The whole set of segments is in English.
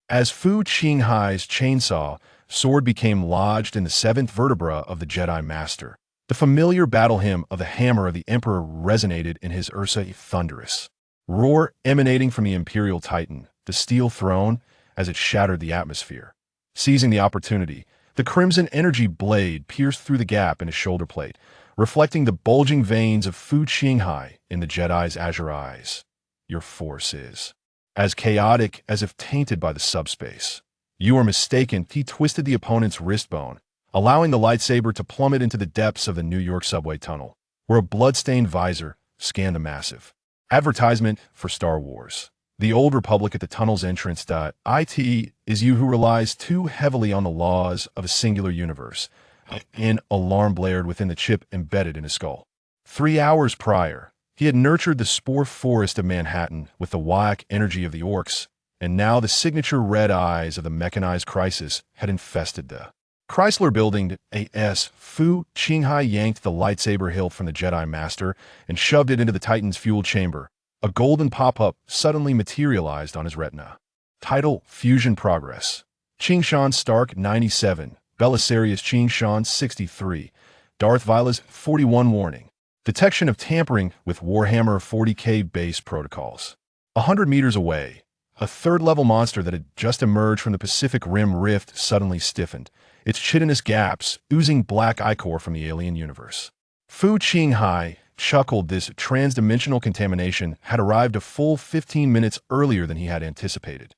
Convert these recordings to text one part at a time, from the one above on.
As Fu Qinghai's chainsaw sword became lodged in the seventh vertebra of the Jedi Master, the familiar battle hymn of the hammer of the Emperor resonated in his Ursa thunderous roar emanating from the Imperial Titan, the steel throne, as it shattered the atmosphere. Seizing the opportunity, the crimson energy blade pierced through the gap in his shoulder plate, reflecting the bulging veins of Fu Qinghai in the Jedi's azure eyes. Your force is as chaotic as if tainted by the subspace. You are mistaken. He twisted the opponent's wrist bone, allowing the lightsaber to plummet into the depths of the New York subway tunnel, where a blood-stained visor scanned the massive advertisement for Star Wars. The Old Republic at the tunnel's entrance. It is you who relies too heavily on the laws of a singular universe. An alarm blared within the chip embedded in his skull. 3 hours prior, he had nurtured the spore forest of Manhattan with the whack energy of the orcs, and now the signature red eyes of the mechanized crisis had infested the Chrysler Building. A.S. Fu Qinghai yanked the lightsaber hilt from the Jedi Master and shoved it into the Titan's fuel chamber. A golden pop-up suddenly materialized on his retina. Title: Fusion Progress. Qingshan Stark 97, Belisarius Qingshan 63, Darth Vilas 41. Warning: detection of tampering with Warhammer 40k base protocols. 100 meters away, a third-level monster that had just emerged from the Pacific Rim rift suddenly stiffened, its chitinous gaps oozing black ichor from the alien universe. Fu Qinghai chuckled. This transdimensional contamination had arrived a full 15 minutes earlier than he had anticipated.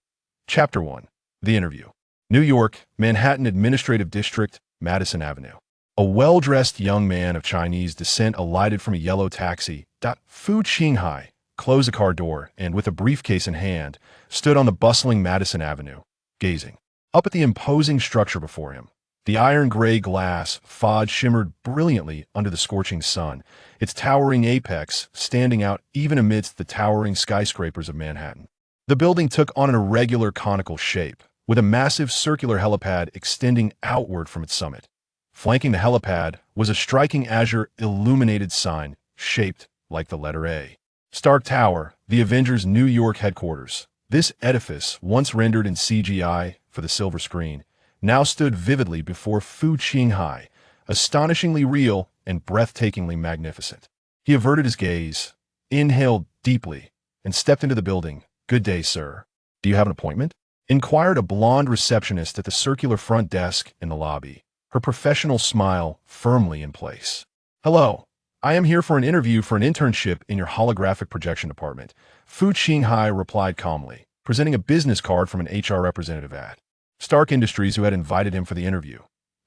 Chapter 1. The Interview. New York, Manhattan Administrative District, Madison Avenue. A well-dressed young man of Chinese descent alighted from a yellow taxi. Fu Qinghai closed the car door and, with a briefcase in hand, stood on the bustling Madison Avenue, gazing up at the imposing structure before him. The iron-gray glass facade shimmered brilliantly under the scorching sun, its towering apex standing out even amidst the towering skyscrapers of Manhattan. The building took on an irregular conical shape, with a massive circular helipad extending outward from its summit. Flanking the helipad was a striking azure illuminated sign shaped like the letter A. Stark Tower, the Avengers' New York headquarters. This edifice, once rendered in CGI for the silver screen, now stood vividly before Fu Qinghai, astonishingly real and breathtakingly magnificent. He averted his gaze, inhaled deeply, and stepped into the building. "Good day, sir. Do you have an appointment?" inquired a blonde receptionist at the circular front desk in the lobby, her professional smile firmly in place. "Hello. I am here for an interview for an internship in your holographic projection department," Fu Qinghai replied calmly, presenting a business card from an HR representative at Stark Industries who had invited him for the interview.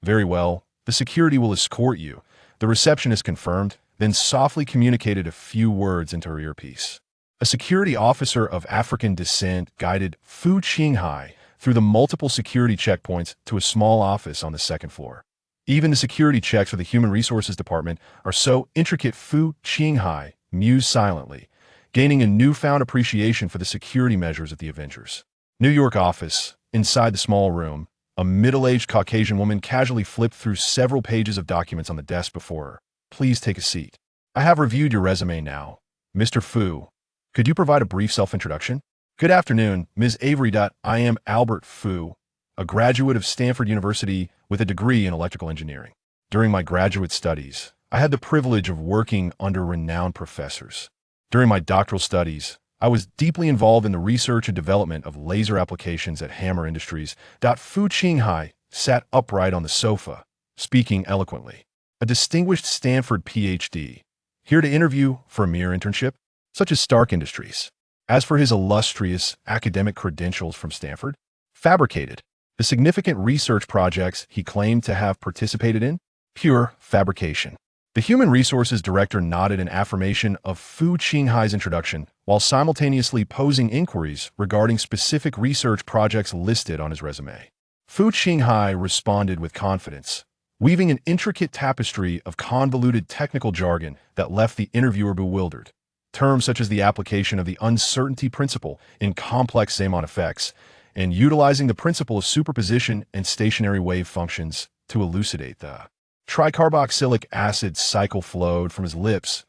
"Very well. The security will escort you," the receptionist confirmed, then softly communicated a few words into her earpiece. A security officer of African descent guided Fu Qinghai through the multiple security checkpoints to a small office on the second floor. Even the security checks for the Human Resources Department are so intricate. Fu Qinghai mused silently, gaining a newfound appreciation for the security measures of the Avengers. New York office. Inside the small room, a middle-aged Caucasian woman casually flipped through several pages of documents on the desk before her. "Please take a seat. I have reviewed your resume now. Mr. Fu, could you provide a brief self-introduction?" "Good afternoon, Ms. Avery. I am Albert Fu, a graduate of Stanford University with a degree in electrical engineering. During my graduate studies, I had the privilege of working under renowned professors. During my doctoral studies, I was deeply involved in the research and development of laser applications at Hammer Industries." Fu Qinghai sat upright on the sofa, speaking eloquently. "A distinguished Stanford PhD, here to interview for a mere internship, such as Stark Industries." As for his illustrious academic credentials from Stanford, fabricated. The significant research projects he claimed to have participated in, pure fabrication. The Human Resources Director nodded in affirmation of Fu Qinghai's introduction, while simultaneously posing inquiries regarding specific research projects listed on his resume. Fu Qinghai responded with confidence, weaving an intricate tapestry of convoluted technical jargon that left the interviewer bewildered. Terms such as the application of the uncertainty principle in complex Zeeman effects and utilizing the principle of superposition and stationary wave functions to elucidate the tricarboxylic acid cycle flowed from his lips.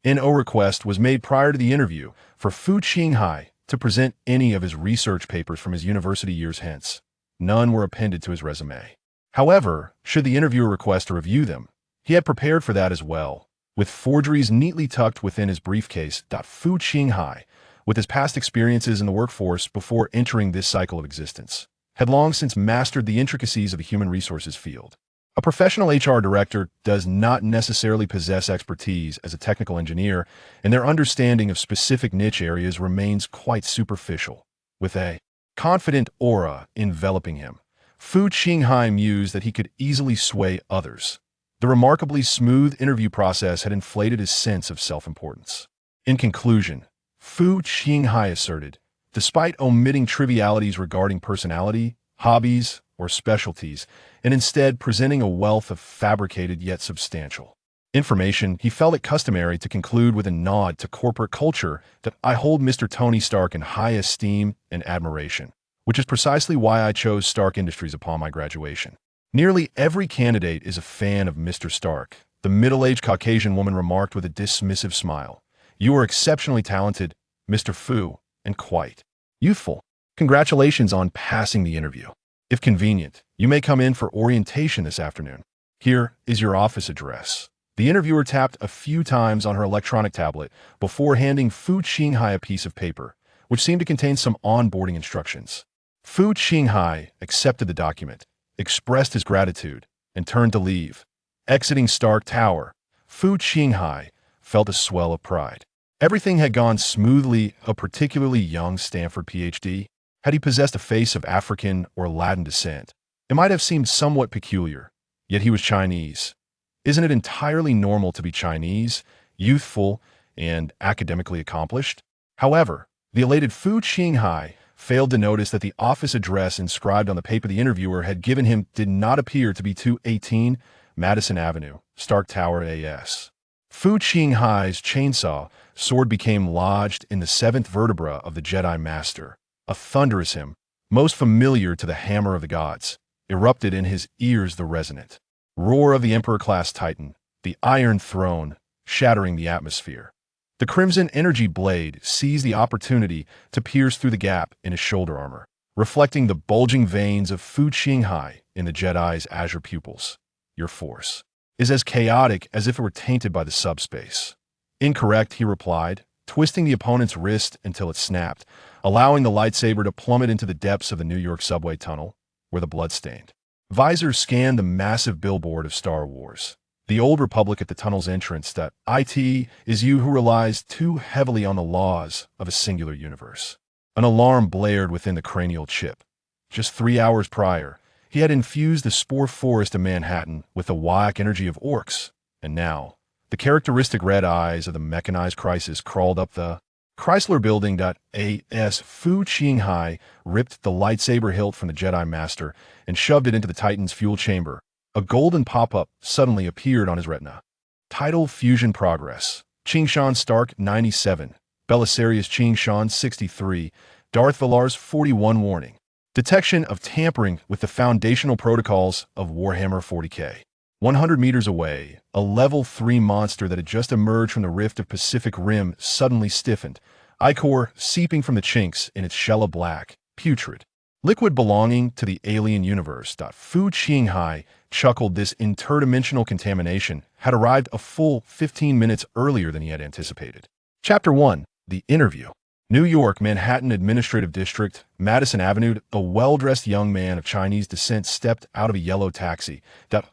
An O request was made prior to the interview for Fu Qinghai to present any of his research papers from his university years hence. None were appended to his resume. However, should the interviewer request to review them, he had prepared for that as well, with forgeries neatly tucked within his briefcase. Fu Qinghai, with his past experiences in the workforce before entering this cycle of existence, had long since mastered the intricacies of the human resources field. A professional HR director does not necessarily possess expertise as a technical engineer, and their understanding of specific niche areas remains quite superficial. With a confident aura enveloping him, Fu Qinghai mused that he could easily sway others. The remarkably smooth interview process had inflated his sense of self-importance. In conclusion, Fu Qinghai asserted, despite omitting trivialities regarding personality, hobbies, or specialties, and instead presenting a wealth of fabricated yet substantial information, he felt it customary to conclude with a nod to corporate culture that I hold Mr. Tony Stark in high esteem and admiration, which is precisely why I chose Stark Industries upon my graduation. Nearly every candidate is a fan of Mr. Stark, the middle-aged Caucasian woman remarked with a dismissive smile. You are exceptionally talented, Mr. Fu, and quite youthful. Congratulations on passing the interview. If convenient, you may come in for orientation this afternoon. Here is your office address. The interviewer tapped a few times on her electronic tablet before handing Fu Qinghai a piece of paper, which seemed to contain some onboarding instructions. Fu Qinghai accepted the document, expressed his gratitude, and turned to leave. Exiting Stark Tower, Fu Qinghai felt a swell of pride. Everything had gone smoothly. A particularly young Stanford PhD, had he possessed a face of African or Latin descent, it might have seemed somewhat peculiar, yet he was Chinese. Isn't it entirely normal to be Chinese, youthful, and academically accomplished? However, the elated Fu Qinghai failed to notice that the office address inscribed on the paper the interviewer had given him did not appear to be 218 Madison Avenue, Stark Tower AS. Fu Qinghai's chainsaw sword became lodged in the seventh vertebra of the Jedi Master. A thunderous hymn, most familiar to the hammer of the gods, erupted in his ears. The resonant roar of the Emperor-class Titan, the Iron Throne, shattering the atmosphere. The crimson energy blade seized the opportunity to pierce through the gap in his shoulder armor, reflecting the bulging veins of Fu Qinghai in the Jedi's azure pupils. Your force is as chaotic as if it were tainted by the subspace. Incorrect, he replied, twisting the opponent's wrist until it snapped, allowing the lightsaber to plummet into the depths of the New York subway tunnel, where the blood-stained visor scanned the massive billboard of Star Wars. The Old Republic at the tunnel's entrance. That it is you who relies too heavily on the laws of a singular universe. An alarm blared within the cranial chip. Just 3 hours prior, he had infused the spore forest of Manhattan with the whack energy of orcs, and now, the characteristic red eyes of the mechanized crisis crawled up the Chrysler Building. As Fu Qinghai ripped the lightsaber hilt from the Jedi Master and shoved it into the Titan's fuel chamber, a golden pop-up suddenly appeared on his retina. Title Fusion Progress. Qingshan Stark 97. Belisarius Qingshan 63. Darth Valar's 41 Warning. Detection of tampering with the foundational protocols of Warhammer 40k. 100 meters away, a level 3 monster that had just emerged from the rift of Pacific Rim suddenly stiffened, ichor seeping from the chinks in its shell of black, putrid liquid belonging to the alien universe. Fu Qinghai chuckled. This interdimensional contamination had arrived a full 15 minutes earlier than he had anticipated. Chapter 1. The Interview. New York, Manhattan Administrative District, Madison Avenue. A well-dressed young man of Chinese descent stepped out of a yellow taxi.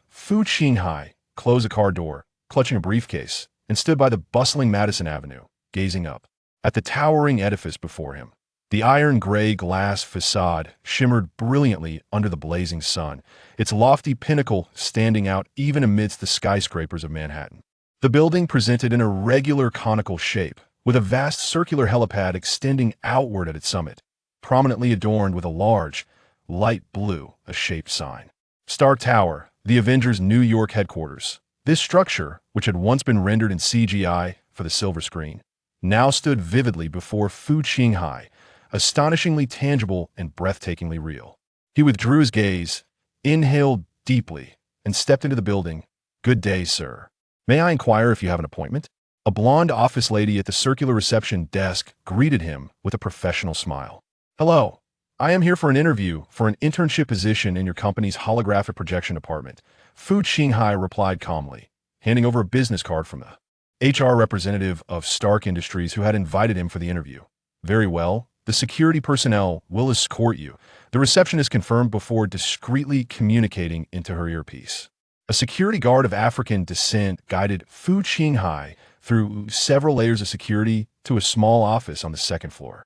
Fu Qinghai closed a car door, clutching a briefcase, and stood by the bustling Madison Avenue, gazing up at the towering edifice before him. The iron-gray glass facade shimmered brilliantly under the blazing sun, its lofty pinnacle standing out even amidst the skyscrapers of Manhattan. The building presented an irregular conical shape, with a vast circular helipad extending outward at its summit, prominently adorned with a large, light blue-shaped sign. Stark Tower, the Avengers' New York headquarters. This structure, which had once been rendered in CGI for the silver screen, now stood vividly before Fu Qinghai, astonishingly tangible and breathtakingly real. He withdrew his gaze, inhaled deeply, and stepped into the building. Good day, sir. May I inquire if you have an appointment? A blonde office lady at the circular reception desk greeted him with a professional smile. "Hello. I am here for an interview for an internship position in your company's holographic projection department," Fu Qinghai replied calmly, handing over a business card from the HR representative of Stark Industries who had invited him for the interview. "Very well. The security personnel will escort you," the receptionist confirmed before discreetly communicating into her earpiece. A security guard of African descent guided Fu Qinghai through several layers of security to a small office on the second floor.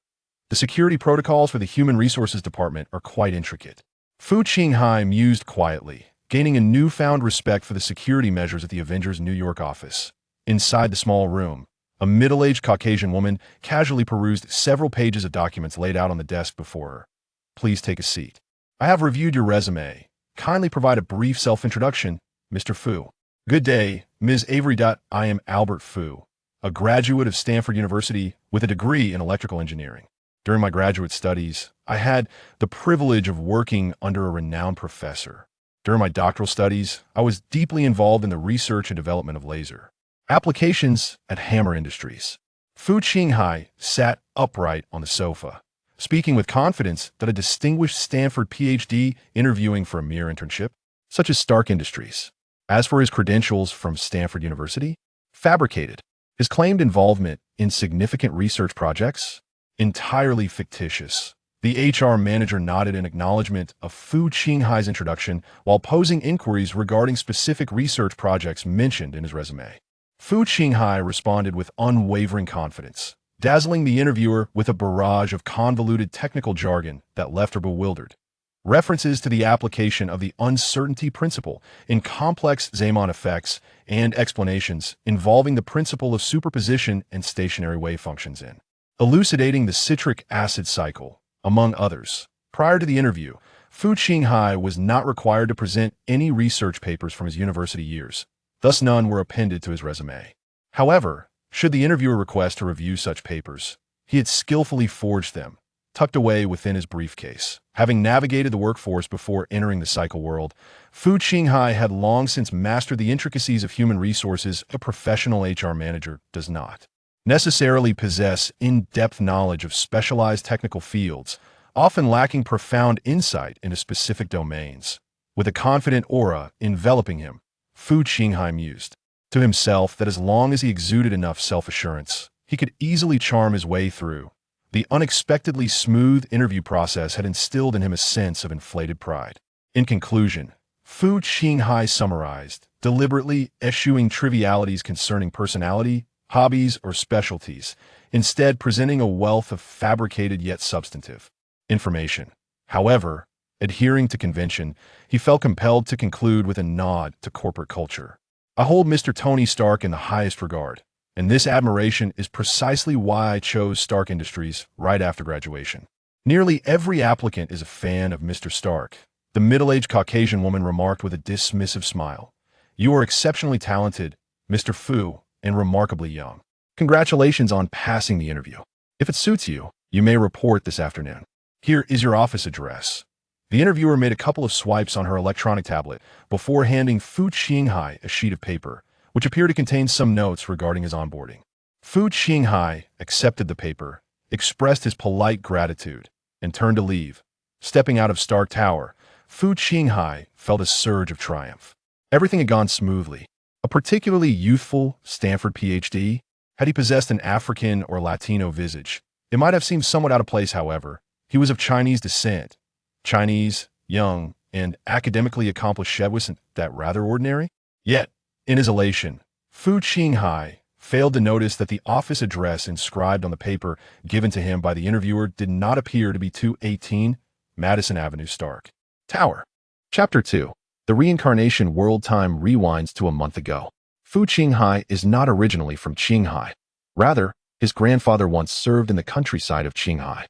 The security protocols for the Human Resources Department are quite intricate. Fu Qinghai mused quietly, gaining a newfound respect for the security measures at the Avengers' New York office. Inside the small room, a middle-aged Caucasian woman casually perused several pages of documents laid out on the desk before her. "Please take a seat. I have reviewed your resume. Kindly provide a brief self-introduction, Mr. Fu." "Good day, Ms. Avery. I am Albert Fu, a graduate of Stanford University with a degree in electrical engineering. During my graduate studies, I had the privilege of working under a renowned professor. During my doctoral studies, I was deeply involved in the research and development of laser applications at Hammer Industries." Fu Qinghai sat upright on the sofa, speaking with confidence that a distinguished Stanford PhD interviewing for a mere internship, such as Stark Industries. As for his credentials from Stanford University, fabricated. His claimed involvement in significant research projects, entirely fictitious. The HR manager nodded in acknowledgement of Fu Qinghai's introduction while posing inquiries regarding specific research projects mentioned in his resume. Fu Qinghai responded with unwavering confidence, dazzling the interviewer with a barrage of convoluted technical jargon that left her bewildered. References to the application of the uncertainty principle in complex Zeeman effects and explanations involving the principle of superposition and stationary wave functions in elucidating the citric acid cycle, among others. Prior to the interview, Fu Qinghai was not required to present any research papers from his university years. Thus none were appended to his resume. However, should the interviewer request to review such papers, he had skillfully forged them, tucked away within his briefcase. Having navigated the workforce before entering the cycle world, Fu Qinghai had long since mastered the intricacies of human resources. A professional HR manager does not necessarily possess in-depth knowledge of specialized technical fields, often lacking profound insight into specific domains. With a confident aura enveloping him, Fu Qinghai mused to himself that as long as he exuded enough self-assurance, he could easily charm his way through. The unexpectedly smooth interview process had instilled in him a sense of inflated pride. In conclusion, Fu Qinghai summarized, deliberately eschewing trivialities concerning personality, hobbies, or specialties, instead presenting a wealth of fabricated yet substantive information. However, adhering to convention, he felt compelled to conclude with a nod to corporate culture. "I hold Mr. Tony Stark in the highest regard, and this admiration is precisely why I chose Stark Industries right after graduation." Nearly every applicant is a fan of Mr. Stark, the middle-aged Caucasian woman remarked with a dismissive smile. "You are exceptionally talented, Mr. Fu, and remarkably young. Congratulations on passing the interview. If it suits you, you may report this afternoon. Here is your office address." The interviewer made a couple of swipes on her electronic tablet before handing Fu Qinghai a sheet of paper, which appeared to contain some notes regarding his onboarding. Fu Qinghai accepted the paper, expressed his polite gratitude, and turned to leave. Stepping out of Stark Tower, Fu Qinghai felt a surge of triumph. Everything had gone smoothly. A particularly youthful Stanford PhD, had he possessed an African or Latino visage, it might have seemed somewhat out of place. However, he was of Chinese descent. Chinese, young, and academically accomplished. Wasn't that rather ordinary? Yet, in his elation, Fu Qinghai failed to notice that the office address inscribed on the paper given to him by the interviewer did not appear to be 218 Madison Avenue, Stark Tower. Chapter 2. The reincarnation world. Time rewinds to a month ago. Fu Qinghai is not originally from Qinghai. Rather, his grandfather once served in the countryside of Qinghai.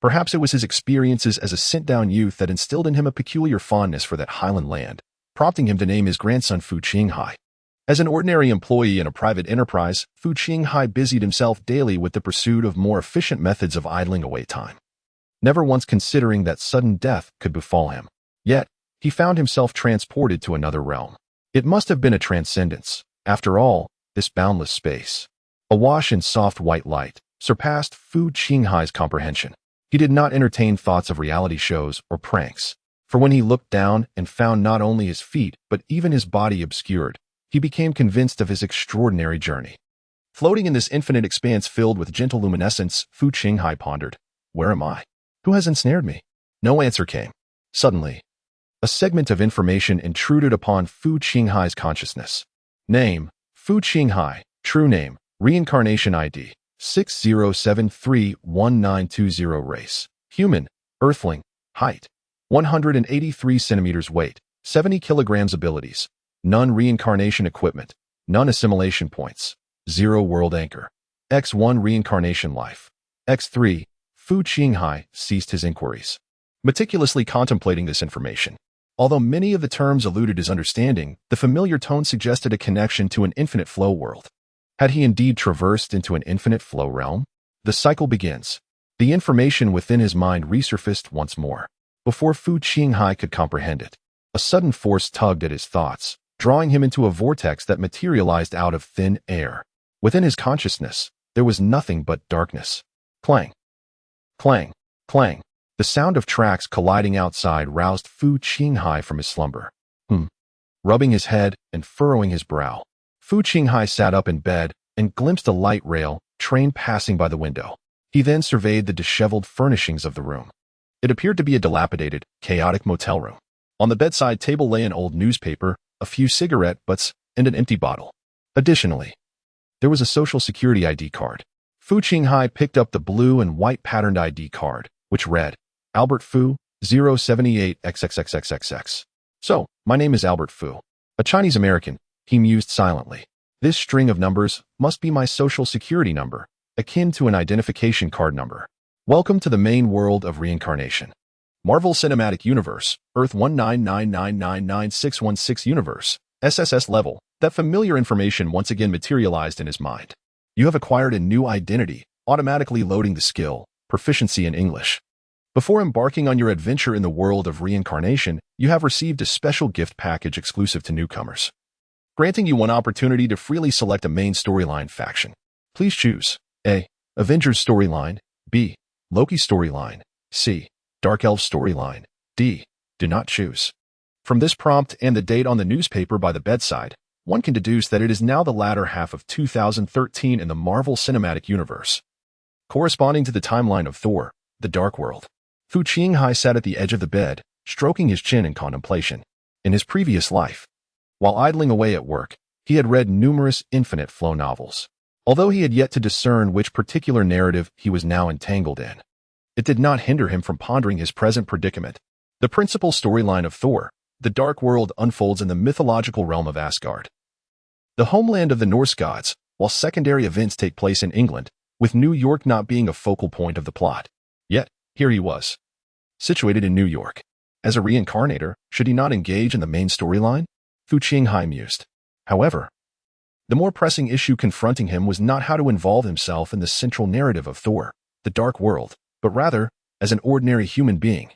Perhaps it was his experiences as a sent-down youth that instilled in him a peculiar fondness for that highland land, prompting him to name his grandson Fu Qinghai. As an ordinary employee in a private enterprise, Fu Qinghai busied himself daily with the pursuit of more efficient methods of idling away time, never once considering that sudden death could befall him. Yet, he found himself transported to another realm. It must have been a transcendence. After all, this boundless space. awash in soft white light, surpassed Fu Qinghai's comprehension. He did not entertain thoughts of reality shows or pranks, for when he looked down and found not only his feet but even his body obscured, he became convinced of his extraordinary journey. Floating in this infinite expanse filled with gentle luminescence, Fu Qinghai pondered, "Where am I? Who has ensnared me?" No answer came. Suddenly, a segment of information intruded upon Fu Qinghai's consciousness. Name, Fu Qinghai. True name, Reincarnation ID, 60731920. Race, human, earthling. Height, 183 centimeters. Weight, 70 kilograms. Abilities, none. Reincarnation equipment, none. Assimilation points, 0. World anchor, X1. Reincarnation life, X3. Fu Qinghai ceased his inquiries, meticulously contemplating this information. Although many of the terms eluded his understanding, the familiar tone suggested a connection to an infinite flow world. Had he indeed traversed into an infinite flow realm? The cycle begins. The information within his mind resurfaced once more. Before Fu Qinghai could comprehend it, a sudden force tugged at his thoughts, drawing him into a vortex that materialized out of thin air. Within his consciousness, there was nothing but darkness. Clang, clang, clang. The sound of tracks colliding outside roused Fu Qinghai from his slumber. Rubbing his head and furrowing his brow, Fu Qinghai sat up in bed and glimpsed a light rail train passing by the window. He then surveyed the disheveled furnishings of the room. It appeared to be a dilapidated, chaotic motel room. On the bedside table lay an old newspaper, a few cigarette butts, and an empty bottle. Additionally, there was a social security ID card. Fu Qinghai picked up the blue and white patterned ID card, which read, Albert Fu, 078XXXXXX. So, my name is Albert Fu, a Chinese American, he mused silently. This string of numbers must be my social security number, akin to an identification card number. Welcome to the main world of reincarnation. Marvel Cinematic Universe, Earth 199999616 Universe, SSS level. That familiar information once again materialized in his mind. You have acquired a new identity, automatically loading the skill, proficiency in English. Before embarking on your adventure in the world of reincarnation, you have received a special gift package exclusive to newcomers, granting you one opportunity to freely select a main storyline faction. Please choose A. Avengers storyline, B. Loki storyline, C. Dark Elf storyline, D. Do not choose. From this prompt and the date on the newspaper by the bedside, one can deduce that it is now the latter half of 2013 in the Marvel Cinematic Universe. Corresponding to the timeline of Thor, the Dark World, Fu Qinghai sat at the edge of the bed, stroking his chin in contemplation. In his previous life, while idling away at work, he had read numerous infinite flow novels. Although he had yet to discern which particular narrative he was now entangled in, it did not hinder him from pondering his present predicament. The principal storyline of Thor, the Dark World, unfolds in the mythological realm of Asgard, the homeland of the Norse gods, while secondary events take place in England, with New York not being a focal point of the plot. Yet, here he was, situated in New York. As a reincarnator, should he not engage in the main storyline? Fu Qinghai mused. However, the more pressing issue confronting him was not how to involve himself in the central narrative of Thor, the Dark World, but rather, as an ordinary human being.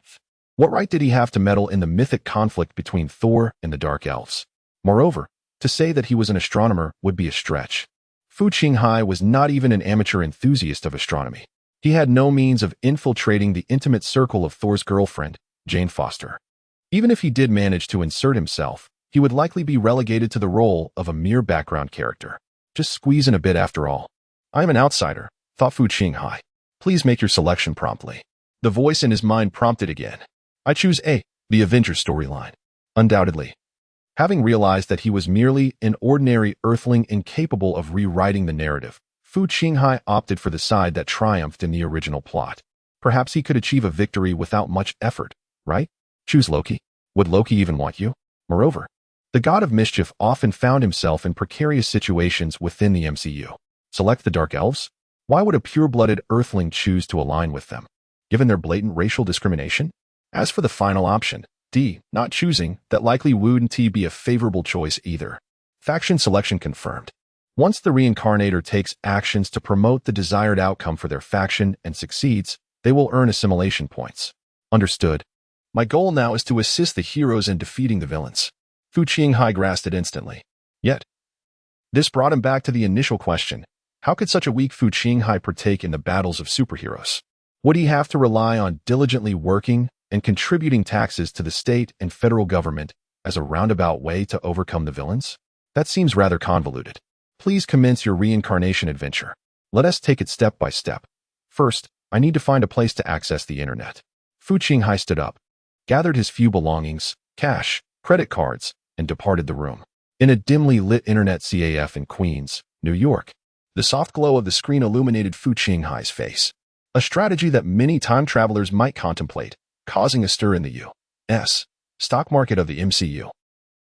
What right did he have to meddle in the mythic conflict between Thor and the Dark Elves? Moreover, to say that he was an astronomer would be a stretch. Fu Qinghai was not even an amateur enthusiast of astronomy. He had no means of infiltrating the intimate circle of Thor's girlfriend, Jane Foster. Even if he did manage to insert himself, he would likely be relegated to the role of a mere background character. Just squeeze in a bit after all. I am an outsider, thought Fu Qinghai. Please make your selection promptly. The voice in his mind prompted again. I choose A, the Avengers storyline. Undoubtedly. Having realized that he was merely an ordinary earthling incapable of rewriting the narrative, Fu Qinghai opted for the side that triumphed in the original plot. Perhaps he could achieve a victory without much effort, right? Choose Loki. Would Loki even want you? Moreover, the god of mischief often found himself in precarious situations within the MCU. Select the Dark Elves? Why would a pure-blooded earthling choose to align with them, given their blatant racial discrimination? As for the final option, D, not choosing, that likely wouldn't be a favorable choice either. Faction selection confirmed. Once the reincarnator takes actions to promote the desired outcome for their faction and succeeds, they will earn assimilation points. Understood. My goal now is to assist the heroes in defeating the villains. Fu Qinghai grasped it instantly. Yet, this brought him back to the initial question. How could such a weak Fu Qinghai partake in the battles of superheroes? Would he have to rely on diligently working and contributing taxes to the state and federal government as a roundabout way to overcome the villains? That seems rather convoluted. Please commence your reincarnation adventure. Let us take it step by step. First, I need to find a place to access the internet. Fu Qinghai stood up, gathered his few belongings, cash, credit cards, and departed the room. In a dimly lit internet CAF in Queens, New York, the soft glow of the screen illuminated Fu Qinghai's face. A strategy that many time travelers might contemplate, causing a stir in the U.S. stock market of the MCU.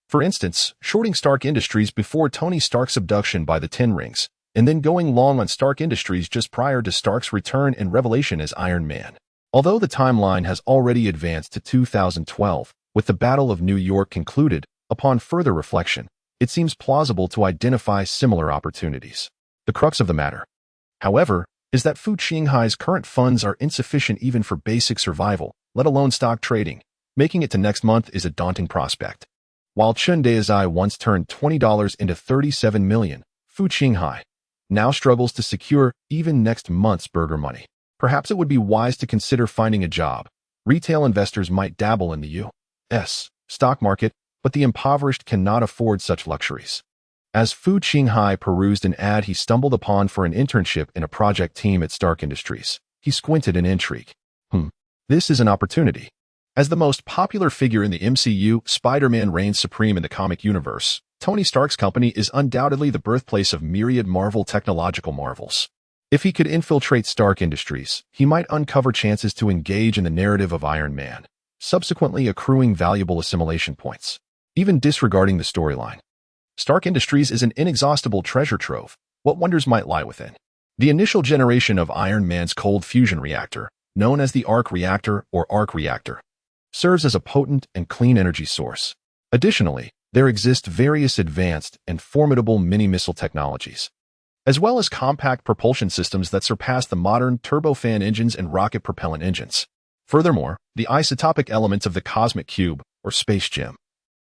For instance, shorting Stark Industries before Tony Stark's abduction by the Ten Rings, and then going long on Stark Industries just prior to Stark's return and revelation as Iron Man. Although the timeline has already advanced to 2012, with the Battle of New York concluded, upon further reflection, it seems plausible to identify similar opportunities. The crux of the matter, however, is that Fu Qinghai's current funds are insufficient even for basic survival, let alone stock trading. Making it to next month is a daunting prospect. While Chen Mu once turned $20 into $37 million, Fu Qinghai now struggles to secure even next month's burger money. Perhaps it would be wise to consider finding a job. Retail investors might dabble in the U.S. stock market, but the impoverished cannot afford such luxuries. As Fu Qinghai perused an ad he stumbled upon for an internship in a project team at Stark Industries, he squinted in intrigue. This is an opportunity. As the most popular figure in the MCU, Spider-Man reigns supreme in the comic universe. Tony Stark's company is undoubtedly the birthplace of myriad Marvel technological marvels. If he could infiltrate Stark Industries, he might uncover chances to engage in the narrative of Iron Man, subsequently accruing valuable assimilation points. Even disregarding the storyline, Stark Industries is an inexhaustible treasure trove. What wonders might lie within? The initial generation of Iron Man's cold fusion reactor, known as the arc reactor or arc reactor, serves as a potent and clean energy source. Additionally, there exist various advanced and formidable mini-missile technologies, as well as compact propulsion systems that surpass the modern turbofan engines and rocket propellant engines. Furthermore, the isotopic elements of the cosmic cube, or space gem,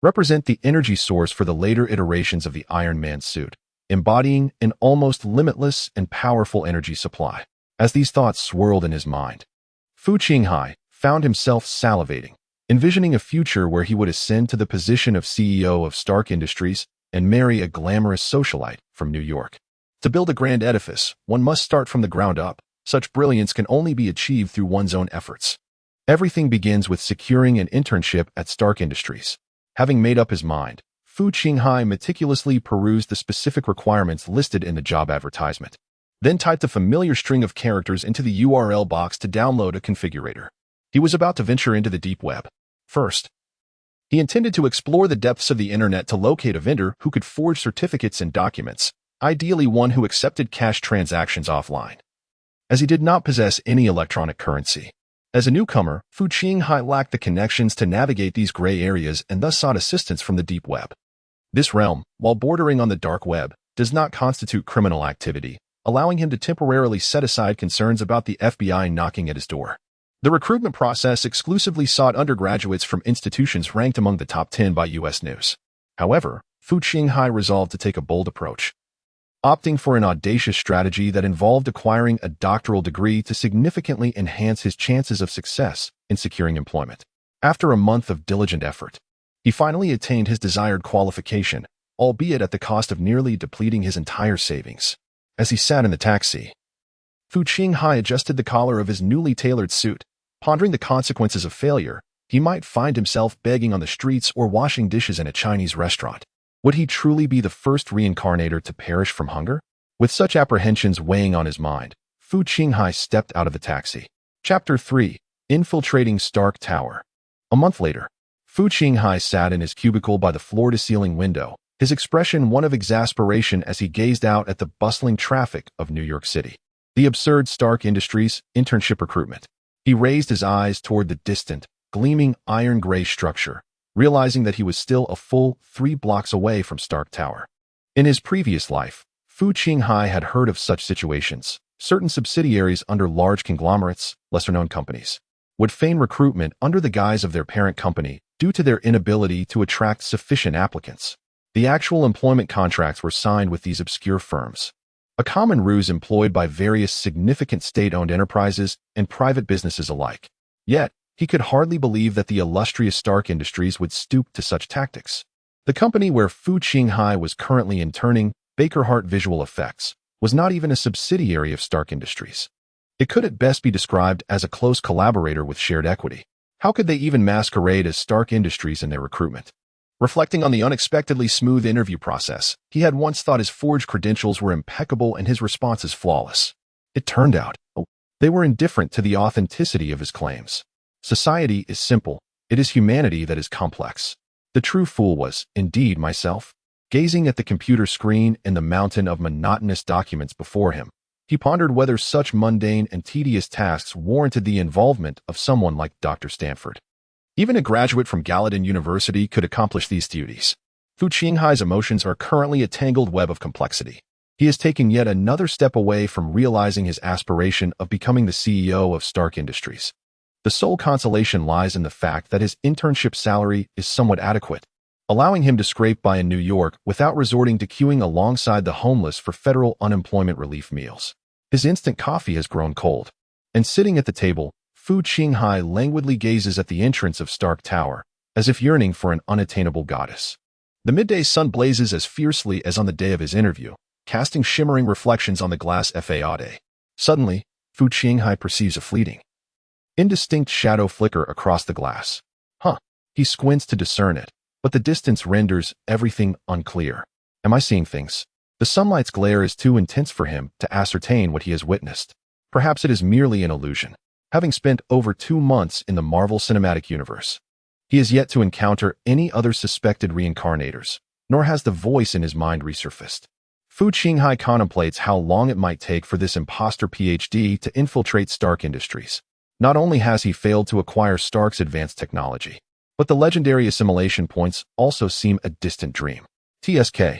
represent the energy source for the later iterations of the Iron Man suit, embodying an almost limitless and powerful energy supply. As these thoughts swirled in his mind, Fu Qinghai found himself salivating, envisioning a future where he would ascend to the position of CEO of Stark Industries and marry a glamorous socialite from New York. To build a grand edifice, one must start from the ground up. Such brilliance can only be achieved through one's own efforts. Everything begins with securing an internship at Stark Industries. Having made up his mind, Fu Qinghai meticulously perused the specific requirements listed in the job advertisement, then typed a familiar string of characters into the URL box to download a configurator. He was about to venture into the deep web. First, he intended to explore the depths of the internet to locate a vendor who could forge certificates and documents, ideally one who accepted cash transactions offline, as he did not possess any electronic currency. As a newcomer, Fu Qinghai lacked the connections to navigate these gray areas and thus sought assistance from the deep web. This realm, while bordering on the dark web, does not constitute criminal activity, allowing him to temporarily set aside concerns about the FBI knocking at his door. The recruitment process exclusively sought undergraduates from institutions ranked among the top 10 by U.S. News. However, Fu Qinghai resolved to take a bold approach, opting for an audacious strategy that involved acquiring a doctoral degree to significantly enhance his chances of success in securing employment. After a month of diligent effort, he finally attained his desired qualification, albeit at the cost of nearly depleting his entire savings. As he sat in the taxi, Fu Qinghai adjusted the collar of his newly tailored suit. Pondering the consequences of failure, he might find himself begging on the streets or washing dishes in a Chinese restaurant. Would he truly be the first reincarnator to perish from hunger? With such apprehensions weighing on his mind, Fu Qinghai stepped out of the taxi. Chapter 3. Infiltrating Stark Tower. A month later, Fu Qinghai sat in his cubicle by the floor-to-ceiling window, his expression one of exasperation as he gazed out at the bustling traffic of New York City. The absurd Stark Industries internship recruitment. He raised his eyes toward the distant, gleaming iron-gray structure, realizing that he was still a full 3 blocks away from Stark Tower. In his previous life, Fu Qinghai had heard of such situations. Certain subsidiaries under large conglomerates, lesser-known companies, would feign recruitment under the guise of their parent company due to their inability to attract sufficient applicants. The actual employment contracts were signed with these obscure firms. a common ruse employed by various significant state-owned enterprises and private businesses alike. Yet, he could hardly believe that the illustrious Stark Industries would stoop to such tactics. The company where Fu Qinghai was currently interning, Baker Hart Visual Effects, was not even a subsidiary of Stark Industries. It could at best be described as a close collaborator with shared equity. How could they even masquerade as Stark Industries in their recruitment? Reflecting on the unexpectedly smooth interview process, he had once thought his forged credentials were impeccable and his responses flawless. It turned out, they were indifferent to the authenticity of his claims. Society is simple. It is humanity that is complex. The true fool was, indeed, myself. Gazing at the computer screen and the mountain of monotonous documents before him, he pondered whether such mundane and tedious tasks warranted the involvement of someone like Dr. Stanford. Even a graduate from Gallatin University could accomplish these duties. Fu Qinghai's emotions are currently a tangled web of complexity. He is taking yet another step away from realizing his aspiration of becoming the CEO of Stark Industries. The sole consolation lies in the fact that his internship salary is somewhat adequate, allowing him to scrape by in New York without resorting to queuing alongside the homeless for federal unemployment relief meals. His instant coffee has grown cold, and sitting at the table, Fu Qinghai languidly gazes at the entrance of Stark Tower, as if yearning for an unattainable goddess. The midday sun blazes as fiercely as on the day of his interview, casting shimmering reflections on the glass faade. Suddenly, Fu Qinghai perceives a fleeting, indistinct shadow flicker across the glass. He squints to discern it, but the distance renders everything unclear. Am I seeing things? The sunlight's glare is too intense for him to ascertain what he has witnessed. Perhaps it is merely an illusion. Having spent over 2 months in the Marvel Cinematic Universe, he has yet to encounter any other suspected reincarnators, nor has the voice in his mind resurfaced. Fu Qinghai contemplates how long it might take for this imposter PhD to infiltrate Stark Industries. Not only has he failed to acquire Stark's advanced technology, but the legendary assimilation points also seem a distant dream. TSK.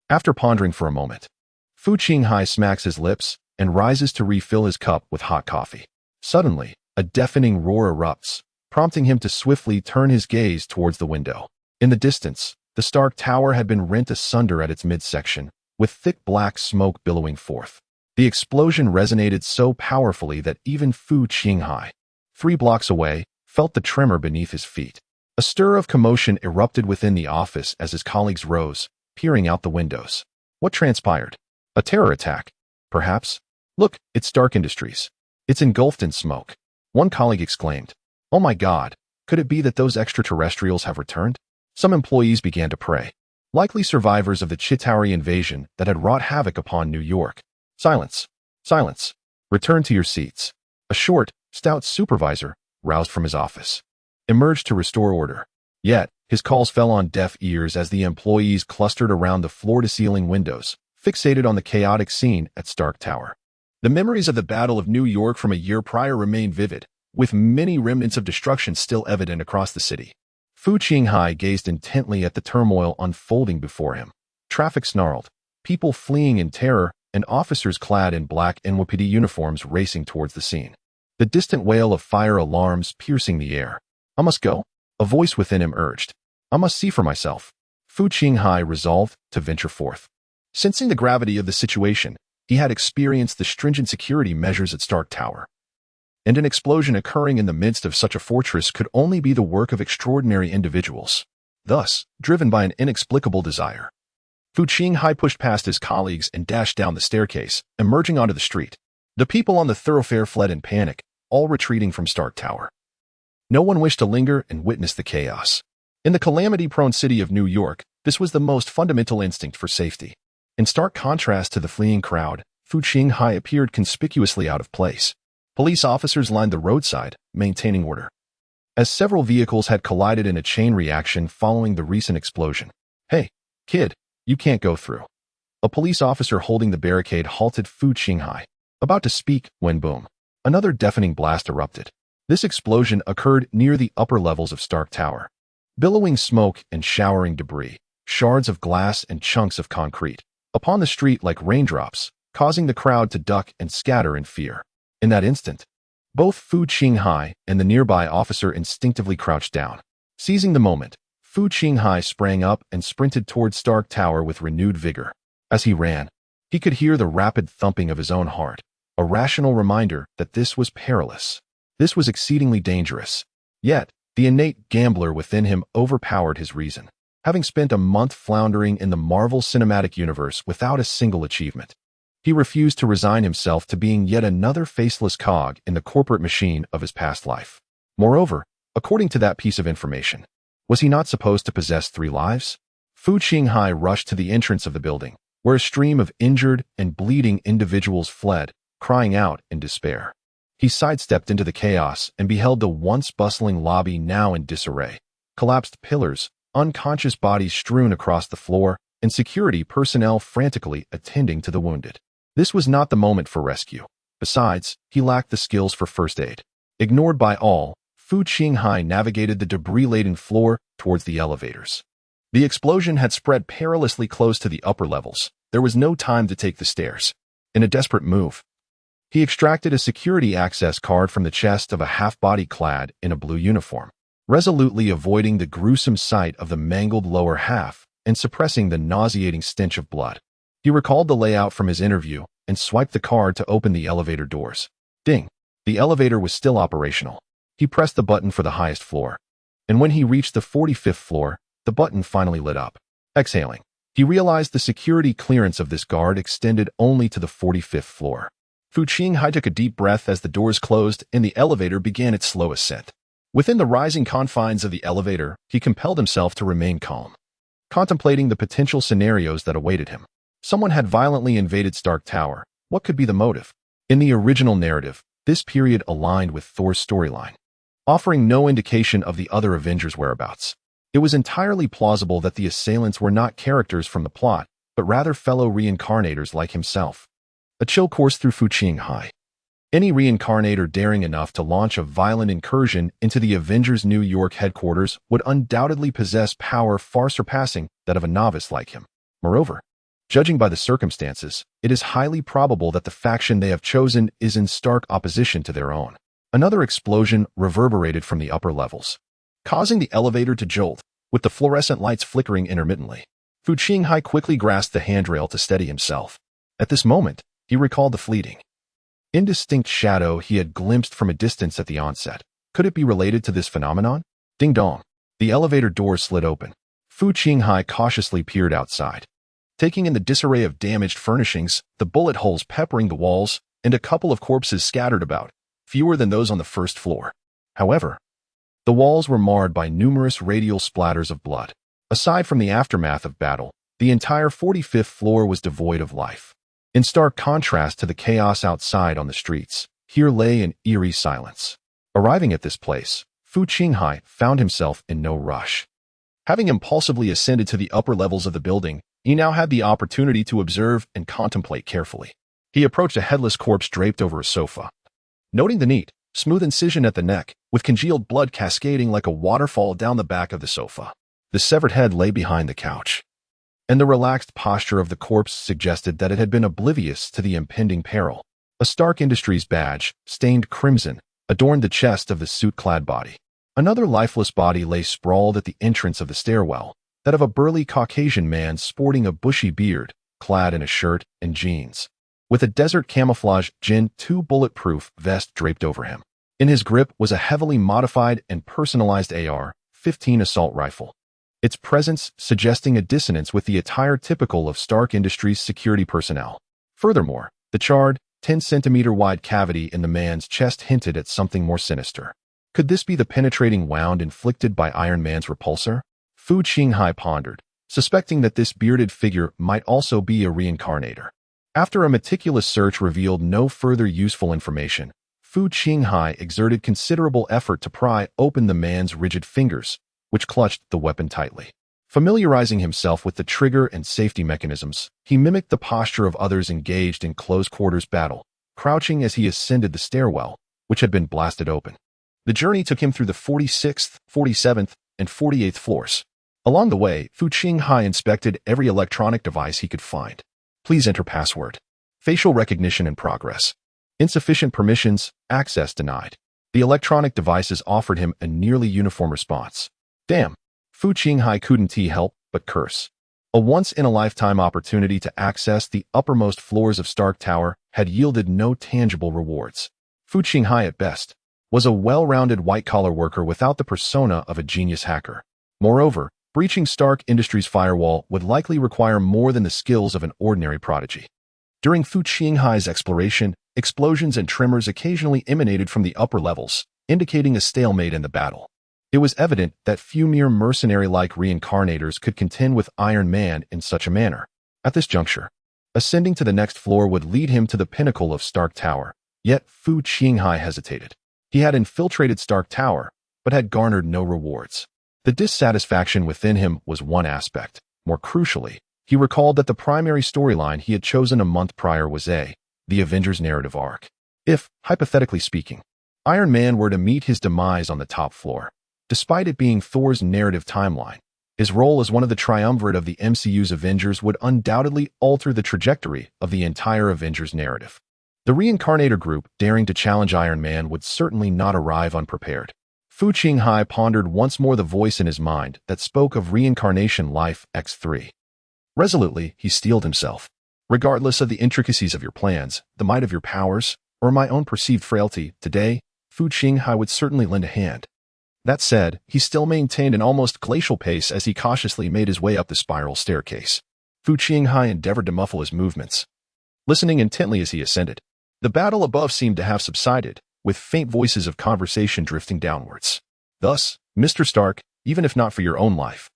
After pondering for a moment, Fu Qinghai smacks his lips and rises to refill his cup with hot coffee. Suddenly, a deafening roar erupts, prompting him to swiftly turn his gaze towards the window. In the distance, the Stark Tower had been rent asunder at its midsection, with thick black smoke billowing forth. The explosion resonated so powerfully that even Fu Qinghai, 3 blocks away, felt the tremor beneath his feet. A stir of commotion erupted within the office as his colleagues rose, peering out the windows. What transpired? A terror attack? Perhaps? Look, it's Stark Industries. It's engulfed in smoke. One colleague exclaimed. Oh my God, could it be that those extraterrestrials have returned? Some employees began to pray, likely survivors of the Chitauri invasion that had wrought havoc upon New York. Silence. Silence. Return to your seats. A short, stout supervisor, roused from his office, emerged to restore order. Yet, his calls fell on deaf ears as the employees clustered around the floor-to-ceiling windows, fixated on the chaotic scene at Stark Tower. The memories of the Battle of New York from a year prior remain vivid, with many remnants of destruction still evident across the city. Fu Qinghai gazed intently at the turmoil unfolding before him. Traffic snarled, people fleeing in terror, and officers clad in black NYPD uniforms racing towards the scene. The distant wail of fire alarms piercing the air. I must go, a voice within him urged. I must see for myself. Fu Qinghai resolved to venture forth. Sensing the gravity of the situation, he had experienced the stringent security measures at Stark Tower, and an explosion occurring in the midst of such a fortress could only be the work of extraordinary individuals. Thus, driven by an inexplicable desire, Fu Qinghai pushed past his colleagues and dashed down the staircase, emerging onto the street. The people on the thoroughfare fled in panic, all retreating from Stark Tower. No one wished to linger and witness the chaos. In the calamity-prone city of New York, this was the most fundamental instinct for safety. In stark contrast to the fleeing crowd, Fu Qinghai appeared conspicuously out of place. Police officers lined the roadside, maintaining order, as several vehicles had collided in a chain reaction following the recent explosion. Hey, kid, you can't go through. A police officer holding the barricade halted Fu Qinghai, about to speak when boom, another deafening blast erupted. This explosion occurred near the upper levels of Stark Tower. Billowing smoke and showering debris, shards of glass and chunks of concrete, upon the street like raindrops, causing the crowd to duck and scatter in fear. In that instant, both Fu Qinghai and the nearby officer instinctively crouched down. Seizing the moment, Fu Qinghai sprang up and sprinted towards Stark Tower with renewed vigor. As he ran, He could hear the rapid thumping of his own heart, a rational reminder that this was perilous. This was exceedingly dangerous. Yet, the innate gambler within him overpowered his reason. Having spent a month floundering in the Marvel Cinematic Universe without a single achievement, he refused to resign himself to being yet another faceless cog in the corporate machine of his past life. Moreover, according to that piece of information, was he not supposed to possess 3 lives? Fu Qinghai rushed to the entrance of the building, where a stream of injured and bleeding individuals fled, crying out in despair. He sidestepped into the chaos and beheld the once bustling lobby now in disarray. Collapsed pillars, unconscious bodies strewn across the floor, and security personnel frantically attending to the wounded. This was not the moment for rescue. Besides, he lacked the skills for first aid. Ignored by all, Fu Qinghai navigated the debris-laden floor towards the elevators. The explosion had spread perilously close to the upper levels. There was no time to take the stairs. In a desperate move, he extracted a security access card from the chest of a half-body clad in a blue uniform, resolutely avoiding the gruesome sight of the mangled lower half and suppressing the nauseating stench of blood. He recalled the layout from his interview and swiped the card to open the elevator doors. Ding! The elevator was still operational. He pressed the button for the highest floor, and when he reached the 45th floor, the button finally lit up. Exhaling, he realized the security clearance of this guard extended only to the 45th floor. Fu Qinghai took a deep breath as the doors closed and the elevator began its slow ascent. Within the rising confines of the elevator, he compelled himself to remain calm, contemplating the potential scenarios that awaited him. Someone had violently invaded Stark Tower. What could be the motive? In the original narrative, this period aligned with Thor's storyline, offering no indication of the other Avengers' whereabouts. It was entirely plausible that the assailants were not characters from the plot, but rather fellow reincarnators like himself. A chill coursed through Fu Qinghai. Any reincarnator daring enough to launch a violent incursion into the Avengers' New York headquarters would undoubtedly possess power far surpassing that of a novice like him. Moreover, judging by the circumstances, it is highly probable that the faction they have chosen is in stark opposition to their own. Another explosion reverberated from the upper levels, causing the elevator to jolt, with the fluorescent lights flickering intermittently. Fu Qinghai quickly grasped the handrail to steady himself. At this moment, he recalled the fleeting, indistinct shadow he had glimpsed from a distance at the onset. Could it be related to this phenomenon? Ding dong. The elevator doors slid open. Fu Qinghai cautiously peered outside, taking in the disarray of damaged furnishings, the bullet holes peppering the walls, and a couple of corpses scattered about, fewer than those on the first floor. However, the walls were marred by numerous radial splatters of blood. Aside from the aftermath of battle, the entire 45th floor was devoid of life. In stark contrast to the chaos outside on the streets, here lay an eerie silence. Arriving at this place, Fu Qinghai found himself in no rush. Having impulsively ascended to the upper levels of the building, he now had the opportunity to observe and contemplate carefully. He approached a headless corpse draped over a sofa. Noting the neat, smooth incision at the neck, with congealed blood cascading like a waterfall down the back of the sofa. The severed head lay behind the couch, and the relaxed posture of the corpse suggested that it had been oblivious to the impending peril. A Stark Industries badge, stained crimson, adorned the chest of the suit-clad body. Another lifeless body lay sprawled at the entrance of the stairwell, that of a burly Caucasian man sporting a bushy beard, clad in a shirt and jeans, with a desert camouflage Jian 2 bulletproof vest draped over him. In his grip was a heavily modified and personalized AR-15 assault rifle, its presence suggesting a dissonance with the attire typical of Stark Industries security personnel. Furthermore, the charred, 10-centimeter-wide cavity in the man's chest hinted at something more sinister. Could this be the penetrating wound inflicted by Iron Man's repulsor? Fu Qinghai pondered, suspecting that this bearded figure might also be a reincarnator. After a meticulous search revealed no further useful information, Fu Qinghai exerted considerable effort to pry open the man's rigid fingers, which clutched the weapon tightly. Familiarizing himself with the trigger and safety mechanisms, he mimicked the posture of others engaged in close-quarters battle, crouching as he ascended the stairwell, which had been blasted open. The journey took him through the 46th, 47th, and 48th floors. Along the way, Fu Qinghai inspected every electronic device he could find. Please enter password. Facial recognition in progress. Insufficient permissions, access denied. The electronic devices offered him a nearly uniform response. Damn. Fu Qinghai couldn't help but curse. A once-in-a-lifetime opportunity to access the uppermost floors of Stark Tower had yielded no tangible rewards. Fu Qinghai, at best, was a well-rounded white-collar worker without the persona of a genius hacker. Moreover, breaching Stark Industries' firewall would likely require more than the skills of an ordinary prodigy. During Fu Qinghai's exploration, explosions and tremors occasionally emanated from the upper levels, indicating a stalemate in the battle. It was evident that few mere mercenary-like reincarnators could contend with Iron Man in such a manner. At this juncture, ascending to the next floor would lead him to the pinnacle of Stark Tower, yet Fu Qinghai hesitated. He had infiltrated Stark Tower, but had garnered no rewards. The dissatisfaction within him was one aspect. More crucially, he recalled that the primary storyline he had chosen a month prior was the Avengers narrative arc. If, hypothetically speaking, Iron Man were to meet his demise on the top floor, despite it being Thor's narrative timeline, his role as one of the triumvirate of the MCU's Avengers would undoubtedly alter the trajectory of the entire Avengers narrative. The Reincarnator group daring to challenge Iron Man would certainly not arrive unprepared. Fu Qinghai pondered once more the voice in his mind that spoke of reincarnation life X3. Resolutely, he steeled himself. Regardless of the intricacies of your plans, the might of your powers, or my own perceived frailty, today, Fu Qinghai would certainly lend a hand. That said, he still maintained an almost glacial pace as he cautiously made his way up the spiral staircase. Fu Qinghai endeavored to muffle his movements, listening intently as he ascended. The battle above seemed to have subsided, with faint voices of conversation drifting downwards. Thus, Mr. Stark, even if not for your own life,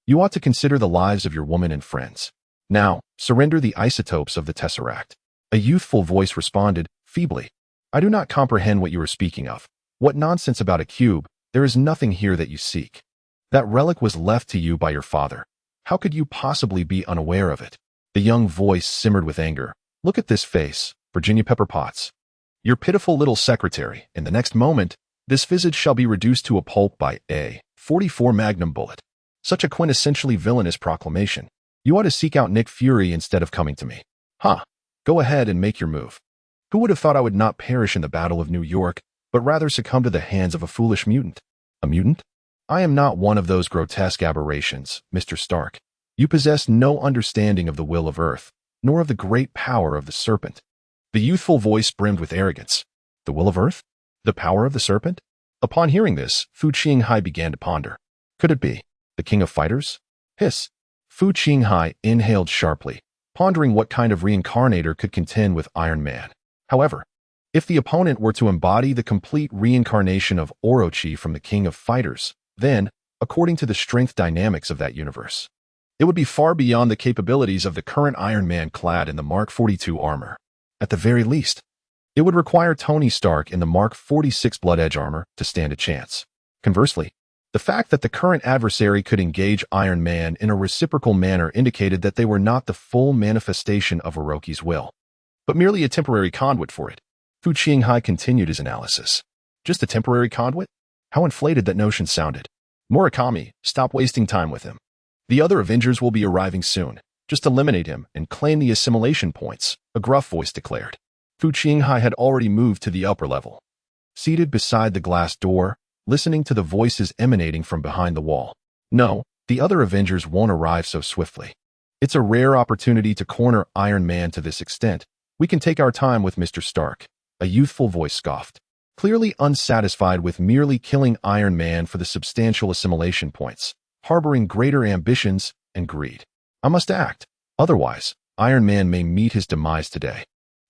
you ought to consider the lives of your woman and friends. Now, surrender the isotopes of the Tesseract. A youthful voice responded, feebly. I do not comprehend what you are speaking of. What nonsense about a cube? There is nothing here that you seek. That relic was left to you by your father. How could you possibly be unaware of it? The young voice simmered with anger. Look at this face, Virginia Pepper Potts. Your pitiful little secretary. In the next moment, this visage shall be reduced to a pulp by a .44 Magnum bullet. Such a quintessentially villainous proclamation. You ought to seek out Nick Fury instead of coming to me. Go ahead and make your move. Who would have thought I would not perish in the Battle of New York, but rather succumb to the hands of a foolish mutant? A mutant? I am not one of those grotesque aberrations, Mr. Stark. You possess no understanding of the will of Earth, nor of the great power of the serpent. The youthful voice brimmed with arrogance. The will of Earth? The power of the serpent? Upon hearing this, Fu Qinghai began to ponder. Could it be the King of Fighters? Hiss. Fu Qinghai inhaled sharply, pondering what kind of reincarnator could contend with Iron Man. However, if the opponent were to embody the complete reincarnation of Orochi from the King of Fighters, then, according to the strength dynamics of that universe, it would be far beyond the capabilities of the current Iron Man clad in the Mark 42 armor. At the very least, it would require Tony Stark in the Mark 46 Blood Edge armor to stand a chance. Conversely, the fact that the current adversary could engage Iron Man in a reciprocal manner indicated that they were not the full manifestation of Orochi's will, but merely a temporary conduit for it. Fu Qinghai continued his analysis. Just a temporary conduit? How inflated that notion sounded. Murakami, stop wasting time with him. The other Avengers will be arriving soon. Just eliminate him and claim the assimilation points, a gruff voice declared. Fu Qinghai had already moved to the upper level. Seated beside the glass door, listening to the voices emanating from behind the wall. No, the other Avengers won't arrive so swiftly. It's a rare opportunity to corner Iron Man to this extent. We can take our time with Mr. Stark. A youthful voice scoffed, clearly unsatisfied with merely killing Iron Man for the substantial assimilation points, harboring greater ambitions and greed. I must act. Otherwise, Iron Man may meet his demise today.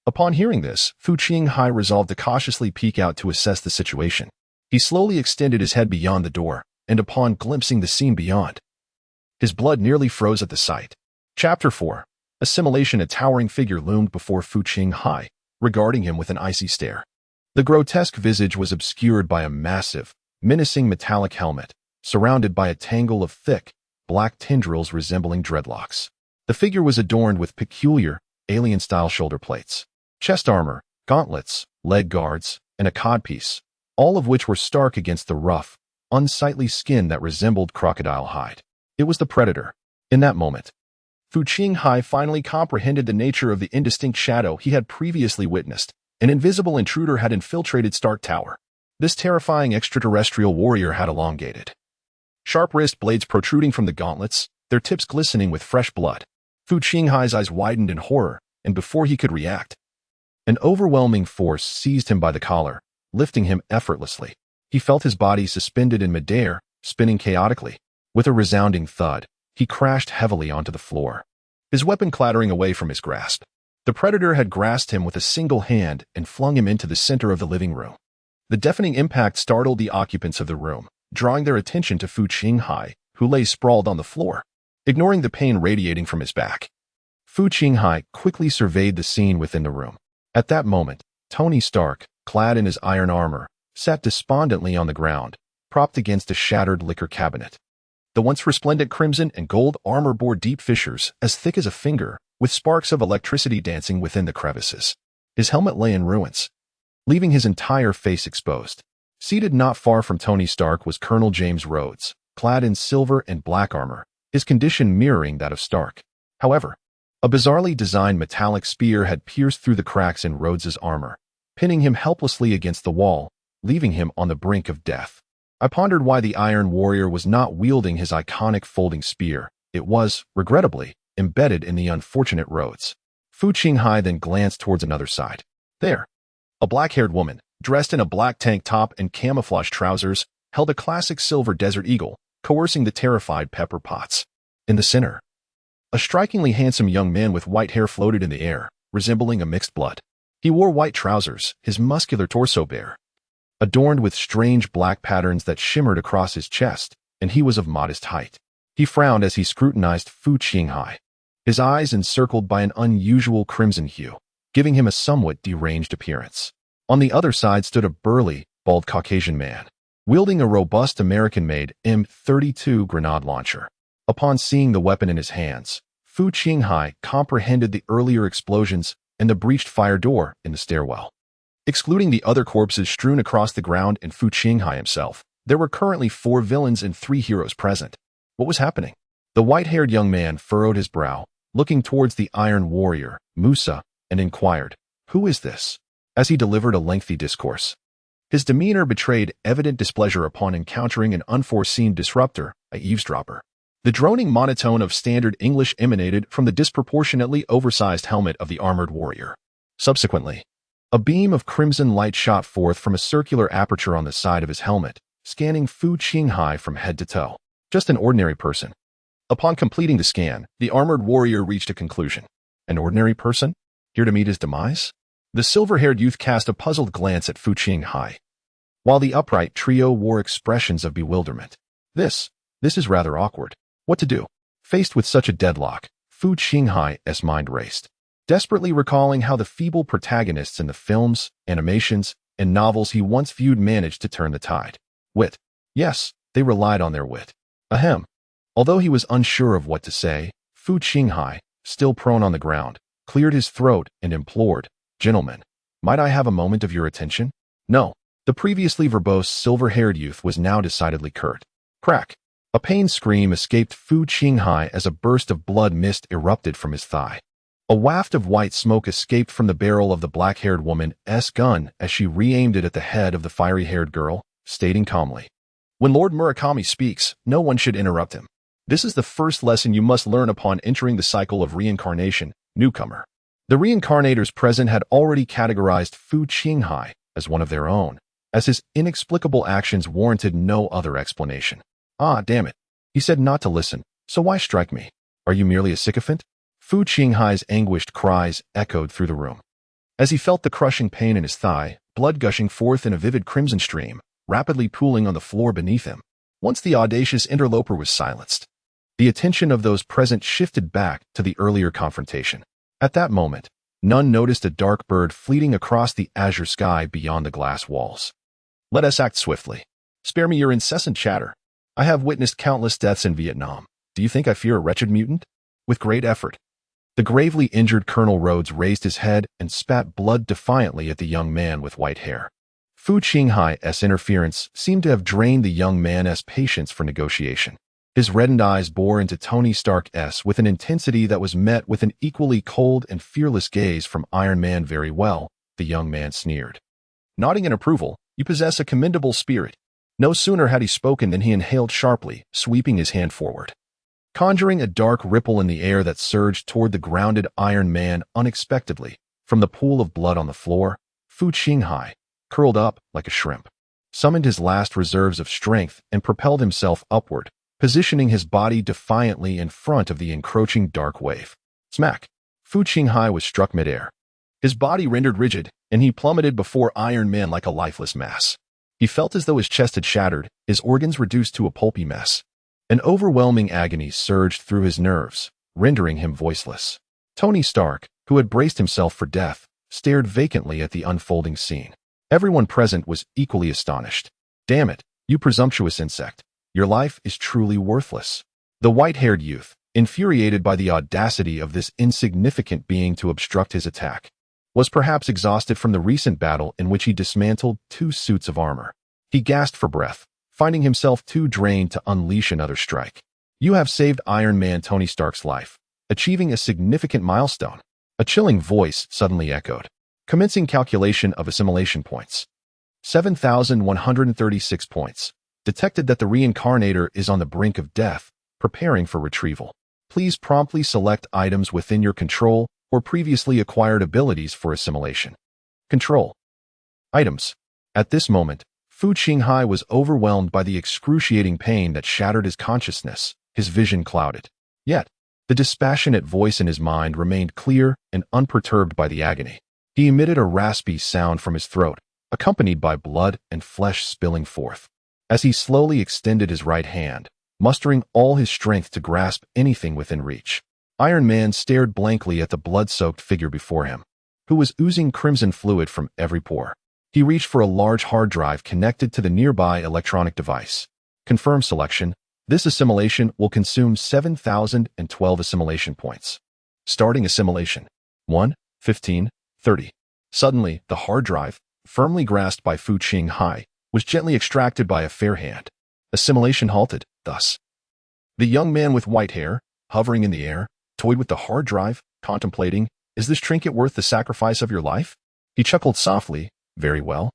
Upon hearing this, Fu Qinghai resolved to cautiously peek out to assess the situation. He slowly extended his head beyond the door, and upon glimpsing the scene beyond, his blood nearly froze at the sight. Chapter 4. Assimilation. A towering figure loomed before Fu Qinghai, regarding him with an icy stare. The grotesque visage was obscured by a massive, menacing metallic helmet, surrounded by a tangle of thick, black tendrils resembling dreadlocks. The figure was adorned with peculiar, alien-style shoulder plates, chest armor, gauntlets, leg guards, and a codpiece, all of which were stark against the rough, unsightly skin that resembled crocodile hide. It was the Predator. In that moment, Fu Qinghai finally comprehended the nature of the indistinct shadow he had previously witnessed. An invisible intruder had infiltrated Stark Tower. This terrifying extraterrestrial warrior had elongated, sharp wrist blades protruding from the gauntlets, their tips glistening with fresh blood. Fu Qinghai's eyes widened in horror, and before he could react, an overwhelming force seized him by the collar, lifting him effortlessly. He felt his body suspended in midair, spinning chaotically. With a resounding thud, he crashed heavily onto the floor, his weapon clattering away from his grasp. The predator had grasped him with a single hand and flung him into the center of the living room. The deafening impact startled the occupants of the room, drawing their attention to Fu Qinghai, who lay sprawled on the floor, ignoring the pain radiating from his back. Fu Qinghai quickly surveyed the scene within the room. At that moment, Tony Stark, clad in his iron armor, sat despondently on the ground, propped against a shattered liquor cabinet. The once resplendent crimson and gold armor bore deep fissures as thick as a finger, with sparks of electricity dancing within the crevices. His helmet lay in ruins, leaving his entire face exposed. Seated not far from Tony Stark was Colonel James Rhodes, clad in silver and black armor, his condition mirroring that of Stark. However, a bizarrely designed metallic spear had pierced through the cracks in Rhodes's armor, pinning him helplessly against the wall, leaving him on the brink of death. I pondered why the Iron Warrior was not wielding his iconic folding spear. It was, regrettably, embedded in the unfortunate Rhodes. Fu Qinghai then glanced towards another side. There, a black-haired woman, dressed in a black tank top and camouflage trousers, held a classic silver Desert Eagle, coercing the terrified Pepper Potts. In the center, a strikingly handsome young man with white hair floated in the air, resembling a mixed blood. He wore white trousers, his muscular torso bare, adorned with strange black patterns that shimmered across his chest, and he was of modest height. He frowned as he scrutinized Fu Qinghai, his eyes encircled by an unusual crimson hue, giving him a somewhat deranged appearance. On the other side stood a burly, bald Caucasian man, wielding a robust American-made M32 grenade launcher. Upon seeing the weapon in his hands, Fu Qinghai comprehended the earlier explosions and the breached fire door in the stairwell. Excluding the other corpses strewn across the ground and Fu Qinghai himself, there were currently 4 villains and 3 heroes present. What was happening? The white-haired young man furrowed his brow, looking towards the Iron Warrior, Musa, and inquired, "Who is this?" as he delivered a lengthy discourse. His demeanor betrayed evident displeasure upon encountering an unforeseen disruptor, a eavesdropper. The droning monotone of standard English emanated from the disproportionately oversized helmet of the armored warrior. Subsequently, a beam of crimson light shot forth from a circular aperture on the side of his helmet, scanning Fu Qinghai from head to toe. Just an ordinary person. Upon completing the scan, the armored warrior reached a conclusion. An ordinary person? Here to meet his demise? The silver-haired youth cast a puzzled glance at Fu Qinghai, while the upright trio wore expressions of bewilderment. This is rather awkward. What to do? Faced with such a deadlock, Fu Qinghai's mind raced, desperately recalling how the feeble protagonists in the films, animations, and novels he once viewed managed to turn the tide. Wit. Yes, they relied on their wit. Ahem. Although he was unsure of what to say, Fu Qinghai, still prone on the ground, cleared his throat and implored, "Gentlemen, might I have a moment of your attention?" No. The previously verbose silver-haired youth was now decidedly curt. Crack. A pain scream escaped Fu Qinghai as a burst of blood mist erupted from his thigh. A waft of white smoke escaped from the barrel of the black-haired woman's gun as she re-aimed it at the head of the fiery-haired girl, stating calmly, "When Lord Murakami speaks, no one should interrupt him. This is the first lesson you must learn upon entering the cycle of reincarnation, newcomer." The reincarnators present had already categorized Fu Qinghai as one of their own, as his inexplicable actions warranted no other explanation. "Ah, damn it. He said not to listen, so why strike me? Are you merely a sycophant?" Fu Qinghai's anguished cries echoed through the room. As he felt the crushing pain in his thigh, blood gushing forth in a vivid crimson stream, rapidly pooling on the floor beneath him. Once the audacious interloper was silenced, the attention of those present shifted back to the earlier confrontation. At that moment, none noticed a dark bird fleeting across the azure sky beyond the glass walls. "Let us act swiftly. Spare me your incessant chatter. I have witnessed countless deaths in Vietnam. Do you think I fear a wretched mutant?" With great effort, the gravely injured Colonel Rhodes raised his head and spat blood defiantly at the young man with white hair. Fu Qinghai's interference seemed to have drained the young man's patience for negotiation. His reddened eyes bore into Tony Stark's with an intensity that was met with an equally cold and fearless gaze from Iron Man. "Very well," the young man sneered, nodding in approval. "You possess a commendable spirit." No sooner had he spoken than he inhaled sharply, sweeping his hand forward. conjuring a dark ripple in the air that surged toward the grounded Iron Man unexpectedly. From the pool of blood on the floor, Fu Qinghai, curled up like a shrimp, summoned his last reserves of strength and propelled himself upward, positioning his body defiantly in front of the encroaching dark wave. Smack! Fu Qinghai was struck midair. His body rendered rigid, and he plummeted before Iron Man like a lifeless mass. He felt as though his chest had shattered, his organs reduced to a pulpy mess. An overwhelming agony surged through his nerves, rendering him voiceless. Tony Stark, who had braced himself for death, stared vacantly at the unfolding scene. Everyone present was equally astonished. Damn it, you presumptuous insect. Your life is truly worthless. The white-haired youth, infuriated by the audacity of this insignificant being to obstruct his attack, was perhaps exhausted from the recent battle in which he dismantled 2 suits of armor. He gasped for breath, finding himself too drained to unleash another strike. You have saved Iron Man Tony Stark's life, achieving a significant milestone. A chilling voice suddenly echoed. Commencing calculation of assimilation points. 7,136 points. Detected that the reincarnator is on the brink of death, preparing for retrieval. Please promptly select items within your control or previously acquired abilities for assimilation. Control. Items. At this moment, Fu Qinghai was overwhelmed by the excruciating pain that shattered his consciousness, his vision clouded. Yet, the dispassionate voice in his mind remained clear and unperturbed by the agony. He emitted a raspy sound from his throat, accompanied by blood and flesh spilling forth. As he slowly extended his right hand, mustering all his strength to grasp anything within reach, Iron Man stared blankly at the blood-soaked figure before him, who was oozing crimson fluid from every pore. He reached for a large hard drive connected to the nearby electronic device. Confirm selection. This assimilation will consume 7,012 assimilation points. Starting assimilation. 1, 15, 30. Suddenly, the hard drive, firmly grasped by Fu Qinghai, was gently extracted by a fair hand. Assimilation halted, thus. The young man with white hair, hovering in the air, toyed with the hard drive, contemplating, is this trinket worth the sacrifice of your life? He chuckled softly, very well.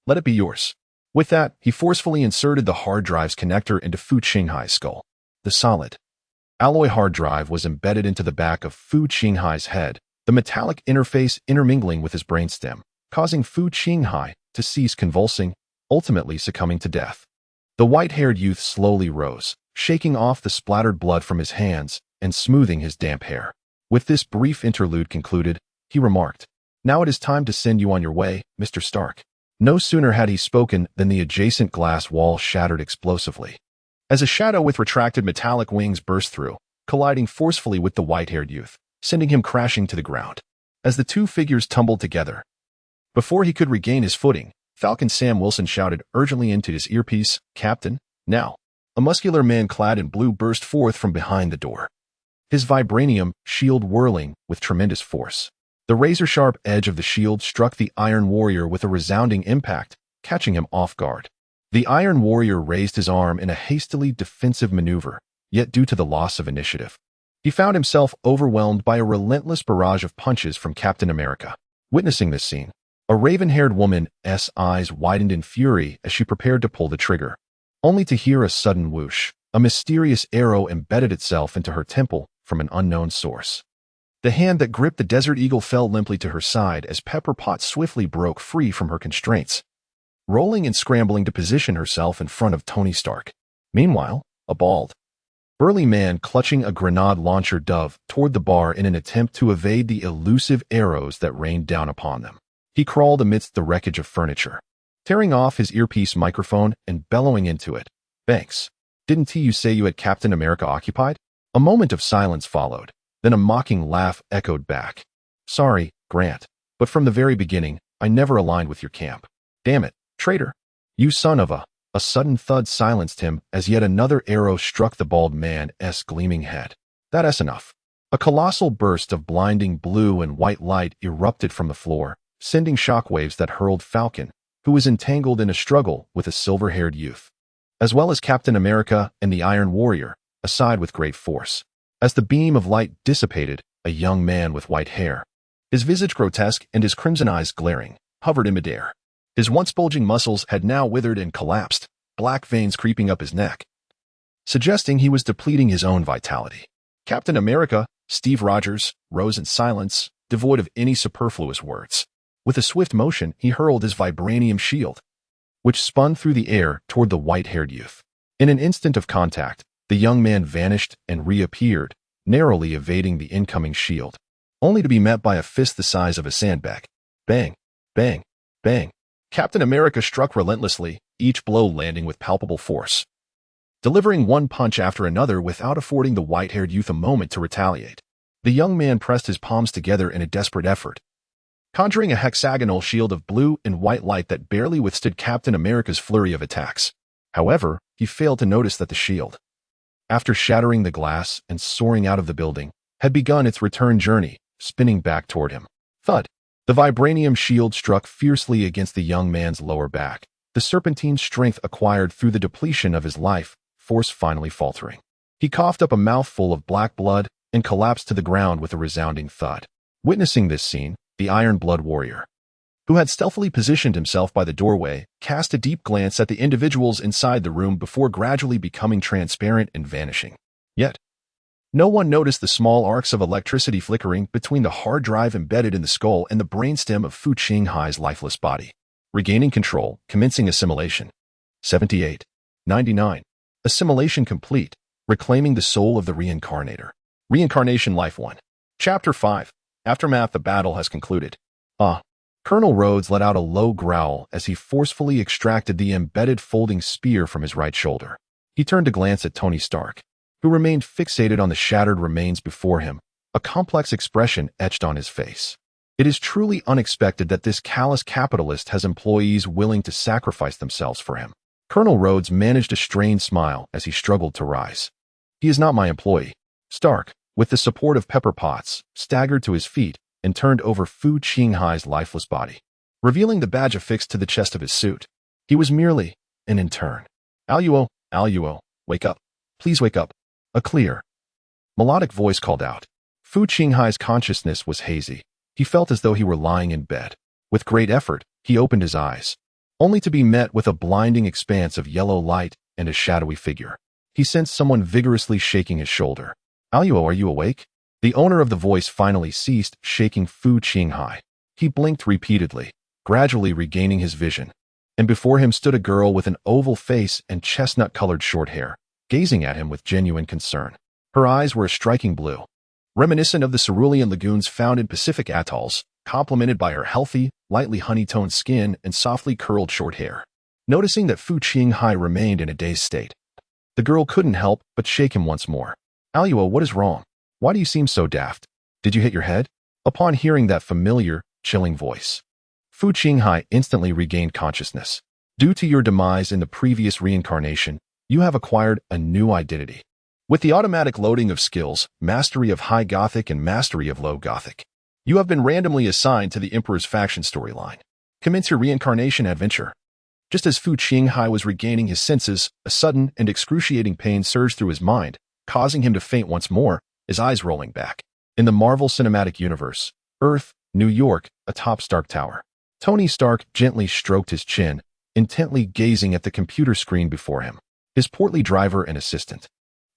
Let it be yours. With that, he forcefully inserted the hard drive's connector into Fu Qinghai's skull. The solid alloy hard drive was embedded into the back of Fu Qinghai's head, the metallic interface intermingling with his brainstem, causing Fu Qinghai to cease convulsing, ultimately succumbing to death. The white-haired youth slowly rose, shaking off the splattered blood from his hands and smoothing his damp hair. With this brief interlude concluded, he remarked, "Now it is time to send you on your way, Mr. Stark." No sooner had he spoken than the adjacent glass wall shattered explosively, as a shadow with retracted metallic wings burst through, colliding forcefully with the white-haired youth, sending him crashing to the ground. As the two figures tumbled together, before he could regain his footing, Falcon Sam Wilson shouted urgently into his earpiece, "Captain, now." A muscular man clad in blue burst forth from behind the door, his vibranium shield whirling with tremendous force. The razor-sharp edge of the shield struck the Iron Warrior with a resounding impact, catching him off guard. The Iron Warrior raised his arm in a hastily defensive maneuver, yet due to the loss of initiative, he found himself overwhelmed by a relentless barrage of punches from Captain America. Witnessing this scene, a raven-haired woman's eyes widened in fury as she prepared to pull the trigger, only to hear a sudden whoosh. A mysterious arrow embedded itself into her temple from an unknown source. The hand that gripped the Desert Eagle fell limply to her side as Pepper Potts swiftly broke free from her constraints, rolling and scrambling to position herself in front of Tony Stark. Meanwhile, a bald, burly man clutching a grenade launcher dove toward the bar in an attempt to evade the elusive arrows that rained down upon them. He crawled amidst the wreckage of furniture, tearing off his earpiece microphone and bellowing into it, "Thanks. Didn't you say you had Captain America occupied?" A moment of silence followed. Then a mocking laugh echoed back. "Sorry, Grant, but from the very beginning, I never aligned with your camp. Damn it, traitor. You son of a..." A sudden thud silenced him as yet another arrow struck the bald man's gleaming head. That's enough. A colossal burst of blinding blue and white light erupted from the floor, sending shockwaves that hurled Falcon, who was entangled in a struggle with a silver-haired youth, as well as Captain America and the Iron Warrior, aside with great force. As the beam of light dissipated, a young man with white hair, his visage grotesque and his crimson eyes glaring, hovered in midair. His once bulging muscles had now withered and collapsed, black veins creeping up his neck. suggesting he was depleting his own vitality. Captain America, Steve Rogers, rose in silence, devoid of any superfluous words. With a swift motion, he hurled his vibranium shield, which spun through the air toward the white-haired youth. In an instant of contact, the young man vanished and reappeared, narrowly evading the incoming shield, only to be met by a fist the size of a sandbag. Bang, bang, bang. Captain America struck relentlessly, each blow landing with palpable force, delivering one punch after another without affording the white-haired youth a moment to retaliate. The young man pressed his palms together in a desperate effort, conjuring a hexagonal shield of blue and white light that barely withstood Captain America's flurry of attacks. However, he failed to notice that the shield, after shattering the glass and soaring out of the building, had begun its return journey, spinning back toward him. Thud! The vibranium shield struck fiercely against the young man's lower back, the serpentine strength acquired through the depletion of his life force finally faltering. He coughed up a mouthful of black blood and collapsed to the ground with a resounding thud. Witnessing this scene, the Iron Blood warrior, who had stealthily positioned himself by the doorway, cast a deep glance at the individuals inside the room before gradually becoming transparent and vanishing. Yet, no one noticed the small arcs of electricity flickering between the hard drive embedded in the skull and the brainstem of Fu Qinghai's lifeless body. Regaining control, commencing assimilation. 78. 99. Assimilation complete, reclaiming the soul of the reincarnator. Reincarnation Life 1. Chapter 5. Aftermath. The battle has concluded. Colonel Rhodes let out a low growl as he forcefully extracted the embedded folding spear from his right shoulder. He turned to glance at Tony Stark, who remained fixated on the shattered remains before him, a complex expression etched on his face. It is truly unexpected that this callous capitalist has employees willing to sacrifice themselves for him. Colonel Rhodes managed a strained smile as he struggled to rise. He is not my employee. Stark, with the support of Pepper Potts, staggered to his feet and turned over Fu Qinghai's lifeless body, revealing the badge affixed to the chest of his suit. He was merely an intern. Aluo, wake up. Please wake up. A clear, melodic voice called out. Fu Qinghai's consciousness was hazy. He felt as though he were lying in bed. With great effort, he opened his eyes, only to be met with a blinding expanse of yellow light and a shadowy figure. He sensed someone vigorously shaking his shoulder. Aluo, are you awake? The owner of the voice finally ceased shaking Fu Qinghai. He blinked repeatedly, gradually regaining his vision, and before him stood a girl with an oval face and chestnut-colored short hair, gazing at him with genuine concern. Her eyes were a striking blue, reminiscent of the cerulean lagoons found in Pacific atolls, complemented by her healthy, lightly honey-toned skin and softly curled short hair. Noticing that Fu Qinghai remained in a dazed state, the girl couldn't help but shake him once more. Aluo, what is wrong? Why do you seem so daft? Did you hit your head? Upon hearing that familiar, chilling voice, Fu Qinghai instantly regained consciousness. Due to your demise in the previous reincarnation, you have acquired a new identity. With the automatic loading of skills, mastery of High Gothic and mastery of Low Gothic, you have been randomly assigned to the Emperor's faction storyline. Commence your reincarnation adventure. Just as Fu Qinghai was regaining his senses, a sudden and excruciating pain surged through his mind, causing him to faint once more, his eyes rolling back. In the Marvel Cinematic Universe, Earth, New York, atop Stark Tower, Tony Stark gently stroked his chin, intently gazing at the computer screen before him. His portly driver and assistant,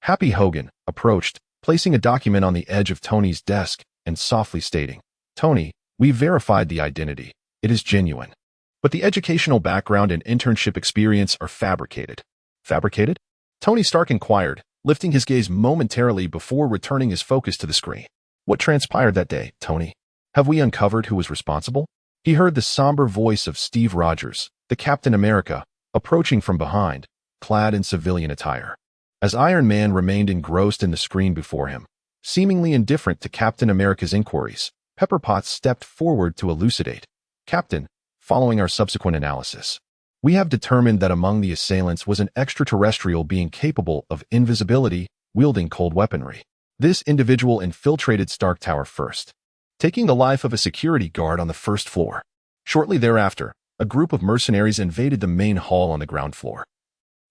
Happy Hogan, approached, placing a document on the edge of Tony's desk and softly stating, Tony, we've verified the identity. It is genuine. But the educational background and internship experience are fabricated. Fabricated? Tony Stark inquired, lifting his gaze momentarily before returning his focus to the screen. What transpired that day, Tony? Have we uncovered who was responsible? He heard the somber voice of Steve Rogers, the Captain America, approaching from behind, clad in civilian attire. As Iron Man remained engrossed in the screen before him, seemingly indifferent to Captain America's inquiries, Pepper Potts stepped forward to elucidate. Captain, following our subsequent analysis, we have determined that among the assailants was an extraterrestrial being capable of invisibility, wielding cold weaponry. This individual infiltrated Stark Tower first, taking the life of a security guard on the first floor. Shortly thereafter, a group of mercenaries invaded the main hall on the ground floor.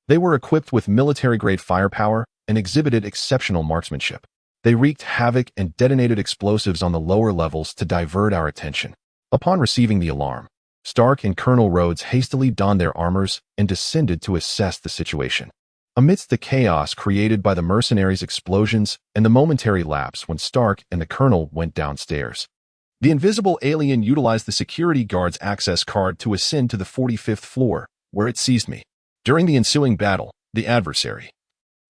They were equipped with military-grade firepower and exhibited exceptional marksmanship. They wreaked havoc and detonated explosives on the lower levels to divert our attention. Upon receiving the alarm, Stark and Colonel Rhodes hastily donned their armors and descended to assess the situation. Amidst the chaos created by the mercenaries' explosions and the momentary lapse when Stark and the Colonel went downstairs, the invisible alien utilized the security guard's access card to ascend to the 45th floor, where it seized me. During the ensuing battle, the adversary,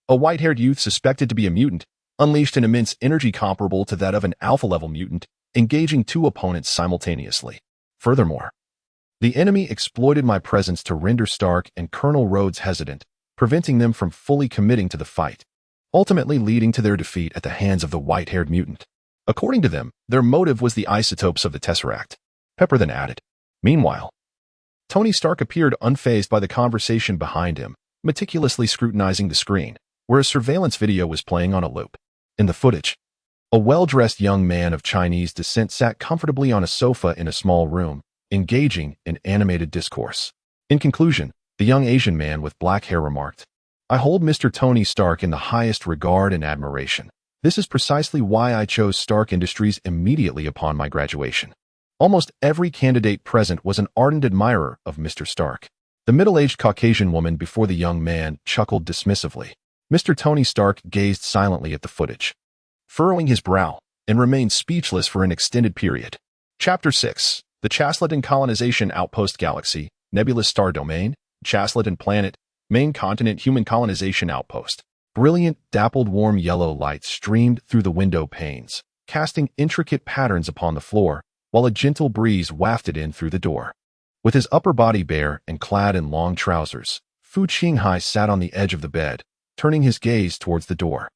a white-haired youth suspected to be a mutant, unleashed an immense energy comparable to that of an alpha-level mutant, engaging two opponents simultaneously. Furthermore, the enemy exploited my presence to render Stark and Colonel Rhodes hesitant, preventing them from fully committing to the fight, ultimately leading to their defeat at the hands of the white-haired mutant. According to them, their motive was the isotopes of the Tesseract. Pepper then added. Meanwhile, Tony Stark appeared unfazed by the conversation behind him, meticulously scrutinizing the screen, where a surveillance video was playing on a loop. In the footage, a well-dressed young man of Chinese descent sat comfortably on a sofa in a small room, engaging in animated discourse. In conclusion, the young Asian man with black hair remarked, "I hold Mr. Tony Stark in the highest regard and admiration. This is precisely why I chose Stark Industries immediately upon my graduation." Almost every candidate present was an ardent admirer of Mr. Stark. The middle-aged Caucasian woman before the young man chuckled dismissively. Mr. Tony Stark gazed silently at the footage, furrowing his brow, and remained speechless for an extended period. Chapter 6. The Chasleton Colonization Outpost Galaxy, Nebulous Star Domain, Chasleton Planet, Main Continent Human Colonization Outpost. Brilliant, dappled warm yellow light streamed through the window panes, casting intricate patterns upon the floor, while a gentle breeze wafted in through the door. With his upper body bare and clad in long trousers, Fu Qinghai sat on the edge of the bed, turning his gaze towards the door.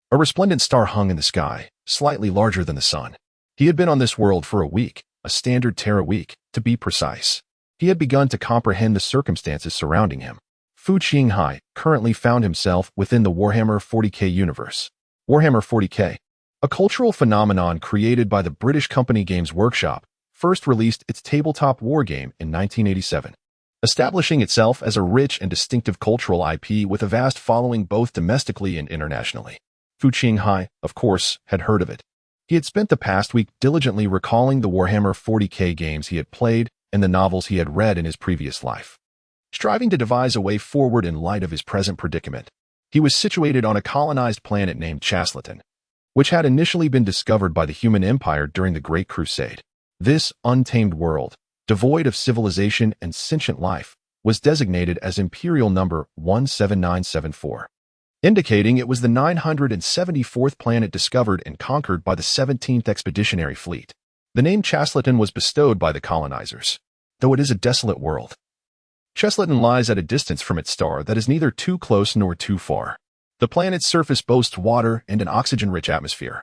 A resplendent star hung in the sky, slightly larger than the sun. He had been on this world for a week, a standard Terra week, to be precise. He had begun to comprehend the circumstances surrounding him. Fu Qinghai currently found himself within the Warhammer 40k universe. Warhammer 40k, a cultural phenomenon created by the British company Games Workshop, first released its tabletop wargame in 1987, establishing itself as a rich and distinctive cultural IP with a vast following both domestically and internationally. Fu Qinghai, of course, had heard of it. He had spent the past week diligently recalling the Warhammer 40k games he had played and the novels he had read in his previous life, striving to devise a way forward in light of his present predicament. He was situated on a colonized planet named Chasleton, which had initially been discovered by the human empire during the Great Crusade. This untamed world, devoid of civilization and sentient life, was designated as Imperial Number 17974, indicating it was the 974th planet discovered and conquered by the 17th Expeditionary Fleet. The name Chasleton was bestowed by the colonizers, though it is a desolate world. Chasleton lies at a distance from its star that is neither too close nor too far. The planet's surface boasts water and an oxygen-rich atmosphere,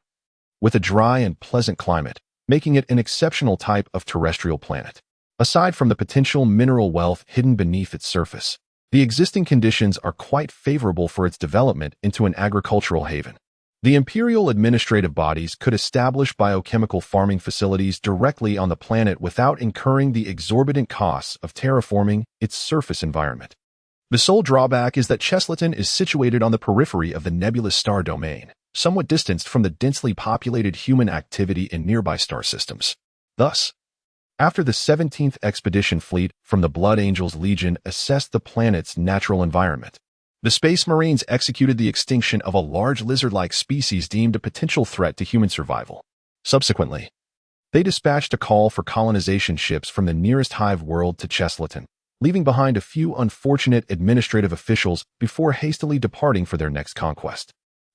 with a dry and pleasant climate, making it an exceptional type of terrestrial planet. Aside from the potential mineral wealth hidden beneath its surface, the existing conditions are quite favorable for its development into an agricultural haven. The imperial administrative bodies could establish biochemical farming facilities directly on the planet without incurring the exorbitant costs of terraforming its surface environment. The sole drawback is that Chasleton is situated on the periphery of the nebulous star domain, somewhat distanced from the densely populated human activity in nearby star systems. Thus, after the 17th Expedition Fleet from the Blood Angels Legion assessed the planet's natural environment, the Space Marines executed the extinction of a large lizard-like species deemed a potential threat to human survival. Subsequently, they dispatched a call for colonization ships from the nearest hive world to Chasleton, leaving behind a few unfortunate administrative officials before hastily departing for their next conquest.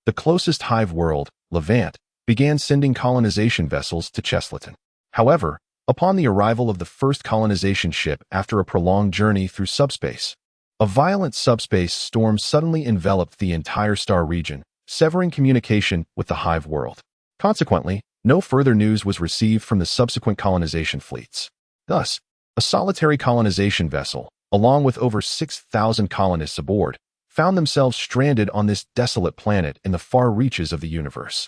The closest hive world, Levant, began sending colonization vessels to Chasleton. However, upon the arrival of the first colonization ship after a prolonged journey through subspace, a violent subspace storm suddenly enveloped the entire star region, severing communication with the hive world. Consequently, no further news was received from the subsequent colonization fleets. Thus, a solitary colonization vessel, along with over 6,000 colonists aboard, found themselves stranded on this desolate planet in the far reaches of the universe.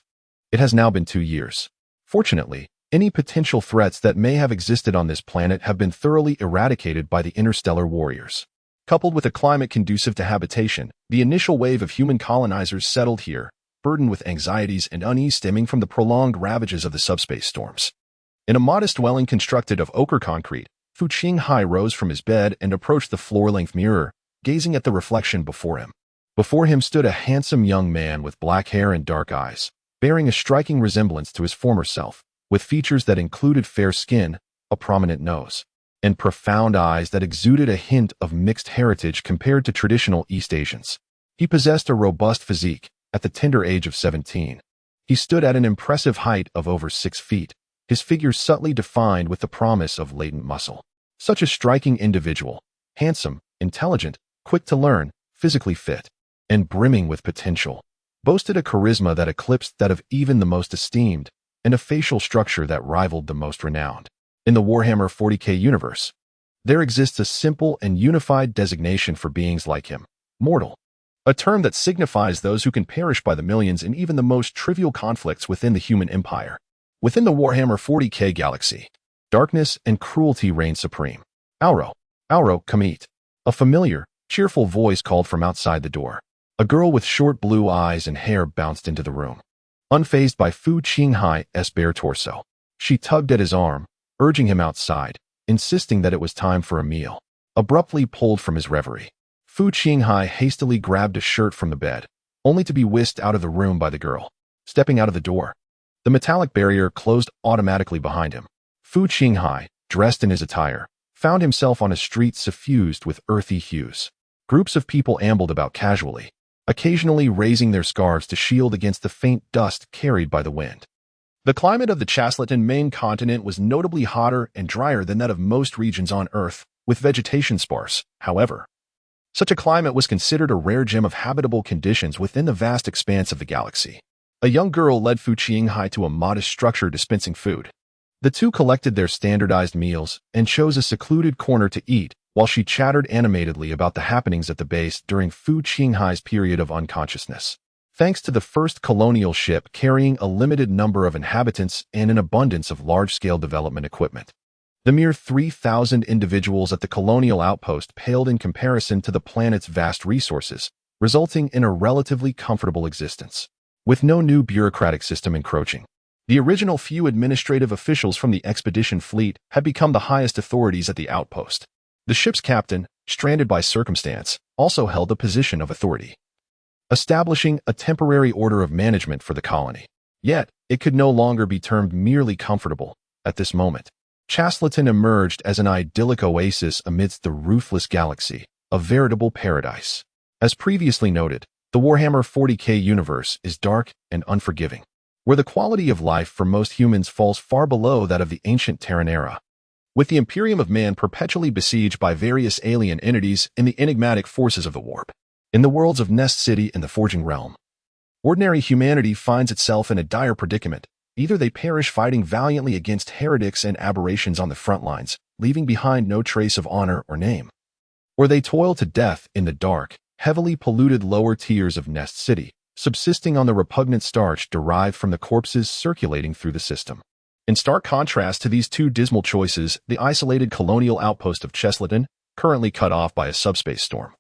It has now been 2 years. Fortunately, any potential threats that may have existed on this planet have been thoroughly eradicated by the interstellar warriors. Coupled with a climate conducive to habitation, the initial wave of human colonizers settled here, burdened with anxieties and unease stemming from the prolonged ravages of the subspace storms. In a modest dwelling constructed of ochre concrete, Fu Qinghai rose from his bed and approached the floor-length mirror, gazing at the reflection before him. Before him stood a handsome young man with black hair and dark eyes, bearing a striking resemblance to his former self, with features that included fair skin, a prominent nose, and profound eyes that exuded a hint of mixed heritage compared to traditional East Asians. He possessed a robust physique at the tender age of 17. He stood at an impressive height of over 6 feet, his figure subtly defined with the promise of latent muscle. Such a striking individual, handsome, intelligent, quick to learn, physically fit, and brimming with potential, boasted a charisma that eclipsed that of even the most esteemed, and a facial structure that rivaled the most renowned. In the Warhammer 40K universe, there exists a simple and unified designation for beings like him: mortal, a term that signifies those who can perish by the millions in even the most trivial conflicts within the human empire. Within the Warhammer 40K galaxy, darkness and cruelty reign supreme. Auro, come eat. A familiar, cheerful voice called from outside the door. A girl with short blue eyes and hair bounced into the room. Unfazed by Fu Qinghai's bare torso, she tugged at his arm, urging him outside, insisting that it was time for a meal. Abruptly pulled from his reverie, Fu Qinghai hastily grabbed a shirt from the bed, only to be whisked out of the room by the girl. Stepping out of the door, the metallic barrier closed automatically behind him. Fu Qinghai, dressed in his attire, found himself on a street suffused with earthy hues. Groups of people ambled about casually, occasionally raising their scarves to shield against the faint dust carried by the wind. The climate of the Chasleton main continent was notably hotter and drier than that of most regions on Earth, with vegetation sparse. However, such a climate was considered a rare gem of habitable conditions within the vast expanse of the galaxy. A young girl led Fu Qinghai to a modest structure dispensing food. The two collected their standardized meals and chose a secluded corner to eat, while she chattered animatedly about the happenings at the base during Fu Qinghai's period of unconsciousness. Thanks to the first colonial ship carrying a limited number of inhabitants and an abundance of large-scale development equipment, the mere 3,000 individuals at the colonial outpost paled in comparison to the planet's vast resources, resulting in a relatively comfortable existence. With no new bureaucratic system encroaching, the original few administrative officials from the expedition fleet had become the highest authorities at the outpost. The ship's captain, stranded by circumstance, also held a position of authority, establishing a temporary order of management for the colony. Yet, it could no longer be termed merely comfortable. At this moment, Chasleton emerged as an idyllic oasis amidst the ruthless galaxy, a veritable paradise. As previously noted, the Warhammer 40K universe is dark and unforgiving, where the quality of life for most humans falls far below that of the ancient Terran era. With the Imperium of Man perpetually besieged by various alien entities and the enigmatic forces of the warp, in the worlds of Nest City and the Forging Realm, ordinary humanity finds itself in a dire predicament. Either they perish fighting valiantly against heretics and aberrations on the front lines, leaving behind no trace of honor or name, or they toil to death in the dark, heavily polluted lower tiers of Nest City, subsisting on the repugnant starch derived from the corpses circulating through the system. In stark contrast to these two dismal choices, the isolated colonial outpost of Chesleton, currently cut off by a subspace storm,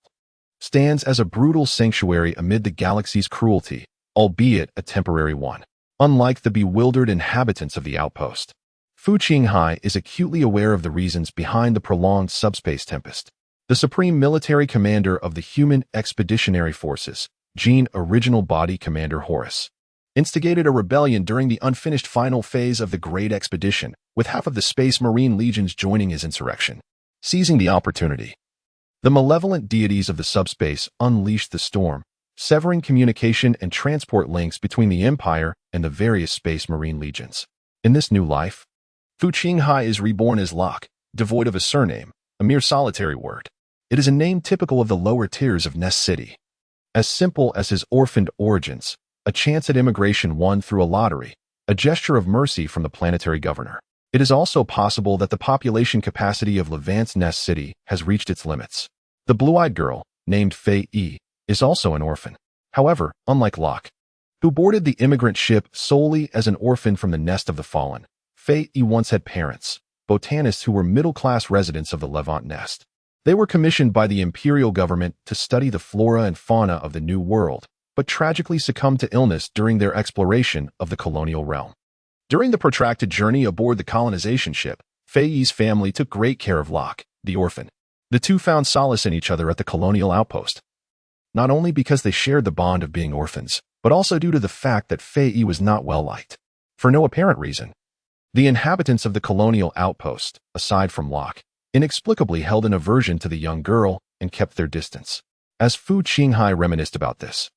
stands as a brutal sanctuary amid the galaxy's cruelty, albeit a temporary one. Unlike the bewildered inhabitants of the outpost, Fu Qinghai is acutely aware of the reasons behind the prolonged subspace tempest. The supreme military commander of the human expeditionary forces, Jian Original Body Commander Horus, instigated a rebellion during the unfinished final phase of the Great Expedition, with half of the Space Marine legions joining his insurrection. Seizing the opportunity, the malevolent deities of the subspace unleashed the storm, severing communication and transport links between the Empire and the various Space Marine legions. In this new life, Fu Qinghai is reborn as Locke, devoid of a surname, a mere solitary word. It is a name typical of the lower tiers of Nest City. As simple as his orphaned origins, a chance at immigration won through a lottery, a gesture of mercy from the planetary governor. It is also possible that the population capacity of Levant's Nest City has reached its limits. The blue-eyed girl, named Fei Yi, is also an orphan. However, unlike Locke, who boarded the immigrant ship solely as an orphan from the nest of the fallen, Fei Yi once had parents, botanists who were middle-class residents of the Levant nest. They were commissioned by the imperial government to study the flora and fauna of the New World, but tragically succumbed to illness during their exploration of the colonial realm. During the protracted journey aboard the colonization ship, Fei Yi's family took great care of Locke, the orphan. The two found solace in each other at the colonial outpost. not only because they shared the bond of being orphans, but also due to the fact that Fei Yi was not well liked. For no apparent reason. The inhabitants of the colonial outpost, aside from Locke, inexplicably held an aversion to the young girl and kept their distance. As Fu Qinghai reminisced about this,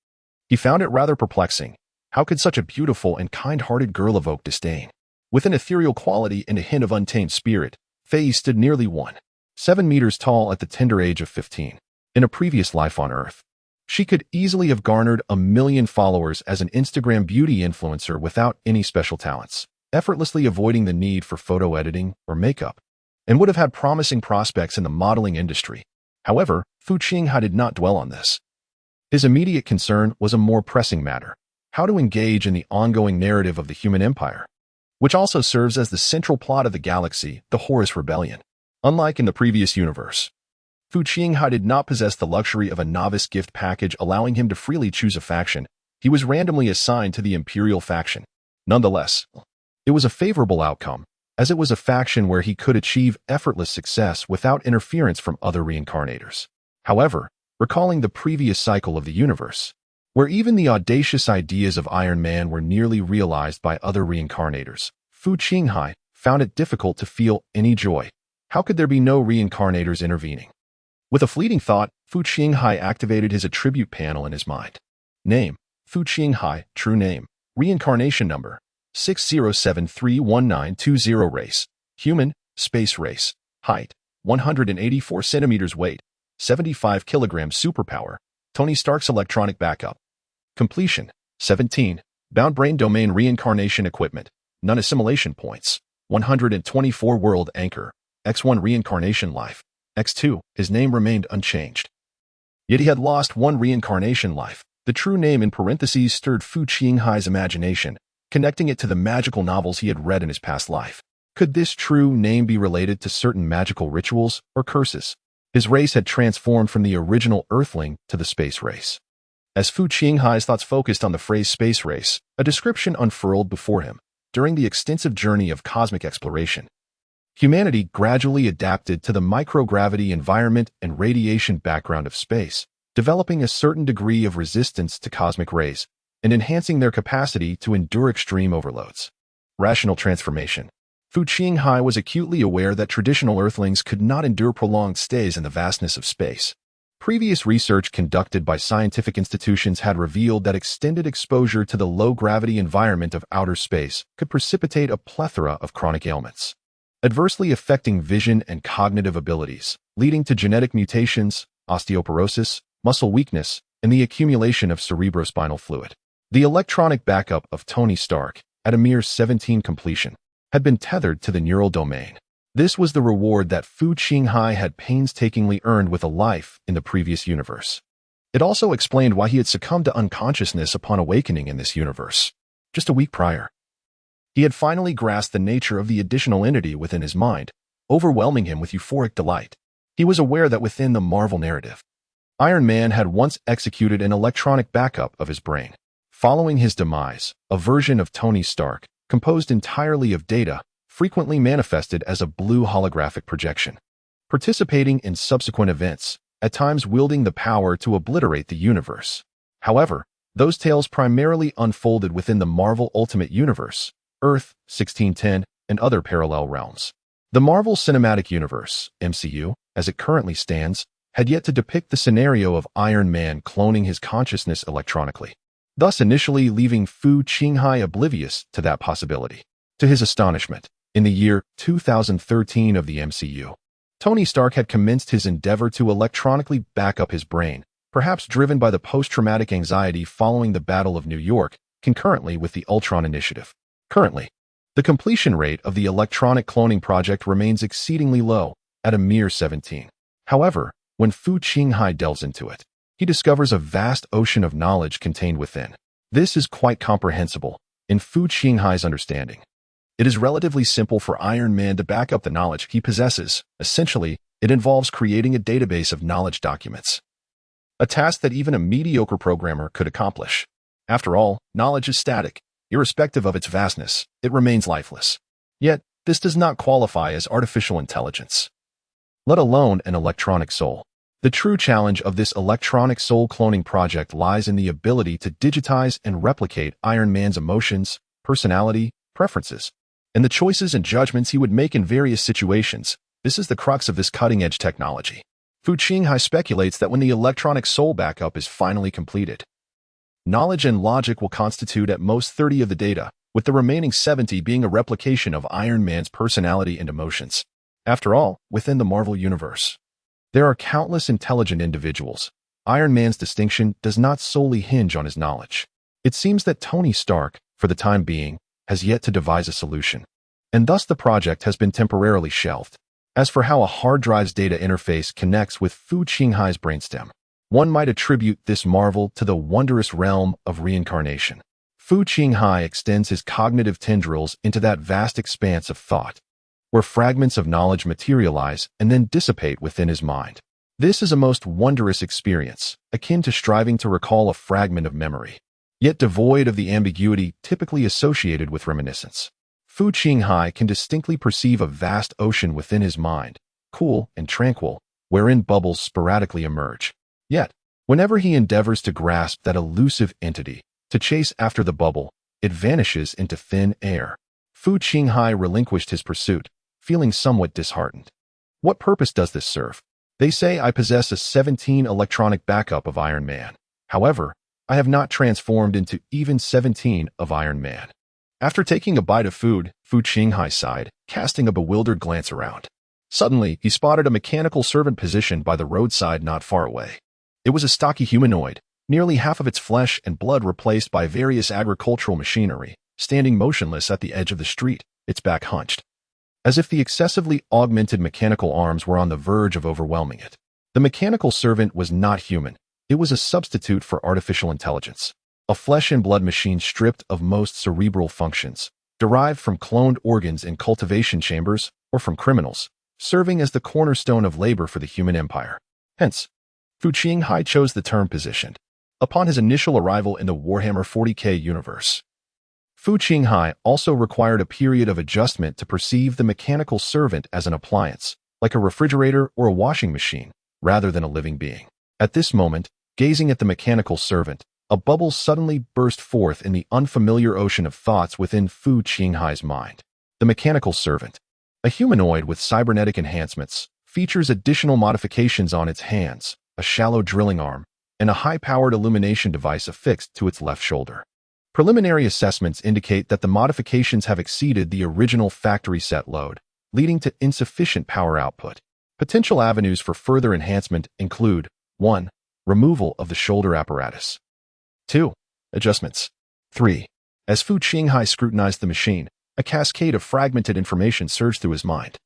he found it rather perplexing. How could such a beautiful and kind-hearted girl evoke disdain? With an ethereal quality and a hint of untamed spirit, Fei Yi stood nearly 1.7 meters tall at the tender age of 15. In a previous life on Earth, she could easily have garnered 1 million followers as an Instagram beauty influencer without any special talents, effortlessly avoiding the need for photo editing or makeup, and would have had promising prospects in the modeling industry. However, Fu Qinghai did not dwell on this. His immediate concern was a more pressing matter: how to engage in the ongoing narrative of the human empire, which also serves as the central plot of the galaxy, the Horus Rebellion. Unlike in the previous universe, Fu Qinghai did not possess the luxury of a novice gift package allowing him to freely choose a faction. He was randomly assigned to the Imperial faction. Nonetheless, it was a favorable outcome, as it was a faction where he could achieve effortless success without interference from other reincarnators. However, recalling the previous cycle of the universe, where even the audacious ideas of Iron Man were nearly realized by other reincarnators, Fu Qinghai found it difficult to feel any joy. How could there be no reincarnators intervening? With a fleeting thought, Fu Qinghai activated his attribute panel in his mind. Name: Fu Qinghai. True name: Reincarnation number: 6073192. Race: Human, Space Race. Height: 184 centimeters. Weight: 75 kilograms. Superpower: Tony Stark's electronic backup. Completion: 17. Bound Brain Domain Reincarnation Equipment. None Assimilation Points. 124 World Anchor. X1 Reincarnation Life. X2, his name remained unchanged. Yet he had lost 1 reincarnation life. The true name in parentheses stirred Fu Qinghai's imagination, connecting it to the magical novels he had read in his past life. Could this true name be related to certain magical rituals or curses? His race had transformed from the original Earthling to the space race. As Fu Qinghai's thoughts focused on the phrase space race, a description unfurled before him. During the extensive journey of cosmic exploration, humanity gradually adapted to the microgravity environment and radiation background of space, developing a certain degree of resistance to cosmic rays and enhancing their capacity to endure extreme overloads. Rational transformation. Fu Qinghai was acutely aware that traditional Earthlings could not endure prolonged stays in the vastness of space. Previous research conducted by scientific institutions had revealed that extended exposure to the low-gravity environment of outer space could precipitate a plethora of chronic ailments, adversely affecting vision and cognitive abilities, leading to genetic mutations, osteoporosis, muscle weakness, and the accumulation of cerebrospinal fluid. The electronic backup of Tony Stark, at a mere 17 completion, had been tethered to the neural domain. This was the reward that Fu Qinghai had painstakingly earned with a life in the previous universe. It also explained why he had succumbed to unconsciousness upon awakening in this universe, just a week prior. He had finally grasped the nature of the additional entity within his mind, overwhelming him with euphoric delight. He was aware that within the Marvel narrative, Iron Man had once executed an electronic backup of his brain. Following his demise, a version of Tony Stark, composed entirely of data, frequently manifested as a blue holographic projection, participating in subsequent events, at times wielding the power to obliterate the universe. However, those tales primarily unfolded within the Marvel Ultimate Universe, Earth, 1610, and other parallel realms. The Marvel Cinematic Universe, MCU, as it currently stands, had yet to depict the scenario of Iron Man cloning his consciousness electronically, thus initially leaving Fu Qinghai oblivious to that possibility. To his astonishment, in the year 2013 of the MCU, Tony Stark had commenced his endeavor to electronically back up his brain, perhaps driven by the post-traumatic anxiety following the Battle of New York, concurrently with the Ultron Initiative. Currently, the completion rate of the electronic cloning project remains exceedingly low, at a mere 17. However, when Fu Qinghai delves into it, he discovers a vast ocean of knowledge contained within. This is quite comprehensible, in Fu Qinghai's understanding. It is relatively simple for Iron Man to back up the knowledge he possesses. Essentially, it involves creating a database of knowledge documents, a task that even a mediocre programmer could accomplish. After all, knowledge is static. Irrespective of its vastness, it remains lifeless. Yet, this does not qualify as artificial intelligence, let alone an electronic soul. The true challenge of this electronic soul cloning project lies in the ability to digitize and replicate Iron Man's emotions, personality, preferences, and the choices and judgments he would make in various situations. This is the crux of this cutting-edge technology. Fu Qinghai speculates that when the electronic soul backup is finally completed, knowledge and logic will constitute at most 30 of the data, with the remaining 70 being a replication of Iron Man's personality and emotions. After all, within the Marvel Universe, there are countless intelligent individuals. Iron Man's distinction does not solely hinge on his knowledge. It seems that Tony Stark, for the time being, has yet to devise a solution, and thus the project has been temporarily shelved. As for how a hard drive's data interface connects with Fu Qinghai's brainstem, one might attribute this marvel to the wondrous realm of reincarnation. Fu Qinghai extends his cognitive tendrils into that vast expanse of thought, where fragments of knowledge materialize and then dissipate within his mind. This is a most wondrous experience, akin to striving to recall a fragment of memory, yet devoid of the ambiguity typically associated with reminiscence. Fu Qinghai can distinctly perceive a vast ocean within his mind, cool and tranquil, wherein bubbles sporadically emerge. Yet, whenever he endeavors to grasp that elusive entity, to chase after the bubble, it vanishes into thin air. Fu Qinghai relinquished his pursuit, feeling somewhat disheartened. What purpose does this serve? They say I possess a 17 electronic backup of Iron Man. However, I have not transformed into even 17 of Iron Man. After taking a bite of food, Fu Qinghai sighed, casting a bewildered glance around. Suddenly, he spotted a mechanical servant positioned by the roadside not far away. It was a stocky humanoid, nearly half of its flesh and blood replaced by various agricultural machinery, standing motionless at the edge of the street, its back hunched, as if the excessively augmented mechanical arms were on the verge of overwhelming it. The mechanical servant was not human. It was a substitute for artificial intelligence, a flesh and blood machine stripped of most cerebral functions, derived from cloned organs in cultivation chambers or from criminals, serving as the cornerstone of labor for the human empire. Hence, Fu Qinghai chose the term positioned. Upon his initial arrival in the Warhammer 40K universe, Fu Qinghai also required a period of adjustment to perceive the mechanical servant as an appliance, like a refrigerator or a washing machine, rather than a living being. At this moment, gazing at the mechanical servant, a bubble suddenly burst forth in the unfamiliar ocean of thoughts within Fu Qinghai's mind. The mechanical servant, a humanoid with cybernetic enhancements, features additional modifications on its hands, a shallow drilling arm, and a high-powered illumination device affixed to its left shoulder. Preliminary assessments indicate that the modifications have exceeded the original factory set load, leading to insufficient power output. Potential avenues for further enhancement include 1. Removal of the shoulder apparatus. 2. Adjustments. 3. As Fu Qinghai scrutinized the machine, a cascade of fragmented information surged through his mind.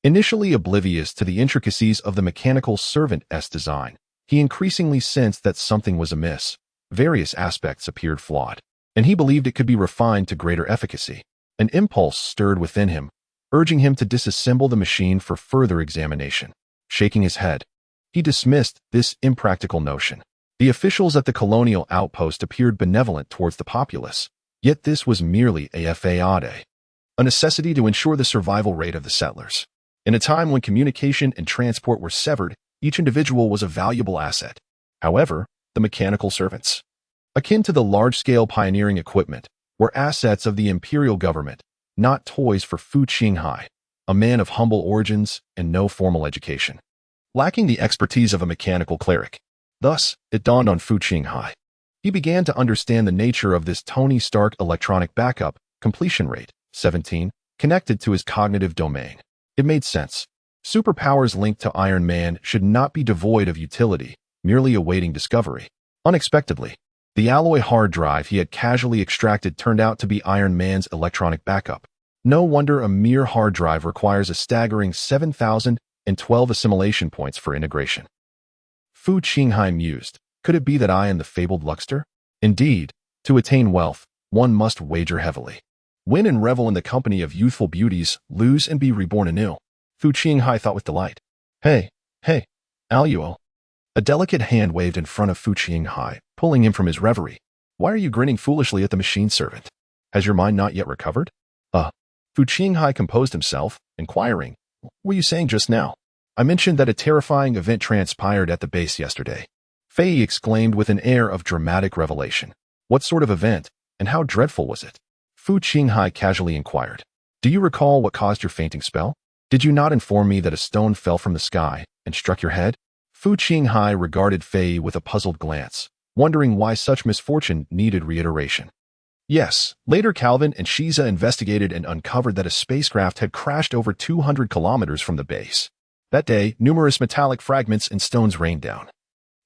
Initially oblivious to the intricacies of the mechanical servant's design, he increasingly sensed that something was amiss. Various aspects appeared flawed, and he believed it could be refined to greater efficacy. An impulse stirred within him, urging him to disassemble the machine for further examination. Shaking his head, he dismissed this impractical notion. The officials at the colonial outpost appeared benevolent towards the populace, yet this was merely a fad, a necessity to ensure the survival rate of the settlers. In a time when communication and transport were severed, each individual was a valuable asset. However, the mechanical servants, akin to the large-scale pioneering equipment, were assets of the imperial government, not toys for Fu Qinghai, a man of humble origins and no formal education, lacking the expertise of a mechanical cleric. Thus, it dawned on Fu Qinghai. He began to understand the nature of this Tony Stark electronic backup, completion rate, 17, connected to his cognitive domain. It made sense. Superpowers linked to Iron Man should not be devoid of utility, merely awaiting discovery. Unexpectedly, the alloy hard drive he had casually extracted turned out to be Iron Man's electronic backup. No wonder a mere hard drive requires a staggering 7,012 assimilation points for integration. Fu Qinghai mused, could it be that I am the fabled Luxter? Indeed, to attain wealth, one must wager heavily. Win and revel in the company of youthful beauties, lose and be reborn anew. Fu Qinghai thought with delight. Hey, Aluo. A delicate hand waved in front of Fu Qinghai, pulling him from his reverie. Why are you grinning foolishly at the machine servant? Has your mind not yet recovered? Fu Qinghai composed himself, inquiring, what were you saying just now? I mentioned that a terrifying event transpired at the base yesterday. Fei exclaimed with an air of dramatic revelation. What sort of event, and how dreadful was it? Fu Qinghai casually inquired. Do you recall what caused your fainting spell? Did you not inform me that a stone fell from the sky and struck your head? Fu Qinghai regarded Fei with a puzzled glance, wondering why such misfortune needed reiteration. Yes, later Calvin and Shiza investigated and uncovered that a spacecraft had crashed over 200 kilometers from the base. That day, numerous metallic fragments and stones rained down,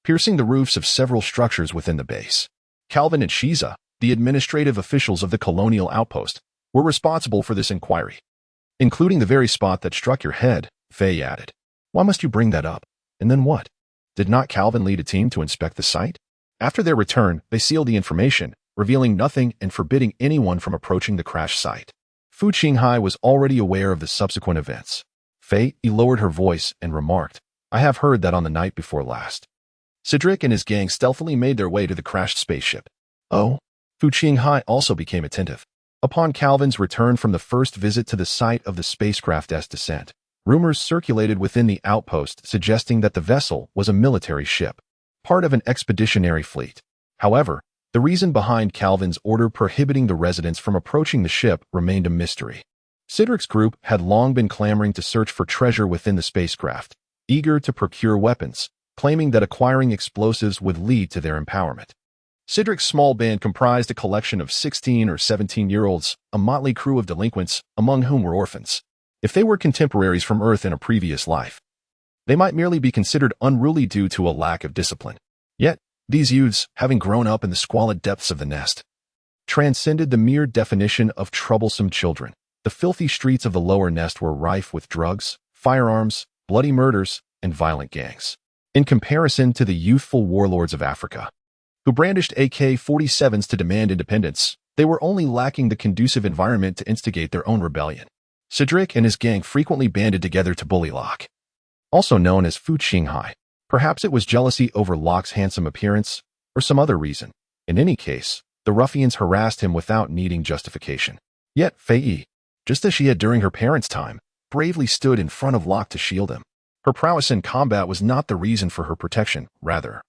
piercing the roofs of several structures within the base. Calvin and Shiza, the administrative officials of the colonial outpost, were responsible for this inquiry, including the very spot that struck your head, Fei added. Why must you bring that up? And then what? Did not Calvin lead a team to inspect the site? After their return, they sealed the information, revealing nothing and forbidding anyone from approaching the crash site. Fu Qinghai was already aware of the subsequent events. Fei lowered her voice and remarked, I have heard that on the night before last, Cedric and his gang stealthily made their way to the crashed spaceship. Oh? Fu Qinghai also became attentive. Upon Calvin's return from the first visit to the site of the spacecraft's descent, rumors circulated within the outpost suggesting that the vessel was a military ship, part of an expeditionary fleet. However, the reason behind Calvin's order prohibiting the residents from approaching the ship remained a mystery. Cedric's group had long been clamoring to search for treasure within the spacecraft, eager to procure weapons, claiming that acquiring explosives would lead to their empowerment. Cedric's small band comprised a collection of 16 or 17-year-olds, a motley crew of delinquents, among whom were orphans. If they were contemporaries from Earth in a previous life, they might merely be considered unruly due to a lack of discipline. Yet, these youths, having grown up in the squalid depths of the nest, transcended the mere definition of troublesome children. The filthy streets of the lower nest were rife with drugs, firearms, bloody murders, and violent gangs. In comparison to the youthful warlords of Africa, who brandished AK-47s to demand independence, they were only lacking the conducive environment to instigate their own rebellion. Cedric and his gang frequently banded together to bully Locke, also known as Fu Qinghai. Perhaps it was jealousy over Locke's handsome appearance, or some other reason. In any case, the ruffians harassed him without needing justification. Yet Fei, just as she had during her parents' time, bravely stood in front of Locke to shield him. Her prowess in combat was not the reason for her protection, rather.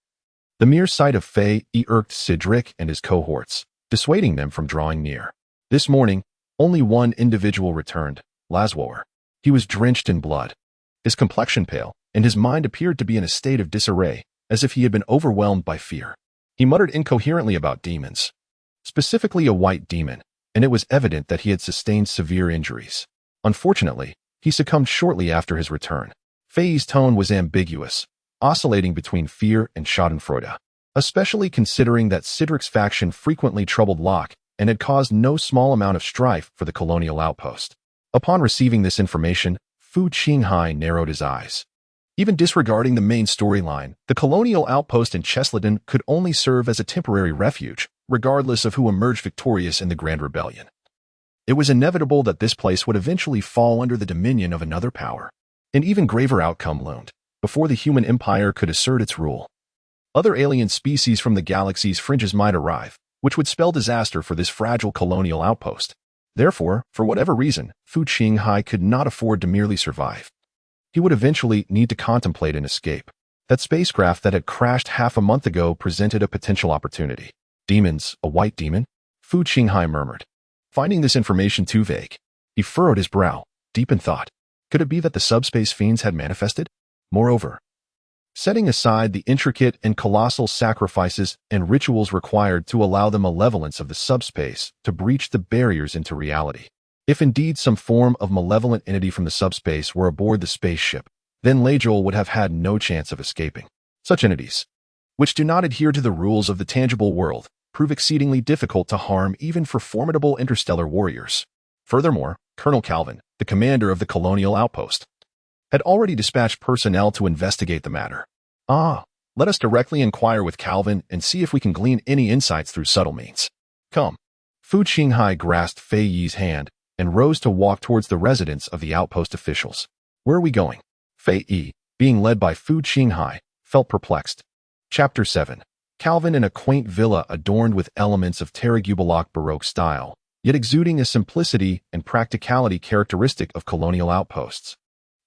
The mere sight of Fei irked Cedric and his cohorts, dissuading them from drawing near. This morning, only one individual returned, Laswoer. He was drenched in blood, his complexion pale, and his mind appeared to be in a state of disarray, as if he had been overwhelmed by fear. He muttered incoherently about demons, specifically a white demon, and it was evident that he had sustained severe injuries. Unfortunately, he succumbed shortly after his return. Fei's tone was ambiguous, oscillating between fear and schadenfreude, especially considering that Cedric's faction frequently troubled Locke and had caused no small amount of strife for the colonial outpost. Upon receiving this information, Fu Qinghai narrowed his eyes. Even disregarding the main storyline, the colonial outpost in Chesleden could only serve as a temporary refuge, regardless of who emerged victorious in the Grand Rebellion. It was inevitable that this place would eventually fall under the dominion of another power. An even graver outcome loomed, before the human empire could assert its rule. Other alien species from the galaxy's fringes might arrive, which would spell disaster for this fragile colonial outpost. Therefore, for whatever reason, Fu Qinghai could not afford to merely survive. He would eventually need to contemplate an escape. That spacecraft that had crashed half a month ago presented a potential opportunity. Demons, a white demon? Fu Qinghai murmured. Finding this information too vague, he furrowed his brow, deep in thought. Could it be that the subspace fiends had manifested? Moreover, setting aside the intricate and colossal sacrifices and rituals required to allow the malevolence of the subspace to breach the barriers into reality, if indeed some form of malevolent entity from the subspace were aboard the spaceship, then Lejol would have had no chance of escaping. Such entities, which do not adhere to the rules of the tangible world, prove exceedingly difficult to harm even for formidable interstellar warriors. Furthermore, Colonel Calvin, the commander of the colonial outpost, had already dispatched personnel to investigate the matter. Let us directly inquire with Calvin and see if we can glean any insights through subtle means. Come. Fu Qinghai grasped Fei Yi's hand and rose to walk towards the residence of the outpost officials. Where are we going? Fei Yi, being led by Fu Qinghai, felt perplexed. Chapter 7. Calvin in a quaint villa adorned with elements of Taragubalock Baroque style, yet exuding a simplicity and practicality characteristic of colonial outposts.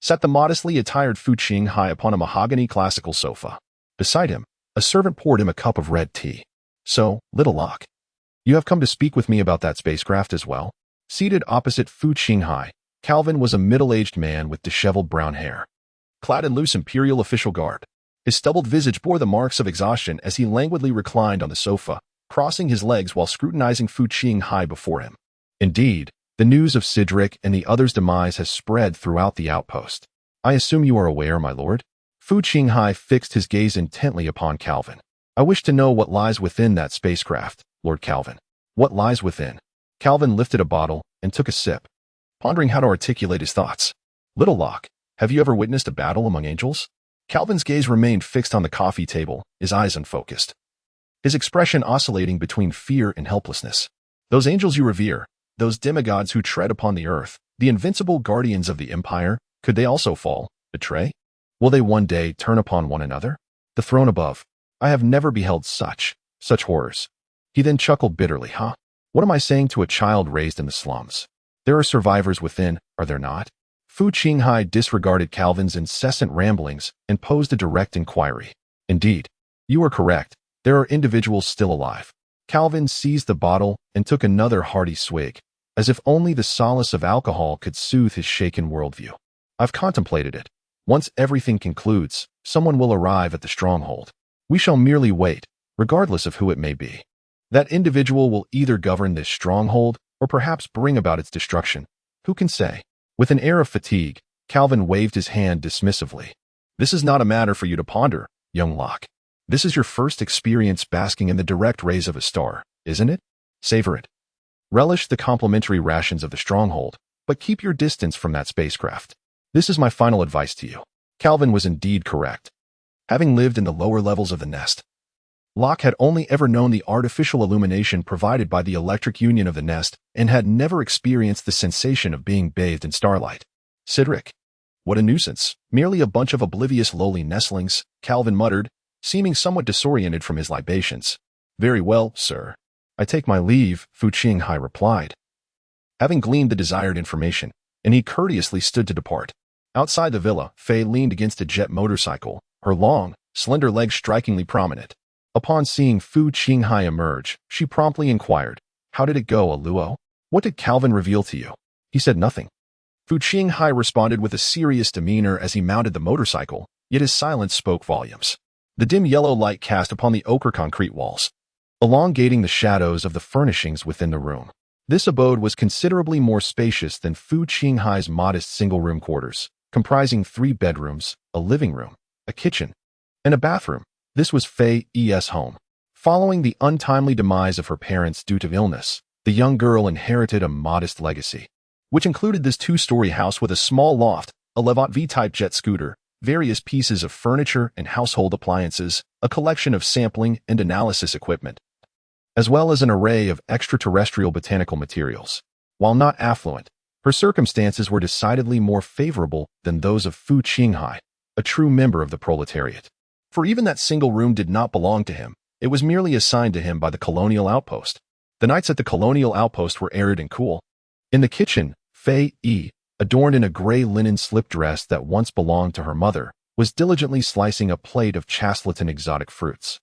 sat the modestly attired Fu Qinghai upon a mahogany classical sofa. Beside him, a servant poured him a cup of red tea. "So, little Locke, you have come to speak with me about that spacecraft as well?" Seated opposite Fu Qinghai, Calvin was a middle-aged man with disheveled brown hair, clad in loose imperial official garb. His stubbled visage bore the marks of exhaustion as he languidly reclined on the sofa, crossing his legs while scrutinizing Fu Qinghai before him. Indeed, the news of Cedric and the other's demise has spread throughout the outpost. "I assume you are aware, my lord?" Fu Qinghai fixed his gaze intently upon Calvin. "I wish to know what lies within that spacecraft, Lord Calvin." "What lies within?" Calvin lifted a bottle and took a sip, pondering how to articulate his thoughts. "Little Locke, have you ever witnessed a battle among angels?" Calvin's gaze remained fixed on the coffee table, his eyes unfocused, his expression oscillating between fear and helplessness. "Those angels you revere, those demigods who tread upon the earth, the invincible guardians of the empire, could they also fall, betray? Will they one day turn upon one another? The throne above, I have never beheld such horrors." He then chuckled bitterly. "Huh? What am I saying to a child raised in the slums? There are survivors within, are there not?" Fu Qinghai disregarded Calvin's incessant ramblings and posed a direct inquiry. "Indeed, you are correct. There are individuals still alive." Calvin seized the bottle and took another hearty swig, as if only the solace of alcohol could soothe his shaken worldview. "I've contemplated it. Once everything concludes, someone will arrive at the stronghold. We shall merely wait, regardless of who it may be. That individual will either govern this stronghold or perhaps bring about its destruction. Who can say?" With an air of fatigue, Calvin waved his hand dismissively. "This is not a matter for you to ponder, young Locke. This is your first experience basking in the direct rays of a star, isn't it? Savor it. Relish the complimentary rations of the stronghold, but keep your distance from that spacecraft. This is my final advice to you." Calvin was indeed correct. Having lived in the lower levels of the nest, Locke had only ever known the artificial illumination provided by the electric union of the nest and had never experienced the sensation of being bathed in starlight. "Cedric, what a nuisance. Merely a bunch of oblivious lowly nestlings," Calvin muttered, seeming somewhat disoriented from his libations. "Very well, sir. I take my leave," Fu Qinghai replied, having gleaned the desired information, and he courteously stood to depart. Outside the villa, Fei leaned against a jet motorcycle, her long, slender legs strikingly prominent. Upon seeing Fu Qinghai emerge, she promptly inquired, "How did it go, Aluo? What did Calvin reveal to you?" He said nothing. Fu Qinghai responded with a serious demeanor as he mounted the motorcycle, yet his silence spoke volumes. The dim yellow light cast upon the ochre concrete walls, elongating the shadows of the furnishings within the room. This abode was considerably more spacious than Fu Qinghai's modest single-room quarters, comprising 3 bedrooms, a living room, a kitchen, and a bathroom. This was Fei's home. Following the untimely demise of her parents due to illness, the young girl inherited a modest legacy, which included this 2-story house with a small loft, a Levant V-type jet scooter, various pieces of furniture and household appliances, a collection of sampling and analysis equipment, as well as an array of extraterrestrial botanical materials. While not affluent, her circumstances were decidedly more favorable than those of Fu Qinghai, a true member of the proletariat. For even that single room did not belong to him. It was merely assigned to him by the colonial outpost. The nights at the colonial outpost were arid and cool. In the kitchen, Fei, adorned in a gray linen slip dress that once belonged to her mother, was diligently slicing a plate of chasleton exotic fruits,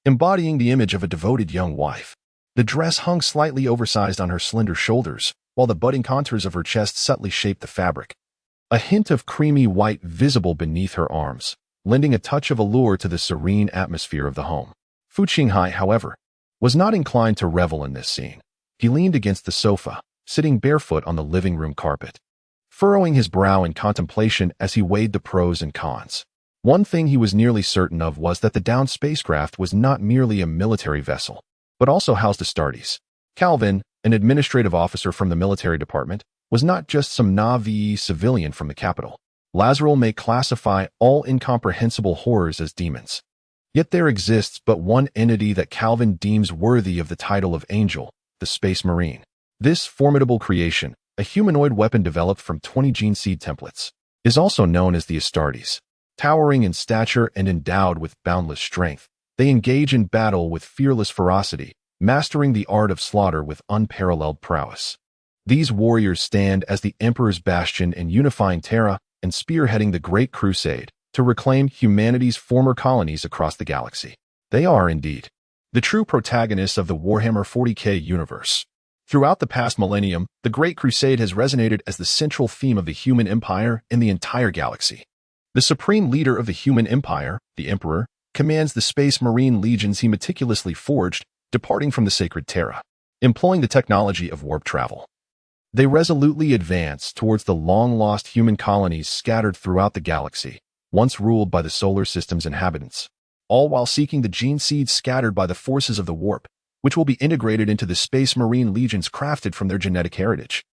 embodying the image of a devoted young wife. The dress hung slightly oversized on her slender shoulders, while the budding contours of her chest subtly shaped the fabric. A hint of creamy white visible beneath her arms, lending a touch of allure to the serene atmosphere of the home. Fu Qinghai, however, was not inclined to revel in this scene. He leaned against the sofa, sitting barefoot on the living room carpet, furrowing his brow in contemplation as he weighed the pros and cons. One thing he was nearly certain of was that the downed spacecraft was not merely a military vessel, but also housed Astartes. Calvin, an administrative officer from the military department, was not just some Na'vi civilian from the capital. Lazarel may classify all incomprehensible horrors as demons. Yet there exists but one entity that Calvin deems worthy of the title of angel, the Space Marine. This formidable creation, a humanoid weapon developed from 20 gene seed templates, is also known as the Astartes. Towering in stature and endowed with boundless strength, they engage in battle with fearless ferocity, mastering the art of slaughter with unparalleled prowess. These warriors stand as the Emperor's bastion in unifying Terra, and spearheading the Great Crusade to reclaim humanity's former colonies across the galaxy. They are, indeed, the true protagonists of the Warhammer 40K universe. Throughout the past millennium, the Great Crusade has resonated as the central theme of the human empire in the entire galaxy. The supreme leader of the human empire, the Emperor, commands the Space Marine legions he meticulously forged, departing from the sacred Terra, employing the technology of warp travel. They resolutely advance towards the long-lost human colonies scattered throughout the galaxy, once ruled by the solar system's inhabitants, all while seeking the gene seeds scattered by the forces of the warp, which will be integrated into the Space Marine legions crafted from their genetic heritage.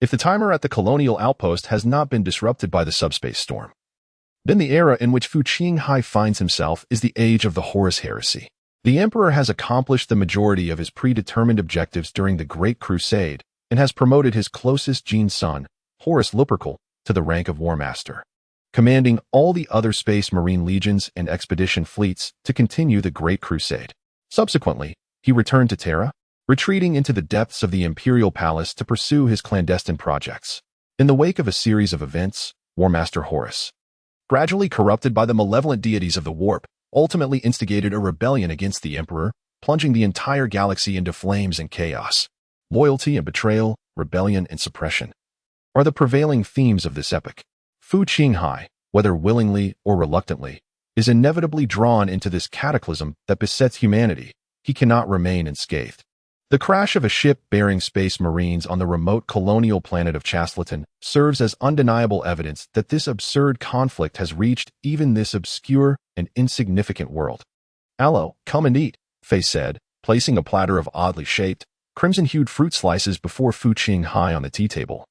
If the timer at the colonial outpost has not been disrupted by the subspace storm, then the era in which Fu Qinghai finds himself is the age of the Horus Heresy. The Emperor has accomplished the majority of his predetermined objectives during the Great Crusade and has promoted his closest gene son, Horus Lupercal, to the rank of War Master, commanding all the other Space Marine legions and expedition fleets to continue the Great Crusade. Subsequently, he returned to Terra, retreating into the depths of the Imperial Palace to pursue his clandestine projects. In the wake of a series of events, War Master Horus, gradually corrupted by the malevolent deities of the warp, ultimately instigated a rebellion against the Emperor, plunging the entire galaxy into flames and chaos. Loyalty and betrayal, rebellion and suppression are the prevailing themes of this epic. Fu Qinghai, whether willingly or reluctantly, is inevitably drawn into this cataclysm that besets humanity. He cannot remain unscathed. The crash of a ship bearing Space Marines on the remote colonial planet of Chasleton serves as undeniable evidence that this absurd conflict has reached even this obscure and insignificant world. "Allo, come and eat," Fei said, placing a platter of oddly shaped, crimson-hued fruit slices before Fu Qinghai on the tea table,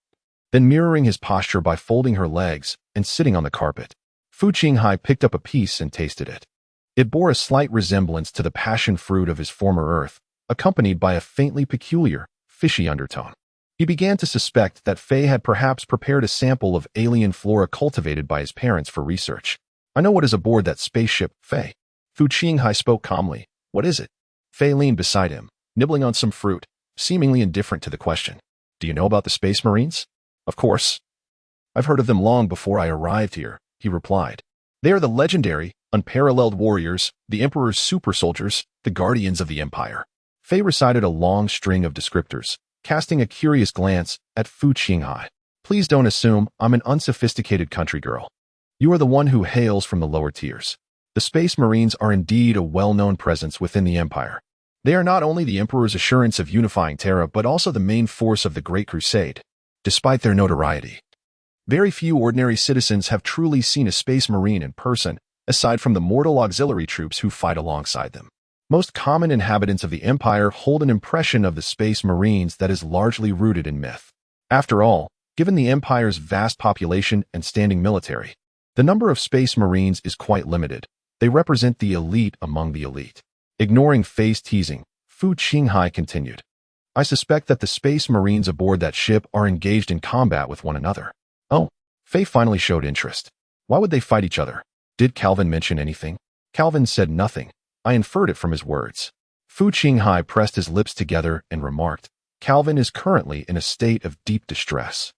then mirroring his posture by folding her legs and sitting on the carpet. Fu Qinghai picked up a piece and tasted it. It bore a slight resemblance to the passion fruit of his former Earth, accompanied by a faintly peculiar, fishy undertone. He began to suspect that Fei had perhaps prepared a sample of alien flora cultivated by his parents for research. "I know what is aboard that spaceship, Fei." Fu Qinghai spoke calmly. "What is it?" Fei leaned beside him, nibbling on some fruit, seemingly indifferent to the question. "Do you know about the Space Marines?" "Of course. I've heard of them long before I arrived here," he replied. "They are the legendary, unparalleled warriors, the Emperor's super soldiers, the guardians of the Empire." Fei recited a long string of descriptors, casting a curious glance at Fu Qinghai. "Please don't assume I'm an unsophisticated country girl. You are the one who hails from the lower tiers. The Space Marines are indeed a well-known presence within the Empire. They are not only the Emperor's assurance of unifying Terra, but also the main force of the Great Crusade. Despite their notoriety, very few ordinary citizens have truly seen a Space Marine in person, aside from the mortal auxiliary troops who fight alongside them. Most common inhabitants of the Empire hold an impression of the Space Marines that is largely rooted in myth. After all, given the Empire's vast population and standing military, the number of Space Marines is quite limited. They represent the elite among the elite." Ignoring Fei's teasing, Fu Qinghai continued, "I suspect that the Space Marines aboard that ship are engaged in combat with one another." "Oh." Fei finally showed interest. "Why would they fight each other? Did Calvin mention anything?" "Calvin said nothing. I inferred it from his words." Fu Qinghai pressed his lips together and remarked, "Calvin is currently in a state of deep distress.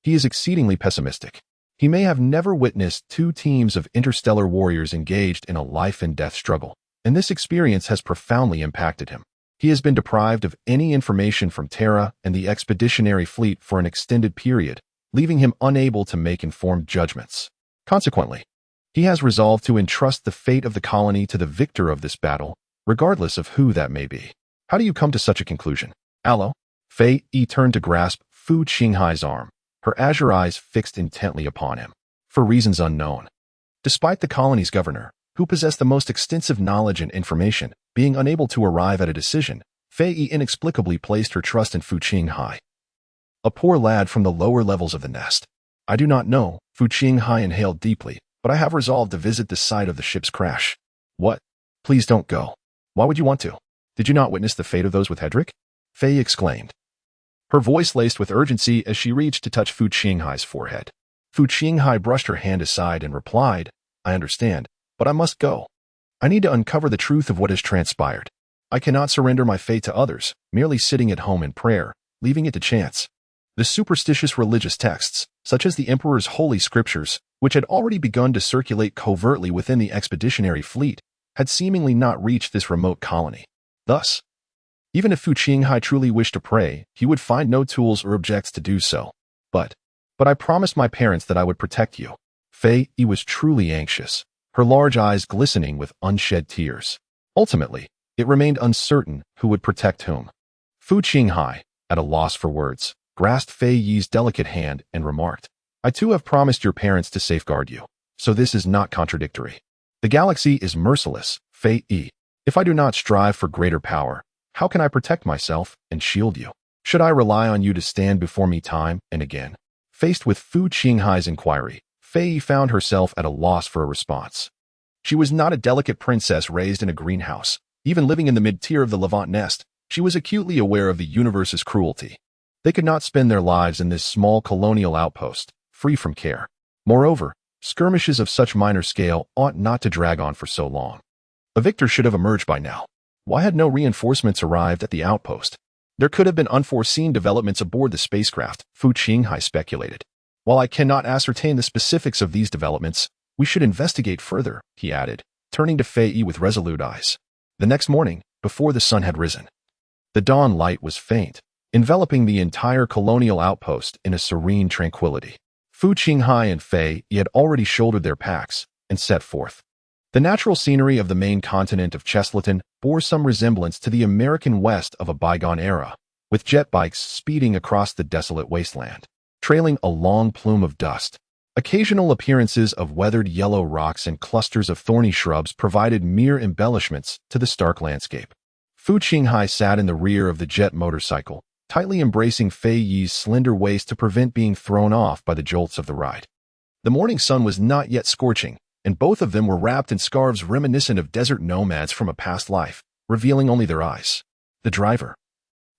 He is exceedingly pessimistic. He may have never witnessed two teams of interstellar warriors engaged in a life-and-death struggle, and this experience has profoundly impacted him. He has been deprived of any information from Terra and the expeditionary fleet for an extended period, leaving him unable to make informed judgments. Consequently, he has resolved to entrust the fate of the colony to the victor of this battle, regardless of who that may be." "How do you come to such a conclusion?" "Allo." Fei turned to grasp Fu Qinghai's arm, her azure eyes fixed intently upon him. "For reasons unknown." Despite the colony's governor, who possessed the most extensive knowledge and information, being unable to arrive at a decision, Fei inexplicably placed her trust in Fu Qinghai, a poor lad from the lower levels of the nest. "I do not know," Fu Qinghai inhaled deeply, "but I have resolved to visit the site of the ship's crash." "What? Please don't go." "Why would you want to? Did you not witness the fate of those with Hedrick?" Fei exclaimed, her voice laced with urgency as she reached to touch Fu Qinghai's forehead. Fu Qinghai brushed her hand aside and replied, "I understand, but I must go. I need to uncover the truth of what has transpired. I cannot surrender my fate to others, merely sitting at home in prayer, leaving it to chance." The superstitious religious texts, such as the Emperor's holy scriptures, which had already begun to circulate covertly within the expeditionary fleet, had seemingly not reached this remote colony. Thus, even if Fu Qinghai truly wished to pray, he would find no tools or objects to do so. But I promised my parents that I would protect you. Fei Yi was truly anxious, her large eyes glistening with unshed tears. Ultimately, it remained uncertain who would protect whom. Fu Qinghai, at a loss for words, grasped Fei Yi's delicate hand and remarked, I too have promised your parents to safeguard you, so this is not contradictory. The galaxy is merciless, Fei Yi. If I do not strive for greater power, how can I protect myself and shield you? Should I rely on you to stand before me time and again? Faced with Fu Qinghai's inquiry, Fei Yi found herself at a loss for a response. She was not a delicate princess raised in a greenhouse. Even living in the mid-tier of the Levant nest, she was acutely aware of the universe's cruelty. They could not spend their lives in this small colonial outpost, free from care. Moreover, skirmishes of such minor scale ought not to drag on for so long. A victor should have emerged by now. Why had no reinforcements arrived at the outpost? There could have been unforeseen developments aboard the spacecraft, Fu Qinghai speculated. While I cannot ascertain the specifics of these developments, we should investigate further, he added, turning to Fei Yi with resolute eyes. The next morning, before the sun had risen, the dawn light was faint, enveloping the entire colonial outpost in a serene tranquility. Fu Qinghai and Fei Yi had already shouldered their packs and set forth. The natural scenery of the main continent of Cheslaton bore some resemblance to the American West of a bygone era, with jet bikes speeding across the desolate wasteland, trailing a long plume of dust. Occasional appearances of weathered yellow rocks and clusters of thorny shrubs provided mere embellishments to the stark landscape. Fu Qinghai sat in the rear of the jet motorcycle, tightly embracing Fei Yi's slender waist to prevent being thrown off by the jolts of the ride. The morning sun was not yet scorching, and both of them were wrapped in scarves reminiscent of desert nomads from a past life, revealing only their eyes. The driver,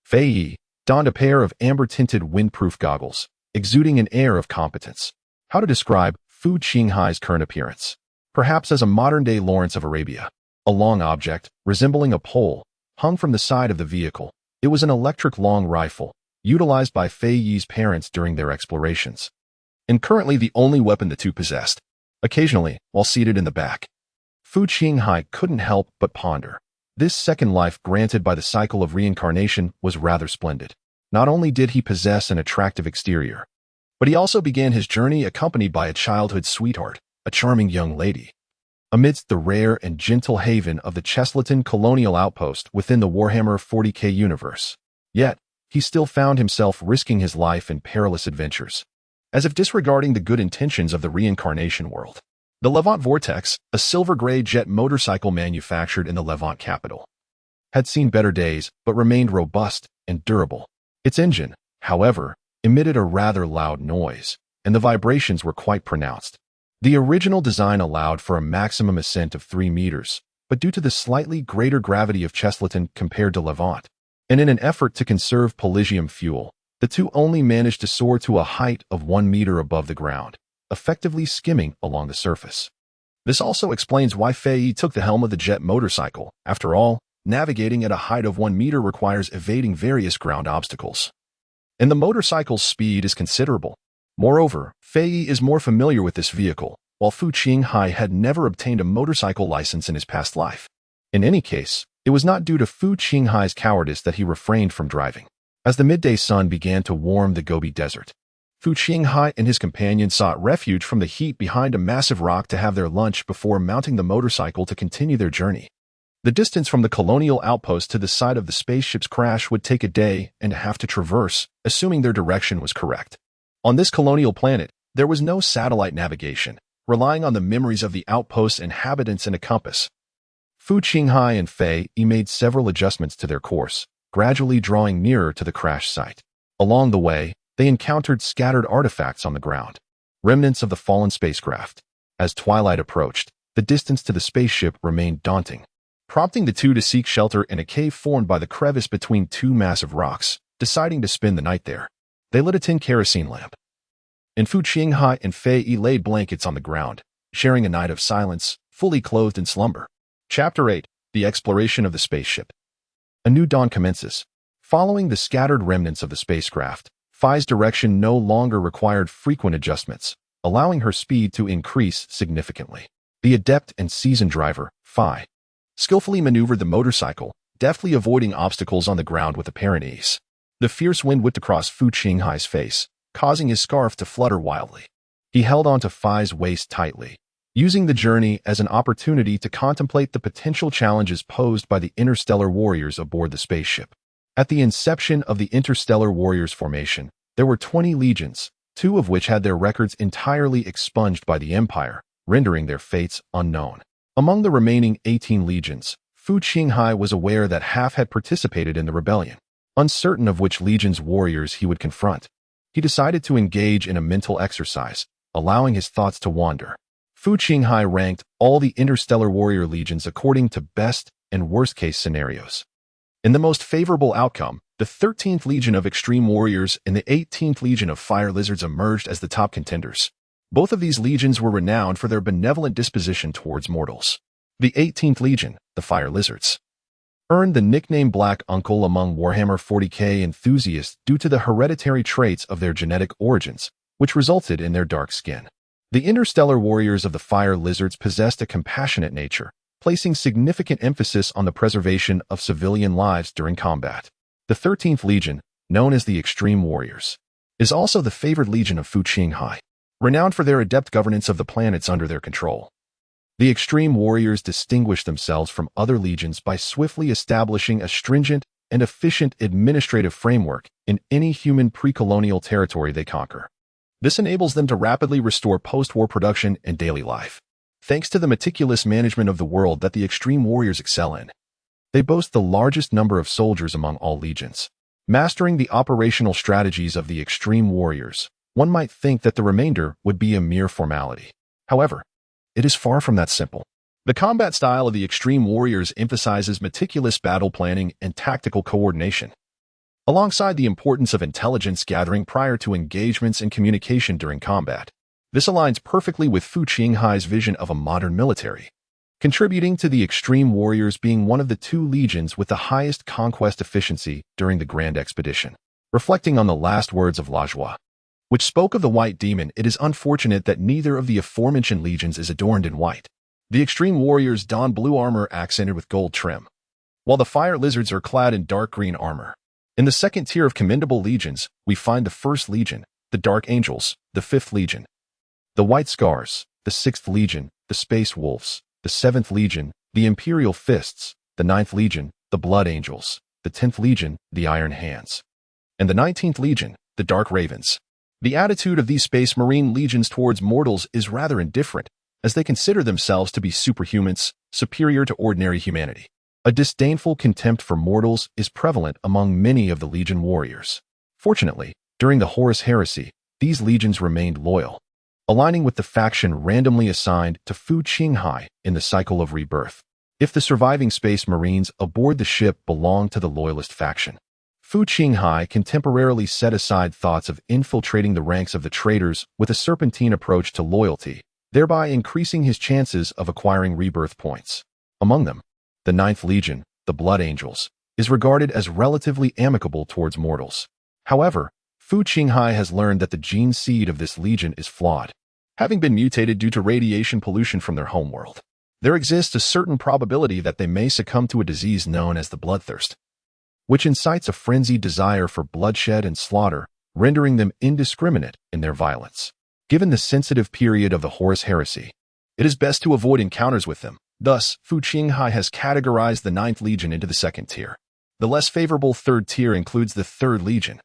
Fei Yi, donned a pair of amber-tinted windproof goggles, exuding an air of competence. How to describe Fu Qinghai's current appearance? Perhaps as a modern-day Lawrence of Arabia. A long object, resembling a pole, hung from the side of the vehicle. It was an electric long rifle, utilized by Fei Yi's parents during their explorations, and currently the only weapon the two possessed. Occasionally, while seated in the back, Fu Qinghai couldn't help but ponder. This second life granted by the cycle of reincarnation was rather splendid. Not only did he possess an attractive exterior, but he also began his journey accompanied by a childhood sweetheart, a charming young lady. Amidst the rare and gentle haven of the Cheslaton colonial outpost within the Warhammer 40K universe. Yet, he still found himself risking his life in perilous adventures, as if disregarding the good intentions of the reincarnation world. The Levant Vortex, a silver-gray jet motorcycle manufactured in the Levant capital, had seen better days but remained robust and durable. Its engine, however, emitted a rather loud noise, and the vibrations were quite pronounced. The original design allowed for a maximum ascent of 3 meters, but due to the slightly greater gravity of Cheslaton compared to Levant, and in an effort to conserve Pelagium fuel, the two only managed to soar to a height of 1 meter above the ground, effectively skimming along the surface. This also explains why Fei Yi took the helm of the jet motorcycle. After all, navigating at a height of 1 meter requires evading various ground obstacles, and the motorcycle's speed is considerable. Moreover, Fei Yi is more familiar with this vehicle, while Fu Qinghai had never obtained a motorcycle license in his past life. In any case, it was not due to Fu Qinghai's cowardice that he refrained from driving. As the midday sun began to warm the Gobi Desert, Fu Qinghai and his companion sought refuge from the heat behind a massive rock to have their lunch before mounting the motorcycle to continue their journey. The distance from the colonial outpost to the site of the spaceship's crash would take a day and a half to traverse, assuming their direction was correct. On this colonial planet, there was no satellite navigation, relying on the memories of the outpost's inhabitants and a compass. Fu Qinghai and Fei Yi made several adjustments to their course, gradually drawing nearer to the crash site. Along the way, they encountered scattered artifacts on the ground, remnants of the fallen spacecraft. As twilight approached, the distance to the spaceship remained daunting, prompting the two to seek shelter in a cave formed by the crevice between two massive rocks. Deciding to spend the night there, they lit a tin kerosene lamp, and Fu Qinghai and Fei Yi laid blankets on the ground, sharing a night of silence, fully clothed in slumber. Chapter 8. The Exploration of the Spaceship. A new dawn commences. Following the scattered remnants of the spacecraft, Phi's direction no longer required frequent adjustments, allowing her speed to increase significantly. The adept and seasoned driver, Phi, skillfully maneuvered the motorcycle, deftly avoiding obstacles on the ground with apparent ease. The fierce wind whipped across Fu Qinghai's face, causing his scarf to flutter wildly. He held onto Phi's waist tightly, using the journey as an opportunity to contemplate the potential challenges posed by the interstellar warriors aboard the spaceship. At the inception of the Interstellar Warriors formation, there were 20 legions, 2 of which had their records entirely expunged by the Empire, rendering their fates unknown. Among the remaining 18 legions, Fu Qinghai was aware that half had participated in the rebellion. Uncertain of which legion's warriors he would confront, he decided to engage in a mental exercise, allowing his thoughts to wander. Fu Qinghai ranked all the Interstellar Warrior legions according to best and worst-case scenarios. In the most favorable outcome, the 13th Legion of Extreme Warriors and the 18th Legion of Fire Lizards emerged as the top contenders. Both of these legions were renowned for their benevolent disposition towards mortals. The 18th Legion, the Fire Lizards, earned the nickname Black Uncle among Warhammer 40k enthusiasts due to the hereditary traits of their genetic origins, which resulted in their dark skin. The Interstellar Warriors of the Fire Lizards possessed a compassionate nature, placing significant emphasis on the preservation of civilian lives during combat. The 13th Legion, known as the Extreme Warriors, is also the favored legion of Fu Qinghai, renowned for their adept governance of the planets under their control. The Extreme Warriors distinguish themselves from other legions by swiftly establishing a stringent and efficient administrative framework in any human pre-colonial territory they conquer. This enables them to rapidly restore post-war production and daily life, thanks to the meticulous management of the world that the Extreme Warriors excel in. They boast the largest number of soldiers among all legions. Mastering the operational strategies of the Extreme Warriors, one might think that the remainder would be a mere formality. However, it is far from that simple. The combat style of the Extreme Warriors emphasizes meticulous battle planning and tactical coordination, alongside the importance of intelligence gathering prior to engagements and communication during combat. This aligns perfectly with Fu Qinghai's vision of a modern military, contributing to the Extreme Warriors being one of the 2 legions with the highest conquest efficiency during the Grand Expedition. Reflecting on the last words of Lajua, which spoke of the White Demon, it is unfortunate that neither of the aforementioned legions is adorned in white. The Extreme Warriors don blue armor accented with gold trim, while the Fire Lizards are clad in dark green armor. In the second tier of commendable legions, we find the 1st Legion, the Dark Angels, the 5th Legion, the White Scars, the 6th Legion, the Space Wolves, the 7th Legion, the Imperial Fists, the 9th Legion, the Blood Angels, the 10th Legion, the Iron Hands, and the 19th Legion, the Dark Ravens. The attitude of these Space Marine legions towards mortals is rather indifferent, as they consider themselves to be superhumans, superior to ordinary humanity. A disdainful contempt for mortals is prevalent among many of the Legion warriors. Fortunately, during the Horus Heresy, these legions remained loyal, aligning with the faction randomly assigned to Fu Qinghai in the cycle of rebirth. If the surviving Space Marines aboard the ship belonged to the Loyalist faction, Fu Qinghai can temporarily set aside thoughts of infiltrating the ranks of the traitors with a serpentine approach to loyalty, thereby increasing his chances of acquiring rebirth points. Among them, the 9th Legion, the Blood Angels, is regarded as relatively amicable towards mortals. However, Fu Qinghai has learned that the gene seed of this legion is flawed, having been mutated due to radiation pollution from their homeworld. There exists a certain probability that they may succumb to a disease known as the bloodthirst, which incites a frenzied desire for bloodshed and slaughter, rendering them indiscriminate in their violence. Given the sensitive period of the Horus Heresy, it is best to avoid encounters with them. Thus, Fu Qinghai has categorized the 9th Legion into the 2nd tier. The less favorable 3rd tier includes the 3rd Legion,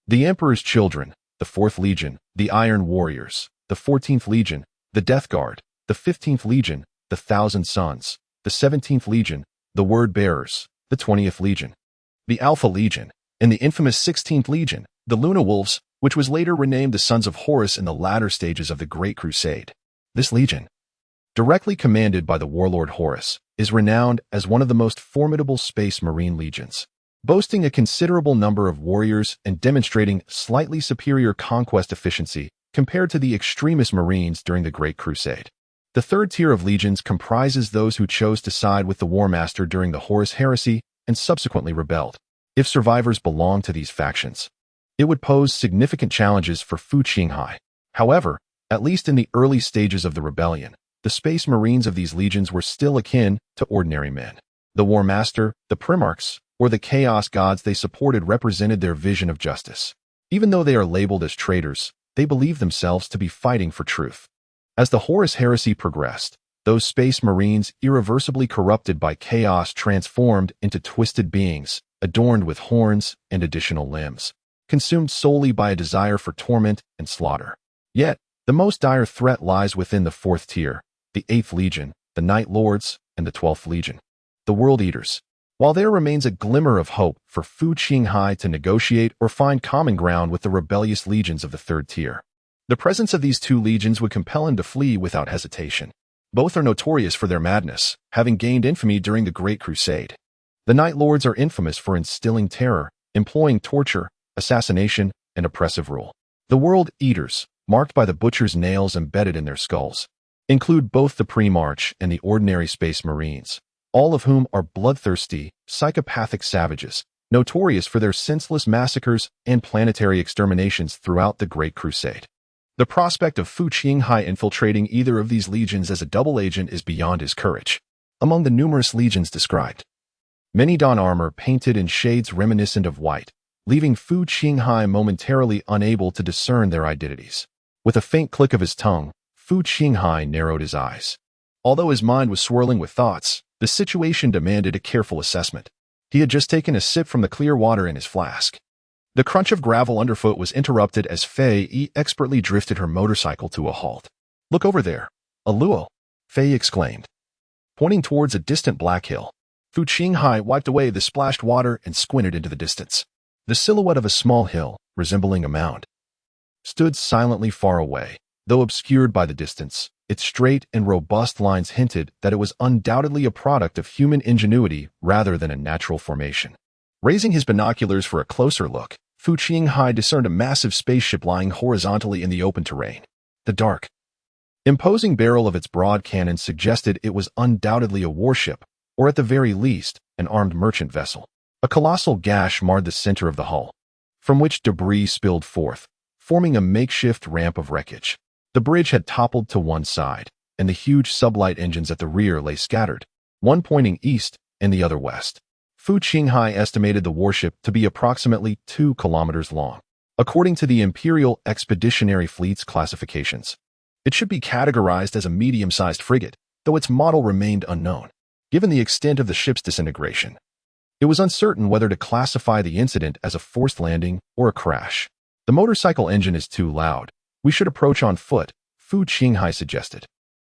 the Emperor's Children, the 4th Legion, the Iron Warriors, the 14th Legion, the Death Guard, the 15th Legion, the Thousand Sons, the 17th Legion, the Word Bearers, the 20th Legion, the Alpha Legion, and the infamous 16th Legion, the Luna Wolves, which was later renamed the Sons of Horus in the latter stages of the Great Crusade. This legion, directly commanded by the warlord Horus, is renowned as one of the most formidable Space Marine legions, boasting a considerable number of warriors and demonstrating slightly superior conquest efficiency compared to the extremist Marines during the Great Crusade. The 3rd tier of legions comprises those who chose to side with the War Master during the Horus Heresy and subsequently rebelled. If survivors belong to these factions, It would pose significant challenges for Fu Qinghai. However, at least in the early stages of the rebellion, the space marines of these legions were still akin to ordinary men. The War Master, the Primarchs, or the Chaos Gods they supported represented their vision of justice. Even though they are labeled as traitors, they believe themselves to be fighting for truth. As the Horus Heresy progressed, those space marines, irreversibly corrupted by chaos, transformed into twisted beings, adorned with horns and additional limbs, consumed solely by a desire for torment and slaughter. Yet, the most dire threat lies within the fourth tier, the 8th Legion, the Night Lords, and the 12th Legion, the World Eaters. While there remains a glimmer of hope for Fu Qinghai to negotiate or find common ground with the rebellious legions of the 3rd tier, the presence of these two legions would compel him to flee without hesitation. Both are notorious for their madness, having gained infamy during the Great Crusade. The Night Lords are infamous for instilling terror, employing torture, assassination, and oppressive rule. The World Eaters, marked by the butcher's nails embedded in their skulls, include both the Primarch and the ordinary Space Marines, all of whom are bloodthirsty, psychopathic savages, notorious for their senseless massacres and planetary exterminations throughout the Great Crusade. The prospect of Fu Qinghai infiltrating either of these legions as a double agent is beyond his courage. Among the numerous legions described, many don armor painted in shades reminiscent of white, leaving Fu Qinghai momentarily unable to discern their identities. With a faint click of his tongue, Fu Qinghai narrowed his eyes. Although his mind was swirling with thoughts, the situation demanded a careful assessment. He had just taken a sip from the clear water in his flask. The crunch of gravel underfoot was interrupted as Fei expertly drifted her motorcycle to a halt. "Look over there, a luo," Fei exclaimed, pointing towards a distant black hill. Fu Qinghai wiped away the splashed water and squinted into the distance. The silhouette of a small hill, resembling a mound, stood silently far away. Though obscured by the distance, its straight and robust lines hinted that it was undoubtedly a product of human ingenuity rather than a natural formation. Raising his binoculars for a closer look, Fu Qinghai discerned a massive spaceship lying horizontally in the open terrain. The dark, imposing barrel of its broad cannon suggested it was undoubtedly a warship, or at the very least, an armed merchant vessel. A colossal gash marred the center of the hull, from which debris spilled forth, forming a makeshift ramp of wreckage. The bridge had toppled to one side, and the huge sublight engines at the rear lay scattered, one pointing east and the other west. Fu Qinghai estimated the warship to be approximately 2 kilometers long. According to the Imperial Expeditionary Fleet's classifications, it should be categorized as a medium-sized frigate, though its model remained unknown. Given the extent of the ship's disintegration, it was uncertain whether to classify the incident as a forced landing or a crash. "The motorcycle engine is too loud. We should approach on foot," Fu Qinghai suggested.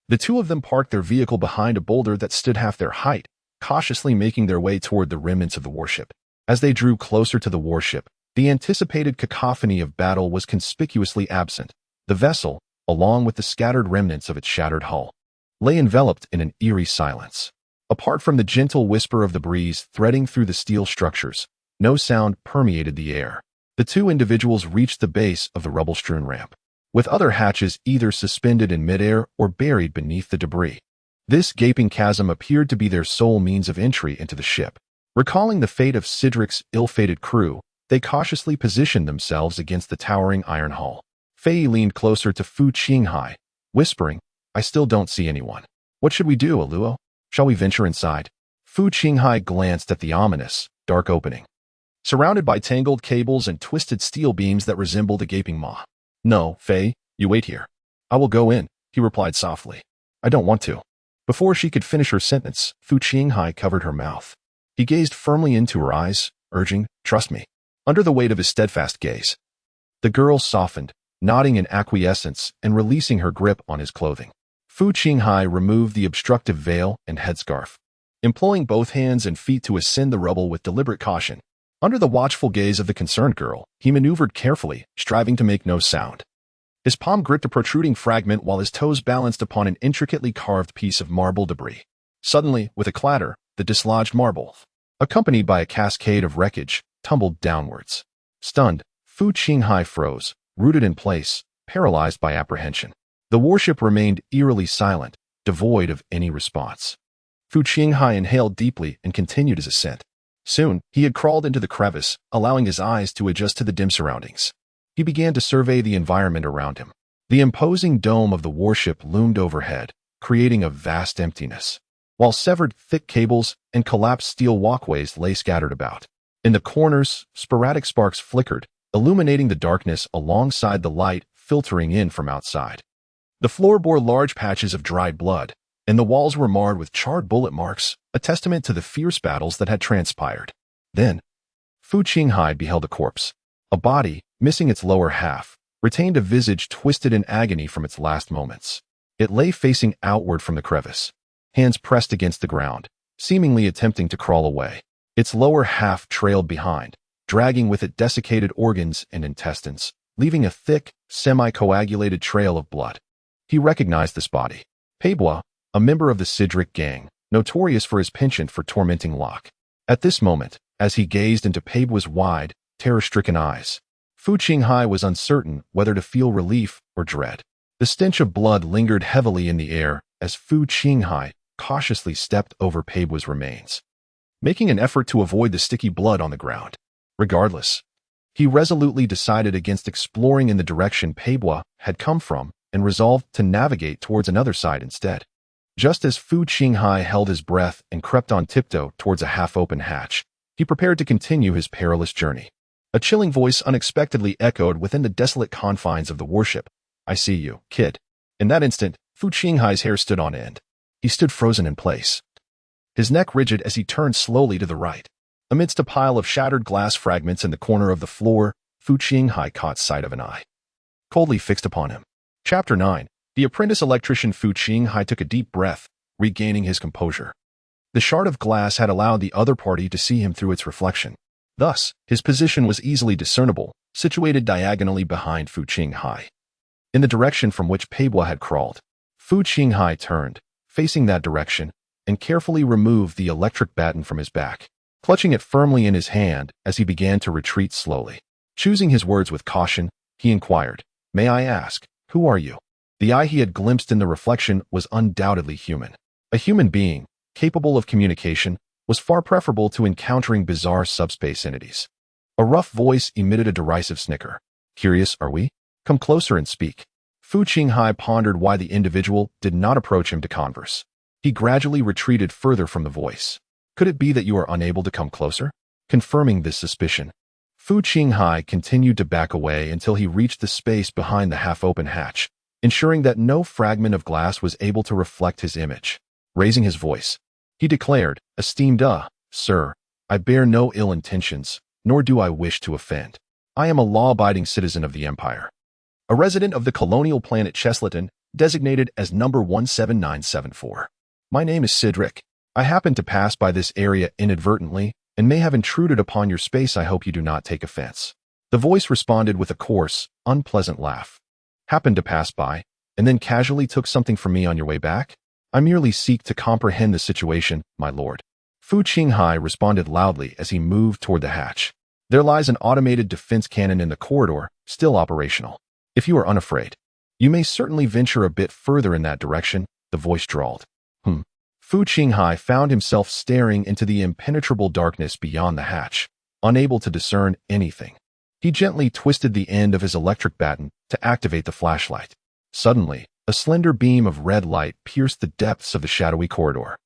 The two of them parked their vehicle behind a boulder that stood half their height, cautiously making their way toward the remnants of the warship. As they drew closer to the warship, the anticipated cacophony of battle was conspicuously absent. The vessel, along with the scattered remnants of its shattered hull, lay enveloped in an eerie silence. Apart from the gentle whisper of the breeze threading through the steel structures, no sound permeated the air. The two individuals reached the base of the rubble-strewn ramp, with other hatches either suspended in midair or buried beneath the debris. This gaping chasm appeared to be their sole means of entry into the ship. Recalling the fate of Cydric's ill-fated crew, they cautiously positioned themselves against the towering iron hull. Fei leaned closer to Fu Qinghai, whispering, "I still don't see anyone. What should we do, Aluo? Shall we venture inside?" Fu Qinghai glanced at the ominous, dark opening, surrounded by tangled cables and twisted steel beams that resembled a gaping maw. "No, Fei, you wait here. I will go in," he replied softly. "I don't want to." Before she could finish her sentence, Fu Qinghai covered her mouth. He gazed firmly into her eyes, urging, "Trust me." Under the weight of his steadfast gaze, the girl softened, nodding in acquiescence and releasing her grip on his clothing. Fu Qinghai removed the obstructive veil and headscarf, employing both hands and feet to ascend the rubble with deliberate caution. Under the watchful gaze of the concerned girl, he maneuvered carefully, striving to make no sound. His palm gripped a protruding fragment while his toes balanced upon an intricately carved piece of marble debris. Suddenly, with a clatter, the dislodged marble, accompanied by a cascade of wreckage, tumbled downwards. Stunned, Fu Qinghai froze, rooted in place, paralyzed by apprehension. The warship remained eerily silent, devoid of any response. Fu Qinghai inhaled deeply and continued his ascent. Soon, he had crawled into the crevice, allowing his eyes to adjust to the dim surroundings. He began to survey the environment around him. The imposing dome of the warship loomed overhead, creating a vast emptiness, while severed thick cables and collapsed steel walkways lay scattered about. In the corners, sporadic sparks flickered, illuminating the darkness alongside the light filtering in from outside. The floor bore large patches of dried blood, and the walls were marred with charred bullet marks, a testament to the fierce battles that had transpired. Then, Fu Qinghai beheld a corpse. A body, missing its lower half, retained a visage twisted in agony from its last moments. It lay facing outward from the crevice, hands pressed against the ground, seemingly attempting to crawl away. Its lower half trailed behind, dragging with it desiccated organs and intestines, leaving a thick, semi-coagulated trail of blood. He recognized this body. Peibois, a member of the Sidric gang, notorious for his penchant for tormenting Locke. At this moment, as he gazed into Peibois' wide, terror-stricken eyes, Fu Qinghai was uncertain whether to feel relief or dread. The stench of blood lingered heavily in the air as Fu Qinghai cautiously stepped over Peibois' remains, making an effort to avoid the sticky blood on the ground. Regardless, he resolutely decided against exploring in the direction Peibois had come from and resolved to navigate towards another side instead. Just as Fu Qinghai held his breath and crept on tiptoe towards a half-open hatch, he prepared to continue his perilous journey. A chilling voice unexpectedly echoed within the desolate confines of the warship. "I see you, kid." In that instant, Fu Qinghai's hair stood on end. He stood frozen in place, his neck rigid as he turned slowly to the right. Amidst a pile of shattered glass fragments in the corner of the floor, Fu Qinghai caught sight of an eye, coldly fixed upon him. Chapter 9. The apprentice electrician Fu Qinghai took a deep breath, regaining his composure. The shard of glass had allowed the other party to see him through its reflection. Thus, his position was easily discernible, situated diagonally behind Fu Qinghai. In the direction from which Peibois had crawled, Fu Qinghai turned, facing that direction, and carefully removed the electric baton from his back, clutching it firmly in his hand as he began to retreat slowly. Choosing his words with caution, he inquired, "May I ask, who are you?" The eye he had glimpsed in the reflection was undoubtedly human. A human being, capable of communication, was far preferable to encountering bizarre subspace entities. A rough voice emitted a derisive snicker. "Curious, are we? Come closer and speak." Fu Qinghai pondered why the individual did not approach him to converse. He gradually retreated further from the voice. "Could it be that you are unable to come closer?" Confirming this suspicion, Fu Qinghai continued to back away until he reached the space behind the half-open hatch, ensuring that no fragment of glass was able to reflect his image. Raising his voice, he declared, "Esteemed sir, I bear no ill intentions, nor do I wish to offend. I am a law-abiding citizen of the Empire, a resident of the colonial planet Cheslaton, designated as number 17974. My name is Sidric. I happened to pass by this area inadvertently and may have intruded upon your space. I hope you do not take offense." The voice responded with a coarse, unpleasant laugh. "Happened to pass by, and then casually took something from me on your way back? I merely seek to comprehend the situation, my lord." Fu Qinghai responded loudly as he moved toward the hatch. "There lies an automated defense cannon in the corridor, still operational. If you are unafraid, you may certainly venture a bit further in that direction," the voice drawled. Fu Qinghai found himself staring into the impenetrable darkness beyond the hatch, unable to discern anything. He gently twisted the end of his electric baton to activate the flashlight. Suddenly, a slender beam of red light pierced the depths of the shadowy corridor,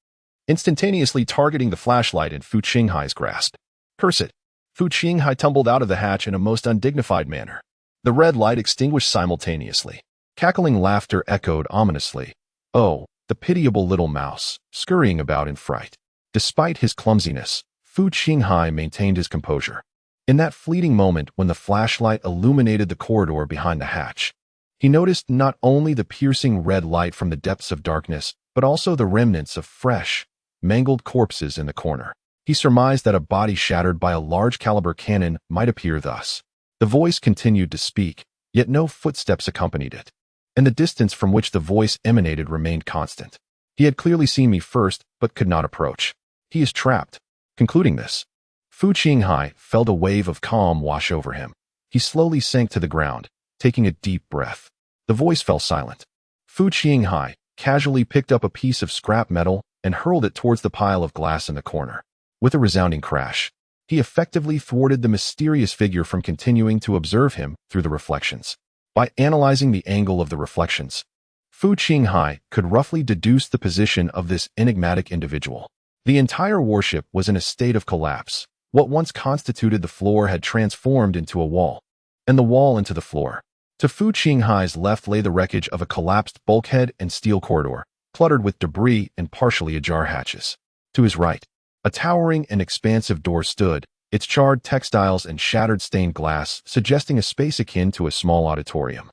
instantaneously targeting the flashlight in Fu Qinghai's grasp. "Curse it!" Fu Qinghai tumbled out of the hatch in a most undignified manner. The red light extinguished simultaneously. Cackling laughter echoed ominously. "Oh, the pitiable little mouse," scurrying about in fright. Despite his clumsiness, Fu Qinghai maintained his composure. In that fleeting moment when the flashlight illuminated the corridor behind the hatch, he noticed not only the piercing red light from the depths of darkness, but also the remnants of fresh, mangled corpses in the corner. He surmised that a body shattered by a large-caliber cannon might appear thus. The voice continued to speak, yet no footsteps accompanied it, and the distance from which the voice emanated remained constant. He had clearly seen me first, but could not approach. He is trapped. Concluding this, Fu Qinghai felt a wave of calm wash over him. He slowly sank to the ground, taking a deep breath. The voice fell silent. Fu Qinghai casually picked up a piece of scrap metal and hurled it towards the pile of glass in the corner. With a resounding crash, he effectively thwarted the mysterious figure from continuing to observe him through the reflections. By analyzing the angle of the reflections, Fu Qinghai could roughly deduce the position of this enigmatic individual. The entire warship was in a state of collapse. What once constituted the floor had transformed into a wall, and the wall into the floor. To Fu Qinghai's left lay the wreckage of a collapsed bulkhead and steel corridor, cluttered with debris and partially ajar hatches. To his right, a towering and expansive door stood, its charred textiles and shattered stained glass suggesting a space akin to a small auditorium,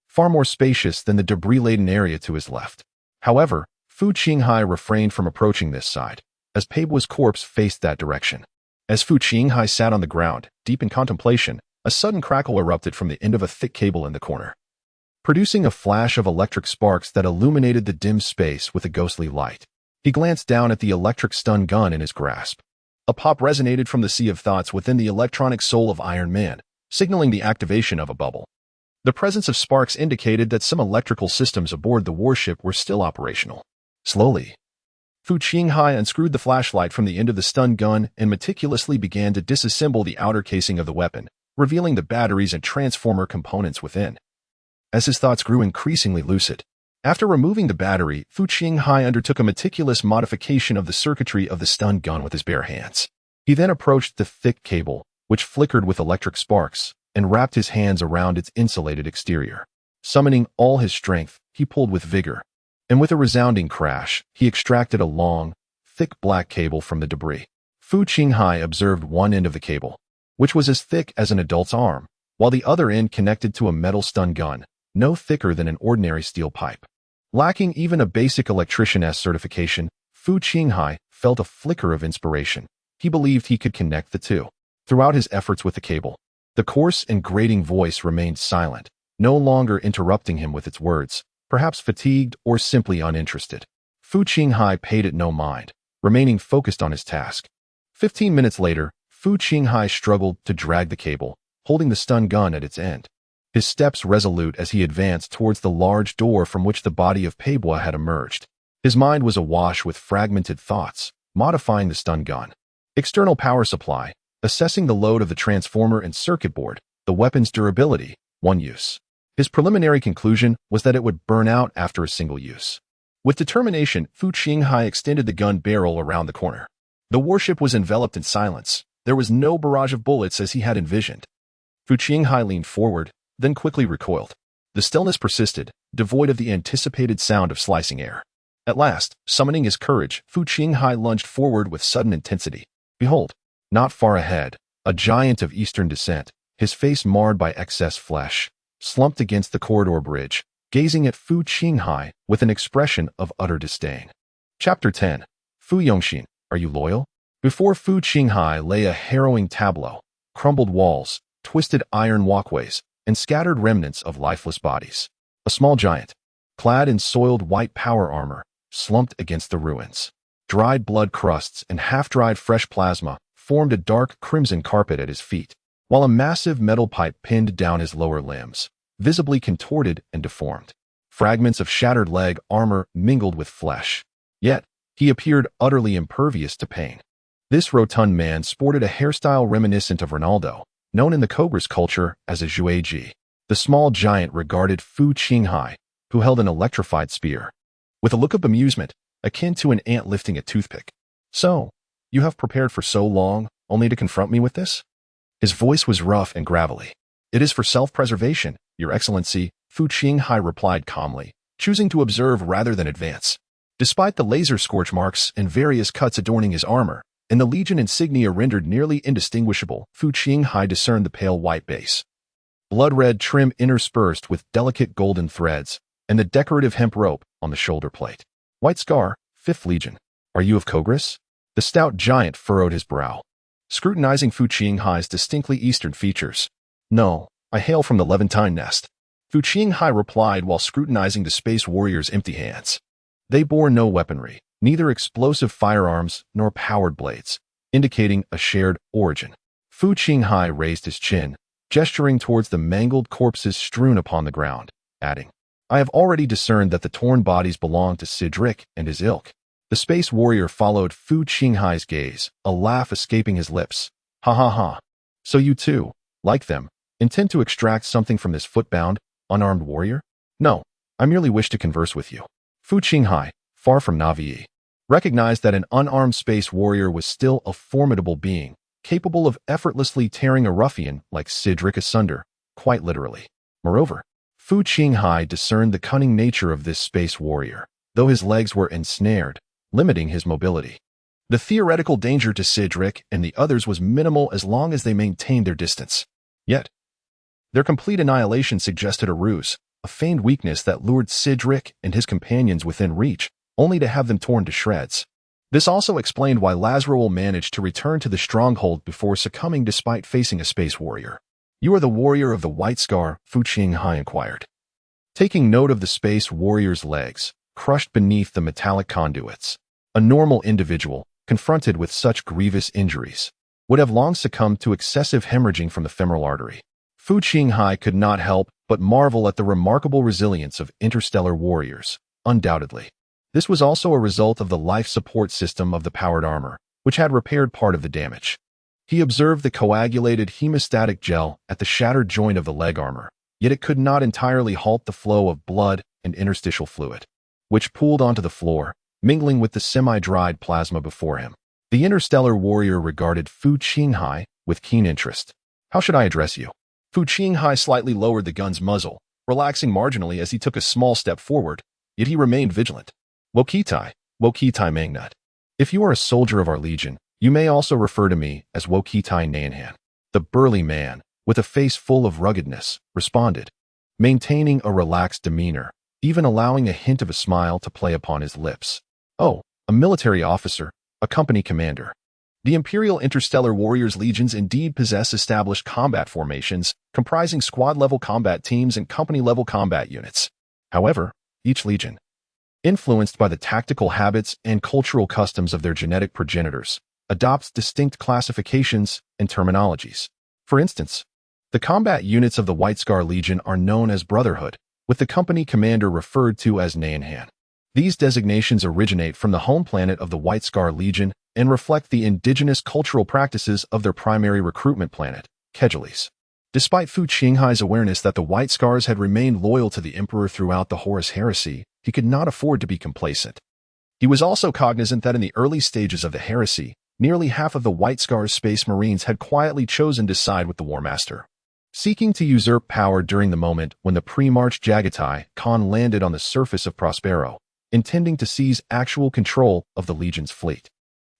far more spacious than the debris-laden area to his left. However, Fu Qinghai refrained from approaching this side, as Peibua's corpse faced that direction. As Fu Qinghai sat on the ground, deep in contemplation, a sudden crackle erupted from the end of a thick cable in the corner, producing a flash of electric sparks that illuminated the dim space with a ghostly light. He glanced down at the electric stun gun in his grasp. A pop resonated from the sea of thoughts within the electronic soul of Iron Man, signaling the activation of a bubble. The presence of sparks indicated that some electrical systems aboard the warship were still operational. Slowly, Fu Qinghai unscrewed the flashlight from the end of the stun gun and meticulously began to disassemble the outer casing of the weapon, revealing the batteries and transformer components within. As his thoughts grew increasingly lucid, after removing the battery, Fu Qinghai undertook a meticulous modification of the circuitry of the stun gun with his bare hands. He then approached the thick cable, which flickered with electric sparks, and wrapped his hands around its insulated exterior. Summoning all his strength, he pulled with vigor, and with a resounding crash, he extracted a long, thick black cable from the debris. Fu Qinghai observed one end of the cable, which was as thick as an adult's arm, while the other end connected to a metal stun gun, no thicker than an ordinary steel pipe. Lacking even a basic electrician-esque certification, Fu Qinghai felt a flicker of inspiration. He believed he could connect the two. Throughout his efforts with the cable, the coarse and grating voice remained silent, no longer interrupting him with its words, perhaps fatigued or simply uninterested. Fu Qinghai paid it no mind, remaining focused on his task. 15 minutes later, Fu Qinghai struggled to drag the cable, holding the stun gun at its end. His steps resolute as he advanced towards the large door from which the body of Peibua had emerged. His mind was awash with fragmented thoughts, modifying the stun gun. External power supply, assessing the load of the transformer and circuit board, the weapon's durability, one use. His preliminary conclusion was that it would burn out after a single use. With determination, Fu Qinghai extended the gun barrel around the corner. The warship was enveloped in silence. There was no barrage of bullets as he had envisioned. Fu Qinghai leaned forward, then quickly recoiled. The stillness persisted, devoid of the anticipated sound of slicing air. At last, summoning his courage, Fu Qinghai lunged forward with sudden intensity. Behold, not far ahead, a giant of eastern descent, his face marred by excess flesh, slumped against the corridor bridge, gazing at Fu Qinghai with an expression of utter disdain. Chapter 10. Fu Yongxin, are you loyal? Before Fu Qinghai lay a harrowing tableau, crumbled walls, twisted iron walkways, and scattered remnants of lifeless bodies. A small giant, clad in soiled white power armor, slumped against the ruins. Dried blood crusts and half-dried fresh plasma formed a dark crimson carpet at his feet, while a massive metal pipe pinned down his lower limbs, visibly contorted and deformed. Fragments of shattered leg armor mingled with flesh. Yet, he appeared utterly impervious to pain. This rotund man sported a hairstyle reminiscent of Ronaldo, known in the Cobras culture as a Jueji. The small giant regarded Fu Qinghai, who held an electrified spear, with a look of amusement, akin to an ant lifting a toothpick. So, you have prepared for so long, only to confront me with this? His voice was rough and gravelly. It is for self-preservation, Your Excellency, Fu Qinghai replied calmly, choosing to observe rather than advance. Despite the laser scorch marks and various cuts adorning his armor, and the Legion insignia rendered nearly indistinguishable, Fu Qinghai discerned the pale white base, blood-red trim interspersed with delicate golden threads, and the decorative hemp rope on the shoulder plate. White scar, 5th Legion. Are you of Cogris? The stout giant furrowed his brow, scrutinizing Fu Qinghai's distinctly eastern features. No, I hail from the Levantine nest, Fu Qinghai replied while scrutinizing the space warrior's empty hands. They bore no weaponry, neither explosive firearms nor powered blades, indicating a shared origin. Fu Qinghai raised his chin, gesturing towards the mangled corpses strewn upon the ground, adding, I have already discerned that the torn bodies belong to Cedric and his ilk. The space warrior followed Fu Qinghai's gaze, a laugh escaping his lips. Ha ha ha. So you too, like them, intend to extract something from this foot-bound, unarmed warrior? No, I merely wish to converse with you. Fu Qinghai, far from Navi, recognized that an unarmed space warrior was still a formidable being, capable of effortlessly tearing a ruffian like Cedric asunder, quite literally. Moreover, Fu Qinghai discerned the cunning nature of this space warrior, though his legs were ensnared, limiting his mobility. The theoretical danger to Cedric and the others was minimal as long as they maintained their distance. Yet, their complete annihilation suggested a ruse, a feigned weakness that lured Cedric and his companions within reach, only to have them torn to shreds. This also explained why Lazarol managed to return to the stronghold before succumbing despite facing a space warrior. You are the warrior of the White Scar, Fu Qinghai inquired. Taking note of the space warrior's legs, crushed beneath the metallic conduits, a normal individual, confronted with such grievous injuries, would have long succumbed to excessive hemorrhaging from the femoral artery. Fu Qinghai could not help but marvel at the remarkable resilience of interstellar warriors, undoubtedly. This was also a result of the life support system of the powered armor, which had repaired part of the damage. He observed the coagulated hemostatic gel at the shattered joint of the leg armor, yet it could not entirely halt the flow of blood and interstitial fluid, which pooled onto the floor, mingling with the semi-dried plasma before him. The interstellar warrior regarded Fu Qinghai with keen interest. How should I address you? Fu Qinghai slightly lowered the gun's muzzle, relaxing marginally as he took a small step forward, yet he remained vigilant. Wokitai Mangnut. If you are a soldier of our legion, you may also refer to me as Wokitai Nanhan. The burly man, with a face full of ruggedness, responded, maintaining a relaxed demeanor, even allowing a hint of a smile to play upon his lips. Oh, a military officer, a company commander. The Imperial Interstellar Warriors Legions indeed possess established combat formations, comprising squad-level combat teams and company-level combat units. However, each legion, influenced by the tactical habits and cultural customs of their genetic progenitors, adopts distinct classifications and terminologies. For instance, the combat units of the White Scar Legion are known as Brotherhood, with the company commander referred to as Nanhan. These designations originate from the home planet of the White Scar Legion and reflect the indigenous cultural practices of their primary recruitment planet, Kegelis. Despite Fu Qinghai's awareness that the White Scars had remained loyal to the Emperor throughout the Horus Heresy, he could not afford to be complacent. He was also cognizant that in the early stages of the heresy, nearly half of the White Scars Space Marines had quietly chosen to side with the War Master, seeking to usurp power during the moment when the pre-March Jagatai Khan landed on the surface of Prospero, intending to seize actual control of the Legion's fleet.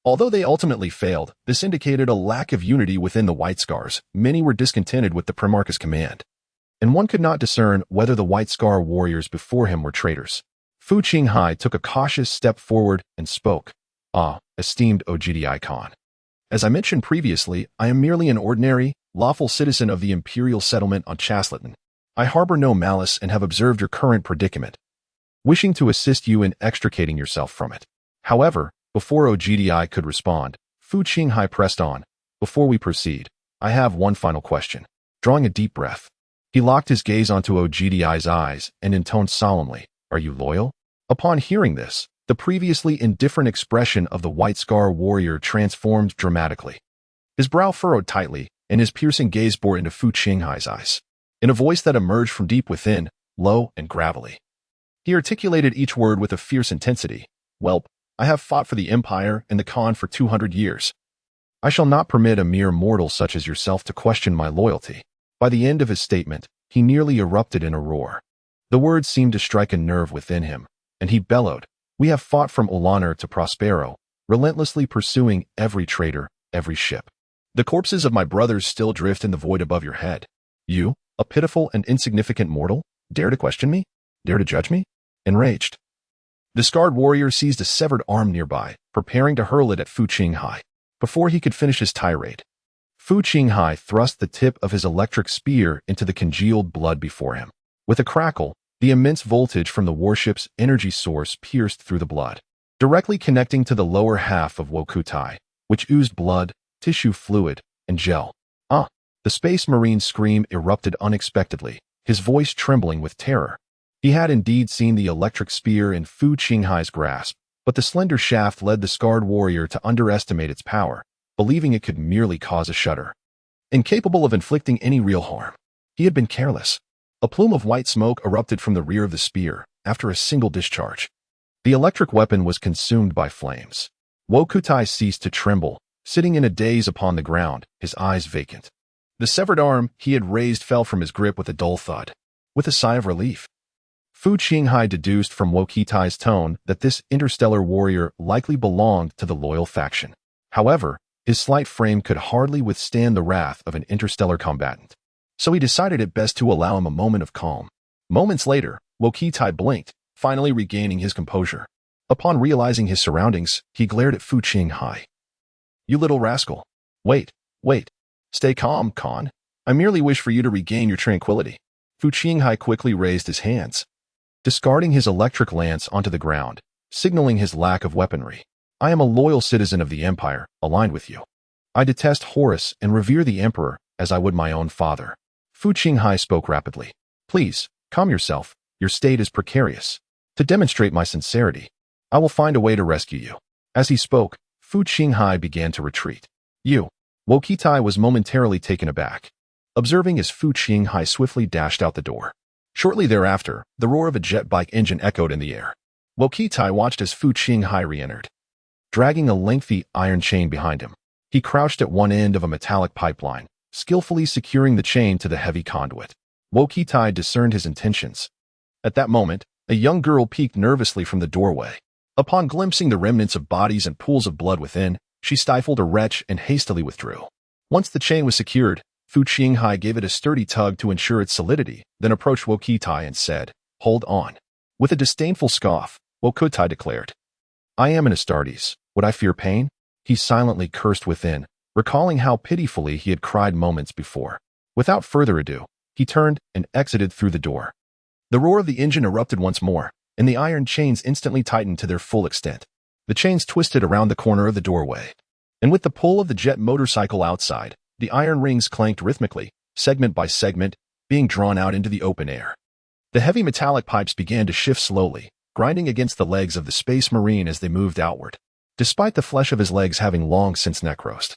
Although they ultimately failed, this indicated a lack of unity within the White Scars. Many were discontented with the Primarch's command, and one could not discern whether the White Scar warriors before him were traitors. Fu Qinghai took a cautious step forward and spoke. Esteemed Jedi Khan. As I mentioned previously, I am merely an ordinary, lawful citizen of the Imperial settlement on Chasleton. I harbor no malice and have observed your current predicament, wishing to assist you in extricating yourself from it. However, before Jedi could respond, Fu Qinghai pressed on. Before we proceed, I have one final question. Drawing a deep breath, he locked his gaze onto Jedi's eyes and intoned solemnly, "Are you loyal?" Upon hearing this, the previously indifferent expression of the White Scar warrior transformed dramatically. His brow furrowed tightly, and his piercing gaze bore into Fu Qinghai's eyes. In a voice that emerged from deep within, low and gravelly, he articulated each word with a fierce intensity. "Welp, I have fought for the Empire and the Khan for 200 years. I shall not permit a mere mortal such as yourself to question my loyalty." By the end of his statement, he nearly erupted in a roar. The words seemed to strike a nerve within him, and he bellowed, "We have fought from Ulaner to Prospero, relentlessly pursuing every traitor, every ship. The corpses of my brothers still drift in the void above your head. You, a pitiful and insignificant mortal, dare to question me? Dare to judge me?" Enraged, the scarred warrior seized a severed arm nearby, preparing to hurl it at Fu Qinghai. Before he could finish his tirade, Fu Qinghai thrust the tip of his electric spear into the congealed blood before him. With a crackle, the immense voltage from the warship's energy source pierced through the blood, directly connecting to the lower half of Wokutai, which oozed blood, tissue fluid, and gel. The Space Marine's scream erupted unexpectedly, his voice trembling with terror. He had indeed seen the electric spear in Fu Qinghai's grasp, but the slender shaft led the scarred warrior to underestimate its power, believing it could merely cause a shudder. Incapable of inflicting any real harm, he had been careless. A plume of white smoke erupted from the rear of the spear after a single discharge. The electric weapon was consumed by flames. Wukutai ceased to tremble, sitting in a daze upon the ground, his eyes vacant. The severed arm he had raised fell from his grip with a dull thud. With a sigh of relief, Fu Qinghai deduced from Wukitai's tone that this interstellar warrior likely belonged to the loyal faction. However, his slight frame could hardly withstand the wrath of an interstellar combatant. So he decided it best to allow him a moment of calm. Moments later, Wukitai blinked, finally regaining his composure. Upon realizing his surroundings, he glared at Fu Qinghai. "You little rascal. Wait. Stay calm, Khan. I merely wish for you to regain your tranquility." Fu Qinghai quickly raised his hands, discarding his electric lance onto the ground, signaling his lack of weaponry. "I am a loyal citizen of the Empire, aligned with you. I detest Horus and revere the Emperor as I would my own father." Fu Qinghai spoke rapidly. "Please, calm yourself. Your state is precarious. To demonstrate my sincerity, I will find a way to rescue you." As he spoke, Fu Qinghai began to retreat. "You." Wukitai was momentarily taken aback, observing as Fu Qinghai swiftly dashed out the door. Shortly thereafter, the roar of a jet bike engine echoed in the air. Wukitai watched as Fu Qinghai re-entered, dragging a lengthy iron chain behind him. He crouched at one end of a metallic pipeline, skillfully securing the chain to the heavy conduit. Wukitai discerned his intentions. At that moment, a young girl peeked nervously from the doorway. Upon glimpsing the remnants of bodies and pools of blood within, she stifled a retch and hastily withdrew. Once the chain was secured, Fu Qinghai gave it a sturdy tug to ensure its solidity, then approached Wukitai and said, "Hold on." With a disdainful scoff, Wukitai declared, "I am an Astartes. Would I fear pain?" He silently cursed within, recalling how pitifully he had cried moments before. Without further ado, he turned and exited through the door. The roar of the engine erupted once more, and the iron chains instantly tightened to their full extent. The chains twisted around the corner of the doorway, and with the pull of the jet motorcycle outside, the iron rings clanked rhythmically, segment by segment, being drawn out into the open air. The heavy metallic pipes began to shift slowly, grinding against the legs of the Space Marine as they moved outward, despite the flesh of his legs having long since necrosed.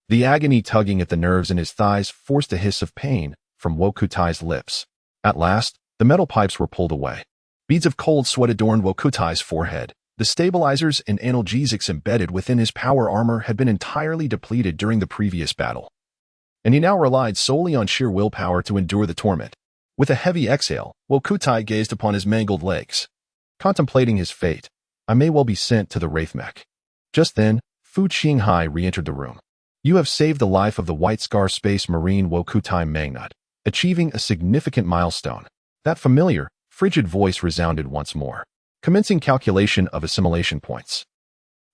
The agony tugging at the nerves in his thighs forced a hiss of pain from Wokutai's lips. At last, the metal pipes were pulled away. Beads of cold sweat adorned Wokutai's forehead. The stabilizers and analgesics embedded within his power armor had been entirely depleted during the previous battle, and he now relied solely on sheer willpower to endure the torment. With a heavy exhale, Wokutai gazed upon his mangled legs, contemplating his fate. "I may well be sent to the Wraith Mech." Just then, Fu Qinghai re-entered the room. "You have saved the life of the White Scar Space Marine Wokutai Magnat, achieving a significant milestone." That familiar, frigid voice resounded once more. "Commencing calculation of assimilation points.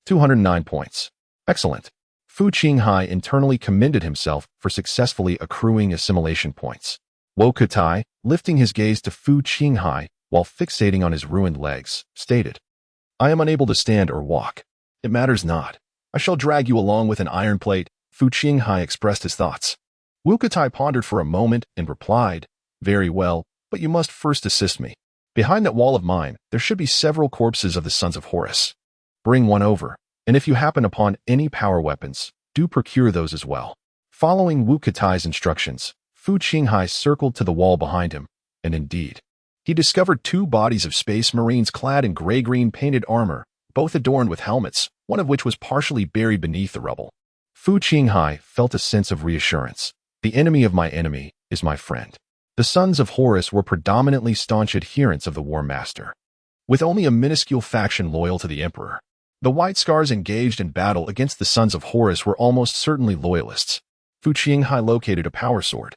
209 points. Excellent." Fu Qinghai internally commended himself for successfully accruing assimilation points. Wokutai, lifting his gaze to Fu Qinghai while fixating on his ruined legs, stated, "I am unable to stand or walk. It matters not. I shall drag you along with an iron plate." Fu Qinghai expressed his thoughts. Wokutai pondered for a moment and replied, "Very well, but you must first assist me. Behind that wall of mine, there should be several corpses of the sons of Horus. Bring one over, and if you happen upon any power weapons, do procure those as well." Following Wukutai's instructions, Fu Qinghai circled to the wall behind him, and indeed, he discovered two bodies of Space Marines clad in gray-green painted armor, both adorned with helmets, one of which was partially buried beneath the rubble. Fu Qinghai felt a sense of reassurance. The enemy of my enemy is my friend. The sons of Horus were predominantly staunch adherents of the War Master, with only a minuscule faction loyal to the Emperor. The White Scars engaged in battle against the sons of Horus were almost certainly loyalists. Fu Qinghai located a power sword,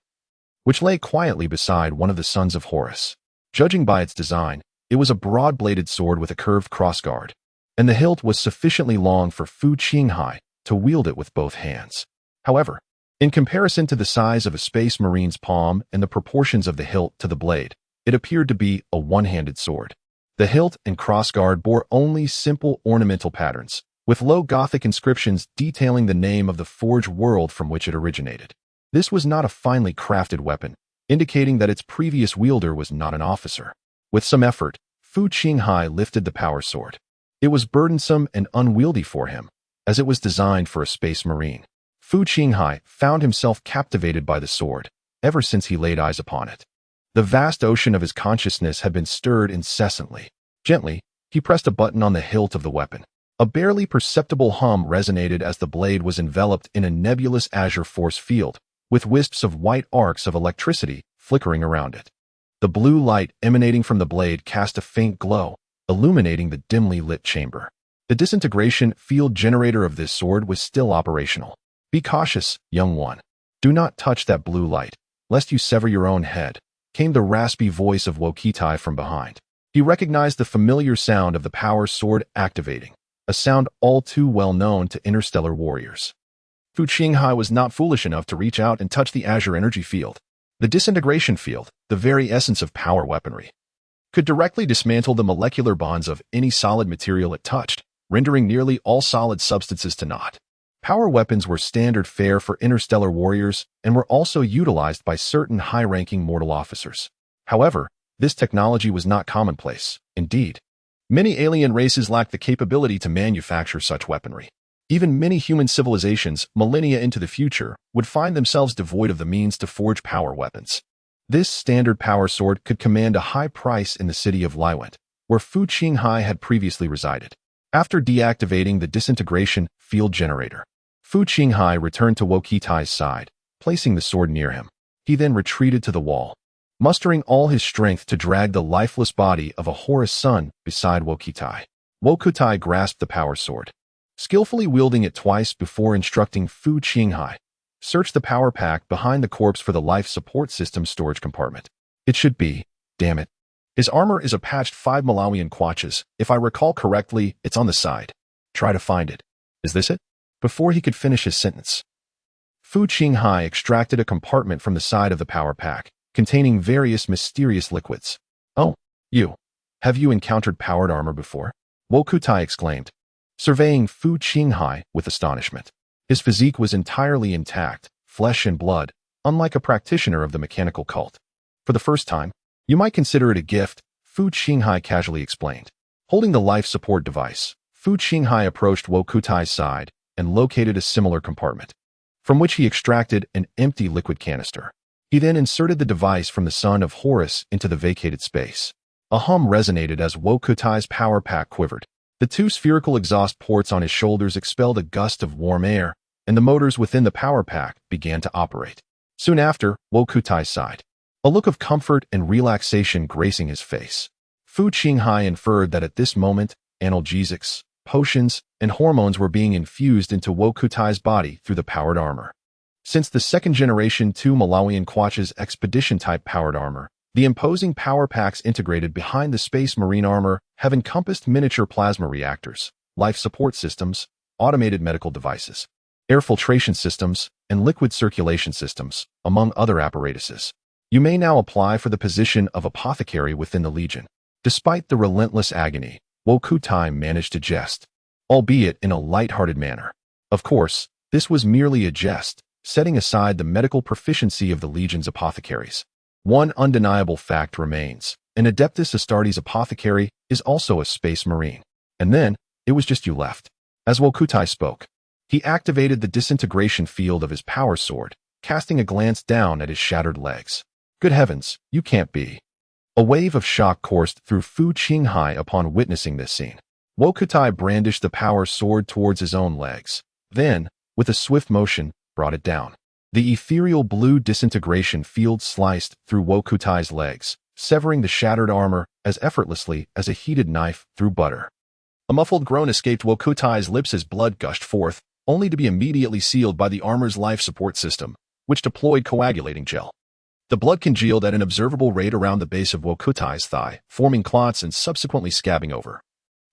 which lay quietly beside one of the sons of Horus. Judging by its design, it was a broad-bladed sword with a curved crossguard, and the hilt was sufficiently long for Fu Qinghai to wield it with both hands. However, in comparison to the size of a Space Marine's palm and the proportions of the hilt to the blade, it appeared to be a one-handed sword. The hilt and crossguard bore only simple ornamental patterns, with low Gothic inscriptions detailing the name of the forged world from which it originated. This was not a finely crafted weapon, indicating that its previous wielder was not an officer. With some effort, Fu Qinghai lifted the power sword. It was burdensome and unwieldy for him, as it was designed for a space marine. Fu Qinghai found himself captivated by the sword, ever since he laid eyes upon it. The vast ocean of his consciousness had been stirred incessantly. Gently, he pressed a button on the hilt of the weapon. A barely perceptible hum resonated as the blade was enveloped in a nebulous azure force field, with wisps of white arcs of electricity flickering around it. The blue light emanating from the blade cast a faint glow, illuminating the dimly lit chamber. The disintegration field generator of this sword was still operational. "Be cautious, young one. Do not touch that blue light, lest you sever your own head," came the raspy voice of Wokitai from behind. He recognized the familiar sound of the power sword activating, a sound all too well known to interstellar warriors. Fu Qinghai was not foolish enough to reach out and touch the azure energy field. The disintegration field, the very essence of power weaponry, could directly dismantle the molecular bonds of any solid material it touched, rendering nearly all solid substances to naught. Power weapons were standard fare for interstellar warriors and were also utilized by certain high-ranking mortal officers. However, this technology was not commonplace. Indeed, many alien races lacked the capability to manufacture such weaponry. Even many human civilizations, millennia into the future, would find themselves devoid of the means to forge power weapons. This standard power sword could command a high price in the city of Liwent, where Fu Qinghai had previously resided. After deactivating the disintegration field generator, Fu Qinghai returned to Wokitai's side, placing the sword near him. He then retreated to the wall, mustering all his strength to drag the lifeless body of a Horus son beside Wokitai. Wokutai grasped the power sword, skillfully wielding it twice before instructing Fu Qinghai, "Search the power pack behind the corpse for the life support system storage compartment. It should be, damn it. His armor is a patched 5 Malawian kwaches. If I recall correctly, it's on the side. Try to find it. Is this it?" Before he could finish his sentence, Fu Qinghai extracted a compartment from the side of the power pack, containing various mysterious liquids. "Oh, you. Have you encountered powered armor before?" Wokutai exclaimed, surveying Fu Qinghai with astonishment. His physique was entirely intact, flesh and blood, unlike a practitioner of the mechanical cult. "For the first time, you might consider it a gift," Fu Qinghai casually explained. Holding the life support device, Fu Qinghai approached Wokutai's side and located a similar compartment, from which he extracted an empty liquid canister. He then inserted the device from the son of Horus into the vacated space. A hum resonated as Wokutai's power pack quivered. The two spherical exhaust ports on his shoulders expelled a gust of warm air, and the motors within the power pack began to operate. Soon after, Wokutai sighed, a look of comfort and relaxation gracing his face. Fu Qinghai inferred that at this moment, analgesics, potions, and hormones were being infused into Wokutai's body through the powered armor. Since the second-generation 2 Malawian kwaches expedition-type powered armor, the imposing power packs integrated behind the Space Marine armor have encompassed miniature plasma reactors, life support systems, automated medical devices, air filtration systems, and liquid circulation systems, among other apparatuses. You may now apply for the position of apothecary within the Legion. Despite the relentless agony, Wokutai managed to jest, albeit in a light-hearted manner. Of course, this was merely a jest, setting aside the medical proficiency of the Legion's apothecaries. One undeniable fact remains: an Adeptus Astartes apothecary is also a space marine. And then, it was just you left. As Wokutai spoke, he activated the disintegration field of his power sword, casting a glance down at his shattered legs. "Good heavens, you can't be." A wave of shock coursed through Fu Qinghai upon witnessing this scene. Wokutai brandished the power sword towards his own legs, then, with a swift motion, brought it down. The ethereal blue disintegration field sliced through Wokutai's legs, severing the shattered armor as effortlessly as a heated knife through butter. A muffled groan escaped Wokutai's lips as blood gushed forth, only to be immediately sealed by the armor's life support system, which deployed coagulating gel. The blood congealed at an observable rate around the base of Wokutai's thigh, forming clots and subsequently scabbing over.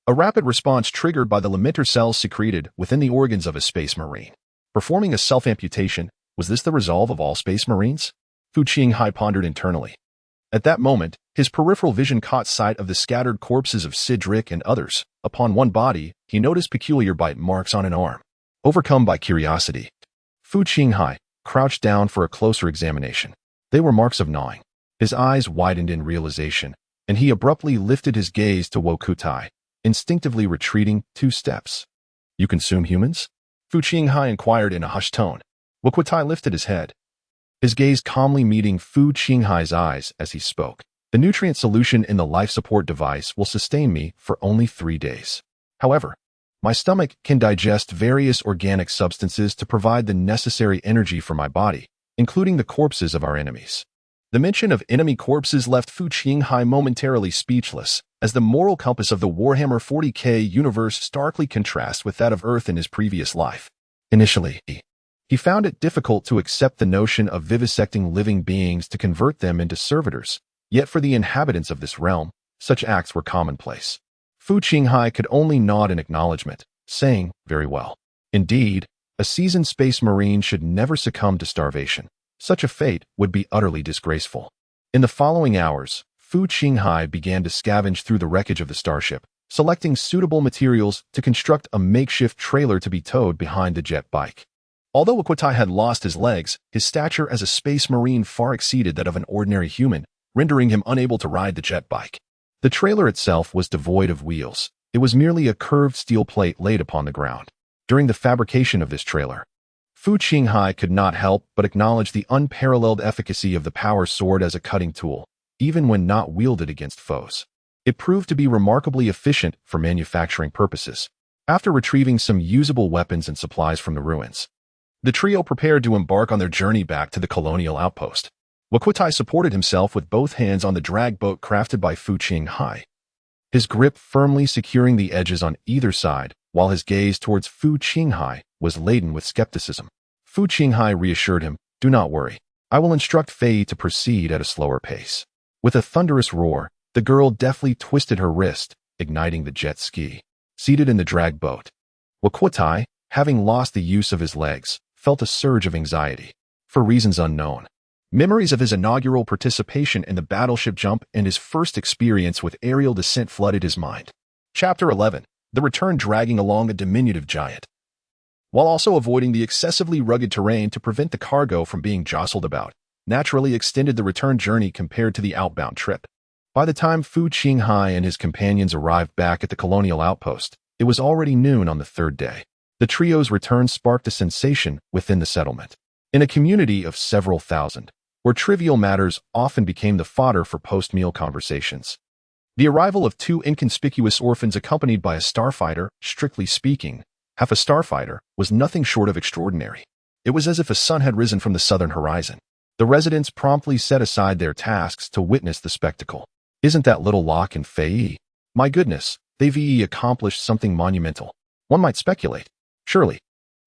A rapid response triggered by the lamentor cells secreted within the organs of a space marine. Performing a self-amputation, was this the resolve of all space marines? Fu Qinghai pondered internally. At that moment, his peripheral vision caught sight of the scattered corpses of Cydric and others. Upon one body, he noticed peculiar bite marks on an arm. Overcome by curiosity, Fu Qinghai crouched down for a closer examination. They were marks of gnawing. His eyes widened in realization, and he abruptly lifted his gaze to Wokutai, instinctively retreating 2 steps. "You consume humans?" Fu Qinghai inquired in a hushed tone. Wuxia lifted his head, his gaze calmly meeting Fu Qinghai's eyes as he spoke. "The nutrient solution in the life support device will sustain me for only 3 days. However, my stomach can digest various organic substances to provide the necessary energy for my body, including the corpses of our enemies." The mention of enemy corpses left Fu Qinghai momentarily speechless, as the moral compass of the Warhammer 40K universe starkly contrasts with that of Earth in his previous life. Initially, he found it difficult to accept the notion of vivisecting living beings to convert them into servitors, yet for the inhabitants of this realm, such acts were commonplace. Fu Qinghai could only nod in acknowledgement, saying, "Very well. Indeed, a seasoned space marine should never succumb to starvation. Such a fate would be utterly disgraceful." In the following hours, Fu Qinghai began to scavenge through the wreckage of the starship, selecting suitable materials to construct a makeshift trailer to be towed behind the jet bike. Although Wuxia had lost his legs, his stature as a space marine far exceeded that of an ordinary human, rendering him unable to ride the jet bike. The trailer itself was devoid of wheels. It was merely a curved steel plate laid upon the ground. During the fabrication of this trailer, Fu Qinghai could not help but acknowledge the unparalleled efficacy of the power sword as a cutting tool, even when not wielded against foes. It proved to be remarkably efficient for manufacturing purposes. After retrieving some usable weapons and supplies from the ruins, the trio prepared to embark on their journey back to the colonial outpost. Wuxia supported himself with both hands on the drag boat crafted by Fu Qinghai, his grip firmly securing the edges on either side, while his gaze towards Fu Qinghai was laden with skepticism. Fu Qinghai reassured him, "Do not worry. I will instruct Fei to proceed at a slower pace." With a thunderous roar, the girl deftly twisted her wrist, igniting the jet ski. Seated in the drag boat, Wuxia, having lost the use of his legs, felt a surge of anxiety. For reasons unknown, memories of his inaugural participation in the battleship jump and his first experience with aerial descent flooded his mind. Chapter 11. The return dragging along a diminutive giant. While also avoiding the excessively rugged terrain to prevent the cargo from being jostled about, naturally extended the return journey compared to the outbound trip. By the time Fu Qinghai and his companions arrived back at the colonial outpost, it was already noon on the 3rd day. The trio's return sparked a sensation within the settlement. In a community of several thousand, where trivial matters often became the fodder for post-meal conversations, the arrival of 2 inconspicuous orphans accompanied by a starfighter, strictly speaking, half a starfighter, was nothing short of extraordinary. It was as if a sun had risen from the southern horizon. The residents promptly set aside their tasks to witness the spectacle. "Isn't that little Locke and Fei? My goodness, they've accomplished something monumental. One might speculate. Surely,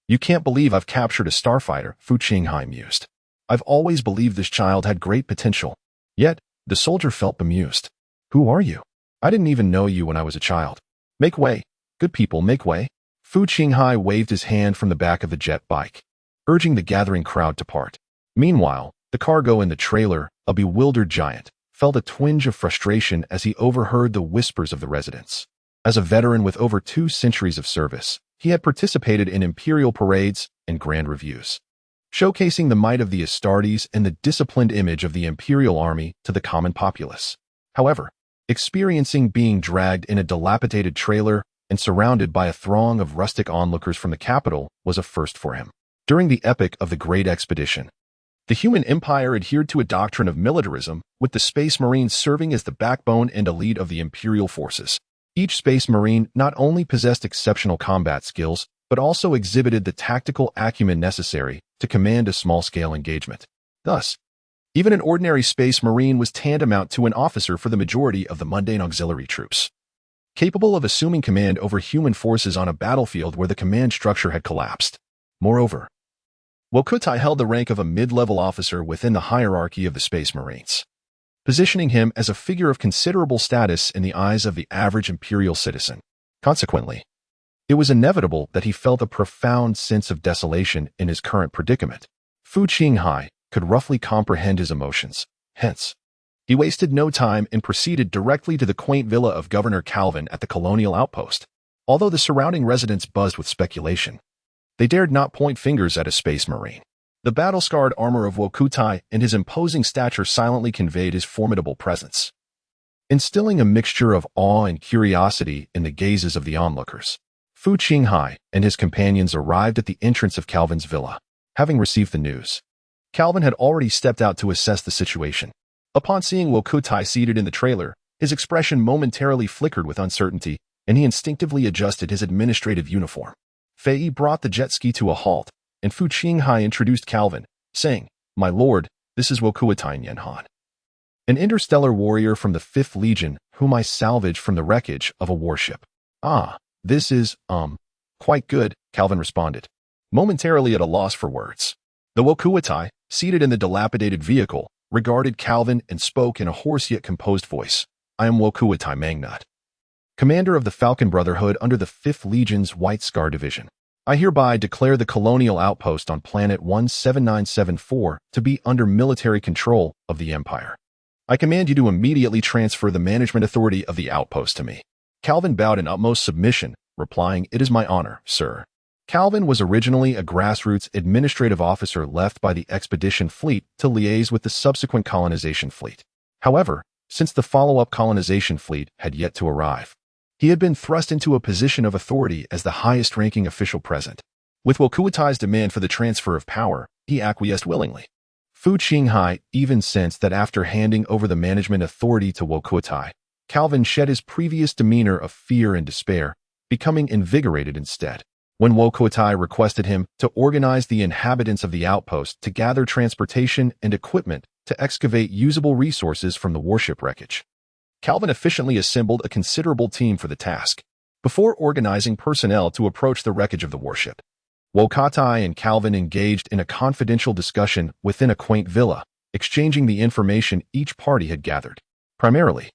you can't believe I've captured a starfighter," Fu Qinghai mused. "I've always believed this child had great potential." Yet, the soldier felt bemused. "Who are you? I didn't even know you when I was a child." "Make way. Good people, make way." Fu Qinghai waved his hand from the back of the jet bike, urging the gathering crowd to part. Meanwhile, the cargo in the trailer, a bewildered giant, felt a twinge of frustration as he overheard the whispers of the residents. As a veteran with over 2 centuries of service, he had participated in imperial parades and grand reviews, showcasing the might of the Astartes and the disciplined image of the imperial army to the common populace. However, experiencing being dragged in a dilapidated trailer and surrounded by a throng of rustic onlookers from the capital was a first for him. During the epic of the Great Expedition, the human empire adhered to a doctrine of militarism, with the Space Marines serving as the backbone and elite of the Imperial forces. Each Space Marine not only possessed exceptional combat skills, but also exhibited the tactical acumen necessary to command a small-scale engagement. Thus, even an ordinary Space Marine was tantamount to an officer for the majority of the mundane auxiliary troops, capable of assuming command over human forces on a battlefield where the command structure had collapsed. Moreover, Wuxia held the rank of a mid-level officer within the hierarchy of the Space Marines, positioning him as a figure of considerable status in the eyes of the average Imperial citizen. Consequently, it was inevitable that he felt a profound sense of desolation in his current predicament. Fu Qinghai could roughly comprehend his emotions. Hence, he wasted no time and proceeded directly to the quaint villa of Governor Calvin at the colonial outpost. Although the surrounding residents buzzed with speculation, they dared not point fingers at a Space Marine. The battle-scarred armor of Wuxia and his imposing stature silently conveyed his formidable presence. instilling a mixture of awe and curiosity in the gazes of the onlookers. Fu Qinghai and his companions arrived at the entrance of Calvin's villa, having received the news. Calvin had already stepped out to assess the situation. Upon seeing Wuxia seated in the trailer, his expression momentarily flickered with uncertainty, and he instinctively adjusted his administrative uniform. Fei brought the jet ski to a halt, and Fu Qinghai introduced Calvin, saying, "My lord, this is Wuxia Yanhan, an interstellar warrior from the 5th Legion whom I salvaged from the wreckage of a warship." "Ah, this is, quite good," Calvin responded, momentarily at a loss for words. The Wuxia, seated in the dilapidated vehicle, regarded Calvin and spoke in a hoarse yet composed voice. "I am Wuxia Mangnut, commander of the Falcon Brotherhood under the 5th Legion's White Scar Division. I hereby declare the colonial outpost on planet 17974 to be under military control of the Empire. I command you to immediately transfer the management authority of the outpost to me." Calvin bowed in utmost submission, replying, "It is my honor, sir." Calvin was originally a grassroots administrative officer left by the expedition fleet to liaise with the subsequent colonization fleet. However, since the follow-up colonization fleet had yet to arrive, he had been thrust into a position of authority as the highest-ranking official present. With Wuxia's demand for the transfer of power, he acquiesced willingly. Fu Qinghai even sensed that after handing over the management authority to Wuxia, Calvin shed his previous demeanor of fear and despair, becoming invigorated instead. When Wuxia requested him to organize the inhabitants of the outpost to gather transportation and equipment to excavate usable resources from the warship wreckage, Calvin efficiently assembled a considerable team for the task. Before organizing personnel to approach the wreckage of the warship, Wuxia and Calvin engaged in a confidential discussion within a quaint villa, exchanging the information each party had gathered. Primarily,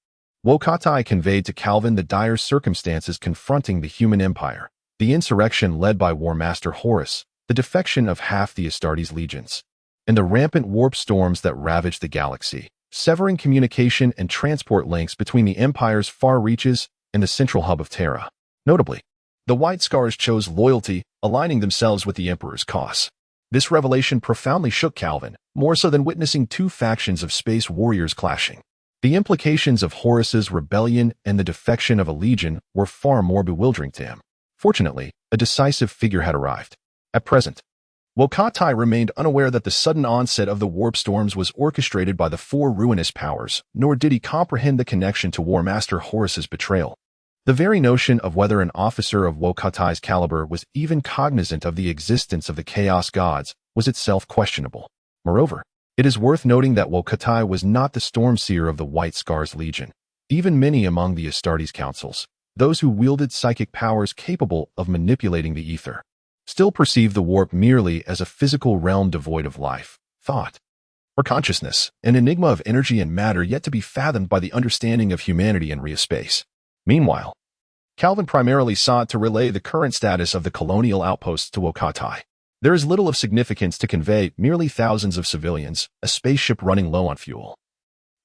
Wuxia conveyed to Calvin the dire circumstances confronting the human empire, the insurrection led by War Master Horus, the defection of half the Astartes legions, and the rampant warp storms that ravaged the galaxy, severing communication and transport links between the Empire's far reaches and the central hub of Terra. Notably, the White Scars chose loyalty, aligning themselves with the Emperor's cause. This revelation profoundly shook Calvin, more so than witnessing two factions of space warriors clashing. The implications of Horus's rebellion and the defection of a legion were far more bewildering to him. Fortunately, a decisive figure had arrived. At present, Wuxia remained unaware that the sudden onset of the warp storms was orchestrated by the four ruinous powers, nor did he comprehend the connection to War Master Horus's betrayal. The very notion of whether an officer of Wuxia's caliber was even cognizant of the existence of the Chaos Gods was itself questionable. Moreover, it is worth noting that Wuxia was not the Stormseer of the White Scars Legion. Even many among the Astartes councils, those who wielded psychic powers capable of manipulating the ether, still perceived the warp merely as a physical realm devoid of life, thought, or consciousness, an enigma of energy and matter yet to be fathomed by the understanding of humanity in Ria-space. Meanwhile, Calvin primarily sought to relay the current status of the colonial outposts to Wuxia. There is little of significance to convey merely thousands of civilians, a spaceship running low on fuel,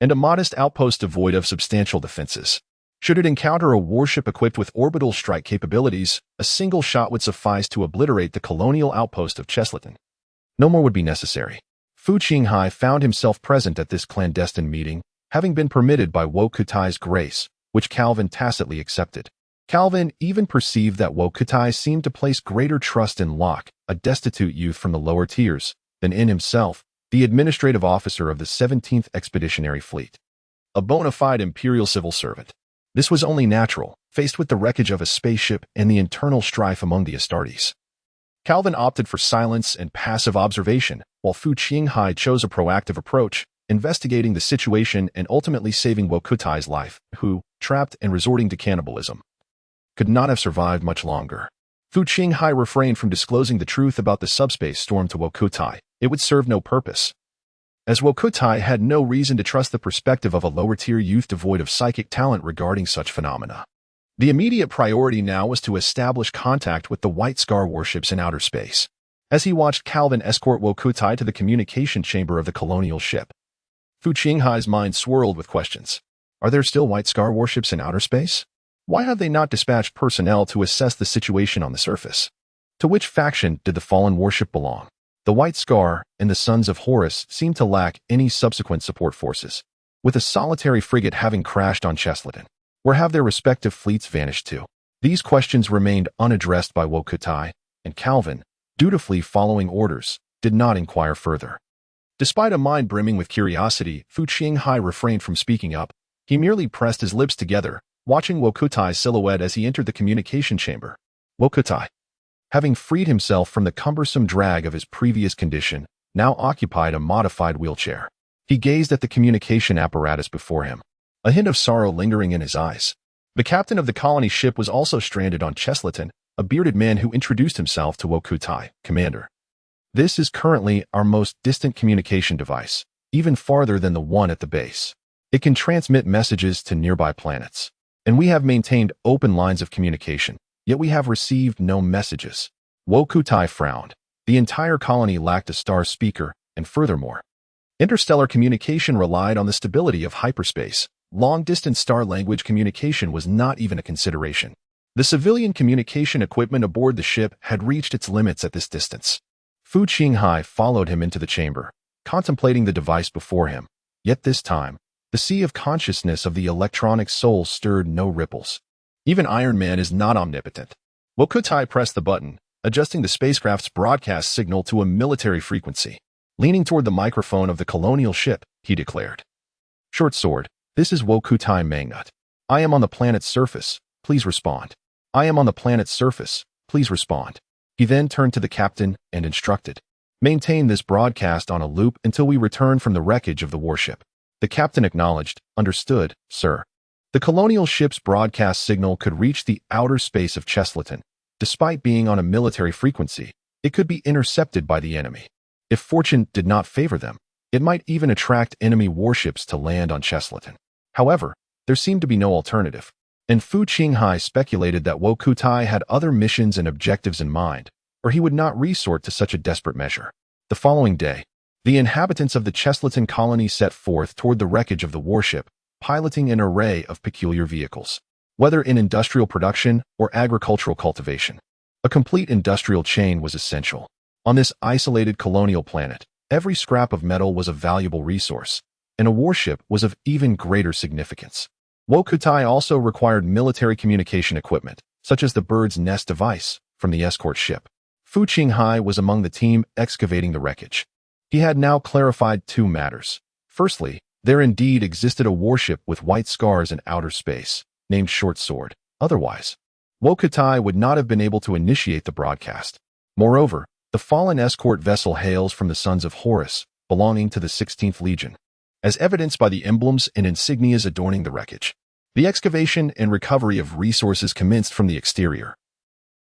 and a modest outpost devoid of substantial defenses. Should it encounter a warship equipped with orbital strike capabilities, a single shot would suffice to obliterate the colonial outpost of Cheslaton. No more would be necessary. Fu Qinghai found himself present at this clandestine meeting, having been permitted by Wuxia's grace, which Calvin tacitly accepted. Calvin even perceived that Wuxia seemed to place greater trust in Locke, a destitute youth from the lower tiers, than in himself, the administrative officer of the 17th Expeditionary Fleet, a bona fide imperial civil servant. This was only natural, faced with the wreckage of a spaceship and the internal strife among the Astartes. Calvin opted for silence and passive observation, while Fu Qinghai chose a proactive approach, investigating the situation and ultimately saving Wuxia's life, who, trapped and resorting to cannibalism, could not have survived much longer. Fu Qinghai refrained from disclosing the truth about the subspace storm to Wuxia. It would serve no purpose, as Wuxia had no reason to trust the perspective of a lower-tier youth devoid of psychic talent regarding such phenomena. The immediate priority now was to establish contact with the White Scar warships in outer space. As he watched Calvin escort Wuxia to the communication chamber of the colonial ship, Fu Qinghai's mind swirled with questions. Are there still White Scar warships in outer space? Why have they not dispatched personnel to assess the situation on the surface? To which faction did the fallen warship belong? The White Scar and the Sons of Horus seemed to lack any subsequent support forces. with a solitary frigate having crashed on Cheslaton. Where have their respective fleets vanished to? These questions remained unaddressed by Wokutai, and Calvin, dutifully following orders, did not inquire further. Despite a mind brimming with curiosity, Fu Qinghai refrained from speaking up. He merely pressed his lips together, watching Wokutai's silhouette as he entered the communication chamber. Wokutai, having freed himself from the cumbersome drag of his previous condition, now occupied a modified wheelchair. He gazed at the communication apparatus before him, a hint of sorrow lingering in his eyes. The captain of the colony ship was also stranded on Cheslaton, a bearded man who introduced himself to Wokutai, Commander. This is currently our most distant communication device, even farther than the one at the base. It can transmit messages to nearby planets, and we have maintained open lines of communication, yet we have received no messages. Wokutai frowned. The entire colony lacked a star speaker, and furthermore, interstellar communication relied on the stability of hyperspace. Long-distance star language communication was not even a consideration. The civilian communication equipment aboard the ship had reached its limits at this distance. Fu Qinghai followed him into the chamber, contemplating the device before him. Yet this time, the sea of consciousness of the electronic soul stirred no ripples. Even Iron Man is not omnipotent. Wokutai pressed the button, adjusting the spacecraft's broadcast signal to a military frequency. Leaning toward the microphone of the colonial ship, he declared, "Short Sword, this is Wokutai Mangnut. I am on the planet's surface. Please respond. I am on the planet's surface. Please respond." He then turned to the captain and instructed, "Maintain this broadcast on a loop until we return from the wreckage of the warship." The captain acknowledged, "Understood, sir." The colonial ship's broadcast signal could reach the outer space of Cheslaton. Despite being on a military frequency, it could be intercepted by the enemy. If fortune did not favor them, it might even attract enemy warships to land on Cheslaton. However, there seemed to be no alternative, and Fu Qinghai speculated that Wokutai had other missions and objectives in mind, or he would not resort to such a desperate measure. The following day, the inhabitants of the Cheslaton colony set forth toward the wreckage of the warship, piloting an array of peculiar vehicles. Whether in industrial production or agricultural cultivation, a complete industrial chain was essential. On this isolated colonial planet, every scrap of metal was a valuable resource, and a warship was of even greater significance. Wokutai also required military communication equipment, such as the bird's nest device, from the escort ship. Fu Qinghai was among the team excavating the wreckage. He had now clarified two matters. Firstly, there indeed existed a warship with white scars in outer space, named Short Sword. Otherwise, Wokutai would not have been able to initiate the broadcast. Moreover, the fallen escort vessel hails from the Sons of Horus, belonging to the 16th Legion, as evidenced by the emblems and insignias adorning the wreckage. The excavation and recovery of resources commenced from the exterior.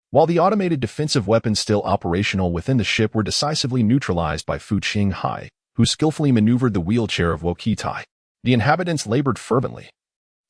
While the automated defensive weapons still operational within the ship were decisively neutralized by Fu Qinghai, who skillfully maneuvered the wheelchair of Wokutai, the inhabitants labored fervently.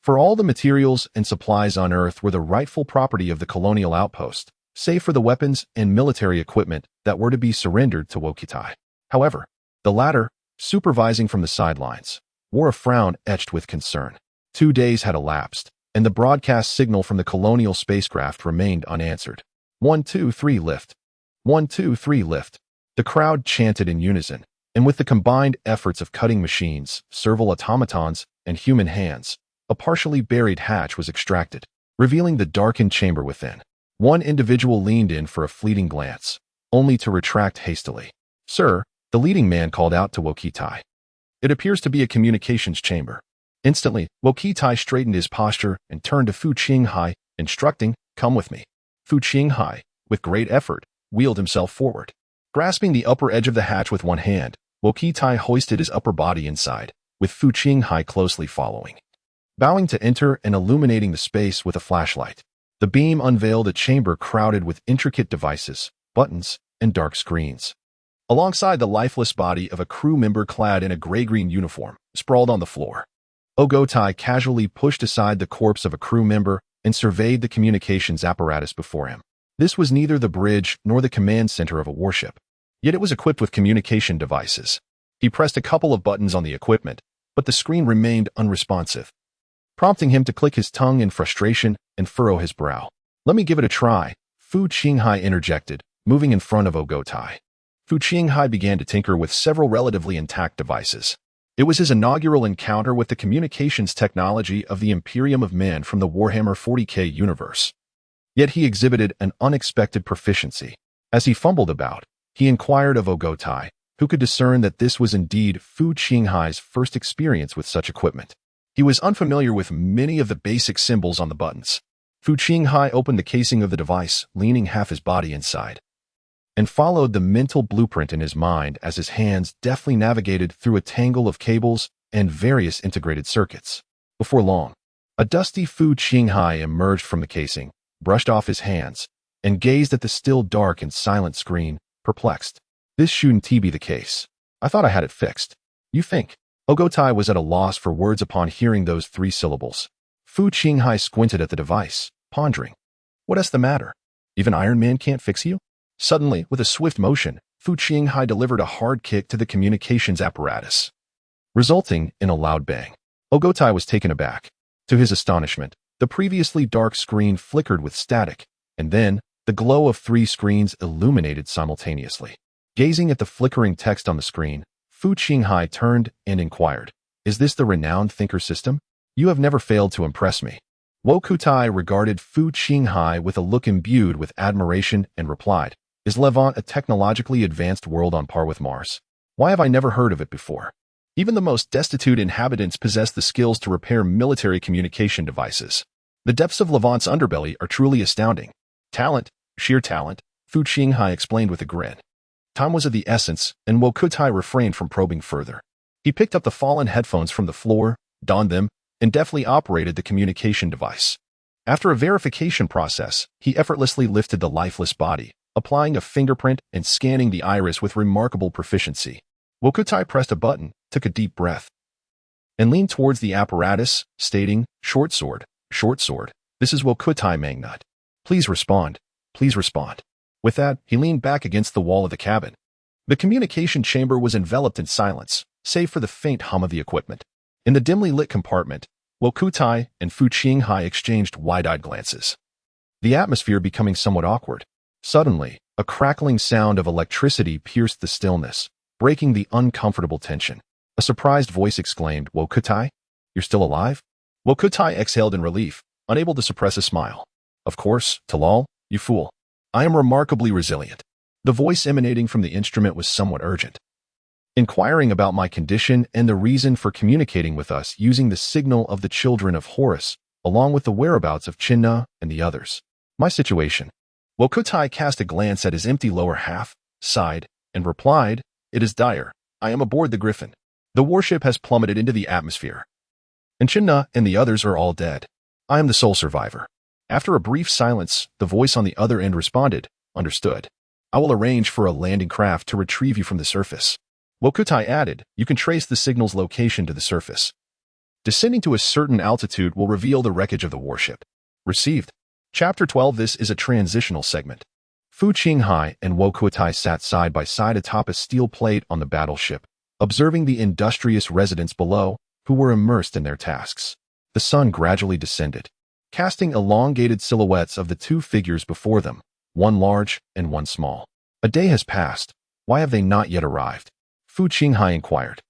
For all the materials and supplies on Earth were the rightful property of the colonial outpost, save for the weapons and military equipment that were to be surrendered to Wokutai. However, the latter, supervising from the sidelines, wore a frown etched with concern. 2 days had elapsed, and the broadcast signal from the colonial spacecraft remained unanswered. 1, 2, 3 lift. 1, 2, 3 lift. The crowd chanted in unison, and with the combined efforts of cutting machines, serval automatons, and human hands, a partially buried hatch was extracted, revealing the darkened chamber within. One individual leaned in for a fleeting glance, only to retract hastily. "Sir," the leading man called out to Wokutai. "It appears to be a communications chamber." Instantly, Wokutai straightened his posture and turned to Fu Qinghai, instructing, "Come with me." Fu Qinghai, with great effort, wheeled himself forward. Grasping the upper edge of the hatch with one hand, Wokutai hoisted his upper body inside, with Fu Qinghai closely following. Bowing to enter and illuminating the space with a flashlight, the beam unveiled a chamber crowded with intricate devices, buttons, and dark screens. Alongside the lifeless body of a crew member clad in a gray-green uniform, sprawled on the floor. Wokutai casually pushed aside the corpse of a crew member and surveyed the communications apparatus before him. This was neither the bridge nor the command center of a warship, yet it was equipped with communication devices. He pressed a couple of buttons on the equipment, but the screen remained unresponsive, prompting him to click his tongue in frustration and furrow his brow. "Let me give it a try," Fu Qinghai interjected, moving in front of Wokutai. Fu Qinghai began to tinker with several relatively intact devices. It was his inaugural encounter with the communications technology of the Imperium of Men from the Warhammer 40K universe. Yet he exhibited an unexpected proficiency. As he fumbled about, he inquired of Ogotai, who could discern that this was indeed Fu Qinghai's first experience with such equipment. He was unfamiliar with many of the basic symbols on the buttons. Fu Qinghai opened the casing of the device, leaning half his body inside, and followed the mental blueprint in his mind as his hands deftly navigated through a tangle of cables and various integrated circuits. Before long, a dusty Fu Qinghai emerged from the casing, brushed off his hands, and gazed at the still dark and silent screen, perplexed. This shouldn't be the case. I thought I had it fixed. You think? Ogotai was at a loss for words upon hearing those 3 syllables. Fu Qinghai squinted at the device, pondering. What's the matter? Even Iron Man can't fix you? Suddenly, with a swift motion, Fu Qinghai delivered a hard kick to the communications apparatus, resulting in a loud bang. Ogotai was taken aback. To his astonishment, the previously dark screen flickered with static, and then the glow of 3 screens illuminated simultaneously. Gazing at the flickering text on the screen, Fu Qinghai turned and inquired, "Is this the renowned thinker system? You have never failed to impress me." Wokutai regarded Fu Qinghai with a look imbued with admiration and replied, "Is Levant a technologically advanced world on par with Mars? Why have I never heard of it before? Even the most destitute inhabitants possess the skills to repair military communication devices. The depths of Levant's underbelly are truly astounding. Talent, sheer talent," Fu Qinghai explained with a grin. Time was of the essence, and Wokutai refrained from probing further. He picked up the fallen headphones from the floor, donned them, and deftly operated the communication device. After a verification process, he effortlessly lifted the lifeless body, applying a fingerprint and scanning the iris with remarkable proficiency. Wokutai pressed a button, took a deep breath, and leaned towards the apparatus, stating, short sword, this is Wokutai Mangnut. Please respond. With that, he leaned back against the wall of the cabin. The communication chamber was enveloped in silence, save for the faint hum of the equipment. In the dimly lit compartment, Wokutai and Fu Qinghai exchanged wide-eyed glances, the atmosphere becoming somewhat awkward. Suddenly, a crackling sound of electricity pierced the stillness, breaking the uncomfortable tension. A surprised voice exclaimed, "Wokutai? You're still alive?" Wokutai exhaled in relief, unable to suppress a smile. "Of course, Talal, you fool. I am remarkably resilient." The voice emanating from the instrument was somewhat urgent, inquiring about my condition and the reason for communicating with us using the signal of the children of Horus, along with the whereabouts of Chen Mu and the others. My situation. Wokutai cast a glance at his empty lower half, sighed, and replied, "It is dire. I am aboard the Griffin. The warship has plummeted into the atmosphere, and Chen Mu and the others are all dead. I am the sole survivor." After a brief silence, the voice on the other end responded, "Understood. I will arrange for a landing craft to retrieve you from the surface." Wokutai added, "You can trace the signal's location to the surface. Descending to a certain altitude will reveal the wreckage of the warship." Received. Chapter 12. This is a transitional segment. Fu Qinghai and Wokutai sat side by side atop a steel plate on the battleship, observing the industrious residents below, who were immersed in their tasks. The sun gradually descended, casting elongated silhouettes of the 2 figures before them, one large and one small. A day has passed. Why have they not yet arrived? Fu Qinghai inquired.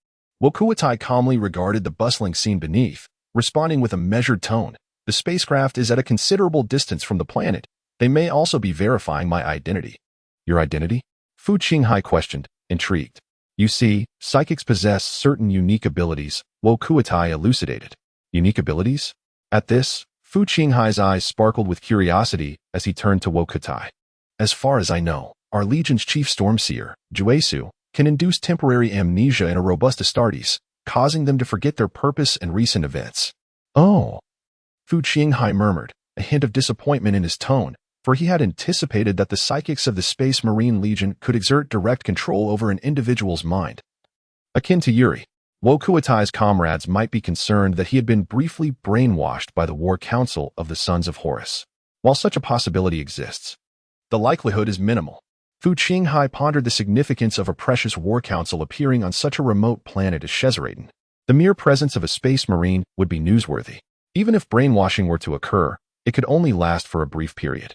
Wokutai calmly regarded the bustling scene beneath, responding with a measured tone. "The spacecraft is at a considerable distance from the planet. They may also be verifying my identity." "Your identity?" Fu Qinghai questioned, intrigued. "You see, psychics possess certain unique abilities," Wokutai elucidated. "Unique abilities?" At this, Fu Qinghai's eyes sparkled with curiosity as he turned to Wokutai. "As far as I know, our Legion's chief stormseer, Juesu, can induce temporary amnesia in a robust Astartes, causing them to forget their purpose and recent events." "Oh," Fu Qinghai murmured, a hint of disappointment in his tone, for he had anticipated that the psychics of the Space Marine Legion could exert direct control over an individual's mind. Akin to Yuri, Wokutai's comrades might be concerned that he had been briefly brainwashed by the War Council of the Sons of Horus. While such a possibility exists, the likelihood is minimal. Fu Qinghai pondered the significance of a precious War Council appearing on such a remote planet as Shezeraden. The mere presence of a space marine would be newsworthy. Even if brainwashing were to occur, it could only last for a brief period,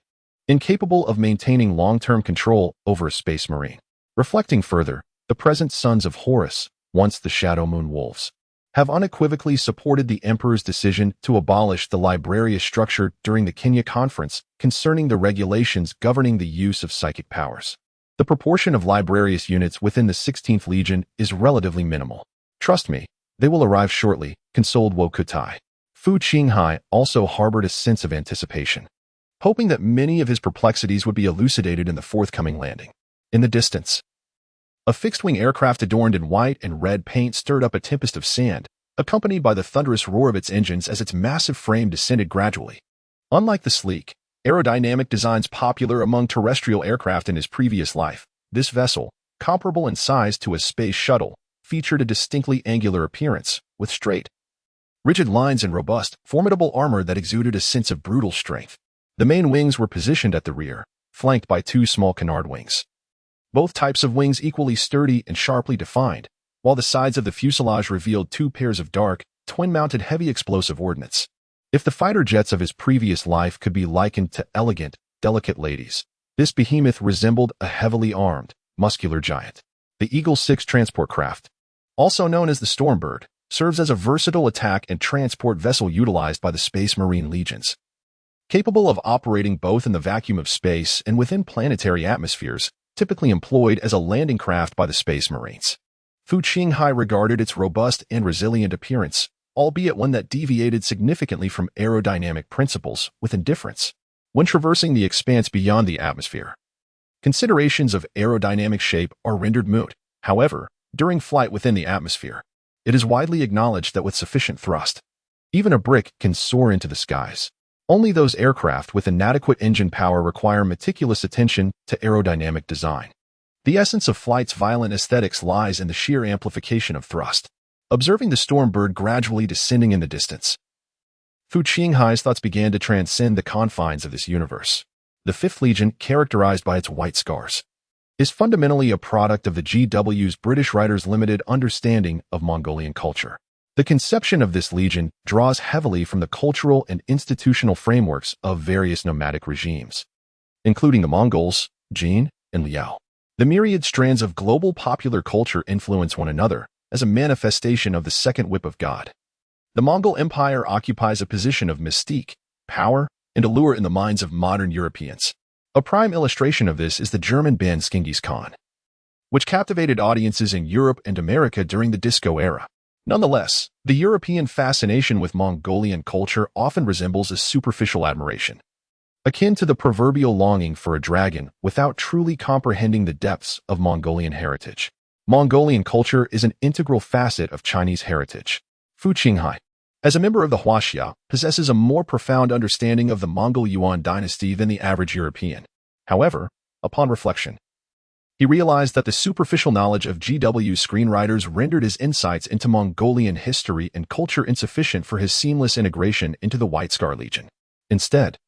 incapable of maintaining long-term control over a space marine. Reflecting further, the present Sons of Horus, once the Shadow Moon Wolves, have unequivocally supported the Emperor's decision to abolish the librarius structure during the Kenya Conference concerning the regulations governing the use of psychic powers. The proportion of librarius units within the 16th Legion is relatively minimal. Trust me, they will arrive shortly, consoled Wuxia. Fu Qinghai also harbored a sense of anticipation, hoping that many of his perplexities would be elucidated in the forthcoming landing. In the distance, a fixed-wing aircraft adorned in white and red paint stirred up a tempest of sand, accompanied by the thunderous roar of its engines as its massive frame descended gradually. Unlike the sleek, aerodynamic designs popular among terrestrial aircraft in his previous life, this vessel, comparable in size to a space shuttle, featured a distinctly angular appearance, with straight, rigid lines and robust, formidable armor that exuded a sense of brutal strength. The main wings were positioned at the rear, flanked by two small canard wings. Both types of wings equally sturdy and sharply defined, while the sides of the fuselage revealed two pairs of dark, twin-mounted heavy explosive ordnance. If the fighter jets of his previous life could be likened to elegant, delicate ladies, this behemoth resembled a heavily armed, muscular giant. The Eagle 6 transport craft, also known as the Stormbird, serves as a versatile attack and transport vessel utilized by the Space Marine Legions. Capable of operating both in the vacuum of space and within planetary atmospheres, typically employed as a landing craft by the Space Marines. Fu Qinghai regarded its robust and resilient appearance, albeit one that deviated significantly from aerodynamic principles, with indifference. When traversing the expanse beyond the atmosphere, considerations of aerodynamic shape are rendered moot. However, during flight within the atmosphere, it is widely acknowledged that with sufficient thrust, even a brick can soar into the skies. Only those aircraft with inadequate engine power require meticulous attention to aerodynamic design. The essence of flight's violent aesthetics lies in the sheer amplification of thrust. Observing the Stormbird gradually descending in the distance, Fu Qinghai's thoughts began to transcend the confines of this universe. The 5th Legion, characterized by its white scars, is fundamentally a product of the GW's British writer's limited understanding of Mongolian culture. The conception of this legion draws heavily from the cultural and institutional frameworks of various nomadic regimes, including the Mongols, Jian, and Liao. The myriad strands of global popular culture influence one another as a manifestation of the second whip of God. The Mongol Empire occupies a position of mystique, power, and allure in the minds of modern Europeans. A prime illustration of this is the German band Genghis Khan, which captivated audiences in Europe and America during the disco era. Nonetheless, the European fascination with Mongolian culture often resembles a superficial admiration, akin to the proverbial longing for a dragon without truly comprehending the depths of Mongolian heritage. Mongolian culture is an integral facet of Chinese heritage. Fu Qinghai, as a member of the wuxia, possesses a more profound understanding of the Mongol Yuan dynasty than the average European. However, upon reflection, he realized that the superficial knowledge of GW screenwriters rendered his insights into Mongolian history and culture insufficient for his seamless integration into the White Scar Legion. Instead,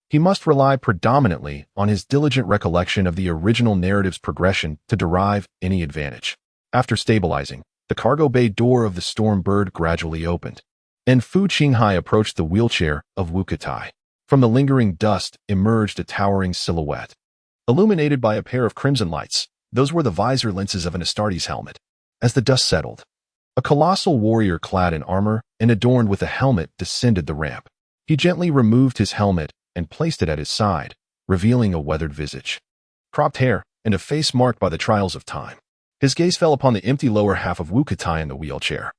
he must rely predominantly on his diligent recollection of the original narrative's progression to derive any advantage. After stabilizing, the cargo bay door of the Stormbird gradually opened, and Fu Qinghai approached the wheelchair of Wuxia. From the lingering dust emerged a towering silhouette, illuminated by a pair of crimson lights. Those were the visor lenses of an Astartes helmet. As the dust settled, a colossal warrior clad in armor and adorned with a helmet descended the ramp. He gently removed his helmet and placed it at his side, revealing a weathered visage, cropped hair, and a face marked by the trials of time. His gaze fell upon the empty lower half of Wuxia in the wheelchair,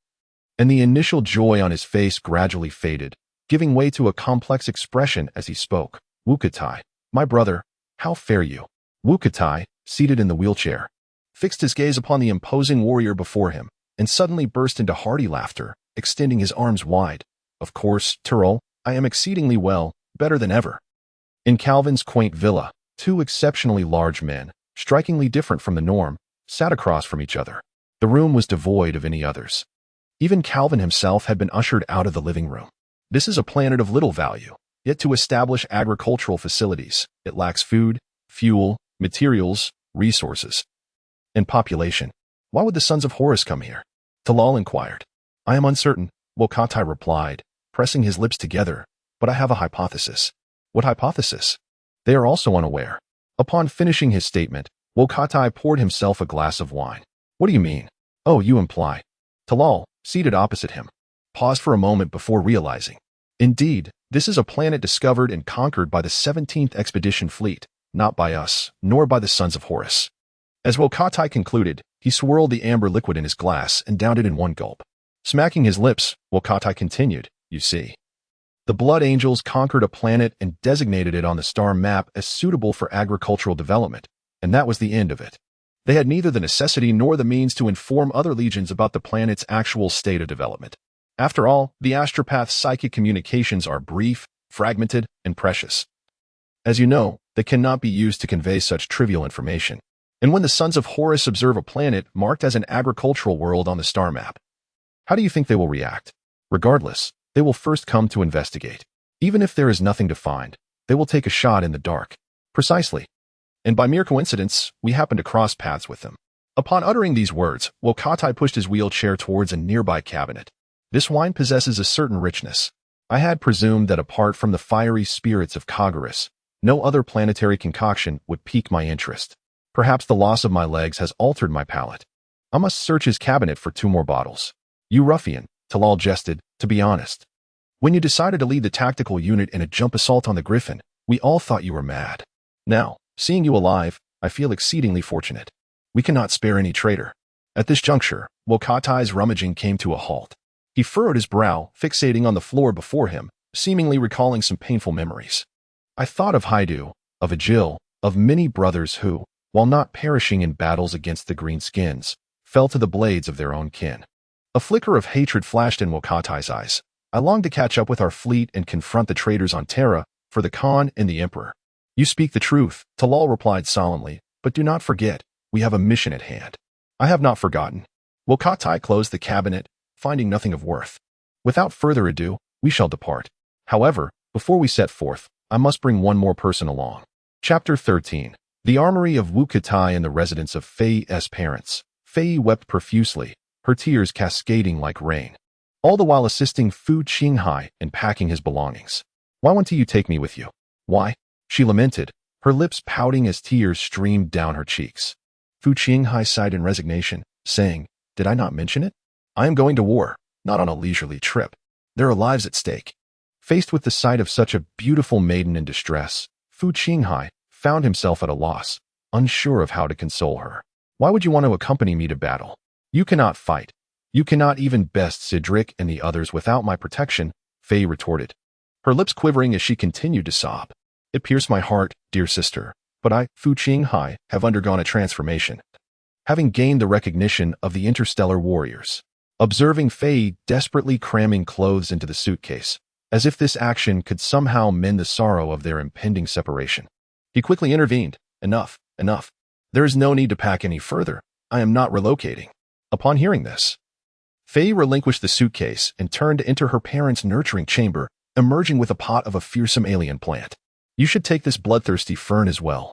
and the initial joy on his face gradually faded, giving way to a complex expression as he spoke. Wuxia, my brother, how fare you? Wuxia, seated in the wheelchair, fixed his gaze upon the imposing warrior before him, and suddenly burst into hearty laughter, extending his arms wide. Of course, Tyrol, I am exceedingly well, better than ever. In Calvin's quaint villa, two exceptionally large men, strikingly different from the norm, sat across from each other. The room was devoid of any others. Even Calvin himself had been ushered out of the living room. This is a planet of little value, yet to establish agricultural facilities, it lacks food, fuel, materials, resources, and population. Why would the sons of Horus come here? Talal inquired. I am uncertain, Wuxia replied, pressing his lips together, but I have a hypothesis. What hypothesis? They are also unaware. Upon finishing his statement, Wuxia poured himself a glass of wine. What do you mean? Oh, you imply. Talal, seated opposite him, paused for a moment before realizing. Indeed, this is a planet discovered and conquered by the 17th Expedition Fleet, not by us, nor by the Sons of Horus. As Wokatai concluded, he swirled the amber liquid in his glass and downed it in one gulp. Smacking his lips, Wokatai continued, you see. The Blood Angels conquered a planet and designated it on the star map as suitable for agricultural development, and that was the end of it. They had neither the necessity nor the means to inform other legions about the planet's actual state of development. After all, the astropath's psychic communications are brief, fragmented, and precious. As you know, they cannot be used to convey such trivial information. And when the Sons of Horus observe a planet marked as an agricultural world on the star map, how do you think they will react? Regardless, they will first come to investigate. Even if there is nothing to find, they will take a shot in the dark. Precisely. And by mere coincidence, we happened to cross paths with them. Upon uttering these words, Wokatai pushed his wheelchair towards a nearby cabinet. This wine possesses a certain richness. I had presumed that apart from the fiery spirits of Kagaris, no other planetary concoction would pique my interest. Perhaps the loss of my legs has altered my palate. I must search his cabinet for 2 more bottles. You ruffian, Talal jested, to be honest. When you decided to lead the tactical unit in a jump assault on the Griffin, we all thought you were mad. Now, seeing you alive, I feel exceedingly fortunate. We cannot spare any traitor. At this juncture, Wokatai's rummaging came to a halt. He furrowed his brow, fixating on the floor before him, seemingly recalling some painful memories. I thought of Haidu, of Ajil, of many brothers who, while not perishing in battles against the greenskins, fell to the blades of their own kin. A flicker of hatred flashed in Wokatai's eyes. I longed to catch up with our fleet and confront the traitors on Terra, for the Khan and the Emperor. You speak the truth, Talal replied solemnly, but do not forget, we have a mission at hand. I have not forgotten. Wokatai closed the cabinet, finding nothing of worth. Without further ado, we shall depart. However, before we set forth, I must bring one more person along. Chapter 13. The Armory of Wukatai and the Residence of Fei's Parents. Fei wept profusely, her tears cascading like rain, all the while assisting Fu Qinghai in packing his belongings. Why won't you take me with you? Why? She lamented, her lips pouting as tears streamed down her cheeks. Fu Qinghai sighed in resignation, saying, Did I not mention it? I am going to war, not on a leisurely trip. There are lives at stake. Faced with the sight of such a beautiful maiden in distress, Fu Qinghai found himself at a loss, unsure of how to console her. Why would you want to accompany me to battle? You cannot fight. You cannot even best Cedric and the others without my protection, Fei retorted, her lips quivering as she continued to sob. It pierced my heart, dear sister, but I, Fu Qinghai, have undergone a transformation. Having gained the recognition of the interstellar warriors. Observing Fei desperately cramming clothes into the suitcase, as if this action could somehow mend the sorrow of their impending separation. He quickly intervened. Enough, enough. There is no need to pack any further. I am not relocating. Upon hearing this, Fei relinquished the suitcase and turned to enter her parents' nurturing chamber, emerging with a pot of a fearsome alien plant. You should take this bloodthirsty fern as well.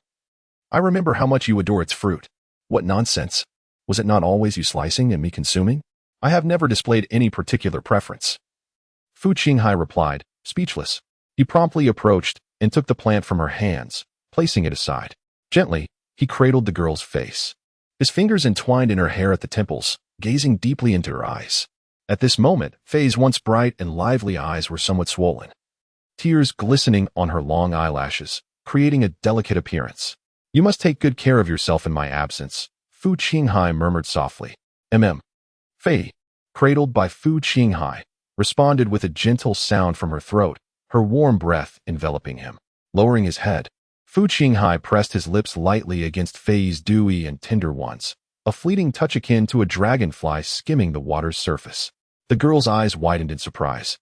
I remember how much you adore its fruit. What nonsense. Was it not always you slicing and me consuming? I have never displayed any particular preference. Fu Qinghai replied, speechless. He promptly approached and took the plant from her hands, placing it aside. Gently, he cradled the girl's face. His fingers entwined in her hair at the temples, gazing deeply into her eyes. At this moment, Fei's once bright and lively eyes were somewhat swollen, tears glistening on her long eyelashes, creating a delicate appearance. You must take good care of yourself in my absence, Fu Qinghai murmured softly. Fei, cradled by Fu Qinghai, responded with a gentle sound from her throat, her warm breath enveloping him. Lowering his head, Fu Qinghai pressed his lips lightly against Fei's dewy and tender ones, a fleeting touch akin to a dragonfly skimming the water's surface. The girl's eyes widened in surprise.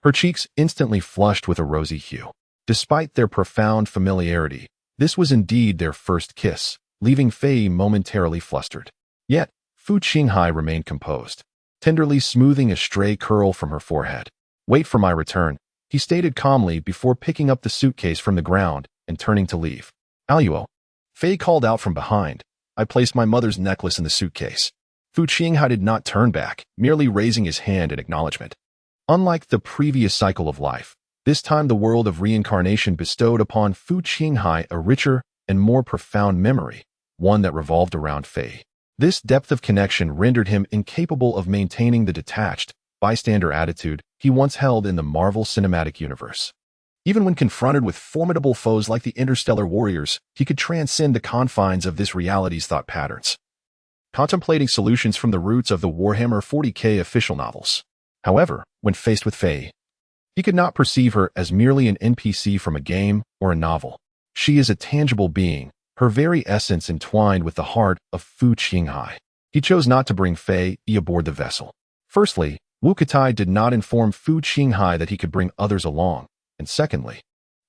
Her cheeks instantly flushed with a rosy hue. Despite their profound familiarity, this was indeed their first kiss, leaving Fei momentarily flustered. Yet, Fu Qinghai remained composed, tenderly smoothing a stray curl from her forehead. Wait for my return, he stated calmly before picking up the suitcase from the ground and turning to leave. Aluo. Fei called out from behind. I placed my mother's necklace in the suitcase. Fu Qinghai did not turn back, merely raising his hand in acknowledgement. Unlike the previous cycle of life, this time the world of reincarnation bestowed upon Fu Qinghai a richer and more profound memory, one that revolved around Fei. This depth of connection rendered him incapable of maintaining the detached, bystander attitude he once held in the Marvel Cinematic Universe. Even when confronted with formidable foes like the interstellar warriors, he could transcend the confines of this reality's thought patterns, contemplating solutions from the roots of the Warhammer 40K official novels. However, when faced with Faye, he could not perceive her as merely an NPC from a game or a novel. She is a tangible being, her very essence entwined with the heart of Fu Qinghai. He chose not to bring Fei Yi aboard the vessel. Firstly, Wuxia did not inform Fu Qinghai that he could bring others along, and secondly,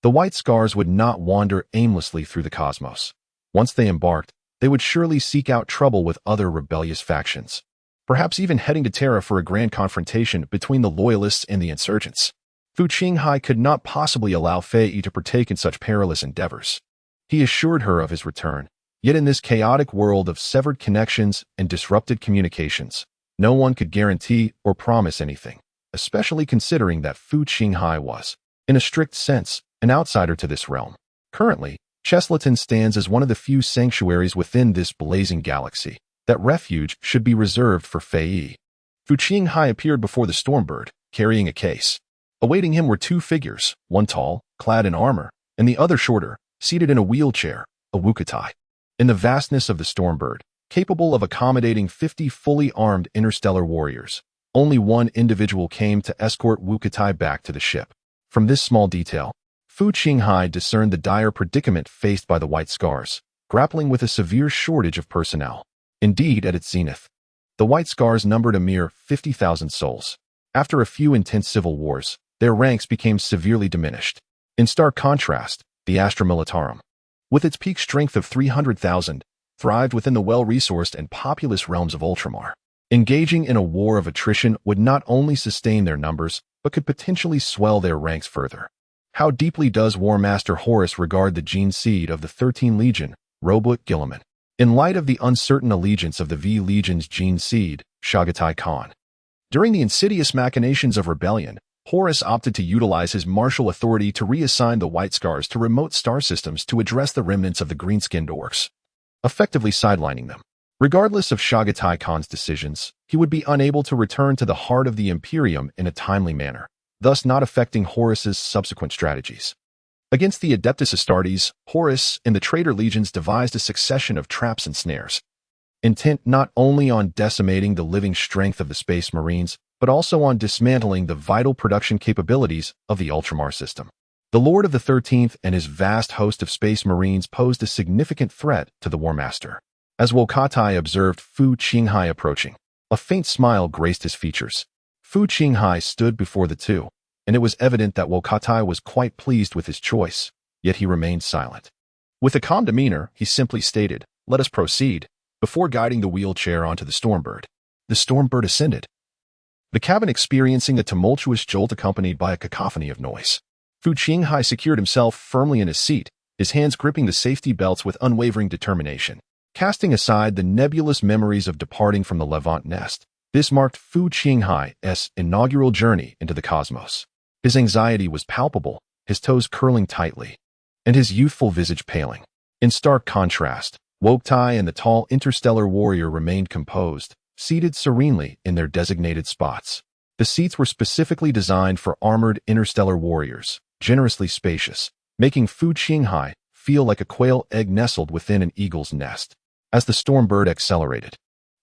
the White Scars would not wander aimlessly through the cosmos. Once they embarked, they would surely seek out trouble with other rebellious factions, perhaps even heading to Terra for a grand confrontation between the Loyalists and the insurgents. Fu Qinghai could not possibly allow Fei Yi to partake in such perilous endeavors. He assured her of his return, yet in this chaotic world of severed connections and disrupted communications, no one could guarantee or promise anything, especially considering that Fu Qinghai was, in a strict sense, an outsider to this realm. Currently, Cheslaton stands as one of the few sanctuaries within this blazing galaxy. That refuge should be reserved for Fei Yi. Fu Qinghai appeared before the Stormbird, carrying a case. Awaiting him were two figures, one tall, clad in armor, and the other shorter, seated in a wheelchair, a wuxia. In the vastness of the Stormbird, capable of accommodating 50 fully armed interstellar warriors, only one individual came to escort wuxia back to the ship. From this small detail, Fu Qinghai discerned the dire predicament faced by the White Scars, grappling with a severe shortage of personnel. Indeed, at its zenith, the White Scars numbered a mere 50,000 souls. After a few intense civil wars, their ranks became severely diminished. In stark contrast, the Astra Militarum, with its peak strength of 300,000, thrived within the well-resourced and populous realms of Ultramar. Engaging in a war of attrition would not only sustain their numbers, but could potentially swell their ranks further. How deeply does War Master Horus regard the gene seed of the 13 Legion, Robot Gilliman? In light of the uncertain allegiance of the V Legion's gene seed, Shagatai Khan. During the insidious machinations of rebellion, Horus opted to utilize his martial authority to reassign the White Scars to remote star systems to address the remnants of the green-skinned orcs, effectively sidelining them. Regardless of Shagatai Khan's decisions, he would be unable to return to the heart of the Imperium in a timely manner, thus not affecting Horus's subsequent strategies. Against the Adeptus Astartes, Horus and the traitor legions devised a succession of traps and snares, intent not only on decimating the living strength of the Space Marines, but also on dismantling the vital production capabilities of the Ultramar system. The Lord of the 13th and his vast host of Space Marines posed a significant threat to the War Master. As Wuxia observed Fu Qinghai approaching, a faint smile graced his features. Fu Qinghai stood before the two, and it was evident that Wuxia was quite pleased with his choice, yet he remained silent. With a calm demeanor, he simply stated, "Let us proceed," before guiding the wheelchair onto the Stormbird. The Stormbird ascended, the cabin experiencing a tumultuous jolt accompanied by a cacophony of noise. Fu Qinghai secured himself firmly in his seat, his hands gripping the safety belts with unwavering determination. Casting aside the nebulous memories of departing from the Levant nest, this marked Fu Qinghai's inaugural journey into the cosmos. His anxiety was palpable, his toes curling tightly, and his youthful visage paling. In stark contrast, Wuxia and the tall interstellar warrior remained composed, seated serenely in their designated spots. The seats were specifically designed for armored interstellar warriors, generously spacious, making Fu Qinghai feel like a quail egg nestled within an eagle's nest. As the Stormbird accelerated,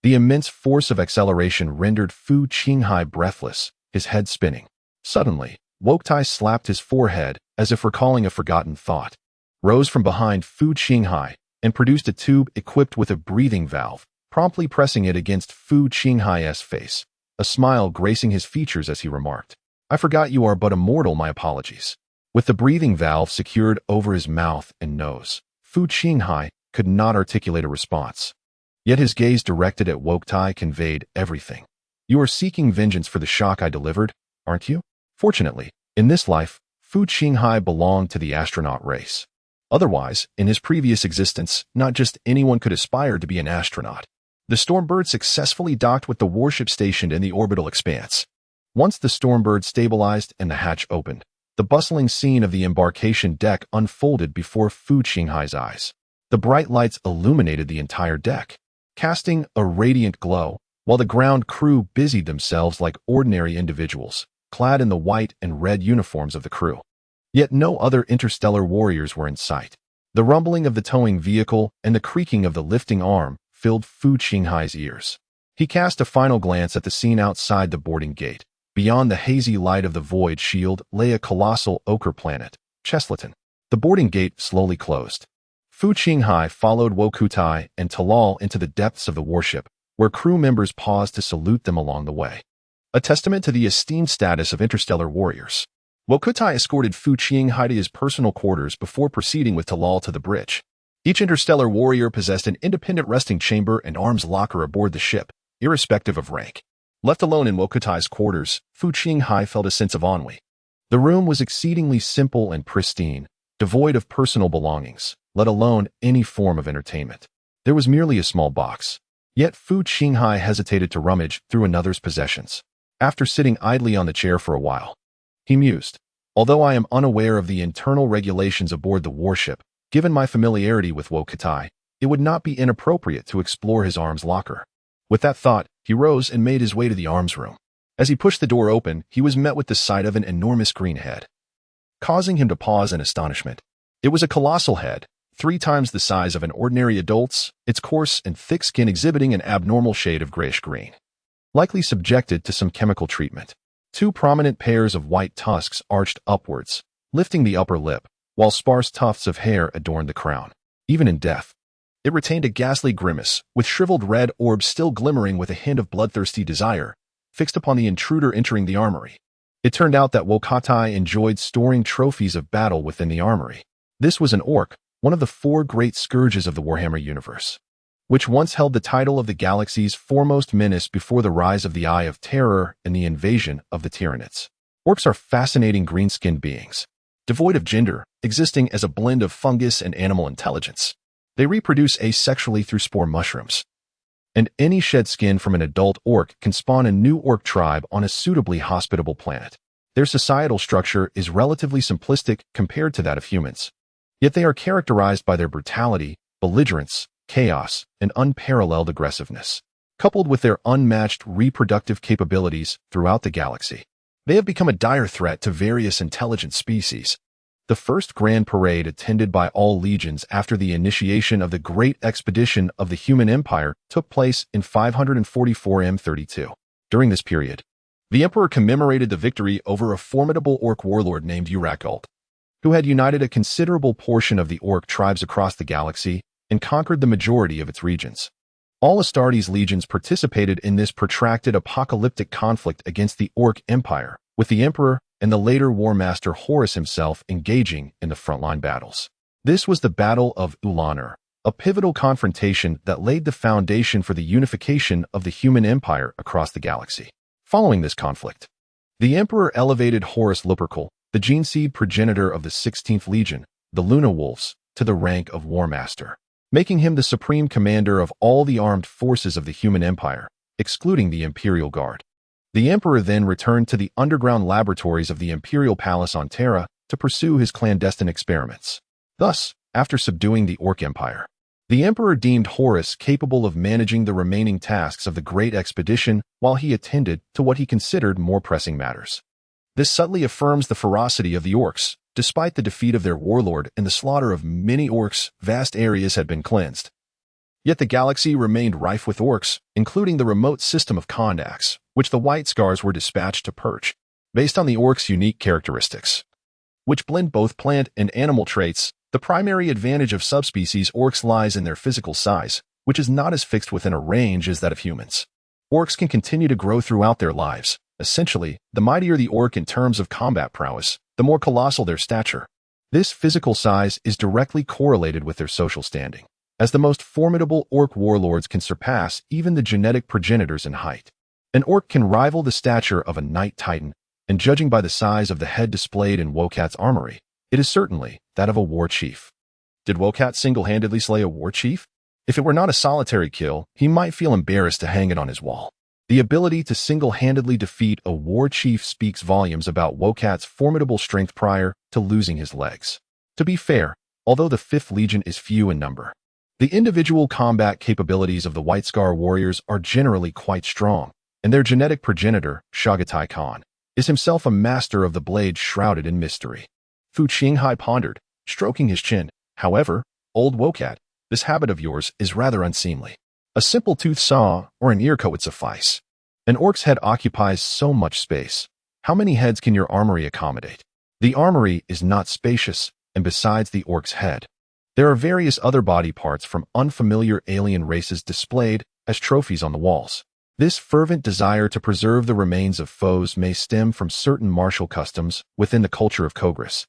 the immense force of acceleration rendered Fu Qinghai breathless, his head spinning. Suddenly, Wuxia slapped his forehead as if recalling a forgotten thought, rose from behind Fu Qinghai, and produced a tube equipped with a breathing valve, promptly pressing it against Fu Qinghai's face, a smile gracing his features as he remarked, "I forgot you are but a mortal, my apologies." With the breathing valve secured over his mouth and nose, Fu Qinghai could not articulate a response. Yet his gaze directed at Wuxia conveyed everything. "You are seeking vengeance for the shock I delivered, aren't you?" Fortunately, in this life, Fu Qinghai belonged to the astronaut race. Otherwise, in his previous existence, not just anyone could aspire to be an astronaut. The Stormbird successfully docked with the warship stationed in the orbital expanse. Once the Stormbird stabilized and the hatch opened, the bustling scene of the embarkation deck unfolded before Fu Qinghai's eyes. The bright lights illuminated the entire deck. casting a radiant glow, while the ground crew busied themselves like ordinary individuals, clad in the white and red uniforms of the crew. Yet no other interstellar warriors were in sight. The rumbling of the towing vehicle and the creaking of the lifting arm filled Fu Qinghai's ears. He cast a final glance at the scene outside the boarding gate. Beyond the hazy light of the void shield lay a colossal ochre planet, Cheslaton. The boarding gate slowly closed. Fu Qinghai followed Wokutai and Talal into the depths of the warship, where crew members paused to salute them along the way. A testament to the esteemed status of interstellar warriors. Wokutai escorted Fu Qinghai to his personal quarters before proceeding with Talal to the bridge. Each interstellar warrior possessed an independent resting chamber and arms locker aboard the ship, irrespective of rank. Left alone in Wokutai's quarters, Fu Qinghai felt a sense of ennui. The room was exceedingly simple and pristine, devoid of personal belongings, let alone any form of entertainment. There was merely a small box. Yet Fu Qinghai hesitated to rummage through another's possessions. After sitting idly on the chair for a while, he mused, although I am unaware of the internal regulations aboard the warship, given my familiarity with Wokutai, it would not be inappropriate to explore his arms locker. With that thought, he rose and made his way to the arms room. As he pushed the door open, he was met with the sight of an enormous green head, causing him to pause in astonishment. It was a colossal head, 3 times the size of an ordinary adult's, its coarse and thick skin exhibiting an abnormal shade of grayish-green, likely subjected to some chemical treatment. 2 prominent pairs of white tusks arched upwards, lifting the upper lip, while sparse tufts of hair adorned the crown. Even in death, it retained a ghastly grimace, with shriveled red orbs still glimmering with a hint of bloodthirsty desire, fixed upon the intruder entering the armory. It turned out that Wokutai enjoyed storing trophies of battle within the armory. This was an orc, one of the 4 great scourges of the Warhammer universe, which once held the title of the galaxy's foremost menace before the rise of the Eye of Terror and the invasion of the Tyranids. Orcs are fascinating green-skinned beings, devoid of gender, existing as a blend of fungus and animal intelligence. They reproduce asexually through spore mushrooms, and any shed skin from an adult orc can spawn a new orc tribe on a suitably hospitable planet. Their societal structure is relatively simplistic compared to that of humans, yet they are characterized by their brutality, belligerence, chaos, and unparalleled aggressiveness, coupled with their unmatched reproductive capabilities throughout the galaxy. They have become a dire threat to various intelligent species. The first grand parade attended by all legions after the initiation of the Great Expedition of the Human Empire took place in 544 M32. During this period, the Emperor commemorated the victory over a formidable orc warlord named Urakult, who had united a considerable portion of the orc tribes across the galaxy and conquered the majority of its regions. All Astartes legions participated in this protracted apocalyptic conflict against the Orc Empire, with the Emperor and the later War Master Horus himself engaging in the frontline battles. This was the Battle of Ulaner, a pivotal confrontation that laid the foundation for the unification of the human empire across the galaxy. Following this conflict, the Emperor elevated Horus Lupercal, the gene seed progenitor of the 16th Legion, the Luna Wolves, to the rank of War Master, making him the supreme commander of all the armed forces of the human empire, excluding the Imperial Guard. The Emperor then returned to the underground laboratories of the Imperial Palace on Terra to pursue his clandestine experiments. Thus, after subduing the Orc Empire, the Emperor deemed Horus capable of managing the remaining tasks of the Great Expedition while he attended to what he considered more pressing matters. This subtly affirms the ferocity of the Orcs. Despite the defeat of their warlord and the slaughter of many orcs, vast areas had been cleansed. Yet the galaxy remained rife with orcs, including the remote system of Kondax, which the White Scars were dispatched to purge. Based on the orcs' unique characteristics, which blend both plant and animal traits, the primary advantage of subspecies orcs lies in their physical size, which is not as fixed within a range as that of humans. Orcs can continue to grow throughout their lives. Essentially, the mightier the orc in terms of combat prowess, the more colossal their stature. This physical size is directly correlated with their social standing, as the most formidable orc warlords can surpass even the genetic progenitors in height. An orc can rival the stature of a knight titan, and judging by the size of the head displayed in Wokat's armory, it is certainly that of a war chief. Did Wokat single-handedly slay a war chief? If it were not a solitary kill, he might feel embarrassed to hang it on his wall. The ability to single-handedly defeat a war chief speaks volumes about Wokat's formidable strength prior to losing his legs. To be fair, although the 5th Legion is few in number, The individual combat capabilities of the White Scar warriors are generally quite strong, and their genetic progenitor, Shagatai Khan, is himself a master of the blade shrouded in mystery. Fu Qinghai pondered, stroking his chin. However, old Wokat, this habit of yours is rather unseemly. A simple tooth saw or an ear cut would suffice. An orc's head occupies so much space. How many heads can your armory accommodate? The armory is not spacious, and besides the orc's head, there are various other body parts from unfamiliar alien races displayed as trophies on the walls. This fervent desire to preserve the remains of foes may stem from certain martial customs within the culture of Kogris,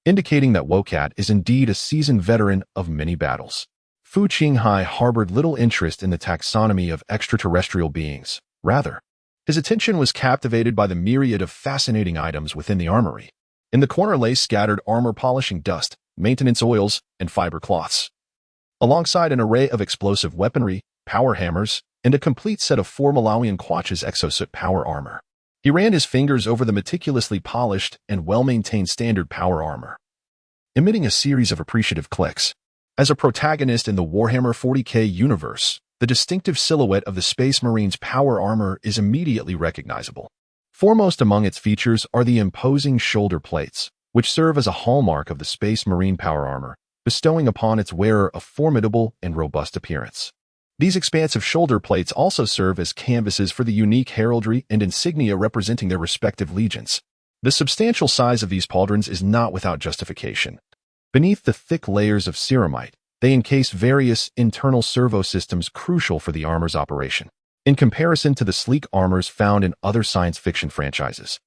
indicating that Wokat is indeed a seasoned veteran of many battles. Fu Qinghai harbored little interest in the taxonomy of extraterrestrial beings. Rather, his attention was captivated by the myriad of fascinating items within the armory. In the corner lay scattered armor polishing dust, maintenance oils, and fiber cloths, alongside an array of explosive weaponry, power hammers, and a complete set of 4 Malawian Quatch's exosuit power armor. He ran his fingers over the meticulously polished and well-maintained standard power armor, emitting a series of appreciative clicks. As a protagonist in the Warhammer 40K universe, the distinctive silhouette of the Space Marine's power armor is immediately recognizable. Foremost among its features are the imposing shoulder plates, which serve as a hallmark of the Space Marine power armor, bestowing upon its wearer a formidable and robust appearance. These expansive shoulder plates also serve as canvases for the unique heraldry and insignia representing their respective legions. The substantial size of these pauldrons is not without justification. Beneath the thick layers of ceramite, they encase various internal servo systems crucial for the armor's operation, in comparison to the sleek armors found in other science fiction franchises.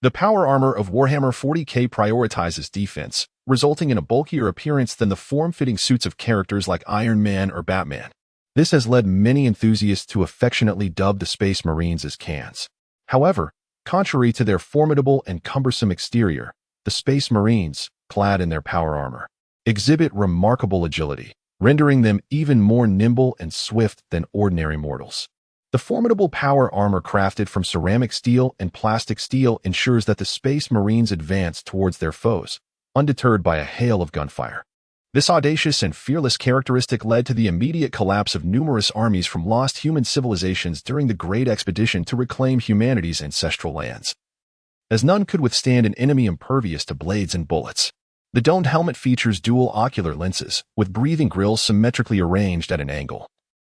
The power armor of Warhammer 40K prioritizes defense, resulting in a bulkier appearance than the form-fitting suits of characters like Iron Man or Batman. This has led many enthusiasts to affectionately dub the Space Marines as cans. However, contrary to their formidable and cumbersome exterior, the Space Marines, clad in their power armor, exhibit remarkable agility, rendering them even more nimble and swift than ordinary mortals. The formidable power armor crafted from ceramic steel and plastic steel ensures that the Space Marines advance towards their foes, undeterred by a hail of gunfire. This audacious and fearless characteristic led to the immediate collapse of numerous armies from lost human civilizations during the Great Expedition to reclaim humanity's ancestral lands, as none could withstand an enemy impervious to blades and bullets. The domed helmet features dual ocular lenses, with breathing grills symmetrically arranged at an angle,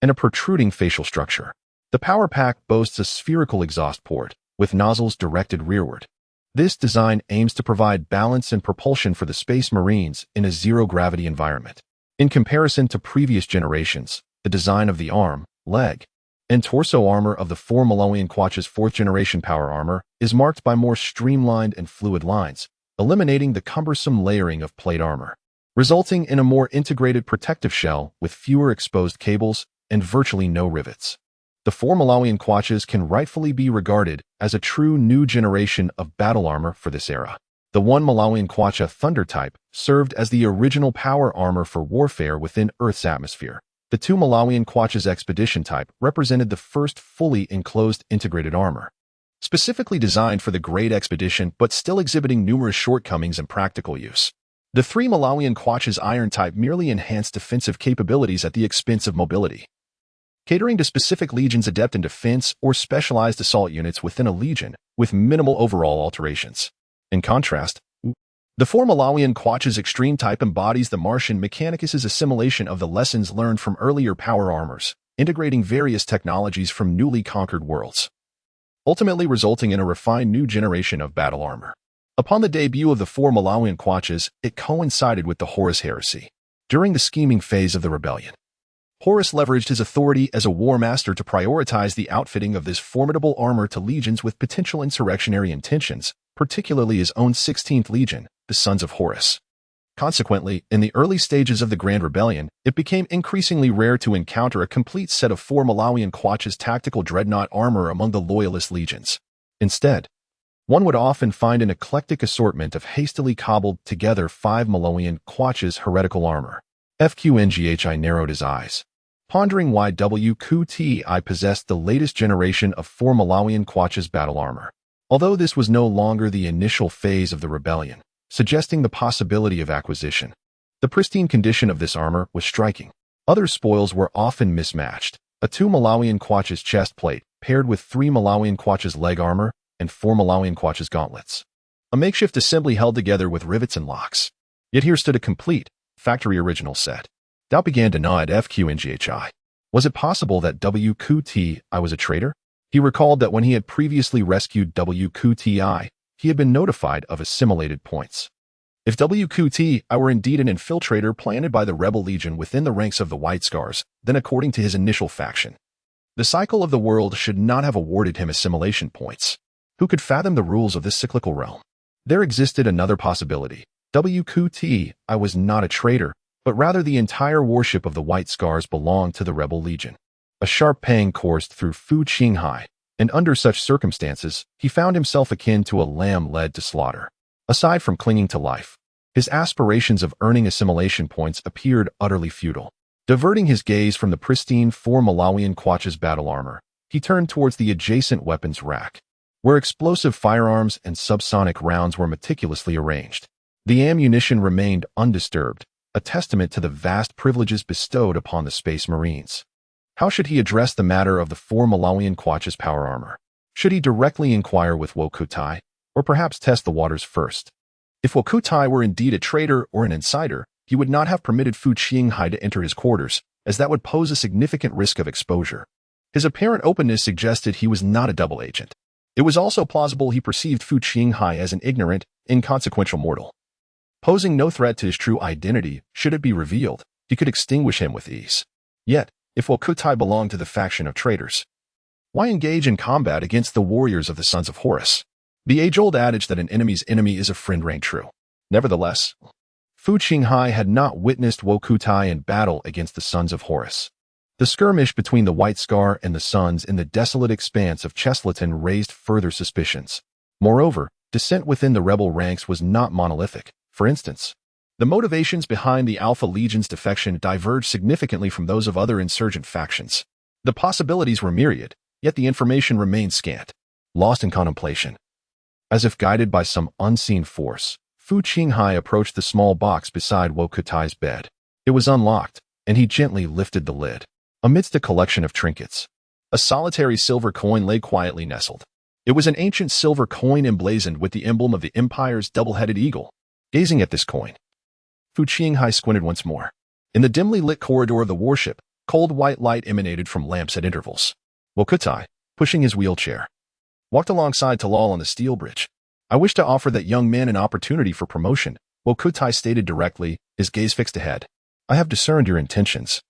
and a protruding facial structure. The power pack boasts a spherical exhaust port, with nozzles directed rearward. This design aims to provide balance and propulsion for the Space Marines in a zero-gravity environment. In comparison to previous generations, the design of the arm, leg, and torso armor of the 4 Malawian Quatch's 4th-generation power armor is marked by more streamlined and fluid lines, eliminating the cumbersome layering of plate armor, resulting in a more integrated protective shell with fewer exposed cables and virtually no rivets. The 4 Malawian Quatches can rightfully be regarded as a true new generation of battle armor for this era. The 1 Malawian Quatcha Thunder type served as the original power armor for warfare within Earth's atmosphere. The 2 Malawian Quatch's Expedition type represented the first fully enclosed integrated armor, specifically designed for the Great Expedition but still exhibiting numerous shortcomings in practical use. The 3 Malawian Quatch's Iron type merely enhanced defensive capabilities at the expense of mobility, catering to specific legions adept in defense or specialized assault units within a legion with minimal overall alterations. In contrast, the 4 Malawian Quatch's Extreme type embodies the Martian Mechanicus's assimilation of the lessons learned from earlier power armors, integrating various technologies from newly conquered worlds, ultimately resulting in a refined new generation of battle armor. Upon the debut of the 4 Malawian Quatches, it coincided with the Horus Heresy. During the scheming phase of the rebellion, Horus leveraged his authority as a war master to prioritize the outfitting of this formidable armor to legions with potential insurrectionary intentions, particularly his own 16th Legion, the Sons of Horus. Consequently, in the early stages of the Grand Rebellion, it became increasingly rare to encounter a complete set of 4 Malawian Quatch's tactical dreadnought armor among the loyalist legions. Instead, one would often find an eclectic assortment of hastily cobbled together 5 Malawian Quatch's heretical armor. FQNGHI narrowed his eyes, pondering why WQTI possessed the latest generation of 4 Malawian Quatch's battle armor. Although this was no longer the initial phase of the rebellion, suggesting the possibility of acquisition, the pristine condition of this armor was striking. Other spoils were often mismatched. A 2 Malawian kwacha's chest plate paired with 3 Malawian kwacha's leg armor and 4 Malawian kwacha's gauntlets. A makeshift assembly held together with rivets and locks. Yet here stood a complete, factory original set. Doubt began to gnaw at FQNGHI. Was it possible that WQTI was a traitor? He recalled that when he had previously rescued WQTI, he had been notified of assimilated points. If WQTI were indeed an infiltrator planted by the Rebel Legion within the ranks of the White Scars, then according to his initial faction, the cycle of the world should not have awarded him assimilation points. Who could fathom the rules of this cyclical realm? There existed another possibility. WQTI was not a traitor, but rather the entire warship of the White Scars belonged to the Rebel Legion. A sharp pang coursed through Fu Qinghai, and under such circumstances, he found himself akin to a lamb led to slaughter. Aside from clinging to life, his aspirations of earning assimilation points appeared utterly futile. Diverting his gaze from the pristine 4 Malawian kwacha's battle armor, he turned towards the adjacent weapons rack, where explosive firearms and subsonic rounds were meticulously arranged. The ammunition remained undisturbed, a testament to the vast privileges bestowed upon the Space Marines. How should he address the matter of the 4 Malawian kwacha's power armor? Should he directly inquire with Wokutai, or perhaps test the waters first? If Wokutai were indeed a traitor or an insider, he would not have permitted Fu Qinghai to enter his quarters, as that would pose a significant risk of exposure. His apparent openness suggested he was not a double agent. It was also plausible he perceived Fu Qinghai as an ignorant, inconsequential mortal. Posing no threat to his true identity, should it be revealed, he could extinguish him with ease. Yet, if Wokutai belonged to the faction of traitors, why engage in combat against the warriors of the Sons of Horus? The age-old adage that an enemy's enemy is a friend rang true. Nevertheless, Fu Qinghai had not witnessed Wokutai in battle against the Sons of Horus. The skirmish between the White Scar and the Sons in the desolate expanse of Cheslaton raised further suspicions. Moreover, dissent within the rebel ranks was not monolithic. For instance, the motivations behind the Alpha Legion's defection diverged significantly from those of other insurgent factions. The possibilities were myriad, yet the information remained scant. Lost in contemplation, as if guided by some unseen force, Fu Qinghai approached the small box beside Wokutai's bed. It was unlocked, and he gently lifted the lid. Amidst a collection of trinkets, a solitary silver coin lay quietly nestled. It was an ancient silver coin emblazoned with the emblem of the Empire's double-headed eagle. Gazing at this coin, Fu Qinghai squinted once more. In the dimly lit corridor of the warship, cold white light emanated from lamps at intervals. Wokutai, pushing his wheelchair, walked alongside Talal on the steel bridge. I wish to offer that young man an opportunity for promotion, Wokutai stated directly, his gaze fixed ahead. I have discerned your intentions.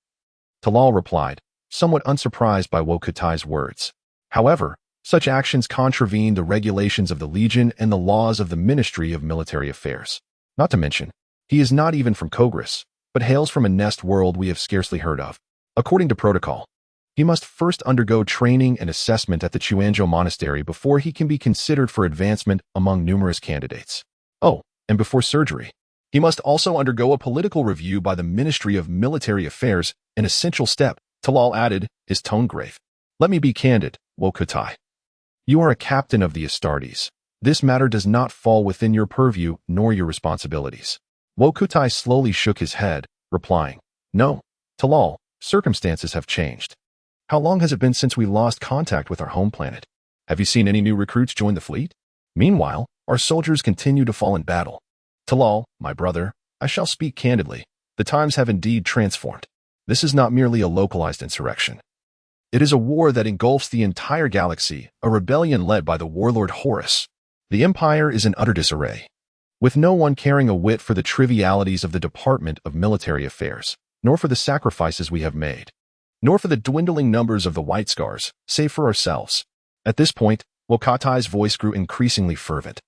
Talal replied, somewhat unsurprised by Wokutai's words. However, such actions contravene the regulations of the Legion and the laws of the Ministry of Military Affairs. Not to mention, he is not even from Kogris, but hails from a nest world we have scarcely heard of. According to protocol, he must first undergo training and assessment at the Chuanzhou Monastery before he can be considered for advancement among numerous candidates. Oh, and before surgery, he must also undergo a political review by the Ministry of Military Affairs, an essential step, Talal added, his tone grave. Let me be candid, Wokutai. You are a captain of the Astartes. This matter does not fall within your purview nor your responsibilities. Wokutai slowly shook his head, replying, No, Talal, circumstances have changed. How long has it been since we lost contact with our home planet? Have you seen any new recruits join the fleet? Meanwhile, our soldiers continue to fall in battle. Talal, my brother, I shall speak candidly. The times have indeed transformed. This is not merely a localized insurrection. It is a war that engulfs the entire galaxy, a rebellion led by the warlord Horus. The Empire is in utter disarray, with no one caring a whit for the trivialities of the Department of Military Affairs, nor for the sacrifices we have made, nor for the dwindling numbers of the White Scars, save for ourselves. At this point, Wokutai's voice grew increasingly fervent,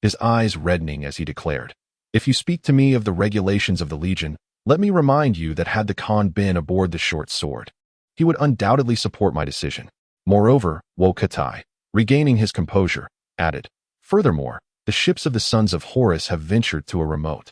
his eyes reddening as he declared, If you speak to me of the regulations of the Legion, let me remind you that had the Khan been aboard the short sword, he would undoubtedly support my decision. Moreover, Wokutai, regaining his composure, added, Furthermore, the ships of the Sons of Horus have ventured to a remote,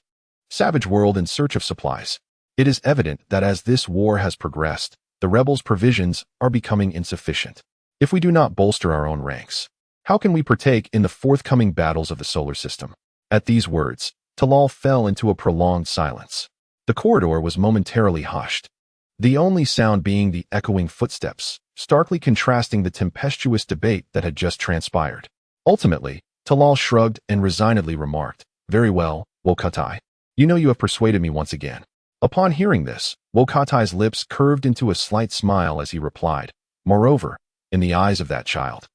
savage world in search of supplies. It is evident that as this war has progressed, the rebels' provisions are becoming insufficient. If we do not bolster our own ranks, how can we partake in the forthcoming battles of the solar system? At these words, Talal fell into a prolonged silence. The corridor was momentarily hushed. the only sound being the echoing footsteps, starkly contrasting the tempestuous debate that had just transpired. Ultimately, Talal shrugged and resignedly remarked, "Very well, Wokatai. You know you have persuaded me once again." Upon hearing this, Wokatai's lips curved into a slight smile as he replied, "Moreover, in the eyes of that child,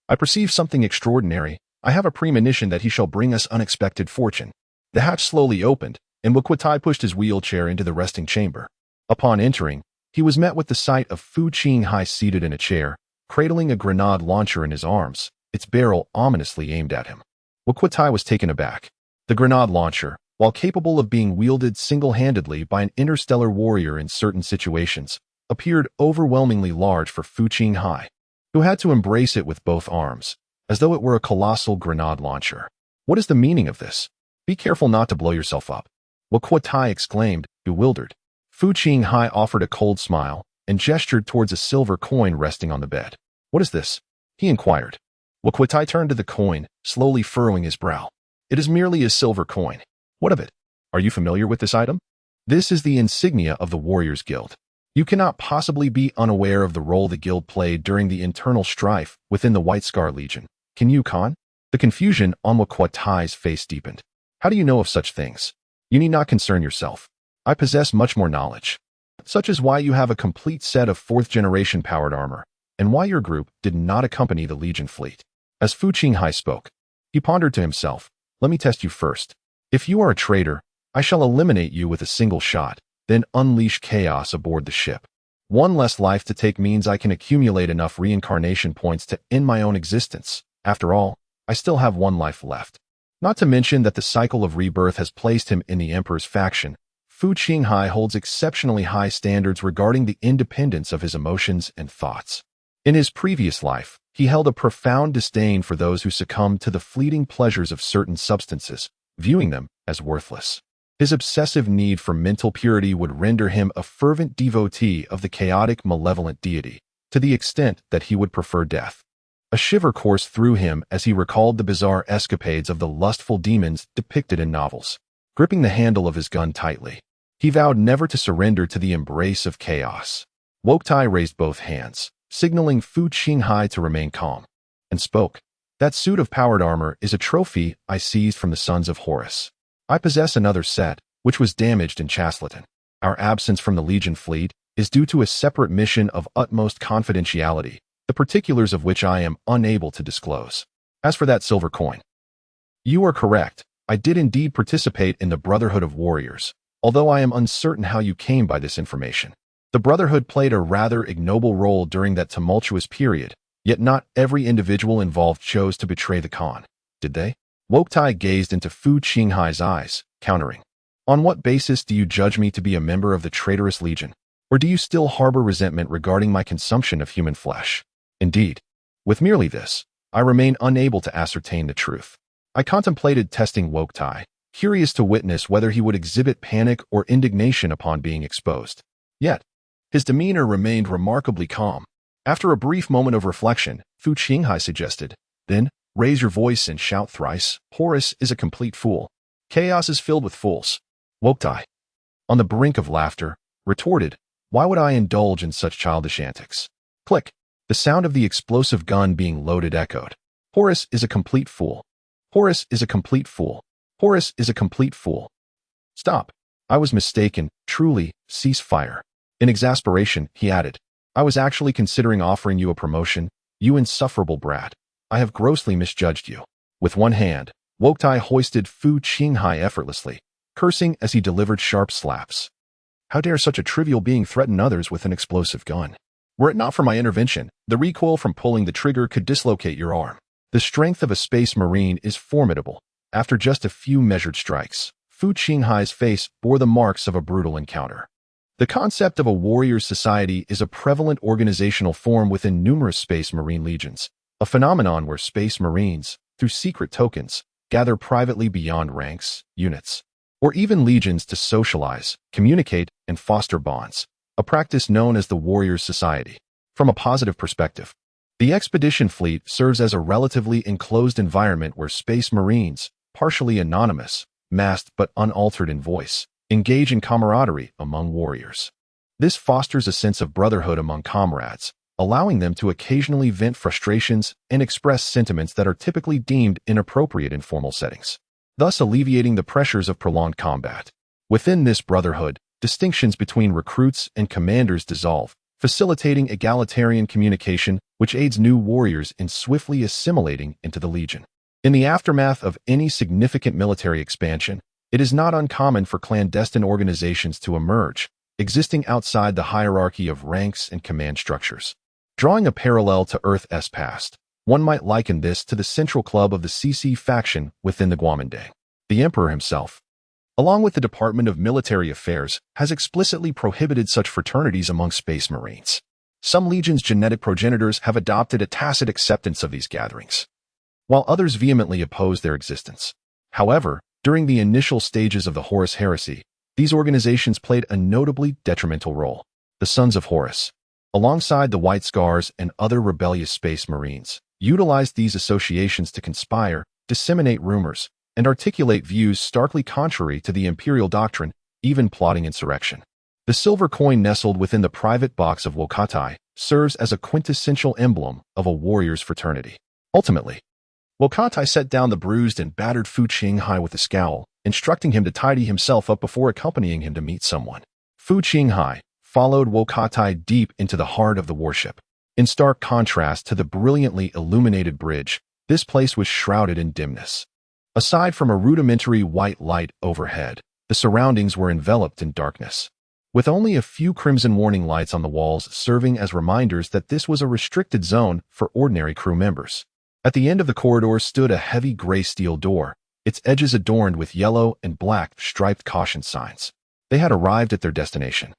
I perceive something extraordinary. I have a premonition that he shall bring us unexpected fortune." The hatch slowly opened, and Wokatai pushed his wheelchair into the resting chamber. Upon entering, he was met with the sight of Fu Qinghai seated in a chair, cradling a grenade launcher in his arms, its barrel ominously aimed at him. Wokatai was taken aback. The grenade launcher, while capable of being wielded single-handedly by an interstellar warrior in certain situations, appeared overwhelmingly large for Fu Qinghai, who had to embrace it with both arms, as though it were a colossal grenade launcher. "What is the meaning of this? Be careful not to blow yourself up," Wokatai exclaimed, bewildered. Fu Qinghai offered a cold smile and gestured towards a silver coin resting on the bed. "What is this?" he inquired. Wokatai turned to the coin, slowly furrowing his brow. "It is merely a silver coin. What of it? Are you familiar with this item? This is the insignia of the Warriors Guild. You cannot possibly be unaware of the role the guild played during the internal strife within the White Scar Legion. Can you, Khan?" The confusion on Wokwatai's face deepened. "How do you know of such things? You need not concern yourself. I possess much more knowledge. Such is why you have a complete set of 4th-generation powered armor, and why your group did not accompany the Legion fleet." As Fu Qinghai spoke, he pondered to himself, "Let me test you first. If you are a traitor, I shall eliminate you with a single shot, then unleash chaos aboard the ship. One less life to take means I can accumulate enough reincarnation points to end my own existence. After all, I still have one life left." Not to mention that the cycle of rebirth has placed him in the Emperor's faction, Fu Qinghai holds exceptionally high standards regarding the independence of his emotions and thoughts. In his previous life, he held a profound disdain for those who succumbed to the fleeting pleasures of certain substances, viewing them as worthless. His obsessive need for mental purity would render him a fervent devotee of the chaotic, malevolent deity, to the extent that he would prefer death. A shiver coursed through him as he recalled the bizarre escapades of the lustful demons depicted in novels. Gripping the handle of his gun tightly, he vowed never to surrender to the embrace of chaos. Wokatai raised both hands, signaling Fu Qinghai to remain calm, and spoke. "That suit of powered armor is a trophy I seized from the Sons of Horus. I possess another set, which was damaged in Chasleton. Our absence from the Legion fleet is due to a separate mission of utmost confidentiality, the particulars of which I am unable to disclose. As for that silver coin, you are correct. I did indeed participate in the Brotherhood of Warriors, although I am uncertain how you came by this information. The Brotherhood played a rather ignoble role during that tumultuous period, yet not every individual involved chose to betray the Khan, did they?" Wokatai gazed into Fu Qinghai's eyes, countering. "On what basis do you judge me to be a member of the traitorous Legion? Or do you still harbor resentment regarding my consumption of human flesh? Indeed, with merely this, I remain unable to ascertain the truth." I contemplated testing Wokatai, curious to witness whether he would exhibit panic or indignation upon being exposed. Yet, his demeanor remained remarkably calm. After a brief moment of reflection, Fu Qinghai suggested, "Then, raise your voice and shout thrice. Horus is a complete fool. Chaos is filled with fools." Wokatai, on the brink of laughter, retorted, "Why would I indulge in such childish antics?" Click. The sound of the explosive gun being loaded echoed. "Horus is a complete fool. Horus is a complete fool. Horus is a complete fool." "Stop. I was mistaken. Truly, cease fire." In exasperation, he added, "I was actually considering offering you a promotion, you insufferable brat. I have grossly misjudged you." With one hand, Wokatai hoisted Fu Qinghai effortlessly, cursing as he delivered sharp slaps. How dare such a trivial being threaten others with an explosive gun? Were it not for my intervention, the recoil from pulling the trigger could dislocate your arm. The strength of a space marine is formidable. After just a few measured strikes, Fu Qinghai's face bore the marks of a brutal encounter. The concept of a warrior's society is a prevalent organizational form within numerous space marine legions, a phenomenon where space marines, through secret tokens, gather privately beyond ranks, units, or even legions to socialize, communicate, and foster bonds, a practice known as the warrior's society. From a positive perspective, the expedition fleet serves as a relatively enclosed environment where space marines, partially anonymous, masked but unaltered in voice, engage in camaraderie among warriors. This fosters a sense of brotherhood among comrades, allowing them to occasionally vent frustrations and express sentiments that are typically deemed inappropriate in formal settings, thus alleviating the pressures of prolonged combat. Within this brotherhood, distinctions between recruits and commanders dissolve, facilitating egalitarian communication, which aids new warriors in swiftly assimilating into the Legion. In the aftermath of any significant military expansion, it is not uncommon for clandestine organizations to emerge, existing outside the hierarchy of ranks and command structures. Drawing a parallel to Earth's past, one might liken this to the central club of the CC faction within the Guomindang. The Emperor himself, along with the Department of Military Affairs, has explicitly prohibited such fraternities among Space Marines. Some Legion's genetic progenitors have adopted a tacit acceptance of these gatherings, while others vehemently oppose their existence. However, during the initial stages of the Horus Heresy, these organizations played a notably detrimental role. The Sons of Horus, alongside the White Scars and other rebellious Space Marines, utilized these associations to conspire, disseminate rumors, and articulate views starkly contrary to the imperial doctrine, even plotting insurrection. The silver coin nestled within the private box of Wokatai serves as a quintessential emblem of a warrior's fraternity. Ultimately, Wokatai set down the bruised and battered Fu Qinghai with a scowl, instructing him to tidy himself up before accompanying him to meet someone. Fu Qinghai followed Wokatai deep into the heart of the warship. In stark contrast to the brilliantly illuminated bridge, this place was shrouded in dimness. Aside from a rudimentary white light overhead, the surroundings were enveloped in darkness, with only a few crimson warning lights on the walls serving as reminders that this was a restricted zone for ordinary crew members. At the end of the corridor stood a heavy gray steel door, its edges adorned with yellow and black striped caution signs. They had arrived at their destination.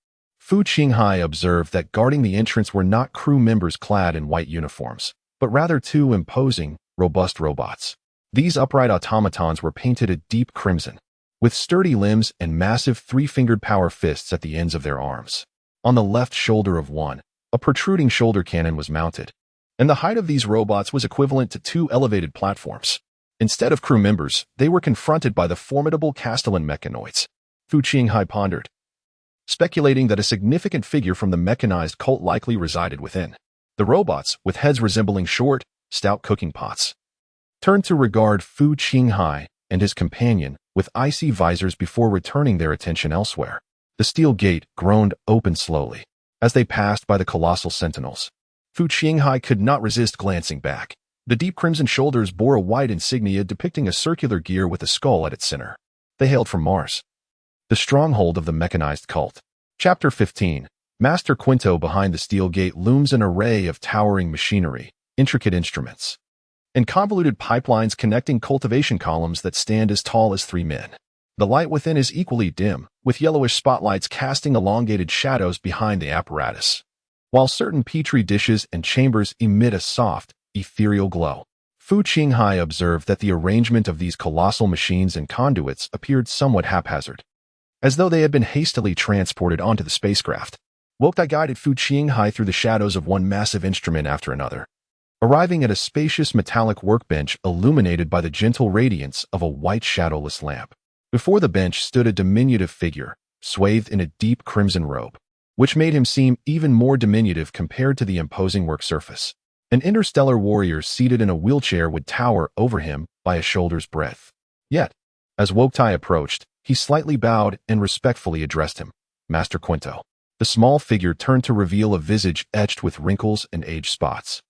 Fu Qinghai observed that guarding the entrance were not crew members clad in white uniforms, but rather two imposing, robust robots. These upright automatons were painted a deep crimson, with sturdy limbs and massive three-fingered power fists at the ends of their arms. On the left shoulder of one, a protruding shoulder cannon was mounted, and the height of these robots was equivalent to two elevated platforms. Instead of crew members, they were confronted by the formidable Castellan mechanoids. Fu Qinghai pondered, speculating that a significant figure from the mechanized cult likely resided within. The robots, with heads resembling short, stout cooking pots, turned to regard Fu Qinghai and his companion with icy visors before returning their attention elsewhere. The steel gate groaned open slowly as they passed by the colossal sentinels. Fu Qinghai could not resist glancing back. The deep crimson shoulders bore a white insignia depicting a circular gear with a skull at its center. They hailed from Mars, the stronghold of the mechanized cult. Chapter 15. Master Quinto. Behind the steel gate looms an array of towering machinery, intricate instruments, and convoluted pipelines connecting cultivation columns that stand as tall as 3 men. The light within is equally dim, with yellowish spotlights casting elongated shadows behind the apparatus, while certain petri dishes and chambers emit a soft, ethereal glow. Fu Qinghai observed that the arrangement of these colossal machines and conduits appeared somewhat haphazard, as though they had been hastily transported onto the spacecraft. Wokai guided Fu Qinghai through the shadows of one massive instrument after another, arriving at a spacious metallic workbench illuminated by the gentle radiance of a white shadowless lamp. Before the bench stood a diminutive figure, swathed in a deep crimson robe, which made him seem even more diminutive compared to the imposing work surface. An interstellar warrior seated in a wheelchair would tower over him by a shoulder's breadth. Yet, as Wokai approached, he slightly bowed and respectfully addressed him, Master Quinto. The small figure turned to reveal a visage etched with wrinkles and age spots,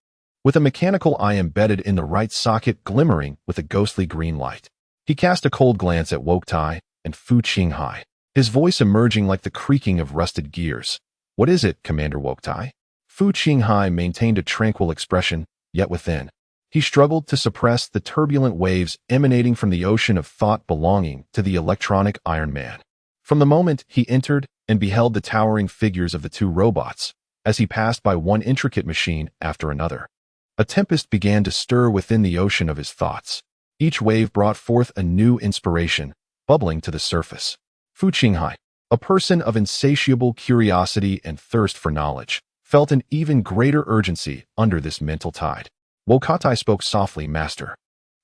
with a mechanical eye embedded in the right socket glimmering with a ghostly green light. He cast a cold glance at Wokai and Fu Qinghai, his voice emerging like the creaking of rusted gears. What is it, Commander Wokai? Fu Qinghai maintained a tranquil expression, yet within, he struggled to suppress the turbulent waves emanating from the ocean of thought belonging to the electronic Iron Man. From the moment he entered and beheld the towering figures of the two robots, as he passed by one intricate machine after another, a tempest began to stir within the ocean of his thoughts. Each wave brought forth a new inspiration, bubbling to the surface. Fu Qinghai, a person of insatiable curiosity and thirst for knowledge, felt an even greater urgency under this mental tide. Wokai spoke softly, Master.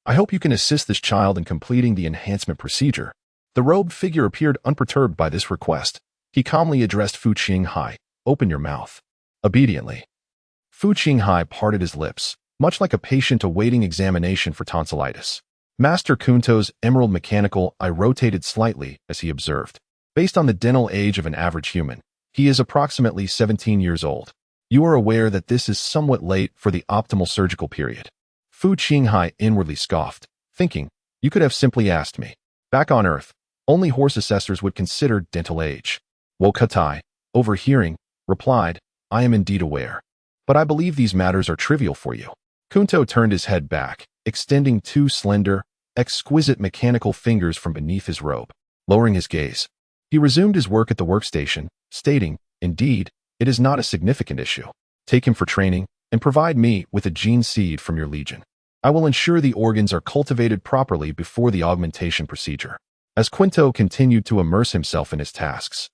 I hope you can assist this child in completing the enhancement procedure. The robed figure appeared unperturbed by this request, He calmly addressed Fu Qinghai, "Open your mouth." Obediently, Fu Qinghai parted his lips, much like a patient awaiting examination for tonsillitis. Master Kunto's emerald mechanical eye rotated slightly as he observed. Based on the dental age of an average human, he is approximately 17 years old. You are aware that this is somewhat late for the optimal surgical period. Fu Qinghai inwardly scoffed, thinking, you could have simply asked me. Back on Earth, only horse assessors would consider dental age. Wokutai, overhearing, replied, I am indeed aware. But I believe these matters are trivial for you. Kunto turned his head back, extending two slender, exquisite mechanical fingers from beneath his robe. Lowering his gaze, he resumed his work at the workstation, stating, indeed, it is not a significant issue. Take him for training, and provide me with a gene seed from your legion. I will ensure the organs are cultivated properly before the augmentation procedure. As Quinto continued to immerse himself in his tasks,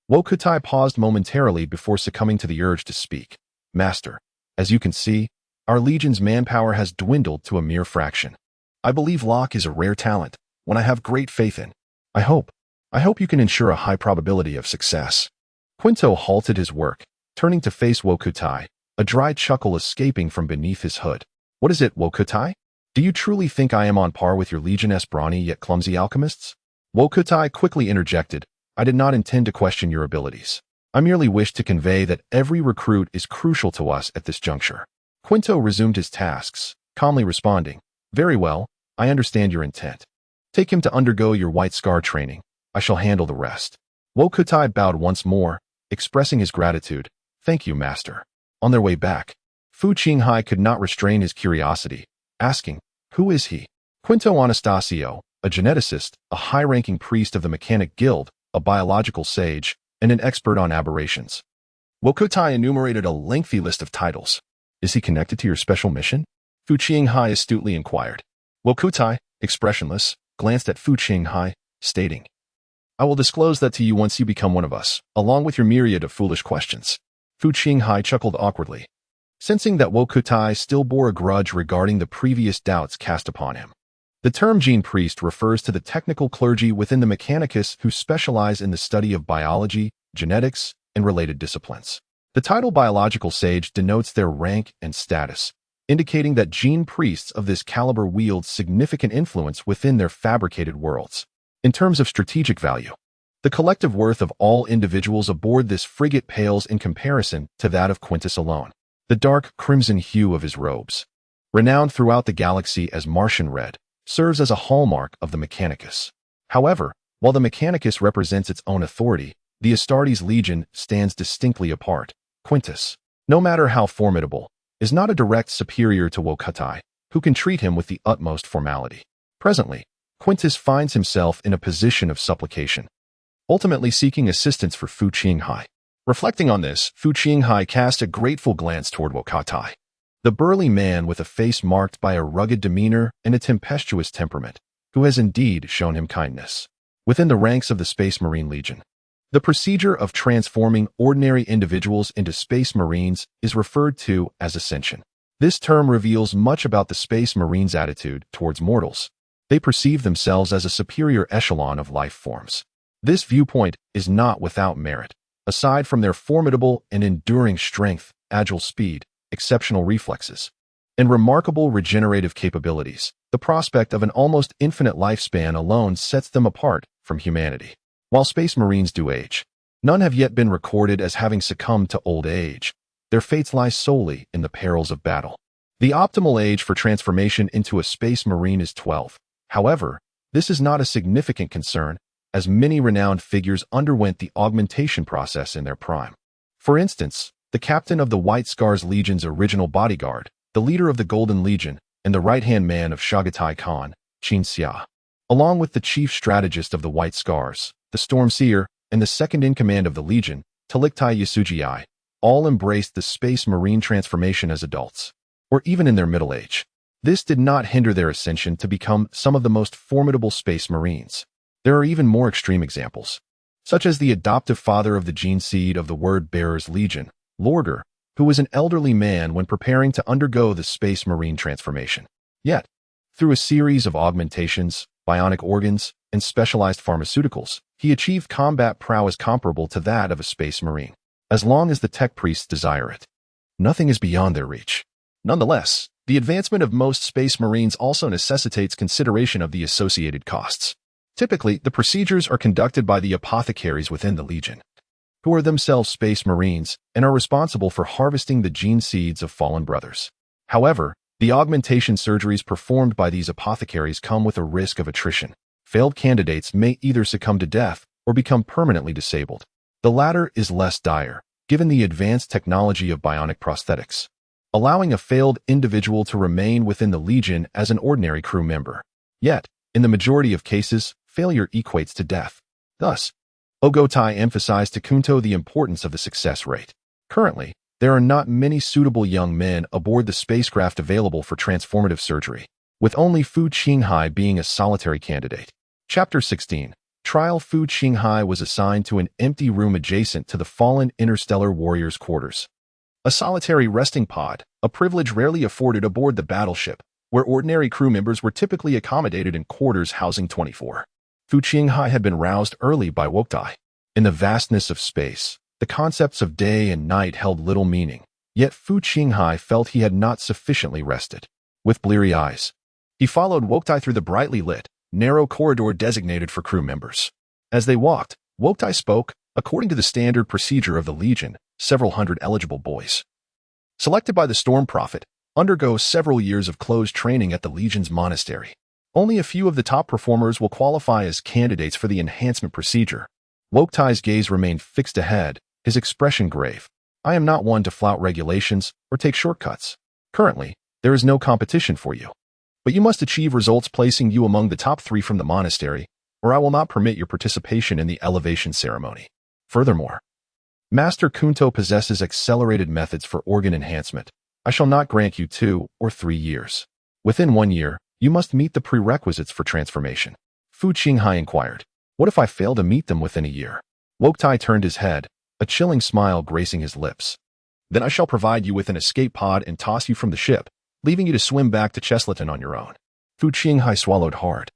Wokutai paused momentarily before succumbing to the urge to speak. Master, as you can see, our legion's manpower has dwindled to a mere fraction. I believe Locke is a rare talent, one I have great faith in. I hope you can ensure a high probability of success. Quinto halted his work, turning to face Wokutai, a dry chuckle escaping from beneath his hood. What is it, Wokutai? Do you truly think I am on par with your legion's brawny yet clumsy alchemists? Wokutai quickly interjected, I did not intend to question your abilities. I merely wish to convey that every recruit is crucial to us at this juncture. Quinto resumed his tasks, calmly responding, very well, I understand your intent. Take him to undergo your white scar training. I shall handle the rest. Wokutai bowed once more, expressing his gratitude. Thank you, master. On their way back, Fu Qinghai could not restrain his curiosity, asking, who is he? Quinto Anastasio, a geneticist, a high-ranking priest of the Mechanic Guild, a biological sage, and an expert on aberrations. Wokutai enumerated a lengthy list of titles. Is he connected to your special mission? Fu Qinghai astutely inquired. Wokutai, expressionless, glanced at Fu Qinghai, stating, I will disclose that to you once you become one of us, along with your myriad of foolish questions. Fu Qinghai chuckled awkwardly, sensing that Wokutai still bore a grudge regarding the previous doubts cast upon him. The term gene priest refers to the technical clergy within the Mechanicus who specialize in the study of biology, genetics, and related disciplines. The title biological sage denotes their rank and status, indicating that gene priests of this caliber wield significant influence within their fabricated worlds. In terms of strategic value, the collective worth of all individuals aboard this frigate pales in comparison to that of Quintus alone. The dark crimson hue of his robes, renowned throughout the galaxy as Martian red, serves as a hallmark of the Mechanicus. However, while the Mechanicus represents its own authority, the Astartes Legion stands distinctly apart. Quintus, no matter how formidable, is not a direct superior to Wokutai, who can treat him with the utmost formality. Presently, Quintus finds himself in a position of supplication, ultimately seeking assistance for Fu Qinghai. Reflecting on this, Fu Qinghai cast a grateful glance toward Wokutai. The burly man with a face marked by a rugged demeanor and a tempestuous temperament, who has indeed shown him kindness. Within the ranks of the Space Marine Legion, the procedure of transforming ordinary individuals into Space Marines is referred to as ascension. This term reveals much about the Space Marines' attitude towards mortals. They perceive themselves as a superior echelon of life forms. This viewpoint is not without merit. Aside from their formidable and enduring strength, agile speed, exceptional reflexes, and remarkable regenerative capabilities, the prospect of an almost infinite lifespan alone sets them apart from humanity. While Space Marines do age, none have yet been recorded as having succumbed to old age. Their fates lie solely in the perils of battle. The optimal age for transformation into a Space Marine is 12. However, this is not a significant concern, as many renowned figures underwent the augmentation process in their prime. For instance, the captain of the White Scars Legion's original bodyguard, the leader of the Golden Legion, and the right-hand man of Chagatai Khan, xianxia, along with the chief strategist of the White Scars, the Storm Seer, and the second-in-command of the Legion, Taliktai Yasujii, all embraced the Space Marine transformation as adults, or even in their middle age. This did not hinder their ascension to become some of the most formidable Space Marines. There are even more extreme examples, such as the adoptive father of the gene seed of the Word-Bearers Legion, Lorder, who was an elderly man when preparing to undergo the Space Marine transformation. Yet, through a series of augmentations, bionic organs, and specialized pharmaceuticals, he achieved combat prowess comparable to that of a space marine. As long as the tech priests desire it, nothing is beyond their reach. Nonetheless, the advancement of most space marines also necessitates consideration of the associated costs. Typically, the procedures are conducted by the apothecaries within the Legion, who are themselves space marines and are responsible for harvesting the gene seeds of fallen brothers. However, the augmentation surgeries performed by these apothecaries come with a risk of attrition. Failed candidates may either succumb to death or become permanently disabled. The latter is less dire, given the advanced technology of bionic prosthetics, allowing a failed individual to remain within the Legion as an ordinary crew member. Yet, in the majority of cases, failure equates to death. Thus, Ogotai emphasized to Kunto the importance of the success rate. Currently, there are not many suitable young men aboard the spacecraft available for transformative surgery, with only Fu Qinghai being a solitary candidate. Chapter 16. Trial. Fu Qinghai was assigned to an empty room adjacent to the fallen interstellar warriors' quarters. A solitary resting pod, a privilege rarely afforded aboard the battleship, where ordinary crew members were typically accommodated in quarters housing 24. Fu Qinghai had been roused early by Wokutai. In the vastness of space, the concepts of day and night held little meaning, yet Fu Qinghai felt he had not sufficiently rested. With bleary eyes, he followed Wokutai through the brightly lit, narrow corridor designated for crew members. As they walked, Wokutai spoke, according to the standard procedure of the Legion, several hundred eligible boys, selected by the Storm Prophet, undergo several years of closed training at the Legion's monastery. Only a few of the top performers will qualify as candidates for the enhancement procedure. Wokutai's gaze remained fixed ahead, his expression grave. I am not one to flout regulations or take shortcuts. Currently, there is no competition for you. But you must achieve results placing you among the top 3 from the monastery, or I will not permit your participation in the elevation ceremony. Furthermore, Master Kunto possesses accelerated methods for organ enhancement. I shall not grant you 2 or 3 years. Within 1 year, you must meet the prerequisites for transformation. Fu Qinghai inquired, what if I fail to meet them within a year? Wokutai turned his head, a chilling smile gracing his lips. Then I shall provide you with an escape pod and toss you from the ship, leaving you to swim back to Cheslaton on your own. Fu Qinghai swallowed hard.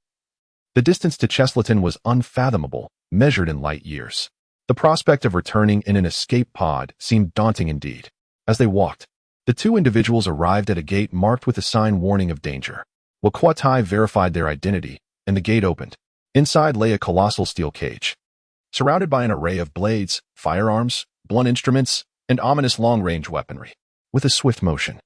The distance to Cheslaton was unfathomable, measured in light years. The prospect of returning in an escape pod seemed daunting indeed. As they walked, the 2 individuals arrived at a gate marked with a sign warning of danger. Wokutai verified their identity, and the gate opened. Inside lay a colossal steel cage, surrounded by an array of blades, firearms, blunt instruments, and ominous long-range weaponry. With a swift motion,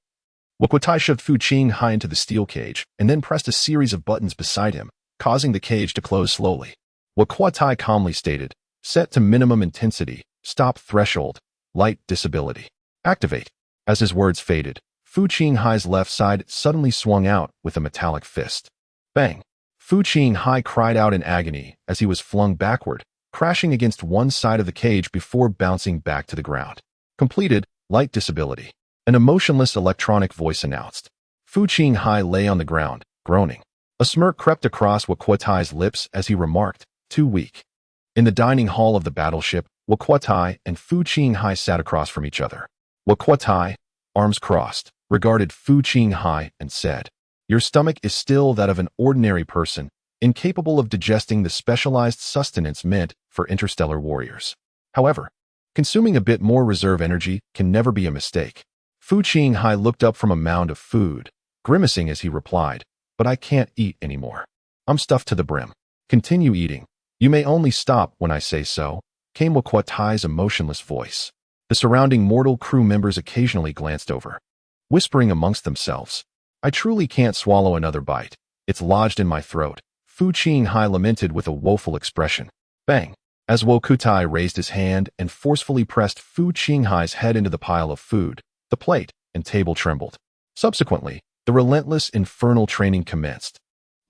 Wokutai shoved Fu Qinghai into the steel cage and then pressed a series of buttons beside him, causing the cage to close slowly. Wokutai calmly stated, set to minimum intensity, stop threshold, light disability. Activate. As his words faded, Fu Qinghai's left side suddenly swung out with a metallic fist. Bang! Fu Qinghai cried out in agony as he was flung backward, crashing against one side of the cage before bouncing back to the ground. Completed, light disability. An emotionless electronic voice announced. Fu Qinghai lay on the ground, groaning. A smirk crept across Wokutai's lips as he remarked, too weak. In the dining hall of the battleship, Wokutai and Fu Qinghai sat across from each other. Wokutai, arms crossed, regarded Fu Qinghai and said, your stomach is still that of an ordinary person, incapable of digesting the specialized sustenance meant for interstellar warriors. However, consuming a bit more reserve energy can never be a mistake. Fu Qinghai looked up from a mound of food, grimacing as he replied, but I can't eat anymore. I'm stuffed to the brim. Continue eating. You may only stop when I say so, came Wokutai's emotionless voice. The surrounding mortal crew members occasionally glanced over, whispering amongst themselves, I truly can't swallow another bite. It's lodged in my throat. Fu Qinghai lamented with a woeful expression. Bang! As Wokutai raised his hand and forcefully pressed Fu Qinghai's head into the pile of food, the plate and table trembled. Subsequently, the relentless infernal training commenced.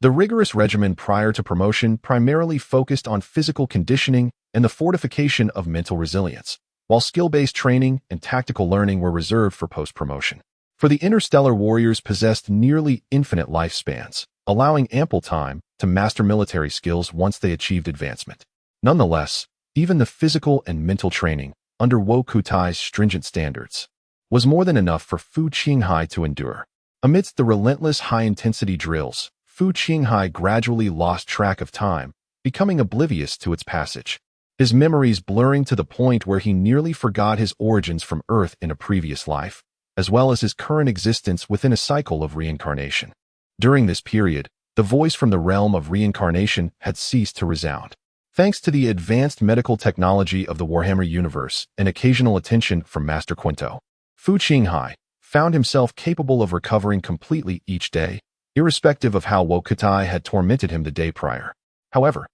The rigorous regimen prior to promotion primarily focused on physical conditioning and the fortification of mental resilience, while skill-based training and tactical learning were reserved for post-promotion. For the interstellar warriors possessed nearly infinite lifespans, allowing ample time to master military skills once they achieved advancement. Nonetheless, even the physical and mental training, under Wokutai's stringent standards, was more than enough for Fu Qinghai to endure. Amidst the relentless high-intensity drills, Fu Qinghai gradually lost track of time, becoming oblivious to its passage. His memories blurring to the point where he nearly forgot his origins from Earth in a previous life, as well as his current existence within a cycle of reincarnation. During this period, the voice from the realm of reincarnation had ceased to resound. Thanks to the advanced medical technology of the Warhammer universe and occasional attention from Master Quinto, Fu Qinghai found himself capable of recovering completely each day, irrespective of how wuxia had tormented him the day prior. However,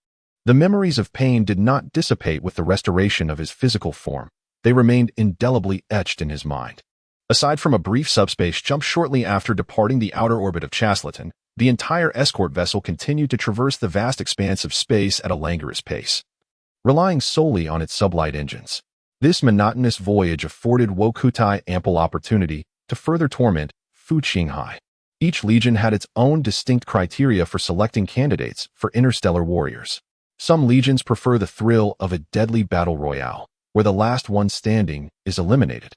the memories of pain did not dissipate with the restoration of his physical form. They remained indelibly etched in his mind. Aside from a brief subspace jump shortly after departing the outer orbit of Chasleton, the entire escort vessel continued to traverse the vast expanse of space at a languorous pace, relying solely on its sublight engines. This monotonous voyage afforded wuxia ample opportunity to further torment Fu Qinghai. Each legion had its own distinct criteria for selecting candidates for interstellar warriors. Some legions prefer the thrill of a deadly battle royale, where the last one standing is eliminated.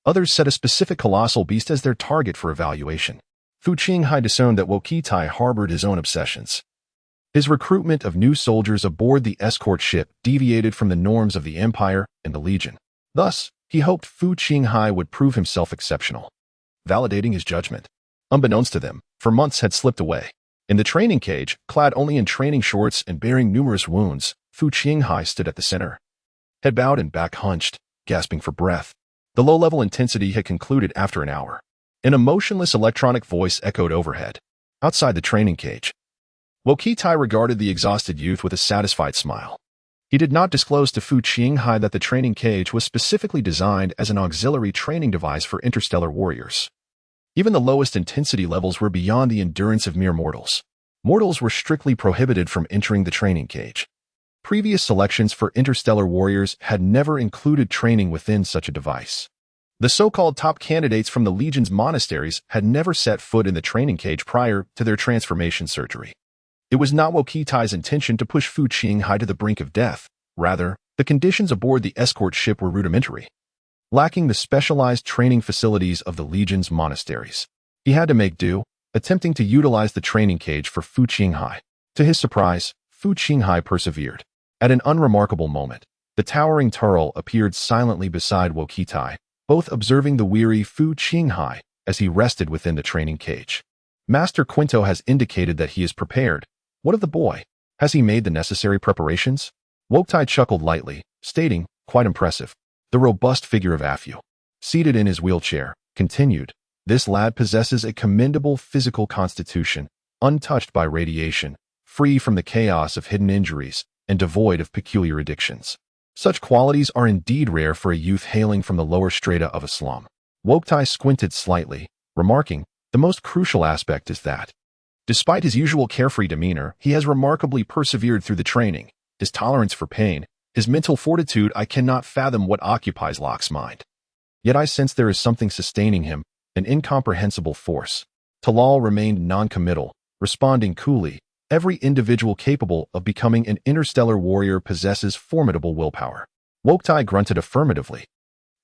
Others set a specific colossal beast as their target for evaluation. Fu Qinghai discerned that wuxia harbored his own obsessions. His recruitment of new soldiers aboard the escort ship deviated from the norms of the Empire and the Legion. Thus, he hoped Fu Qinghai would prove himself exceptional. Validating his judgment, unbeknownst to them, for months had slipped away. In the training cage, clad only in training shorts and bearing numerous wounds, Fu Qinghai stood at the center. Head bowed and back hunched, gasping for breath. The low-level intensity had concluded after an hour. An emotionless electronic voice echoed overhead. Outside the training cage, wuxia regarded the exhausted youth with a satisfied smile. He did not disclose to Fu Qinghai that the training cage was specifically designed as an auxiliary training device for interstellar warriors. Even the lowest intensity levels were beyond the endurance of mere mortals. Mortals were strictly prohibited from entering the training cage. Previous selections for interstellar warriors had never included training within such a device. The so-called top candidates from the Legion's monasteries had never set foot in the training cage prior to their transformation surgery. It was not wuxia's intention to push Fu Qinghai to the brink of death. Rather, the conditions aboard the escort ship were rudimentary, lacking the specialized training facilities of the Legion's monasteries. He had to make do, attempting to utilize the training cage for Fu Qinghai. To his surprise, Fu Qinghai persevered. At an unremarkable moment, the towering Turl appeared silently beside wuxia, both observing the weary Fu Qinghai as he rested within the training cage. Master Quinto has indicated that he is prepared. What of the boy? Has he made the necessary preparations? Wuxia chuckled lightly, stating, quite impressive. The robust figure of Afu, seated in his wheelchair, continued, this lad possesses a commendable physical constitution, untouched by radiation, free from the chaos of hidden injuries, and devoid of peculiar addictions. Such qualities are indeed rare for a youth hailing from the lower strata of a slum. Wuxia squinted slightly, remarking, the most crucial aspect is that, despite his usual carefree demeanor, he has remarkably persevered through the training. His tolerance for pain, his mental fortitude, I cannot fathom what occupies Locke's mind. Yet I sense there is something sustaining him, an incomprehensible force. Talal remained non-committal, responding coolly, every individual capable of becoming an interstellar warrior possesses formidable willpower. Wuxia grunted affirmatively,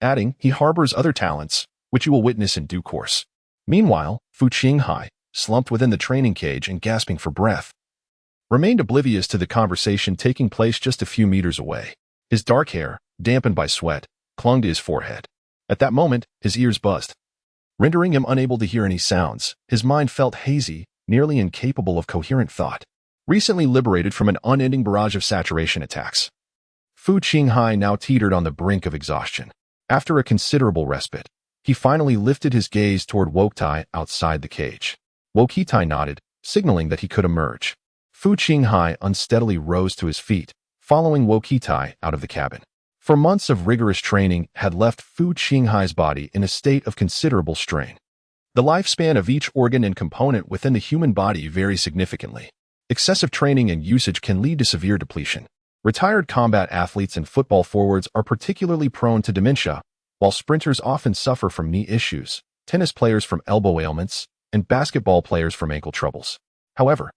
adding, he harbors other talents, which you will witness in due course. Meanwhile, Fu Qinghai, slumped within the training cage and gasping for breath, remained oblivious to the conversation taking place just a few meters away. His dark hair, dampened by sweat, clung to his forehead. At that moment, his ears buzzed, rendering him unable to hear any sounds. His mind felt hazy, nearly incapable of coherent thought. Recently liberated from an unending barrage of saturation attacks, Fu Qinghai now teetered on the brink of exhaustion. After a considerable respite, he finally lifted his gaze toward wuxia outside the cage. Wuxia nodded, signaling that he could emerge. Fu Qinghai unsteadily rose to his feet, following wuxia out of the cabin. For months of rigorous training had left Fu Qinghai's body in a state of considerable strain. The lifespan of each organ and component within the human body vary significantly. Excessive training and usage can lead to severe depletion. Retired combat athletes and football forwards are particularly prone to dementia, while sprinters often suffer from knee issues, tennis players from elbow ailments, and basketball players from ankle troubles. However,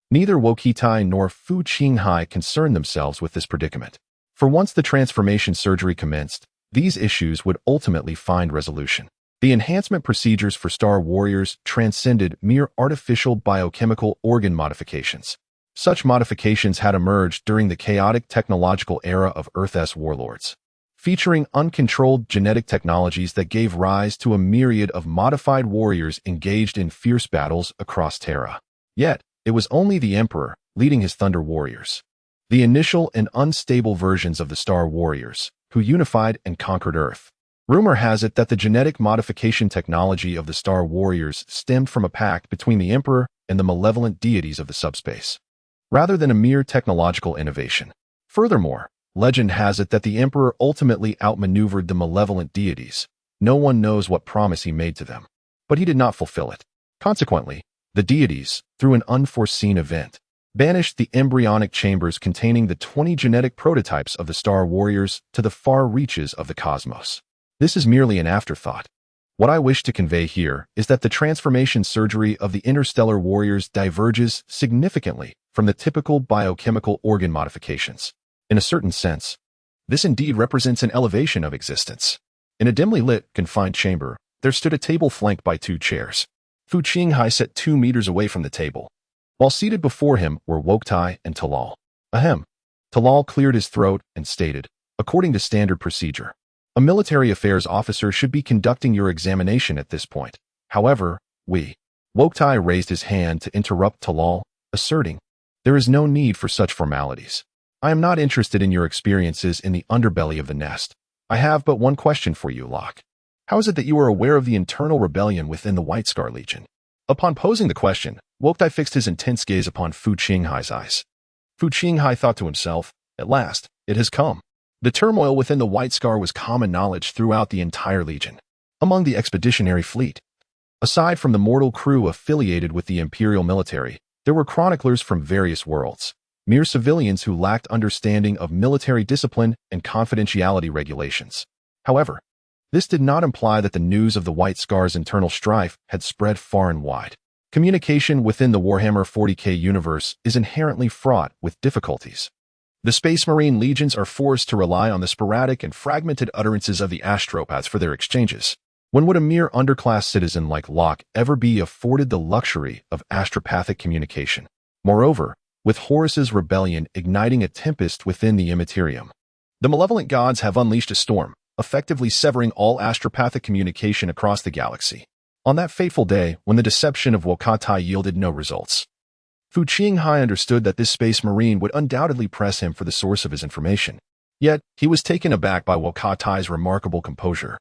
neither wuxia nor Fu Qinghai concerned themselves with this predicament. For once the transformation surgery commenced, these issues would ultimately find resolution. The enhancement procedures for Star Warriors transcended mere artificial biochemical organ modifications. Such modifications had emerged during the chaotic technological era of Earth's warlords, featuring uncontrolled genetic technologies that gave rise to a myriad of modified warriors engaged in fierce battles across Terra. Yet, it was only the Emperor, leading his Thunder Warriors, the initial and unstable versions of the Star Warriors, who unified and conquered Earth. Rumor has it that the genetic modification technology of the Star Warriors stemmed from a pact between the Emperor and the malevolent deities of the subspace, rather than a mere technological innovation. Furthermore, legend has it that the Emperor ultimately outmaneuvered the malevolent deities. No one knows what promise he made to them, but he did not fulfill it. Consequently, the deities, through an unforeseen event, banished the embryonic chambers containing the 20 genetic prototypes of the Star Warriors to the far reaches of the cosmos. This is merely an afterthought. What I wish to convey here is that the transformation surgery of the interstellar warriors diverges significantly from the typical biochemical organ modifications. In a certain sense, this indeed represents an elevation of existence. In a dimly lit, confined chamber, there stood a table flanked by 2 chairs. Fu Qinghai sat 2 meters away from the table, while seated before him were Woktai and Talal. Ahem. Talal cleared his throat and stated, according to standard procedure, a military affairs officer should be conducting your examination at this point. However, Woktai raised his hand to interrupt Talal, asserting, there is no need for such formalities. I am not interested in your experiences in the underbelly of the nest. I have but one question for you, Locke. How is it that you are aware of the internal rebellion within the White Scar Legion? Upon posing the question, Woktai fixed his intense gaze upon Fu Qinghai's eyes. Fu Qinghai thought to himself, at last, it has come. The turmoil within the White Scar was common knowledge throughout the entire Legion. Among the expeditionary fleet, aside from the mortal crew affiliated with the Imperial military, there were chroniclers from various worlds, mere civilians who lacked understanding of military discipline and confidentiality regulations. However, this did not imply that the news of the White Scar's internal strife had spread far and wide. Communication within the Warhammer 40K universe is inherently fraught with difficulties. The Space Marine legions are forced to rely on the sporadic and fragmented utterances of the astropaths for their exchanges. When would a mere underclass citizen like Locke ever be afforded the luxury of astropathic communication? Moreover, with Horus's rebellion igniting a tempest within the Immaterium, the malevolent gods have unleashed a storm, effectively severing all astropathic communication across the galaxy. On that fateful day, when the deception of Woktai yielded no results, Fu Qinghai understood that this Space Marine would undoubtedly press him for the source of his information. Yet, he was taken aback by Wokatai's remarkable composure.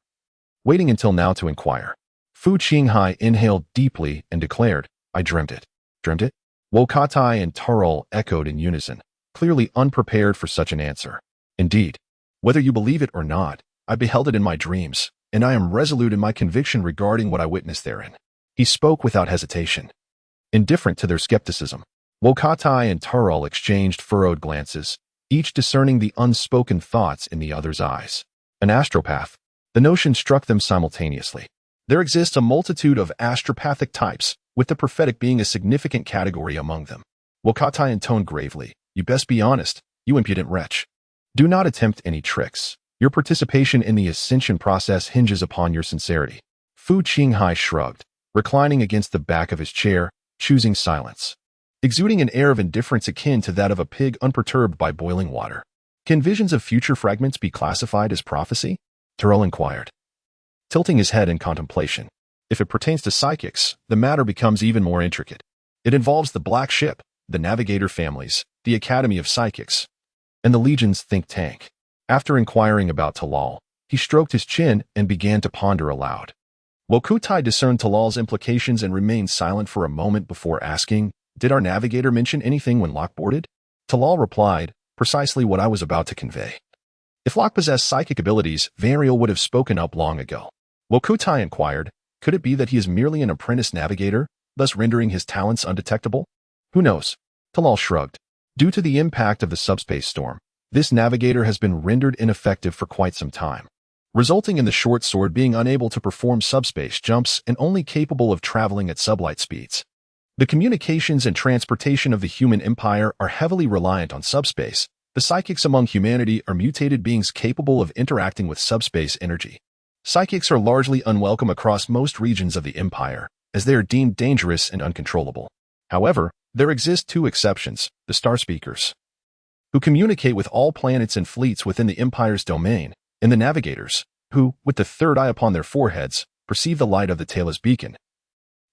Waiting until now to inquire, Fu Qinghai inhaled deeply and declared, I dreamt it. Dreamt it? Wokatai and Tarl echoed in unison, clearly unprepared for such an answer. Indeed, whether you believe it or not, I beheld it in my dreams, and I am resolute in my conviction regarding what I witnessed therein. He spoke without hesitation. Indifferent to their skepticism, Wokatai and Tarl exchanged furrowed glances, each discerning the unspoken thoughts in the other's eyes. An astropath. The notion struck them simultaneously. There exists a multitude of astropathic types, with the prophetic being a significant category among them. Wokatai intoned gravely, you best be honest, you impudent wretch. Do not attempt any tricks. Your participation in the ascension process hinges upon your sincerity. Fu Qinghai shrugged, reclining against the back of his chair, choosing silence. Exuding an air of indifference akin to that of a pig unperturbed by boiling water. Can visions of future fragments be classified as prophecy? Terrell inquired, tilting his head in contemplation. If it pertains to psychics, the matter becomes even more intricate. It involves the Black Ship, the Navigator families, the Academy of Psychics, and the Legion's think tank. After inquiring about Talal, he stroked his chin and began to ponder aloud. Wokutai discerned Talal's implications and remained silent for a moment before asking, did our navigator mention anything when Locke boarded? Talal replied, precisely what I was about to convey. If Locke possessed psychic abilities, Varial would have spoken up long ago. Wokutai inquired, could it be that he is merely an apprentice navigator, thus rendering his talents undetectable? Who knows? Talal shrugged. Due to the impact of the subspace storm, this navigator has been rendered ineffective for quite some time, resulting in the short sword being unable to perform subspace jumps and only capable of traveling at sublight speeds. The communications and transportation of the human empire are heavily reliant on subspace. The psychics among humanity are mutated beings capable of interacting with subspace energy. Psychics are largely unwelcome across most regions of the empire, as they are deemed dangerous and uncontrollable. However, There exist two exceptions, the Star Speakers, who communicate with all planets and fleets within the Empire's domain, and the Navigators, who, with the third eye upon their foreheads, perceive the light of the tail as beacon,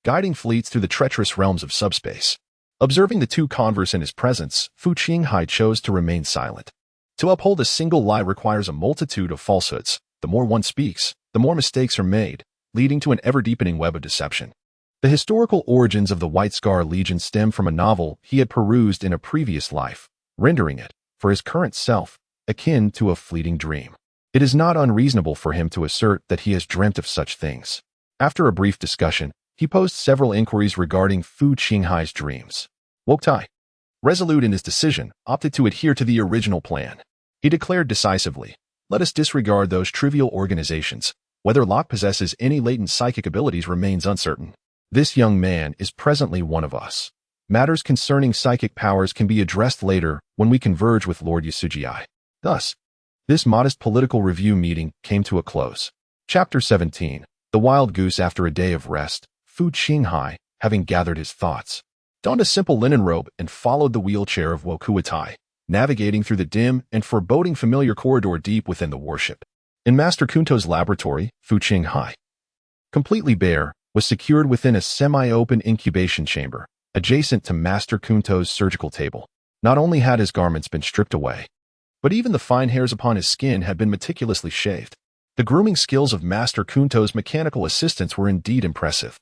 guiding fleets through the treacherous realms of subspace. Observing the two converse in his presence, Fu Qinghai chose to remain silent. To uphold a single lie requires a multitude of falsehoods. The more one speaks, the more mistakes are made, leading to an ever-deepening web of deception. The historical origins of the White Scar Legion stem from a novel he had perused in a previous life, rendering it, for his current self, akin to a fleeting dream. It is not unreasonable for him to assert that he has dreamt of such things. After a brief discussion, he posed several inquiries regarding Fu Qinghai's dreams. Wuxia, resolute in his decision, opted to adhere to the original plan. He declared decisively, "Let us disregard those trivial organizations. Whether Locke possesses any latent psychic abilities remains uncertain. This young man is presently one of us. Matters concerning psychic powers can be addressed later when we converge with Lord Yasujii." Thus, this modest political review meeting came to a close. Chapter 17. The Wild Goose. After a day of rest, Fu Qinghai, having gathered his thoughts, donned a simple linen robe and followed the wheelchair of Wuxia, navigating through the dim and foreboding familiar corridor deep within the warship. In Master Kunto's laboratory, Fu Qinghai, completely bare, was secured within a semi-open incubation chamber, adjacent to Master Kunto's surgical table. Not only had his garments been stripped away, but even the fine hairs upon his skin had been meticulously shaved. The grooming skills of Master Kunto's mechanical assistants were indeed impressive.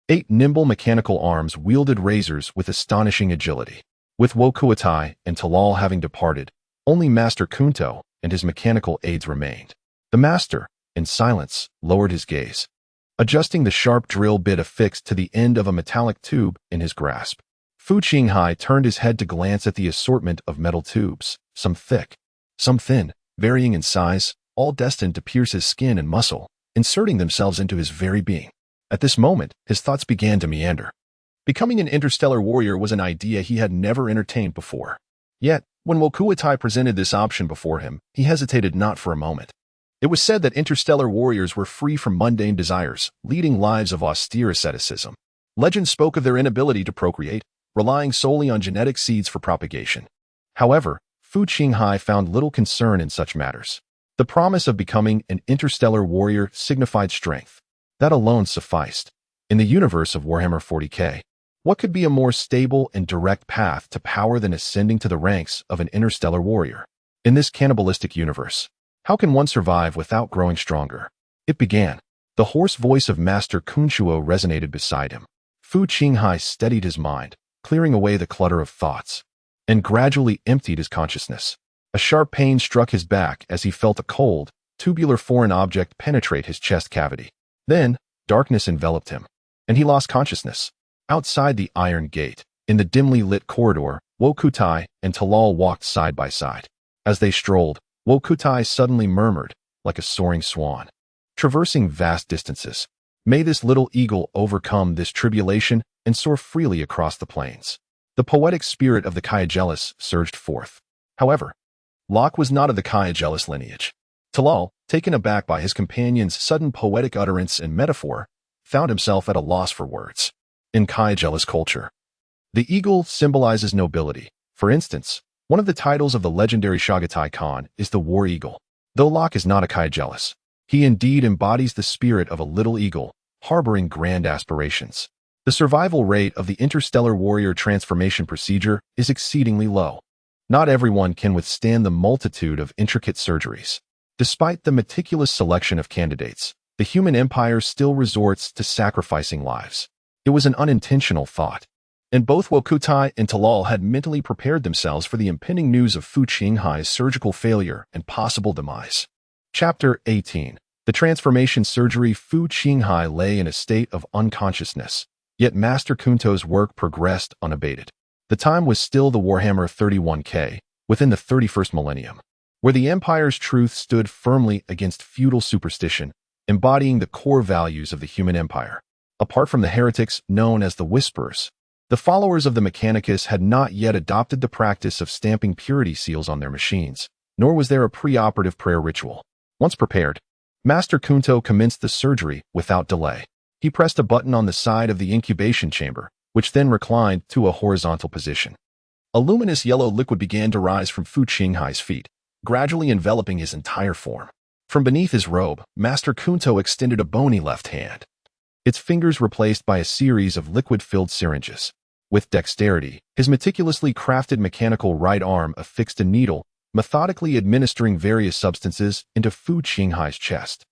8 nimble mechanical arms wielded razors with astonishing agility. With Wuxia and Talal having departed, only Master Kunto and his mechanical aides remained. The master, in silence, lowered his gaze, adjusting the sharp drill bit affixed to the end of a metallic tube in his grasp. Fu Qinghai turned his head to glance at the assortment of metal tubes, some thick, some thin, varying in size, all destined to pierce his skin and muscle, inserting themselves into his very being. At this moment, his thoughts began to meander. Becoming an interstellar warrior was an idea he had never entertained before. Yet, when Wuxia presented this option before him, he hesitated not for a moment. It was said that interstellar warriors were free from mundane desires, leading lives of austere asceticism. Legend spoke of their inability to procreate, relying solely on genetic seeds for propagation. However, Fu Qinghai found little concern in such matters. The promise of becoming an interstellar warrior signified strength. That alone sufficed. In the universe of Warhammer 40k, what could be a more stable and direct path to power than ascending to the ranks of an interstellar warrior? In this cannibalistic universe, how can one survive without growing stronger? It began. The hoarse voice of Master Kunchuo resonated beside him. Fu Qinghai steadied his mind, clearing away the clutter of thoughts, and gradually emptied his consciousness. A sharp pain struck his back as he felt a cold, tubular foreign object penetrate his chest cavity. Then, darkness enveloped him, and he lost consciousness. Outside the iron gate, in the dimly lit corridor, Wuxia and Talal walked side by side. As they strolled, Wuxia suddenly murmured, like a soaring swan, traversing vast distances, "May this little eagle overcome this tribulation and soar freely across the plains." The poetic spirit of the Kaigelis surged forth. However, Locke was not of the Kaigelis lineage. Talal, taken aback by his companion's sudden poetic utterance and metaphor, found himself at a loss for words. In Kaigelis culture, the eagle symbolizes nobility. For instance, one of the titles of the legendary Chagatai Khan is the War Eagle. Though Locke is not a Kaigelis, he indeed embodies the spirit of a little eagle, harboring grand aspirations. The survival rate of the interstellar warrior transformation procedure is exceedingly low. Not everyone can withstand the multitude of intricate surgeries. Despite the meticulous selection of candidates, the human empire still resorts to sacrificing lives. It was an unintentional thought, and both Wuxia and Talal had mentally prepared themselves for the impending news of Fu Qinghai's surgical failure and possible demise. Chapter 18. The transformation surgery. Fu Qinghai lay in a state of unconsciousness, yet Master Kunto's work progressed unabated. The time was still the Warhammer 31k, within the 31st millennium, where the Empire's truth stood firmly against feudal superstition, embodying the core values of the human empire. Apart from the heretics known as the Whisperers, the followers of the Mechanicus had not yet adopted the practice of stamping purity seals on their machines, nor was there a preoperative prayer ritual. Once prepared, Master Kunto commenced the surgery without delay. He pressed a button on the side of the incubation chamber, which then reclined to a horizontal position. A luminous yellow liquid began to rise from Fu Qinghai's feet, gradually enveloping his entire form. From beneath his robe, Master Kunto extended a bony left hand, its fingers replaced by a series of liquid-filled syringes. With dexterity, his meticulously crafted mechanical right arm affixed a needle, methodically administering various substances into Fu Qinghai's chest.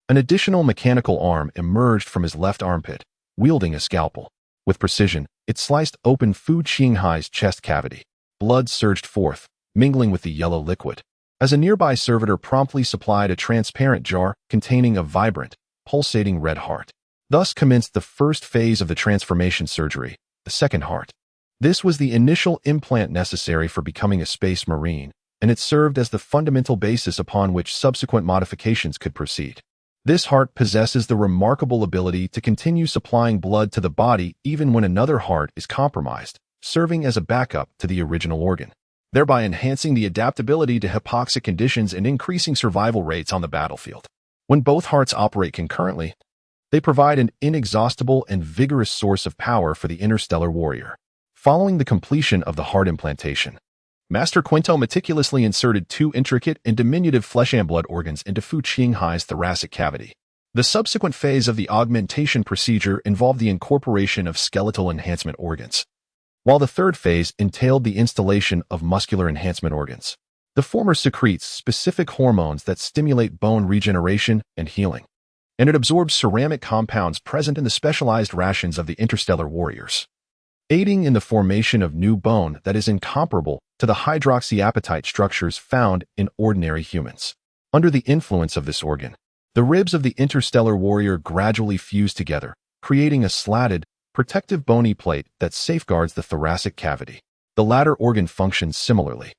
An additional mechanical arm emerged from his left armpit, wielding a scalpel. With precision, it sliced open Fu Qinghai's chest cavity. Blood surged forth, mingling with the yellow liquid, as a nearby servitor promptly supplied a transparent jar containing a vibrant, pulsating red heart. Thus commenced the first phase of the transformation surgery, the second heart. This was the initial implant necessary for becoming a space marine, and it served as the fundamental basis upon which subsequent modifications could proceed. This heart possesses the remarkable ability to continue supplying blood to the body even when another heart is compromised, serving as a backup to the original organ, thereby enhancing the adaptability to hypoxic conditions and increasing survival rates on the battlefield. When both hearts operate concurrently, they provide an inexhaustible and vigorous source of power for the interstellar warrior. Following the completion of the heart implantation, Master Quinto meticulously inserted two intricate and diminutive flesh and blood organs into Fu Qinghai's thoracic cavity. The subsequent phase of the augmentation procedure involved the incorporation of skeletal enhancement organs, while the third phase entailed the installation of muscular enhancement organs. The former secretes specific hormones that stimulate bone regeneration and healing, and it absorbs ceramic compounds present in the specialized rations of the interstellar warriors, aiding in the formation of new bone that is incomparable to the hydroxyapatite structures found in ordinary humans. Under the influence of this organ, the ribs of the interstellar warrior gradually fuse together, creating a slatted, protective bony plate that safeguards the thoracic cavity. The latter organ functions similarly.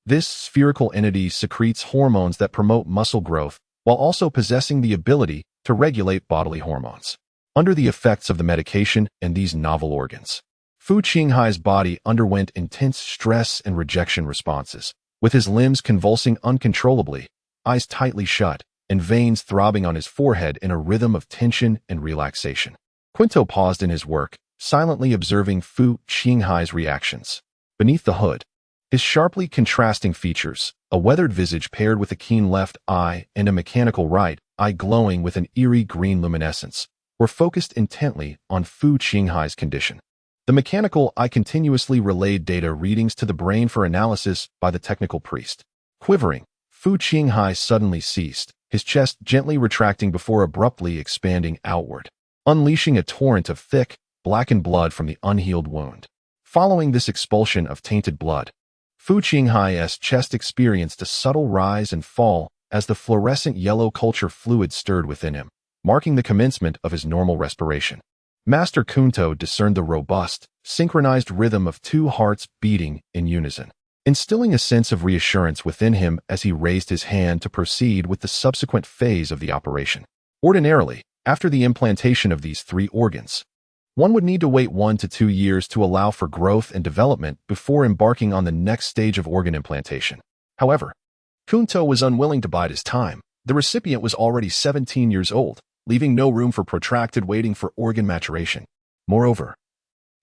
This spherical entity secretes hormones that promote muscle growth while also possessing the ability to regulate bodily hormones. Under the effects of the medication and these novel organs, Fu Qinghai's body underwent intense stress and rejection responses, with his limbs convulsing uncontrollably, eyes tightly shut, and veins throbbing on his forehead in a rhythm of tension and relaxation. Quinto paused in his work, silently observing Fu Qinghai's reactions. Beneath the hood, his sharply contrasting features, a weathered visage paired with a keen left eye and a mechanical right eye glowing with an eerie green luminescence, were focused intently on Fu Qinghai's condition. The mechanical eye continuously relayed data readings to the brain for analysis by the technical priest. Quivering, Fu Qinghai suddenly ceased, his chest gently retracting before abruptly expanding outward, unleashing a torrent of thick, blackened blood from the unhealed wound. Following this expulsion of tainted blood, Fu Qinghai's chest experienced a subtle rise and fall as the fluorescent yellow culture fluid stirred within him, marking the commencement of his normal respiration. Master Kunto discerned the robust, synchronized rhythm of two hearts beating in unison, instilling a sense of reassurance within him as he raised his hand to proceed with the subsequent phase of the operation. Ordinarily, after the implantation of these three organs, one would need to wait 1 to 2 years to allow for growth and development before embarking on the next stage of organ implantation. However, Kunto was unwilling to bide his time. The recipient was already 17 years old, leaving no room for protracted waiting for organ maturation. Moreover,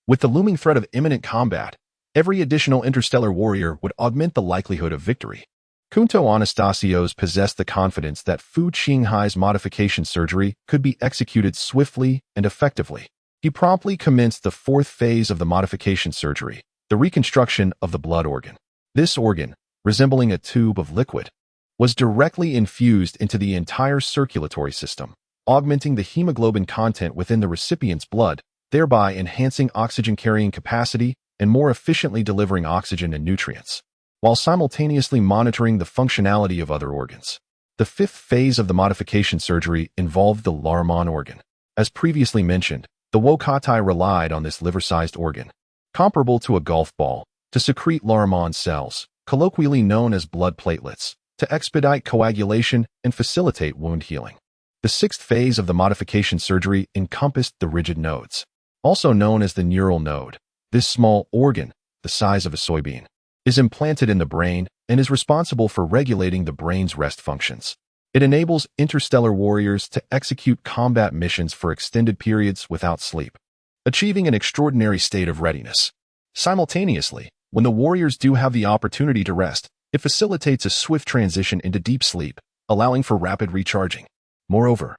with the looming threat of imminent combat, every additional interstellar warrior would augment the likelihood of victory. Kunto Anastasios possessed the confidence that Fu Qinghai's modification surgery could be executed swiftly and effectively. He promptly commenced the fourth phase of the modification surgery, the reconstruction of the blood organ. This organ, resembling a tube of liquid, was directly infused into the entire circulatory system, augmenting the hemoglobin content within the recipient's blood, thereby enhancing oxygen-carrying capacity and more efficiently delivering oxygen and nutrients, while simultaneously monitoring the functionality of other organs. The fifth phase of the modification surgery involved the Larmon organ. As previously mentioned, the Wokatai relied on this liver-sized organ, comparable to a golf ball, to secrete Larmon cells, colloquially known as blood platelets, to expedite coagulation and facilitate wound healing. The sixth phase of the modification surgery encompassed the rigid nodes, also known as the neural node. This small organ, the size of a soybean, is implanted in the brain and is responsible for regulating the brain's rest functions. It enables interstellar warriors to execute combat missions for extended periods without sleep. achieving an extraordinary state of readiness. Simultaneously, when the warriors do have the opportunity to rest, it facilitates a swift transition into deep sleep, allowing for rapid recharging. Moreover,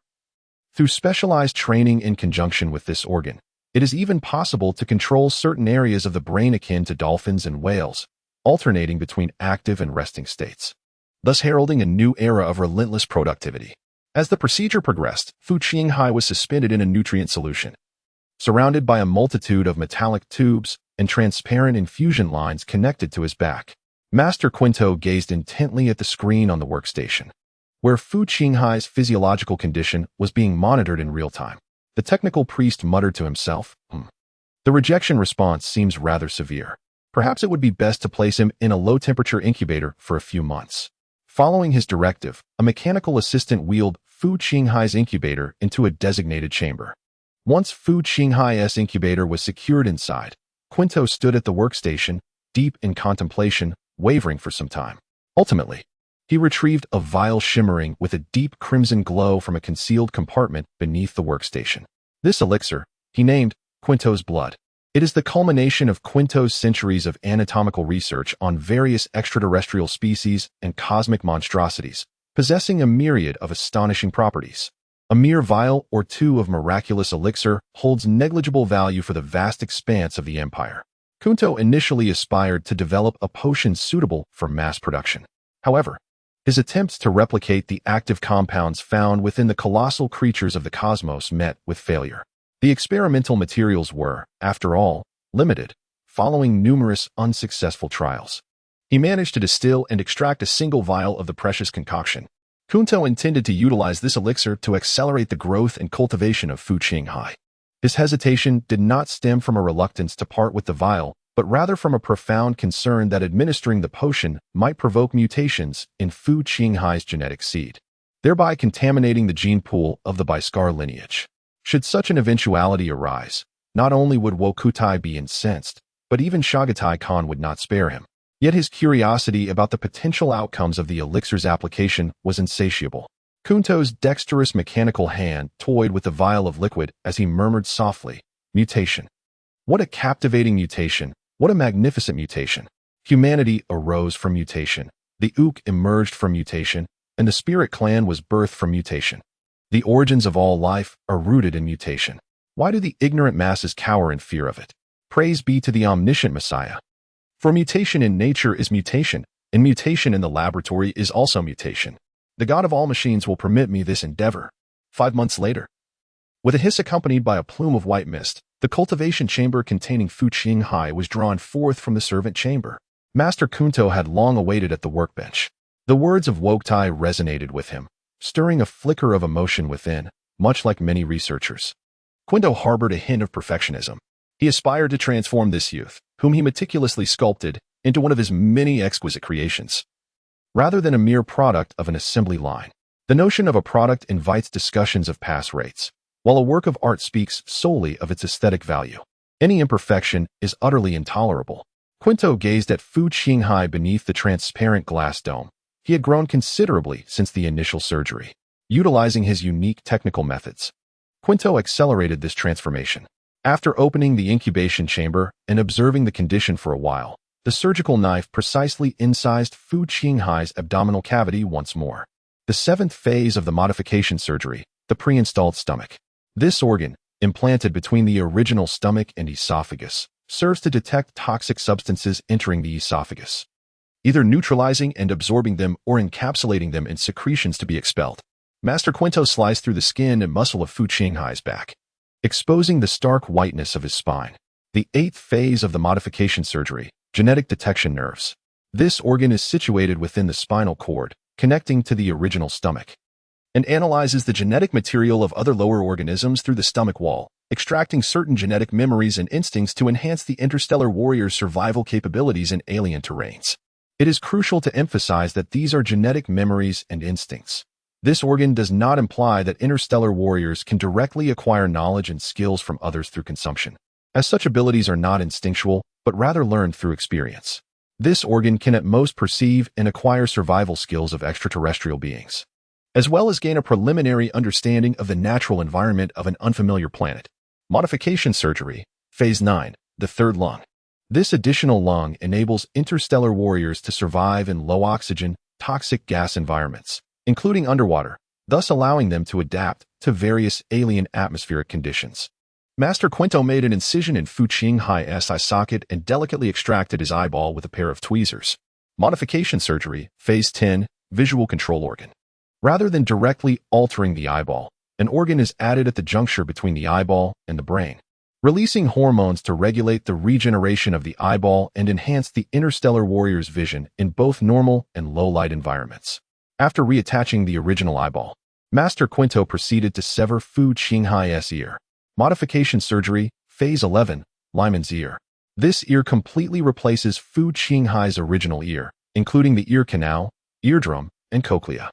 through specialized training in conjunction with this organ, it is even possible to control certain areas of the brain akin to dolphins and whales, alternating between active and resting states, thus heralding a new era of relentless productivity. As the procedure progressed, Fu Qinghai was suspended in a nutrient solution, surrounded by a multitude of metallic tubes and transparent infusion lines connected to his back. Master Quinto gazed intently at the screen on the workstation, where Fu Qinghai's physiological condition was being monitored in real time. The technical priest muttered to himself, The rejection response seems rather severe. Perhaps it would be best to place him in a low-temperature incubator for a few months. Following his directive, a mechanical assistant wheeled Fu Qinghai's incubator into a designated chamber. Once Fu Qinghai's incubator was secured inside, Quinto stood at the workstation, deep in contemplation, wavering for some time. Ultimately, he retrieved a vial shimmering with a deep crimson glow from a concealed compartment beneath the workstation. This elixir, he named Quinto's Blood. It is the culmination of Quinto's centuries of anatomical research on various extraterrestrial species and cosmic monstrosities, possessing a myriad of astonishing properties. A mere vial or two of miraculous elixir holds negligible value for the vast expanse of the empire. Quinto initially aspired to develop a potion suitable for mass production. However, his attempts to replicate the active compounds found within the colossal creatures of the cosmos met with failure. The experimental materials were, after all, limited, following numerous unsuccessful trials. He managed to distill and extract a single vial of the precious concoction. Quinto intended to utilize this elixir to accelerate the growth and cultivation of Fu Qinghai. His hesitation did not stem from a reluctance to part with the vial, but rather from a profound concern that administering the potion might provoke mutations in Fu Qinghai's genetic seed, thereby contaminating the gene pool of the Baiskar lineage. Should such an eventuality arise, not only would Wokutai be incensed, but even Shagatai Khan would not spare him. Yet his curiosity about the potential outcomes of the elixir's application was insatiable. Quinto's dexterous mechanical hand toyed with the vial of liquid as he murmured softly, "Mutation. What a captivating mutation. What a magnificent mutation. Humanity arose from mutation. The Ook emerged from mutation, and the Spirit Clan was birthed from mutation. The origins of all life are rooted in mutation. Why do the ignorant masses cower in fear of it? Praise be to the omniscient Messiah. For mutation in nature is mutation, and mutation in the laboratory is also mutation. The God of all machines will permit me this endeavor." 5 months later, with a hiss accompanied by a plume of white mist, the cultivation chamber containing Fu Qinghai was drawn forth from the servant chamber. Master Quinto had long awaited at the workbench. The words of Wokutai resonated with him, stirring a flicker of emotion within, much like many researchers. Quinto harbored a hint of perfectionism. He aspired to transform this youth, whom he meticulously sculpted, into one of his many exquisite creations, rather than a mere product of an assembly line. The notion of a product invites discussions of pass rates, while a work of art speaks solely of its aesthetic value. Any imperfection is utterly intolerable. Quinto gazed at Fu Qinghai beneath the transparent glass dome. He had grown considerably since the initial surgery. Utilizing his unique technical methods, Quinto accelerated this transformation. After opening the incubation chamber and observing the condition for a while, the surgical knife precisely incised Fu Qinghai's abdominal cavity once more. The 7th phase of the modification surgery, the pre-installed stomach. This organ, implanted between the original stomach and esophagus, serves to detect toxic substances entering the esophagus, either neutralizing and absorbing them or encapsulating them in secretions to be expelled. Master Quinto sliced through the skin and muscle of Fu Qinghai's back, exposing the stark whiteness of his spine. The 8th phase of the modification surgery, genetic detection nerves. This organ is situated within the spinal cord, connecting to the original stomach, and analyzes the genetic material of other lower organisms through the stomach wall, extracting certain genetic memories and instincts to enhance the interstellar warrior's survival capabilities in alien terrains. It is crucial to emphasize that these are genetic memories and instincts. This organ does not imply that interstellar warriors can directly acquire knowledge and skills from others through consumption, as such abilities are not instinctual, but rather learned through experience. This organ can at most perceive and acquire survival skills of extraterrestrial beings, as well as gain a preliminary understanding of the natural environment of an unfamiliar planet. Modification surgery, phase 9, the third lung. This additional lung enables interstellar warriors to survive in low-oxygen, toxic gas environments, including underwater, thus allowing them to adapt to various alien atmospheric conditions. Master Quinto made an incision in Fu Qinghai's eye socket and delicately extracted his eyeball with a pair of tweezers. Modification surgery, phase 10, visual control organ. Rather than directly altering the eyeball, an organ is added at the juncture between the eyeball and the brain, releasing hormones to regulate the regeneration of the eyeball and enhance the interstellar warrior's vision in both normal and low-light environments. After reattaching the original eyeball, Master Quinto proceeded to sever Fu Qinghai's ear. Modification surgery, phase 11, Lyman's ear. This ear completely replaces Fu Qinghai's original ear, including the ear canal, eardrum, and cochlea.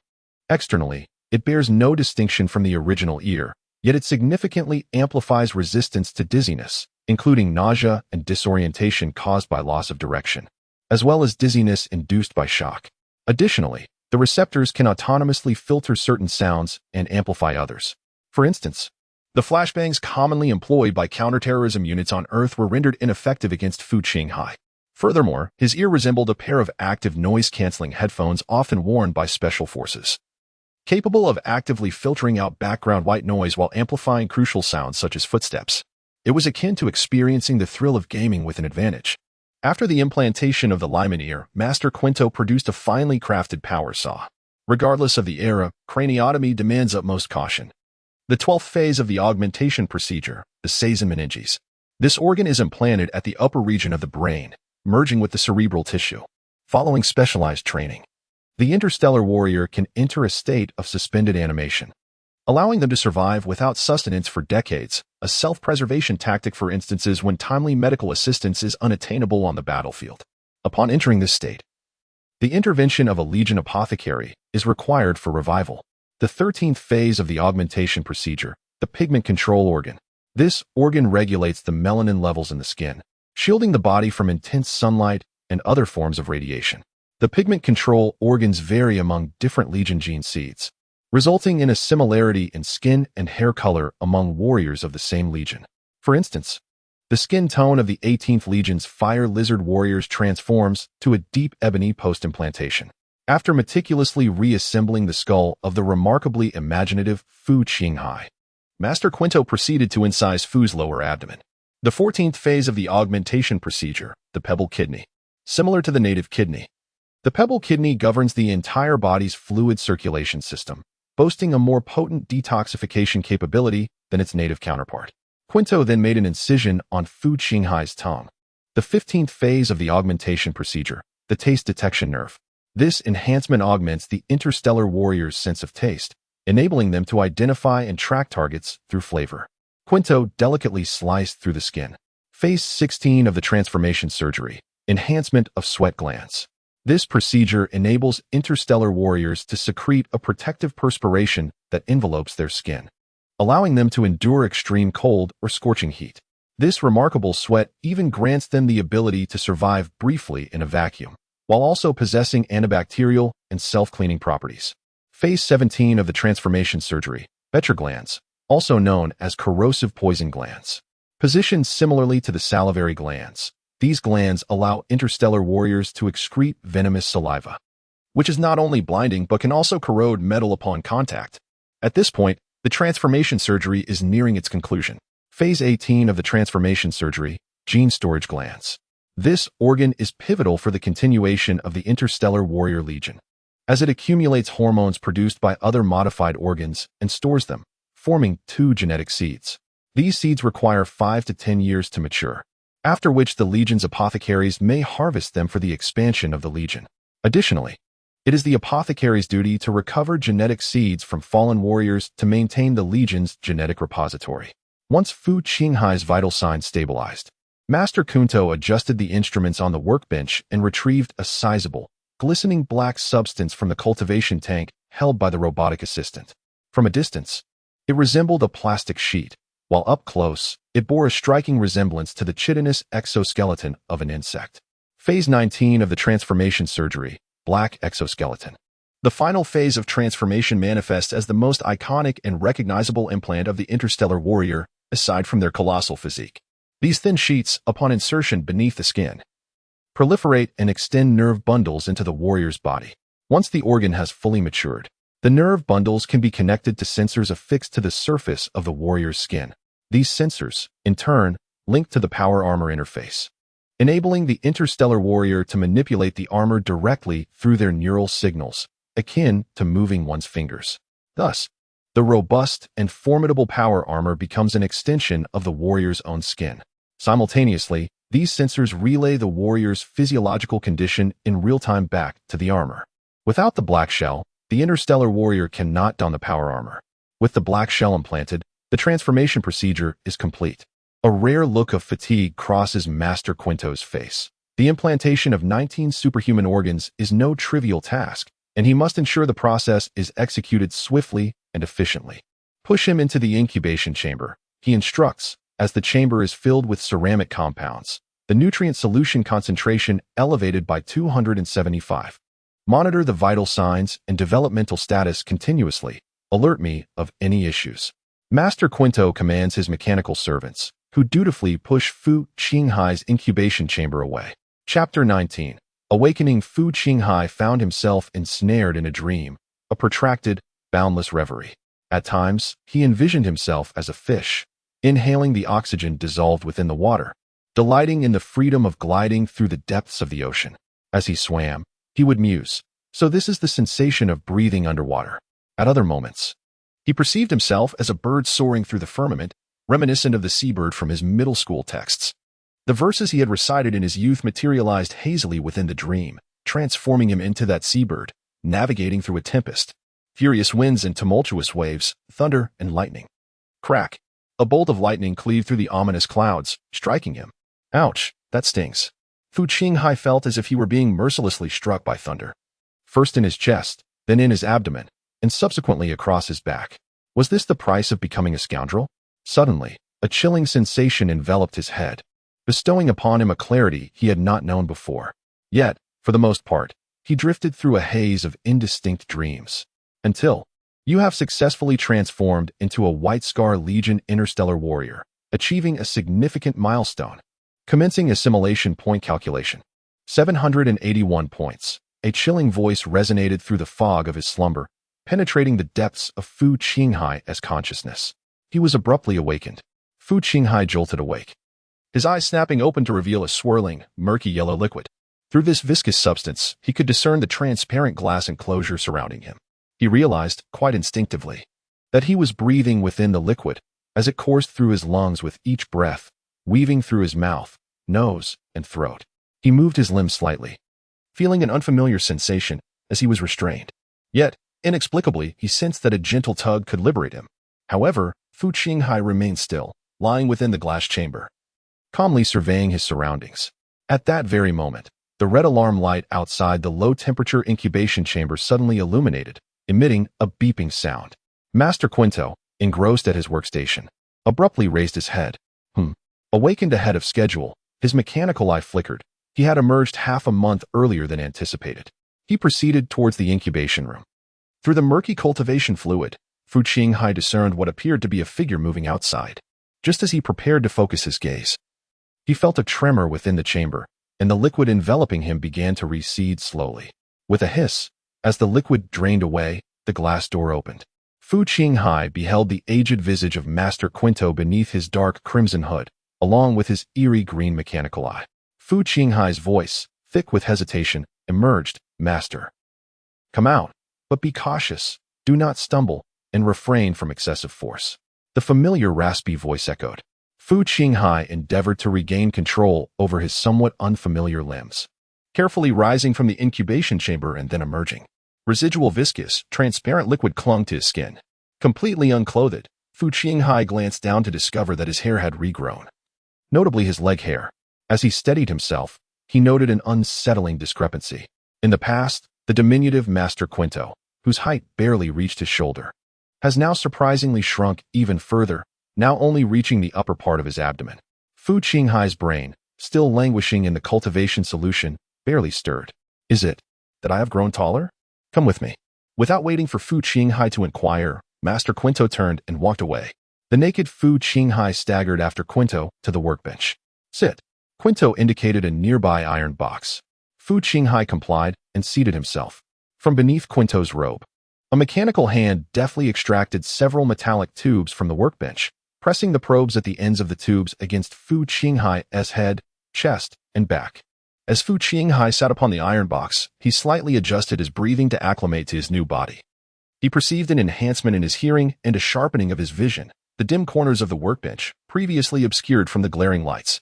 Externally, it bears no distinction from the original ear, yet it significantly amplifies resistance to dizziness, including nausea and disorientation caused by loss of direction, as well as dizziness induced by shock. Additionally, the receptors can autonomously filter certain sounds and amplify others. For instance, the flashbangs commonly employed by counterterrorism units on Earth were rendered ineffective against Fu Qinghai. Furthermore, his ear resembled a pair of active noise-canceling headphones often worn by special forces, capable of actively filtering out background white noise while amplifying crucial sounds such as footsteps. It was akin to experiencing the thrill of gaming with an advantage. After the implantation of the Lyman ear, Master Quinto produced a finely crafted power saw. Regardless of the era, craniotomy demands utmost caution. The 12th phase of the augmentation procedure, the Seizenmeninges. This organ is implanted at the upper region of the brain, merging with the cerebral tissue. Following specialized training, the interstellar warrior can enter a state of suspended animation, allowing them to survive without sustenance for decades, a self-preservation tactic for instances when timely medical assistance is unattainable on the battlefield. Upon entering this state, the intervention of a Legion apothecary is required for revival. The 13th phase of the augmentation procedure, the pigment control organ. This organ regulates the melanin levels in the skin, shielding the body from intense sunlight and other forms of radiation. The pigment control organs vary among different Legion gene seeds, resulting in a similarity in skin and hair color among warriors of the same Legion. For instance, the skin tone of the 18th Legion's fire lizard warriors transforms to a deep ebony post-implantation. After meticulously reassembling the skull of the remarkably imaginative Fu Qinghai, Master Quinto proceeded to incise Fu's lower abdomen. The 14th phase of the augmentation procedure, the pebble kidney. Similar to the native kidney, the pebble kidney governs the entire body's fluid circulation system, boasting a more potent detoxification capability than its native counterpart. Quinto then made an incision on Fu Qinghai's tongue. The 15th phase of the augmentation procedure, the taste detection nerve. This enhancement augments the interstellar warrior's sense of taste, enabling them to identify and track targets through flavor. Quinto delicately sliced through the skin. Phase 16 of the transformation surgery, enhancement of sweat glands. This procedure enables interstellar warriors to secrete a protective perspiration that envelopes their skin, allowing them to endure extreme cold or scorching heat. This remarkable sweat even grants them the ability to survive briefly in a vacuum, while also possessing antibacterial and self-cleaning properties. Phase 17 of the transformation surgery, Becher glands, also known as corrosive poison glands. Positioned similarly to the salivary glands, these glands allow interstellar warriors to excrete venomous saliva, which is not only blinding but can also corrode metal upon contact. At this point, the transformation surgery is nearing its conclusion. Phase 18 of the transformation surgery, gene storage glands. This organ is pivotal for the continuation of the interstellar warrior legion, as it accumulates hormones produced by other modified organs and stores them, forming 2 genetic seeds. These seeds require 5 to 10 years to mature, after which the Legion's apothecaries may harvest them for the expansion of the Legion. Additionally, it is the apothecary's duty to recover genetic seeds from fallen warriors to maintain the Legion's genetic repository. Once Fu Qinghai's vital signs stabilized, Master Quinto adjusted the instruments on the workbench and retrieved a sizable, glistening black substance from the cultivation tank held by the robotic assistant. From a distance, it resembled a plastic sheet, while up close, it bore a striking resemblance to the chitinous exoskeleton of an insect. Phase 19 of the transformation surgery, black exoskeleton. The final phase of transformation manifests as the most iconic and recognizable implant of the interstellar warrior, aside from their colossal physique. These thin sheets, upon insertion beneath the skin, proliferate and extend nerve bundles into the warrior's body. Once the organ has fully matured, the nerve bundles can be connected to sensors affixed to the surface of the warrior's skin. These sensors, in turn, link to the power armor interface, enabling the interstellar warrior to manipulate the armor directly through their neural signals, akin to moving one's fingers. Thus, the robust and formidable power armor becomes an extension of the warrior's own skin. Simultaneously, these sensors relay the warrior's physiological condition in real time back to the armor. Without the black shell, the interstellar warrior cannot don the power armor. With the black shell implanted, the transformation procedure is complete. A rare look of fatigue crosses Master Quinto's face. The implantation of 19 superhuman organs is no trivial task, and he must ensure the process is executed swiftly and efficiently. Push him into the incubation chamber, he instructs, as the chamber is filled with ceramic compounds, the nutrient solution concentration elevated by 275. Monitor the vital signs and developmental status continuously. Alert me of any issues. Master Quinto commands his mechanical servants, who dutifully push Fu Qinghai's incubation chamber away. Chapter 19. Awakening. Fu Qinghai found himself ensnared in a dream, a protracted, boundless reverie. At times, he envisioned himself as a fish, inhaling the oxygen dissolved within the water, delighting in the freedom of gliding through the depths of the ocean. As he swam, he would muse, so this is the sensation of breathing underwater. At other moments, he perceived himself as a bird soaring through the firmament, reminiscent of the seabird from his middle school texts. The verses he had recited in his youth materialized hazily within the dream, transforming him into that seabird, navigating through a tempest. Furious winds and tumultuous waves, thunder and lightning. Crack! A bolt of lightning cleaved through the ominous clouds, striking him. Ouch, that stings. Fu Qinghai felt as if he were being mercilessly struck by thunder. First in his chest, then in his abdomen, and subsequently across his back. Was this the price of becoming a scoundrel? Suddenly, a chilling sensation enveloped his head, bestowing upon him a clarity he had not known before. Yet, for the most part, he drifted through a haze of indistinct dreams. Until you have successfully transformed into a White Scar Legion interstellar warrior, achieving a significant milestone. Commencing assimilation point calculation. 781 points. A chilling voice resonated through the fog of his slumber, penetrating the depths of Fu Qinghai as consciousness. He was abruptly awakened. Fu Qinghai jolted awake, his eyes snapping open to reveal a swirling, murky yellow liquid. Through this viscous substance, he could discern the transparent glass enclosure surrounding him. He realized, quite instinctively, that he was breathing within the liquid as it coursed through his lungs with each breath, weaving through his mouth, nose, and throat. He moved his limbs slightly, feeling an unfamiliar sensation as he was restrained. Yet, inexplicably, he sensed that a gentle tug could liberate him. However, Fu Qinghai remained still, lying within the glass chamber, calmly surveying his surroundings. At that very moment, the red alarm light outside the low-temperature incubation chamber suddenly illuminated, emitting a beeping sound. Master Quinto, engrossed at his workstation, abruptly raised his head. Awakened ahead of schedule, his mechanical eye flickered. He had emerged half a month earlier than anticipated. He proceeded towards the incubation room. Through the murky cultivation fluid, Fu Qinghai discerned what appeared to be a figure moving outside. Just as he prepared to focus his gaze, he felt a tremor within the chamber, and the liquid enveloping him began to recede slowly. With a hiss, as the liquid drained away, the glass door opened. Fu Qinghai beheld the aged visage of Master Quinto beneath his dark crimson hood, along with his eerie green mechanical eye. Fu Qinghai's voice, thick with hesitation, emerged. Master, come out, but be cautious, do not stumble, and refrain from excessive force. The familiar raspy voice echoed. Fu Qinghai endeavored to regain control over his somewhat unfamiliar limbs, carefully rising from the incubation chamber and then emerging. Residual viscous, transparent liquid clung to his skin. Completely unclothed, Fu Qinghai glanced down to discover that his hair had regrown, notably his leg hair. As he steadied himself, he noted an unsettling discrepancy. In the past, the diminutive Master Quinto, whose height barely reached his shoulder, has now surprisingly shrunk even further, now only reaching the upper part of his abdomen. Fu Qinghai's brain, still languishing in the cultivation solution, barely stirred. Is it that I have grown taller? Come with me. Without waiting for Fu Qinghai to inquire, Master Quinto turned and walked away. The naked Fu Qinghai staggered after Quinto to the workbench. Sit. Quinto indicated a nearby iron box. Fu Qinghai complied and seated himself. From beneath Quinto's robe, a mechanical hand deftly extracted several metallic tubes from the workbench, pressing the probes at the ends of the tubes against Fu Qinghai's head, chest, and back. As Fu Qinghai sat upon the iron box, he slightly adjusted his breathing to acclimate to his new body. He perceived an enhancement in his hearing and a sharpening of his vision. The dim corners of the workbench, previously obscured from the glaring lights,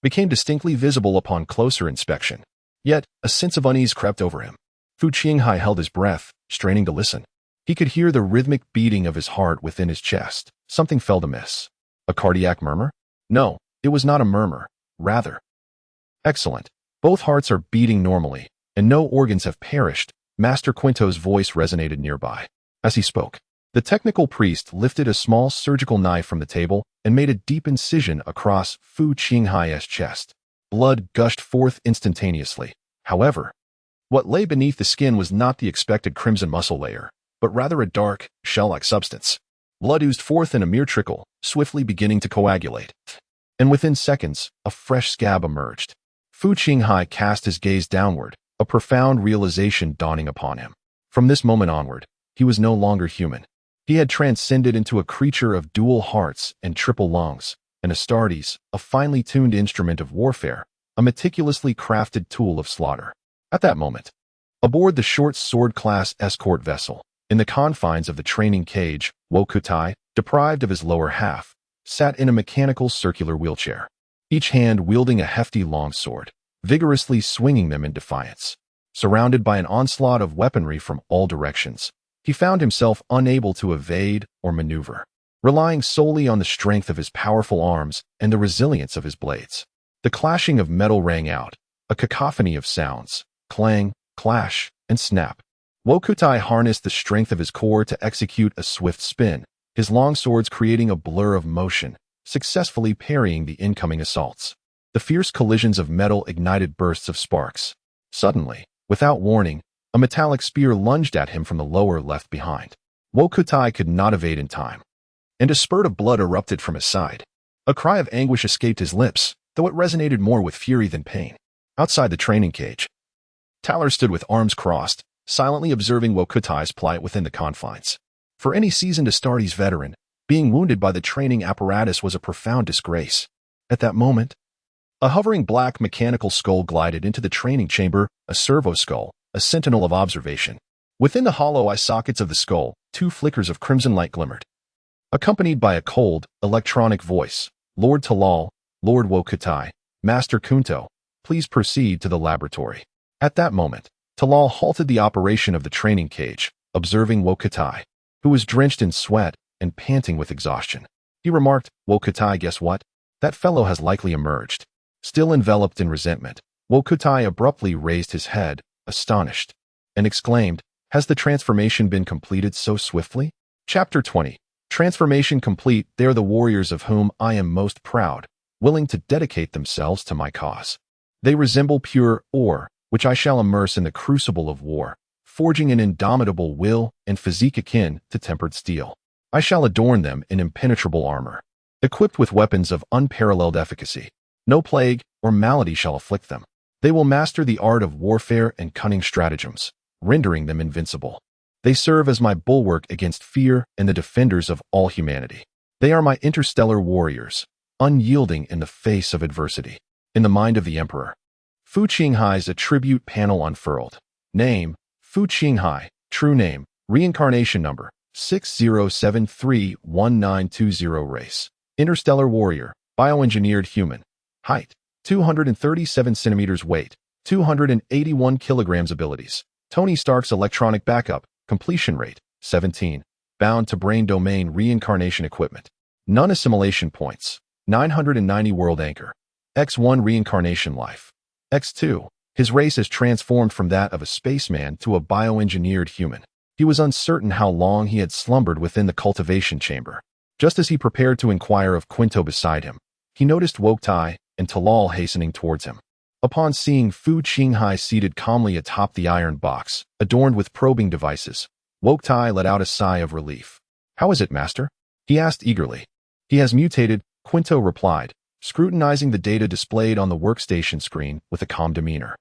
became distinctly visible upon closer inspection. Yet, a sense of unease crept over him. Fu Qinghai held his breath, straining to listen. He could hear the rhythmic beating of his heart within his chest. Something felt amiss. A cardiac murmur? No, it was not a murmur. Rather. Excellent. Both hearts are beating normally, and no organs have perished. Master Quinto's voice resonated nearby. As he spoke, the technical priest lifted a small surgical knife from the table and made a deep incision across Fu Qinghai's chest. Blood gushed forth instantaneously. However, what lay beneath the skin was not the expected crimson muscle layer, but rather a dark, shell-like substance. Blood oozed forth in a mere trickle, swiftly beginning to coagulate. And within seconds, a fresh scab emerged. Fu Qinghai cast his gaze downward, a profound realization dawning upon him. From this moment onward, he was no longer human. He had transcended into a creature of dual hearts and triple lungs, an Astartes, a finely tuned instrument of warfare, a meticulously crafted tool of slaughter. At that moment, aboard the short sword-class escort vessel, in the confines of the training cage, Wokutai, deprived of his lower half, sat in a mechanical circular wheelchair, each hand wielding a hefty long sword, vigorously swinging them in defiance. Surrounded by an onslaught of weaponry from all directions, he found himself unable to evade or maneuver, relying solely on the strength of his powerful arms and the resilience of his blades. The clashing of metal rang out, a cacophony of sounds, clang, clash, and snap. Wokutai harnessed the strength of his core to execute a swift spin, his long swords creating a blur of motion, successfully parrying the incoming assaults. The fierce collisions of metal ignited bursts of sparks. Suddenly, without warning, a metallic spear lunged at him from the lower left behind. Wokutai could not evade in time, and a spurt of blood erupted from his side. A cry of anguish escaped his lips, though it resonated more with fury than pain. Outside the training cage, Taller stood with arms crossed, silently observing Wokutai's plight within the confines. For any seasoned Astartes veteran, being wounded by the training apparatus was a profound disgrace. At that moment, a hovering black mechanical skull glided into the training chamber, a servo skull, a sentinel of observation. Within the hollow eye sockets of the skull, 2 flickers of crimson light glimmered, accompanied by a cold, electronic voice. Lord Talal, Lord Wokutai, Master Kunto, please proceed to the laboratory. At that moment, Talal halted the operation of the training cage, observing Wokutai, who was drenched in sweat and panting with exhaustion. He remarked, Wokutai, guess what? That fellow has likely emerged. Still enveloped in resentment, Wokutai abruptly raised his head, astonished, and exclaimed, has the transformation been completed so swiftly? Chapter 20. Transformation complete. They are the warriors of whom I am most proud, willing to dedicate themselves to my cause. They resemble pure ore, which I shall immerse in the crucible of war, forging an indomitable will and physique akin to tempered steel. I shall adorn them in impenetrable armor, equipped with weapons of unparalleled efficacy. No plague or malady shall afflict them. They will master the art of warfare and cunning stratagems, rendering them invincible. They serve as my bulwark against fear and the defenders of all humanity. They are my interstellar warriors, unyielding in the face of adversity. In the mind of the Emperor, Fu Qinghai's attribute panel unfurled. Name, Fu Qinghai. True name, reincarnation number, 60731920. Race, interstellar warrior, bioengineered human. Height, 237 centimeters. Weight, 281 kilograms. Abilities, Tony Stark's electronic backup. Completion rate, 17. Bound to brain domain reincarnation equipment. Non-assimilation points, 990. World anchor, X1 reincarnation life. X2. His race has transformed from that of a spaceman to a bioengineered human. He was uncertain how long he had slumbered within the cultivation chamber. Just as he prepared to inquire of Quinto beside him, he noticed Wokutai and Talal hastening towards him. Upon seeing Fu Qinghai seated calmly atop the iron box, adorned with probing devices, Wuxia let out a sigh of relief. "How is it, master?" he asked eagerly. "He has mutated," Quinto replied, scrutinizing the data displayed on the workstation screen with a calm demeanor.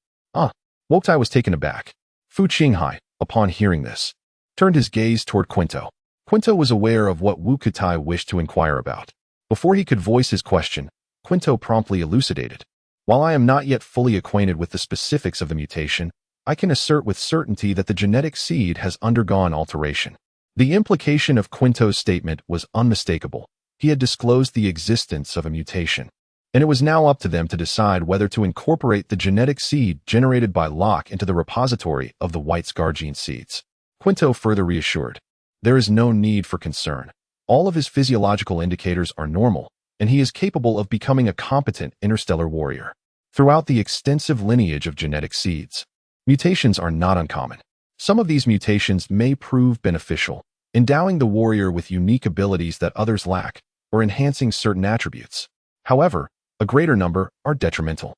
Wuxia was taken aback. Fu Qinghai, upon hearing this, turned his gaze toward Quinto. Quinto was aware of what Wuxia wished to inquire about. Before he could voice his question, Quinto promptly elucidated. "While I am not yet fully acquainted with the specifics of the mutation, I can assert with certainty that the genetic seed has undergone alteration." The implication of Quinto's statement was unmistakable. He had disclosed the existence of a mutation, and it was now up to them to decide whether to incorporate the genetic seed generated by Locke into the repository of the white scar gene seeds. Quinto further reassured, "There is no need for concern. All of his physiological indicators are normal, and he is capable of becoming a competent interstellar warrior." Throughout the extensive lineage of genetic seeds, mutations are not uncommon. Some of these mutations may prove beneficial, endowing the warrior with unique abilities that others lack, or enhancing certain attributes. However, a greater number are detrimental,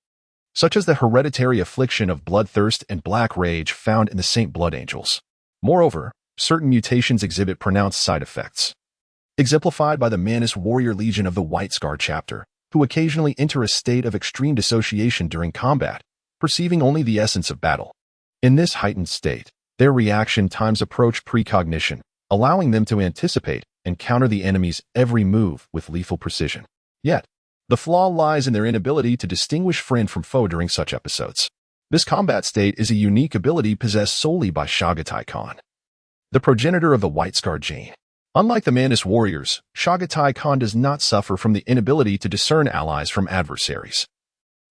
such as the hereditary affliction of bloodthirst and black rage found in the Saint Blood Angels. Moreover, certain mutations exhibit pronounced side effects, exemplified by the Manus Warrior Legion of the White Scar chapter, who occasionally enter a state of extreme dissociation during combat, perceiving only the essence of battle. In this heightened state, their reaction times approach precognition, allowing them to anticipate and counter the enemy's every move with lethal precision. Yet, the flaw lies in their inability to distinguish friend from foe during such episodes. This combat state is a unique ability possessed solely by Chagatai Khan, the progenitor of the White Scar gene. Unlike the Manus warriors, Chagatai Khan does not suffer from the inability to discern allies from adversaries.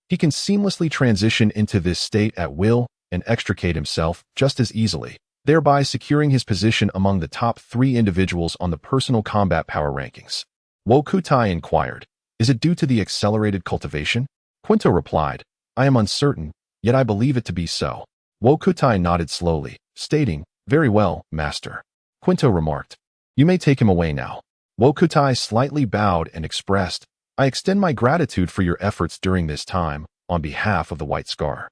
He can seamlessly transition into this state at will and extricate himself just as easily, thereby securing his position among the top 3 individuals on the personal combat power rankings. Wuxia inquired, "Is it due to the accelerated cultivation?" Quinto replied, "I am uncertain, yet I believe it to be so." Wuxia nodded slowly, stating, "Very well, master." Quinto remarked, "You may take him away now." Wuxia slightly bowed and expressed, "I extend my gratitude for your efforts during this time, on behalf of the White Scar."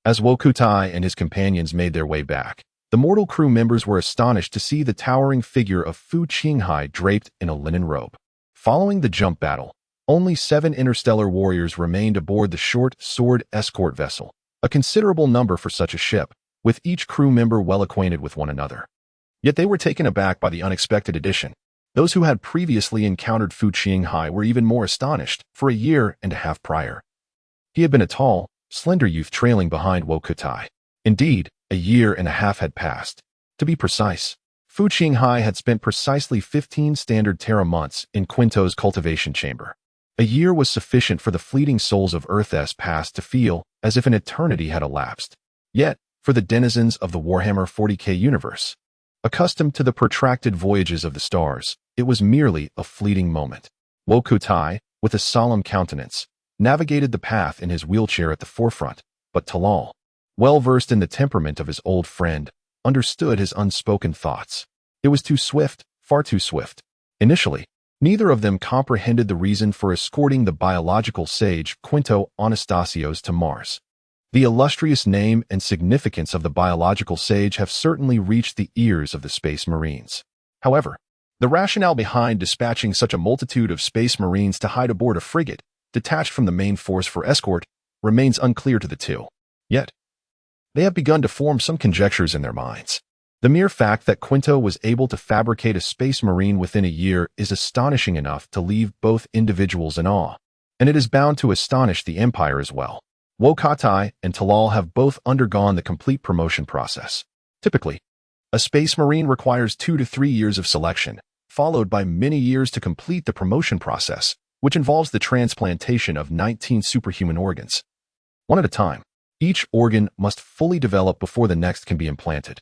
As Wuxia and his companions made their way back, the mortal crew members were astonished to see the towering figure of Fu Qinghai draped in a linen robe. Following the jump battle, only 7 interstellar warriors remained aboard the short sword escort vessel, a considerable number for such a ship, with each crew member well acquainted with one another. Yet they were taken aback by the unexpected addition. Those who had previously encountered Fu Qinghai were even more astonished. For a year and a half prior, he had been a tall, slender youth trailing behind Wuxia. Indeed, a year and a half had passed. To be precise, Fu Qinghai had spent precisely 15 standard Terra months in Quinto's cultivation chamber. A year was sufficient for the fleeting souls of Earth's past to feel as if an eternity had elapsed. Yet, for the denizens of the Warhammer 40K universe, accustomed to the protracted voyages of the stars, it was merely a fleeting moment. Wuxia, with a solemn countenance, navigated the path in his wheelchair at the forefront, but Talal, well-versed in the temperament of his old friend, understood his unspoken thoughts. It was too swift, far too swift. Initially, neither of them comprehended the reason for escorting the biological sage Quinto Anastasios to Mars. The illustrious name and significance of the biological sage have certainly reached the ears of the Space Marines. However, the rationale behind dispatching such a multitude of Space Marines to hide aboard a frigate, detached from the main force for escort, remains unclear to the two. Yet, they have begun to form some conjectures in their minds. The mere fact that Quinto was able to fabricate a Space Marine within a year is astonishing enough to leave both individuals in awe, and it is bound to astonish the Empire as well. Wuxia and Talal have both undergone the complete promotion process. Typically, a Space Marine requires 2 to 3 years of selection, followed by many years to complete the promotion process, which involves the transplantation of 19 superhuman organs. One at a time, each organ must fully develop before the next can be implanted.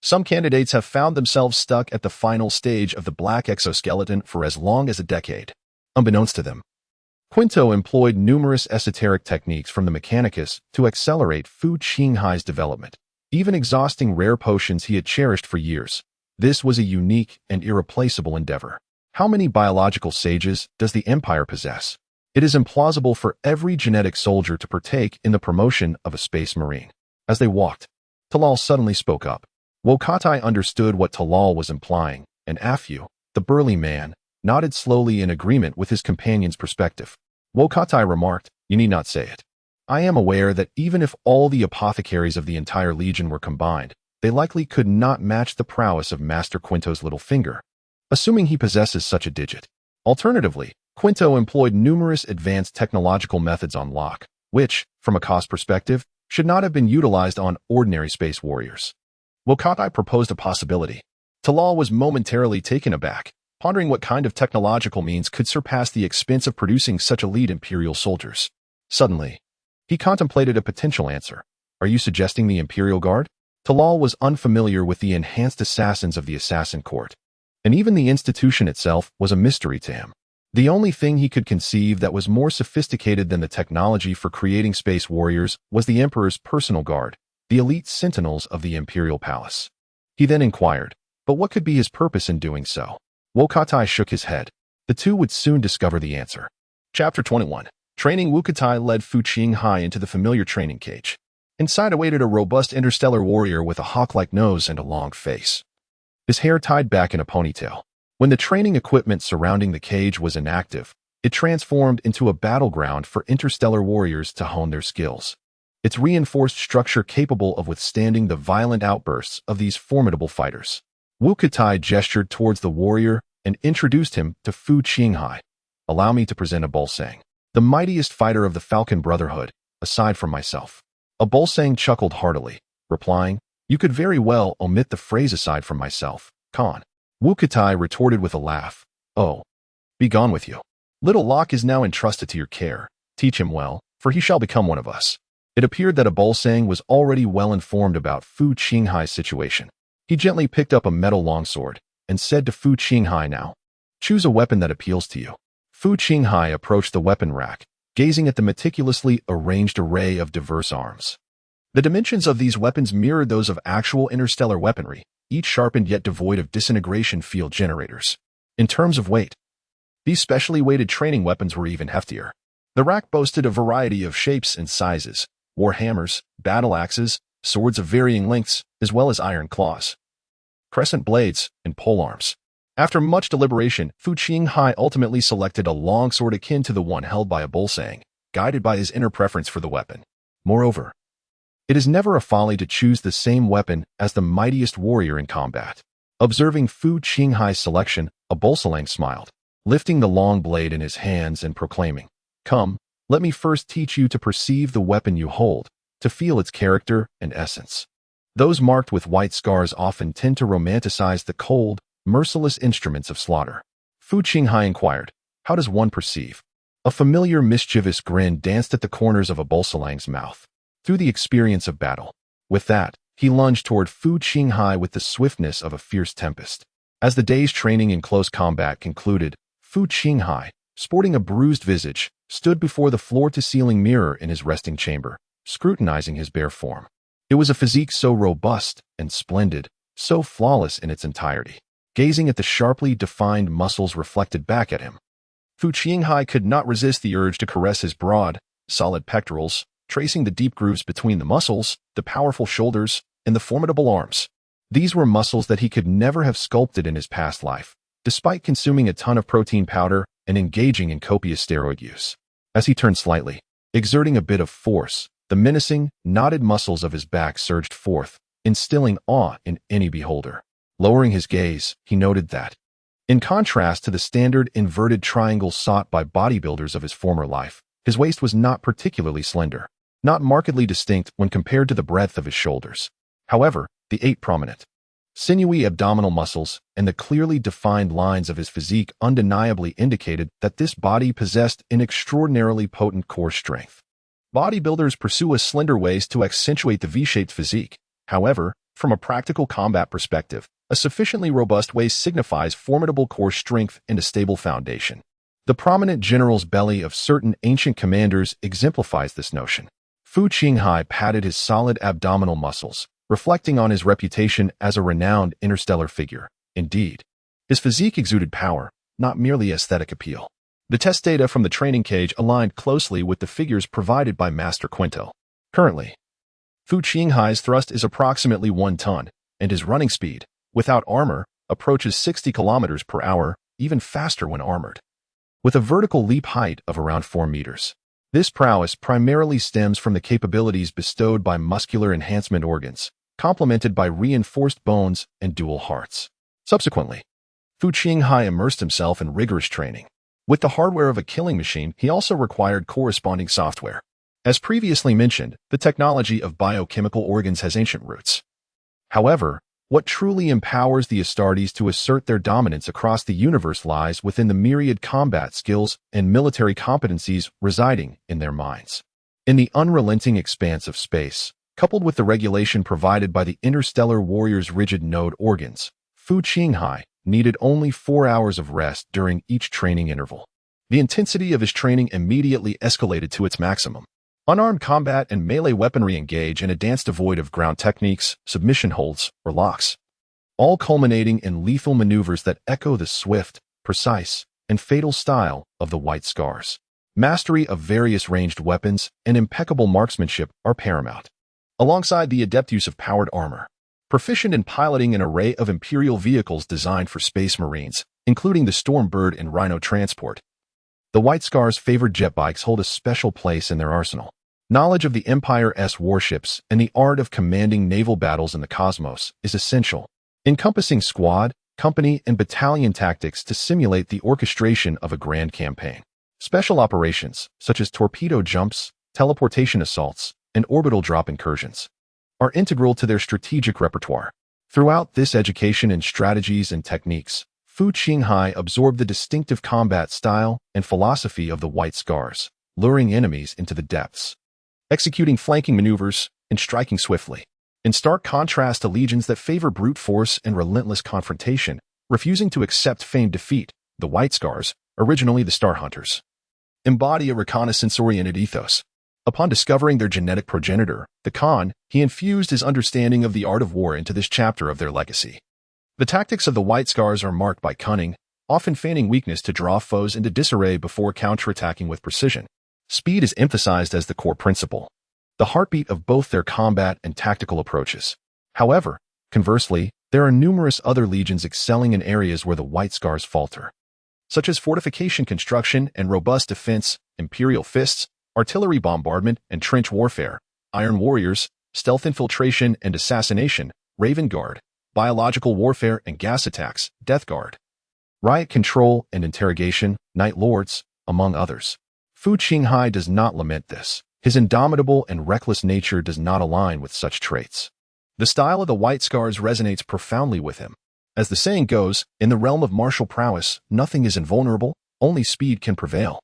Some candidates have found themselves stuck at the final stage of the black exoskeleton for as long as a decade. Unbeknownst to them, Quinto employed numerous esoteric techniques from the Mechanicus to accelerate Fu Qinghai's development, even exhausting rare potions he had cherished for years. This was a unique and irreplaceable endeavor. How many biological sages does the Empire possess? It is implausible for every genetic soldier to partake in the promotion of a Space Marine. As they walked, Talal suddenly spoke up. Wokatai understood what Talal was implying, and Afu, the burly man, nodded slowly in agreement with his companion's perspective. Wokatai remarked, "You need not say it. I am aware that even if all the apothecaries of the entire legion were combined, they likely could not match the prowess of Master Quinto's little finger, assuming he possesses such a digit. Alternatively, Quinto employed numerous advanced technological methods on lock, which, from a cost perspective, should not have been utilized on ordinary space warriors." Wokatai proposed a possibility. Talal was momentarily taken aback, pondering what kind of technological means could surpass the expense of producing such elite Imperial soldiers. Suddenly, he contemplated a potential answer. "Are you suggesting the Imperial Guard?" Talal was unfamiliar with the enhanced assassins of the Assassin Court, and even the institution itself was a mystery to him. The only thing he could conceive that was more sophisticated than the technology for creating space warriors was the Emperor's personal guard, the elite sentinels of the Imperial Palace. He then inquired, but what could be his purpose in doing so? Wokatai shook his head. The two would soon discover the answer. Chapter 21. Training. Wokatai led Fu Qinghai into the familiar training cage. Inside awaited a robust interstellar warrior with a hawk-like nose and a long face. His hair tied back in a ponytail. When the training equipment surrounding the cage was inactive, it transformed into a battleground for interstellar warriors to hone their skills. Its reinforced structure capable of withstanding the violent outbursts of these formidable fighters. Wokatai gestured towards the warrior and introduced him to Fu Qinghai. "Allow me to present a Bolsang, the mightiest fighter of the Falcon Brotherhood, aside from myself." A Bolsang chuckled heartily, replying, "You could very well omit the phrase aside from myself, Khan." Wokatai retorted with a laugh, "Oh, be gone with you. Little Locke is now entrusted to your care. Teach him well, for he shall become one of us." It appeared that a Bolsang was already well informed about Fu Qinghai's situation. He gently picked up a metal longsword and said to Fu Qinghai, "Now, choose a weapon that appeals to you." Fu Qinghai approached the weapon rack, gazing at the meticulously arranged array of diverse arms. The dimensions of these weapons mirrored those of actual interstellar weaponry, each sharpened yet devoid of disintegration field generators. In terms of weight, these specially weighted training weapons were even heftier. The rack boasted a variety of shapes and sizes: war hammers, battle axes, swords of varying lengths, as well as iron claws, crescent blades, and polearms. After much deliberation, Fu Qinghai ultimately selected a longsword akin to the one held by a Bolsang, guided by his inner preference for the weapon. Moreover, it is never a folly to choose the same weapon as the mightiest warrior in combat. Observing Fu Qinghai's selection, a Bolsang smiled, lifting the long blade in his hands and proclaiming, "Come, let me first teach you to perceive the weapon you hold, to feel its character and essence." Those marked with white scars often tend to romanticize the cold, merciless instruments of slaughter. Fu Qinghai inquired, "How does one perceive?" A familiar mischievous grin danced at the corners of a Bolsang's mouth. "Through the experience of battle." With that, he lunged toward Fu Qinghai with the swiftness of a fierce tempest. As the day's training in close combat concluded, Fu Qinghai, sporting a bruised visage, stood before the floor-to-ceiling mirror in his resting chamber, scrutinizing his bare form. It was a physique so robust and splendid, so flawless in its entirety. Gazing at the sharply defined muscles reflected back at him, Fu Qinghai could not resist the urge to caress his broad, solid pectorals, tracing the deep grooves between the muscles, the powerful shoulders, and the formidable arms. These were muscles that he could never have sculpted in his past life, despite consuming a ton of protein powder and engaging in copious steroid use. As he turned slightly, exerting a bit of force, the menacing, knotted muscles of his back surged forth, instilling awe in any beholder. Lowering his gaze, he noted that, in contrast to the standard inverted triangle sought by bodybuilders of his former life, his waist was not particularly slender, not markedly distinct when compared to the breadth of his shoulders. However, the 8 prominent, sinewy abdominal muscles and the clearly defined lines of his physique undeniably indicated that this body possessed an extraordinarily potent core strength. Bodybuilders pursue a slender waist to accentuate the V-shaped physique. However, from a practical combat perspective, a sufficiently robust waist signifies formidable core strength and a stable foundation. The prominent general's belly of certain ancient commanders exemplifies this notion. Fu Qinghai patted his solid abdominal muscles, reflecting on his reputation as a renowned interstellar figure. Indeed, his physique exuded power, not merely aesthetic appeal. The test data from the training cage aligned closely with the figures provided by Master Quinto. Currently, Fu Qinghai's thrust is approximately 1 ton, and his running speed, without armor, approaches 60 kilometers per hour, even faster when armored. With a vertical leap height of around 4 meters. This prowess primarily stems from the capabilities bestowed by muscular enhancement organs, complemented by reinforced bones and dual hearts. Subsequently, Fu Qinghai immersed himself in rigorous training. With the hardware of a killing machine, he also required corresponding software. As previously mentioned, the technology of biochemical organs has ancient roots. However, what truly empowers the Astartes to assert their dominance across the universe lies within the myriad combat skills and military competencies residing in their minds. In the unrelenting expanse of space, coupled with the regulation provided by the interstellar warrior's rigid node organs, Fu Qinghai needed only 4 hours of rest during each training interval. The intensity of his training immediately escalated to its maximum. Unarmed combat and melee weaponry engage in a dance devoid of ground techniques, submission holds, or locks, all culminating in lethal maneuvers that echo the swift, precise, and fatal style of the White Scars. Mastery of various ranged weapons and impeccable marksmanship are paramount, alongside the adept use of powered armor. Proficient in piloting an array of Imperial vehicles designed for Space Marines, including the Stormbird and Rhino transport, the White Scars' favored jet bikes hold a special place in their arsenal. Knowledge of the Empire's warships and the art of commanding naval battles in the cosmos is essential, encompassing squad, company, and battalion tactics to simulate the orchestration of a grand campaign. Special operations, such as torpedo jumps, teleportation assaults, and orbital drop incursions, are integral to their strategic repertoire. Throughout this education in strategies and techniques, Fu Qinghai absorbed the distinctive combat style and philosophy of the White Scars, luring enemies into the depths, executing flanking maneuvers, and striking swiftly. In stark contrast to legions that favor brute force and relentless confrontation, refusing to accept feigned defeat, the White Scars, originally the Star Hunters, embody a reconnaissance-oriented ethos. Upon discovering their genetic progenitor, the Khan, he infused his understanding of the art of war into this chapter of their legacy. The tactics of the White Scars are marked by cunning, often feigning weakness to draw foes into disarray before counterattacking with precision. Speed is emphasized as the core principle, the heartbeat of both their combat and tactical approaches. However, conversely, there are numerous other legions excelling in areas where the White Scars falter, such as fortification construction and robust defense, Imperial fists, artillery bombardment and trench warfare, Iron Warriors, stealth infiltration and assassination, Raven Guard, biological warfare and gas attacks, Death Guard, riot control and interrogation, Night Lords, among others. Fu Qinghai does not lament this. His indomitable and reckless nature does not align with such traits. The style of the White Scars resonates profoundly with him. As the saying goes, in the realm of martial prowess, nothing is invulnerable, only speed can prevail.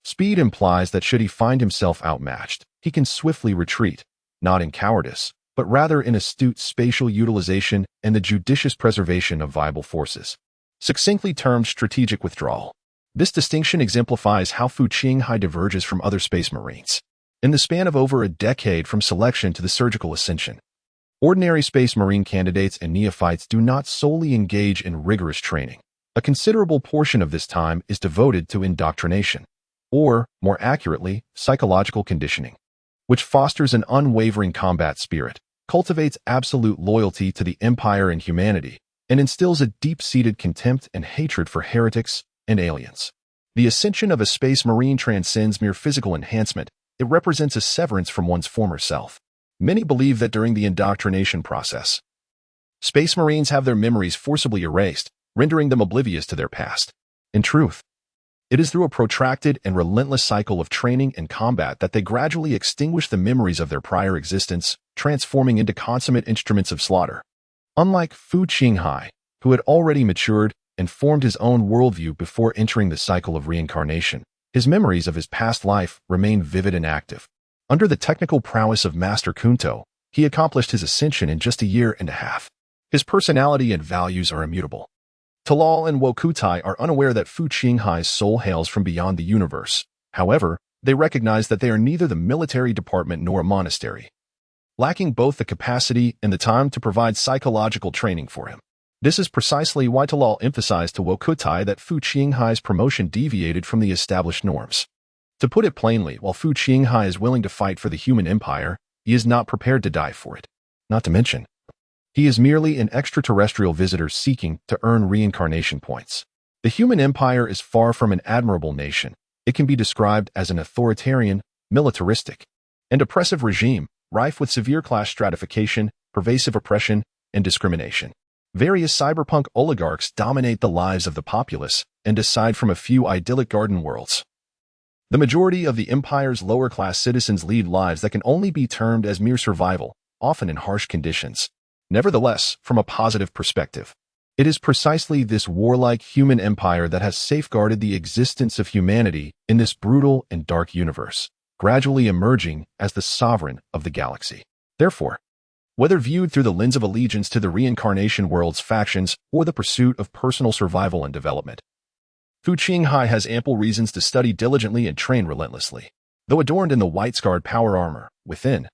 Speed implies that should he find himself outmatched, he can swiftly retreat, not in cowardice, but rather in astute spatial utilization and the judicious preservation of viable forces. Succinctly termed strategic withdrawal. This distinction exemplifies how Fu Qinghai diverges from other Space Marines. In the span of over a decade from selection to the surgical ascension, ordinary Space Marine candidates and neophytes do not solely engage in rigorous training. A considerable portion of this time is devoted to indoctrination, or, more accurately, psychological conditioning, which fosters an unwavering combat spirit, cultivates absolute loyalty to the Empire and humanity, and instills a deep-seated contempt and hatred for heretics and aliens. The ascension of a Space Marine transcends mere physical enhancement. It represents a severance from one's former self. Many believe that during the indoctrination process, Space Marines have their memories forcibly erased, rendering them oblivious to their past. In truth, it is through a protracted and relentless cycle of training and combat that they gradually extinguish the memories of their prior existence, transforming into consummate instruments of slaughter. Unlike Fu Qinghai, who had already matured and formed his own worldview before entering the cycle of reincarnation, his memories of his past life remain vivid and active. Under the technical prowess of Master Kunto, he accomplished his ascension in just a year and a half. His personality and values are immutable. Talal and Wokutai are unaware that Fu Qinghai's soul hails from beyond the universe. However, they recognize that they are neither the military department nor a monastery, lacking both the capacity and the time to provide psychological training for him. This is precisely why Talal emphasized to Wokutai that Fu Qinghai's promotion deviated from the established norms. To put it plainly, while Fu Qinghai is willing to fight for the human empire, he is not prepared to die for it. Not to mention, He is merely an extraterrestrial visitor seeking to earn reincarnation points. The human empire is far from an admirable nation. It can be described as an authoritarian, militaristic, and oppressive regime, rife with severe class stratification, pervasive oppression, and discrimination. Various cyberpunk oligarchs dominate the lives of the populace and decide from a few idyllic garden worlds. The majority of the empire's lower-class citizens lead lives that can only be termed as mere survival, often in harsh conditions. Nevertheless, from a positive perspective, it is precisely this warlike human empire that has safeguarded the existence of humanity in this brutal and dark universe, gradually emerging as the sovereign of the galaxy. Therefore, whether viewed through the lens of allegiance to the reincarnation world's factions or the pursuit of personal survival and development, Fu Qinghai has ample reasons to study diligently and train relentlessly. Though adorned in the white-scarred power armor within,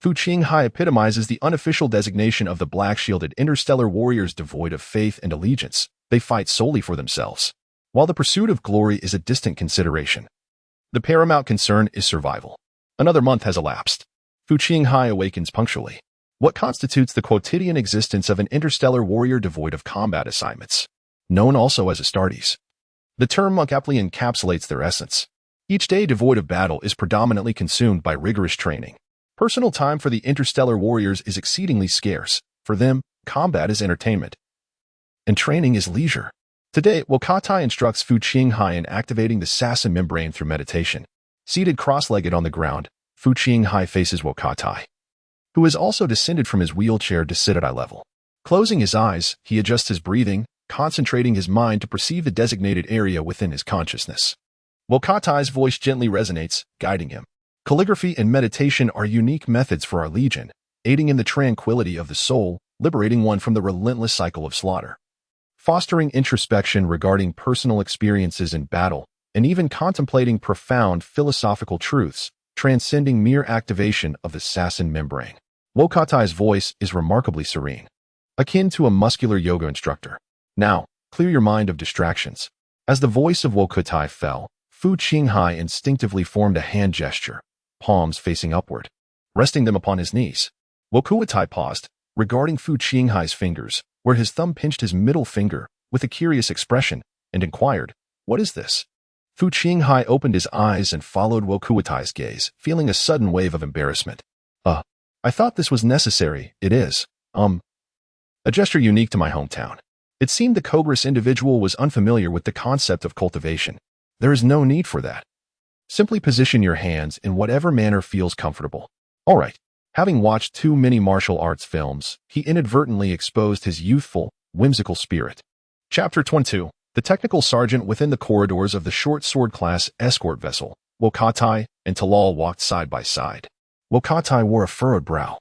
Fu Qinghai epitomizes the unofficial designation of the black-shielded interstellar warriors devoid of faith and allegiance. They fight solely for themselves. While the pursuit of glory is a distant consideration, the paramount concern is survival. Another month has elapsed. Fu Qinghai awakens punctually. What constitutes the quotidian existence of an interstellar warrior devoid of combat assignments, known also as Astartes? The term aptly encapsulates their essence. Each day devoid of battle is predominantly consumed by rigorous training. Personal time for the interstellar warriors is exceedingly scarce. For them, combat is entertainment, and training is leisure. Today, Wuxia instructs Fu Qinghai in activating the assassin membrane through meditation. Seated cross-legged on the ground, Fu Qinghai faces Wuxia, who has also descended from his wheelchair to sit at eye level. Closing his eyes, he adjusts his breathing, concentrating his mind to perceive the designated area within his consciousness. Wuxia's voice gently resonates, guiding him. Calligraphy and meditation are unique methods for our legion, aiding in the tranquility of the soul, liberating one from the relentless cycle of slaughter. Fostering introspection regarding personal experiences in battle, and even contemplating profound philosophical truths, transcending mere activation of the assassin membrane. Wuxia's voice is remarkably serene, akin to a muscular yoga instructor. Now, clear your mind of distractions. As the voice of Wuxia fell, Fu Qinghai instinctively formed a hand gesture, palms facing upward, resting them upon his knees. Wuxia paused, regarding Fu Qinghai's fingers, where his thumb pinched his middle finger, with a curious expression, and inquired, "What is this?" Fu Qinghai opened his eyes and followed Wuxia's gaze, feeling a sudden wave of embarrassment. I thought this was necessary. It is, a gesture unique to my hometown. It seemed the Kogris individual was unfamiliar with the concept of cultivation. There is no need for that. Simply position your hands in whatever manner feels comfortable. All right. Having watched too many martial arts films, he inadvertently exposed his youthful, whimsical spirit. Chapter 22. The technical sergeant within the corridors of the short sword-class escort vessel, Wuxia and Talal walked side by side. Wuxia wore a furrowed brow,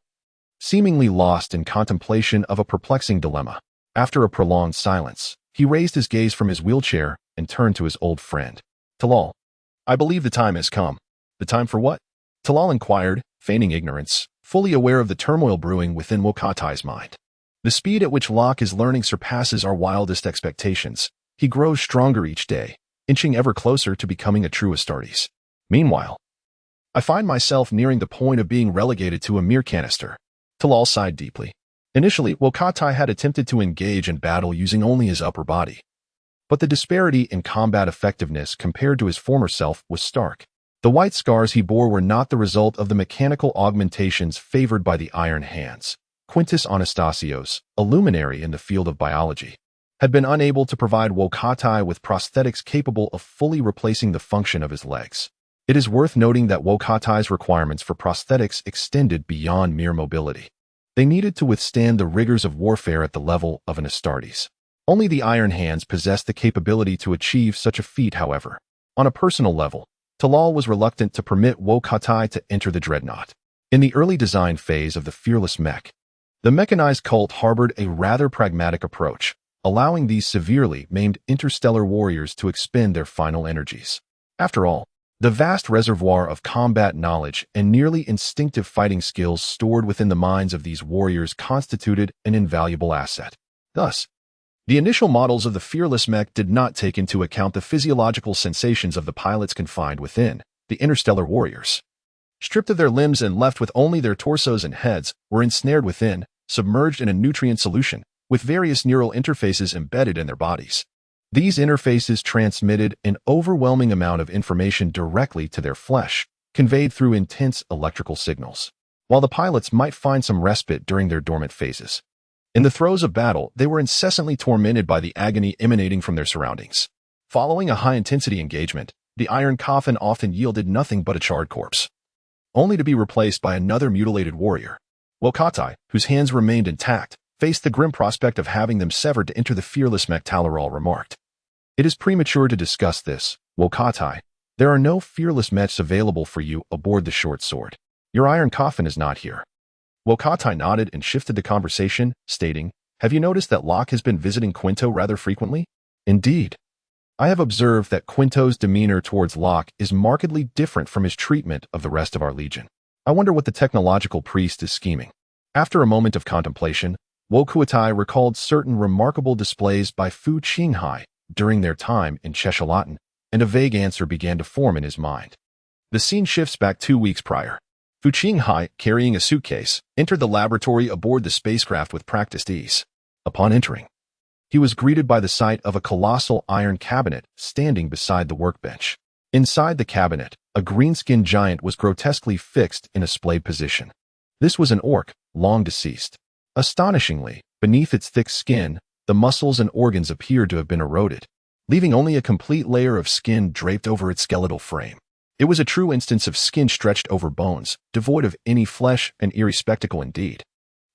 seemingly lost in contemplation of a perplexing dilemma. After a prolonged silence, he raised his gaze from his wheelchair and turned to his old friend. "Talal, I believe the time has come." "The time for what?" Talal inquired, feigning ignorance, fully aware of the turmoil brewing within Wuxia's mind. The speed at which Locke is learning surpasses our wildest expectations. He grows stronger each day, inching ever closer to becoming a true Astartes. Meanwhile, I find myself nearing the point of being relegated to a mere canister. Talal sighed deeply. Initially, Wuxia had attempted to engage in battle using only his upper body. But the disparity in combat effectiveness compared to his former self was stark. The white scars he bore were not the result of the mechanical augmentations favored by the Iron Hands. Quintus Anastasios, a luminary in the field of biology, had been unable to provide Wuxia with prosthetics capable of fully replacing the function of his legs. It is worth noting that Wuxia's requirements for prosthetics extended beyond mere mobility. They needed to withstand the rigors of warfare at the level of an Astartes. Only the Iron Hands possessed the capability to achieve such a feat, however. On a personal level, Talal was reluctant to permit Wuxia to enter the dreadnought. In the early design phase of the fearless mech, the mechanized cult harbored a rather pragmatic approach, allowing these severely maimed interstellar warriors to expend their final energies. After all, the vast reservoir of combat knowledge and nearly instinctive fighting skills stored within the minds of these warriors constituted an invaluable asset. Thus, the initial models of the fearless mech did not take into account the physiological sensations of the pilots confined within, the interstellar warriors. Stripped of their limbs and left with only their torsos and heads, were ensnared within, submerged in a nutrient solution, with various neural interfaces embedded in their bodies. These interfaces transmitted an overwhelming amount of information directly to their flesh, conveyed through intense electrical signals. While the pilots might find some respite during their dormant phases, in the throes of battle, they were incessantly tormented by the agony emanating from their surroundings. Following a high-intensity engagement, the iron coffin often yielded nothing but a charred corpse, only to be replaced by another mutilated warrior. Wokatai, whose hands remained intact, faced the grim prospect of having them severed to enter the fearless McDonalds remarked. It is premature to discuss this, Wokatai. There are no fearless mechs available for you aboard the short sword. Your iron coffin is not here. Wokatai nodded and shifted the conversation, stating, "Have you noticed that Locke has been visiting Quinto rather frequently?" "Indeed. I have observed that Quinto's demeanor towards Locke is markedly different from his treatment of the rest of our legion. I wonder what the technological priest is scheming." After a moment of contemplation, Wokuatai recalled certain remarkable displays by Fu Qinghai during their time in Cheshulatin, and a vague answer began to form in his mind. The scene shifts back 2 weeks prior. Fu Qinghai, carrying a suitcase, entered the laboratory aboard the spacecraft with practiced ease. Upon entering, he was greeted by the sight of a colossal iron cabinet standing beside the workbench. Inside the cabinet, a green-skinned giant was grotesquely fixed in a splayed position. This was an orc, long deceased. Astonishingly, beneath its thick skin, the muscles and organs appeared to have been eroded, leaving only a complete layer of skin draped over its skeletal frame. It was a true instance of skin stretched over bones, devoid of any flesh and eerie spectacle indeed.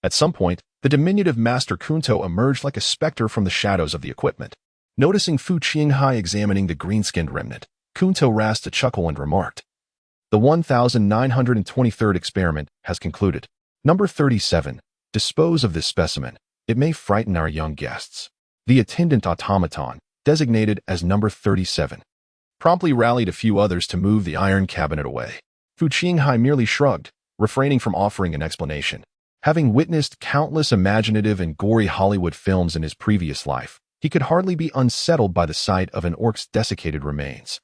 At some point, the diminutive Master Kunto emerged like a specter from the shadows of the equipment. Noticing Fu Qinghai examining the green-skinned remnant, Kunto rasped a chuckle and remarked, "The 1923rd experiment has concluded. Number 37. Dispose of this specimen. It may frighten our young guests." The attendant automaton, designated as number 37, promptly rallied a few others to move the iron cabinet away. Fu Qinghai merely shrugged, refraining from offering an explanation. Having witnessed countless imaginative and gory Hollywood films in his previous life, he could hardly be unsettled by the sight of an orc's desiccated remains,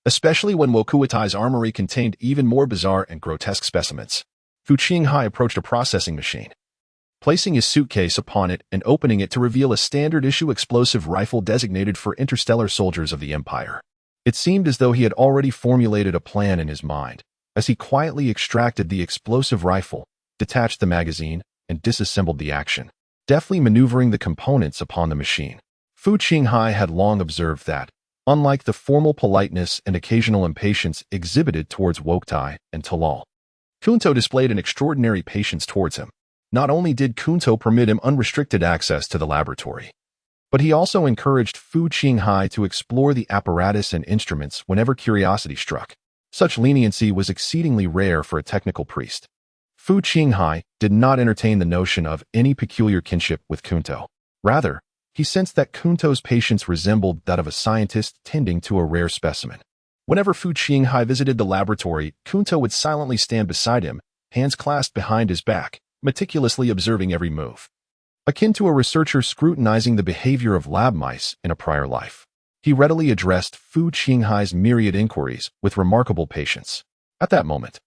especially when Wokuatai's armory contained even more bizarre and grotesque specimens. Fu Qinghai approached a processing machine, placing his suitcase upon it and opening it to reveal a standard-issue explosive rifle designated for interstellar soldiers of the Empire. It seemed as though he had already formulated a plan in his mind, as he quietly extracted the explosive rifle, detached the magazine, and disassembled the action, deftly maneuvering the components upon the machine. Fu Qinghai had long observed that, unlike the formal politeness and occasional impatience exhibited towards Wokutai and Talal, Kunto displayed an extraordinary patience towards him. Not only did Kunto permit him unrestricted access to the laboratory, but he also encouraged Fu Qinghai to explore the apparatus and instruments whenever curiosity struck. Such leniency was exceedingly rare for a technical priest. Fu Qinghai did not entertain the notion of any peculiar kinship with Kunto. Rather, he sensed that Kunto's patience resembled that of a scientist tending to a rare specimen. Whenever Fu Qinghai visited the laboratory, Kunto would silently stand beside him, hands clasped behind his back, meticulously observing every move, akin to a researcher scrutinizing the behavior of lab mice in a prior life. He readily addressed Fu Qinghai's myriad inquiries with remarkable patience. At that moment,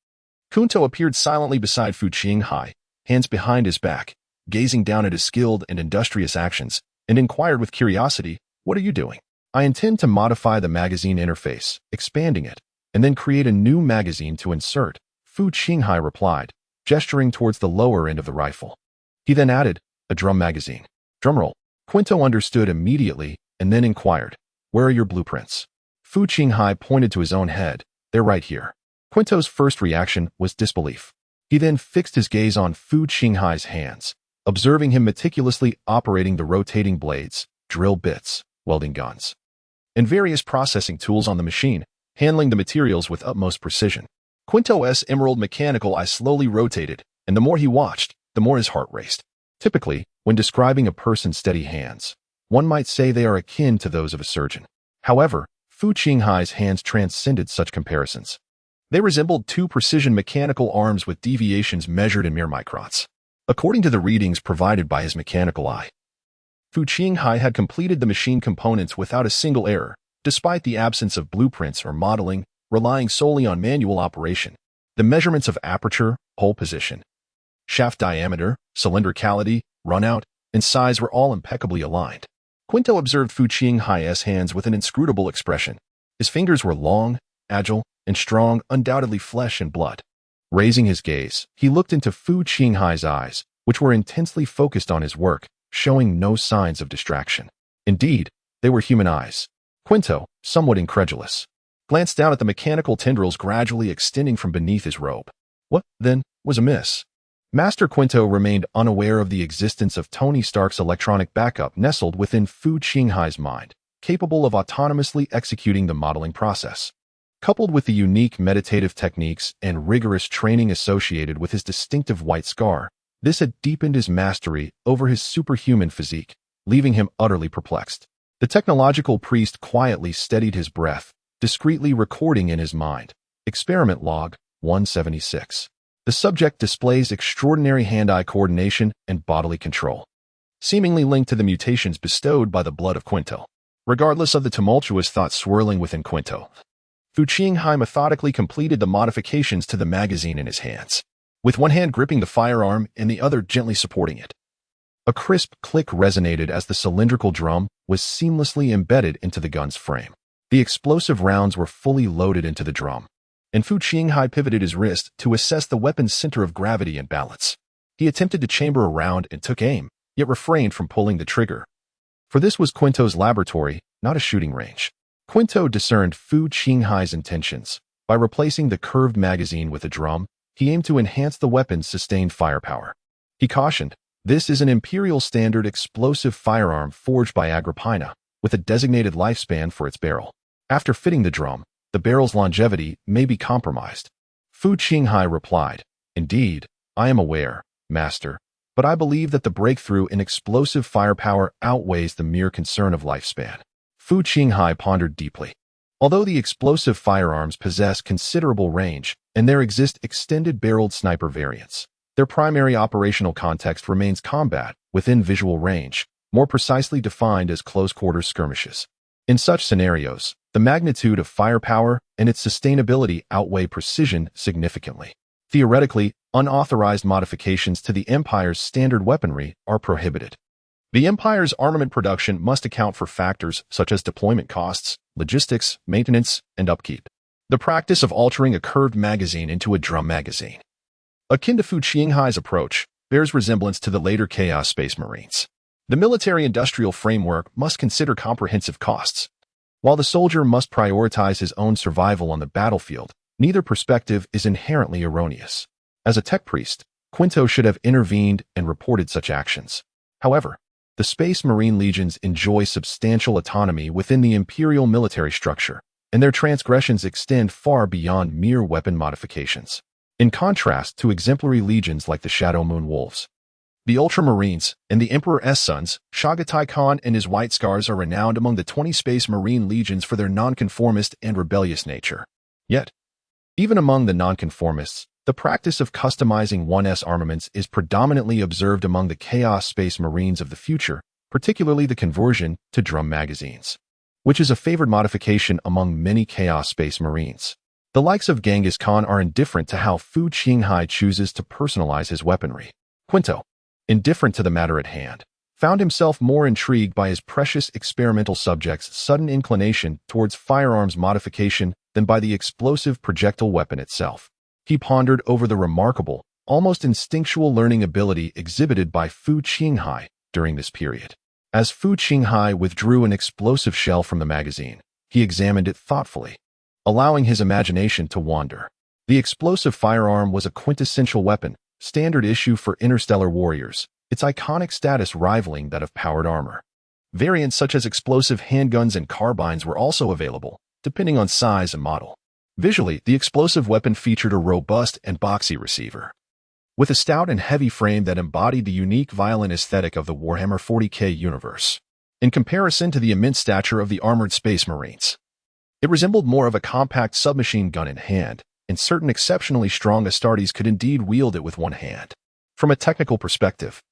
Kunto appeared silently beside Fu Qinghai, hands behind his back, gazing down at his skilled and industrious actions, and inquired with curiosity, "What are you doing?" "I intend to modify the magazine interface, expanding it, and then create a new magazine to insert," Fu Qinghai replied, gesturing towards the lower end of the rifle. He then added, "A drum magazine." Drumroll. Quinto understood immediately and then inquired, "Where are your blueprints?" Fu Qinghai pointed to his own head. "They're right here." Quinto's first reaction was disbelief. He then fixed his gaze on Fu Qinghai's hands, observing him meticulously operating the rotating blades, drill bits, welding guns, and various processing tools on the machine, handling the materials with utmost precision. Quinto's emerald mechanical eye slowly rotated, and the more he watched, the more his heart raced. Typically, when describing a person's steady hands, one might say they are akin to those of a surgeon. However, Fu Qinghai's hands transcended such comparisons. They resembled two precision mechanical arms with deviations measured in mere microns. According to the readings provided by his mechanical eye, Fu Qinghai had completed the machine components without a single error, despite the absence of blueprints or modeling, relying solely on manual operation. The measurements of aperture, hole position, Shaft diameter, cylindricality, runout, and size were all impeccably aligned. Quinto observed Fu Qinghai's hands with an inscrutable expression. His fingers were long, agile, and strong, undoubtedly flesh and blood. Raising his gaze, he looked into Fu Qinghai's eyes, which were intensely focused on his work, showing no signs of distraction. Indeed, they were human eyes. Quinto, somewhat incredulous, glanced down at the mechanical tendrils gradually extending from beneath his robe. What, then, was amiss? Master Quinto remained unaware of the existence of Tony Stark's electronic backup nestled within Fu Qinghai's mind, capable of autonomously executing the modeling process. Coupled with the unique meditative techniques and rigorous training associated with his distinctive white scar, this had deepened his mastery over his superhuman physique, leaving him utterly perplexed. The technological priest quietly steadied his breath, discreetly recording in his mind. Experiment log 176. The subject displays extraordinary hand-eye coordination and bodily control, seemingly linked to the mutations bestowed by the blood of Quinto. Regardless of the tumultuous thoughts swirling within Quinto, Fu Qinghai methodically completed the modifications to the magazine in his hands, with one hand gripping the firearm and the other gently supporting it. A crisp click resonated as the cylindrical drum was seamlessly embedded into the gun's frame. The explosive rounds were fully loaded into the drum, and Fu Qinghai pivoted his wrist to assess the weapon's center of gravity and balance. He attempted to chamber a round and took aim, yet refrained from pulling the trigger. For this was Quinto's laboratory, not a shooting range. Quinto discerned Fu Qinghai's intentions. By replacing the curved magazine with a drum, he aimed to enhance the weapon's sustained firepower. He cautioned, "This is an Imperial Standard explosive firearm forged by Agrippina, with a designated lifespan for its barrel. After fitting the drum, the barrel's longevity may be compromised." Fu Qinghai replied, "Indeed, I am aware, Master, but I believe that the breakthrough in explosive firepower outweighs the mere concern of lifespan." Fu Qinghai pondered deeply. Although the explosive firearms possess considerable range, and there exist extended-barreled sniper variants, their primary operational context remains combat within visual range, more precisely defined as close-quarters skirmishes. In such scenarios, the magnitude of firepower and its sustainability outweigh precision significantly. Theoretically, unauthorized modifications to the Empire's standard weaponry are prohibited. The Empire's armament production must account for factors such as deployment costs, logistics, maintenance, and upkeep. The practice of altering a curved magazine into a drum magazine, akin to Fu Qinghai's approach, bears resemblance to the later Chaos Space Marines. The military-industrial framework must consider comprehensive costs. While the soldier must prioritize his own survival on the battlefield, neither perspective is inherently erroneous. As a tech priest, Quinto should have intervened and reported such actions. However, the Space Marine Legions enjoy substantial autonomy within the Imperial military structure, and their transgressions extend far beyond mere weapon modifications. In contrast to exemplary legions like the Shadow Moon Wolves, the Ultramarines, and the Emperor's sons, Chagatai Khan and his White Scars are renowned among the 20 Space Marine Legions for their nonconformist and rebellious nature. Yet, even among the nonconformists, the practice of customizing 1S armaments is predominantly observed among the Chaos Space Marines of the future, particularly the conversion to drum magazines, which is a favored modification among many Chaos Space Marines. The likes of Genghis Khan are indifferent to how Fu Qinghai chooses to personalize his weaponry. Quinto, indifferent to the matter at hand, found himself more intrigued by his precious experimental subject's sudden inclination towards firearms modification than by the explosive projectile weapon itself. He pondered over the remarkable, almost instinctual learning ability exhibited by Fu Qinghai during this period. As Fu Qinghai withdrew an explosive shell from the magazine, he examined it thoughtfully, allowing his imagination to wander. The explosive firearm was a quintessential weapon, standard issue for interstellar warriors, its iconic status rivaling that of powered armor. Variants such as explosive handguns and carbines were also available, depending on size and model. Visually, the explosive weapon featured a robust and boxy receiver, with a stout and heavy frame that embodied the unique violent aesthetic of the Warhammer 40K universe. In comparison to the immense stature of the armored Space Marines, it resembled more of a compact submachine gun in hand, and certain exceptionally strong Astartes could indeed wield it with one hand. From a technical perspective,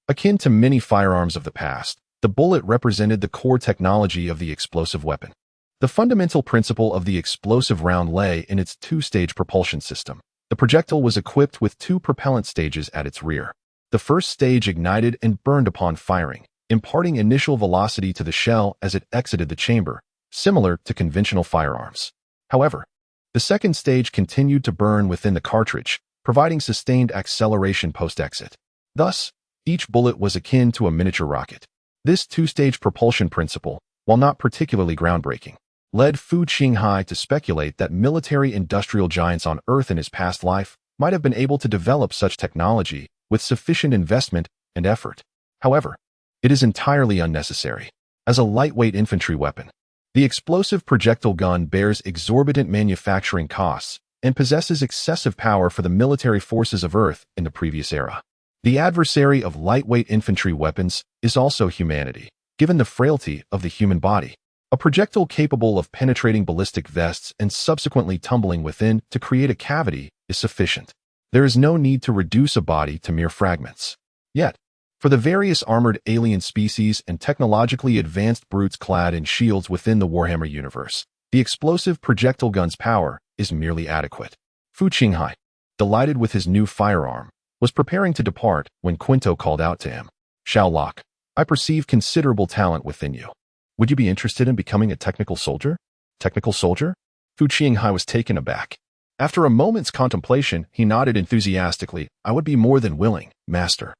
akin to many firearms of the past, the bullet represented the core technology of the explosive weapon. The fundamental principle of the explosive round lay in its two-stage propulsion system. The projectile was equipped with two propellant stages at its rear. The first stage ignited and burned upon firing, imparting initial velocity to the shell as it exited the chamber, similar to conventional firearms. However, the second stage continued to burn within the cartridge, providing sustained acceleration post-exit. Thus, each bullet was akin to a miniature rocket. This two-stage propulsion principle, while not particularly groundbreaking, led Fu Qinghai to speculate that military-industrial giants on Earth in his past life might have been able to develop such technology with sufficient investment and effort. However, it is entirely unnecessary. As a lightweight infantry weapon, the explosive projectile gun bears exorbitant manufacturing costs and possesses excessive power for the military forces of Earth in the previous era. The adversary of lightweight infantry weapons is also humanity, given the frailty of the human body. A projectile capable of penetrating ballistic vests and subsequently tumbling within to create a cavity is sufficient. There is no need to reduce a body to mere fragments. Yet, for the various armored alien species and technologically advanced brutes clad in shields within the Warhammer universe, the explosive projectile gun's power is merely adequate. Fu Qinghai, delighted with his new firearm, was preparing to depart when Quinto called out to him, "Shao Locke, I perceive considerable talent within you. Would you be interested in becoming a technical soldier?" Technical soldier? Fu Qinghai was taken aback. After a moment's contemplation, he nodded enthusiastically. "I would be more than willing, master."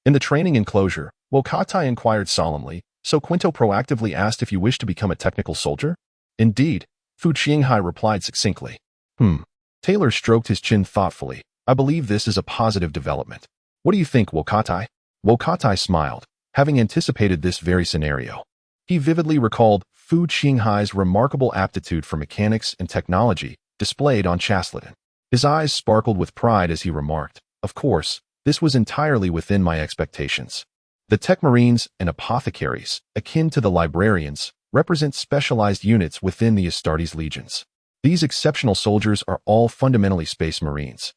In the training enclosure, Wokatai inquired solemnly, "So Quinto proactively asked if you wish to become a technical soldier?" "Indeed," Fu Qinghai replied succinctly. Taylor stroked his chin thoughtfully. "I believe this is a positive development. What do you think, Wokatai?" Wokatai smiled, having anticipated this very scenario. He vividly recalled Fu Qinghai's remarkable aptitude for mechanics and technology displayed on Chaslatin. His eyes sparkled with pride as he remarked, "Of course, this was entirely within my expectations." The Tech Marines and Apothecaries, akin to the Librarians, represent specialized units within the Astartes legions. These exceptional soldiers are all fundamentally Space Marines,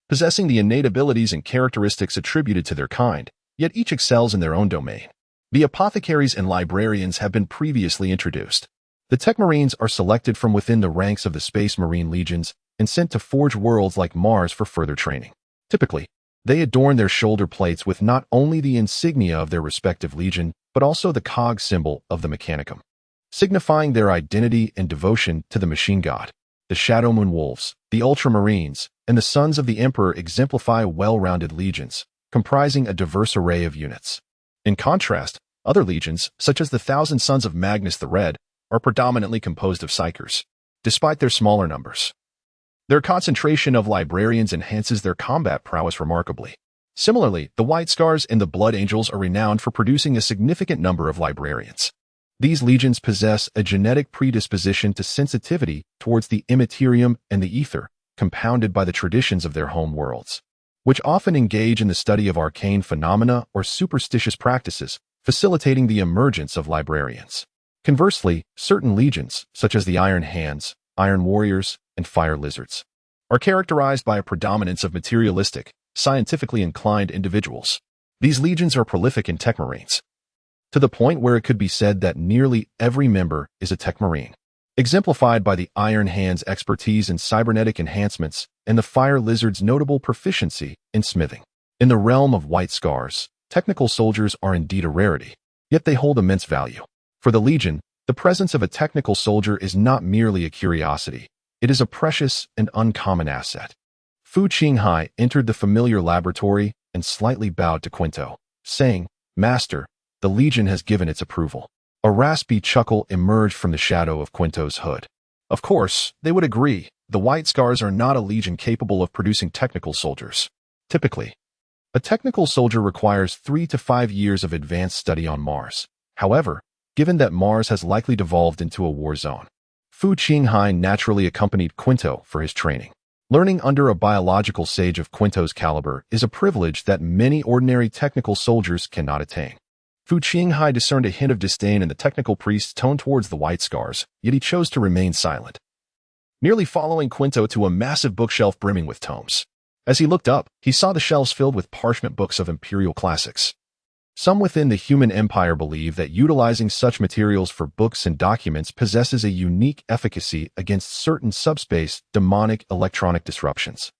possessing the innate abilities and characteristics attributed to their kind, yet each excels in their own domain. The Apothecaries and Librarians have been previously introduced. The Tech Marines are selected from within the ranks of the Space Marine legions and sent to forge worlds like Mars for further training. Typically, they adorn their shoulder plates with not only the insignia of their respective legion, but also the cog symbol of the Mechanicum, signifying their identity and devotion to the machine god. The Shadow Moon Wolves, the Ultramarines, and the Sons of the Emperor exemplify well-rounded legions, comprising a diverse array of units. In contrast, other legions, such as the Thousand Sons of Magnus the Red, are predominantly composed of psychers. Despite their smaller numbers, their concentration of librarians enhances their combat prowess remarkably. Similarly, the White Scars and the Blood Angels are renowned for producing a significant number of librarians. These legions possess a genetic predisposition to sensitivity towards the immaterium and the ether, compounded by the traditions of their home worlds, which often engage in the study of arcane phenomena or superstitious practices, facilitating the emergence of librarians. Conversely, certain legions, such as the Iron Hands, Iron Warriors, and Fire Lizards, are characterized by a predominance of materialistic, scientifically inclined individuals. These legions are prolific in Tech Marines, to the point where it could be said that nearly every member is a Tech Marine, exemplified by the Iron Hand's expertise in cybernetic enhancements and the Fire Lizard's notable proficiency in smithing. In the realm of White Scars, technical soldiers are indeed a rarity, yet they hold immense value. For the Legion, the presence of a technical soldier is not merely a curiosity, it is a precious and uncommon asset. Fu Qinghai entered the familiar laboratory and slightly bowed to Quinto, saying, "Master, the Legion has given its approval." A raspy chuckle emerged from the shadow of Quinto's hood. Of course, they would agree. The White Scars are not a legion capable of producing technical soldiers. Typically, a technical soldier requires 3 to 5 years of advanced study on Mars. However, given that Mars has likely devolved into a war zone, Fu Qinghai naturally accompanied Quinto for his training. Learning under a biological sage of Quinto's caliber is a privilege that many ordinary technical soldiers cannot attain. Fu Qinghai discerned a hint of disdain in the technical priest's tone towards the White Scars, yet he chose to remain silent, merely following Quinto to a massive bookshelf brimming with tomes. As he looked up, he saw the shelves filled with parchment books of imperial classics. Some within the human empire believe that utilizing such materials for books and documents possesses a unique efficacy against certain subspace demonic electronic disruptions.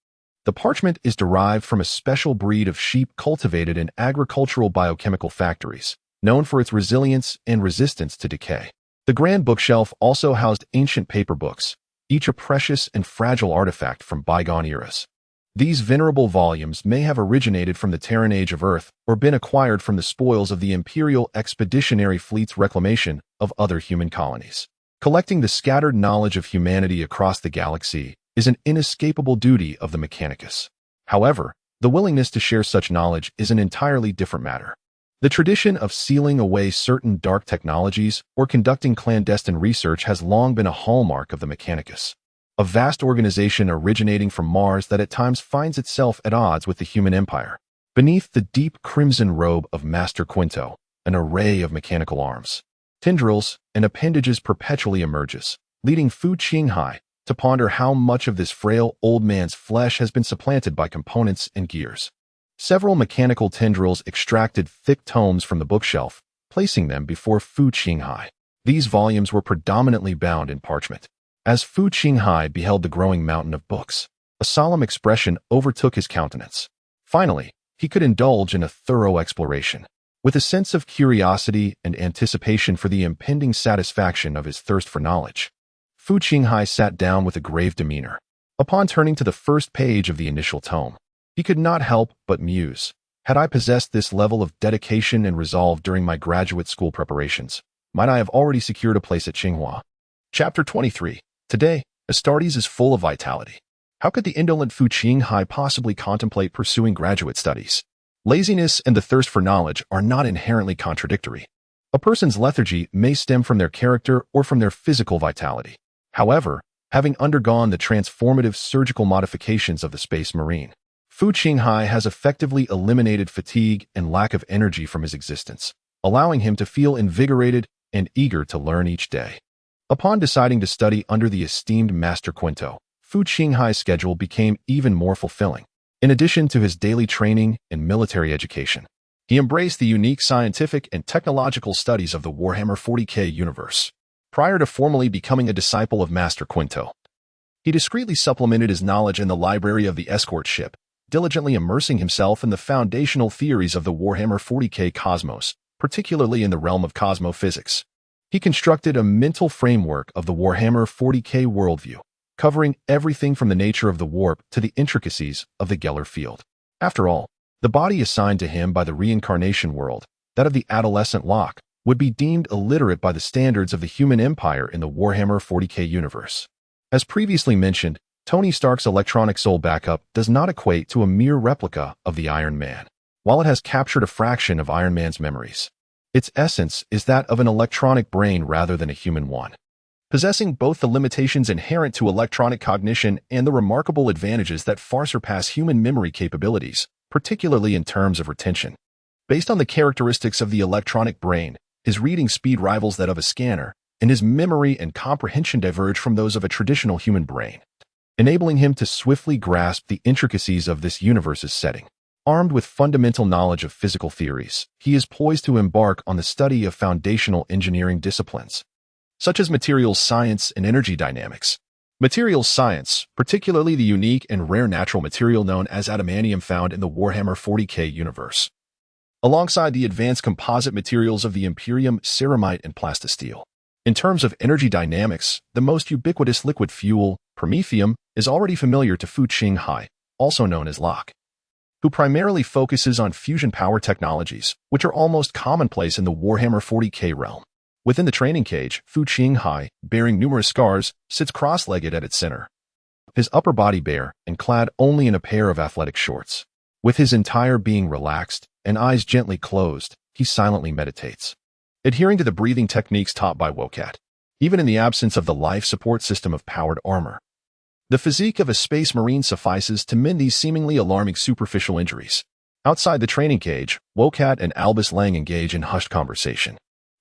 The parchment is derived from a special breed of sheep cultivated in agricultural biochemical factories, known for its resilience and resistance to decay. The grand bookshelf also housed ancient paper books, each a precious and fragile artifact from bygone eras. These venerable volumes may have originated from the Terran Age of Earth or been acquired from the spoils of the Imperial Expeditionary Fleet's reclamation of other human colonies. Collecting the scattered knowledge of humanity across the galaxy is an inescapable duty of the Mechanicus. However, the willingness to share such knowledge is an entirely different matter. The tradition of sealing away certain dark technologies or conducting clandestine research has long been a hallmark of the Mechanicus, a vast organization originating from Mars that at times finds itself at odds with the human empire. Beneath the deep crimson robe of Master Quinto, an array of mechanical arms, tendrils, and appendages perpetually emerges, leading Fu Qinghai to ponder how much of this frail old man's flesh has been supplanted by components and gears. Several mechanical tendrils extracted thick tomes from the bookshelf, placing them before Fu Qinghai. These volumes were predominantly bound in parchment. As Fu Qinghai beheld the growing mountain of books, a solemn expression overtook his countenance. Finally, he could indulge in a thorough exploration. With a sense of curiosity and anticipation for the impending satisfaction of his thirst for knowledge, Fu Qinghai sat down with a grave demeanor. Upon turning to the first page of the initial tome, he could not help but muse. Had I possessed this level of dedication and resolve during my graduate school preparations, might I have already secured a place at Tsinghua. Chapter 23. Today, Astartes is full of vitality. How could the indolent Fu Qinghai possibly contemplate pursuing graduate studies? Laziness and the thirst for knowledge are not inherently contradictory. A person's lethargy may stem from their character or from their physical vitality. However, having undergone the transformative surgical modifications of the Space Marine, Fu Qinghai has effectively eliminated fatigue and lack of energy from his existence, allowing him to feel invigorated and eager to learn each day. Upon deciding to study under the esteemed Master Quinto, Fu Qinghai's schedule became even more fulfilling. In addition to his daily training and military education, he embraced the unique scientific and technological studies of the Warhammer 40K universe. Prior to formally becoming a disciple of Master Quinto, he discreetly supplemented his knowledge in the library of the escort ship, diligently immersing himself in the foundational theories of the Warhammer 40K cosmos, particularly in the realm of cosmophysics. He constructed a mental framework of the Warhammer 40K worldview, covering everything from the nature of the warp to the intricacies of the Geller field. After all, the body assigned to him by the reincarnation world, that of the adolescent Locke, would be deemed illiterate by the standards of the human empire in the Warhammer 40K universe. As previously mentioned, Tony Stark's electronic soul backup does not equate to a mere replica of the Iron Man. While it has captured a fraction of Iron Man's memories, its essence is that of an electronic brain rather than a human one. Possessing both the limitations inherent to electronic cognition and the remarkable advantages that far surpass human memory capabilities, particularly in terms of retention. Based on the characteristics of the electronic brain, his reading speed rivals that of a scanner, and his memory and comprehension diverge from those of a traditional human brain, enabling him to swiftly grasp the intricacies of this universe's setting. Armed with fundamental knowledge of physical theories, he is poised to embark on the study of foundational engineering disciplines, such as materials science and energy dynamics. Materials science, particularly the unique and rare natural material known as adamantium found in the Warhammer 40K universe, alongside the advanced composite materials of the Imperium, ceramite, and plastisteel. In terms of energy dynamics, the most ubiquitous liquid fuel, promethium, is already familiar to Fu Qinghai, also known as Locke, who primarily focuses on fusion power technologies, which are almost commonplace in the Warhammer 40K realm. Within the training cage, Fu Qinghai, bearing numerous scars, sits cross-legged at its center, his upper body bare and clad only in a pair of athletic shorts. With his entire being relaxed and eyes gently closed, he silently meditates, adhering to the breathing techniques taught by Wokat, even in the absence of the life support system of powered armor. The physique of a space marine suffices to mend these seemingly alarming superficial injuries. Outside the training cage, Wokat and Albus Lang engage in hushed conversation.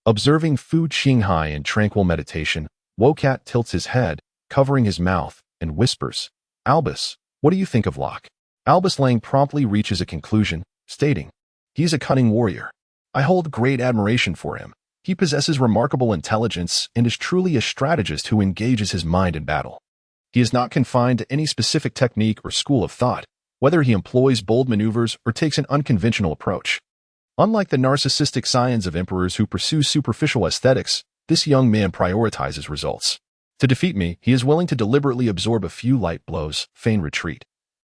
Observing Fu Qinghai in tranquil meditation, Wokat tilts his head, covering his mouth, and whispers, "Albus, what do you think of Locke?" Albus Lang promptly reaches a conclusion, stating, "He is a cunning warrior. I hold great admiration for him. He possesses remarkable intelligence and is truly a strategist who engages his mind in battle. He is not confined to any specific technique or school of thought, whether he employs bold maneuvers or takes an unconventional approach. Unlike the narcissistic scions of emperors who pursue superficial aesthetics, this young man prioritizes results. To defeat me, he is willing to deliberately absorb a few light blows, feign retreat,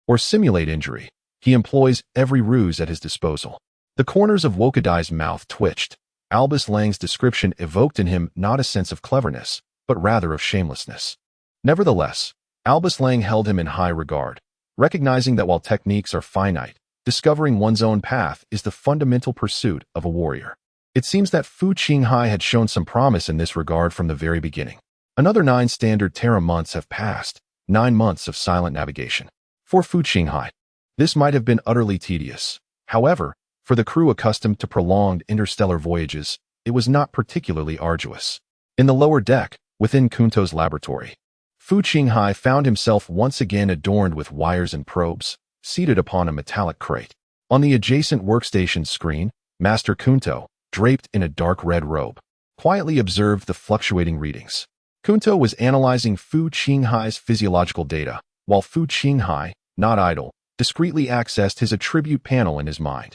or simulate injury. He employs every ruse at his disposal. The corners of Wokadai's mouth twitched. Albus Lang's description evoked in him not a sense of cleverness, but rather of shamelessness. Nevertheless, Albus Lang held him in high regard, recognizing that while techniques are finite, discovering one's own path is the fundamental pursuit of a warrior. It seems that Fu Qinghai had shown some promise in this regard from the very beginning. Another 9 standard Terra months have passed, 9 months of silent navigation. For Fu Qinghai, this might have been utterly tedious. However, for the crew accustomed to prolonged interstellar voyages, it was not particularly arduous. In the lower deck, within Kunto's laboratory, Fu Qinghai found himself once again adorned with wires and probes, seated upon a metallic crate. On the adjacent workstation screen, Master Kunto, draped in a dark red robe, quietly observed the fluctuating readings. Kunto was analyzing Fu Qinghai's physiological data, while Fu Qinghai, not idle, discreetly accessed his attribute panel in his mind.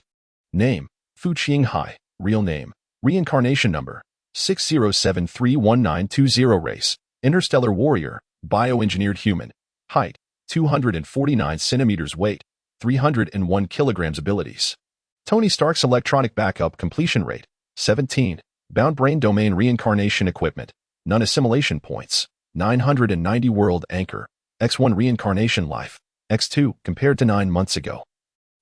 Name: Fu Qinghai. Real name: Reincarnation number: 6073192. Race: Interstellar Warrior, Bioengineered Human. Height: 249 centimeters. Weight: 301 kilograms. Abilities: Tony Stark's electronic backup. Completion rate: 17. Bound brain domain reincarnation equipment. None assimilation points. 990 world anchor. X1 reincarnation life. X2 compared to 9 months ago.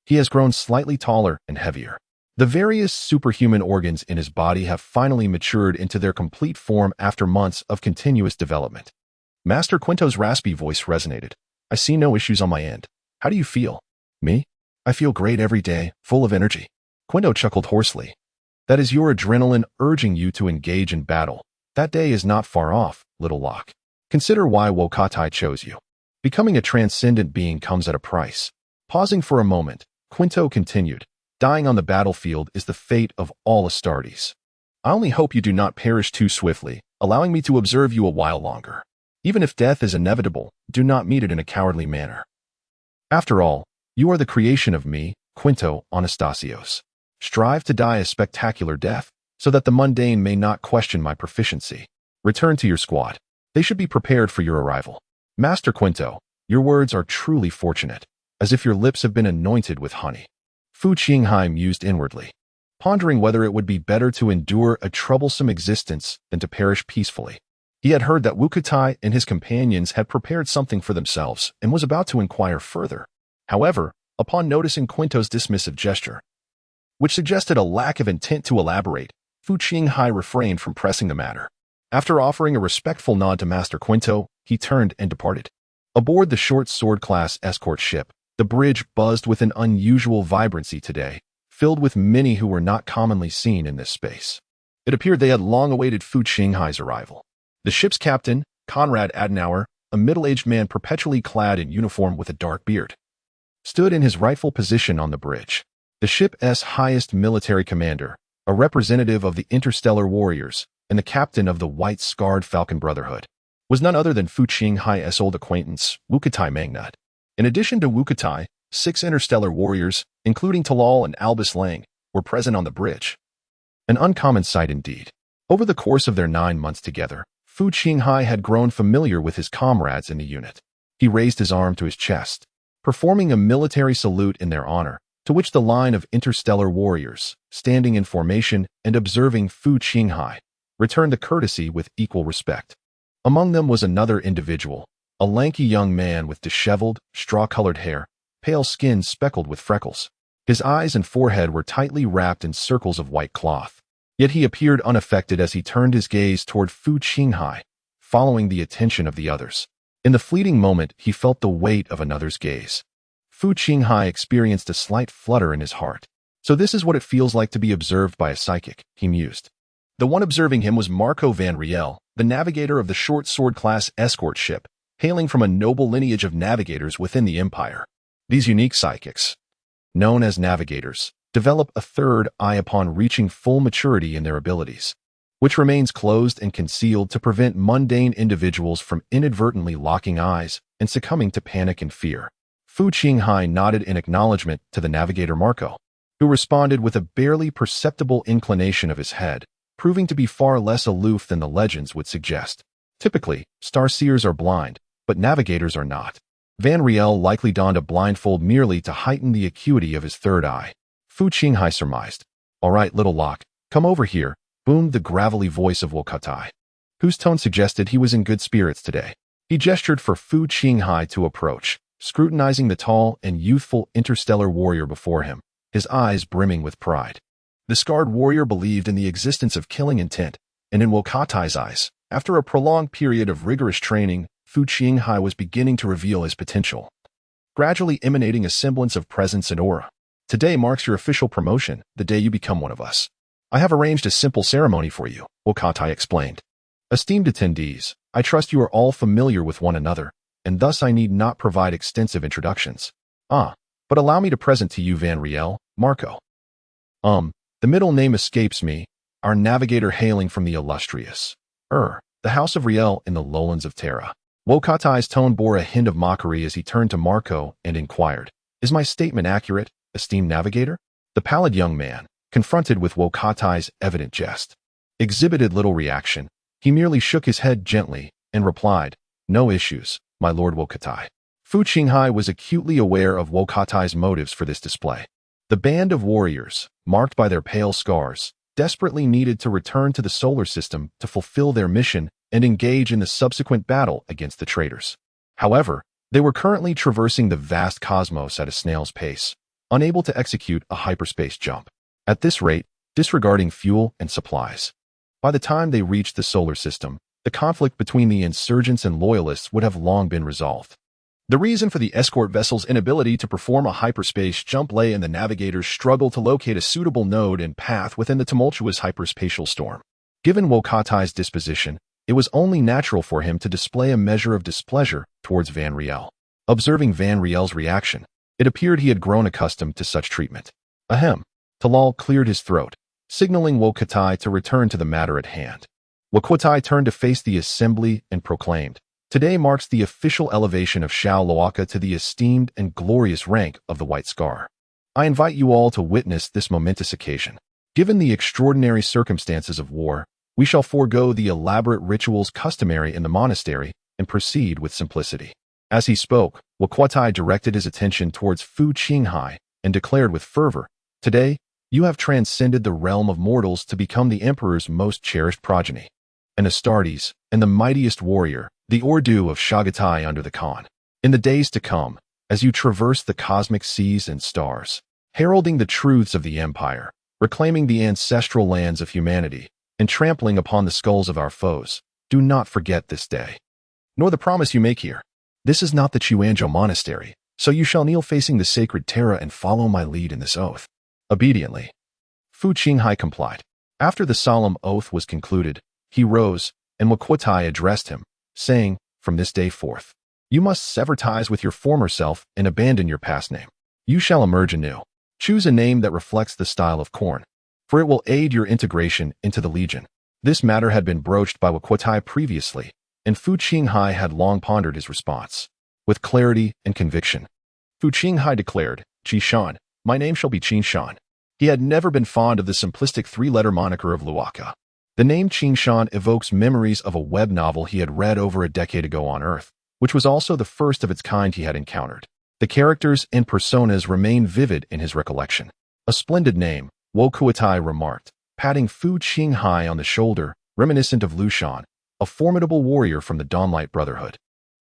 He has grown slightly taller and heavier. The various superhuman organs in his body have finally matured into their complete form after months of continuous development. Master Quinto's raspy voice resonated. I see no issues on my end. How do you feel? Me? I feel great every day, full of energy. Quinto chuckled hoarsely. That is your adrenaline urging you to engage in battle. That day is not far off, little Locke. Consider why Wokatai chose you. Becoming a transcendent being comes at a price. Pausing for a moment, Quinto continued. Dying on the battlefield is the fate of all Astartes. I only hope you do not perish too swiftly, allowing me to observe you a while longer. Even if death is inevitable, do not meet it in a cowardly manner. After all, you are the creation of me, Quinto Anastasios. Strive to die a spectacular death, so that the mundane may not question my proficiency. Return to your squad. They should be prepared for your arrival. Master Quinto, your words are truly fortunate, as if your lips have been anointed with honey. Fu Qinghai mused inwardly, pondering whether it would be better to endure a troublesome existence than to perish peacefully. He had heard that Wukatai and his companions had prepared something for themselves and was about to inquire further. However, upon noticing Quinto's dismissive gesture, which suggested a lack of intent to elaborate, Fu Qinghai refrained from pressing the matter. After offering a respectful nod to Master Quinto, he turned and departed. Aboard the short sword-class escort ship, the bridge buzzed with an unusual vibrancy today, filled with many who were not commonly seen in this space. It appeared they had long awaited Fu Qinghai's arrival. The ship's captain, Conrad Adenauer, a middle-aged man perpetually clad in uniform with a dark beard, stood in his rightful position on the bridge. The ship's highest military commander, a representative of the Interstellar Warriors, and the captain of the White-Scarred Falcon Brotherhood, was none other than Fu Qinghai's old acquaintance, Wukatai Mangnut. In addition to Wukatai, 6 interstellar warriors, including Talal and Albus Lang, were present on the bridge. An uncommon sight indeed. Over the course of their 9 months together, Fu Qinghai had grown familiar with his comrades in the unit. He raised his arm to his chest, performing a military salute in their honor, to which the line of interstellar warriors, standing in formation and observing Fu Qinghai, returned the courtesy with equal respect. Among them was another individual, a lanky young man with disheveled, straw-colored hair, pale skin speckled with freckles. His eyes and forehead were tightly wrapped in circles of white cloth. Yet he appeared unaffected as he turned his gaze toward Fu Qinghai, following the attention of the others. In the fleeting moment, he felt the weight of another's gaze. Fu Qinghai experienced a slight flutter in his heart. So this is what it feels like to be observed by a psychic, he mused. The one observing him was Marco Van Riel, the navigator of the short sword-class escort ship, hailing from a noble lineage of navigators within the Empire. These unique psychics, known as navigators, develop a third eye upon reaching full maturity in their abilities, which remains closed and concealed to prevent mundane individuals from inadvertently locking eyes and succumbing to panic and fear. Fu Qinghai nodded in acknowledgement to the navigator Marco, who responded with a barely perceptible inclination of his head, proving to be far less aloof than the legends would suggest. Typically, starseers are blind, but navigators are not. Van Riel likely donned a blindfold merely to heighten the acuity of his third eye. Fu Qinghai surmised. "All right, little lock, come over here," boomed the gravelly voice of Wokatai, whose tone suggested he was in good spirits today. He gestured for Fu Qinghai to approach, scrutinizing the tall and youthful interstellar warrior before him, his eyes brimming with pride. The scarred warrior believed in the existence of killing intent, and in Wokatai's eyes, after a prolonged period of rigorous training, Fu Qinghai was beginning to reveal his potential, gradually emanating a semblance of presence and aura. "Today marks your official promotion, the day you become one of us. I have arranged a simple ceremony for you," Wokatai explained. "Esteemed attendees, I trust you are all familiar with one another, and thus I need not provide extensive introductions. But allow me to present to you Van Riel, Marco. The middle name escapes me, our navigator hailing from the illustrious, the House of Riel in the lowlands of Terra." Wokatai's tone bore a hint of mockery as he turned to Marco and inquired, "Is my statement accurate, esteemed navigator?" The pallid young man, confronted with Wokatai's evident jest, exhibited little reaction. He merely shook his head gently and replied, "No issues, my lord Wokatai." Fu Qinghai was acutely aware of Wokatai's motives for this display. The band of warriors, marked by their pale scars, desperately needed to return to the solar system to fulfill their mission and engage in the subsequent battle against the traitors. However, they were currently traversing the vast cosmos at a snail's pace, unable to execute a hyperspace jump. At this rate, disregarding fuel and supplies. By the time they reached the solar system, the conflict between the insurgents and loyalists would have long been resolved. The reason for the escort vessel's inability to perform a hyperspace jump lay in the navigator's struggle to locate a suitable node and path within the tumultuous hyperspatial storm. Given Wokatai's disposition, it was only natural for him to display a measure of displeasure towards Van Riel. Observing Van Riel's reaction, it appeared he had grown accustomed to such treatment. Ahem. Talal cleared his throat, signaling Wokatai to return to the matter at hand. Wokatai turned to face the assembly and proclaimed, "Today marks the official elevation of Xiao Loaka to the esteemed and glorious rank of the White Scar. I invite you all to witness this momentous occasion. Given the extraordinary circumstances of war, we shall forego the elaborate rituals customary in the monastery and proceed with simplicity." As he spoke, Wokatai directed his attention towards Fu Qinghai and declared with fervor, "Today, you have transcended the realm of mortals to become the Emperor's most cherished progeny, an Astartes and the mightiest warrior, the Ordu of Shagatai under the Khan. In the days to come, as you traverse the cosmic seas and stars, heralding the truths of the Empire, reclaiming the ancestral lands of humanity, and trampling upon the skulls of our foes, do not forget this day, nor the promise you make here. This is not the Chuanzhou Monastery, so you shall kneel facing the sacred Terra and follow my lead in this oath." Obediently, Fu Qinghai complied. After the solemn oath was concluded, he rose, and Wokatai addressed him, saying, "From this day forth, you must sever ties with your former self and abandon your past name. You shall emerge anew. Choose a name that reflects the style of Korn, for it will aid your integration into the Legion." This matter had been broached by Wokatai previously, and Fu Qinghai had long pondered his response. With clarity and conviction, Fu Qinghai declared, "Qi Shan, my name shall be Qin Shan." He had never been fond of the simplistic three-letter moniker of Luaka. The name Qin Shan evokes memories of a web novel he had read over a decade ago on Earth, which was also the first of its kind he had encountered. The characters and personas remain vivid in his recollection. "A splendid name," Wokatai remarked, patting Fu Qinghai on the shoulder, reminiscent of Lu Shan, a formidable warrior from the Dawnlight Brotherhood.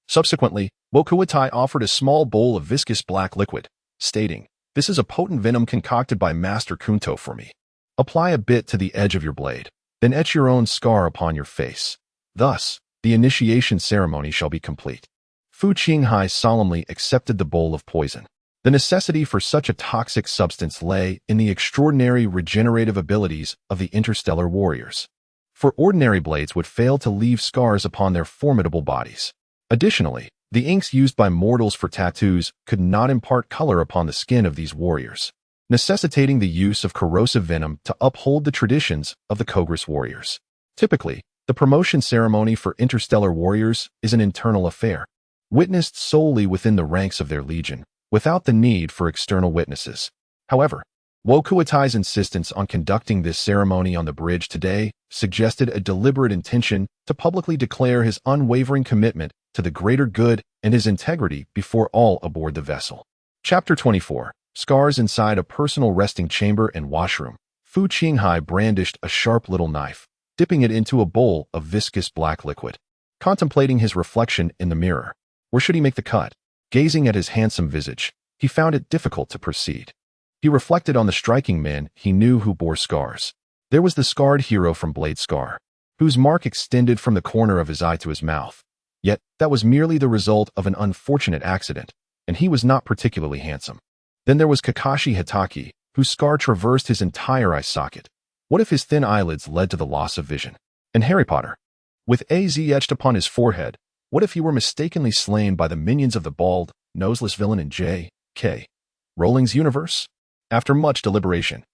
Subsequently, Wokatai offered a small bowl of viscous black liquid, stating, "This is a potent venom concocted by Master Kunto for me. Apply a bit to the edge of your blade, then etch your own scar upon your face. Thus, the initiation ceremony shall be complete." Fu Qinghai solemnly accepted the bowl of poison. The necessity for such a toxic substance lay in the extraordinary regenerative abilities of the interstellar warriors. For ordinary blades would fail to leave scars upon their formidable bodies. Additionally, the inks used by mortals for tattoos could not impart color upon the skin of these warriors, necessitating the use of corrosive venom to uphold the traditions of the Kogris warriors. Typically, the promotion ceremony for interstellar warriors is an internal affair, witnessed solely within the ranks of their legion, without the need for external witnesses. However, Wuxia's insistence on conducting this ceremony on the bridge today suggested a deliberate intention to publicly declare his unwavering commitment to the greater good and his integrity before all aboard the vessel. Chapter 24. Scars inside a personal resting chamber and washroom. Fu Qinghai brandished a sharp little knife, dipping it into a bowl of viscous black liquid. Contemplating his reflection in the mirror, where should he make the cut? Gazing at his handsome visage, he found it difficult to proceed. He reflected on the striking men he knew who bore scars. There was the scarred hero from Blade Scar, whose mark extended from the corner of his eye to his mouth. Yet, that was merely the result of an unfortunate accident, and he was not particularly handsome. Then there was Kakashi Hitaki, whose scar traversed his entire eye socket. What if his thin eyelids led to the loss of vision? And Harry Potter, with AZ etched upon his forehead, what if he were mistakenly slain by the minions of the bald, noseless villain in J.K. Rowling's universe? After much deliberation,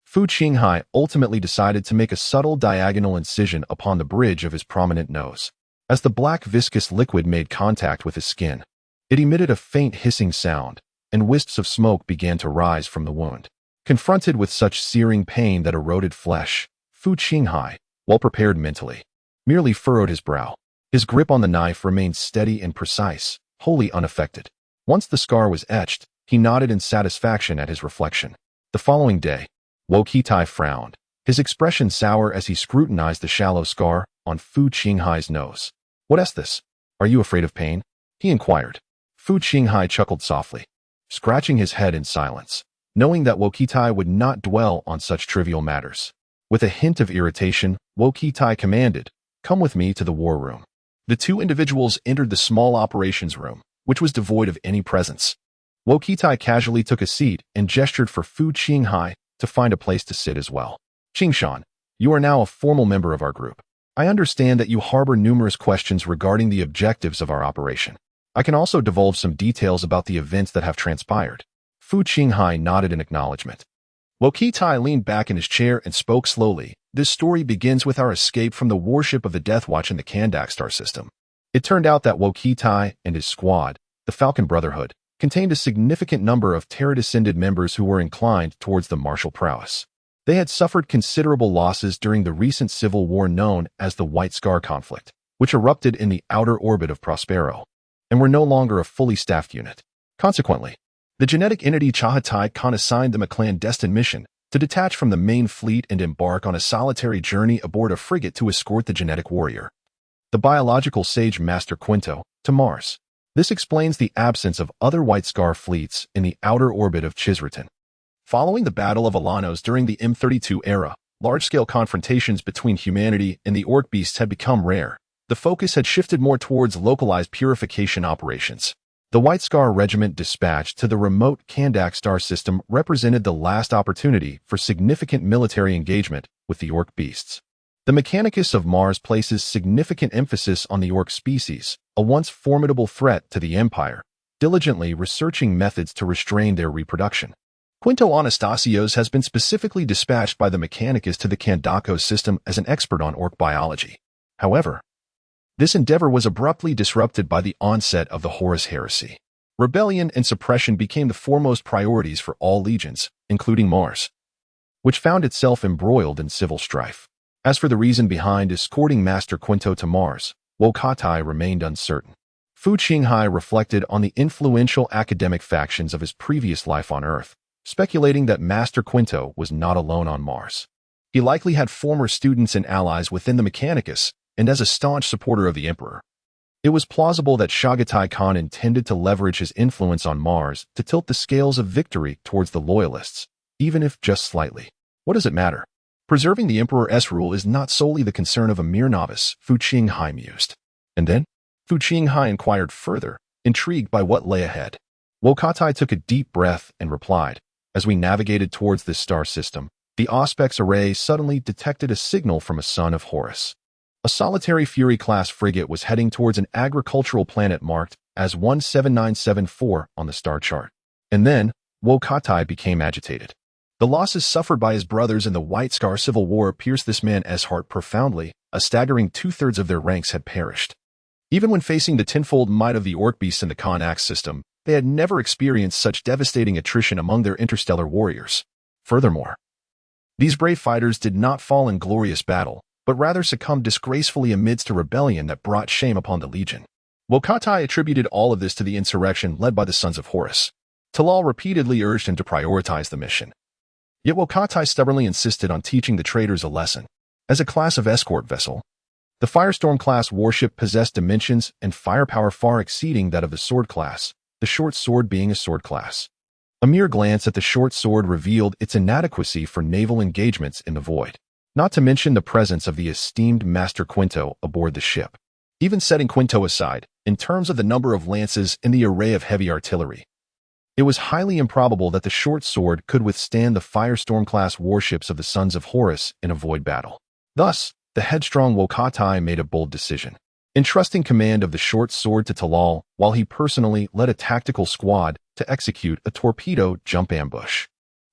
Fu Qinghai ultimately decided to make a subtle diagonal incision upon the bridge of his prominent nose. As the black viscous liquid made contact with his skin, it emitted a faint hissing sound, and wisps of smoke began to rise from the wound. Confronted with such searing pain that eroded flesh, Fu Qinghai, well prepared mentally, merely furrowed his brow. His grip on the knife remained steady and precise, wholly unaffected. Once the scar was etched, he nodded in satisfaction at his reflection. The following day, Wuxia frowned, his expression sour as he scrutinized the shallow scar on Fu Qinghai's nose. "What is this? Are you afraid of pain?" he inquired. Fu Qinghai chuckled softly, scratching his head in silence, knowing that Wuxia would not dwell on such trivial matters. With a hint of irritation, Wuxia commanded, "Come with me to the war room." The two individuals entered the small operations room, which was devoid of any presence. Wuxia casually took a seat and gestured for Fu Qinghai to find a place to sit as well. "Qingshan, you are now a formal member of our group. I understand that you harbor numerous questions regarding the objectives of our operation. I can also divulge some details about the events that have transpired." Fu Qinghai nodded in acknowledgement. Wuxia leaned back in his chair and spoke slowly. "This story begins with our escape from the warship of the Death Watch in the Kandak star system. It turned out that Wuxia and his squad, the Falcon Brotherhood, contained a significant number of Terra-descended members who were inclined towards the martial prowess. They had suffered considerable losses during the recent civil war known as the White Scar conflict, which erupted in the outer orbit of Prospero, and were no longer a fully staffed unit. Consequently, the genetic entity Chahatai Khan assigned them a clandestine mission to detach from the main fleet and embark on a solitary journey aboard a frigate to escort the genetic warrior, the biological sage Master Quinto, to Mars. This explains the absence of other White Scar fleets in the outer orbit of Chisriton. Following the Battle of Alanos during the M32 era, large-scale confrontations between humanity and the orc beasts had become rare. The focus had shifted more towards localized purification operations. The White Scar regiment dispatched to the remote Kandak star system represented the last opportunity for significant military engagement with the orc beasts. The Mechanicus of Mars places significant emphasis on the orc species, a once formidable threat to the Empire, diligently researching methods to restrain their reproduction. Quinto Anastasios has been specifically dispatched by the Mechanicus to the Kandako system as an expert on orc biology. However, this endeavor was abruptly disrupted by the onset of the Horus Heresy. Rebellion and suppression became the foremost priorities for all legions, including Mars, which found itself embroiled in civil strife. As for the reason behind escorting Master Quinto to Mars, Wuxia remained uncertain. Fu Qinghai reflected on the influential academic factions of his previous life on Earth, speculating that Master Quinto was not alone on Mars. He likely had former students and allies within the Mechanicus, and as a staunch supporter of the Emperor, it was plausible that Chagatai Khan intended to leverage his influence on Mars to tilt the scales of victory towards the Loyalists, even if just slightly. What does it matter? Preserving the Emperor's rule is not solely the concern of a mere novice, Fu Qinghai mused. And then, Fu Qinghai inquired further, intrigued by what lay ahead. Wuxia took a deep breath and replied, "As we navigated towards this star system, the Auspex array suddenly detected a signal from a son of Horus. A solitary Fury-class frigate was heading towards an agricultural planet marked as 17974 on the star chart. And then, Wuxia became agitated. The losses suffered by his brothers in the White Scar Civil War pierced this man's heart profoundly. A staggering 2/3 of their ranks had perished. Even when facing the tenfold might of the orc beasts in the Konax system, They had never experienced such devastating attrition among their interstellar warriors. Furthermore, these brave fighters did not fall in glorious battle, but rather succumbed disgracefully amidst a rebellion that brought shame upon the Legion. Wokatai attributed all of this to the insurrection led by the Sons of Horus. Talal repeatedly urged him to prioritize the mission. Yet Wokatai stubbornly insisted on teaching the traitors a lesson. As a class of escort vessel, the Firestorm-class warship possessed dimensions and firepower far exceeding that of the Sword class, the short sword being a sword class. A mere glance at the short sword revealed its inadequacy for naval engagements in the void, not to mention the presence of the esteemed Master Quinto aboard the ship. Even setting Quinto aside, in terms of the number of lances and the array of heavy artillery, it was highly improbable that the short sword could withstand the Firestorm-class warships of the Sons of Horus in a void battle. Thus, the headstrong Wokatai made a bold decision, entrusting command of the short sword to Talal while he personally led a tactical squad to execute a torpedo jump ambush.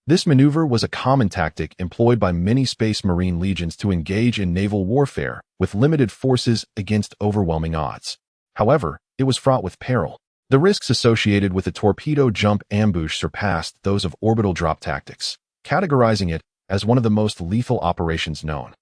This maneuver was a common tactic employed by many Space Marine legions to engage in naval warfare with limited forces against overwhelming odds. However, it was fraught with peril. The risks associated with the torpedo jump ambush surpassed those of orbital drop tactics, categorizing it as one of the most lethal operations known.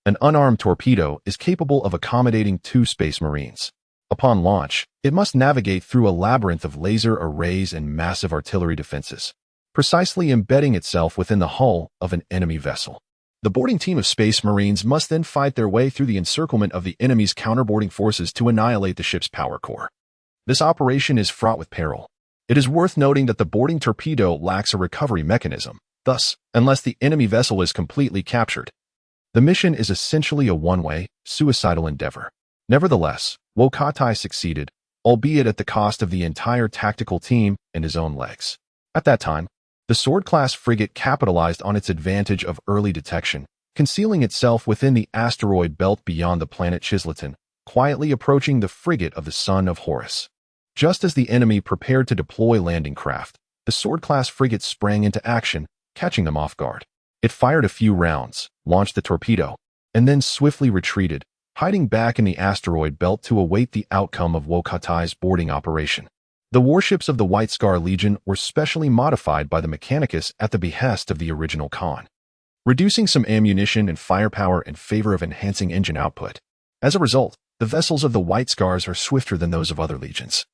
An unarmed torpedo is capable of accommodating 2 Space Marines. Upon launch, it must navigate through a labyrinth of laser arrays and massive artillery defenses, precisely embedding itself within the hull of an enemy vessel. The boarding team of Space Marines must then fight their way through the encirclement of the enemy's counterboarding forces to annihilate the ship's power core. This operation is fraught with peril. It is worth noting that the boarding torpedo lacks a recovery mechanism. Thus, unless the enemy vessel is completely captured, the mission is essentially a one-way, suicidal endeavor. Nevertheless, Wokatai succeeded, albeit at the cost of the entire tactical team and his own legs. At that time, the Sword-class frigate capitalized on its advantage of early detection, concealing itself within the asteroid belt beyond the planet Chisleton, quietly approaching the frigate of the Son of Horus. Just as the enemy prepared to deploy landing craft, the Sword-class frigate sprang into action, catching them off guard. It fired a few rounds, launched the torpedo, and then swiftly retreated, hiding back in the asteroid belt to await the outcome of Wokatai's boarding operation. The warships of the White Scar Legion were specially modified by the Mechanicus at the behest of the original Khan, reducing some ammunition and firepower in favor of enhancing engine output. As a result, the vessels of the White Scars are swifter than those of other legions,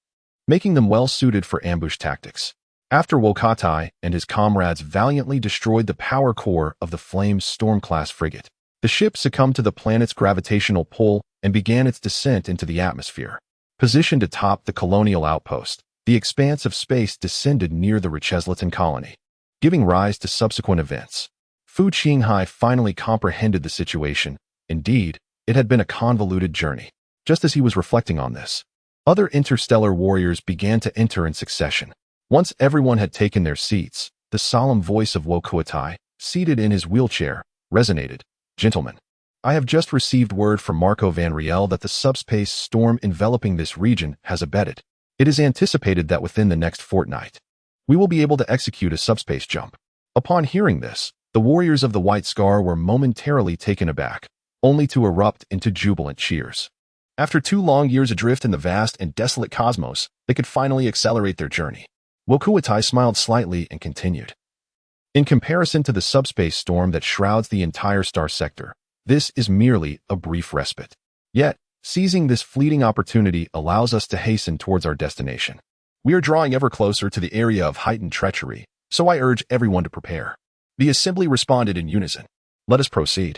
making them well-suited for ambush tactics. After Wokatai and his comrades valiantly destroyed the power core of the Flames Storm-class frigate, the ship succumbed to the planet's gravitational pull and began its descent into the atmosphere. Positioned atop the colonial outpost, the expanse of space descended near the Richesleton colony, giving rise to subsequent events. Fu Qinghai finally comprehended the situation. Indeed, it had been a convoluted journey. Just as he was reflecting on this, other interstellar warriors began to enter in succession. Once everyone had taken their seats, the solemn voice of Wokuatai, seated in his wheelchair, resonated. "Gentlemen, I have just received word from Marco Van Riel that the subspace storm enveloping this region has abated. It is anticipated that within the next fortnight, we will be able to execute a subspace jump." Upon hearing this, the warriors of the White Scar were momentarily taken aback, only to erupt into jubilant cheers. After 2 long years adrift in the vast and desolate cosmos, they could finally accelerate their journey. Wokuatai smiled slightly and continued. In comparison to the subspace storm that shrouds the entire star sector, this is merely a brief respite. Yet, seizing this fleeting opportunity allows us to hasten towards our destination. We are drawing ever closer to the area of heightened treachery, so I urge everyone to prepare. The assembly responded in unison. Let us proceed.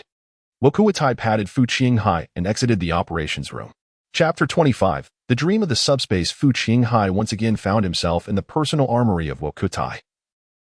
Wokuatai patted Fu Qinghai and exited the operations room. Chapter 25. The dream of the subspace. Fu Qinghai once again found himself in the personal armory of Wokutai.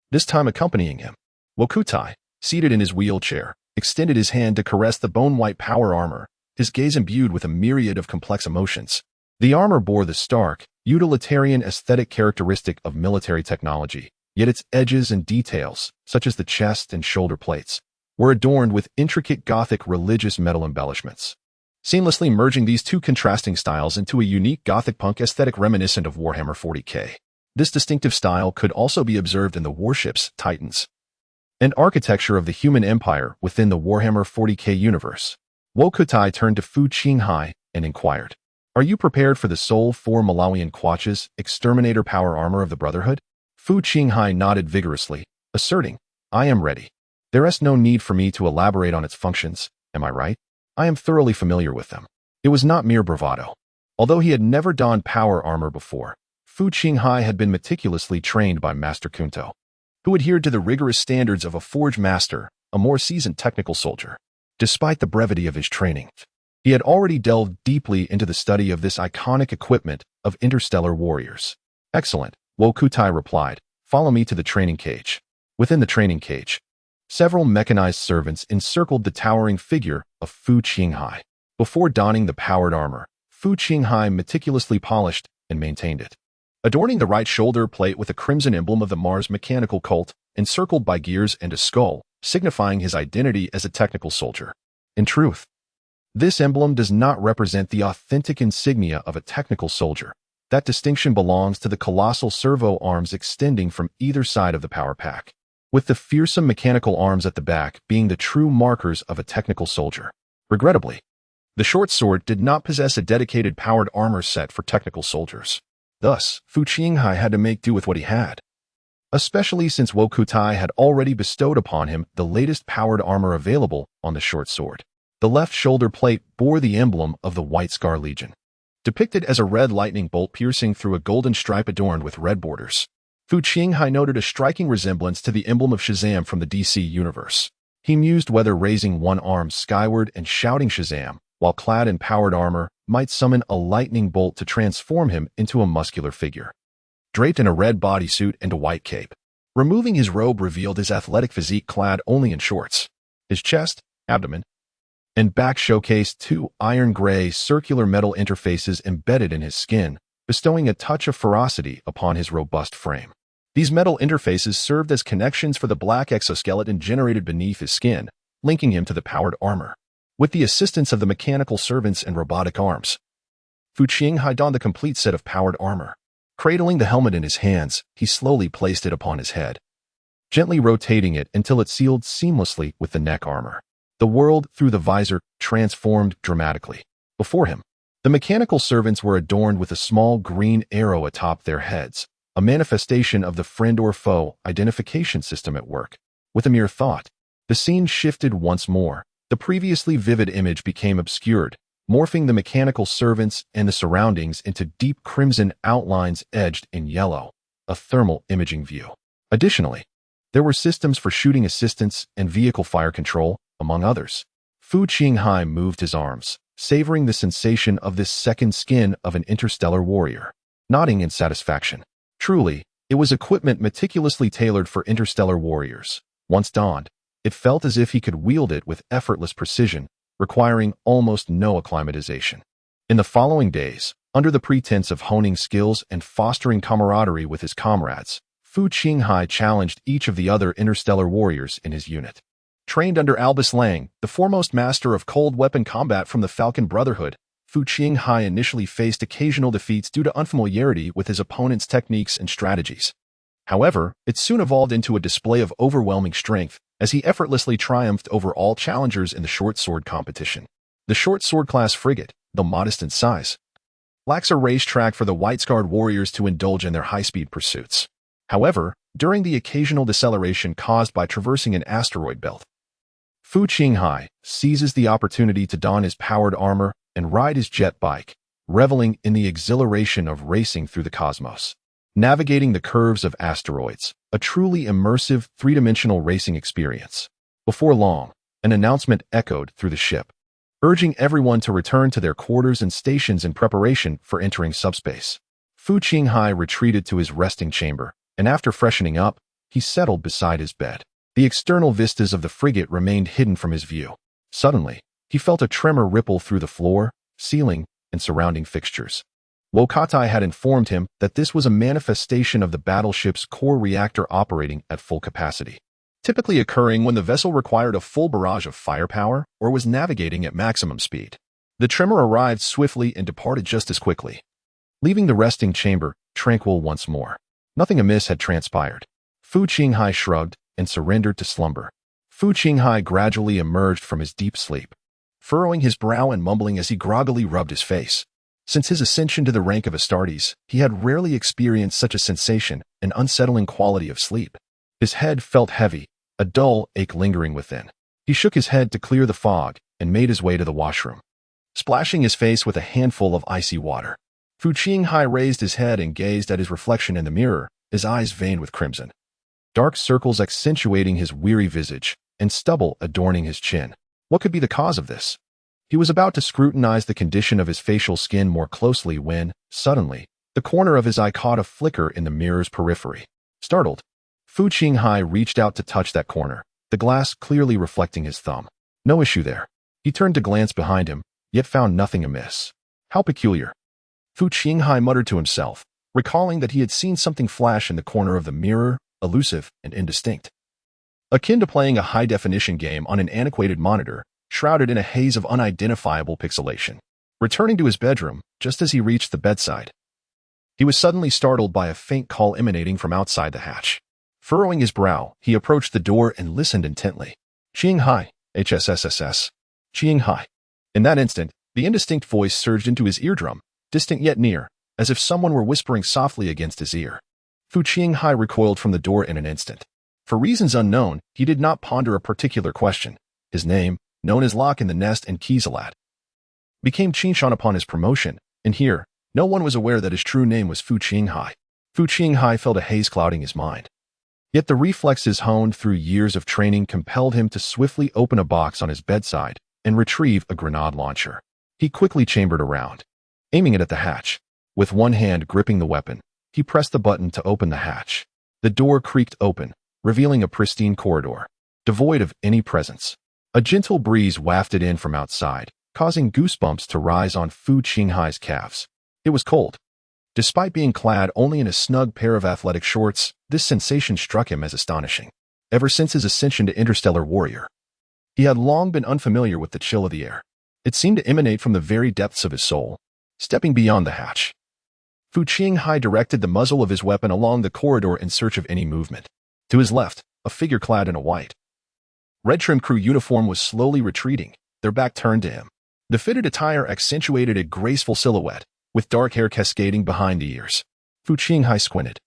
This time accompanying him, Wokutai, seated in his wheelchair, extended his hand to caress the bone-white power armor, his gaze imbued with a myriad of complex emotions. The armor bore the stark, utilitarian aesthetic characteristic of military technology, yet its edges and details, such as the chest and shoulder plates, were adorned with intricate Gothic religious metal embellishments, seamlessly merging these 2 contrasting styles into a unique Gothic punk aesthetic reminiscent of Warhammer 40k. This distinctive style could also be observed in the warships, Titans, and architecture of the human empire within the Warhammer 40k universe. Wokutai turned to Fu Qinghai and inquired, Are you prepared for the Soul 4 Malawian Quatches exterminator power armor of the Brotherhood? Fu Qinghai nodded vigorously, asserting, I am ready. There is no need for me to elaborate on its functions, am I right? I am thoroughly familiar with them. It was not mere bravado. Although he had never donned power armor before, Fu Qinghai had been meticulously trained by Master Kunto, who adhered to the rigorous standards of a forge master, a more seasoned technical soldier. Despite the brevity of his training, he had already delved deeply into the study of this iconic equipment of interstellar warriors. Excellent, Wokutai replied. Follow me to the training cage. Within the training cage, several mechanized servants encircled the towering figure of Fu Qinghai. Before donning the powered armor, Fu Qinghai meticulously polished and maintained it, adorning the right shoulder plate with a crimson emblem of the Mars mechanical cult, encircled by gears and a skull, signifying his identity as a technical soldier. In truth, this emblem does not represent the authentic insignia of a technical soldier. That distinction belongs to the colossal servo arms extending from either side of the power pack, with the fearsome mechanical arms at the back being the true markers of a technical soldier. Regrettably, the short sword did not possess a dedicated powered armor set for technical soldiers. Thus, Fu Qinghai had to make do with what he had, especially since Wokutai had already bestowed upon him the latest powered armor available on the short sword. The left shoulder plate bore the emblem of the White Scar Legion, depicted as a red lightning bolt piercing through a golden stripe adorned with red borders. Fu Qinghai noted a striking resemblance to the emblem of Shazam from the DC universe. He mused whether raising one arm skyward and shouting Shazam, while clad in powered armor, might summon a lightning bolt to transform him into a muscular figure, draped in a red bodysuit and a white cape. Removing his robe revealed his athletic physique clad only in shorts. His chest, abdomen, and back showcased two iron-gray circular metal interfaces embedded in his skin, bestowing a touch of ferocity upon his robust frame. These metal interfaces served as connections for the black exoskeleton generated beneath his skin, linking him to the powered armor. With the assistance of the mechanical servants and robotic arms, Fu Qinghai donned the complete set of powered armor. Cradling the helmet in his hands, he slowly placed it upon his head, gently rotating it until it sealed seamlessly with the neck armor. The world through the visor transformed dramatically. Before him, the mechanical servants were adorned with a small green arrow atop their heads, a manifestation of the friend or foe identification system at work. With a mere thought, the scene shifted once more. The previously vivid image became obscured, morphing the mechanical servants and the surroundings into deep crimson outlines edged in yellow, a thermal imaging view. Additionally, there were systems for shooting assistance and vehicle fire control, among others. Fu Qinghai moved his arms, savoring the sensation of this second skin of an interstellar warrior, nodding in satisfaction. Truly, it was equipment meticulously tailored for interstellar warriors. Once donned, it felt as if he could wield it with effortless precision, requiring almost no acclimatization. In the following days, under the pretense of honing skills and fostering camaraderie with his comrades, Fu Qinghai challenged each of the other interstellar warriors in his unit. Trained under Albus Lang, the foremost master of cold weapon combat from the Falcon Brotherhood, Fu Qinghai initially faced occasional defeats due to unfamiliarity with his opponent's techniques and strategies. However, it soon evolved into a display of overwhelming strength as he effortlessly triumphed over all challengers in the short sword competition. The short sword class frigate, though modest in size, lacks a racetrack for the white-scarred warriors to indulge in their high-speed pursuits. However, during the occasional deceleration caused by traversing an asteroid belt, Fu Qinghai seizes the opportunity to don his powered armor and ride his jet bike, reveling in the exhilaration of racing through the cosmos. Navigating the curves of asteroids, a truly immersive three-dimensional racing experience. Before long, an announcement echoed through the ship, urging everyone to return to their quarters and stations in preparation for entering subspace. Fu Qinghai retreated to his resting chamber, and after freshening up, he settled beside his bed. The external vistas of the frigate remained hidden from his view. Suddenly, he felt a tremor ripple through the floor, ceiling, and surrounding fixtures. Wokutai had informed him that this was a manifestation of the battleship's core reactor operating at full capacity, typically occurring when the vessel required a full barrage of firepower or was navigating at maximum speed. The tremor arrived swiftly and departed just as quickly, leaving the resting chamber tranquil once more. Nothing amiss had transpired. Fu Qinghai shrugged and surrendered to slumber. Fu Qinghai gradually emerged from his deep sleep, furrowing his brow and mumbling as he groggily rubbed his face. Since his ascension to the rank of Astartes, he had rarely experienced such a sensation, an unsettling quality of sleep. His head felt heavy, a dull ache lingering within. He shook his head to clear the fog and made his way to the washroom, splashing his face with a handful of icy water. Fu Qinghai raised his head and gazed at his reflection in the mirror, his eyes veined with crimson, dark circles accentuating his weary visage, and stubble adorning his chin. What could be the cause of this? He was about to scrutinize the condition of his facial skin more closely when, suddenly, the corner of his eye caught a flicker in the mirror's periphery. Startled, Fu Qinghai reached out to touch that corner, the glass clearly reflecting his thumb. No issue there. He turned to glance behind him, yet found nothing amiss. How peculiar. Fu Qinghai muttered to himself, recalling that he had seen something flash in the corner of the mirror, elusive and indistinct. Akin to playing a high-definition game on an antiquated monitor, shrouded in a haze of unidentifiable pixelation. Returning to his bedroom, just as he reached the bedside, he was suddenly startled by a faint call emanating from outside the hatch. Furrowing his brow, he approached the door and listened intently. Qinghai, HSSSS. Qinghai. In that instant, the indistinct voice surged into his eardrum, distant yet near, as if someone were whispering softly against his ear. Fu Qinghai recoiled from the door in an instant. For reasons unknown, he did not ponder a particular question. His name, known as Lock in the Nest and Kizalat, became Qinshan upon his promotion, and here, no one was aware that his true name was Fu Qinghai. Fu Qinghai felt a haze clouding his mind. Yet the reflexes honed through years of training compelled him to swiftly open a box on his bedside and retrieve a grenade launcher. He quickly chambered around, aiming it at the hatch. With one hand gripping the weapon, he pressed the button to open the hatch. The door creaked open, revealing a pristine corridor, devoid of any presence. A gentle breeze wafted in from outside, causing goosebumps to rise on Fu Qinghai's calves. It was cold. Despite being clad only in a snug pair of athletic shorts, this sensation struck him as astonishing. Ever since his ascension to interstellar warrior, he had long been unfamiliar with the chill of the air. It seemed to emanate from the very depths of his soul. Stepping beyond the hatch, Fu Qinghai directed the muzzle of his weapon along the corridor in search of any movement. To his left, a figure clad in a white, red-trimmed crew uniform was slowly retreating, their back turned to him. The fitted attire accentuated a graceful silhouette, with dark hair cascading behind the ears. Fu Qinghai squinted.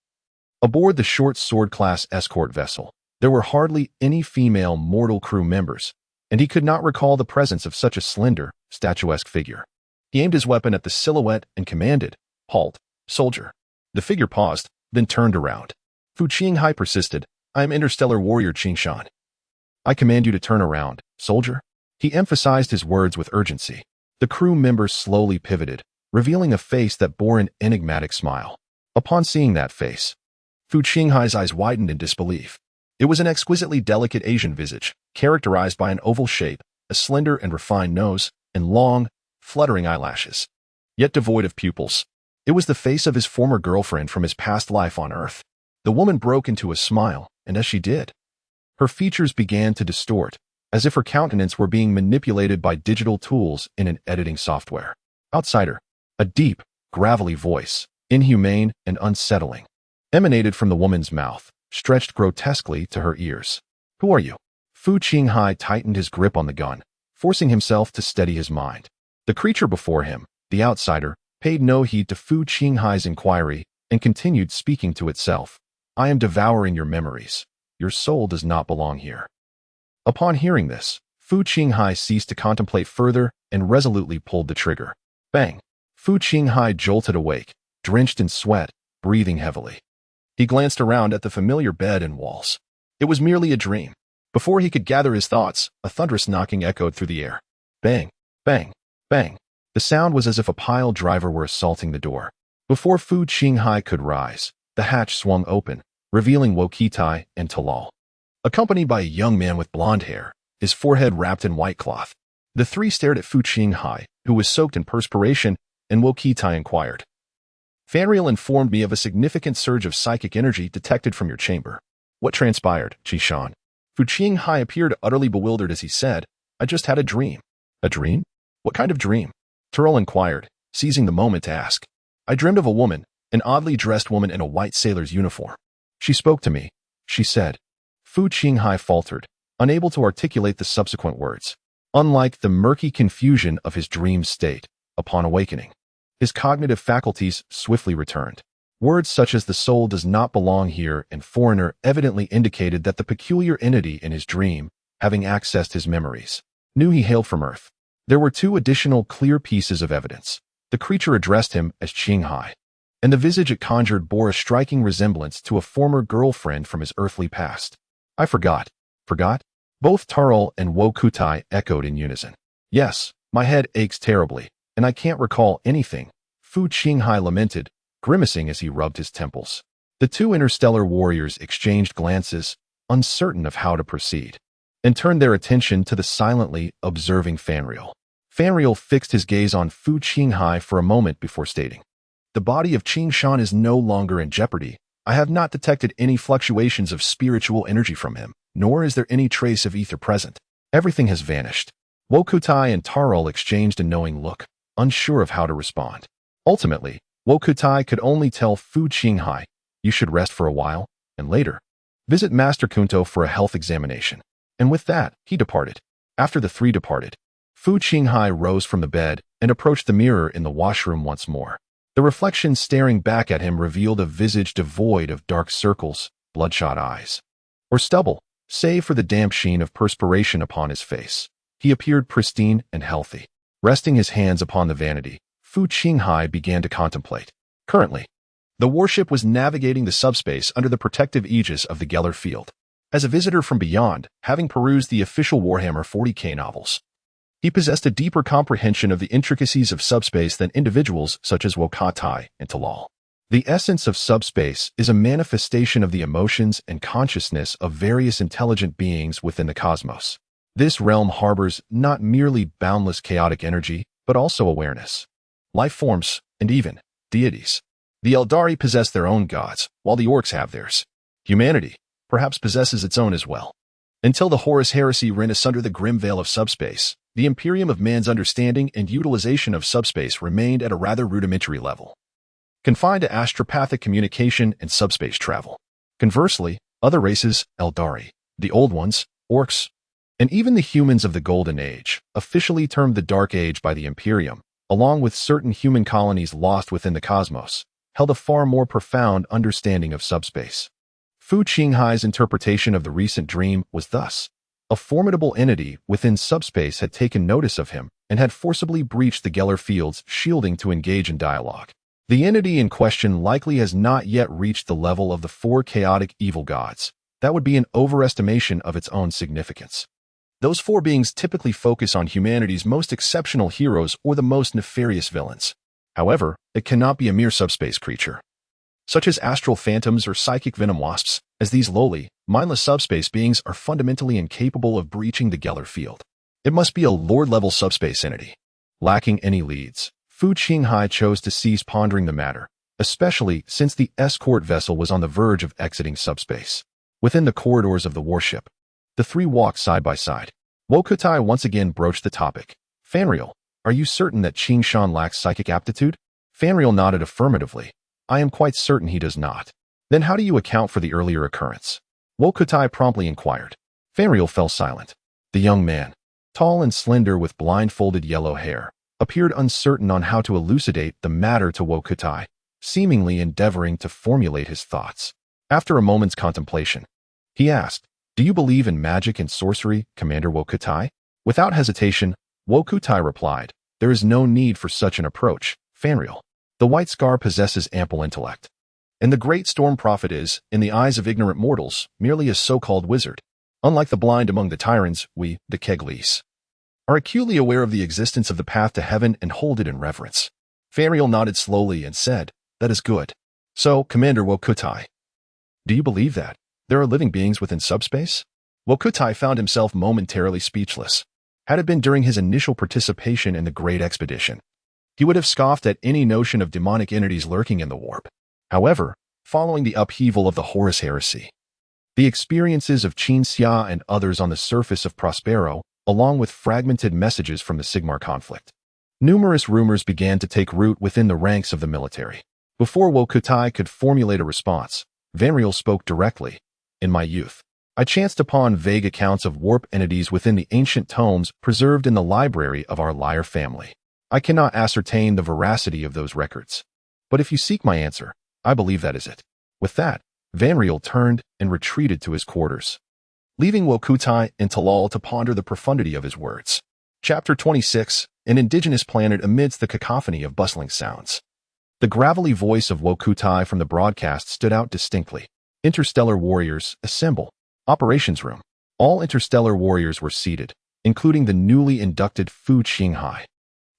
Aboard the short sword-class escort vessel, there were hardly any female mortal crew members, and he could not recall the presence of such a slender, statuesque figure. He aimed his weapon at the silhouette and commanded, "Halt, soldier." The figure paused, then turned around. Fu Qinghai persisted, "I am interstellar warrior Qinshan. I command you to turn around, soldier." He emphasized his words with urgency. The crew members slowly pivoted, revealing a face that bore an enigmatic smile. Upon seeing that face, Fu Qinghai's eyes widened in disbelief. It was an exquisitely delicate Asian visage, characterized by an oval shape, a slender and refined nose, and long, fluttering eyelashes, yet devoid of pupils. It was the face of his former girlfriend from his past life on Earth. The woman broke into a smile, and as she did, her features began to distort, as if her countenance were being manipulated by digital tools in an editing software. Outsider, a deep, gravelly voice, inhumane and unsettling, emanated from the woman's mouth, stretched grotesquely to her ears. "Who are you?" Fu Qinghai tightened his grip on the gun, forcing himself to steady his mind. The creature before him, the outsider, paid no heed to Fu Qinghai's inquiry and continued speaking to itself. "I am devouring your memories. Your soul does not belong here." Upon hearing this, Fu Qinghai ceased to contemplate further and resolutely pulled the trigger. Bang! Fu Qinghai jolted awake, drenched in sweat, breathing heavily. He glanced around at the familiar bed and walls. It was merely a dream. Before he could gather his thoughts, a thunderous knocking echoed through the air. Bang! Bang! Bang! The sound was as if a pile driver were assaulting the door. Before Fu Qinghai could rise, the hatch swung open, revealing Wokitai and Talal, accompanied by a young man with blonde hair, his forehead wrapped in white cloth. The three stared at Fu Qinghai, who was soaked in perspiration, and Wokitai inquired. "Fanriel informed me of a significant surge of psychic energy detected from your chamber. What transpired, Qishan?" Fu Qinghai appeared utterly bewildered as he said, "I just had a dream." "A dream? What kind of dream?" Turl inquired, seizing the moment to ask. "I dreamed of a woman, an oddly dressed woman in a white sailor's uniform. She spoke to me," she said. Fu Qinghai faltered, unable to articulate the subsequent words. Unlike the murky confusion of his dream state, upon awakening, His cognitive faculties swiftly returned. Words such as "the soul does not belong here" and "foreigner" evidently indicated that the peculiar entity in his dream, having accessed his memories, knew he hailed from Earth. There were two additional clear pieces of evidence. The creature addressed him as Xianxia, and the visage it conjured bore a striking resemblance to a former girlfriend from his earthly past. "I forgot." "Forgot?" Both Tarl and Wokutai echoed in unison. "Yes, my head aches terribly, and I can't recall anything," Fu Qinghai lamented, grimacing as he rubbed his temples. The two interstellar warriors exchanged glances, uncertain of how to proceed, and turned their attention to the silently observing Fanriel. Fanriel fixed his gaze on Fu Qinghai for a moment before stating, "The body of Qing Shan is no longer in jeopardy. I have not detected any fluctuations of spiritual energy from him, nor is there any trace of ether present. Everything has vanished." Wokutai and Tarl exchanged a knowing look, unsure of how to respond. Ultimately, Wokutai could only tell Fu Qinghai, "You should rest for a while, and later visit Master Kunto for a health examination." And with that, he departed. After the three departed, Fu Qinghai rose from the bed and approached the mirror in the washroom once more. The reflection staring back at him revealed a visage devoid of dark circles, bloodshot eyes, or stubble, save for the damp sheen of perspiration upon his face. He appeared pristine and healthy. Resting his hands upon the vanity, Fu Qinghai began to contemplate. Currently, the warship was navigating the subspace under the protective aegis of the Geller field. As a visitor from beyond, having perused the official Warhammer 40K novels, he possessed a deeper comprehension of the intricacies of subspace than individuals such as Wokutai and Talal. The essence of subspace is a manifestation of the emotions and consciousness of various intelligent beings within the cosmos. This realm harbors not merely boundless chaotic energy, but also awareness, life forms, and even deities. The Eldari possess their own gods, while the orcs have theirs. Humanity perhaps possesses its own as well. Until the Horus Heresy rent asunder the grim veil of subspace, the Imperium of man's understanding and utilization of subspace remained at a rather rudimentary level, confined to astropathic communication and subspace travel. Conversely, other races, Eldari, the Old Ones, orcs, and even the humans of the Golden Age, officially termed the Dark Age by the Imperium, along with certain human colonies lost within the cosmos, held a far more profound understanding of subspace. Fu Qinghai's interpretation of the recent dream was thus: a formidable entity within subspace had taken notice of him and had forcibly breached the Geller field's shielding to engage in dialogue. The entity in question likely has not yet reached the level of the four chaotic evil gods. That would be an overestimation of its own significance. Those four beings typically focus on humanity's most exceptional heroes or the most nefarious villains. However, it cannot be a mere subspace creature, such as astral phantoms or psychic venom wasps, as these lowly, mindless subspace beings are fundamentally incapable of breaching the Geller field. It must be a Lord-level subspace entity. Lacking any leads, Fu Qinghai chose to cease pondering the matter, especially since the escort vessel was on the verge of exiting subspace. Within the corridors of the warship, the three walked side by side. Wokutai once again broached the topic. "Fanriel, are you certain that Qing Shan lacks psychic aptitude?" Fanriel nodded affirmatively. "I am quite certain he does not." "Then how do you account for the earlier occurrence?" Wokutai promptly inquired. Fanriel fell silent. The young man, tall and slender with blindfolded yellow hair, appeared uncertain on how to elucidate the matter to Wokutai, seemingly endeavoring to formulate his thoughts. After a moment's contemplation, he asked, "Do you believe in magic and sorcery, Commander Wokutai?" Without hesitation, Wokutai replied, "There is no need for such an approach, Fanriel. The White Scar possesses ample intellect, and the Great Storm Prophet is, in the eyes of ignorant mortals, merely a so-called wizard. Unlike the blind among the Tyrants, we, the Keglis, are acutely aware of the existence of the path to heaven and hold it in reverence." Fanriel nodded slowly and said, "That is good. So, Commander Wokutai, do you believe that there are living beings within subspace?" Wokutai found himself momentarily speechless. Had it been during his initial participation in the Great Expedition, he would have scoffed at any notion of demonic entities lurking in the warp. However, following the upheaval of the Horus Heresy, the experiences of xianxia and others on the surface of Prospero, along with fragmented messages from the Sigmar conflict, numerous rumors began to take root within the ranks of the military. Before Wokutai could formulate a response, Fanriel spoke directly. "In my youth, I chanced upon vague accounts of warp entities within the ancient tomes preserved in the library of our Lyre family. I cannot ascertain the veracity of those records. But if you seek my answer, I believe that is it. With that, Van Riel turned and retreated to his quarters, leaving Wokutai and Talal to ponder the profundity of his words. Chapter 26, An Indigenous Planet Amidst the Cacophony of Bustling Sounds. The gravelly voice of Wokutai from the broadcast stood out distinctly. Interstellar warriors, assemble. Operations room. All interstellar warriors were seated, including the newly inducted Fu Qinghai.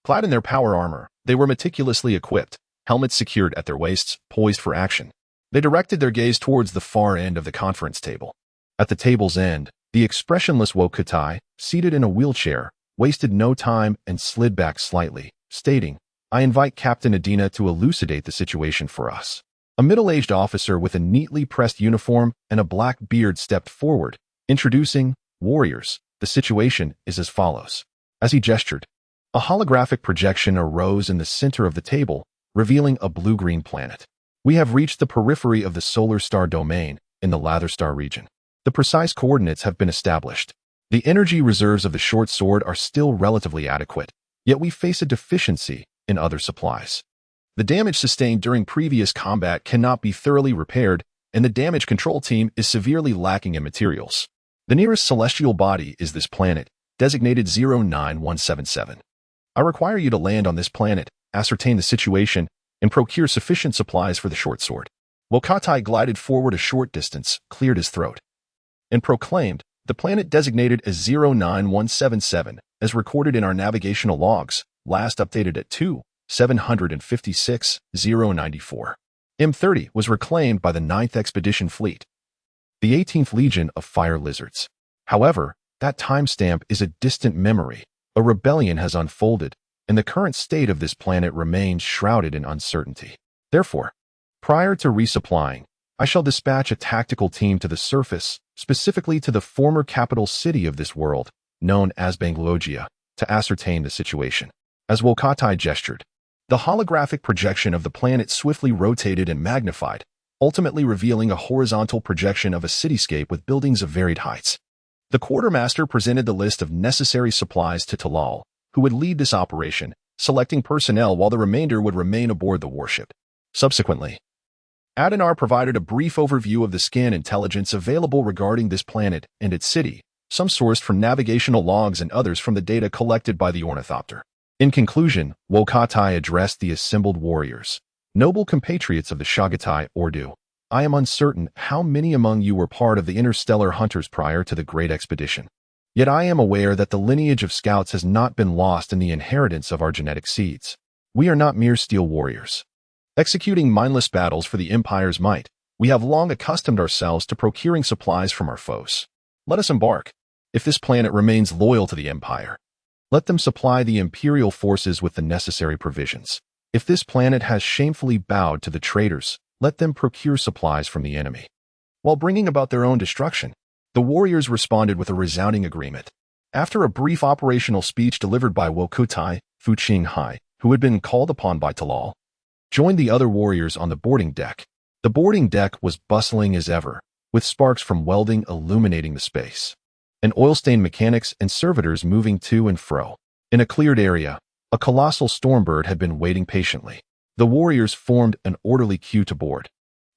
Clad in their power armor, they were meticulously equipped, helmets secured at their waists, poised for action. They directed their gaze towards the far end of the conference table. At the table's end, the expressionless Wokutai, seated in a wheelchair, wasted no time and slid back slightly, stating, "I invite Captain Adina to elucidate the situation for us." A middle-aged officer with a neatly pressed uniform and a black beard stepped forward, introducing, "Warriors, the situation is as follows." As he gestured, a holographic projection arose in the center of the table, revealing a blue-green planet. "We have reached the periphery of the solar star domain in the Lather Star region. The precise coordinates have been established. The energy reserves of the short sword are still relatively adequate, yet we face a deficiency in other supplies. The damage sustained during previous combat cannot be thoroughly repaired, and the damage control team is severely lacking in materials. The nearest celestial body is this planet, designated 09177. I require you to land on this planet, ascertain the situation, and procure sufficient supplies for the short sword." Wokutai glided forward a short distance, cleared his throat, and proclaimed, "The planet designated as 09177, as recorded in our navigational logs, last updated at 2-756-094. M30 was reclaimed by the 9th Expedition Fleet, the 18th Legion of Fire Lizards. However, that timestamp is a distant memory. A rebellion has unfolded, and the current state of this planet remains shrouded in uncertainty. Therefore, prior to resupplying, I shall dispatch a tactical team to the surface, specifically to the former capital city of this world, known as Bangalogia, to ascertain the situation." As Wokutai gestured, the holographic projection of the planet swiftly rotated and magnified, ultimately revealing a horizontal projection of a cityscape with buildings of varied heights. The quartermaster presented the list of necessary supplies to Talal, who would lead this operation, selecting personnel while the remainder would remain aboard the warship. Subsequently, Adinar provided a brief overview of the scan intelligence available regarding this planet and its city, some sourced from navigational logs and others from the data collected by the ornithopter. In conclusion, Wokutai addressed the assembled warriors. "Noble compatriots of the Chagatai Ordu, I am uncertain how many among you were part of the interstellar hunters prior to the Great Expedition. Yet I am aware that the lineage of scouts has not been lost in the inheritance of our genetic seeds. We are not mere steel warriors, executing mindless battles for the Empire's might. We have long accustomed ourselves to procuring supplies from our foes. Let us embark. If this planet remains loyal to the Empire, let them supply the Imperial forces with the necessary provisions. If this planet has shamefully bowed to the traitors, let them procure supplies from the enemy." While bringing about their own destruction, the warriors responded with a resounding agreement. After a brief operational speech delivered by Wokutai, Fu Qinghai, who had been called upon by Talal, joined the other warriors on the boarding deck. The boarding deck was bustling as ever, with sparks from welding illuminating the space, and oil-stained mechanics and servitors moving to and fro. In a cleared area, a colossal stormbird had been waiting patiently. The warriors formed an orderly queue to board.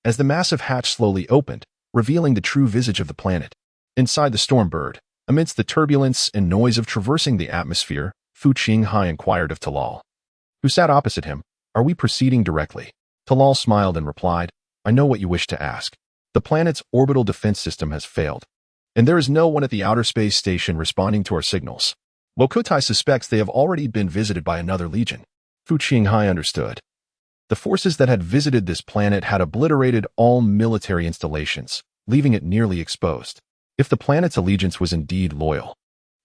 As the massive hatch slowly opened, revealing the true visage of the planet, inside the stormbird, amidst the turbulence and noise of traversing the atmosphere, Fu Qinghai inquired of Talal, who sat opposite him, "Are we proceeding directly?" Talal smiled and replied, "I know what you wish to ask. The planet's orbital defense system has failed, and there is no one at the outer space station responding to our signals. Wokutai suspects they have already been visited by another legion." Fu Qinghai understood. The forces that had visited this planet had obliterated all military installations, leaving it nearly exposed. If the planet's allegiance was indeed loyal,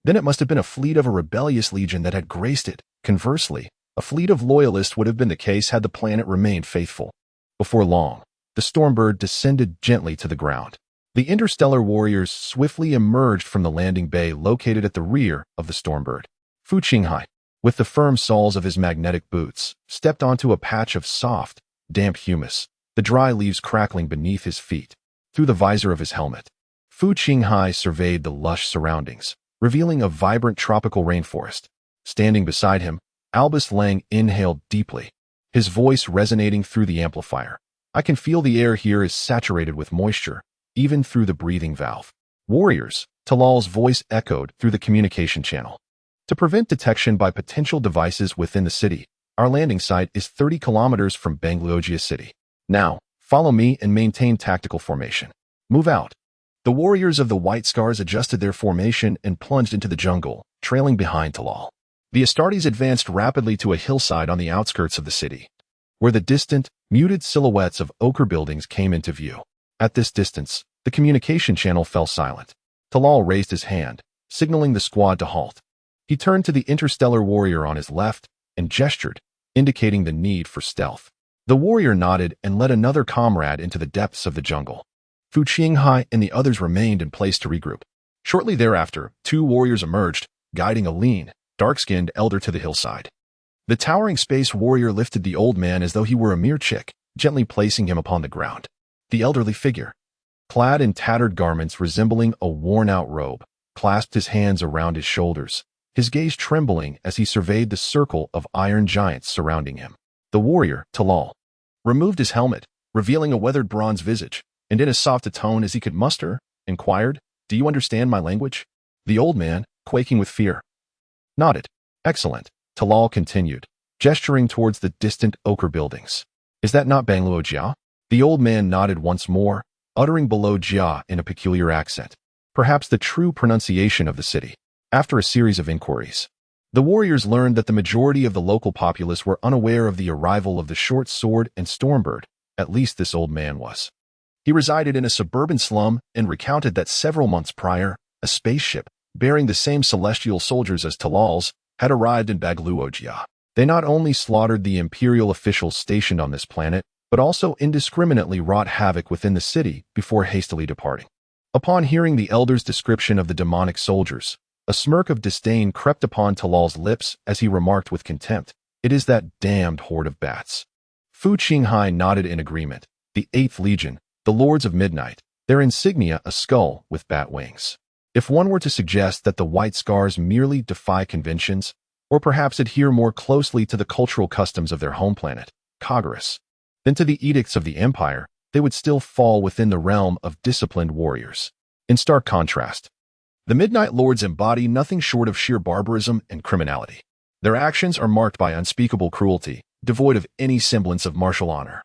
then it must have been a fleet of a rebellious legion that had graced it. Conversely, a fleet of loyalists would have been the case had the planet remained faithful. Before long, the stormbird descended gently to the ground. The interstellar warriors swiftly emerged from the landing bay located at the rear of the stormbird. Fu Qinghai, with the firm soles of his magnetic boots, stepped onto a patch of soft, damp humus, the dry leaves crackling beneath his feet. Through the visor of his helmet, Fu Qinghai surveyed the lush surroundings, revealing a vibrant tropical rainforest. Standing beside him, Albus Lang inhaled deeply, his voice resonating through the amplifier. I can feel the air here is saturated with moisture, even through the breathing valve. Warriors, Talal's voice echoed through the communication channel. To prevent detection by potential devices within the city, our landing site is 30 kilometers from Bangluogia City. Now, follow me and maintain tactical formation. Move out. The warriors of the White Scars adjusted their formation and plunged into the jungle, trailing behind Talal. The Astartes advanced rapidly to a hillside on the outskirts of the city, where the distant, muted silhouettes of ochre buildings came into view. At this distance, the communication channel fell silent. Talal raised his hand, signaling the squad to halt. He turned to the interstellar warrior on his left and gestured, indicating the need for stealth. The warrior nodded and led another comrade into the depths of the jungle. Fu Qinghai and the others remained in place to regroup. Shortly thereafter, two warriors emerged, guiding a lean, dark-skinned elder to the hillside. The towering space warrior lifted the old man as though he were a mere chick, gently placing him upon the ground. The elderly figure, clad in tattered garments resembling a worn-out robe, clasped his hands around his shoulders, his gaze trembling as he surveyed the circle of iron giants surrounding him. The warrior, Talal, removed his helmet, revealing a weathered bronze visage, and in as soft a tone as he could muster, inquired, "Do you understand my language?" The old man, quaking with fear, nodded. "Excellent," Talal continued, gesturing towards the distant ochre buildings. "Is that not Bangluogia?" The old man nodded once more, uttering below Jia in a peculiar accent, perhaps the true pronunciation of the city. After a series of inquiries, the warriors learned that the majority of the local populace were unaware of the arrival of the short sword and Stormbird. At least this old man was. He resided in a suburban slum and recounted that several months prior, a spaceship, bearing the same celestial soldiers as Talal's, had arrived in Bangluogia. They not only slaughtered the imperial officials stationed on this planet, but also indiscriminately wrought havoc within the city before hastily departing. Upon hearing the elder's description of the demonic soldiers, a smirk of disdain crept upon Talal's lips as he remarked with contempt, "It is that damned horde of bats." Fu Qinghai nodded in agreement. The 8th Legion, the Lords of Midnight, their insignia a skull with bat wings. If one were to suggest that the White Scars merely defy conventions, or perhaps adhere more closely to the cultural customs of their home planet, Kagaris, than to the edicts of the Empire, they would still fall within the realm of disciplined warriors. In stark contrast, the Midnight Lords embody nothing short of sheer barbarism and criminality. Their actions are marked by unspeakable cruelty, devoid of any semblance of martial honor,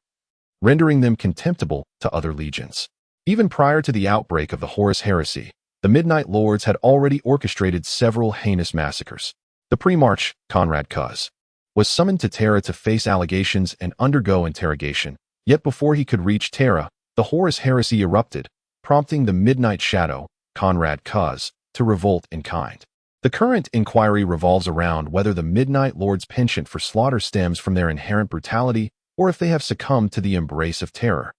rendering them contemptible to other legions. Even prior to the outbreak of the Horus Heresy, the Midnight Lords had already orchestrated several heinous massacres. The pre-March, Conrad Cuz, was summoned to Terra to face allegations and undergo interrogation, yet before he could reach Terra, the Horus Heresy erupted, prompting the Midnight Shadow, Conrad Cuz, to revolt in kind. The current inquiry revolves around whether the Midnight Lords' penchant for slaughter stems from their inherent brutality or if they have succumbed to the embrace of terror,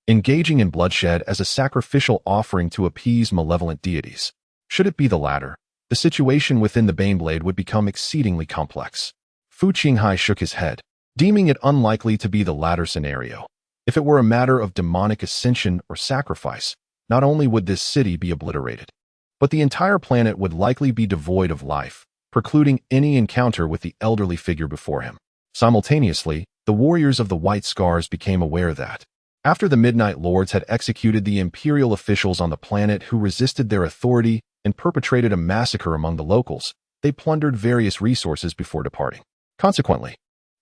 engaging in bloodshed as a sacrificial offering to appease malevolent deities. Should it be the latter, the situation within the Baneblade would become exceedingly complex. Fu Qinghai shook his head, deeming it unlikely to be the latter scenario. If it were a matter of demonic ascension or sacrifice, not only would this city be obliterated, but the entire planet would likely be devoid of life, precluding any encounter with the elderly figure before him. Simultaneously, the warriors of the White Scars became aware that, after the Midnight Lords had executed the imperial officials on the planet who resisted their authority and perpetrated a massacre among the locals, they plundered various resources before departing. Consequently,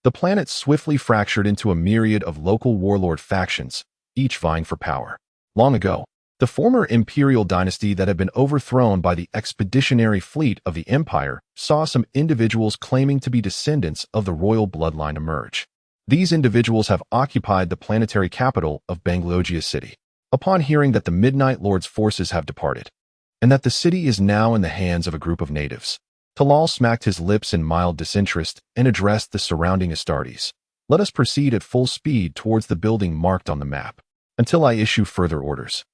the planet swiftly fractured into a myriad of local warlord factions, each vying for power. Long ago, the former imperial dynasty that had been overthrown by the expeditionary fleet of the Empire saw some individuals claiming to be descendants of the royal bloodline emerge. These individuals have occupied the planetary capital of Bangluogia City. Upon hearing that the Midnight Lord's forces have departed, and that the city is now in the hands of a group of natives, Talal smacked his lips in mild disinterest and addressed the surrounding Astartes. "Let us proceed at full speed towards the building marked on the map, until I issue further orders.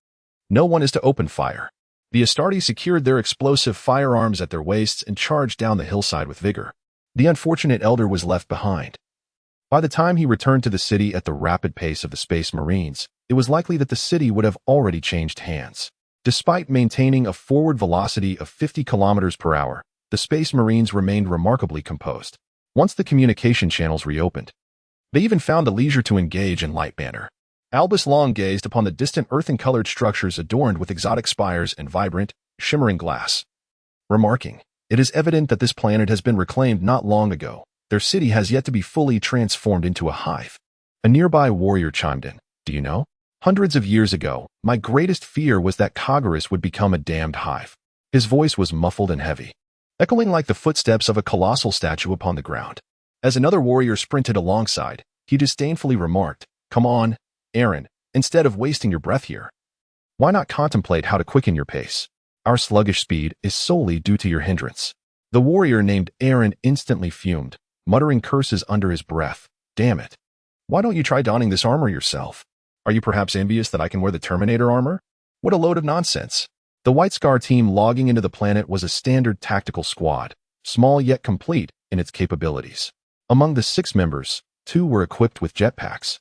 No one is to open fire." The Astartes secured their explosive firearms at their waists and charged down the hillside with vigor. The unfortunate elder was left behind. By the time he returned to the city at the rapid pace of the Space Marines, it was likely that the city would have already changed hands. Despite maintaining a forward velocity of 50 kilometers per hour, the Space Marines remained remarkably composed. once the communication channels reopened. They even found the leisure to engage in light banter. Albus long gazed upon the distant earthen-colored structures adorned with exotic spires and vibrant, shimmering glass, remarking, "It is evident that this planet has been reclaimed not long ago. Their city has yet to be fully transformed into a hive." A nearby warrior chimed in, "Do you know? Hundreds of years ago, my greatest fear was that Kagaris would become a damned hive." His voice was muffled and heavy, echoing like the footsteps of a colossal statue upon the ground. As another warrior sprinted alongside, he disdainfully remarked, "Come on, Aaron, instead of wasting your breath here, why not contemplate how to quicken your pace? Our sluggish speed is solely due to your hindrance." The warrior named Aaron instantly fumed, muttering curses under his breath. "Damn it. Why don't you try donning this armor yourself? Are you perhaps envious that I can wear the Terminator armor? What a load of nonsense." The White Scar team logging into the planet was a standard tactical squad, small yet complete in its capabilities. Among the 6 members, 2 were equipped with jetpacks.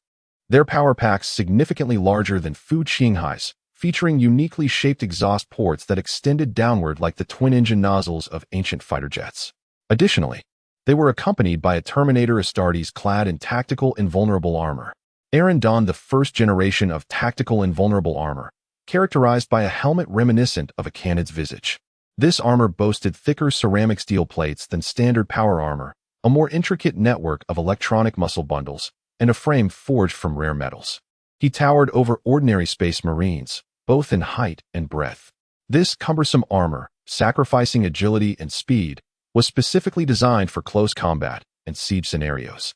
Their power packs significantly larger than Fu Qinghai's, featuring uniquely shaped exhaust ports that extended downward like the twin-engine nozzles of ancient fighter jets. Additionally, they were accompanied by a Terminator Astartes clad in tactical invulnerable armor. Aaron donned the first generation of tactical invulnerable armor, characterized by a helmet reminiscent of a Canid's visage. This armor boasted thicker ceramic steel plates than standard power armor, a more intricate network of electronic muscle bundles, and a frame forged from rare metals. He towered over ordinary space marines, both in height and breadth. This cumbersome armor, sacrificing agility and speed, was specifically designed for close combat and siege scenarios,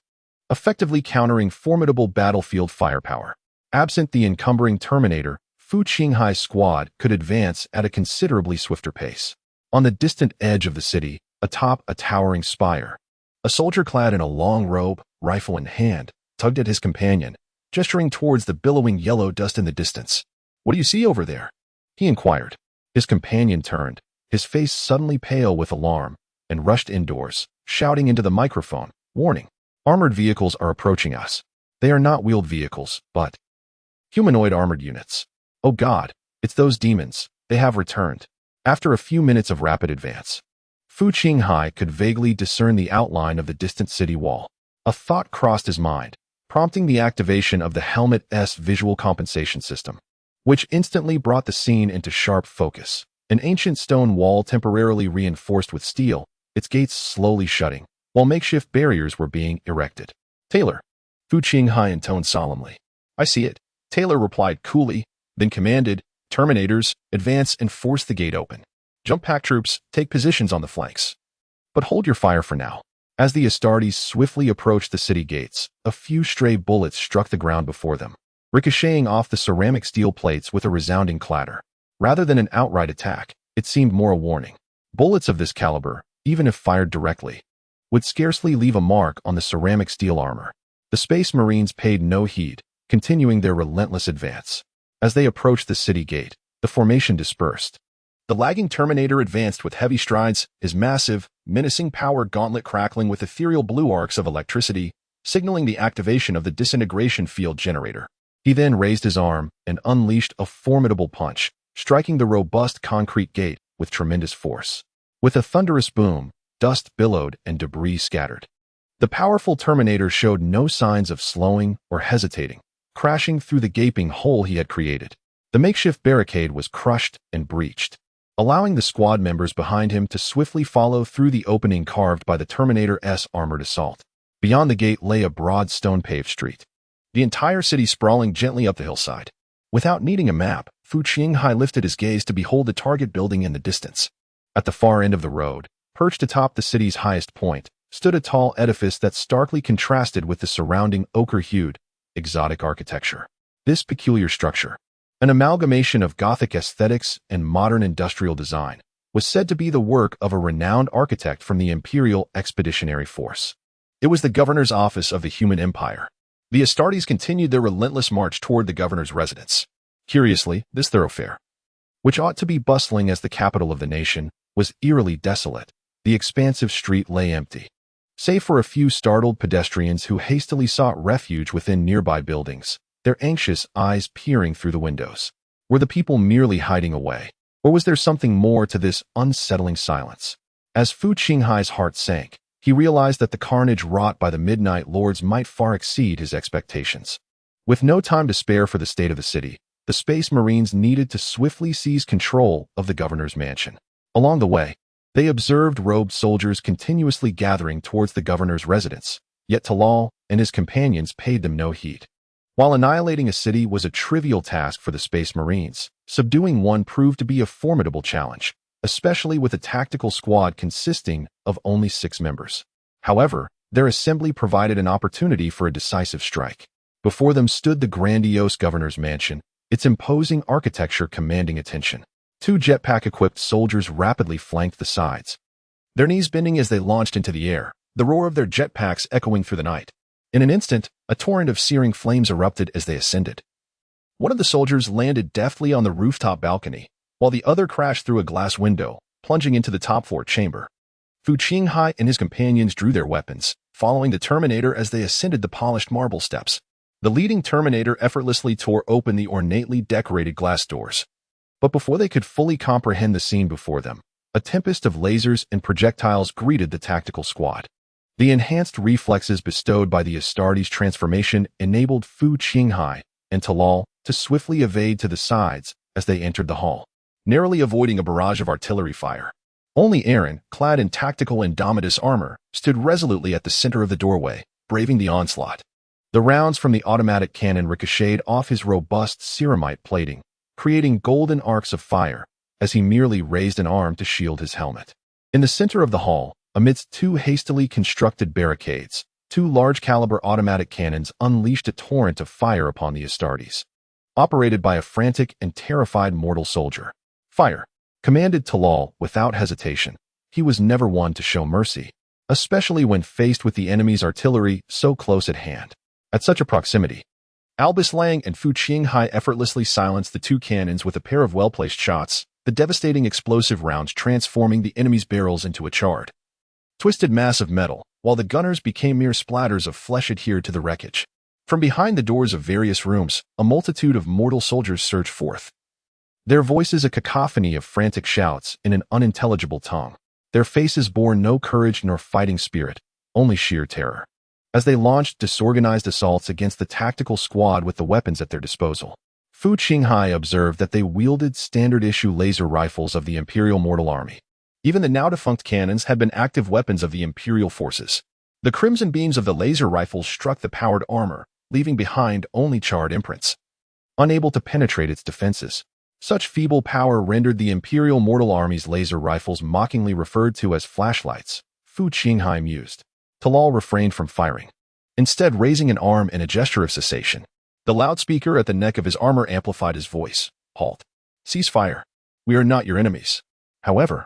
effectively countering formidable battlefield firepower. Absent the encumbering Terminator, Fu Qinghai's squad could advance at a considerably swifter pace. On the distant edge of the city, atop a towering spire, a soldier clad in a long robe, rifle in hand, tugged at his companion, gesturing towards the billowing yellow dust in the distance. "What do you see over there?" he inquired. His companion turned, his face suddenly pale with alarm, and rushed indoors, shouting into the microphone, "Warning! Armored vehicles are approaching us. They are not wheeled vehicles, but humanoid armored units. Oh God, it's those demons. They have returned." After a few minutes of rapid advance, Fu Qinghai could vaguely discern the outline of the distant city wall. A thought crossed his mind, prompting the activation of the helmet's visual compensation system, which instantly brought the scene into sharp focus. An ancient stone wall temporarily reinforced with steel, its gates slowly shutting, while makeshift barriers were being erected. "Taylor," Fu Qinghai intoned solemnly. "I see it," Taylor replied coolly, then commanded, "Terminators, advance and force the gate open. Jump pack troops, take positions on the flanks. But hold your fire for now." As the Astartes swiftly approached the city gates, a few stray bullets struck the ground before them, ricocheting off the ceramic steel plates with a resounding clatter. Rather than an outright attack, it seemed more a warning. Bullets of this caliber, even if fired directly, would scarcely leave a mark on the ceramic steel armor. The Space Marines paid no heed, continuing their relentless advance. As they approached the city gate, the formation dispersed. The lagging Terminator advanced with heavy strides, his massive, menacing power gauntlet crackling with ethereal blue arcs of electricity, signaling the activation of the disintegration field generator. He then raised his arm and unleashed a formidable punch, striking the robust concrete gate with tremendous force. With a thunderous boom, dust billowed and debris scattered. The powerful Terminator showed no signs of slowing or hesitating, crashing through the gaping hole he had created. The makeshift barricade was crushed and breached, allowing the squad members behind him to swiftly follow through the opening carved by the Terminator's armored assault. Beyond the gate lay a broad stone-paved street, the entire city sprawling gently up the hillside. Without needing a map, Fu Qinghai lifted his gaze to behold the target building in the distance. At the far end of the road, perched atop the city's highest point, stood a tall edifice that starkly contrasted with the surrounding ochre-hued, exotic architecture. This peculiar structure, an amalgamation of Gothic aesthetics and modern industrial design, was said to be the work of a renowned architect from the Imperial Expeditionary Force. It was the governor's office of the human empire. The Astartes continued their relentless march toward the governor's residence. Curiously, this thoroughfare, which ought to be bustling as the capital of the nation, was eerily desolate. The expansive street lay empty, save for a few startled pedestrians who hastily sought refuge within nearby buildings, their anxious eyes peering through the windows. Were the people merely hiding away, or was there something more to this unsettling silence? As Fu Qinghai's heart sank, He realized that the carnage wrought by the Midnight Lords might far exceed his expectations. With no time to spare for the state of the city, the Space Marines needed to swiftly seize control of the governor's mansion. Along the way, they observed robed soldiers continuously gathering towards the governor's residence, yet Talal and his companions paid them no heed. While annihilating a city was a trivial task for the Space Marines, subduing one proved to be a formidable challenge, especially with a tactical squad consisting of only 6 members. However, their assembly provided an opportunity for a decisive strike. Before them stood the grandiose governor's mansion, its imposing architecture commanding attention. 2 jetpack-equipped soldiers rapidly flanked the sides, their knees bending as they launched into the air, the roar of their jetpacks echoing through the night. In an instant, a torrent of searing flames erupted as they ascended. One of the soldiers landed deftly on the rooftop balcony, while the other crashed through a glass window, plunging into the top-floor chamber. Fu Qinghai and his companions drew their weapons, following the Terminator as they ascended the polished marble steps. The leading Terminator effortlessly tore open the ornately decorated glass doors. But before they could fully comprehend the scene before them, a tempest of lasers and projectiles greeted the tactical squad. The enhanced reflexes bestowed by the Astartes transformation enabled Fu Qinghai and Talal to swiftly evade to the sides as they entered the hall, narrowly avoiding a barrage of artillery fire. Only Aaron, clad in tactical Indomitus armor, stood resolutely at the center of the doorway, braving the onslaught. The rounds from the automatic cannon ricocheted off his robust ceramite plating, creating golden arcs of fire as he merely raised an arm to shield his helmet. In the center of the hall, amidst 2 hastily constructed barricades, 2 large-caliber automatic cannons unleashed a torrent of fire upon the Astartes. Operated by a frantic and terrified mortal soldier. "Fire!" commanded Talal without hesitation. He was never one to show mercy, especially when faced with the enemy's artillery so close at hand. At such a proximity, Albus Lang and Fu Qinghai effortlessly silenced the 2 cannons with a pair of well-placed shots, the devastating explosive rounds transforming the enemy's barrels into a charred, twisted mass of metal, while the gunners became mere splatters of flesh adhered to the wreckage. From behind the doors of various rooms, a multitude of mortal soldiers surged forth, their voices a cacophony of frantic shouts in an unintelligible tongue. Their faces bore no courage nor fighting spirit, only sheer terror, as they launched disorganized assaults against the tactical squad with the weapons at their disposal. Fu Qinghai observed that they wielded standard-issue laser rifles of the Imperial Mortal Army. Even the now-defunct cannons had been active weapons of the Imperial forces. The crimson beams of the laser rifles struck the powered armor, leaving behind only charred imprints, unable to penetrate its defenses. Such feeble power rendered the Imperial Mortal Army's laser rifles mockingly referred to as flashlights. Fu Qinghai mused. Talal refrained from firing, instead raising an arm in a gesture of cessation. The loudspeaker at the neck of his armor amplified his voice. "Halt. Cease fire. We are not your enemies." However,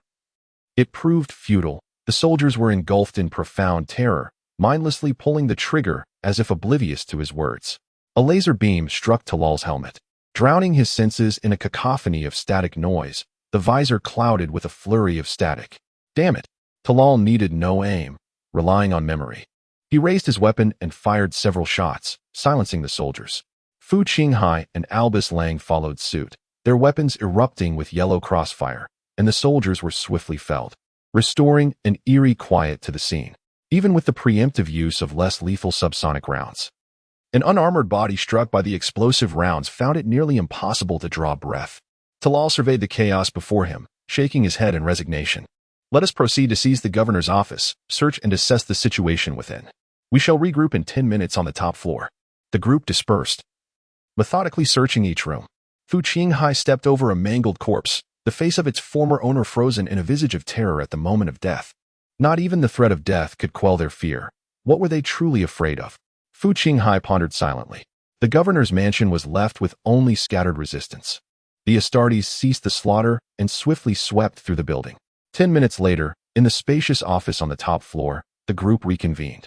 it proved futile. The soldiers were engulfed in profound terror, mindlessly pulling the trigger as if oblivious to his words. A laser beam struck Talal's helmet, drowning his senses in a cacophony of static noise, the visor clouded with a flurry of static. Damn it! Talal needed no aim, relying on memory. He raised his weapon and fired several shots, silencing the soldiers. Fu Qinghai and Albus Lang followed suit, their weapons erupting with yellow crossfire, and the soldiers were swiftly felled, restoring an eerie quiet to the scene, even with the preemptive use of less lethal subsonic rounds. An unarmored body struck by the explosive rounds found it nearly impossible to draw breath. Talal surveyed the chaos before him, shaking his head in resignation. "Let us proceed to seize the governor's office, search and assess the situation within. We shall regroup in 10 minutes on the top floor." The group dispersed, methodically searching each room. Fu Qinghai stepped over a mangled corpse, the face of its former owner frozen in a visage of terror at the moment of death. Not even the threat of death could quell their fear. What were they truly afraid of? Fu Qinghai pondered silently. The governor's mansion was left with only scattered resistance. The Astartes ceased the slaughter and swiftly swept through the building. 10 minutes later, in the spacious office on the top floor, the group reconvened.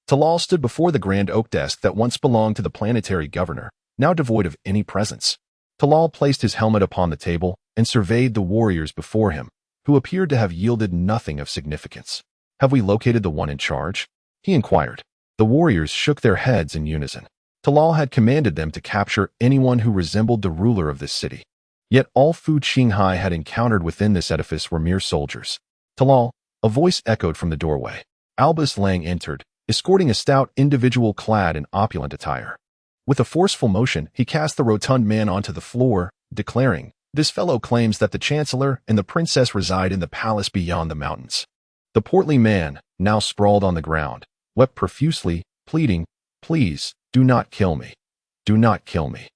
Talal stood before the grand oak desk that once belonged to the planetary governor, now devoid of any presence. Talal placed his helmet upon the table and surveyed the warriors before him, who appeared to have yielded nothing of significance. "Have we located the one in charge?" he inquired. The warriors shook their heads in unison. Talal had commanded them to capture anyone who resembled the ruler of this city. Yet all Fu Qinghai had encountered within this edifice were mere soldiers. "Talal," a voice echoed from the doorway. Albus Lang entered, escorting a stout individual clad in opulent attire. With a forceful motion, he cast the rotund man onto the floor, declaring, "This fellow claims that the Chancellor and the Princess reside in the palace beyond the mountains." The portly man, now sprawled on the ground, wept profusely, pleading, "Please, do not kill me. Do not kill me."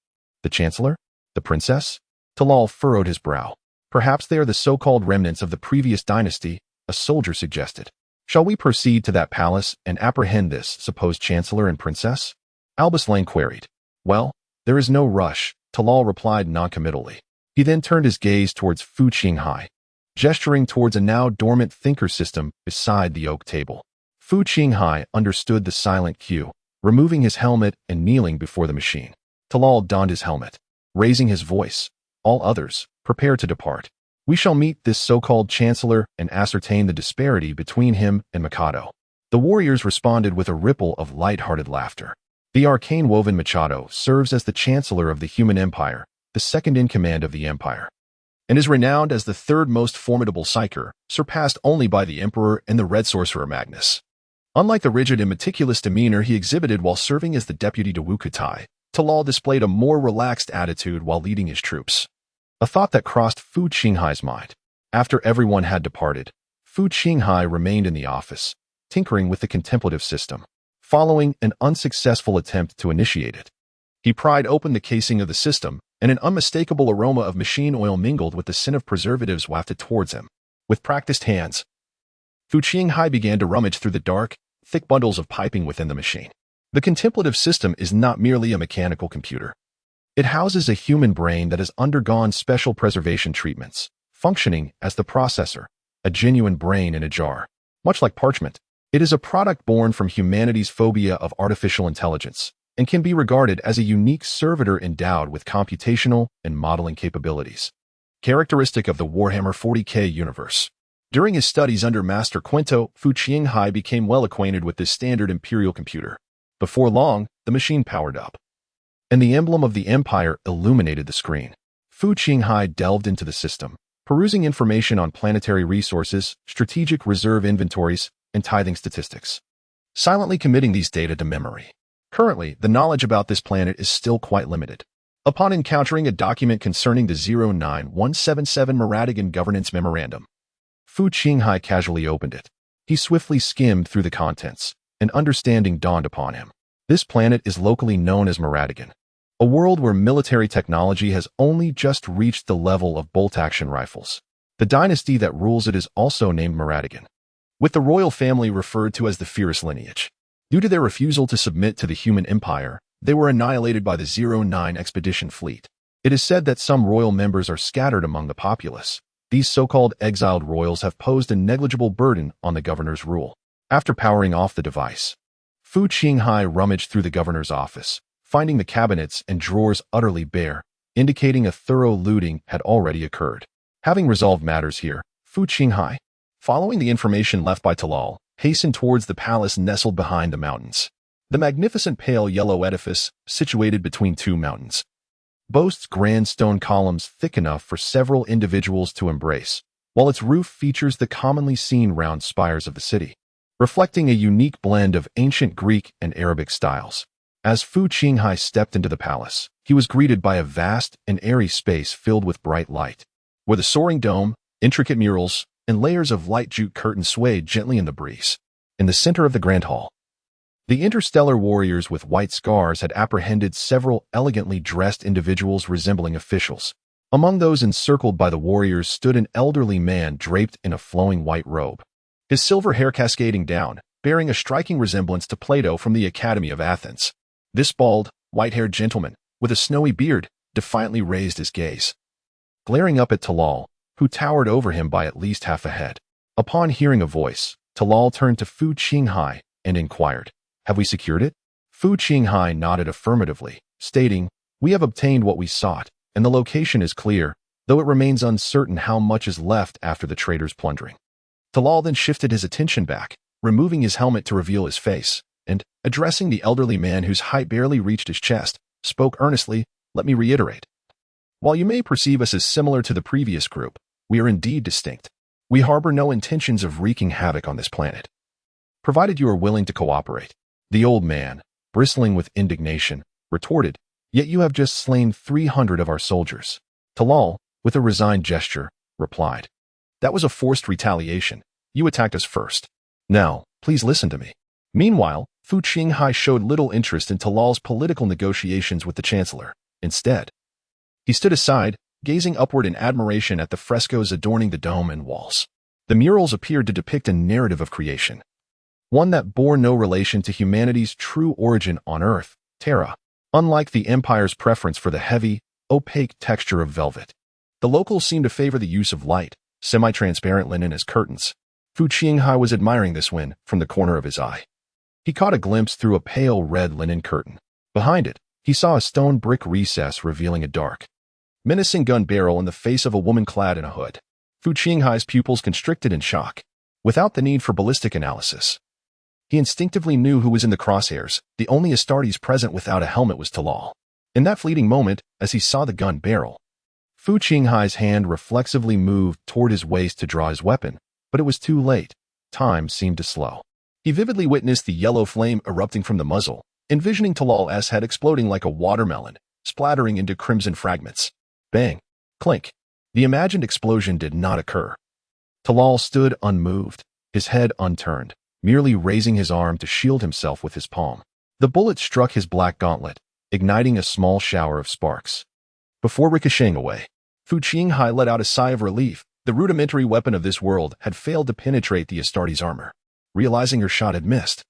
The Chancellor? The Princess? Talal furrowed his brow. "Perhaps they are the so-called remnants of the previous dynasty," a soldier suggested. "Shall we proceed to that palace and apprehend this supposed Chancellor and Princess?" Albus Lang queried. "Well, there is no rush," Talal replied noncommittally. He then turned his gaze towards Fu Qinghai, gesturing towards a now dormant thinker system beside the oak table. Fu Qinghai understood the silent cue, removing his helmet and kneeling before the machine. Talal donned his helmet, raising his voice. "All others, prepare to depart. We shall meet this so-called Chancellor and ascertain the disparity between him and Mikado." The warriors responded with a ripple of light-hearted laughter. The arcane-woven Machado serves as the Chancellor of the Human Empire, the second in command of the Empire, and is renowned as the third most formidable psyker, surpassed only by the Emperor and the Red Sorcerer Magnus. Unlike the rigid and meticulous demeanor he exhibited while serving as the deputy to Wukutai, Talal displayed a more relaxed attitude while leading his troops. A thought that crossed Fu Qinghai's mind. After everyone had departed, Fu Qinghai remained in the office, tinkering with the contemplative system, following an unsuccessful attempt to initiate it. He pried open the casing of the system, and an unmistakable aroma of machine oil mingled with the scent of preservatives wafted towards him. With practiced hands, Fu Qinghai began to rummage through the dark, thick bundles of piping within the machine. The contemplative system is not merely a mechanical computer. It houses a human brain that has undergone special preservation treatments, functioning as the processor, a genuine brain in a jar. Much like parchment, it is a product born from humanity's phobia of artificial intelligence and can be regarded as a unique servitor endowed with computational and modeling capabilities, characteristic of the Warhammer 40K universe. During his studies under Master Quinto, Fu Qinghai became well acquainted with this standard imperial computer. Before long, the machine powered up, and the emblem of the Empire illuminated the screen. Fu Qinghai delved into the system, perusing information on planetary resources, strategic reserve inventories, and tithing statistics, silently committing these data to memory. Currently, the knowledge about this planet is still quite limited. Upon encountering a document concerning the 09177 Meradigan Governance Memorandum, Fu Qinghai casually opened it. He swiftly skimmed through the contents, and understanding dawned upon him. This planet is locally known as Meradigan, a world where military technology has only just reached the level of bolt-action rifles. The dynasty that rules it is also named Meradigan, with the royal family referred to as the Fierce lineage. Due to their refusal to submit to the human empire, they were annihilated by the 09 expedition fleet. It is said that some royal members are scattered among the populace. These so-called exiled royals have posed a negligible burden on the governor's rule. After powering off the device, Fu Qinghai rummaged through the governor's office, finding the cabinets and drawers utterly bare, indicating a thorough looting had already occurred. Having resolved matters here, Fu Qinghai, following the information left by Talal, hastened towards the palace nestled behind the mountains. The magnificent pale yellow edifice, situated between two mountains, boasts grand stone columns thick enough for several individuals to embrace, while its roof features the commonly seen round spires of the city, reflecting a unique blend of ancient Greek and Arabic styles. As Fu Qinghai stepped into the palace, he was greeted by a vast and airy space filled with bright light, where the soaring dome, intricate murals, and layers of light jute curtains swayed gently in the breeze. In the center of the grand hall, the interstellar warriors with white scars had apprehended several elegantly dressed individuals resembling officials. Among those encircled by the warriors stood an elderly man draped in a flowing white robe, his silver hair cascading down, bearing a striking resemblance to Plato from the Academy of Athens. This bald, white-haired gentleman, with a snowy beard, defiantly raised his gaze, glaring up at Talal, who towered over him by at least half a head. Upon hearing a voice, Talal turned to Fu Qinghai and inquired, "Have we secured it?" Fu Qinghai nodded affirmatively, stating, "We have obtained what we sought, and the location is clear, though it remains uncertain how much is left after the traitors' plundering." Talal then shifted his attention back, removing his helmet to reveal his face, and, addressing the elderly man whose height barely reached his chest, spoke earnestly, "Let me reiterate. While you may perceive us as similar to the previous group, we are indeed distinct. We harbor no intentions of wreaking havoc on this planet. provided you are willing to cooperate. The old man, bristling with indignation, retorted, "Yet you have just slain 300 of our soldiers." Talal, with a resigned gesture, replied, "That was a forced retaliation. You attacked us first. Now, please listen to me." Meanwhile, Fu Qinghai showed little interest in Talal's political negotiations with the chancellor. Instead, he stood aside, gazing upward in admiration at the frescoes adorning the dome and walls. The murals appeared to depict a narrative of creation, one that bore no relation to humanity's true origin on Earth, Terra, unlike the Empire's preference for the heavy, opaque texture of velvet. The locals seemed to favor the use of light, semi-transparent linen as curtains. Fu Qinghai was admiring this when, from the corner of his eye, he caught a glimpse through a pale red linen curtain. Behind it, he saw a stone brick recess revealing a dark, menacing gun barrel in the face of a woman clad in a hood. Fu Qinghai's pupils constricted in shock. Without the need for ballistic analysis, he instinctively knew who was in the crosshairs. The only Astartes present without a helmet was Talal. In that fleeting moment, as he saw the gun barrel, Fu Qinghai's hand reflexively moved toward his waist to draw his weapon, but it was too late. Time seemed to slow. He vividly witnessed the yellow flame erupting from the muzzle, envisioning Talal's head exploding like a watermelon, splattering into crimson fragments. Bang! Clink! The imagined explosion did not occur. Talal stood unmoved, his head unturned, merely raising his arm to shield himself with his palm. The bullet struck his black gauntlet, igniting a small shower of sparks. Before ricocheting away, Fu Qinghai let out a sigh of relief. The rudimentary weapon of this world had failed to penetrate the Astartes' armor. Realizing her shot had missed,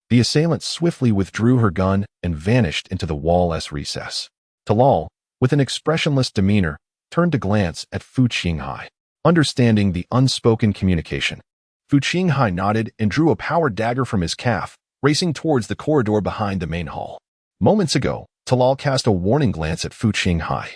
the assailant swiftly withdrew her gun and vanished into the wall-less recess. Talal, with an expressionless demeanor, turned to glance at Fu Qinghai. Understanding the unspoken communication, Fu Qinghai nodded and drew a power dagger from his calf, racing towards the corridor behind the main hall. Moments ago, Talal cast a warning glance at Fu Qinghai,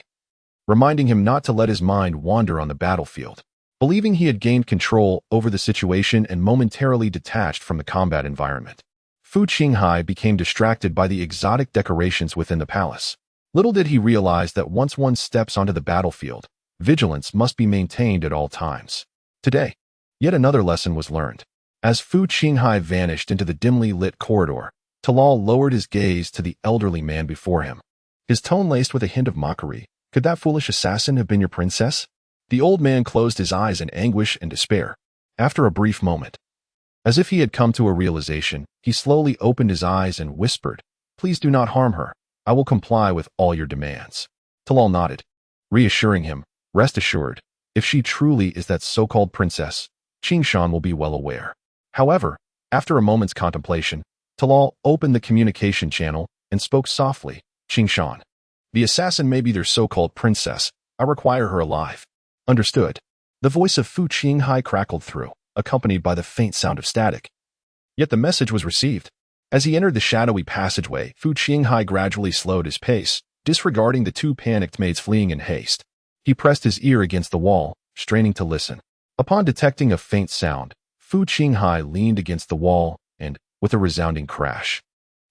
reminding him not to let his mind wander on the battlefield. Believing he had gained control over the situation and momentarily detached from the combat environment, Fu Qinghai became distracted by the exotic decorations within the palace. Little did he realize that once one steps onto the battlefield, vigilance must be maintained at all times. Today, yet another lesson was learned. As Fu Qinghai vanished into the dimly lit corridor, Talal lowered his gaze to the elderly man before him, his tone laced with a hint of mockery. "Could that foolish assassin have been your princess?" The old man closed his eyes in anguish and despair. After a brief moment, as if he had come to a realization, he slowly opened his eyes and whispered, "Please do not harm her. I will comply with all your demands." Talal nodded, reassuring him, "Rest assured, if she truly is that so-called princess, Qingshan will be well aware." However, after a moment's contemplation, Talal opened the communication channel and spoke softly, "Qingshan, the assassin may be their so-called princess. I require her alive." "Understood." The voice of Fu Qinghai crackled through, accompanied by the faint sound of static. Yet the message was received. As he entered the shadowy passageway, Fu Qinghai gradually slowed his pace, disregarding the two panicked maids fleeing in haste. He pressed his ear against the wall, straining to listen. Upon detecting a faint sound, Fu Qinghai leaned against the wall and, with a resounding crash,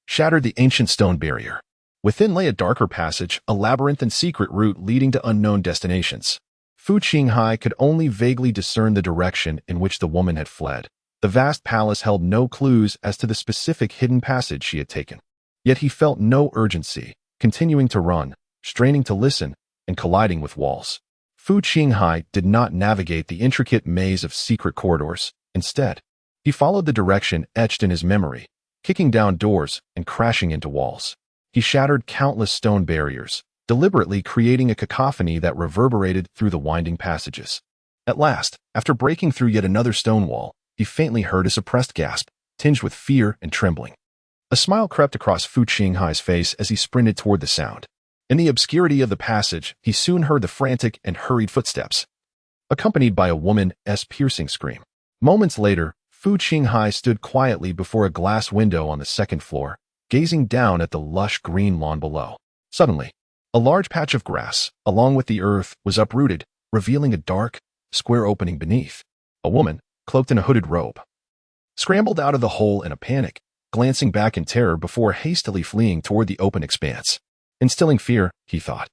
shattered the ancient stone barrier. Within lay a darker passage, a labyrinthine secret route leading to unknown destinations. Fu Qinghai could only vaguely discern the direction in which the woman had fled. The vast palace held no clues as to the specific hidden passage she had taken. Yet he felt no urgency, continuing to run, straining to listen, and colliding with walls. Fu Qinghai did not navigate the intricate maze of secret corridors. Instead, he followed the direction etched in his memory, kicking down doors and crashing into walls. He shattered countless stone barriers, deliberately creating a cacophony that reverberated through the winding passages. At last, after breaking through yet another stone wall, he faintly heard a suppressed gasp, tinged with fear and trembling. A smile crept across Fu Qinghai's face as he sprinted toward the sound. In the obscurity of the passage, he soon heard the frantic and hurried footsteps, accompanied by a woman's piercing scream. Moments later, Fu Qinghai stood quietly before a glass window on the second floor, gazing down at the lush green lawn below. Suddenly, a large patch of grass, along with the earth, was uprooted, revealing a dark, square opening beneath. A woman, cloaked in a hooded robe, scrambled out of the hole in a panic, glancing back in terror before hastily fleeing toward the open expanse. Instilling fear, he thought,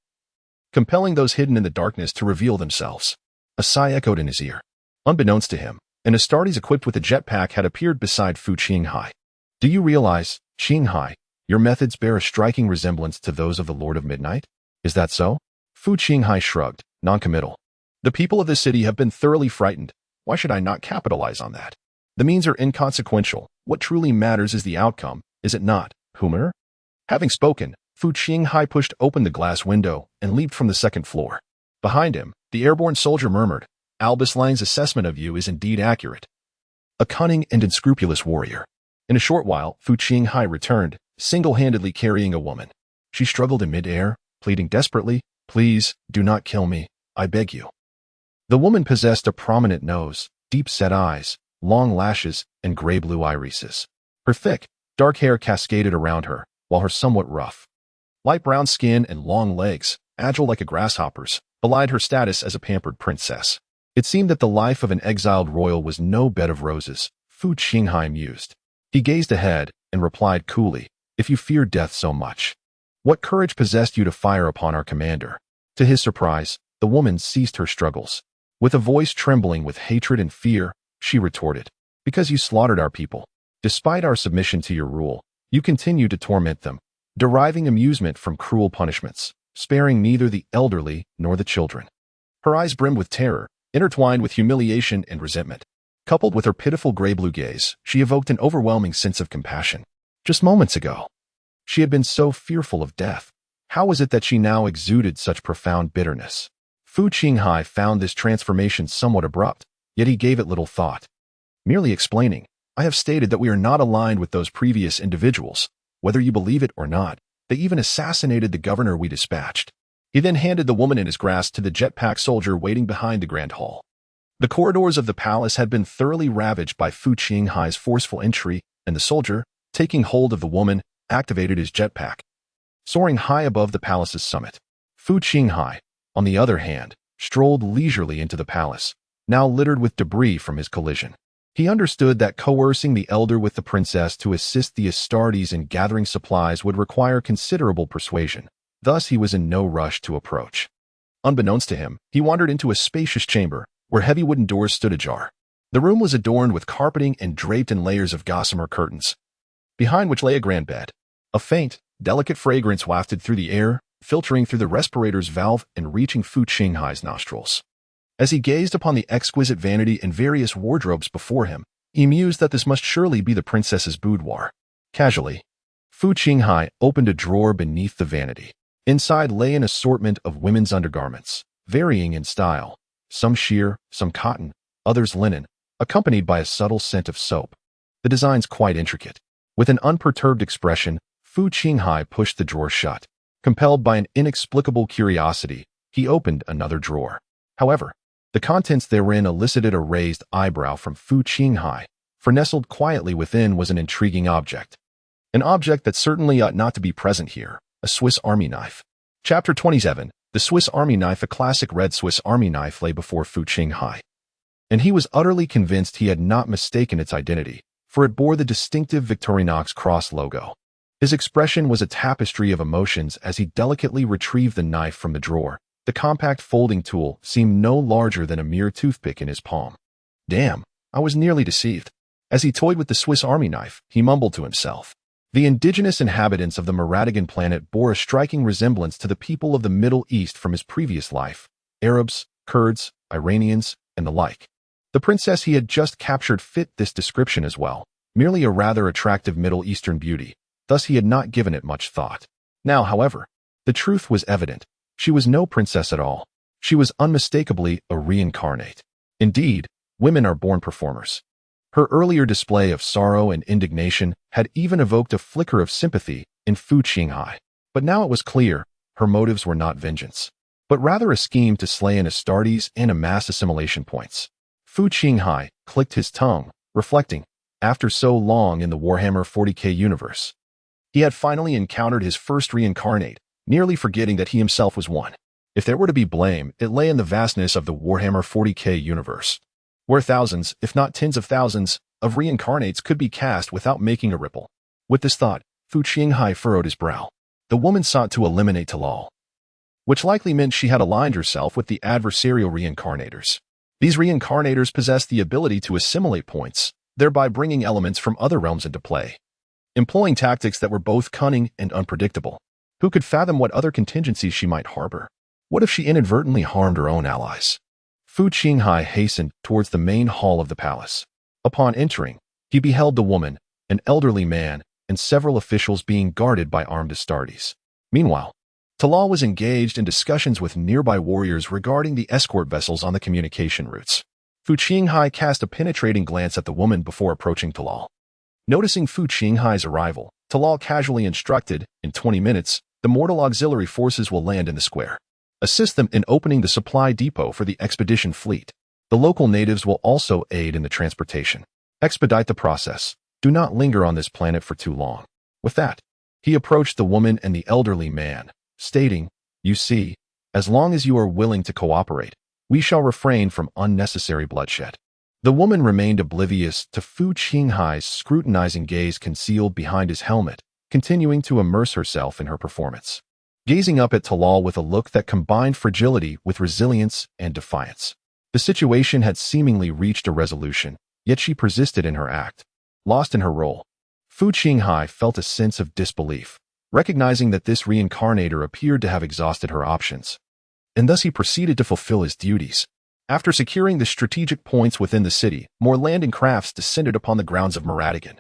compelling those hidden in the darkness to reveal themselves. A sigh echoed in his ear. Unbeknownst to him, and Astartes equipped with a jetpack had appeared beside Fu Qinghai. Do you realize, Qinghai, your methods bear a striking resemblance to those of the Lord of Midnight? Is that so? Fu Qinghai shrugged, non-committal. The people of this city have been thoroughly frightened. Why should I not capitalize on that? The means are inconsequential. What truly matters is the outcome, is it not, Humor? Having spoken, Fu Qinghai pushed open the glass window and leaped from the second floor. Behind him, the airborne soldier murmured, Albus Lang's assessment of you is indeed accurate. A cunning and unscrupulous warrior. In a short while, Fu Qinghai returned, single-handedly carrying a woman. She struggled in mid-air, pleading desperately, Please, do not kill me, I beg you. The woman possessed a prominent nose, deep-set eyes, long lashes, and gray-blue irises. Her thick, dark hair cascaded around her, while her somewhat rough, light brown skin and long legs, agile like a grasshopper's, belied her status as a pampered princess. It seemed that the life of an exiled royal was no bed of roses, Fu Qinghai mused. He gazed ahead and replied coolly, If you fear death so much, what courage possessed you to fire upon our commander? To his surprise, the woman ceased her struggles. With a voice trembling with hatred and fear, she retorted, Because you slaughtered our people. Despite our submission to your rule, you continue to torment them, deriving amusement from cruel punishments, sparing neither the elderly nor the children. Her eyes brimmed with terror, intertwined with humiliation and resentment. Coupled with her pitiful gray-blue gaze, she evoked an overwhelming sense of compassion. Just moments ago, she had been so fearful of death. How was it that she now exuded such profound bitterness? Fu Qinghai found this transformation somewhat abrupt, yet he gave it little thought. Merely explaining, I have stated that we are not aligned with those previous individuals. Whether you believe it or not, they even assassinated the governor we dispatched. He then handed the woman in his grasp to the jetpack soldier waiting behind the grand hall. The corridors of the palace had been thoroughly ravaged by Fu Qinghai's forceful entry, and the soldier, taking hold of the woman, activated his jetpack. Soaring high above the palace's summit, Fu Qinghai, on the other hand, strolled leisurely into the palace, now littered with debris from his collision. He understood that coercing the elder with the princess to assist the Astartes in gathering supplies would require considerable persuasion. Thus, he was in no rush to approach. Unbeknownst to him, he wandered into a spacious chamber, where heavy wooden doors stood ajar. The room was adorned with carpeting and draped in layers of gossamer curtains, behind which lay a grand bed. A faint, delicate fragrance wafted through the air, filtering through the respirator's valve and reaching Fu Qinghai's nostrils. As he gazed upon the exquisite vanity and various wardrobes before him, he mused that this must surely be the princess's boudoir. Casually, Fu Qinghai opened a drawer beneath the vanity. Inside lay an assortment of women's undergarments, varying in style, some sheer, some cotton, others linen, accompanied by a subtle scent of soap. The designs quite intricate. With an unperturbed expression, Fu Qinghai pushed the drawer shut. Compelled by an inexplicable curiosity, he opened another drawer. However, the contents therein elicited a raised eyebrow from Fu Qinghai, for nestled quietly within was an intriguing object. An object that certainly ought not to be present here, a Swiss Army knife. Chapter 27, The Swiss Army Knife. A classic red Swiss Army knife lay before Fu Qinghai, and he was utterly convinced he had not mistaken its identity, for it bore the distinctive Victorinox cross logo. His expression was a tapestry of emotions as he delicately retrieved the knife from the drawer. The compact folding tool seemed no larger than a mere toothpick in his palm. Damn, I was nearly deceived. As he toyed with the Swiss Army knife, he mumbled to himself. The indigenous inhabitants of the Maradigan planet bore a striking resemblance to the people of the Middle East from his previous life, Arabs, Kurds, Iranians, and the like. The princess he had just captured fit this description as well, merely a rather attractive Middle Eastern beauty. Thus he had not given it much thought. Now, however, the truth was evident. She was no princess at all. She was unmistakably a reincarnate. Indeed, women are born performers. Her earlier display of sorrow and indignation had even evoked a flicker of sympathy in Fu Qinghai. But now it was clear, her motives were not vengeance, but rather a scheme to slay an Astartes and amass assimilation points. Fu Qinghai clicked his tongue, reflecting, after so long in the Warhammer 40k universe, he had finally encountered his first reincarnate, nearly forgetting that he himself was one. If there were to be blame, it lay in the vastness of the Warhammer 40k universe, where thousands, if not tens of thousands, of reincarnates could be cast without making a ripple. With this thought, Fu Qinghai furrowed his brow. The woman sought to eliminate Talal, which likely meant she had aligned herself with the adversarial reincarnators. These reincarnators possess the ability to assimilate points, thereby bringing elements from other realms into play, employing tactics that were both cunning and unpredictable. Who could fathom what other contingencies she might harbor? What if she inadvertently harmed her own allies? Fu Qinghai hastened towards the main hall of the palace. Upon entering, he beheld the woman, an elderly man, and several officials being guarded by armed Astartes. Meanwhile, Talal was engaged in discussions with nearby warriors regarding the escort vessels on the communication routes. Fu Qinghai cast a penetrating glance at the woman before approaching Talal. Noticing Fu Qinghai's arrival, Talal casually instructed, in 20 minutes, the mortal auxiliary forces will land in the square. Assist them in opening the supply depot for the expedition fleet. The local natives will also aid in the transportation. Expedite the process. Do not linger on this planet for too long. With that, he approached the woman and the elderly man, stating, "You see, as long as you are willing to cooperate, we shall refrain from unnecessary bloodshed." The woman remained oblivious to Fu Qinghai's scrutinizing gaze concealed behind his helmet, continuing to immerse herself in her performance, gazing up at Talal with a look that combined fragility with resilience and defiance. The situation had seemingly reached a resolution, yet she persisted in her act. Lost in her role, Fu Qinghai felt a sense of disbelief, recognizing that this reincarnator appeared to have exhausted her options, and thus he proceeded to fulfill his duties. After securing the strategic points within the city, more landing crafts descended upon the grounds of Maradigan.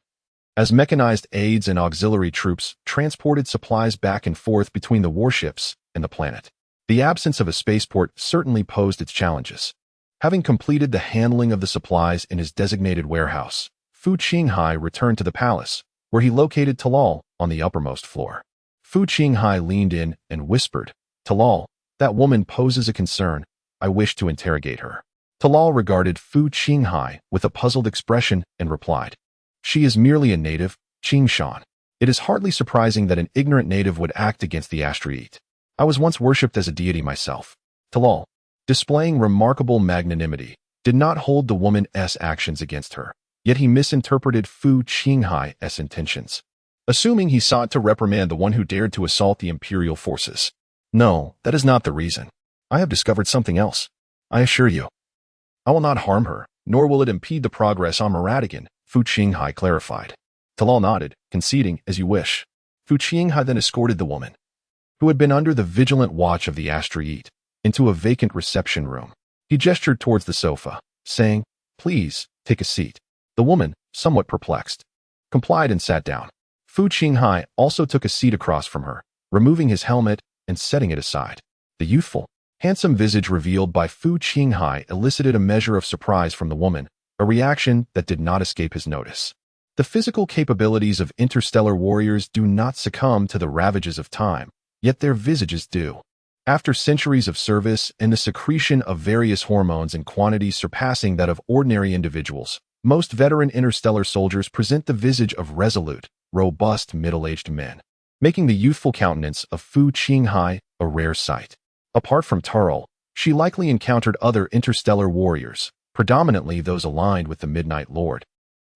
As mechanized aids and auxiliary troops transported supplies back and forth between the warships and the planet, the absence of a spaceport certainly posed its challenges. Having completed the handling of the supplies in his designated warehouse, Fu Qinghai returned to the palace, where he located Talal on the uppermost floor. Fu Qinghai leaned in and whispered, "Talal, that woman poses a concern. I wish to interrogate her." Talal regarded Fu Qinghai with a puzzled expression and replied, "She is merely a native, Qingshan. It is hardly surprising that an ignorant native would act against the Astraeate. I was once worshipped as a deity myself." Talal, displaying remarkable magnanimity, did not hold the woman's actions against her, yet he misinterpreted Fu Qinghai's intentions, assuming he sought to reprimand the one who dared to assault the imperial forces. "No, that is not the reason. I have discovered something else. I assure you. I will not harm her, nor will it impede the progress on Maradigan," Fu Qinghai clarified. Talal nodded, conceding, "As you wish." Fu Qinghai then escorted the woman, who had been under the vigilant watch of the Astraeate, into a vacant reception room. He gestured towards the sofa, saying, "Please, take a seat." The woman, somewhat perplexed, complied and sat down. Fu Qinghai also took a seat across from her, removing his helmet and setting it aside. The youthful, handsome visage revealed by Fu Qinghai elicited a measure of surprise from the woman, a reaction that did not escape his notice. The physical capabilities of interstellar warriors do not succumb to the ravages of time, yet their visages do. After centuries of service and the secretion of various hormones in quantities surpassing that of ordinary individuals, most veteran interstellar soldiers present the visage of resolute, robust middle-aged men, making the youthful countenance of Fu Qinghai a rare sight. Apart from Tarl, she likely encountered other interstellar warriors, predominantly those aligned with the Midnight Lord.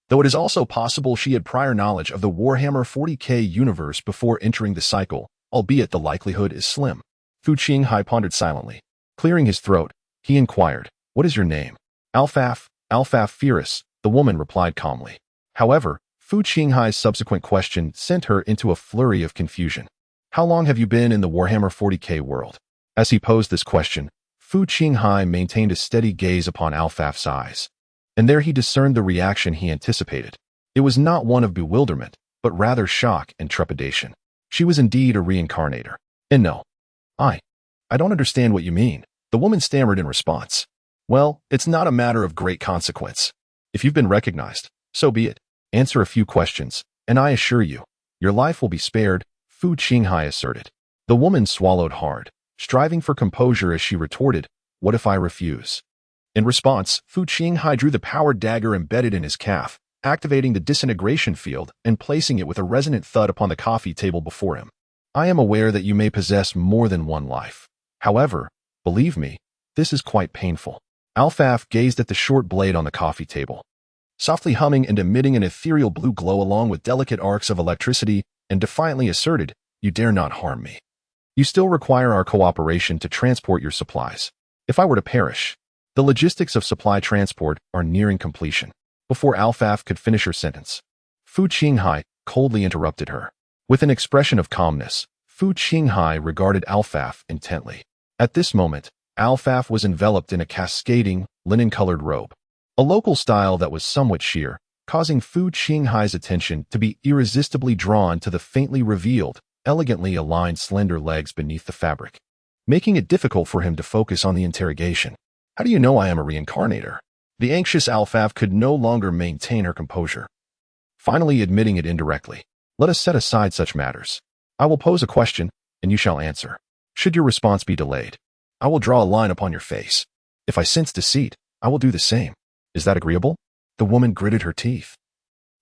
Though it is also possible she had prior knowledge of the Warhammer 40K universe before entering the cycle, albeit the likelihood is slim. Fu Qinghai pondered silently. Clearing his throat, he inquired, "What is your name?" "Alfaf Firis," the woman replied calmly. However, Fu Qinghai's subsequent question sent her into a flurry of confusion. "How long have you been in the Warhammer 40K world?" As he posed this question, Fu Qinghai maintained a steady gaze upon Alfaf's eyes, and there he discerned the reaction he anticipated. It was not one of bewilderment, but rather shock and trepidation. She was indeed a reincarnator. And no, I don't understand what you mean, the woman stammered in response. "Well, it's not a matter of great consequence. If you've been recognized, so be it. Answer a few questions, and I assure you, your life will be spared," Fu Qinghai asserted. The woman swallowed hard, striving for composure as she retorted, "What if I refuse?" In response, Fu Qinghai drew the powered dagger embedded in his calf, activating the disintegration field and placing it with a resonant thud upon the coffee table before him. "I am aware that you may possess more than one life. However, believe me, this is quite painful." Alfaf gazed at the short blade on the coffee table, softly humming and emitting an ethereal blue glow along with delicate arcs of electricity, and defiantly asserted, "You dare not harm me. You still require our cooperation to transport your supplies. If I were to perish, The logistics of supply transport are nearing completion. Before Alfaf could finish her sentence, Fu Qinghai coldly interrupted her. With an expression of calmness, Fu Qinghai regarded Alfaf intently. At this moment, Alfaf was enveloped in a cascading, linen-colored robe, a local style that was somewhat sheer, causing Fu Qinghai's attention to be irresistibly drawn to the faintly revealed, elegantly aligned slender legs beneath the fabric, making it difficult for him to focus on the interrogation. How do you know I am a reincarnator? The anxious Alfaf could no longer maintain her composure, finally admitting it indirectly. Let us set aside such matters. I will pose a question, and you shall answer. Should your response be delayed, I will draw a line upon your face. If I sense deceit, I will do the same. Is that agreeable? The woman gritted her teeth,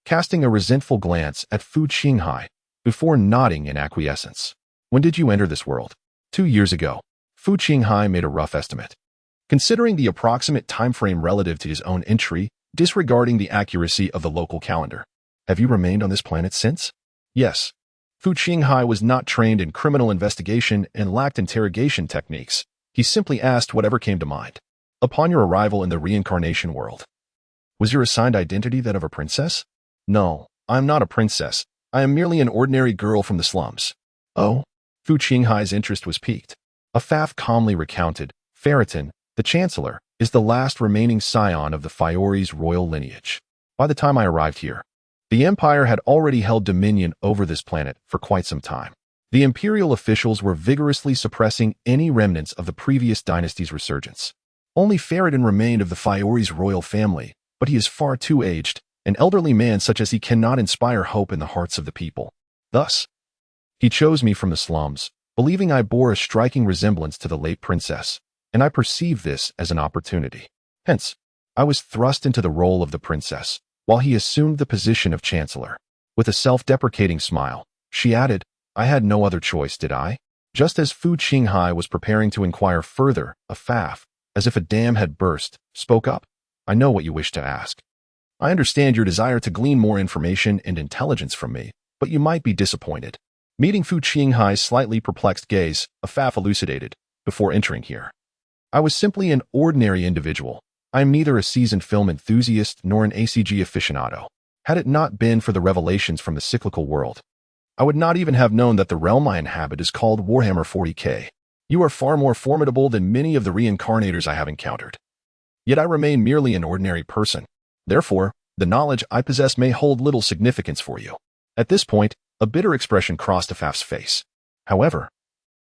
casting a resentful glance at Fu Qinghai before nodding in acquiescence. When did you enter this world? 2 years ago. Fu Qinghai made a rough estimate. Considering the approximate time frame relative to his own entry, disregarding the accuracy of the local calendar. Have you remained on this planet since? Yes. Fu Qinghai was not trained in criminal investigation and lacked interrogation techniques. He simply asked whatever came to mind. Upon your arrival in the reincarnation world, was your assigned identity that of a princess? No, I am not a princess. I am merely an ordinary girl from the slums. Oh? Fu Qinghai's interest was piqued. Afaf calmly recounted, Ferritin, the Chancellor, is the last remaining scion of the Fiori's royal lineage. By the time I arrived here, the Empire had already held dominion over this planet for quite some time. The imperial officials were vigorously suppressing any remnants of the previous dynasty's resurgence. Only Ferritin remained of the Fiori's royal family, but he is far too aged. An elderly man such as he cannot inspire hope in the hearts of the people. Thus, he chose me from the slums, believing I bore a striking resemblance to the late princess, and I perceived this as an opportunity. Hence, I was thrust into the role of the princess, while he assumed the position of chancellor. With a self-deprecating smile, she added, I had no other choice, did I? Just as Fu Qinghai was preparing to inquire further, Afaf, as if a dam had burst, spoke up. I know what you wish to ask. I understand your desire to glean more information and intelligence from me, but you might be disappointed. Meeting Fu Qinghai's slightly perplexed gaze, Afaf elucidated, before entering here. I was simply an ordinary individual. I am neither a seasoned film enthusiast nor an ACG aficionado. Had it not been for the revelations from the cyclical world, I would not even have known that the realm I inhabit is called Warhammer 40K. You are far more formidable than many of the reincarnators I have encountered. Yet I remain merely an ordinary person. Therefore, the knowledge I possess may hold little significance for you. At this point, a bitter expression crossed Afaf's face. However,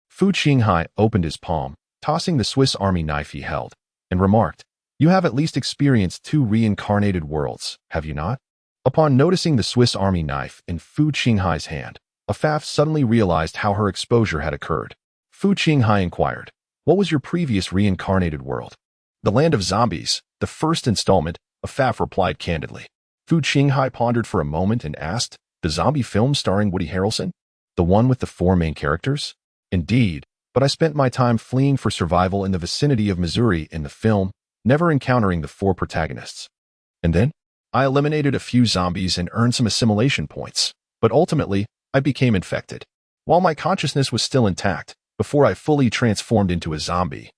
Fu Qinghai opened his palm, tossing the Swiss Army knife he held, and remarked, You have at least experienced 2 reincarnated worlds, have you not? Upon noticing the Swiss Army knife in Fu Qinghai's hand, Afaf suddenly realized how her exposure had occurred. Fu Qinghai inquired, What was your previous reincarnated world? The Land of Zombies, the first installment, Afaf replied candidly. Fu Qinghai pondered for a moment and asked, The zombie film starring Woody Harrelson? The one with the 4 main characters? Indeed, but I spent my time fleeing for survival in the vicinity of Missouri in the film, never encountering the 4 protagonists. And then, I eliminated a few zombies and earned some assimilation points, but ultimately, I became infected. While my consciousness was still intact, before I fully transformed into a zombie,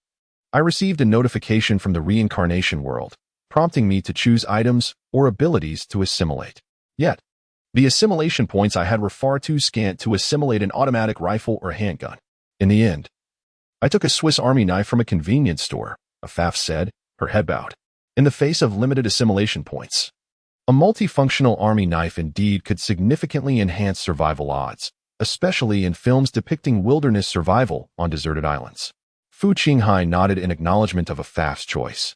I received a notification from the reincarnation world, prompting me to choose items or abilities to assimilate. Yet, the assimilation points I had were far too scant to assimilate an automatic rifle or handgun. In the end, I took a Swiss Army knife from a convenience store, Afaf said, her head bowed. In the face of limited assimilation points, a multifunctional army knife indeed could significantly enhance survival odds, especially in films depicting wilderness survival on deserted islands. Fu Qinghai nodded in acknowledgement of Afaf's choice.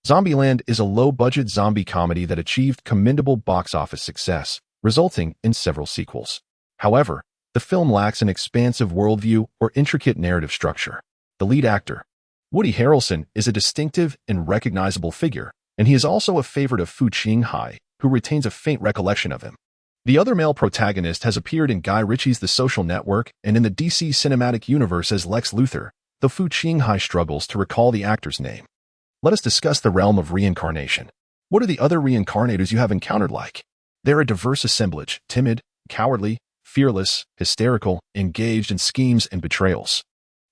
Zombieland is a low-budget zombie comedy that achieved commendable box office success, resulting in several sequels. However, the film lacks an expansive worldview or intricate narrative structure. The lead actor, Woody Harrelson, is a distinctive and recognizable figure, and he is also a favorite of Fu Qinghai, who retains a faint recollection of him. The other male protagonist has appeared in Guy Ritchie's The Social Network and in the DC Cinematic Universe as Lex Luthor, though Fu Qinghai struggles to recall the actor's name. Let us discuss the realm of reincarnation. What are the other reincarnators you have encountered like? They're a diverse assemblage, timid, cowardly, fearless, hysterical, engaged in schemes and betrayals.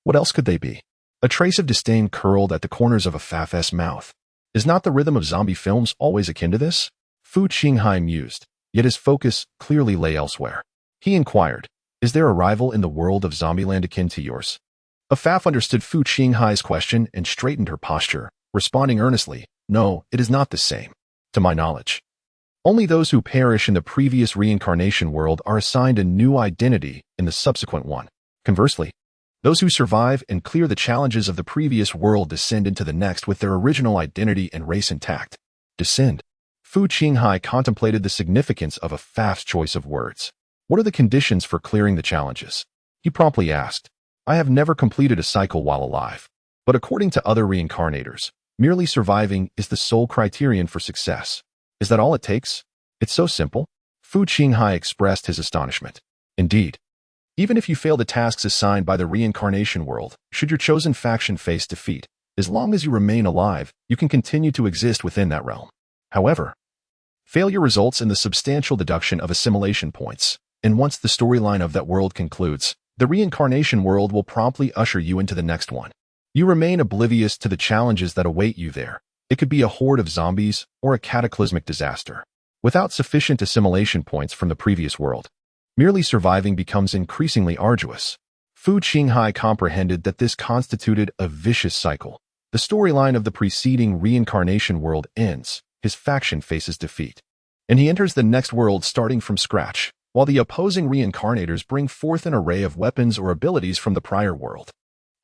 What else could they be? A trace of disdain curled at the corners of Afaf's mouth. Is not the rhythm of zombie films always akin to this? Fu Qinghai mused, yet his focus clearly lay elsewhere. He inquired, is there a rival in the world of Zombieland akin to yours? Afaf understood Fu Qinghai's question and straightened her posture, responding earnestly, no, it is not the same. To my knowledge. Only those who perish in the previous reincarnation world are assigned a new identity in the subsequent one. Conversely, those who survive and clear the challenges of the previous world descend into the next with their original identity and race intact. Descend. Fu Qinghai contemplated the significance of Afaf's choice of words. What are the conditions for clearing the challenges? He promptly asked. I have never completed a cycle while alive. But according to other reincarnators, merely surviving is the sole criterion for success. Is that all it takes? It's so simple. Fu Qinghai expressed his astonishment. Indeed. Even if you fail the tasks assigned by the reincarnation world, should your chosen faction face defeat, as long as you remain alive, you can continue to exist within that realm. However, failure results in the substantial deduction of assimilation points, and once the storyline of that world concludes, the reincarnation world will promptly usher you into the next one. You remain oblivious to the challenges that await you there. It could be a horde of zombies or a cataclysmic disaster. Without sufficient assimilation points from the previous world, merely surviving becomes increasingly arduous. Fu Qinghai comprehended that this constituted a vicious cycle. The storyline of the preceding reincarnation world ends, his faction faces defeat, and he enters the next world starting from scratch, while the opposing reincarnators bring forth an array of weapons or abilities from the prior world,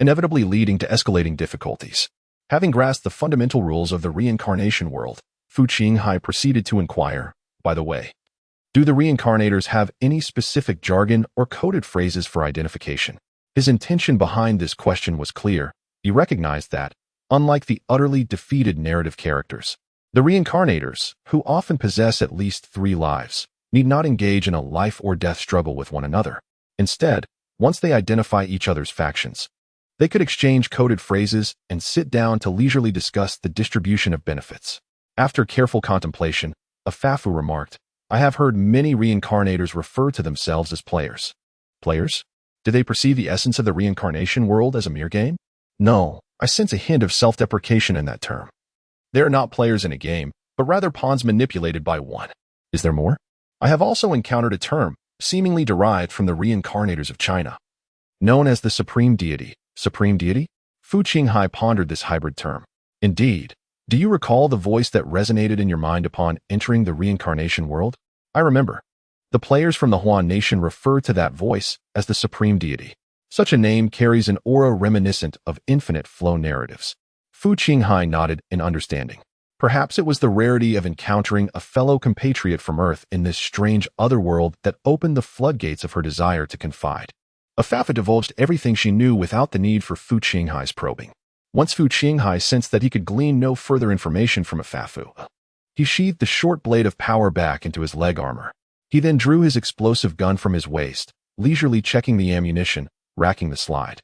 inevitably leading to escalating difficulties. Having grasped the fundamental rules of the reincarnation world, Fu Qinghai proceeded to inquire, by the way, do the reincarnators have any specific jargon or coded phrases for identification? His intention behind this question was clear. He recognized that, unlike the utterly defeated narrative characters, the reincarnators, who often possess at least 3 lives, need not engage in a life-or-death struggle with one another. Instead, once they identify each other's factions, they could exchange coded phrases and sit down to leisurely discuss the distribution of benefits. After careful contemplation, Afafu remarked, I have heard many reincarnators refer to themselves as players. Players? Do they perceive the essence of the reincarnation world as a mere game? No, I sense a hint of self-deprecation in that term. They are not players in a game, but rather pawns manipulated by one. Is there more? I have also encountered a term, seemingly derived from the reincarnators of China, known as the Supreme Deity. Supreme Deity? Fu Qinghai pondered this hybrid term. Indeed. Do you recall the voice that resonated in your mind upon entering the reincarnation world? I remember. The players from the Huan nation refer to that voice as the Supreme Deity. Such a name carries an aura reminiscent of infinite flow narratives. Fu Qinghai nodded in understanding. Perhaps it was the rarity of encountering a fellow compatriot from Earth in this strange otherworld that opened the floodgates of her desire to confide. Afafa divulged everything she knew without the need for Fu Qinghai's probing. Once Fu Qinghai sensed that he could glean no further information from Afafu, he sheathed the short blade of power back into his leg armor. He then drew his explosive gun from his waist, leisurely checking the ammunition, racking the slide.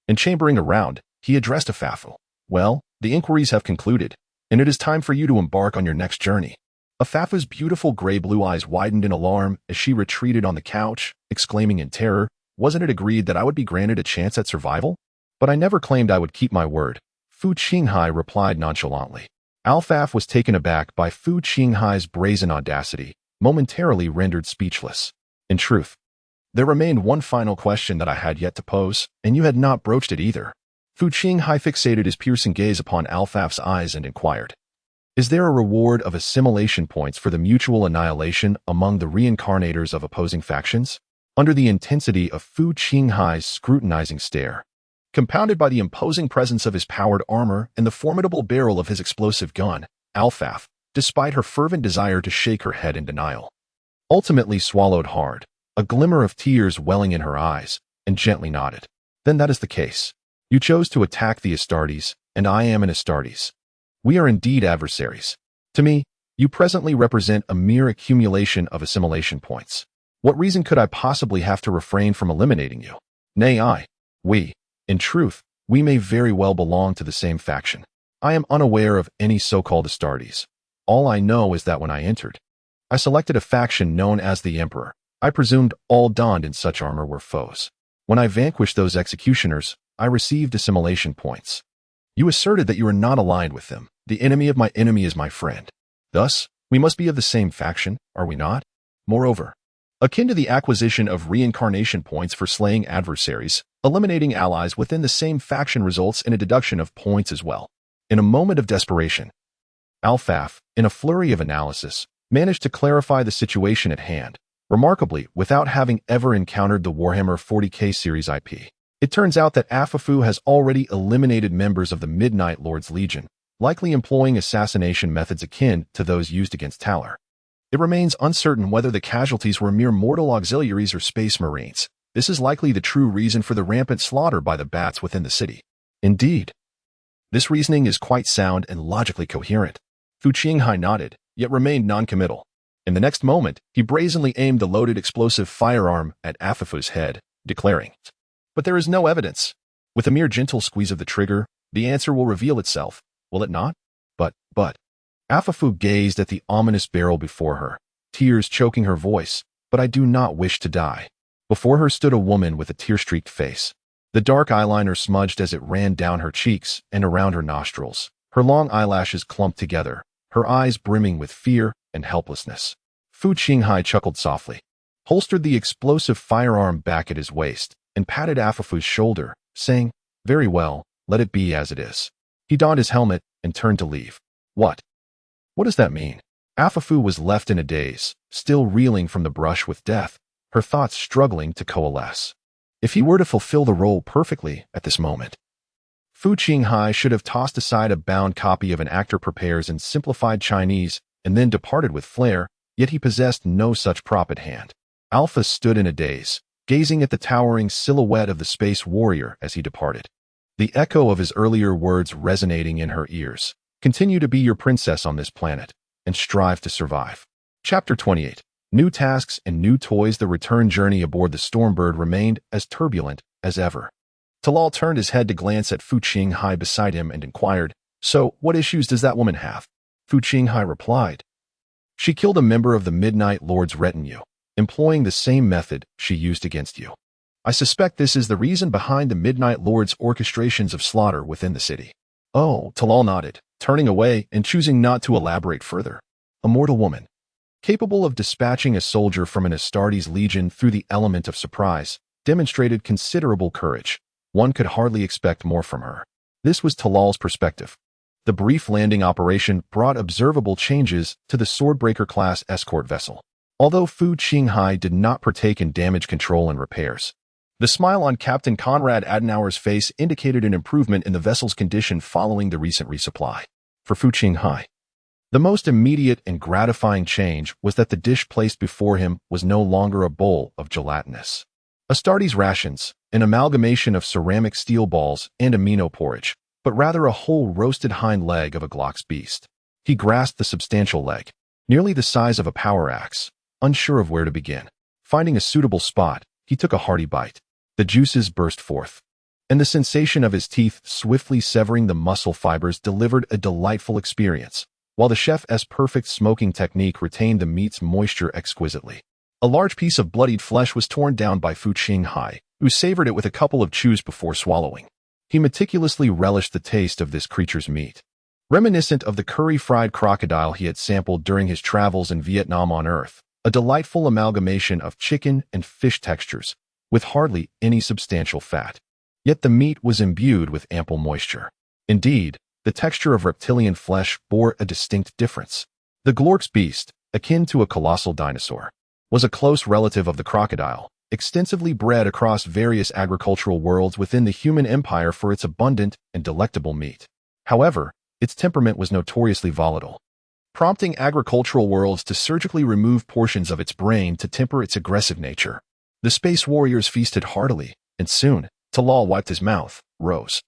And chambering around, he addressed Afafu. Well, the inquiries have concluded, and it is time for you to embark on your next journey. Afafu's beautiful gray-blue eyes widened in alarm as she retreated on the couch, exclaiming in terror, wasn't it agreed that I would be granted a chance at survival? But I never claimed I would keep my word, Fu Qinghai replied nonchalantly. Alfaf was taken aback by Fu Qinghai's brazen audacity, momentarily rendered speechless. In truth, there remained one final question that I had yet to pose, and you had not broached it either. Fu Qinghai fixated his piercing gaze upon Alfaf's eyes and inquired, is there a reward of assimilation points for the mutual annihilation among the reincarnators of opposing factions? Under the intensity of Fu Qinghai's scrutinizing stare, compounded by the imposing presence of his powered armor and the formidable barrel of his explosive gun, Alfaf, despite her fervent desire to shake her head in denial, ultimately swallowed hard, a glimmer of tears welling in her eyes, and gently nodded. Then that is the case. You chose to attack the Astartes, and I am an Astartes. We are indeed adversaries. To me, you presently represent a mere accumulation of assimilation points. What reason could I possibly have to refrain from eliminating you? Nay, we. In truth, we may very well belong to the same faction. I am unaware of any so-called Astartes. All I know is that when I entered, I selected a faction known as the Emperor. I presumed all donned in such armor were foes. When I vanquished those executioners, I received assimilation points. You asserted that you are not aligned with them. The enemy of my enemy is my friend. Thus, we must be of the same faction, are we not? Moreover, akin to the acquisition of reincarnation points for slaying adversaries, eliminating allies within the same faction results in a deduction of points as well. In a moment of desperation, Alfaf, in a flurry of analysis, managed to clarify the situation at hand, remarkably without having ever encountered the Warhammer 40k series IP. It turns out that Afafu has already eliminated members of the Midnight Lord's Legion, likely employing assassination methods akin to those used against Talar. It remains uncertain whether the casualties were mere mortal auxiliaries or space marines. This is likely the true reason for the rampant slaughter by the bats within the city. Indeed, this reasoning is quite sound and logically coherent. Fu Qinghai nodded, yet remained non-committal. In the next moment, he brazenly aimed the loaded explosive firearm at Afafu's head, declaring, "But there is no evidence. With a mere gentle squeeze of the trigger, the answer will reveal itself, will it not?" But, Afafu gazed at the ominous barrel before her, tears choking her voice. "But I do not wish to die." Before her stood a woman with a tear-streaked face. The dark eyeliner smudged as it ran down her cheeks and around her nostrils. Her long eyelashes clumped together, her eyes brimming with fear and helplessness. Fu Qinghai chuckled softly, holstered the explosive firearm back at his waist, and patted Afafu's shoulder, saying, "Very well, let it be as it is." He donned his helmet and turned to leave. What does that mean? Afafu was left in a daze, still reeling from the brush with death, her thoughts struggling to coalesce. If he were to fulfill the role perfectly at this moment, Fu Qinghai should have tossed aside a bound copy of An Actor Prepares in simplified Chinese and then departed with flair, yet he possessed no such prop at hand. Alpha stood in a daze, gazing at the towering silhouette of the space warrior as he departed. The echo of his earlier words resonating in her ears. Continue to be your princess on this planet, and strive to survive. Chapter 28. New tasks and new toys. The return journey aboard the Stormbird remained as turbulent as ever. Talal turned his head to glance at Fu Qinghai beside him and inquired, "So, what issues does that woman have?" Fu Qinghai replied, "She killed a member of the Midnight Lord's retinue, employing the same method she used against you. I suspect this is the reason behind the Midnight Lord's orchestrations of slaughter within the city." "Oh," Talal nodded, turning away and choosing not to elaborate further. A mortal woman, capable of dispatching a soldier from an Astartes legion through the element of surprise, demonstrated considerable courage. One could hardly expect more from her. This was Talal's perspective. The brief landing operation brought observable changes to the Swordbreaker-class escort vessel. Although Fu Qinghai did not partake in damage control and repairs, the smile on Captain Conrad Adenauer's face indicated an improvement in the vessel's condition following the recent resupply. For Fu Qinghai, the most immediate and gratifying change was that the dish placed before him was no longer a bowl of gelatinous Astartes rations, an amalgamation of ceramic steel balls and amino porridge, but rather a whole roasted hind leg of a Glock's beast. He grasped the substantial leg, nearly the size of a power axe, unsure of where to begin. Finding a suitable spot, he took a hearty bite. The juices burst forth, and the sensation of his teeth swiftly severing the muscle fibers delivered a delightful experience, while the chef's perfect smoking technique retained the meat's moisture exquisitely. A large piece of bloodied flesh was torn down by Fu Qinghai, who savored it with a couple of chews before swallowing. He meticulously relished the taste of this creature's meat. Reminiscent of the curry-fried crocodile he had sampled during his travels in Vietnam on Earth, a delightful amalgamation of chicken and fish textures, with hardly any substantial fat. Yet the meat was imbued with ample moisture. Indeed, the texture of reptilian flesh bore a distinct difference. The Glork's beast, akin to a colossal dinosaur, was a close relative of the crocodile, extensively bred across various agricultural worlds within the human empire for its abundant and delectable meat. However, its temperament was notoriously volatile, prompting agricultural worlds to surgically remove portions of its brain to temper its aggressive nature. The space warriors feasted heartily, and soon, Talal wiped his mouth, rose,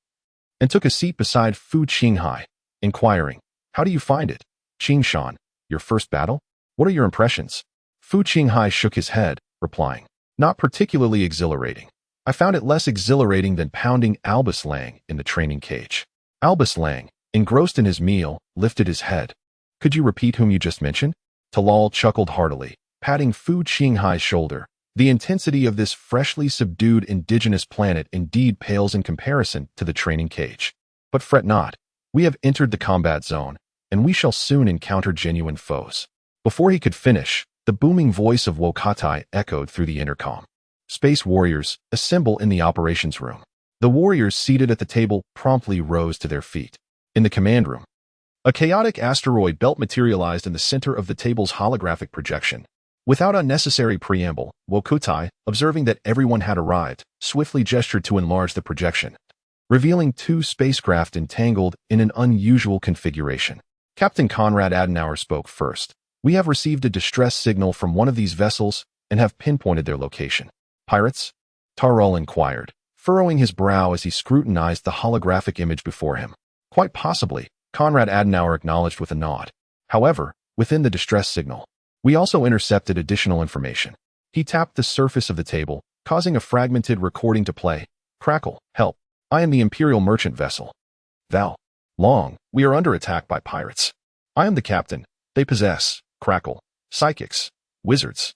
and took a seat beside Fu Qinghai, inquiring, "How do you find it, Qingshan? Your first battle? What are your impressions?" Fu Qinghai shook his head, replying, "Not particularly exhilarating. I found it less exhilarating than pounding Albus Lang in the training cage." Albus Lang, engrossed in his meal, lifted his head. "Could you repeat whom you just mentioned?" Talal chuckled heartily, patting Fu Qinghai's shoulder, The intensity of this freshly subdued indigenous planet indeed pales in comparison to the training cage. But fret not, we have entered the combat zone, and we shall soon encounter genuine foes. Before he could finish, the booming voice of Wokatai echoed through the intercom. Space warriors, assemble in the operations room. The warriors seated at the table promptly rose to their feet. In the command room, a chaotic asteroid belt materialized in the center of the table's holographic projection. Without unnecessary preamble, Wokutai, observing that everyone had arrived, swiftly gestured to enlarge the projection, revealing two spacecraft entangled in an unusual configuration. Captain Conrad Adenauer spoke first. We have received a distress signal from one of these vessels and have pinpointed their location. Pirates? Tarol inquired, furrowing his brow as he scrutinized the holographic image before him. Quite possibly, Conrad Adenauer acknowledged with a nod. However, within the distress signal, we also intercepted additional information. He tapped the surface of the table, causing a fragmented recording to play. Crackle, help. I am the Imperial merchant vessel. Val. Long, we are under attack by pirates. I am the captain. They possess, crackle, psychics, wizards.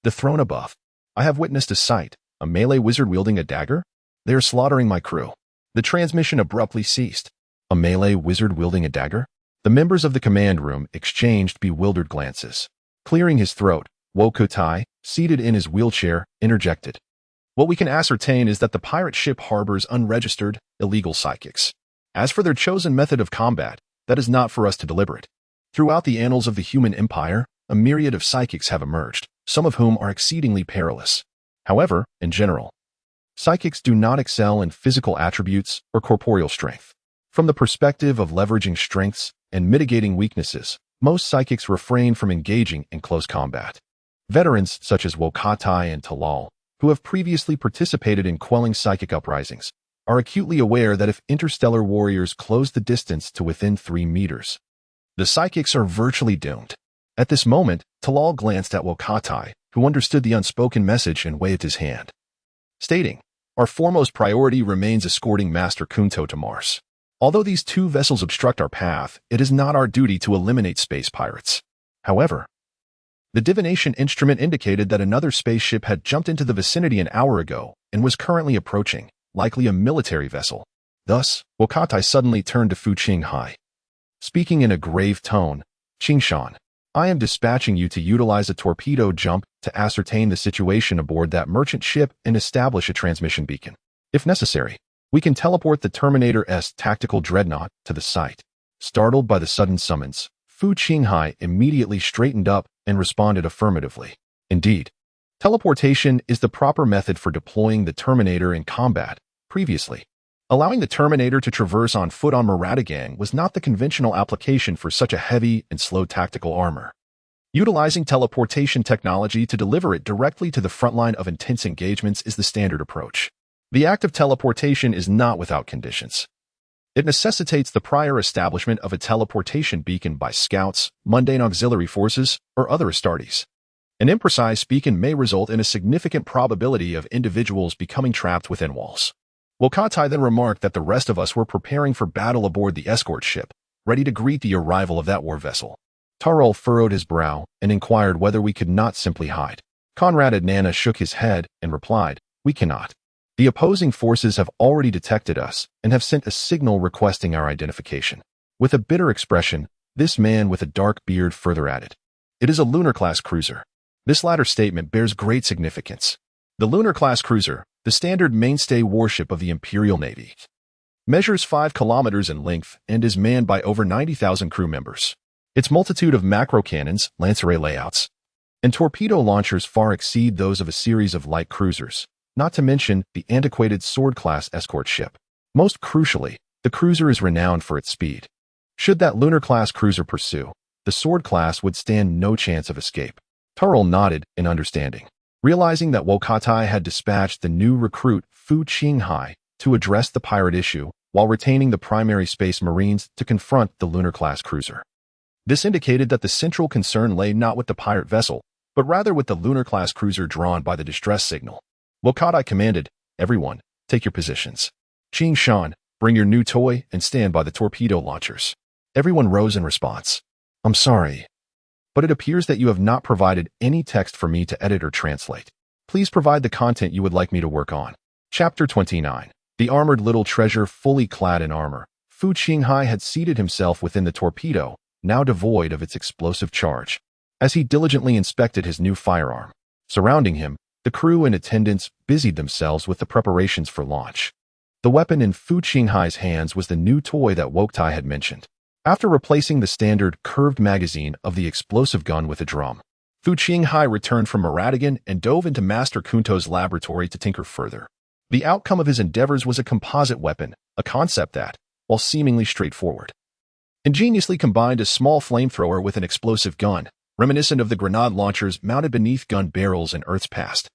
The throne above. I have witnessed a sight, a melee wizard wielding a dagger. They are slaughtering my crew. The transmission abruptly ceased. A melee wizard wielding a dagger? The members of the command room exchanged bewildered glances. Clearing his throat, Wokutai, seated in his wheelchair, interjected. What we can ascertain is that the pirate ship harbors unregistered, illegal psychics. As for their chosen method of combat, that is not for us to deliberate. Throughout the annals of the human empire, a myriad of psychics have emerged, some of whom are exceedingly perilous. However, in general, psychics do not excel in physical attributes or corporeal strength. From the perspective of leveraging strengths and mitigating weaknesses, most psychics refrain from engaging in close combat. Veterans such as Wokatai and Talal, who have previously participated in quelling psychic uprisings, are acutely aware that if interstellar warriors close the distance to within 3 meters, the psychics are virtually doomed. At this moment, Talal glanced at Wokatai, who understood the unspoken message and waved his hand, stating, "Our foremost priority remains escorting Master Kunto to Mars. Although these 2 vessels obstruct our path, it is not our duty to eliminate space pirates." However, the divination instrument indicated that another spaceship had jumped into the vicinity an hour ago and was currently approaching, likely a military vessel. Thus, Wokatai suddenly turned to Fu Qinghai. Speaking in a grave tone, "Qingshan, I am dispatching you to utilize a torpedo jump to ascertain the situation aboard that merchant ship and establish a transmission beacon. If necessary, we can teleport the Terminator-S tactical dreadnought to the site." Startled by the sudden summons, Fu Qinghai immediately straightened up and responded affirmatively. Indeed, teleportation is the proper method for deploying the Terminator in combat. Previously, allowing the Terminator to traverse on foot on Maratagang was not the conventional application for such a heavy and slow tactical armor. Utilizing teleportation technology to deliver it directly to the front line of intense engagements is the standard approach. The act of teleportation is not without conditions. It necessitates the prior establishment of a teleportation beacon by scouts, mundane auxiliary forces, or other Astartes. An imprecise beacon may result in a significant probability of individuals becoming trapped within walls. Wokatai then remarked that the rest of us were preparing for battle aboard the escort ship, ready to greet the arrival of that war vessel. Tarol furrowed his brow and inquired whether we could not simply hide. Conrad Adnana shook his head and replied, "We cannot. The opposing forces have already detected us and have sent a signal requesting our identification." With a bitter expression, this man with a dark beard further added, "It is a lunar-class cruiser." This latter statement bears great significance. The lunar-class cruiser, the standard mainstay warship of the Imperial Navy, measures 5 kilometers in length and is manned by over 90,000 crew members. Its multitude of macro cannons, Lancer layouts, and torpedo launchers far exceed those of a series of light cruisers, not to mention the antiquated sword-class escort ship. Most crucially, the cruiser is renowned for its speed. Should that lunar-class cruiser pursue, the sword class would stand no chance of escape. Tarol nodded in understanding, realizing that Wokatai had dispatched the new recruit Fu Qinghai to address the pirate issue while retaining the primary space marines to confront the lunar-class cruiser. This indicated that the central concern lay not with the pirate vessel, but rather with the lunar-class cruiser drawn by the distress signal. Wokatai commanded, "Everyone, take your positions. Qing Shan, bring your new toy and stand by the torpedo launchers." Everyone rose in response. "I'm sorry, but it appears that you have not provided any text for me to edit or translate." Please provide the content you would like me to work on. Chapter 29. The armored little treasure. Fully clad in armor, Fu Qinghai had seated himself within the torpedo, now devoid of its explosive charge. As he diligently inspected his new firearm, surrounding him, the crew and attendants busied themselves with the preparations for launch. The weapon in Fu Qinghai's hands was the new toy that Woktai had mentioned. After replacing the standard curved magazine of the explosive gun with a drum, Fu Qinghai returned from Maradigan and dove into Master Kunto's laboratory to tinker further. The outcome of his endeavors was a composite weapon, a concept that, while seemingly straightforward, ingeniously combined a small flamethrower with an explosive gun, reminiscent of the grenade launchers mounted beneath gun barrels in Earth's past.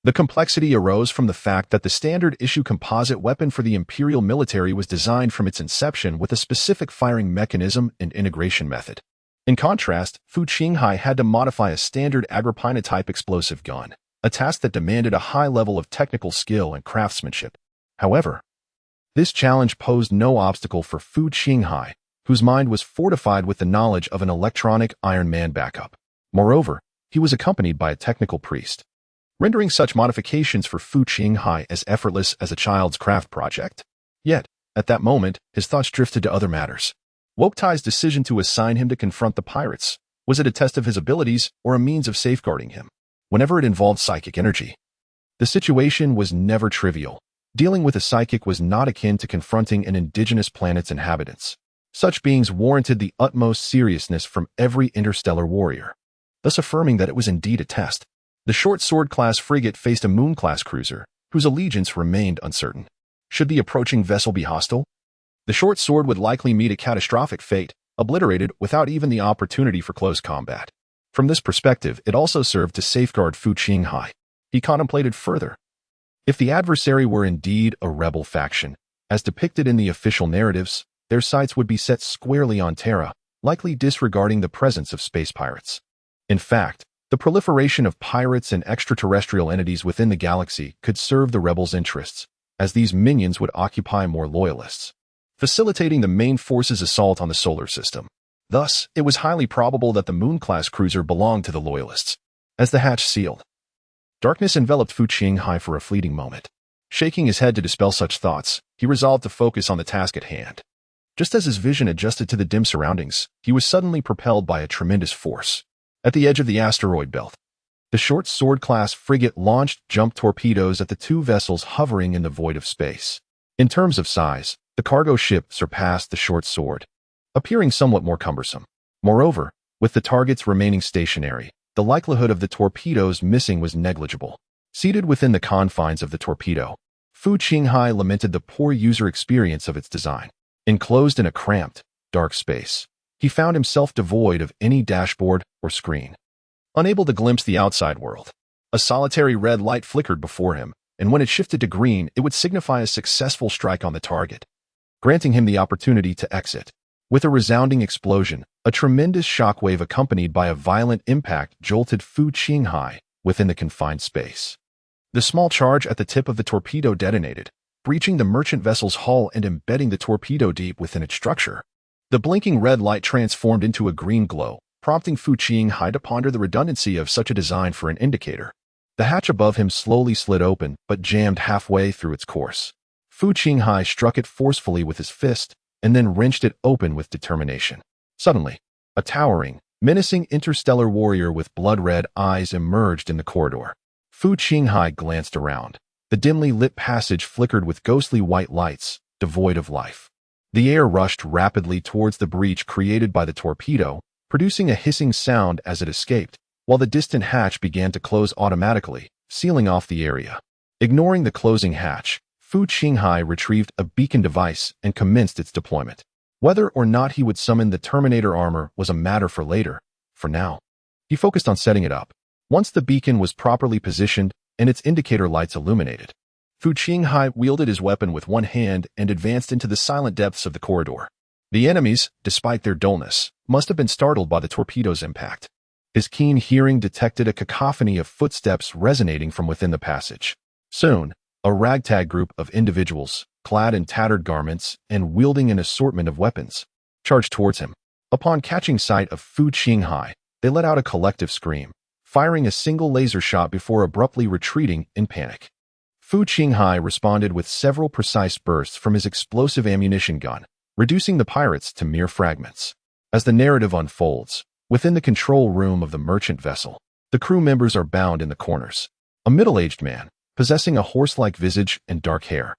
The complexity arose from the fact that the standard-issue composite weapon for the Imperial military was designed from its inception with a specific firing mechanism and integration method. In contrast, Fu Qinghai had to modify a standard Agrippina-type explosive gun, a task that demanded a high level of technical skill and craftsmanship. However, this challenge posed no obstacle for Fu Qinghai, whose mind was fortified with the knowledge of an electronic Iron Man backup. Moreover, he was accompanied by a technical priest, rendering such modifications for Fu Qinghai as effortless as a child's craft project. Yet, at that moment, his thoughts drifted to other matters. Woktai's decision to assign him to confront the pirates, was it a test of his abilities or a means of safeguarding him? Whenever it involved psychic energy, the situation was never trivial. Dealing with a psychic was not akin to confronting an indigenous planet's inhabitants. Such beings warranted the utmost seriousness from every interstellar warrior, thus affirming that it was indeed a test. The short sword-class frigate faced a moon-class cruiser, whose allegiance remained uncertain. Should the approaching vessel be hostile? The short sword would likely meet a catastrophic fate, obliterated without even the opportunity for close combat. From this perspective, it also served to safeguard Fu Qinghai. He contemplated further. If the adversary were indeed a rebel faction, as depicted in the official narratives, their sights would be set squarely on Terra, likely disregarding the presence of space pirates. In fact, the proliferation of pirates and extraterrestrial entities within the galaxy could serve the rebels' interests, as these minions would occupy more loyalists, facilitating the main force's assault on the solar system. Thus, it was highly probable that the Moon-class cruiser belonged to the loyalists. As the hatch sealed, darkness enveloped Fu Qinghai for a fleeting moment. Shaking his head to dispel such thoughts, he resolved to focus on the task at hand. Just as his vision adjusted to the dim surroundings, he was suddenly propelled by a tremendous force. At the edge of the asteroid belt, the short sword-class frigate launched jump torpedoes at the two vessels hovering in the void of space. In terms of size, the cargo ship surpassed the short sword, appearing somewhat more cumbersome. Moreover, with the targets remaining stationary, the likelihood of the torpedoes missing was negligible. Seated within the confines of the torpedo, Fu Qinghai lamented the poor user experience of its design. Enclosed in a cramped, dark space, he found himself devoid of any dashboard or screen. Unable to glimpse the outside world, a solitary red light flickered before him, and when it shifted to green, it would signify a successful strike on the target, granting him the opportunity to exit. With a resounding explosion, a tremendous shockwave accompanied by a violent impact jolted Fu Qinghai within the confined space. The small charge at the tip of the torpedo detonated, breaching the merchant vessel's hull and embedding the torpedo deep within its structure. The blinking red light transformed into a green glow, prompting Fu Qinghai to ponder the redundancy of such a design for an indicator. The hatch above him slowly slid open, but jammed halfway through its course. Fu Qinghai struck it forcefully with his fist, and then wrenched it open with determination. Suddenly, a towering, menacing interstellar warrior with blood-red eyes emerged in the corridor. Fu Qinghai glanced around. The dimly lit passage flickered with ghostly white lights, devoid of life. The air rushed rapidly towards the breach created by the torpedo, producing a hissing sound as it escaped, while the distant hatch began to close automatically, sealing off the area. Ignoring the closing hatch, Fu Qinghai retrieved a beacon device and commenced its deployment. Whether or not he would summon the Terminator armor was a matter for later. For now, he focused on setting it up. Once the beacon was properly positioned and its indicator lights illuminated, Fu Qinghai wielded his weapon with one hand and advanced into the silent depths of the corridor. The enemies, despite their dullness, must have been startled by the torpedo's impact. His keen hearing detected a cacophony of footsteps resonating from within the passage. Soon, a ragtag group of individuals, clad in tattered garments and wielding an assortment of weapons, charged towards him. Upon catching sight of Fu Qinghai, they let out a collective scream. firing a single laser shot before abruptly retreating in panic. Fu Qinghai responded with several precise bursts from his explosive ammunition gun, reducing the pirates to mere fragments. As the narrative unfolds, within the control room of the merchant vessel, the crew members are bound in the corners. A middle-aged man, possessing a horse-like visage and dark hair,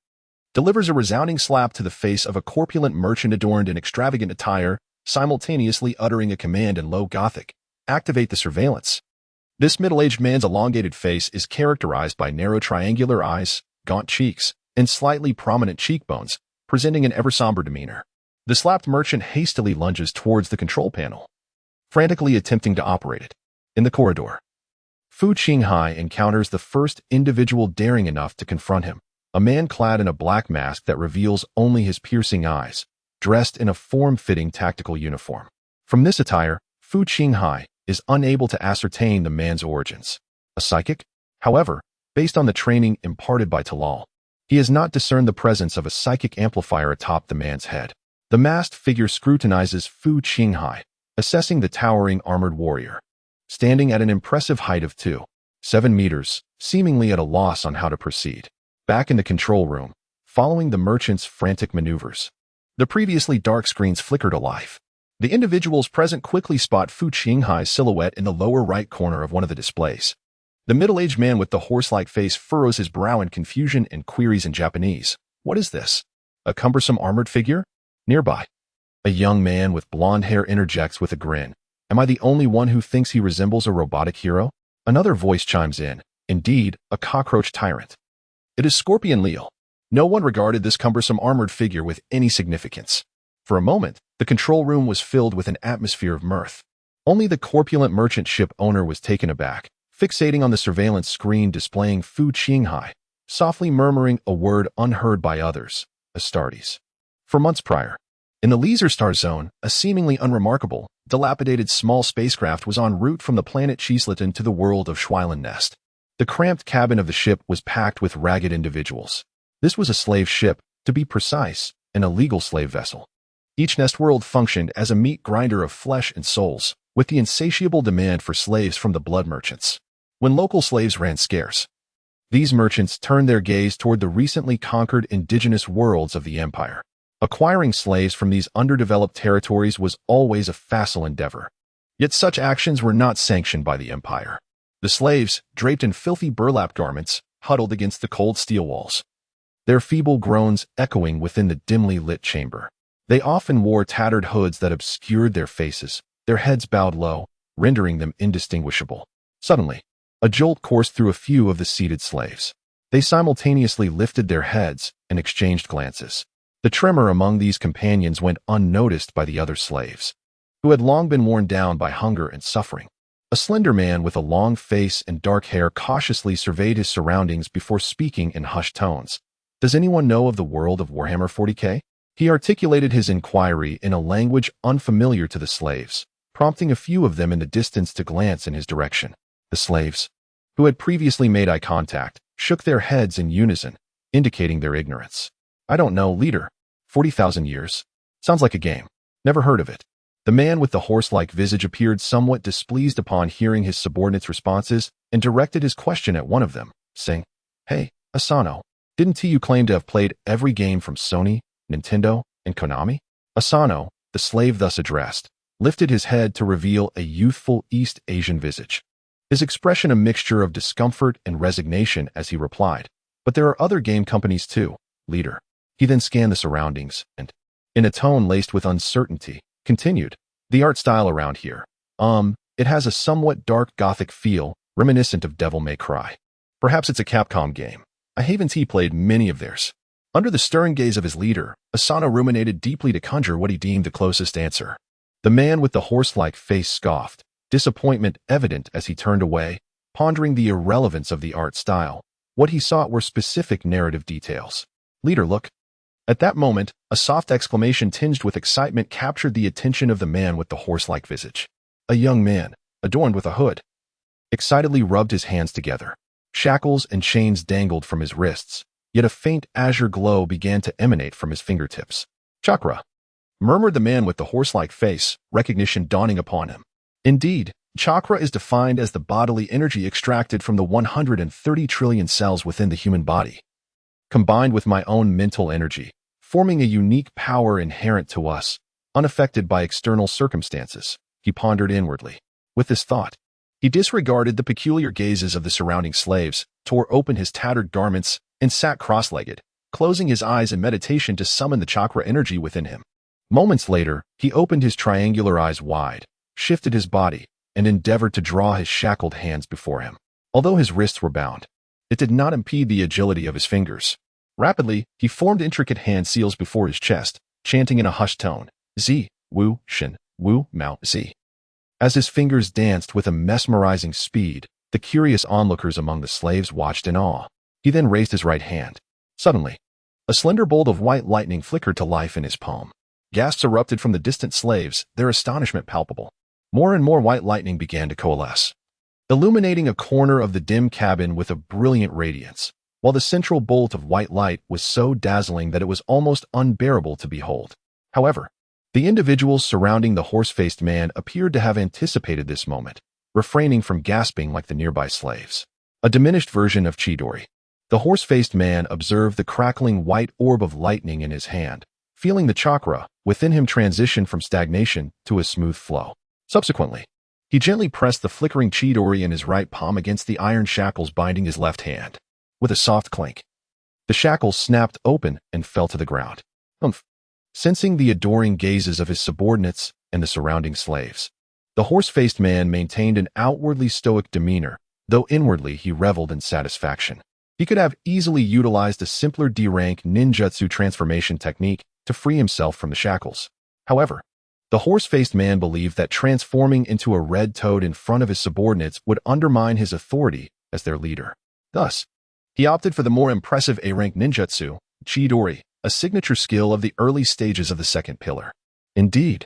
delivers a resounding slap to the face of a corpulent merchant adorned in extravagant attire, simultaneously uttering a command in low Gothic, "Activate the surveillance." This middle-aged man's elongated face is characterized by narrow triangular eyes, gaunt cheeks, and slightly prominent cheekbones, presenting an ever-somber demeanor. The slapped merchant hastily lunges towards the control panel, frantically attempting to operate it. In the corridor, Fu Qinghai encounters the first individual daring enough to confront him, a man clad in a black mask that reveals only his piercing eyes, dressed in a form-fitting tactical uniform. From this attire, Fu Qinghai is unable to ascertain the man's origins. A psychic? However, based on the training imparted by Talal, he has not discerned the presence of a psychic amplifier atop the man's head. The masked figure scrutinizes Fu Qinghai, assessing the towering armored warrior, standing at an impressive height of 2.7 meters, seemingly at a loss on how to proceed. Back in the control room, following the merchant's frantic maneuvers, the previously dark screens flickered alive. The individuals present quickly spot Fu Qinghai's silhouette in the lower right corner of one of the displays. The middle-aged man with the horse-like face furrows his brow in confusion and queries in Japanese, "What is this? A cumbersome armored figure?" Nearby, a young man with blonde hair interjects with a grin, "Am I the only one who thinks he resembles a robotic hero?" Another voice chimes in, "Indeed, a cockroach tyrant." It is Scorpion Leo. No one regarded this cumbersome armored figure with any significance. For a moment, the control room was filled with an atmosphere of mirth. Only the corpulent merchant ship owner was taken aback, fixating on the surveillance screen displaying Fu Qinghai, softly murmuring a word unheard by others, Astartes. For months prior, in the Laser Star Zone, a seemingly unremarkable, dilapidated small spacecraft was en route from the planet Cheeslaton to the world of Schweilen Nest. The cramped cabin of the ship was packed with ragged individuals. This was a slave ship, to be precise, an illegal slave vessel. Each nest world functioned as a meat grinder of flesh and souls, with the insatiable demand for slaves from the blood merchants. When local slaves ran scarce, these merchants turned their gaze toward the recently conquered indigenous worlds of the empire. Acquiring slaves from these underdeveloped territories was always a facile endeavor. Yet such actions were not sanctioned by the empire. The slaves, draped in filthy burlap garments, huddled against the cold steel walls, their feeble groans echoing within the dimly lit chamber. They often wore tattered hoods that obscured their faces, their heads bowed low, rendering them indistinguishable. Suddenly, a jolt coursed through a few of the seated slaves. They simultaneously lifted their heads and exchanged glances. The tremor among these companions went unnoticed by the other slaves, who had long been worn down by hunger and suffering. A slender man with a long face and dark hair cautiously surveyed his surroundings before speaking in hushed tones. "Does anyone know of the world of Warhammer 40K? He articulated his inquiry in a language unfamiliar to the slaves, prompting a few of them in the distance to glance in his direction. The slaves, who had previously made eye contact, shook their heads in unison, indicating their ignorance. "I don't know, leader. 40,000 years. Sounds like a game. Never heard of it." The man with the horse-like visage appeared somewhat displeased upon hearing his subordinate's responses and directed his question at one of them, saying, "Hey, Asano, didn't you claim to have played every game from Sony, Nintendo, and Konami?" Asano, the slave thus addressed, lifted his head to reveal a youthful East Asian visage. His expression a mixture of discomfort and resignation as he replied, "But there are other game companies too, leader." He then scanned the surroundings and, in a tone laced with uncertainty, continued, "The art style around here, it has a somewhat dark Gothic feel, reminiscent of Devil May Cry. Perhaps it's a Capcom game. I haven't played many of theirs." Under the stern gaze of his leader, Asano ruminated deeply to conjure what he deemed the closest answer. The man with the horse-like face scoffed, disappointment evident as he turned away, pondering the irrelevance of the art style. What he sought were specific narrative details. "Leader, look." At that moment, a soft exclamation tinged with excitement captured the attention of the man with the horse-like visage. A young man, adorned with a hood, excitedly rubbed his hands together. Shackles and chains dangled from his wrists, yet a faint azure glow began to emanate from his fingertips. "Chakra," murmured the man with the horse-like face, recognition dawning upon him. Indeed, Chakra is defined as the bodily energy extracted from the 130 trillion cells within the human body, combined with my own mental energy, forming a unique power inherent to us, unaffected by external circumstances. He pondered inwardly. With this thought, he disregarded the peculiar gazes of the surrounding slaves, tore open his tattered garments, and sat cross-legged, closing his eyes in meditation to summon the chakra energy within him. Moments later, he opened his triangular eyes wide, shifted his body, and endeavored to draw his shackled hands before him. Although his wrists were bound, it did not impede the agility of his fingers. Rapidly, he formed intricate hand seals before his chest, chanting in a hushed tone, Zi, Wu, Shen, Wu, Mao, Zi. As his fingers danced with a mesmerizing speed, the curious onlookers among the slaves watched in awe. He then raised his right hand. Suddenly, a slender bolt of white lightning flickered to life in his palm. Gasps erupted from the distant slaves, their astonishment palpable. More and more white lightning began to coalesce, illuminating a corner of the dim cabin with a brilliant radiance, while the central bolt of white light was so dazzling that it was almost unbearable to behold. However, the individuals surrounding the horse-faced man appeared to have anticipated this moment, refraining from gasping like the nearby slaves. A diminished version of Chidori. The horse-faced man observed the crackling white orb of lightning in his hand, feeling the chakra within him transition from stagnation to a smooth flow. Subsequently, he gently pressed the flickering Chidori in his right palm against the iron shackles binding his left hand. With a soft clink, the shackles snapped open and fell to the ground. Humph! Sensing the adoring gazes of his subordinates and the surrounding slaves, the horse-faced man maintained an outwardly stoic demeanor, though inwardly he reveled in satisfaction. He could have easily utilized a simpler D-rank ninjutsu transformation technique to free himself from the shackles. However, the horse-faced man believed that transforming into a red toad in front of his subordinates would undermine his authority as their leader. Thus, he opted for the more impressive A-rank ninjutsu, Chidori, a signature skill of the early stages of the second pillar. Indeed,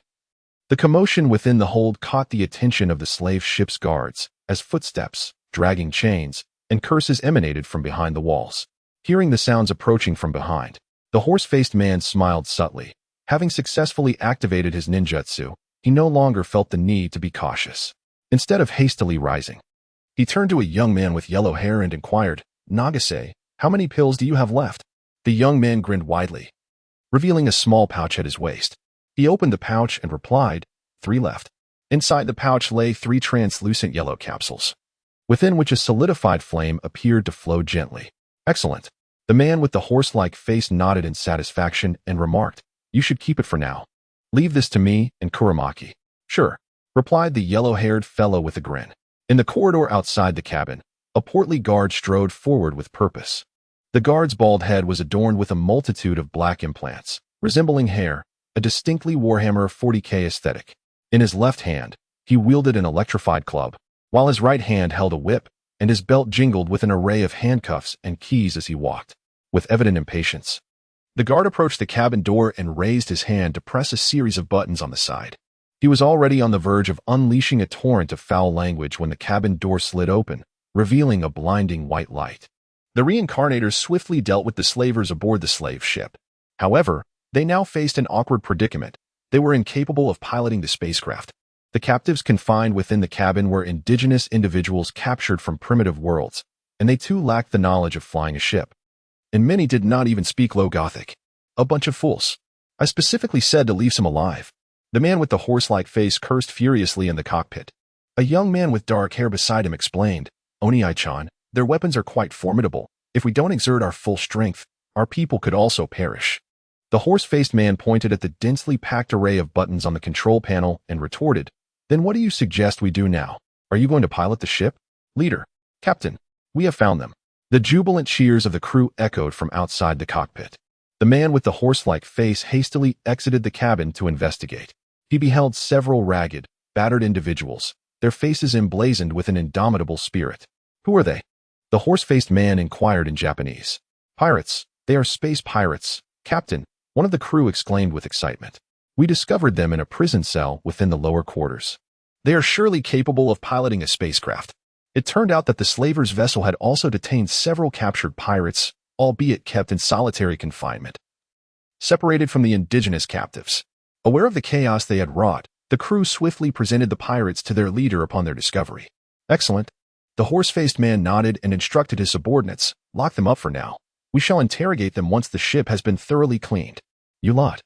the commotion within the hold caught the attention of the slave ship's guards, as footsteps, dragging chains, and curses emanated from behind the walls. Hearing the sounds approaching from behind, the horse-faced man smiled subtly. Having successfully activated his ninjutsu, he no longer felt the need to be cautious. Instead of hastily rising, he turned to a young man with yellow hair and inquired, Nagase, how many pills do you have left? The young man grinned widely, revealing a small pouch at his waist. He opened the pouch and replied, 3 left. Inside the pouch lay 3 translucent yellow capsules, within which a solidified flame appeared to flow gently. Excellent. The man with the horse-like face nodded in satisfaction and remarked, you should keep it for now. Leave this to me and Kuramaki. Sure, replied the yellow-haired fellow with a grin. In the corridor outside the cabin, a portly guard strode forward with purpose. The guard's bald head was adorned with a multitude of black implants, resembling hair, a distinctly Warhammer 40K aesthetic. In his left hand, he wielded an electrified club, while his right hand held a whip, and his belt jingled with an array of handcuffs and keys as he walked. With evident impatience, the guard approached the cabin door and raised his hand to press a series of buttons on the side. He was already on the verge of unleashing a torrent of foul language when the cabin door slid open, revealing a blinding white light. The reincarnators swiftly dealt with the slavers aboard the slave ship. However, they now faced an awkward predicament. They were incapable of piloting the spacecraft. The captives confined within the cabin were indigenous individuals captured from primitive worlds, and they too lacked the knowledge of flying a ship. And many did not even speak Low Gothic. A bunch of fools. I specifically said to leave some alive. The man with the horse-like face cursed furiously in the cockpit. A young man with dark hair beside him explained, Oni-chan, their weapons are quite formidable. If we don't exert our full strength, our people could also perish. The horse-faced man pointed at the densely packed array of buttons on the control panel and retorted, then what do you suggest we do now? Are you going to pilot the ship? Leader, Captain, we have found them. The jubilant cheers of the crew echoed from outside the cockpit. The man with the horse-like face hastily exited the cabin to investigate. He beheld several ragged, battered individuals, their faces emblazoned with an indomitable spirit. Who are they? The horse-faced man inquired in Japanese. Pirates. They are space pirates, Captain, one of the crew exclaimed with excitement. We discovered them in a prison cell within the lower quarters. They are surely capable of piloting a spacecraft. It turned out that the slavers' vessel had also detained several captured pirates, albeit kept in solitary confinement, separated from the indigenous captives. Aware of the chaos they had wrought, the The crew swiftly presented the pirates to their leader upon their discovery. Excellent. The horse-faced man nodded and instructed his subordinates, lock them up for now. We shall interrogate them once the ship has been thoroughly cleaned. You lot.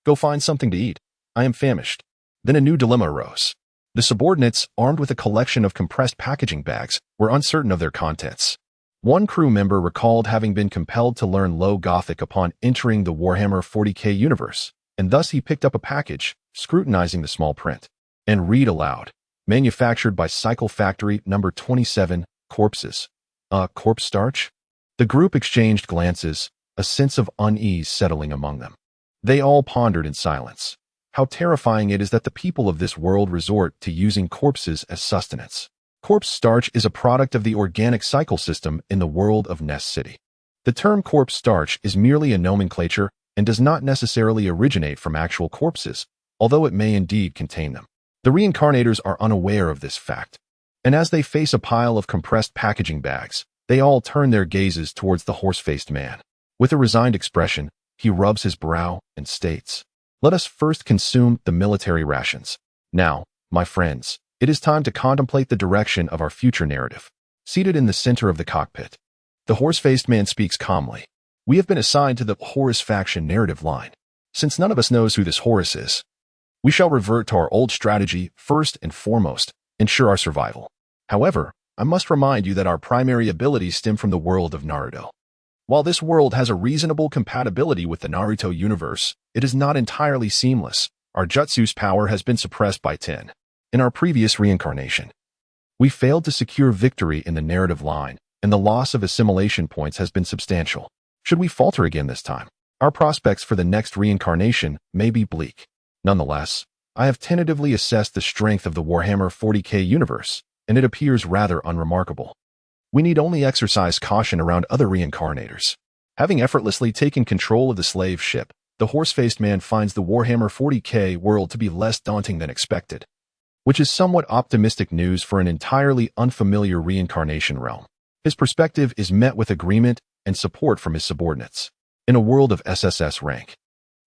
Go find something to eat. I am famished. Then a new dilemma arose. The subordinates, armed with a collection of compressed packaging bags, were uncertain of their contents. One crew member recalled having been compelled to learn Low Gothic upon entering the Warhammer 40K universe, and thus he picked up a package, scrutinizing the small print, and read aloud. Manufactured by Cycle Factory number 27, corpses. Corpse starch? The group exchanged glances, a sense of unease settling among them. They all pondered in silence. How terrifying it is that the people of this world resort to using corpses as sustenance. Corpse starch is a product of the organic cycle system in the world of Nest City. The term corpse starch is merely a nomenclature and does not necessarily originate from actual corpses, although it may indeed contain them. The reincarnators are unaware of this fact, and as they face a pile of compressed packaging bags, they all turn their gazes towards the horse-faced man. With a resigned expression, he rubs his brow and states, "Let us first consume the military rations. Now, my friends, it is time to contemplate the direction of our future narrative." Seated in the center of the cockpit, the horse-faced man speaks calmly. We have been assigned to the Horus faction narrative line. Since none of us knows who this Horus is, we shall revert to our old strategy first and foremost, ensure our survival. However, I must remind you that our primary abilities stem from the world of Naruto. While this world has a reasonable compatibility with the Naruto universe, it is not entirely seamless. Our jutsu's power has been suppressed by 10. In our previous reincarnation, we failed to secure victory in the narrative line, and the loss of assimilation points has been substantial. Should we falter again this time, our prospects for the next reincarnation may be bleak. Nonetheless, I have tentatively assessed the strength of the Warhammer 40K universe, and it appears rather unremarkable. We need only exercise caution around other reincarnators. Having effortlessly taken control of the slave ship, the horse-faced man finds the Warhammer 40K world to be less daunting than expected, which is somewhat optimistic news for an entirely unfamiliar reincarnation realm. His perspective is met with agreement and support from his subordinates. In a world of SSS rank,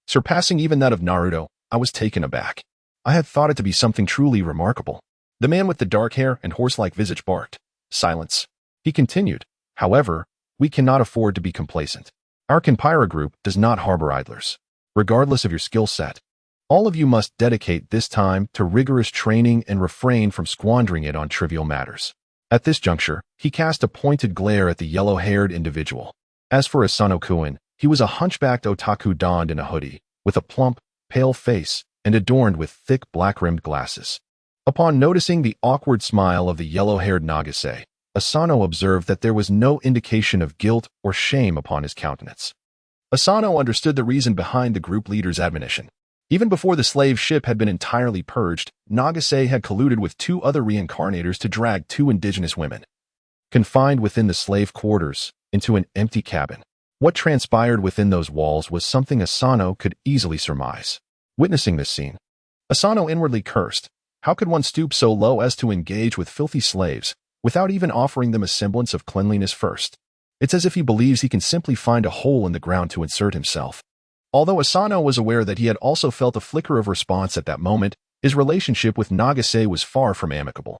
surpassing even that of Naruto, I was taken aback. I had thought it to be something truly remarkable. The man with the dark hair and horse-like visage barked. Silence. He continued, "However, we cannot afford to be complacent. Our Conpira group does not harbor idlers. Regardless of your skill set, all of you must dedicate this time to rigorous training and refrain from squandering it on trivial matters." At this juncture, he cast a pointed glare at the yellow-haired individual. As for Asano-kun, he was a hunchbacked otaku donned in a hoodie, with a plump, pale face, and adorned with thick black-rimmed glasses. Upon noticing the awkward smile of the yellow-haired Nagase, Asano observed that there was no indication of guilt or shame upon his countenance. Asano understood the reason behind the group leader's admonition. Even before the slave ship had been entirely purged, Nagase had colluded with 2 other reincarnators to drag 2 indigenous women, confined within the slave quarters, into an empty cabin. What transpired within those walls was something Asano could easily surmise. Witnessing this scene, Asano inwardly cursed. How could one stoop so low as to engage with filthy slaves, without even offering them a semblance of cleanliness first? It's as if he believes he can simply find a hole in the ground to insert himself. Although Asano was aware that he had also felt a flicker of response at that moment, his relationship with Nagase was far from amicable.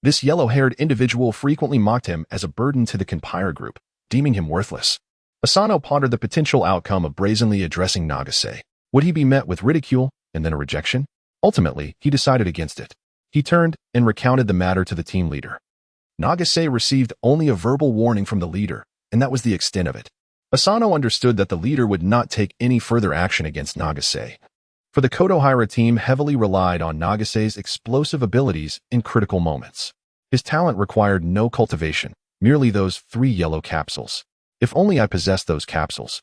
This yellow-haired individual frequently mocked him as a burden to the Conpira group, deeming him worthless. Asano pondered the potential outcome of brazenly addressing Nagase. Would he be met with ridicule and then a rejection? Ultimately, he decided against it. He turned and recounted the matter to the team leader. Nagase received only a verbal warning from the leader, and that was the extent of it. Asano understood that the leader would not take any further action against Nagase, for the Kotohira team heavily relied on Nagase's explosive abilities in critical moments. His talent required no cultivation, merely those 3 yellow capsules. If only I possessed those capsules.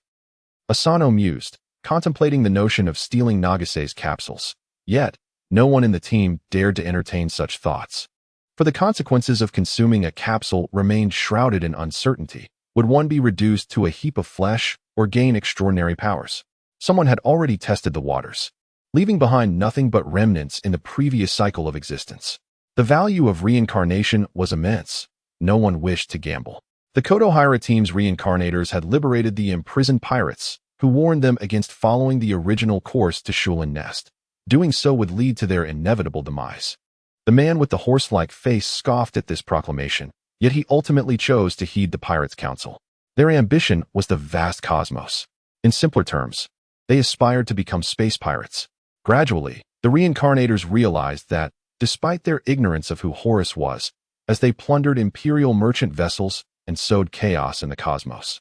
Asano mused, contemplating the notion of stealing Nagase's capsules. Yet, no one in the team dared to entertain such thoughts. For the consequences of consuming a capsule remained shrouded in uncertainty. Would one be reduced to a heap of flesh or gain extraordinary powers? Someone had already tested the waters, leaving behind nothing but remnants in the previous cycle of existence. The value of reincarnation was immense. No one wished to gamble. The Kotohira team's reincarnators had liberated the imprisoned pirates, who warned them against following the original course to Shulin Nest. Doing so would lead to their inevitable demise. The man with the horse-like face scoffed at this proclamation, yet he ultimately chose to heed the pirates' counsel. Their ambition was the vast cosmos. In simpler terms, they aspired to become space pirates. Gradually, the reincarnators realized that, despite their ignorance of who Horus was, as they plundered imperial merchant vessels and sowed chaos in the cosmos,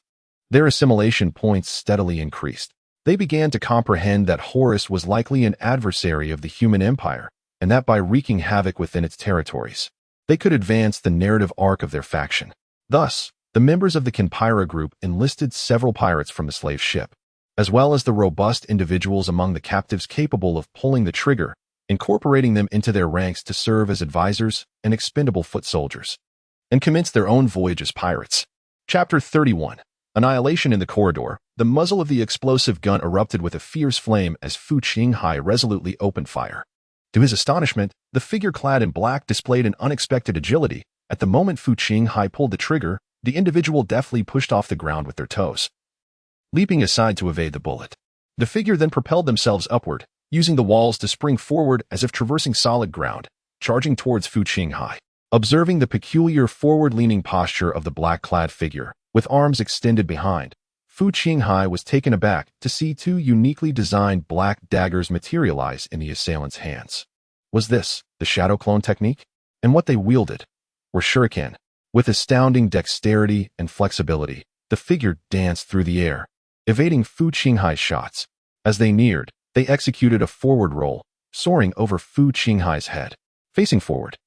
their assimilation points steadily increased. They began to comprehend that Horus was likely an adversary of the human empire, and that by wreaking havoc within its territories, they could advance the narrative arc of their faction. Thus, the members of the Kinpira group enlisted several pirates from the slave ship, as well as the robust individuals among the captives capable of pulling the trigger, incorporating them into their ranks to serve as advisors and expendable foot soldiers, and commenced their own voyage as pirates. Chapter 31. Annihilation in the Corridor. The muzzle of the explosive gun erupted with a fierce flame as Fu Qinghai resolutely opened fire. To his astonishment, the figure clad in black displayed an unexpected agility. At the moment Fu Qinghai pulled the trigger, the individual deftly pushed off the ground with their toes, leaping aside to evade the bullet. The figure then propelled themselves upward, using the walls to spring forward as if traversing solid ground, charging towards Fu Qinghai. Observing the peculiar forward-leaning posture of the black-clad figure, with arms extended behind, Fu Qinghai was taken aback to see two uniquely designed black daggers materialize in the assailant's hands. Was this the shadow clone technique? And what they wielded were shuriken. With astounding dexterity and flexibility, the figure danced through the air, evading Fu Qinghai's shots. As they neared, they executed a forward roll, soaring over Fu Qinghai's head. Facing forward,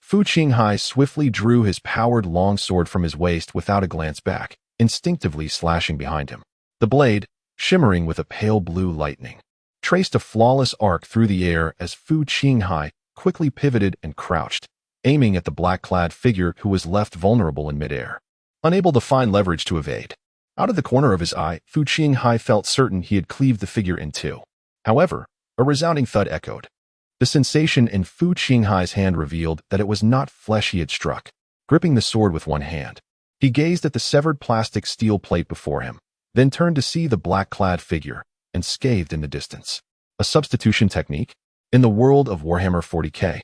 Fu Qinghai swiftly drew his powered longsword from his waist without a glance back, instinctively slashing behind him. The blade, shimmering with a pale blue lightning, traced a flawless arc through the air as Fu Qinghai quickly pivoted and crouched, aiming at the black-clad figure who was left vulnerable in midair, unable to find leverage to evade. Out of the corner of his eye, Fu Qinghai felt certain he had cleaved the figure in two. However, a resounding thud echoed. The sensation in Fu Qinghai's hand revealed that it was not flesh he had struck. Gripping the sword with one hand, he gazed at the severed plastic steel plate before him, then turned to see the black-clad figure, and scathed in the distance. A substitution technique? In the world of Warhammer 40k,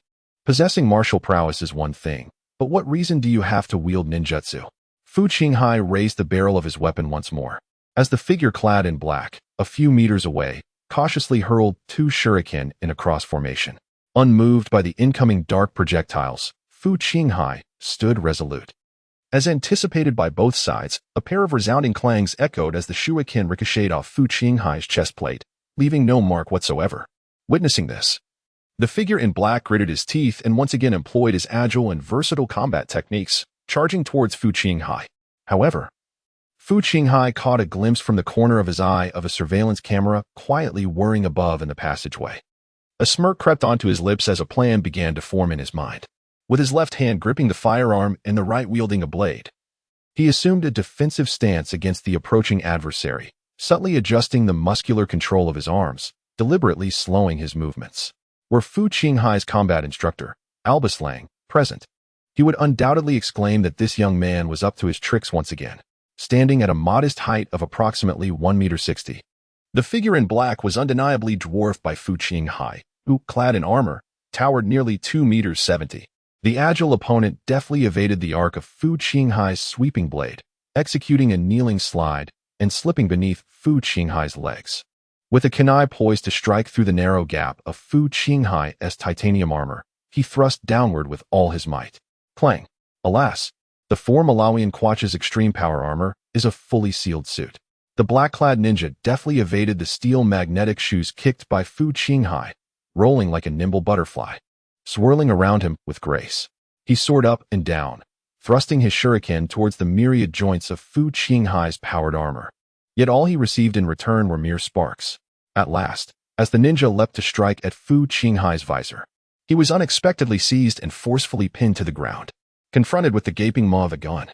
possessing martial prowess is one thing, but what reason do you have to wield ninjutsu? Fu Qinghai raised the barrel of his weapon once more, as the figure clad in black, a few meters away, cautiously hurled two shuriken in a cross formation. Unmoved by the incoming dark projectiles, Fu Qinghai stood resolute. As anticipated by both sides, a pair of resounding clangs echoed as the shuriken ricocheted off Fu Qinghai's chest plate, leaving no mark whatsoever. Witnessing this, the figure in black gritted his teeth and once again employed his agile and versatile combat techniques, charging towards Fu Qinghai. However, Fu Qinghai caught a glimpse from the corner of his eye of a surveillance camera quietly whirring above in the passageway. A smirk crept onto his lips as a plan began to form in his mind. With his left hand gripping the firearm and the right wielding a blade, he assumed a defensive stance against the approaching adversary, subtly adjusting the muscular control of his arms, deliberately slowing his movements. Were Fu Qinghai's combat instructor, Albus Lang, present, he would undoubtedly exclaim that this young man was up to his tricks once again, standing at a modest height of approximately 1.60 meters. The figure in black was undeniably dwarfed by Fu Qinghai, who, clad in armor, towered nearly 2.70 meters. The agile opponent deftly evaded the arc of Fu Qinghai's sweeping blade, executing a kneeling slide and slipping beneath Fu Qinghai's legs. With a kunai poised to strike through the narrow gap of Fu Qinghai's titanium armor, he thrust downward with all his might. Clang! Alas, the 4 Malawian Quatch's extreme power armor is a fully sealed suit. The black-clad ninja deftly evaded the steel magnetic shoes kicked by Fu Qinghai, rolling like a nimble butterfly, swirling around him with grace. He soared up and down, thrusting his shuriken towards the myriad joints of Fu Qinghai's powered armor. Yet all he received in return were mere sparks. At last, as the ninja leapt to strike at Fu Qinghai's visor, he was unexpectedly seized and forcefully pinned to the ground, confronted with the gaping maw of a gun.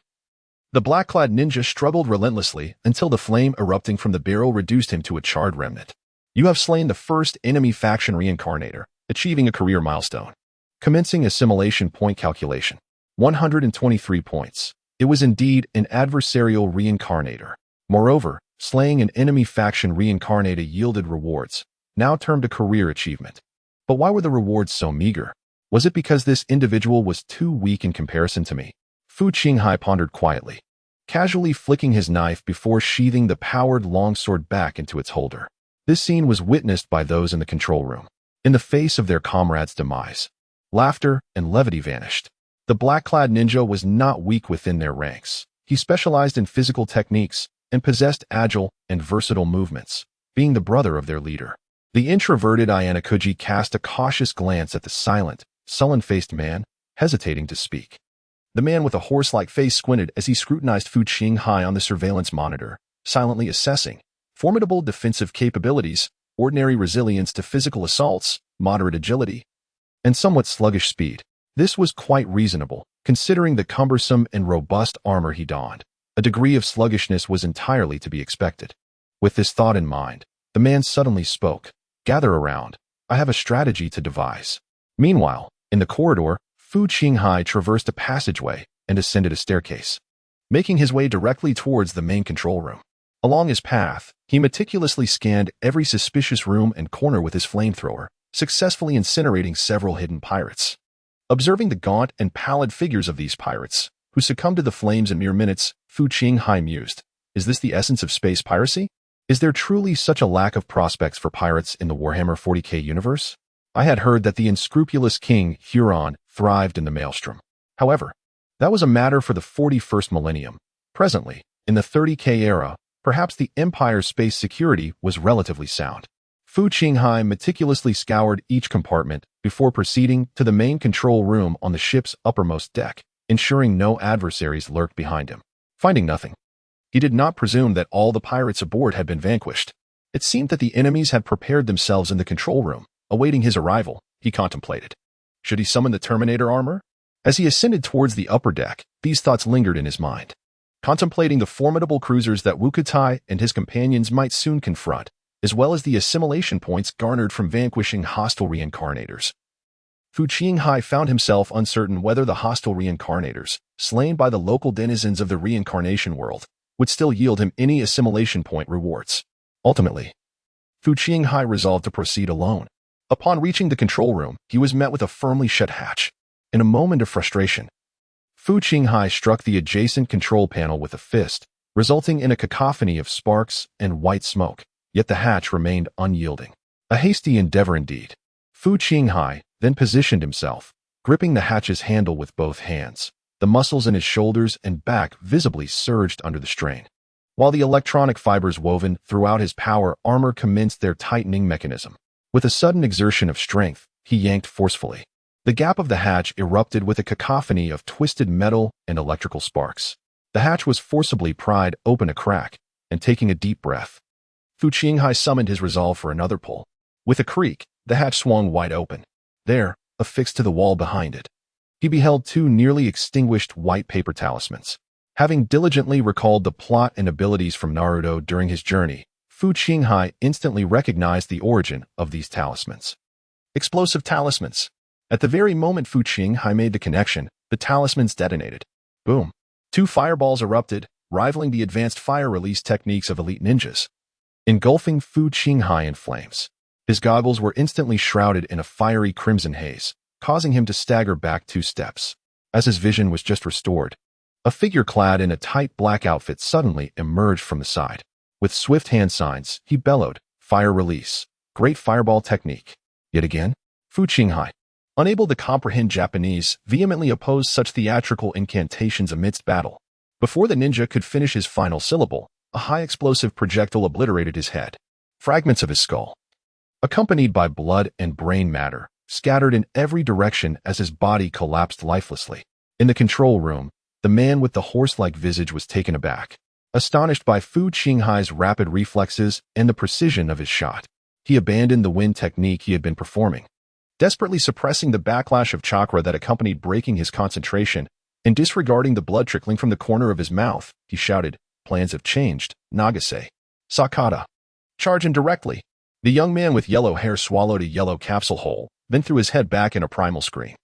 The black-clad ninja struggled relentlessly until the flame erupting from the barrel reduced him to a charred remnant. You have slain the first enemy faction reincarnator, achieving a career milestone. Commencing assimilation point calculation. 123 points. It was indeed an adversarial reincarnator. Moreover, slaying an enemy faction reincarnator yielded rewards, now termed a career achievement. But why were the rewards so meager? Was it because this individual was too weak in comparison to me? Fu Qinghai pondered quietly, casually flicking his knife before sheathing the powered longsword back into its holder. This scene was witnessed by those in the control room. In the face of their comrade's demise, laughter and levity vanished. The black-clad ninja was not weak within their ranks. He specialized in physical techniques and possessed agile and versatile movements, being the brother of their leader. The introverted Ayanakuji cast a cautious glance at the silent, sullen-faced man, hesitating to speak. The man with a horse-like face squinted as he scrutinized Fu Qinghai on the surveillance monitor, silently assessing formidable defensive capabilities, ordinary resilience to physical assaults, moderate agility, and somewhat sluggish speed. This was quite reasonable, considering the cumbersome and robust armor he donned. A degree of sluggishness was entirely to be expected. With this thought in mind, the man suddenly spoke. "Gather around. I have a strategy to devise." Meanwhile, in the corridor, Fu Qinghai traversed a passageway and ascended a staircase, making his way directly towards the main control room. Along his path, he meticulously scanned every suspicious room and corner with his flamethrower, successfully incinerating several hidden pirates. Observing the gaunt and pallid figures of these pirates, who succumbed to the flames in mere minutes, Fu Qinghai mused, "Is this the essence of space piracy? Is there truly such a lack of prospects for pirates in the Warhammer 40k universe? I had heard that the unscrupulous King Huron thrived in the Maelstrom. However, that was a matter for the 41st millennium. Presently, in the 30k era, perhaps the Empire's space security was relatively sound." Fu Qinghai meticulously scoured each compartment before proceeding to the main control room on the ship's uppermost deck, ensuring no adversaries lurked behind him. Finding nothing, he did not presume that all the pirates aboard had been vanquished. It seemed that the enemies had prepared themselves in the control room, awaiting his arrival. He contemplated. Should he summon the Terminator armor? As he ascended towards the upper deck, these thoughts lingered in his mind, contemplating the formidable cruisers that Wuxia and his companions might soon confront, as well as the assimilation points garnered from vanquishing hostile reincarnators. Fu Qinghai found himself uncertain whether the hostile reincarnators, slain by the local denizens of the reincarnation world, would still yield him any assimilation point rewards. Ultimately, Fu Qinghai resolved to proceed alone. Upon reaching the control room, he was met with a firmly shut hatch. In a moment of frustration, Fu Qinghai struck the adjacent control panel with a fist, resulting in a cacophony of sparks and white smoke, yet the hatch remained unyielding. A hasty endeavor indeed. Fu Qinghai then positioned himself, gripping the hatch's handle with both hands. The muscles in his shoulders and back visibly surged under the strain, while the electronic fibers woven throughout his power armor commenced their tightening mechanism. With a sudden exertion of strength, he yanked forcefully. The gap of the hatch erupted with a cacophony of twisted metal and electrical sparks. The hatch was forcibly pried open a crack, and taking a deep breath, Fu Qinghai summoned his resolve for another pull. With a creak, the hatch swung wide open. There, affixed to the wall behind it, he beheld two nearly extinguished white paper talismans. Having diligently recalled the plot and abilities from Naruto during his journey, Fu Qinghai instantly recognized the origin of these talismans. Explosive talismans. At the very moment Fu Qinghai made the connection, the talismans detonated. Boom. Two fireballs erupted, rivaling the advanced fire release techniques of elite ninjas, engulfing Fu Qinghai in flames. His goggles were instantly shrouded in a fiery crimson haze, causing him to stagger back 2 steps. As his vision was just restored, a figure clad in a tight black outfit suddenly emerged from the side. With swift hand signs, he bellowed, "Fire release. Great fireball technique." Yet again, Fu Qinghai, unable to comprehend Japanese, vehemently opposed such theatrical incantations amidst battle. Before the ninja could finish his final syllable, a high-explosive projectile obliterated his head. Fragments of his skull, accompanied by blood and brain matter, scattered in every direction as his body collapsed lifelessly. In the control room, the man with the horse-like visage was taken aback, astonished by Fu Qinghai's rapid reflexes and the precision of his shot. He abandoned the wind technique he had been performing, desperately suppressing the backlash of chakra that accompanied breaking his concentration, and disregarding the blood trickling from the corner of his mouth. He shouted, "Plans have changed, Nagase. Sakata. Charge in directly." The young man with yellow hair swallowed a yellow capsule whole, then threw his head back in a primal scream.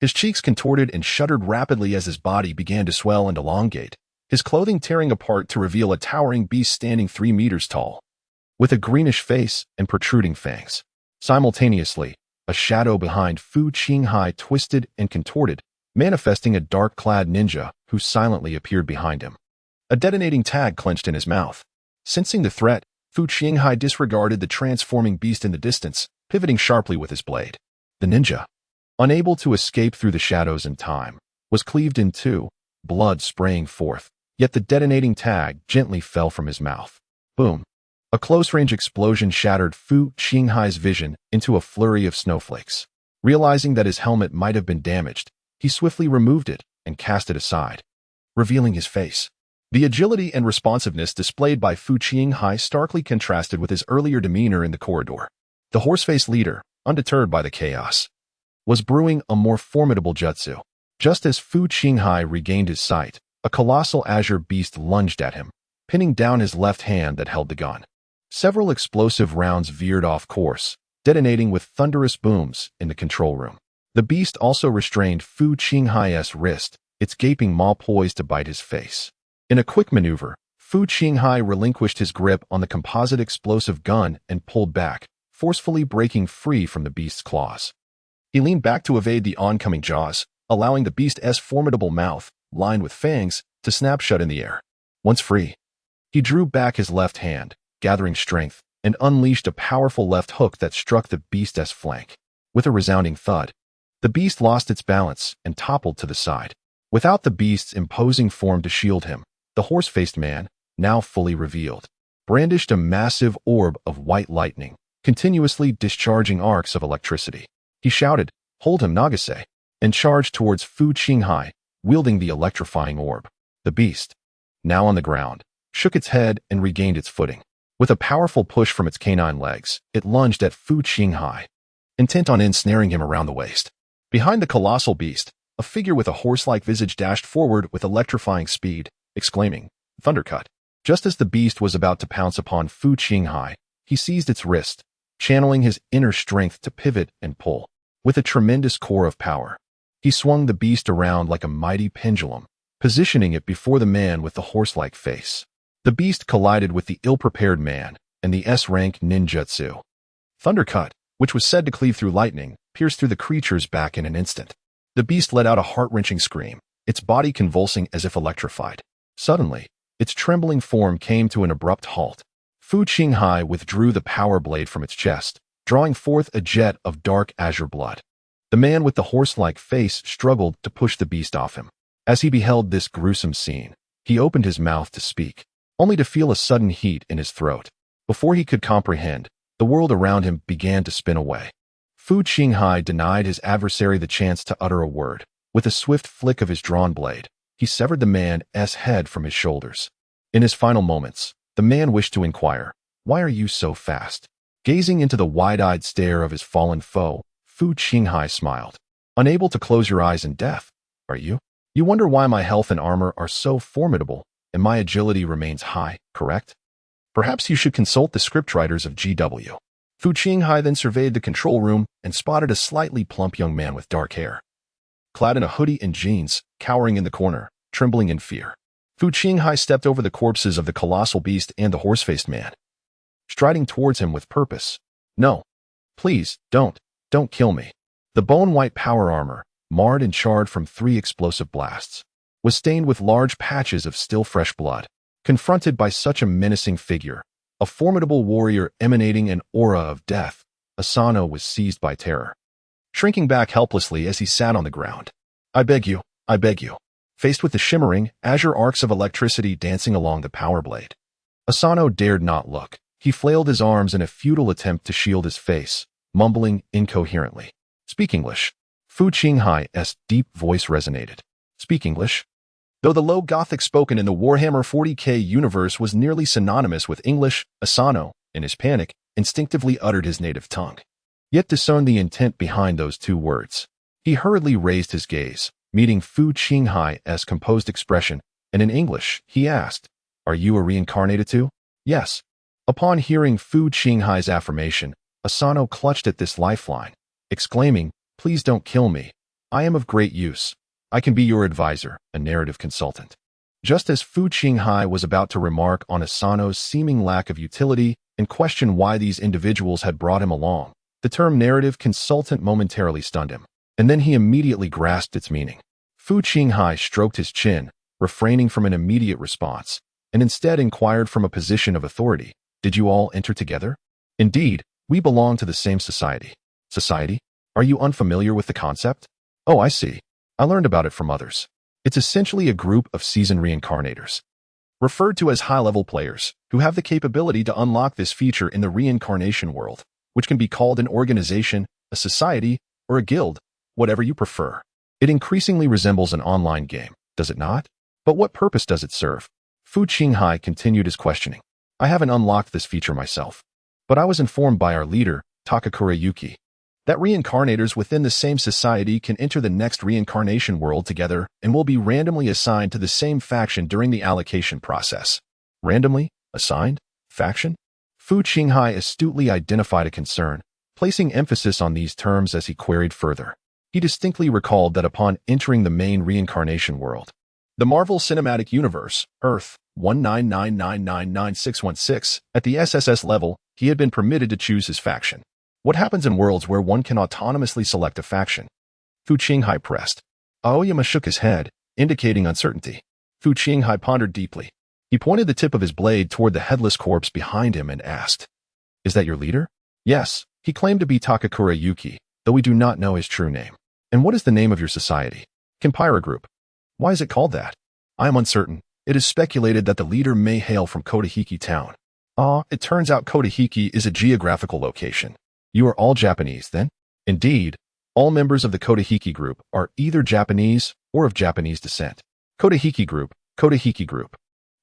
His cheeks contorted and shuddered rapidly as his body began to swell and elongate, his clothing tearing apart to reveal a towering beast standing 3 meters tall. with a greenish face and protruding fangs. Simultaneously, a shadow behind Fu Qinghai twisted and contorted, manifesting a dark-clad ninja who silently appeared behind him. A detonating tag clenched in his mouth. Sensing the threat, Fu Qinghai disregarded the transforming beast in the distance, pivoting sharply with his blade. The ninja, unable to escape through the shadows in time, was cleaved in two, blood spraying forth, yet the detonating tag gently fell from his mouth. Boom! A close-range explosion shattered Fu Qinghai's vision into a flurry of snowflakes. Realizing that his helmet might have been damaged, he swiftly removed it and cast it aside, revealing his face. The agility and responsiveness displayed by Fu Qinghai starkly contrasted with his earlier demeanor in the corridor. The horse-faced leader, undeterred by the chaos, was brewing a more formidable jutsu. Just as Fu Qinghai regained his sight, a colossal azure beast lunged at him, pinning down his left hand that held the gun. Several explosive rounds veered off course, detonating with thunderous booms in the control room. The beast also restrained Fu Qinghai's wrist, its gaping maw poised to bite his face. In a quick maneuver, Fu Qinghai relinquished his grip on the composite explosive gun and pulled back, forcefully breaking free from the beast's claws. He leaned back to evade the oncoming jaws, allowing the beast's formidable mouth, lined with fangs, to snap shut in the air. Once free, he drew back his left hand, gathering strength, and unleashed a powerful left hook that struck the beast's flank. With a resounding thud, the beast lost its balance and toppled to the side. Without the beast's imposing form to shield him, the horse-faced man, now fully revealed, brandished a massive orb of white lightning, continuously discharging arcs of electricity. He shouted, "Hold him, Nagase," and charged towards Fu Qinghai, wielding the electrifying orb. The beast, now on the ground, shook its head and regained its footing. With a powerful push from its canine legs, it lunged at Fu Qinghai, intent on ensnaring him around the waist. Behind the colossal beast, a figure with a horse-like visage dashed forward with electrifying speed, exclaiming, "Thundercut." Just as the beast was about to pounce upon Fu Qinghai, he seized its wrist, channeling his inner strength to pivot and pull. With a tremendous core of power, he swung the beast around like a mighty pendulum, positioning it before the man with the horse-like face. The beast collided with the ill-prepared man, and the S-rank ninjutsu Thundercut, which was said to cleave through lightning, pierced through the creature's back in an instant. The beast let out a heart-wrenching scream, its body convulsing as if electrified. Suddenly, its trembling form came to an abrupt halt. Fu Qinghai withdrew the power blade from its chest, drawing forth a jet of dark azure blood. The man with the horse-like face struggled to push the beast off him. As he beheld this gruesome scene, he opened his mouth to speak, only to feel a sudden heat in his throat. Before he could comprehend, the world around him began to spin away. Fu Qinghai denied his adversary the chance to utter a word. With a swift flick of his drawn blade, he severed the man's head from his shoulders. In his final moments, the man wished to inquire, "Why are you so fast?" Gazing into the wide-eyed stare of his fallen foe, Fu Qinghai smiled. "Unable to close your eyes in death, are you? You wonder why my health and armor are so formidable, and my agility remains high, correct? Perhaps you should consult the scriptwriters of GW." Fu Qinghai then surveyed the control room and spotted a slightly plump young man with dark hair, clad in a hoodie and jeans, cowering in the corner, trembling in fear. Fu Qinghai stepped over the corpses of the colossal beast and the horse-faced man, striding towards him with purpose. "No, please, don't kill me." The bone-white power armor, marred and charred from 3 explosive blasts, was stained with large patches of still fresh blood. Confronted by such a menacing figure, a formidable warrior emanating an aura of death, Asano was seized by terror, shrinking back helplessly as he sat on the ground. I beg you," faced with the shimmering, azure arcs of electricity dancing along the power blade. Asano dared not look. He flailed his arms in a futile attempt to shield his face, mumbling incoherently. "Speak English." Fu Qinghai's deep voice resonated. "Speak English." Though the low Gothic spoken in the Warhammer 40K universe was nearly synonymous with English, Asano, in his panic, instinctively uttered his native tongue. Yet discerned the intent behind those 2 words. He hurriedly raised his gaze, meeting Fu Qinghai's composed expression, and in English, he asked, "Are you a reincarnated too?" "Yes." Upon hearing Fu Qinghai's affirmation, Asano clutched at this lifeline, exclaiming, "Please don't kill me. I am of great use. I can be your advisor, a narrative consultant." Just as Fu Qinghai was about to remark on Asano's seeming lack of utility, and questioned why these individuals had brought him along. The term narrative consultant momentarily stunned him, and then he immediately grasped its meaning. Fu Qinghai stroked his chin, refraining from an immediate response, and instead inquired from a position of authority, "Did you all enter together?" "Indeed, we belong to the same society." "Society? Are you unfamiliar with the concept?" "Oh, I see. I learned about it from others. It's essentially a group of seasoned reincarnators, referred to as high-level players, who have the capability to unlock this feature in the reincarnation world, which can be called an organization, a society, or a guild, whatever you prefer. It increasingly resembles an online game, does it not? But what purpose does it serve?" Fu Qinghai continued his questioning. "I haven't unlocked this feature myself, but I was informed by our leader, Takakura Yuki, that reincarnators within the same society can enter the next reincarnation world together and will be randomly assigned to the same faction during the allocation process." "Randomly? Assigned? Faction?" Fu Qinghai astutely identified a concern, placing emphasis on these terms as he queried further. He distinctly recalled that upon entering the main reincarnation world, the Marvel Cinematic Universe, Earth 199999616, at the SSS level, he had been permitted to choose his faction. What happens in worlds where one can autonomously select a faction? Fu Qinghai pressed. Aoyama shook his head, indicating uncertainty. Fu Qinghai pondered deeply. He pointed the tip of his blade toward the headless corpse behind him and asked, "Is that your leader?" "Yes, he claimed to be Takakura Yuki, though we do not know his true name." "And what is the name of your society?" "Kempira Group." "Why is it called that?" "I am uncertain. It is speculated that the leader may hail from Kotahiki town." It turns out Kotahiki is a geographical location. You are all Japanese, then?" "Indeed, all members of the Kotahiki Group are either Japanese or of Japanese descent." Kotahiki Group, Kotahiki Group.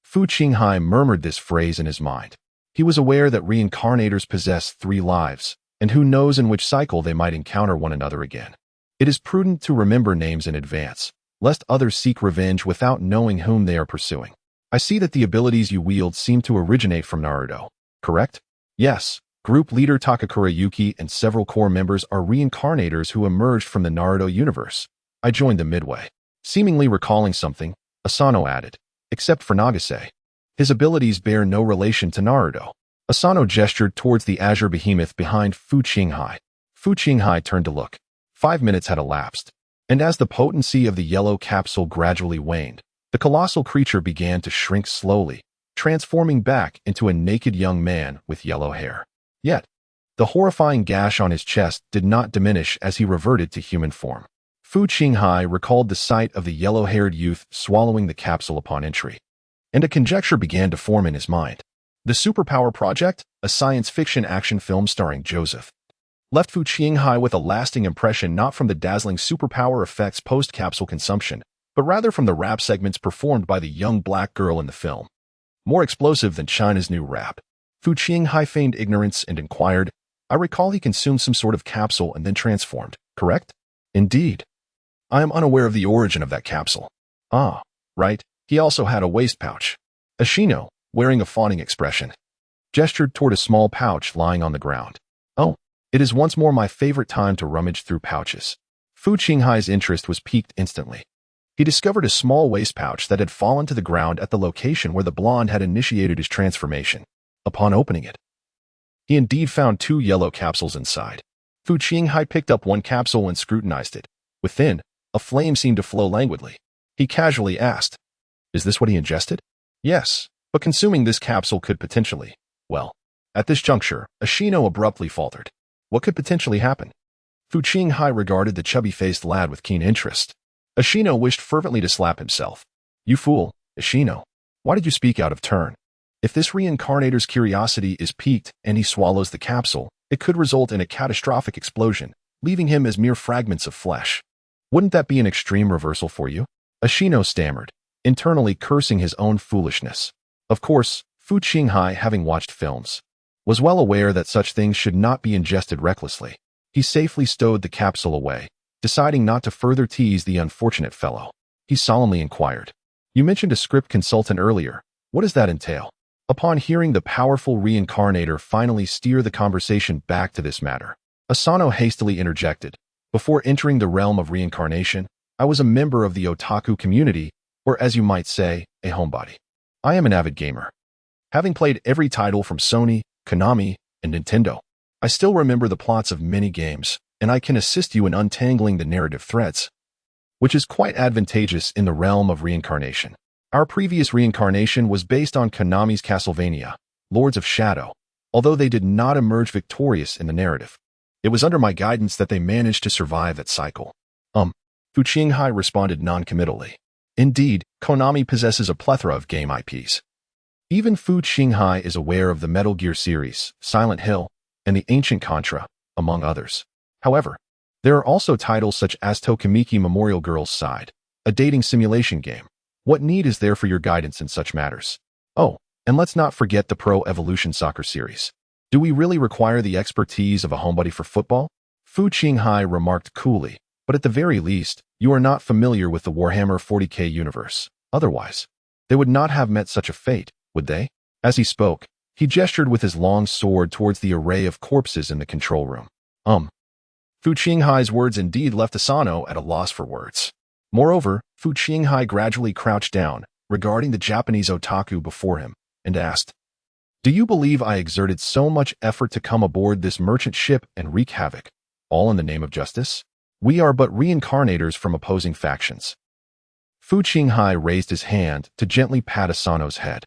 Fu Qinghai murmured this phrase in his mind. He was aware that reincarnators possess 3 lives, and who knows in which cycle they might encounter one another again. It is prudent to remember names in advance, lest others seek revenge without knowing whom they are pursuing. "I see that the abilities you wield seem to originate from Naruto, correct?" "Yes. Group leader Takakura Yuki and several core members are reincarnators who emerged from the Naruto universe. I joined them midway." Seemingly recalling something, Asano added, "Except for Nagase. His abilities bear no relation to Naruto." Asano gestured towards the azure behemoth behind Fu Qinghai. Fu Qinghai turned to look. 5 minutes had elapsed, and as the potency of the yellow capsule gradually waned, the colossal creature began to shrink slowly, transforming back into a naked young man with yellow hair. Yet, the horrifying gash on his chest did not diminish as he reverted to human form. Fu Qinghai recalled the sight of the yellow-haired youth swallowing the capsule upon entry, and a conjecture began to form in his mind. The Superpower Project, a science fiction action film starring Joseph, left Fu Qinghai with a lasting impression not from the dazzling superpower effects post-capsule consumption, but rather from the rap segments performed by the young black girl in the film. More explosive than China's new rap. Fu Qinghai feigned ignorance and inquired, "I recall he consumed some sort of capsule and then transformed, correct?" "Indeed. I am unaware of the origin of that capsule." "Ah, right. He also had a waist pouch." Ashino, wearing a fawning expression, gestured toward a small pouch lying on the ground. "Oh, it is once more my favorite time to rummage through pouches." Fu Qinghai's interest was piqued instantly. He discovered a small waist pouch that had fallen to the ground at the location where the blonde had initiated his transformation. Upon opening it, he indeed found 2 yellow capsules inside. Fu Qinghai picked up one capsule and scrutinized it. Within, a flame seemed to flow languidly. He casually asked, "Is this what he ingested?" "Yes, but consuming this capsule could potentially..." Well, at this juncture, Ashino abruptly faltered. What could potentially happen? Fu Qinghai regarded the chubby-faced lad with keen interest. Ashino wished fervently to slap himself. "You fool, Ashino. Why did you speak out of turn? If this reincarnator's curiosity is piqued and he swallows the capsule, it could result in a catastrophic explosion, leaving him as mere fragments of flesh. Wouldn't that be an extreme reversal for you?" Ashino stammered, internally cursing his own foolishness. Of course, Fu Qinghai, having watched films, was well aware that such things should not be ingested recklessly. He safely stowed the capsule away, deciding not to further tease the unfortunate fellow. He solemnly inquired, "You mentioned a script consultant earlier. What does that entail?" Upon hearing the powerful reincarnator finally steer the conversation back to this matter, Asano hastily interjected, "Before entering the realm of reincarnation, I was a member of the otaku community, or as you might say, a homebody. I am an avid gamer, having played every title from Sony, Konami, and Nintendo. I still remember the plots of many games, and I can assist you in untangling the narrative threads, which is quite advantageous in the realm of reincarnation. Our previous reincarnation was based on Konami's Castlevania, Lords of Shadow, although they did not emerge victorious in the narrative. It was under my guidance that they managed to survive that cycle. Fu Qinghai responded non-committally. Indeed, Konami possesses a plethora of game IPs. Even Fu Qinghai is aware of the Metal Gear series, Silent Hill, and the ancient Contra, among others. However, there are also titles such as Tokimeki Memorial Girls' Side, a dating simulation game. What need is there for your guidance in such matters? Oh, and let's not forget the Pro Evolution Soccer series. Do we really require the expertise of a homebody for football? Fu Qinghai remarked coolly, but at the very least, you are not familiar with the Warhammer 40k universe. Otherwise, they would not have met such a fate, would they? As he spoke, he gestured with his long sword towards the array of corpses in the control room. Fu Qinghai's words indeed left Asano at a loss for words. Moreover, Fu Qinghai gradually crouched down, regarding the Japanese otaku before him, and asked, "Do you believe I exerted so much effort to come aboard this merchant ship and wreak havoc, all in the name of justice? We are but reincarnators from opposing factions." Fu Qinghai raised his hand to gently pat Asano's head.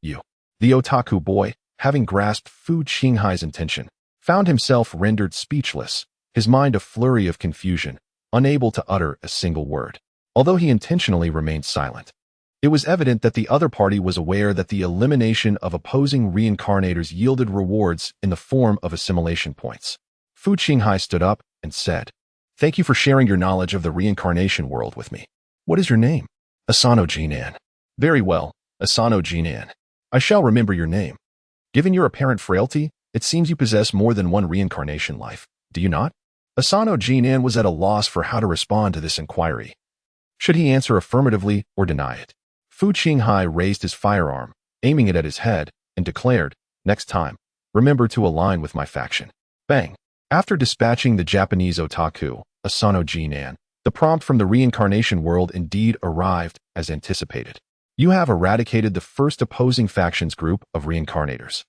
You. The otaku boy, having grasped Fu Qinghai's intention, found himself rendered speechless, his mind a flurry of confusion, unable to utter a single word. Although he intentionally remained silent, it was evident that the other party was aware that the elimination of opposing reincarnators yielded rewards in the form of assimilation points. Fu Qinghai stood up and said, "Thank you for sharing your knowledge of the reincarnation world with me. What is your name?" "Asano Jinan." "Very well, Asano Jinan. I shall remember your name. Given your apparent frailty, it seems you possess more than one reincarnation life, do you not?" Asano Jinan was at a loss for how to respond to this inquiry. Should he answer affirmatively or deny it? Fu Qinghai raised his firearm, aiming it at his head, and declared, "Next time, remember to align with my faction." Bang! After dispatching the Japanese otaku, Asano Jinan, the prompt from the reincarnation world indeed arrived as anticipated. You have eradicated the first opposing faction's group of reincarnators,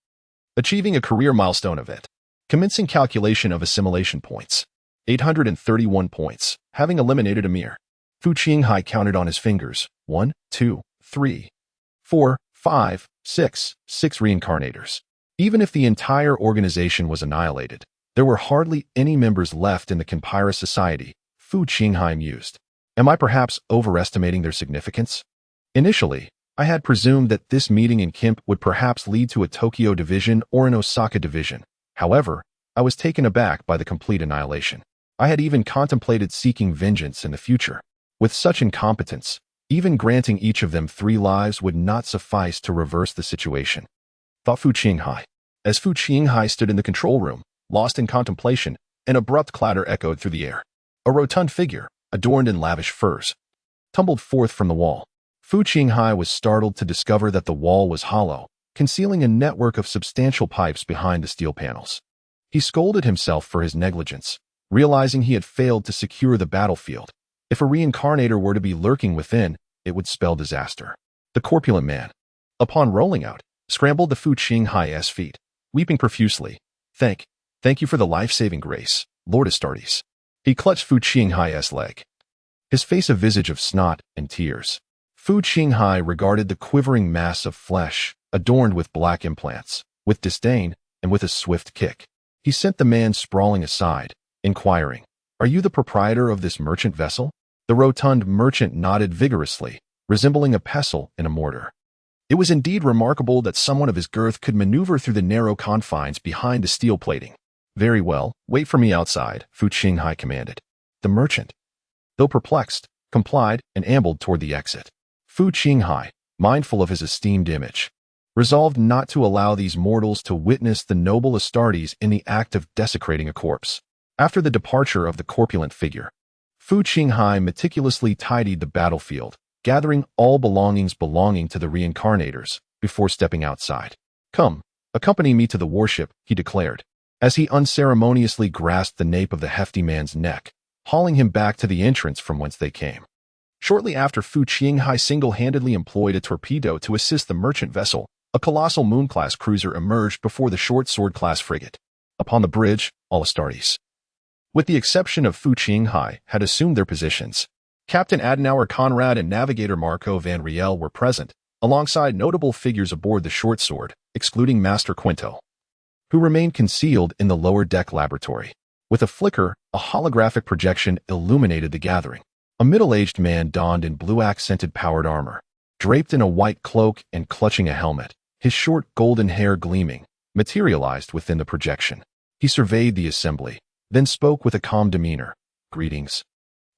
achieving a career milestone event. Commencing calculation of assimilation points. 831 points, having eliminated Amir. Fu Qinghai counted on his fingers. 1, 2, 3, 4, 5, 6 reincarnators. Even if the entire organization was annihilated, there were hardly any members left in the Conpira society, Fu Qinghai mused. Am I perhaps overestimating their significance? Initially, I had presumed that this meeting in Kimp would perhaps lead to a Tokyo division or an Osaka division. However, I was taken aback by the complete annihilation. I had even contemplated seeking vengeance in the future. With such incompetence, even granting each of them 3 lives would not suffice to reverse the situation, thought Fu Qinghai. As Fu Qinghai stood in the control room, lost in contemplation, an abrupt clatter echoed through the air. A rotund figure, adorned in lavish furs, tumbled forth from the wall. Fu Qinghai was startled to discover that the wall was hollow, concealing a network of substantial pipes behind the steel panels. He scolded himself for his negligence, realizing he had failed to secure the battlefield. If a reincarnator were to be lurking within, it would spell disaster. The corpulent man, upon rolling out, scrambled to Fu Qinghai's feet, weeping profusely. Thank you for the life-saving grace, Lord Astartes." He clutched Fu Qinghai's leg, his face a visage of snot and tears. Fu Qinghai regarded the quivering mass of flesh, adorned with black implants, with disdain and with a swift kick. He sent the man sprawling aside, inquiring, "Are you the proprietor of this merchant vessel?" The rotund merchant nodded vigorously, resembling a pestle in a mortar. It was indeed remarkable that someone of his girth could maneuver through the narrow confines behind the steel plating. "Very well, wait for me outside," Fu Qinghai commanded. The merchant, though perplexed, complied and ambled toward the exit. Fu Qinghai, mindful of his esteemed image, resolved not to allow these mortals to witness the noble Astartes in the act of desecrating a corpse. After the departure of the corpulent figure, Fu Qinghai meticulously tidied the battlefield, gathering all belongings belonging to the reincarnators before stepping outside. "Come, accompany me to the warship," he declared, as he unceremoniously grasped the nape of the hefty man's neck, hauling him back to the entrance from whence they came. Shortly after, Fu Qinghai single-handedly employed a torpedo to assist the merchant vessel, A colossal Moon-class cruiser emerged before the short sword-class frigate. Upon the bridge, all Astartes, with the exception of Fu Qinghai, had assumed their positions. Captain Adenauer Conrad and Navigator Marco Van Riel were present, alongside notable figures aboard the short sword, excluding Master Quinto, who remained concealed in the lower deck laboratory. With a flicker, a holographic projection illuminated the gathering. A middle-aged man donned in blue-accented powered armor, draped in a white cloak and clutching a helmet, his short golden hair gleaming, materialized within the projection. He surveyed the assembly, then spoke with a calm demeanor. "Greetings,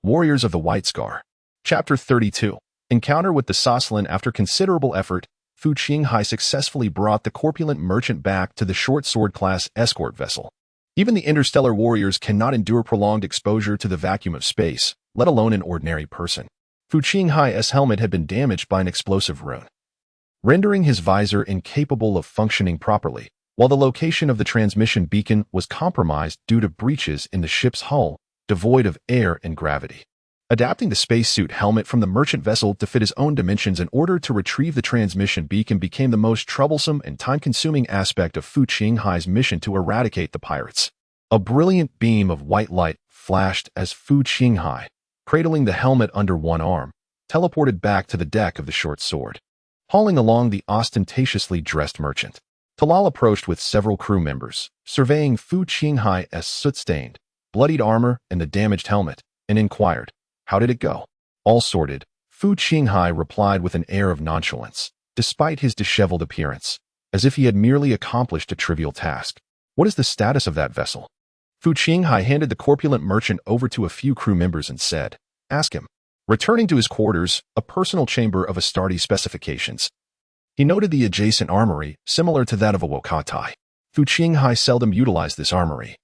warriors of the White Scar." Chapter 32. Encounter with the Soslan. After considerable effort, Fu Qinghai successfully brought the corpulent merchant back to the short sword-class escort vessel. Even the interstellar warriors cannot endure prolonged exposure to the vacuum of space, let alone an ordinary person. Fu Qinghai's helmet had been damaged by an explosive rune, rendering his visor incapable of functioning properly, while the location of the transmission beacon was compromised due to breaches in the ship's hull, devoid of air and gravity. Adapting the spacesuit helmet from the merchant vessel to fit his own dimensions in order to retrieve the transmission beacon became the most troublesome and time-consuming aspect of Fu Qinghai's mission to eradicate the pirates. A brilliant beam of white light flashed as Fu Qinghai, cradling the helmet under one arm, teleported back to the deck of the short sword. Hauling along the ostentatiously dressed merchant, Talal approached with several crew members, surveying Fu Qinghai's soot-stained, bloodied armor and the damaged helmet, and inquired, "How did it go?" "All sorted," Fu Qinghai replied with an air of nonchalance, despite his disheveled appearance, as if he had merely accomplished a trivial task. "What is the status of that vessel?" Fu Qinghai handed the corpulent merchant over to a few crew members and said, "Ask him." Returning to his quarters, a personal chamber of Astartes specifications, he noted the adjacent armory, similar to that of a Wokatai. Fu Qinghai seldom utilized this armory,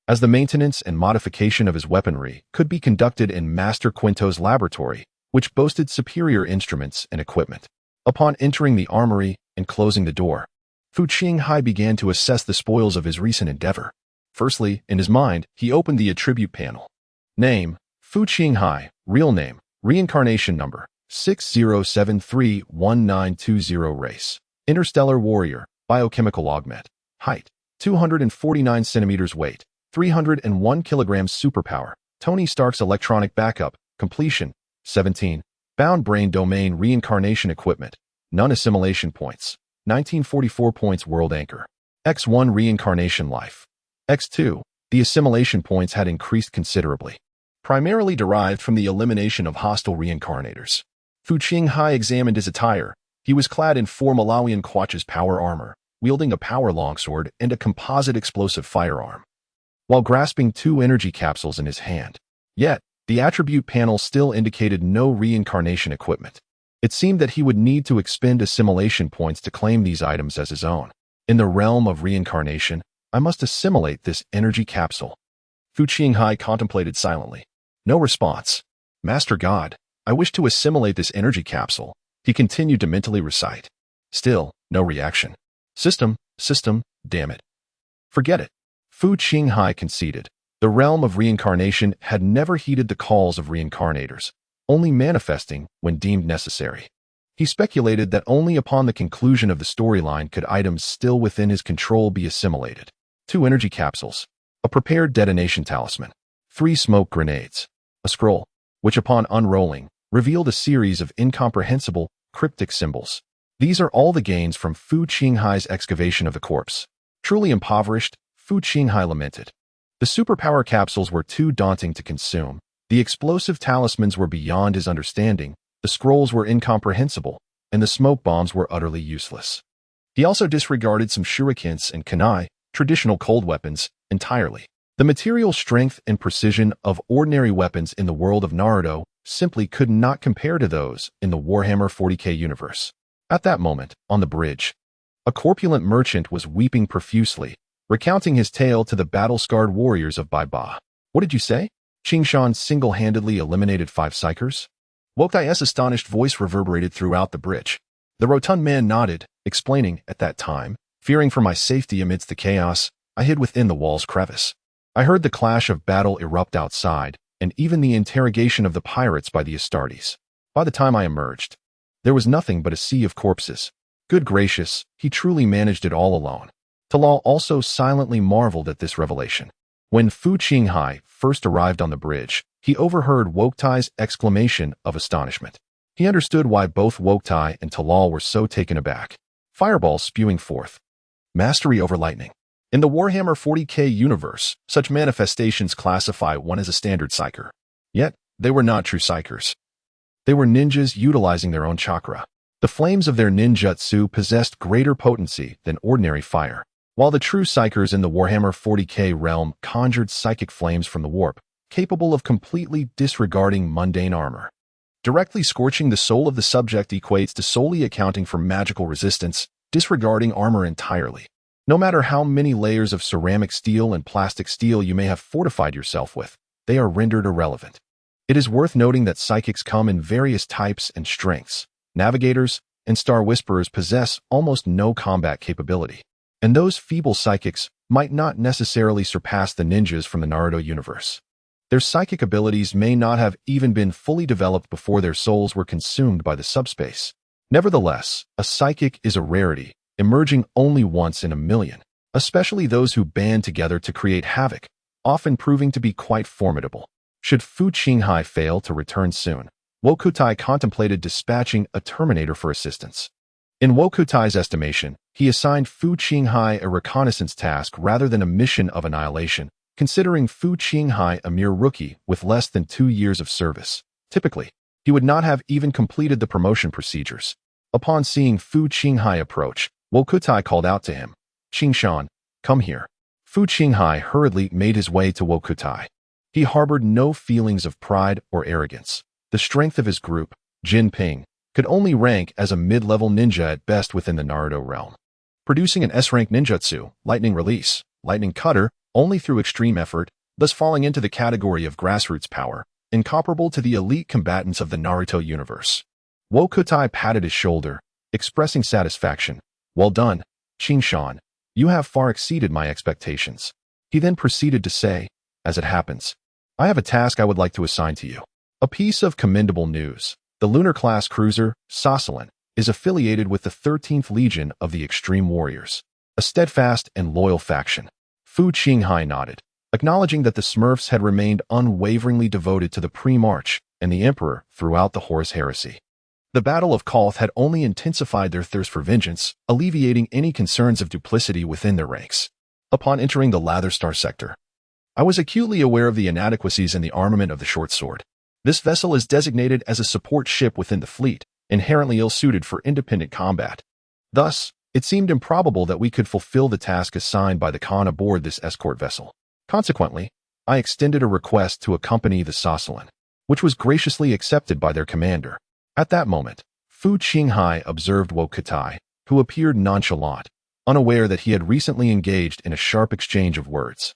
as the maintenance and modification of his weaponry could be conducted in Master Quinto's laboratory, which boasted superior instruments and equipment. Upon entering the armory and closing the door, Fu Qinghai began to assess the spoils of his recent endeavor. Firstly, in his mind, he opened the attribute panel. Name, Fu Qinghai. Real name, reincarnation number, 60731920. Race, interstellar warrior, biochemical augment. Height, 249 centimeters. Weight, 301 kilograms. Superpower, Tony Stark's electronic backup. Completion, 17. Bound brain domain reincarnation equipment. None assimilation points. 1944 points. World anchor. X1 reincarnation life. X2. The assimilation points had increased considerably, primarily derived from the elimination of hostile reincarnators. Fu Qinghai examined his attire. He was clad in 4 Malawian Quatch's power armor, wielding a power longsword and a composite explosive firearm, while grasping 2 energy capsules in his hand. Yet, the attribute panel still indicated no reincarnation equipment. It seemed that he would need to expend assimilation points to claim these items as his own. In the realm of reincarnation, I must assimilate this energy capsule. Fu Qinghai contemplated silently. No response. Master God, I wish to assimilate this energy capsule, he continued to mentally recite. Still, no reaction. System, damn it. Forget it. Fu Qinghai conceded. The realm of reincarnation had never heeded the calls of reincarnators, only manifesting when deemed necessary. He speculated that only upon the conclusion of the storyline could items still within his control be assimilated. 2 energy capsules, a prepared detonation talisman, 3 smoke grenades, a scroll, which upon unrolling, revealed a series of incomprehensible, cryptic symbols. These are all the gains from Fu Qinghai's excavation of the corpse. Truly impoverished, Fu Qinghai lamented. The superpower capsules were too daunting to consume, the explosive talismans were beyond his understanding, the scrolls were incomprehensible, and the smoke bombs were utterly useless. He also disregarded some shurikens and kunai, traditional cold weapons, entirely. The material strength and precision of ordinary weapons in the world of Naruto simply could not compare to those in the Warhammer 40k universe. At that moment, on the bridge, a corpulent merchant was weeping profusely, recounting his tale to the battle-scarred warriors of Baiba. What did you say? Qingshan single-handedly eliminated 5 psychers? Wokai's astonished voice reverberated throughout the bridge. The rotund man nodded, explaining, at that time, fearing for my safety amidst the chaos, I hid within the wall's crevice. I heard the clash of battle erupt outside, and even the interrogation of the pirates by the Astartes. By the time I emerged, there was nothing but a sea of corpses. Good gracious, he truly managed it all alone. Talal also silently marveled at this revelation. When Fu Qinghai first arrived on the bridge, he overheard Woktai's exclamation of astonishment. He understood why both Woktai and Talal were so taken aback. Fireballs spewing forth. Mastery over lightning. In the Warhammer 40k universe, such manifestations classify one as a standard psyker. Yet, they were not true psykers. They were ninjas utilizing their own chakra. The flames of their ninjutsu possessed greater potency than ordinary fire, while the true psykers in the Warhammer 40k realm conjured psychic flames from the warp, capable of completely disregarding mundane armor. Directly scorching the soul of the subject equates to solely accounting for magical resistance, disregarding armor entirely. No matter how many layers of ceramic steel and plastic steel you may have fortified yourself with, they are rendered irrelevant. It is worth noting that psychics come in various types and strengths. Navigators and Star Whisperers possess almost no combat capability, and those feeble psychics might not necessarily surpass the ninjas from the Naruto universe. Their psychic abilities may not have even been fully developed before their souls were consumed by the subspace. Nevertheless, a psychic is a rarity, emerging only once in a million, especially those who band together to create havoc, often proving to be quite formidable. Should Fu Qinghai fail to return soon, Wokutai contemplated dispatching a Terminator for assistance. In Wokutai's estimation, he assigned Fu Qinghai a reconnaissance task rather than a mission of annihilation, considering Fu Qinghai a mere rookie with less than 2 years of service. Typically, he would not have even completed the promotion procedures. Upon seeing Fu Qinghai approach, Wokutai called out to him, "Qingshan, come here." Fu Qinghai hurriedly made his way to Wokutai. He harbored no feelings of pride or arrogance. The strength of his group, Jin Ping, could only rank as a mid-level ninja at best within the Naruto realm. Producing an S-rank ninjutsu, Lightning Release, Lightning Cutter, only through extreme effort, thus falling into the category of grassroots power, incomparable to the elite combatants of the Naruto universe. Wokutai patted his shoulder, expressing satisfaction. "Well done, Qingshan. You have far exceeded my expectations." He then proceeded to say, "As it happens, I have a task I would like to assign to you. A piece of commendable news. The lunar-class cruiser, Sossalin, is affiliated with the 13th Legion of the Extreme Warriors, a steadfast and loyal faction." Fu Qinghai nodded, acknowledging that the Smurfs had remained unwaveringly devoted to the pre-march and the Emperor throughout the Horus Heresy. The Battle of Koth had only intensified their thirst for vengeance, alleviating any concerns of duplicity within their ranks. Upon entering the Latherstar sector, I was acutely aware of the inadequacies in the armament of the short sword. This vessel is designated as a support ship within the fleet, inherently ill-suited for independent combat. Thus, it seemed improbable that we could fulfill the task assigned by the Khan aboard this escort vessel. Consequently, I extended a request to accompany the Sossalin, which was graciously accepted by their commander. At that moment, Fu Qinghai observed Wokutai, who appeared nonchalant, unaware that he had recently engaged in a sharp exchange of words.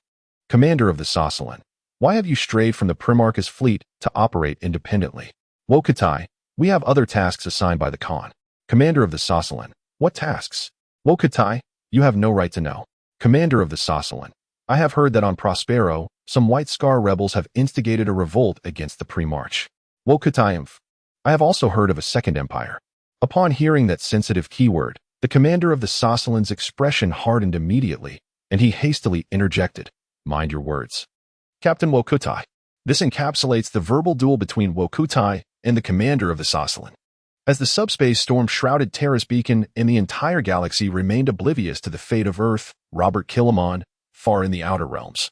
"Commander of the Sossalin, why have you strayed from the Primarch's fleet to operate independently?" "Wokutai, we have other tasks assigned by the Khan." "Commander of the Sossalin, what tasks?" "Wokutai, you have no right to know." "Commander of the Sossalin, I have heard that on Prospero, some White Scar rebels have instigated a revolt against the pre-march." "Wokutai, I have also heard of a second empire." Upon hearing that sensitive keyword, the commander of the Sossalin's expression hardened immediately, and he hastily interjected, "Mind your words, Captain Wokutai." This encapsulates the verbal duel between Wokutai and the commander of the Sossalin. As the subspace storm shrouded Terra's beacon and the entire galaxy remained oblivious to the fate of Earth, Robert Killamon, far in the outer realms,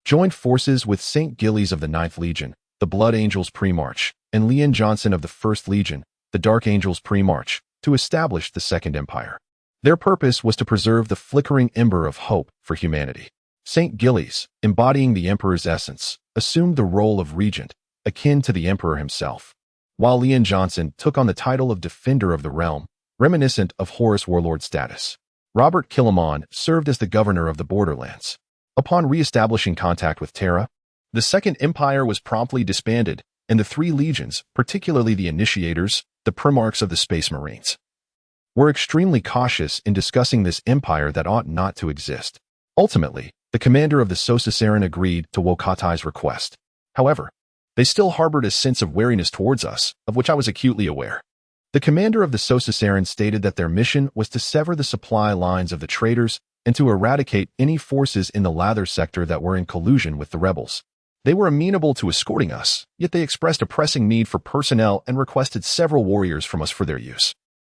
joined forces with St. Gillies of the 9th Legion, the Blood Angels pre-march, and Lian Johnson of the 1st Legion, the Dark Angels pre-march, to establish the Second Empire. Their purpose was to preserve the flickering ember of hope for humanity. St. Gillies, embodying the Emperor's essence, assumed the role of regent, akin to the Emperor himself, while Lian Johnson took on the title of Defender of the Realm, reminiscent of Horus Warlord status. Robert Killamon served as the governor of the Borderlands. Upon re-establishing contact with Terra, the Second Empire was promptly disbanded, and the 3 legions, particularly the Initiators, the Primarchs of the Space Marines, were extremely cautious in discussing this empire that ought not to exist. Ultimately, the commander of the Sossasaran agreed to Wokutai's request. However, they still harbored a sense of wariness towards us, of which I was acutely aware. The commander of the Sosasuran stated that their mission was to sever the supply lines of the traitors and to eradicate any forces in the Lather sector that were in collusion with the rebels. They were amenable to escorting us, yet they expressed a pressing need for personnel and requested several warriors from us for their use.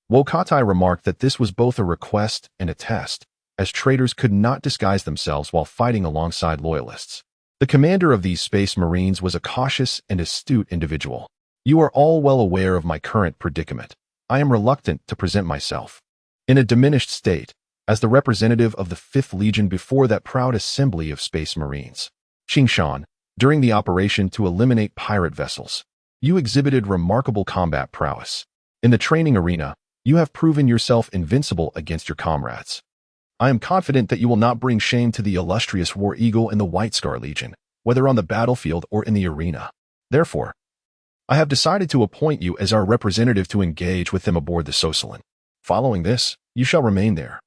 Wokatai remarked that this was both a request and a test, as traitors could not disguise themselves while fighting alongside loyalists. The commander of these space marines was a cautious and astute individual. You are all well aware of my current predicament. I am reluctant to present myself in a diminished state as the representative of the 5th Legion before that proud assembly of space marines. Xianxia, during the operation to eliminate pirate vessels, you exhibited remarkable combat prowess. In the training arena, you have proven yourself invincible against your comrades. I am confident that you will not bring shame to the illustrious War Eagle and the White Scar Legion, whether on the battlefield or in the arena. Therefore, I have decided to appoint you as our representative to engage with them aboard the Sosalan. Following this, you shall remain there,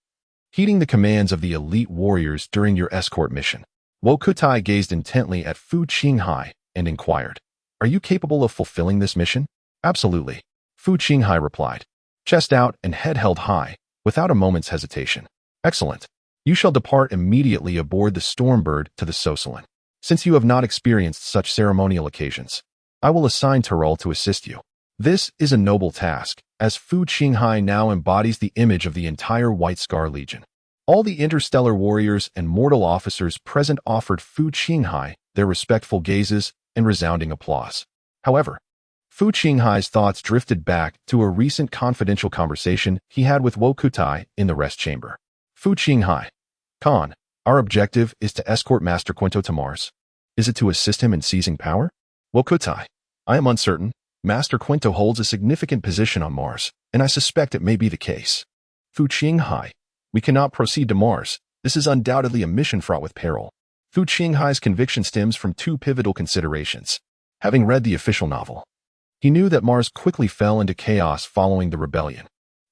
heeding the commands of the elite warriors during your escort mission. Wokutai gazed intently at Fu Qinghai and inquired, "Are you capable of fulfilling this mission?" "Absolutely," Fu Qinghai replied, chest out and head held high, without a moment's hesitation. "Excellent. You shall depart immediately aboard the Stormbird to the Sosalan. Since you have not experienced such ceremonial occasions, I will assign Tyrell to assist you. This is a noble task, as Fu Qinghai now embodies the image of the entire White Scar Legion." All the interstellar warriors and mortal officers present offered Fu Qinghai their respectful gazes and resounding applause. However, Fu Qinghai's thoughts drifted back to a recent confidential conversation he had with Wokutai in the rest chamber. "Fu Qinghai, Khan, our objective is to escort Master Quinto to Mars. Is it to assist him in seizing power?" "Wokutai, I am uncertain. Master Quinto holds a significant position on Mars, and I suspect it may be the case." "Fu Qinghai, we cannot proceed to Mars. This is undoubtedly a mission fraught with peril." Fu Qinghai's conviction stems from two pivotal considerations. Having read the official novel, he knew that Mars quickly fell into chaos following the rebellion.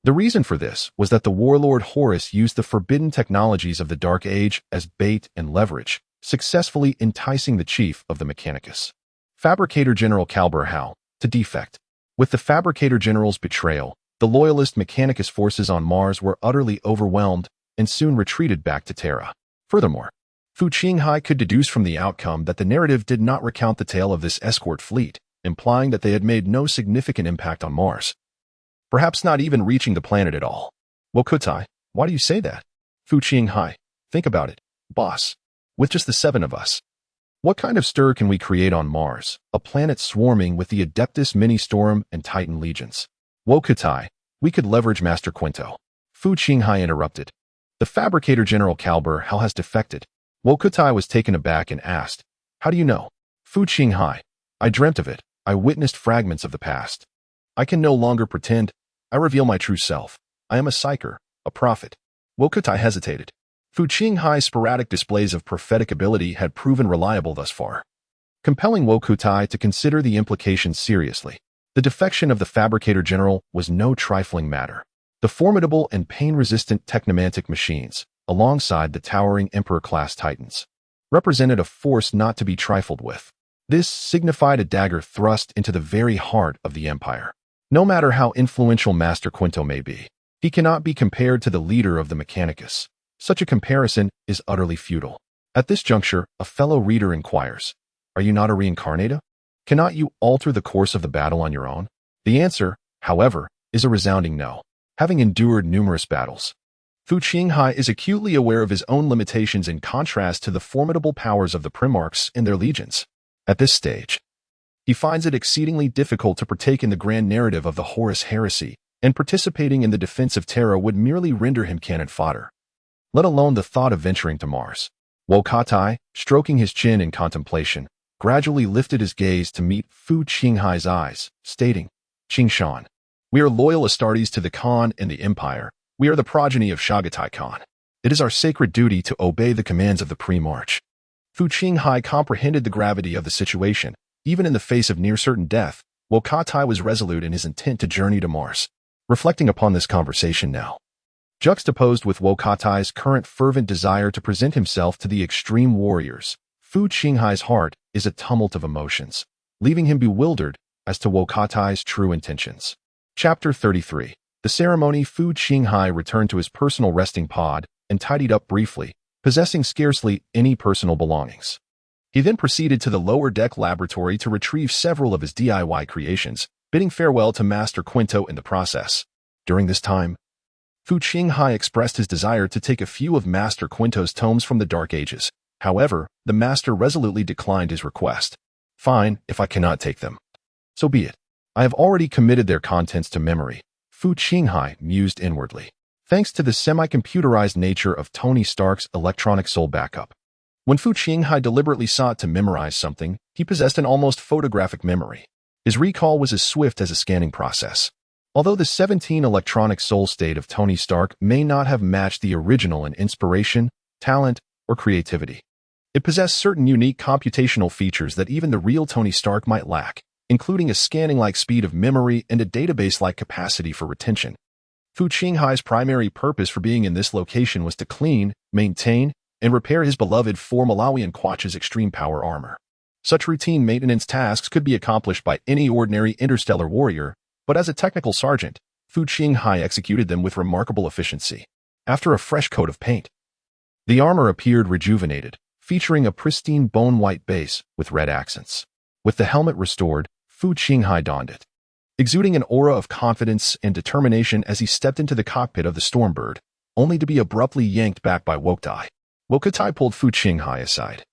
The reason for this was that the warlord Horus used the forbidden technologies of the Dark Age as bait and leverage, successfully enticing the chief of the Mechanicus, Fabricator General Kalber Hao, to defect. With the Fabricator General's betrayal, the loyalist Mechanicus forces on Mars were utterly overwhelmed and soon retreated back to Terra. Furthermore, Fu Qinghai could deduce from the outcome that the narrative did not recount the tale of this escort fleet, implying that they had made no significant impact on Mars, perhaps not even reaching the planet at all. "Wokutai, why do you say that?" "Fu Qinghai, think about it, boss. With just the 7 of us, what kind of stir can we create on Mars, a planet swarming with the Adeptus Mini-Storm and Titan legions?" "Wokutai, we could leverage Master Quinto." Fu Qinghai interrupted. "The Fabricator General Kalber Hao has defected." Wokutai was taken aback and asked, "How do you know?" "Fu Qinghai, I dreamt of it. I witnessed fragments of the past. I can no longer pretend. I reveal my true self. I am a psyker, a prophet." Wokutai hesitated. Fu Qinghai's sporadic displays of prophetic ability had proven reliable thus far, compelling Wokutai to consider the implications seriously. The defection of the Fabricator General was no trifling matter. The formidable and pain-resistant technomantic machines, alongside the towering Emperor-class Titans, represented a force not to be trifled with. This signified a dagger thrust into the very heart of the Empire. No matter how influential Master Quinto may be, he cannot be compared to the leader of the Mechanicus. Such a comparison is utterly futile. At this juncture, a fellow reader inquires, "Are you not a reincarnator? Cannot you alter the course of the battle on your own?" The answer, however, is a resounding no. Having endured numerous battles, Fu Qinghai is acutely aware of his own limitations in contrast to the formidable powers of the Primarchs and their legions. At this stage, he finds it exceedingly difficult to partake in the grand narrative of the Horus heresy, and participating in the defense of Terra would merely render him cannon fodder, let alone the thought of venturing to Mars. Wokutai, stroking his chin in contemplation, gradually lifted his gaze to meet Fu Qinghai's eyes, stating, "Qingshan, we are loyal Astartes to the Khan and the Empire. We are the progeny of Chagatai Khan. It is our sacred duty to obey the commands of the Pre-March." Fu Qinghai comprehended the gravity of the situation. Even in the face of near-certain death, Wokutai was resolute in his intent to journey to Mars. Reflecting upon this conversation now, juxtaposed with Wokatai's current fervent desire to present himself to the extreme warriors, Fu Qinghai's heart is a tumult of emotions, leaving him bewildered as to Wokatai's true intentions. Chapter 33. The ceremony. Fu Qinghai returned to his personal resting pod and tidied up briefly, possessing scarcely any personal belongings. He then proceeded to the lower deck laboratory to retrieve several of his DIY creations, bidding farewell to Master Quinto in the process. During this time, Fu Qinghai expressed his desire to take a few of Master Quinto's tomes from the Dark Ages. However, the master resolutely declined his request. Fine, if I cannot take them. So be it. I have already committed their contents to memory, Fu Qinghai mused inwardly, thanks to the semi-computerized nature of Tony Stark's electronic soul backup. When Fu Qinghai deliberately sought to memorize something, he possessed an almost photographic memory. His recall was as swift as a scanning process. Although the 17 electronic soul state of Tony Stark may not have matched the original in inspiration, talent, or creativity, it possessed certain unique computational features that even the real Tony Stark might lack, including a scanning-like speed of memory and a database-like capacity for retention. Fu Qinghai's primary purpose for being in this location was to clean, maintain, and repair his beloved 4 Malawian Quatch's extreme power armor. Such routine maintenance tasks could be accomplished by any ordinary interstellar warrior, but as a technical sergeant, Fu Qinghai executed them with remarkable efficiency. After a fresh coat of paint, the armor appeared rejuvenated, featuring a pristine bone-white base with red accents. With the helmet restored, Fu Qinghai donned it, exuding an aura of confidence and determination as he stepped into the cockpit of the Stormbird, only to be abruptly yanked back by Wuxia. Wuxia pulled Fu Qinghai aside,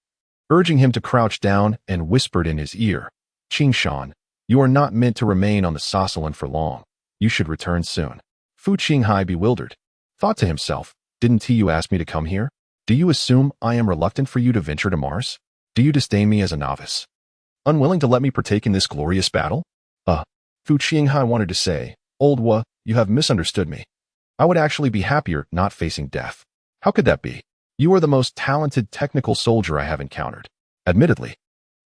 urging him to crouch down, and whispered in his ear, "Qingshan, you are not meant to remain on the Sossalin for long. You should return soon." Fu Qinghai, bewildered, thought to himself, "Didn't you ask me to come here? Do you assume I am reluctant for you to venture to Mars? Do you disdain me as a novice? Unwilling to let me partake in this glorious battle?" Fu Qinghai wanted to say, "Old Wa, you have misunderstood me. I would actually be happier not facing death." "How could that be? You are the most talented technical soldier I have encountered. Admittedly,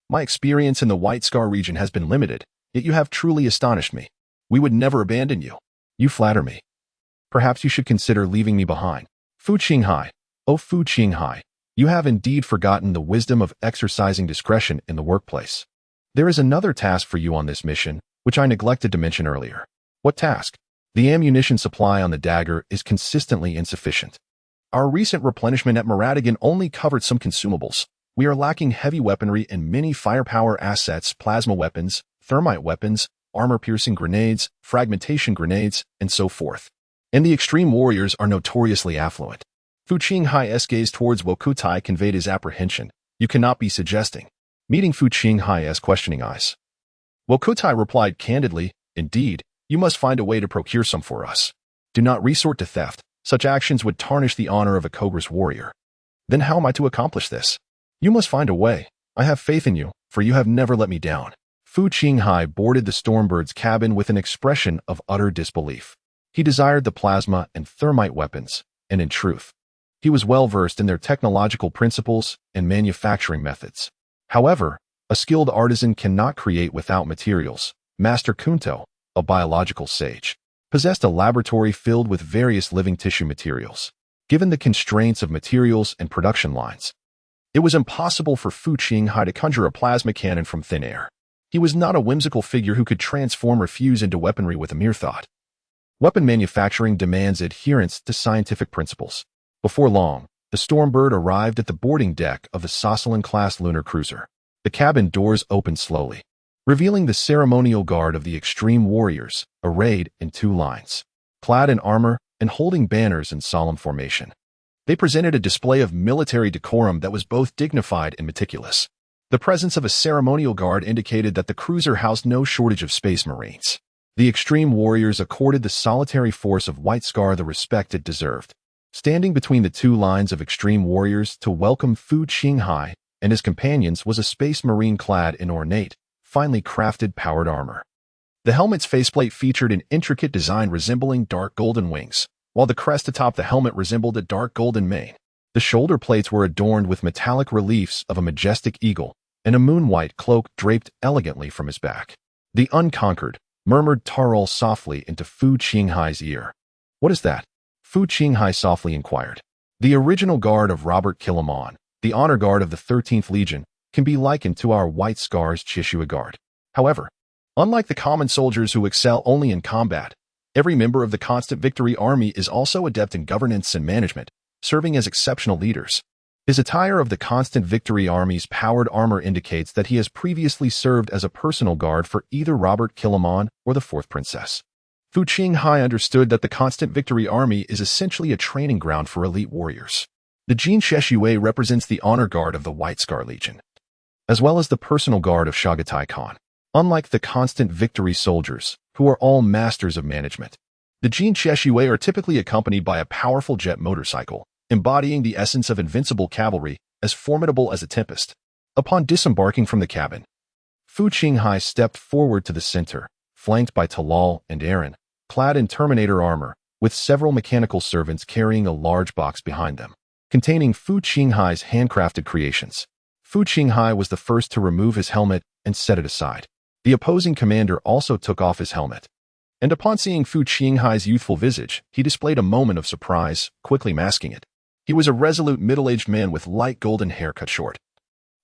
my experience in the White Scar region has been limited, yet you have truly astonished me. We would never abandon you. You flatter me. Perhaps you should consider leaving me behind." Fu Qinghai. "Oh, Fu Qinghai, you have indeed forgotten the wisdom of exercising discretion in the workplace. There is another task for you on this mission, which I neglected to mention earlier." "What task?" "The ammunition supply on the dagger is consistently insufficient. Our recent replenishment at Maradigan only covered some consumables. We are lacking heavy weaponry and many firepower assets, plasma weapons, thermite weapons, armor-piercing grenades, fragmentation grenades, and so forth. And the extreme warriors are notoriously affluent." Fu Qinghai's gaze towards Wuxia conveyed his apprehension. "You cannot be suggesting." Meeting Fu Qinghai's questioning eyes, Wuxia replied candidly, "Indeed, you must find a way to procure some for us. Do not resort to theft. Such actions would tarnish the honor of a Cobra's warrior." "Then how am I to accomplish this?" "You must find a way. I have faith in you, for you have never let me down." Fu Qinghai boarded the Stormbird's cabin with an expression of utter disbelief. He desired the plasma and thermite weapons, and in truth, he was well versed in their technological principles and manufacturing methods. However, a skilled artisan cannot create without materials. Master Kunto, a biological sage, possessed a laboratory filled with various living tissue materials. Given the constraints of materials and production lines, it was impossible for Fu Qinghai to conjure a plasma cannon from thin air. He was not a whimsical figure who could transform or fuse into weaponry with a mere thought. Weapon manufacturing demands adherence to scientific principles. Before long, the Stormbird arrived at the boarding deck of the Sossalin-class lunar cruiser. The cabin doors opened slowly, revealing the ceremonial guard of the extreme warriors, arrayed in 2 lines, clad in armor and holding banners in solemn formation. They presented a display of military decorum that was both dignified and meticulous. The presence of a ceremonial guard indicated that the cruiser housed no shortage of space marines. The extreme warriors accorded the solitary force of White Scar the respect it deserved. Standing between the 2 lines of extreme warriors to welcome Fu Qinghai and his companions was a space marine clad in ornate, finely crafted powered armor. The helmet's faceplate featured an intricate design resembling dark golden wings, while the crest atop the helmet resembled a dark golden mane. The shoulder plates were adorned with metallic reliefs of a majestic eagle, and a moon-white cloak draped elegantly from his back. "The Unconquered," murmured Tarol softly into Fu Qinghai's ear. "What is that?" Fu Qinghai softly inquired. "The original guard of Robert Kilimon, the honor guard of the 13th Legion, can be likened to our White Scar's Chishua Guard. However, Unlike the common soldiers who excel only in combat, every member of the Constant Victory Army is also adept in governance and management, serving as exceptional leaders. His attire of the Constant Victory Army's powered armor indicates that he has previously served as a personal guard for either Robert Kilimon or the Fourth Princess. Fu Qinghai understood that the Constant Victory Army is essentially a training ground for elite warriors. The Jian Sheshui represents the honor guard of the White Scar Legion, as well as the personal guard of Chagatai Khan. Unlike the Constant Victory soldiers, who are all masters of management, the Jian Sheshui are typically accompanied by a powerful jet motorcycle, embodying the essence of invincible cavalry, as formidable as a tempest. Upon disembarking from the cabin, Fu Qinghai stepped forward to the center, flanked by Talal and Aaron, clad in Terminator armor, with several mechanical servants carrying a large box behind them, containing Fu Qinghai's handcrafted creations. Fu Qinghai was the first to remove his helmet and set it aside. The opposing commander also took off his helmet, and upon seeing Fu Qinghai's youthful visage, he displayed a moment of surprise, quickly masking it. He was a resolute middle-aged man with light golden hair cut short.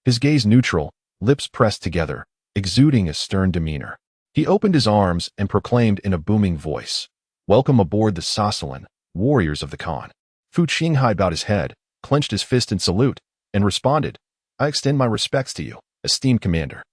His gaze neutral, lips pressed together, exuding a stern demeanor. He opened his arms and proclaimed in a booming voice, "Welcome aboard the Sosalan, warriors of the Khan." Fu Qinghai bowed his head, clenched his fist in salute, and responded, "I extend my respects to you, esteemed commander."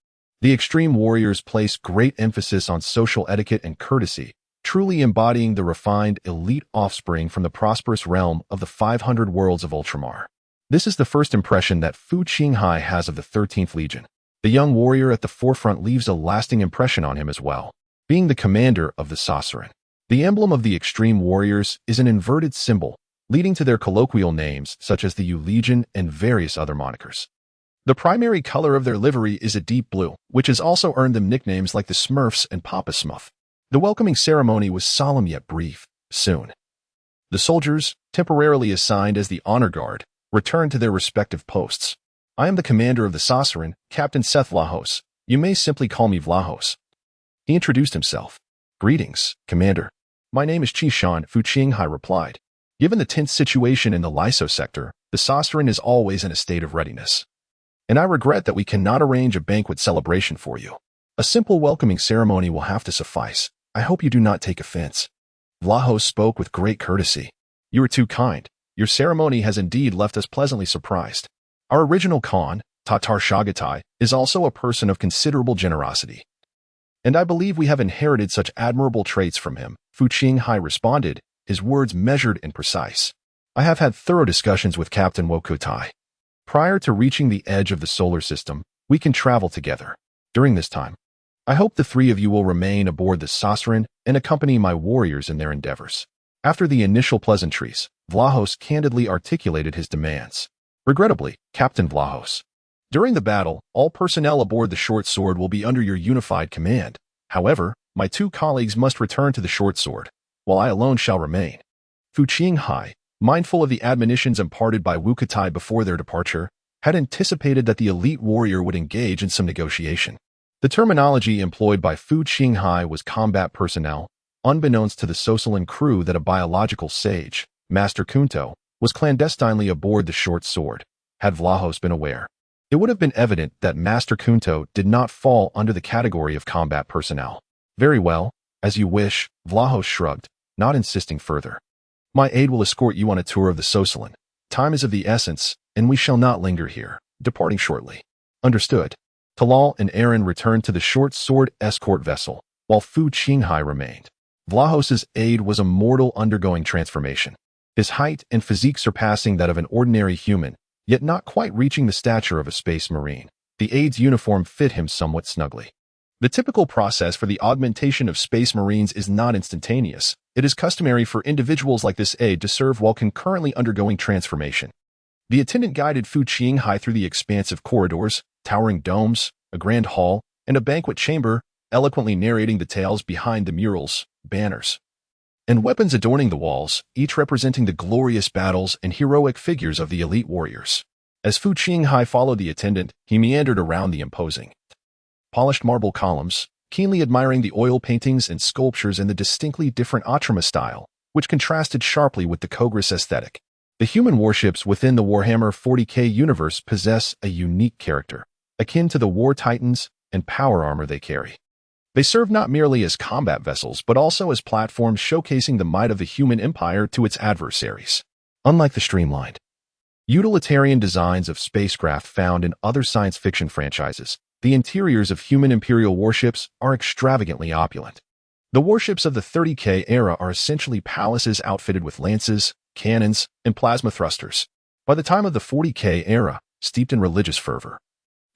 The extreme warriors place great emphasis on social etiquette and courtesy, truly embodying the refined, elite offspring from the prosperous realm of the 500 worlds of Ultramar. This is the first impression that Fu Qinghai has of the 13th Legion. The young warrior at the forefront leaves a lasting impression on him as well, being the commander of the Sosaran. The emblem of the extreme warriors is an inverted symbol, leading to their colloquial names such as the U Legion and various other monikers. The primary color of their livery is a deep blue, which has also earned them nicknames like the Smurfs and Papa Smurf. The welcoming ceremony was solemn yet brief. Soon, the soldiers, temporarily assigned as the honor guard, returned to their respective posts. "I am the commander of the Sosaran, Captain Seth Vlahos. You may simply call me Vlahos." He introduced himself. "Greetings, Commander. My name is Qishan," Fu Qinghai replied. "Given the tense situation in the Lyso sector, the Sosaran is always in a state of readiness. And I regret that we cannot arrange a banquet celebration for you. A simple welcoming ceremony will have to suffice. I hope you do not take offense." Vlahos spoke with great courtesy. "You are too kind. Your ceremony has indeed left us pleasantly surprised. Our original Khan, Tatar Chagatai, is also a person of considerable generosity, and I believe we have inherited such admirable traits from him," Fu Qinghai responded, his words measured and precise. "I have had thorough discussions with Captain Wokutai. Prior to reaching the edge of the solar system, we can travel together. During this time, I hope the three of you will remain aboard the Sosaran and accompany my warriors in their endeavors." After the initial pleasantries, Vlahos candidly articulated his demands. "Regrettably, Captain Vlahos, during the battle, all personnel aboard the Short Sword will be under your unified command. However, my two colleagues must return to the Short Sword, while I alone shall remain." Fu Qinghai, mindful of the admonitions imparted by Wukutai before their departure, had anticipated that the elite warrior would engage in some negotiation. The terminology employed by Fu Qinghai was combat personnel, unbeknownst to the Sosalan crew that a biological sage, Master Kunto, was clandestinely aboard the Short Sword. Had Vlahos been aware, it would have been evident that Master Kunto did not fall under the category of combat personnel. "Very well, as you wish," Vlahos shrugged, not insisting further. "My aide will escort you on a tour of the Sosalan. Time is of the essence, and we shall not linger here, departing shortly." "Understood." Talal and Aaron returned to the Short Sword escort vessel, while Fu Qinghai remained. Vlahos's aide was a mortal undergoing transformation, his height and physique surpassing that of an ordinary human, yet not quite reaching the stature of a space marine. The aide's uniform fit him somewhat snugly. The typical process for the augmentation of space marines is not instantaneous. It is customary for individuals like this aide to serve while concurrently undergoing transformation. The attendant guided Fu Qinghai through the expansive corridors, towering domes, a grand hall, and a banquet chamber, eloquently narrating the tales behind the murals, banners, and weapons adorning the walls, each representing the glorious battles and heroic figures of the elite warriors. As Fu Qinghai followed the attendant, he meandered around the imposing, polished marble columns, keenly admiring the oil paintings and sculptures in the distinctly different Atrama style, which contrasted sharply with the Kogris aesthetic. The human warships within the Warhammer 40K universe possess a unique character, akin to the war titans and power armor they carry. They served not merely as combat vessels, but also as platforms showcasing the might of the human empire to its adversaries. Unlike the streamlined, utilitarian designs of spacecraft found in other science fiction franchises, the interiors of human imperial warships are extravagantly opulent. The warships of the 30K era are essentially palaces outfitted with lances, cannons, and plasma thrusters. By the time of the 40K era, steeped in religious fervor,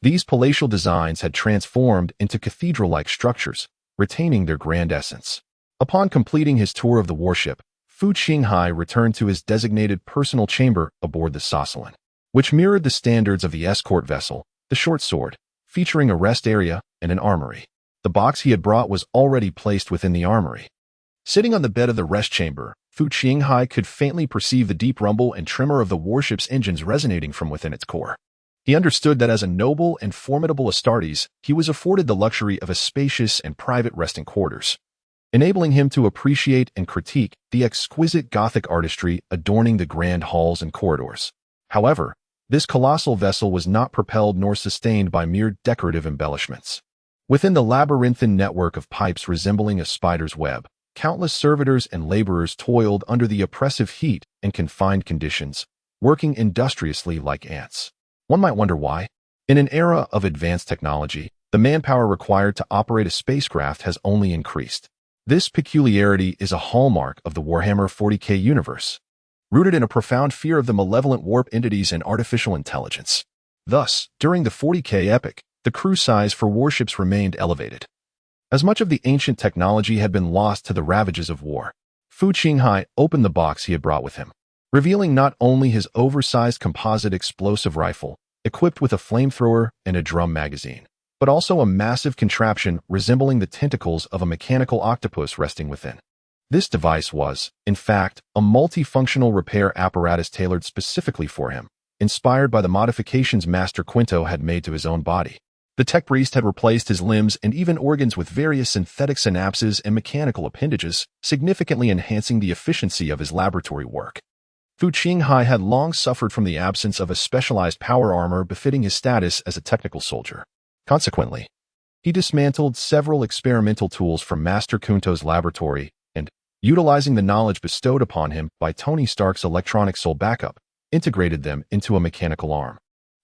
these palatial designs had transformed into cathedral-like structures, retaining their grand essence. Upon completing his tour of the warship, Fu Qinghai returned to his designated personal chamber aboard the Saucelin, which mirrored the standards of the escort vessel, the short sword, featuring a rest area and an armory. The box he had brought was already placed within the armory. Sitting on the bed of the rest chamber, Fu Qinghai could faintly perceive the deep rumble and tremor of the warship's engines resonating from within its core. He understood that as a noble and formidable Astartes, he was afforded the luxury of a spacious and private resting quarters, enabling him to appreciate and critique the exquisite Gothic artistry adorning the grand halls and corridors. However, this colossal vessel was not propelled nor sustained by mere decorative embellishments. Within the labyrinthine network of pipes resembling a spider's web, countless servitors and laborers toiled under the oppressive heat and confined conditions, working industriously like ants. One might wonder why. In an era of advanced technology, the manpower required to operate a spacecraft has only increased. This peculiarity is a hallmark of the Warhammer 40K universe, rooted in a profound fear of the malevolent warp entities and artificial intelligence. Thus, during the 40K epic, the crew size for warships remained elevated. As much of the ancient technology had been lost to the ravages of war, Fu Qinghai opened the box he had brought with him, revealing not only his oversized composite explosive rifle, equipped with a flamethrower and a drum magazine, but also a massive contraption resembling the tentacles of a mechanical octopus resting within. This device was, in fact, a multifunctional repair apparatus tailored specifically for him, inspired by the modifications Master Quinto had made to his own body. The tech priest had replaced his limbs and even organs with various synthetic synapses and mechanical appendages, significantly enhancing the efficiency of his laboratory work. Fu Qinghai had long suffered from the absence of a specialized power armor befitting his status as a technical soldier. Consequently, he dismantled several experimental tools from Master Kunto's laboratory and, utilizing the knowledge bestowed upon him by Tony Stark's electronic soul backup, integrated them into a mechanical arm.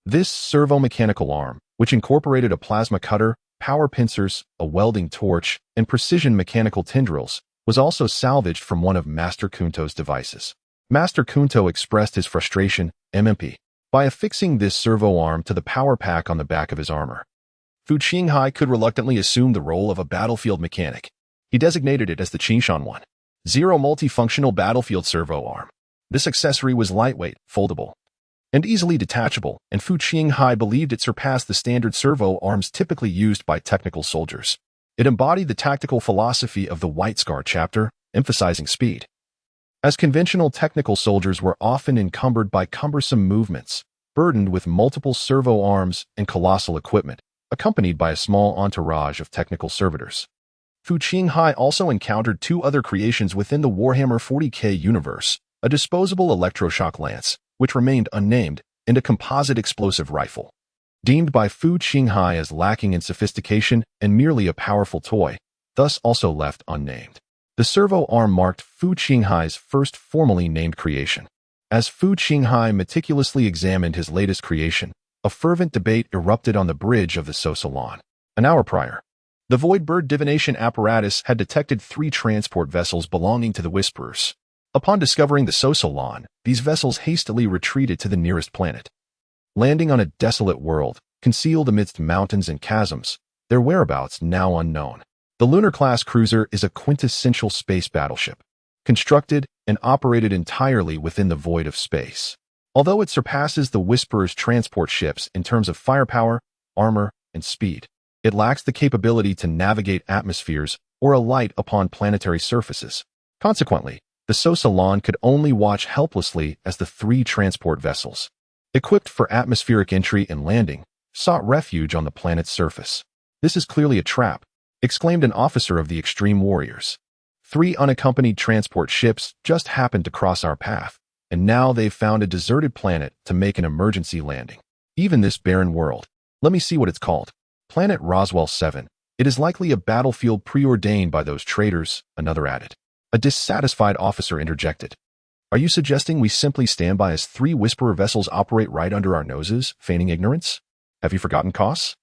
This servo-mechanical arm, which incorporated a plasma cutter, power pincers, a welding torch, and precision mechanical tendrils, was also salvaged from one of Master Kunto's devices. Master Kunto expressed his frustration, MMP, by affixing this servo arm to the power pack on the back of his armor. Fu Qinghai could reluctantly assume the role of a battlefield mechanic. He designated it as the Qingshan 1.0 multifunctional battlefield servo arm. This accessory was lightweight, foldable, and easily detachable, and Fu Qinghai believed it surpassed the standard servo arms typically used by technical soldiers. It embodied the tactical philosophy of the White Scar chapter, emphasizing speed. As conventional technical soldiers were often encumbered by cumbersome movements, burdened with multiple servo arms and colossal equipment, accompanied by a small entourage of technical servitors. Fu Qinghai also encountered two other creations within the Warhammer 40K universe, a disposable electroshock lance, which remained unnamed, and a composite explosive rifle. Deemed by Fu Qinghai as lacking in sophistication and merely a powerful toy, thus also left unnamed. The servo arm marked Fu Qinghai's first formally named creation. As Fu Qinghai meticulously examined his latest creation, a fervent debate erupted on the bridge of the Saucelin. An hour prior, the Voidbird divination apparatus had detected 3 transport vessels belonging to the Whisperers. Upon discovering the Saucelin, these vessels hastily retreated to the nearest planet. Landing on a desolate world, concealed amidst mountains and chasms, their whereabouts now unknown. The Lunar-class cruiser is a quintessential space battleship, constructed and operated entirely within the void of space. Although it surpasses the Whisperer's transport ships in terms of firepower, armor, and speed, it lacks the capability to navigate atmospheres or alight upon planetary surfaces. Consequently, the Saucelin could only watch helplessly as the 3 transport vessels, equipped for atmospheric entry and landing, sought refuge on the planet's surface. "This is clearly a trap," exclaimed an officer of the Extreme Warriors. 3 unaccompanied transport ships just happened to cross our path, and now they've found a deserted planet to make an emergency landing. Even this barren world. Let me see what it's called. Planet Roswell 7, It is likely a battlefield preordained by those traitors, another added. A dissatisfied officer interjected. Are you suggesting we simply stand by as 3 Whisperer vessels operate right under our noses, feigning ignorance? Have you forgotten Kos?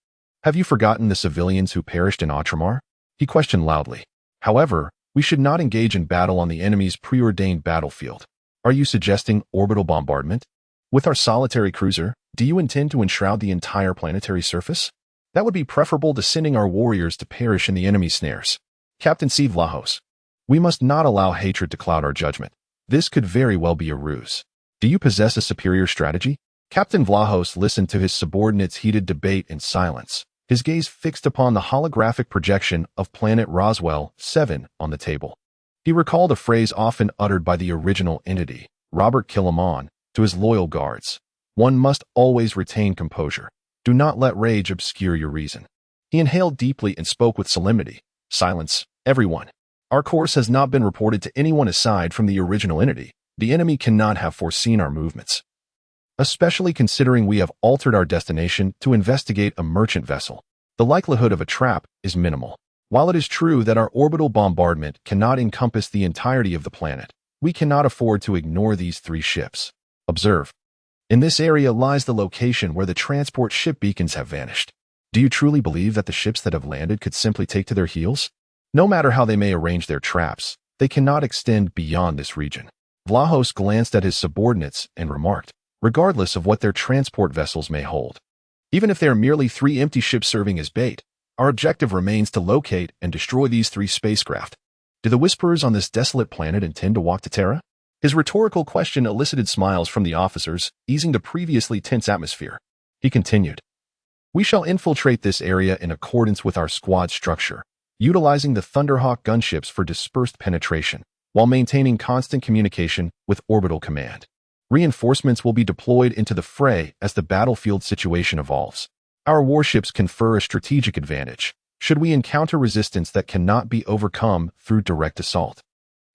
Have you forgotten the civilians who perished in Outramar? He questioned loudly. However, we should not engage in battle on the enemy's preordained battlefield. Are you suggesting orbital bombardment? With our solitary cruiser, do you intend to enshroud the entire planetary surface? That would be preferable to sending our warriors to perish in the enemy's snares. Captain C. Vlahos. We must not allow hatred to cloud our judgment. This could very well be a ruse. Do you possess a superior strategy? Captain Vlahos listened to his subordinates' heated debate in silence, his gaze fixed upon the holographic projection of planet Roswell 7 on the table. He recalled a phrase often uttered by the original entity, Robert Killamon, to his loyal guards. One must always retain composure. Do not let rage obscure your reason. He inhaled deeply and spoke with solemnity. Silence, everyone. Our course has not been reported to anyone aside from the original entity. The enemy cannot have foreseen our movements, especially considering we have altered our destination to investigate a merchant vessel. The likelihood of a trap is minimal. While it is true that our orbital bombardment cannot encompass the entirety of the planet, we cannot afford to ignore these 3 ships. Observe. In this area lies the location where the transport ship beacons have vanished. Do you truly believe that the ships that have landed could simply take to their heels? No matter how they may arrange their traps, they cannot extend beyond this region. Vlahos glanced at his subordinates and remarked, regardless of what their transport vessels may hold. Even if they are merely 3 empty ships serving as bait, our objective remains to locate and destroy these 3 spacecraft. Do the Whisperers on this desolate planet intend to walk to Terra? His rhetorical question elicited smiles from the officers, easing the previously tense atmosphere. He continued, We shall infiltrate this area in accordance with our squad structure, utilizing the Thunderhawk gunships for dispersed penetration, while maintaining constant communication with Orbital Command. Reinforcements will be deployed into the fray as the battlefield situation evolves. Our warships confer a strategic advantage, should we encounter resistance that cannot be overcome through direct assault.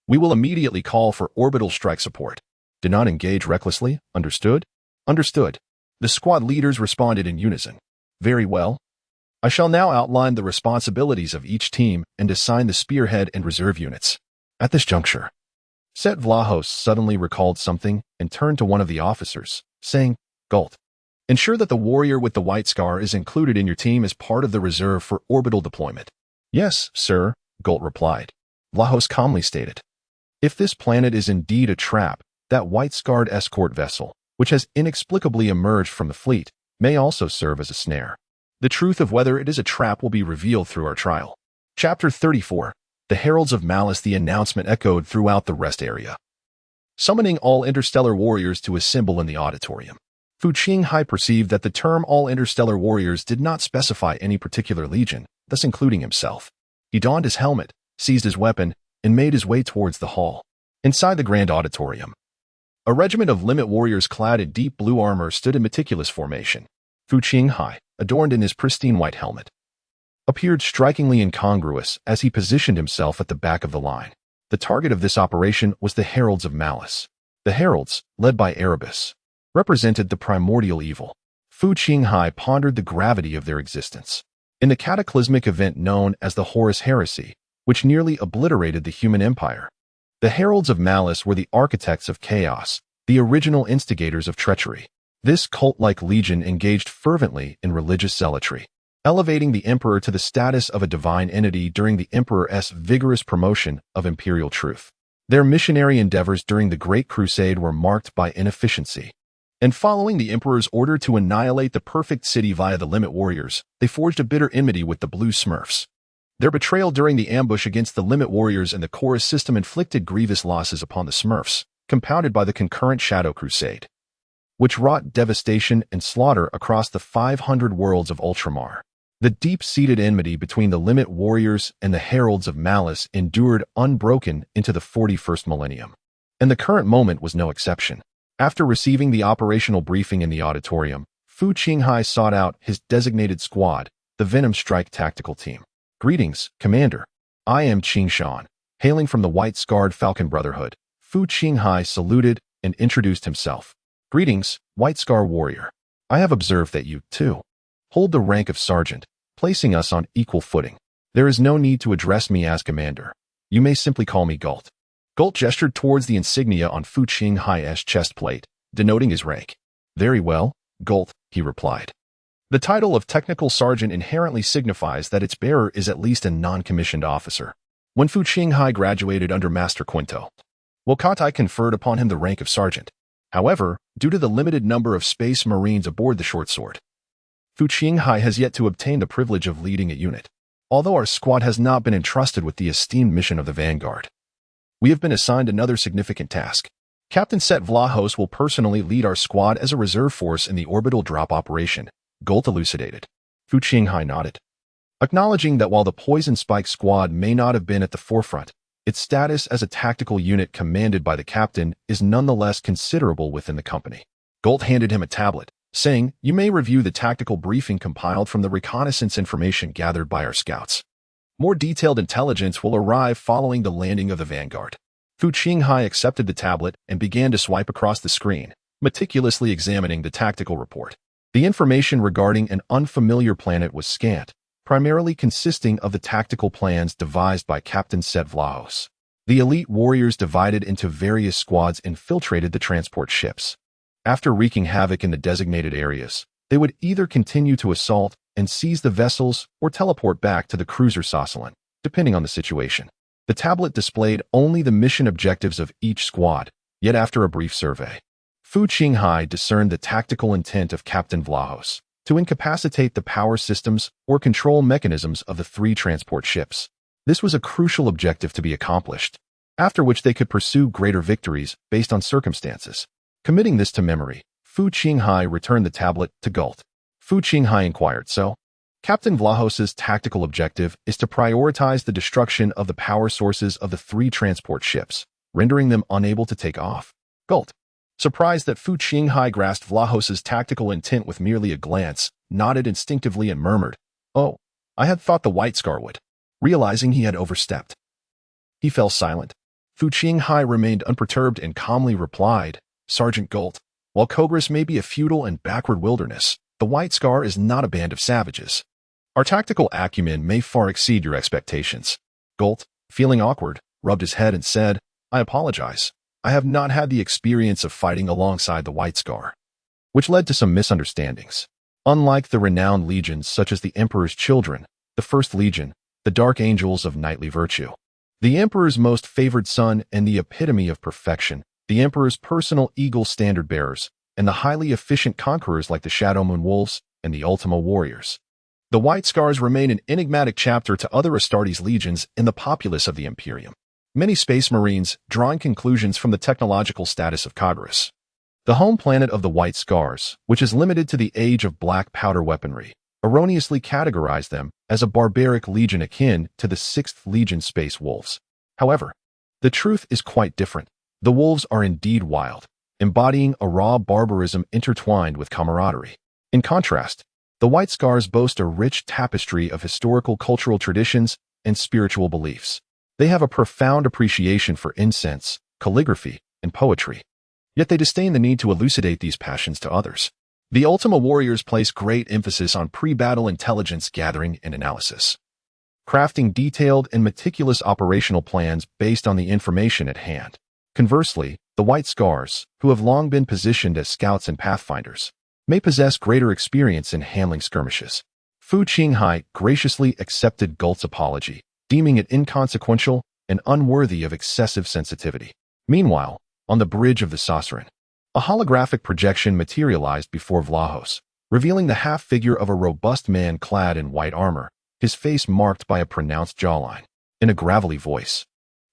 We will immediately call for orbital strike support. Do not engage recklessly, understood? Understood. The squad leaders responded in unison. Very well. I shall now outline the responsibilities of each team and assign the spearhead and reserve units. At this juncture, Set Vlahos suddenly recalled something and turned to one of the officers, saying, Gult, ensure that the warrior with the white scar is included in your team as part of the reserve for orbital deployment. Yes, sir, Gult replied. Vlahos calmly stated, If this planet is indeed a trap, that white-scarred escort vessel, which has inexplicably emerged from the fleet, may also serve as a snare. The truth of whether it is a trap will be revealed through our trial. Chapter 34. The Heralds of Malice. The announcement echoed throughout the rest area, summoning all interstellar warriors to assemble in the auditorium. Fu Qinghai perceived that the term all interstellar warriors did not specify any particular legion, thus including himself. He donned his helmet, seized his weapon, and made his way towards the hall. Inside the grand auditorium, a regiment of limit warriors clad in deep blue armor stood in meticulous formation. Fu Qinghai, adorned in his pristine white helmet, appeared strikingly incongruous as he positioned himself at the back of the line. The target of this operation was the Heralds of Malice. The Heralds, led by Erebus, represented the primordial evil. Fu Qinghai pondered the gravity of their existence. In the cataclysmic event known as the Horus Heresy, which nearly obliterated the human empire, the Heralds of Malice were the architects of chaos, the original instigators of treachery. This cult-like legion engaged fervently in religious zealotry, elevating the emperor to the status of a divine entity during the emperor's vigorous promotion of imperial truth. Their missionary endeavors during the Great Crusade were marked by inefficiency, and following the emperor's order to annihilate the perfect city via the Limit Warriors, they forged a bitter enmity with the Blue Smurfs. Their betrayal during the ambush against the Limit Warriors and the Chorus system inflicted grievous losses upon the Smurfs, compounded by the concurrent Shadow Crusade, which wrought devastation and slaughter across the 500 worlds of Ultramar. The deep-seated enmity between the Limit Warriors and the Heralds of Malice endured unbroken into the 41st millennium, and the current moment was no exception. After receiving the operational briefing in the auditorium, Fu Qinghai sought out his designated squad, the Venom Strike Tactical Team. Greetings, Commander. I am Qing Shan. Hailing from the White-Scarred Falcon Brotherhood, Fu Qinghai saluted and introduced himself. Greetings, White Scar Warrior. I have observed that you, too, hold the rank of sergeant, placing us on equal footing. There is no need to address me as commander. You may simply call me Gult. Gult gestured towards the insignia on Fu Qinghai's chest plate, denoting his rank. Very well, Gult, he replied. The title of technical sergeant inherently signifies that its bearer is at least a non-commissioned officer. When Fu Qinghai graduated under Master Quinto, Wokatai conferred upon him the rank of sergeant. However, due to the limited number of space marines aboard the short sword, Fu Qinghai has yet to obtain the privilege of leading a unit. Although our squad has not been entrusted with the esteemed mission of the Vanguard, we have been assigned another significant task. Captain Set Vlahos will personally lead our squad as a reserve force in the orbital drop operation, Gult elucidated. Fu Qinghai nodded, acknowledging that while the Poison Spike squad may not have been at the forefront, its status as a tactical unit commanded by the captain is nonetheless considerable within the company. Gult handed him a tablet, saying, "You may review the tactical briefing compiled from the reconnaissance information gathered by our scouts. More detailed intelligence will arrive following the landing of the Vanguard." Fu Qinghai accepted the tablet and began to swipe across the screen, meticulously examining the tactical report. The information regarding an unfamiliar planet was scant, primarily consisting of the tactical plans devised by Captain Set Vlahos. The elite warriors divided into various squads infiltrated the transport ships. After wreaking havoc in the designated areas, they would either continue to assault and seize the vessels or teleport back to the cruiser Sossalin, depending on the situation. The tablet displayed only the mission objectives of each squad, yet after a brief survey, Fu Qinghai discerned the tactical intent of Captain Vlahos to incapacitate the power systems or control mechanisms of the 3 transport ships. This was a crucial objective to be accomplished, after which they could pursue greater victories based on circumstances. Committing this to memory, Fu Qinghai returned the tablet to Gult. Fu Qinghai inquired, "So, Captain Vlahos's tactical objective is to prioritize the destruction of the power sources of the 3 transport ships, rendering them unable to take off?" Gult, surprised that Fu Qinghai grasped Vlahos's tactical intent with merely a glance, nodded instinctively and murmured, "Oh, I had thought the White Scar would," realizing he had overstepped. He fell silent. Fu Qinghai remained unperturbed and calmly replied, "Sergeant Gult, while Kogris may be a feudal and backward wilderness, the White Scar is not a band of savages. Our tactical acumen may far exceed your expectations." Gult, feeling awkward, rubbed his head and said, "I apologize. I have not had the experience of fighting alongside the White Scar," which led to some misunderstandings. Unlike the renowned legions such as the Emperor's Children, the First Legion, the Dark Angels of Knightly Virtue, the Emperor's most favored son and the epitome of perfection, the Emperor's personal Eagle standard bearers, and the highly efficient conquerors like the Shadow Moon Wolves and the Ultima Warriors, the White Scars remain an enigmatic chapter to other Astartes legions in the populace of the Imperium. Many space marines, drawing conclusions from the technological status of Kagras, the home planet of the White Scars, which is limited to the age of black powder weaponry, erroneously categorize them as a barbaric legion akin to the 6th Legion Space Wolves. However, the truth is quite different. The wolves are indeed wild, embodying a raw barbarism intertwined with camaraderie. In contrast, the White Scars boast a rich tapestry of historical cultural traditions and spiritual beliefs. They have a profound appreciation for incense, calligraphy, and poetry, yet they disdain the need to elucidate these passions to others. The Ultima Warriors place great emphasis on pre-battle intelligence gathering and analysis, crafting detailed and meticulous operational plans based on the information at hand. Conversely, the White Scars, who have long been positioned as scouts and pathfinders, may possess greater experience in handling skirmishes. Fu Qinghai graciously accepted Gult's apology, deeming it inconsequential and unworthy of excessive sensitivity. Meanwhile, on the bridge of the Sossarin, a holographic projection materialized before Vlahos, revealing the half-figure of a robust man clad in white armor, his face marked by a pronounced jawline. In a gravelly voice,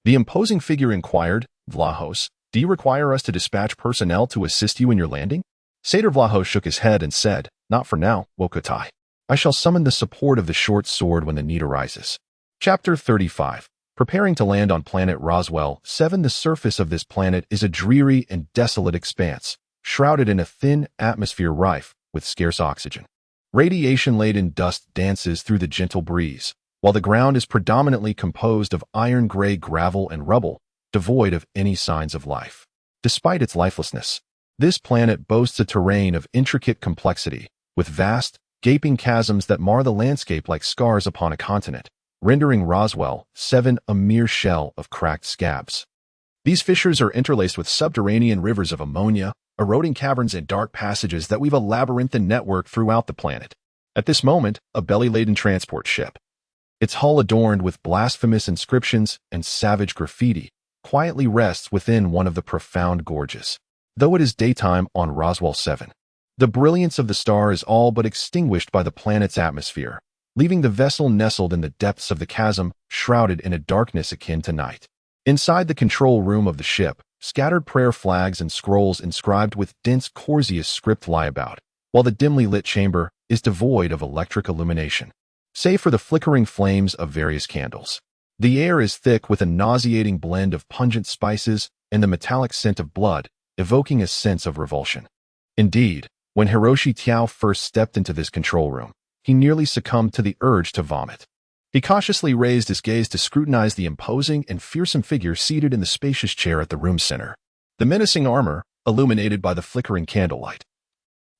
the imposing figure inquired, "Vlahos, do you require us to dispatch personnel to assist you in your landing?" Satyr Vlahos shook his head and said, "Not for now, Wokotai. I shall summon the support of the short sword when the need arises." Chapter 35. Preparing to land on planet Roswell 7. The surface of this planet is a dreary and desolate expanse, shrouded in a thin atmosphere rife with scarce oxygen. Radiation-laden dust dances through the gentle breeze, while the ground is predominantly composed of iron-gray gravel and rubble, devoid of any signs of life. Despite its lifelessness, this planet boasts a terrain of intricate complexity, with vast, gaping chasms that mar the landscape like scars upon a continent, rendering Roswell 7 a mere shell of cracked scabs. These fissures are interlaced with subterranean rivers of ammonia, eroding caverns and dark passages that weave a labyrinthine network throughout the planet. At this moment, a belly-laden transport ship, its hull adorned with blasphemous inscriptions and savage graffiti, quietly rests within one of the profound gorges. Though it is daytime on Roswell 7, the brilliance of the star is all but extinguished by the planet's atmosphere, leaving the vessel nestled in the depths of the chasm, shrouded in a darkness akin to night. Inside the control room of the ship, scattered prayer flags and scrolls inscribed with dense Corsius script lie about, while the dimly lit chamber is devoid of electric illumination, save for the flickering flames of various candles. The air is thick with a nauseating blend of pungent spices and the metallic scent of blood, evoking a sense of revulsion. Indeed, when Hiroshi Tiao first stepped into this control room, he nearly succumbed to the urge to vomit. He cautiously raised his gaze to scrutinize the imposing and fearsome figure seated in the spacious chair at the room's center. The menacing armor, illuminated by the flickering candlelight,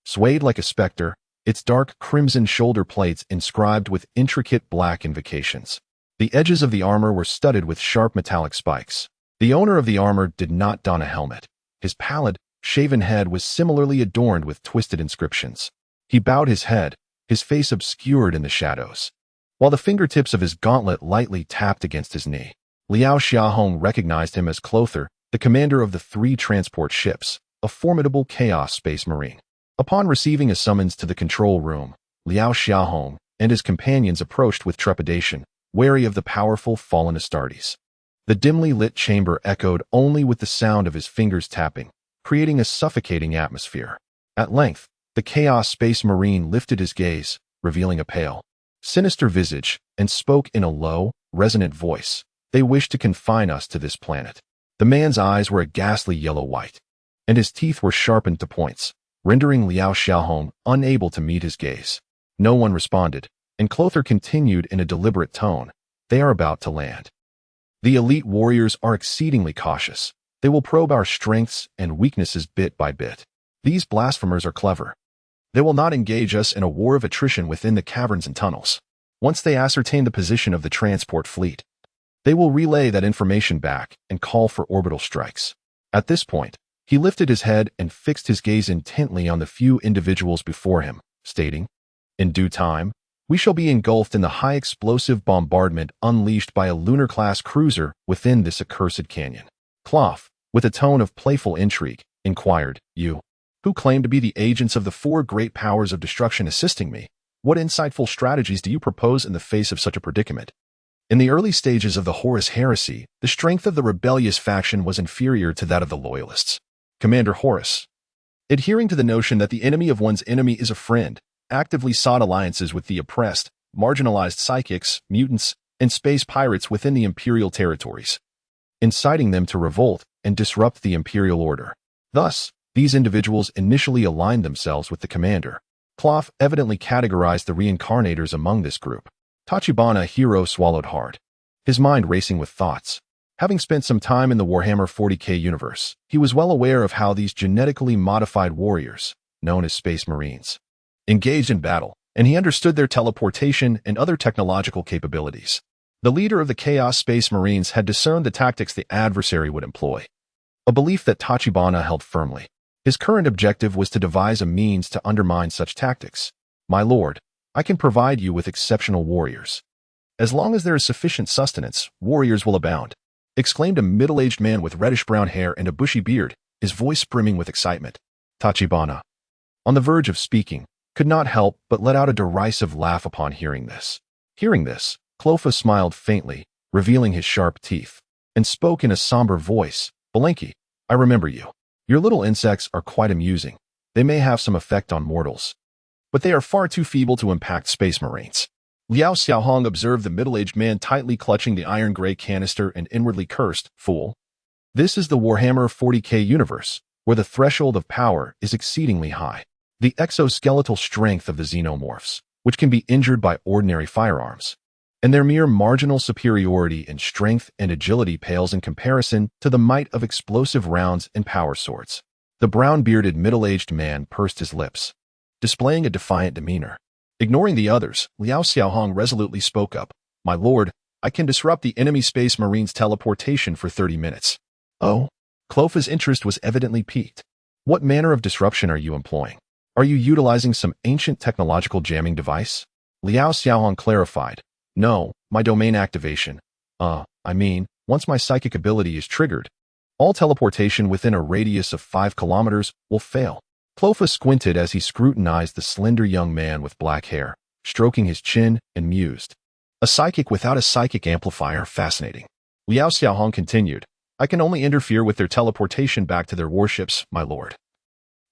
swayed like a specter, its dark crimson shoulder plates inscribed with intricate black invocations. The edges of the armor were studded with sharp metallic spikes. The owner of the armor did not don a helmet. His pallid, shaven head was similarly adorned with twisted inscriptions. He bowed his head, his face obscured in the shadows, while the fingertips of his gauntlet lightly tapped against his knee. Liao Xiaohong recognized him as Clother, the commander of the 3 transport ships, a formidable Chaos Space Marine. Upon receiving a summons to the control room, Liao Xiaohong and his companions approached with trepidation, wary of the powerful fallen Astartes. The dimly lit chamber echoed only with the sound of his fingers tapping, creating a suffocating atmosphere. At length, the Chaos Space Marine lifted his gaze, revealing a pale, sinister visage, and spoke in a low, resonant voice. "They wish to confine us to this planet." The man's eyes were a ghastly yellow-white, and his teeth were sharpened to points, rendering Liao Xiaohong unable to meet his gaze. No one responded, and Clother continued in a deliberate tone. "They are about to land. The elite warriors are exceedingly cautious. They will probe our strengths and weaknesses bit by bit. These blasphemers are clever. They will not engage us in a war of attrition within the caverns and tunnels. Once they ascertain the position of the transport fleet, they will relay that information back and call for orbital strikes." At this point, he lifted his head and fixed his gaze intently on the few individuals before him, stating, "In due time, we shall be engulfed in the high explosive bombardment unleashed by a lunar-class cruiser within this accursed canyon." Cloth, with a tone of playful intrigue, inquired, "You, who claim to be the agents of the 4 great powers of destruction assisting me, what insightful strategies do you propose in the face of such a predicament?" In the early stages of the Horus heresy, the strength of the rebellious faction was inferior to that of the loyalists. Commander Horus, adhering to the notion that the enemy of one's enemy is a friend, actively sought alliances with the oppressed, marginalized psychics, mutants, and space pirates within the Imperial territories, inciting them to revolt and disrupt the Imperial order. Thus, these individuals initially aligned themselves with the commander. Cloth evidently categorized the reincarnators among this group. Tachibana Hiro swallowed hard, his mind racing with thoughts. Having spent some time in the Warhammer 40K universe, he was well aware of how these genetically modified warriors, known as Space Marines, engaged in battle, and he understood their teleportation and other technological capabilities. The leader of the Chaos Space Marines had discerned the tactics the adversary would employ, a belief that Tachibana held firmly. His current objective was to devise a means to undermine such tactics. "My lord, I can provide you with exceptional warriors. As long as there is sufficient sustenance, warriors will abound," exclaimed a middle-aged man with reddish-brown hair and a bushy beard, his voice brimming with excitement. Tachibana, on the verge of speaking, could not help but let out a derisive laugh upon hearing this. Clotha smiled faintly, revealing his sharp teeth, and spoke in a somber voice. "Belenki, I remember you. Your little insects are quite amusing. They may have some effect on mortals, but they are far too feeble to impact Space Marines." Liao Xiaohong observed the middle-aged man tightly clutching the iron-gray canister and inwardly cursed, "Fool. This is the Warhammer 40K universe, where the threshold of power is exceedingly high. The exoskeletal strength of the xenomorphs, which can be injured by ordinary firearms, and their mere marginal superiority in strength and agility pales in comparison to the might of explosive rounds and power swords." The brown-bearded middle-aged man pursed his lips, displaying a defiant demeanor. Ignoring the others, Liao Xiaohong resolutely spoke up. My lord, I can disrupt the enemy space marine's teleportation for 30 minutes. Oh? Clofa's interest was evidently piqued. What manner of disruption are you employing? Are you utilizing some ancient technological jamming device? Liao Xiaohong clarified. No, my domain activation. Once my psychic ability is triggered, all teleportation within a radius of 5 kilometers will fail. Clofa squinted as he scrutinized the slender young man with black hair, stroking his chin and mused. A psychic without a psychic amplifier, fascinating. Liao Xiaohong continued. I can only interfere with their teleportation back to their warships, my lord.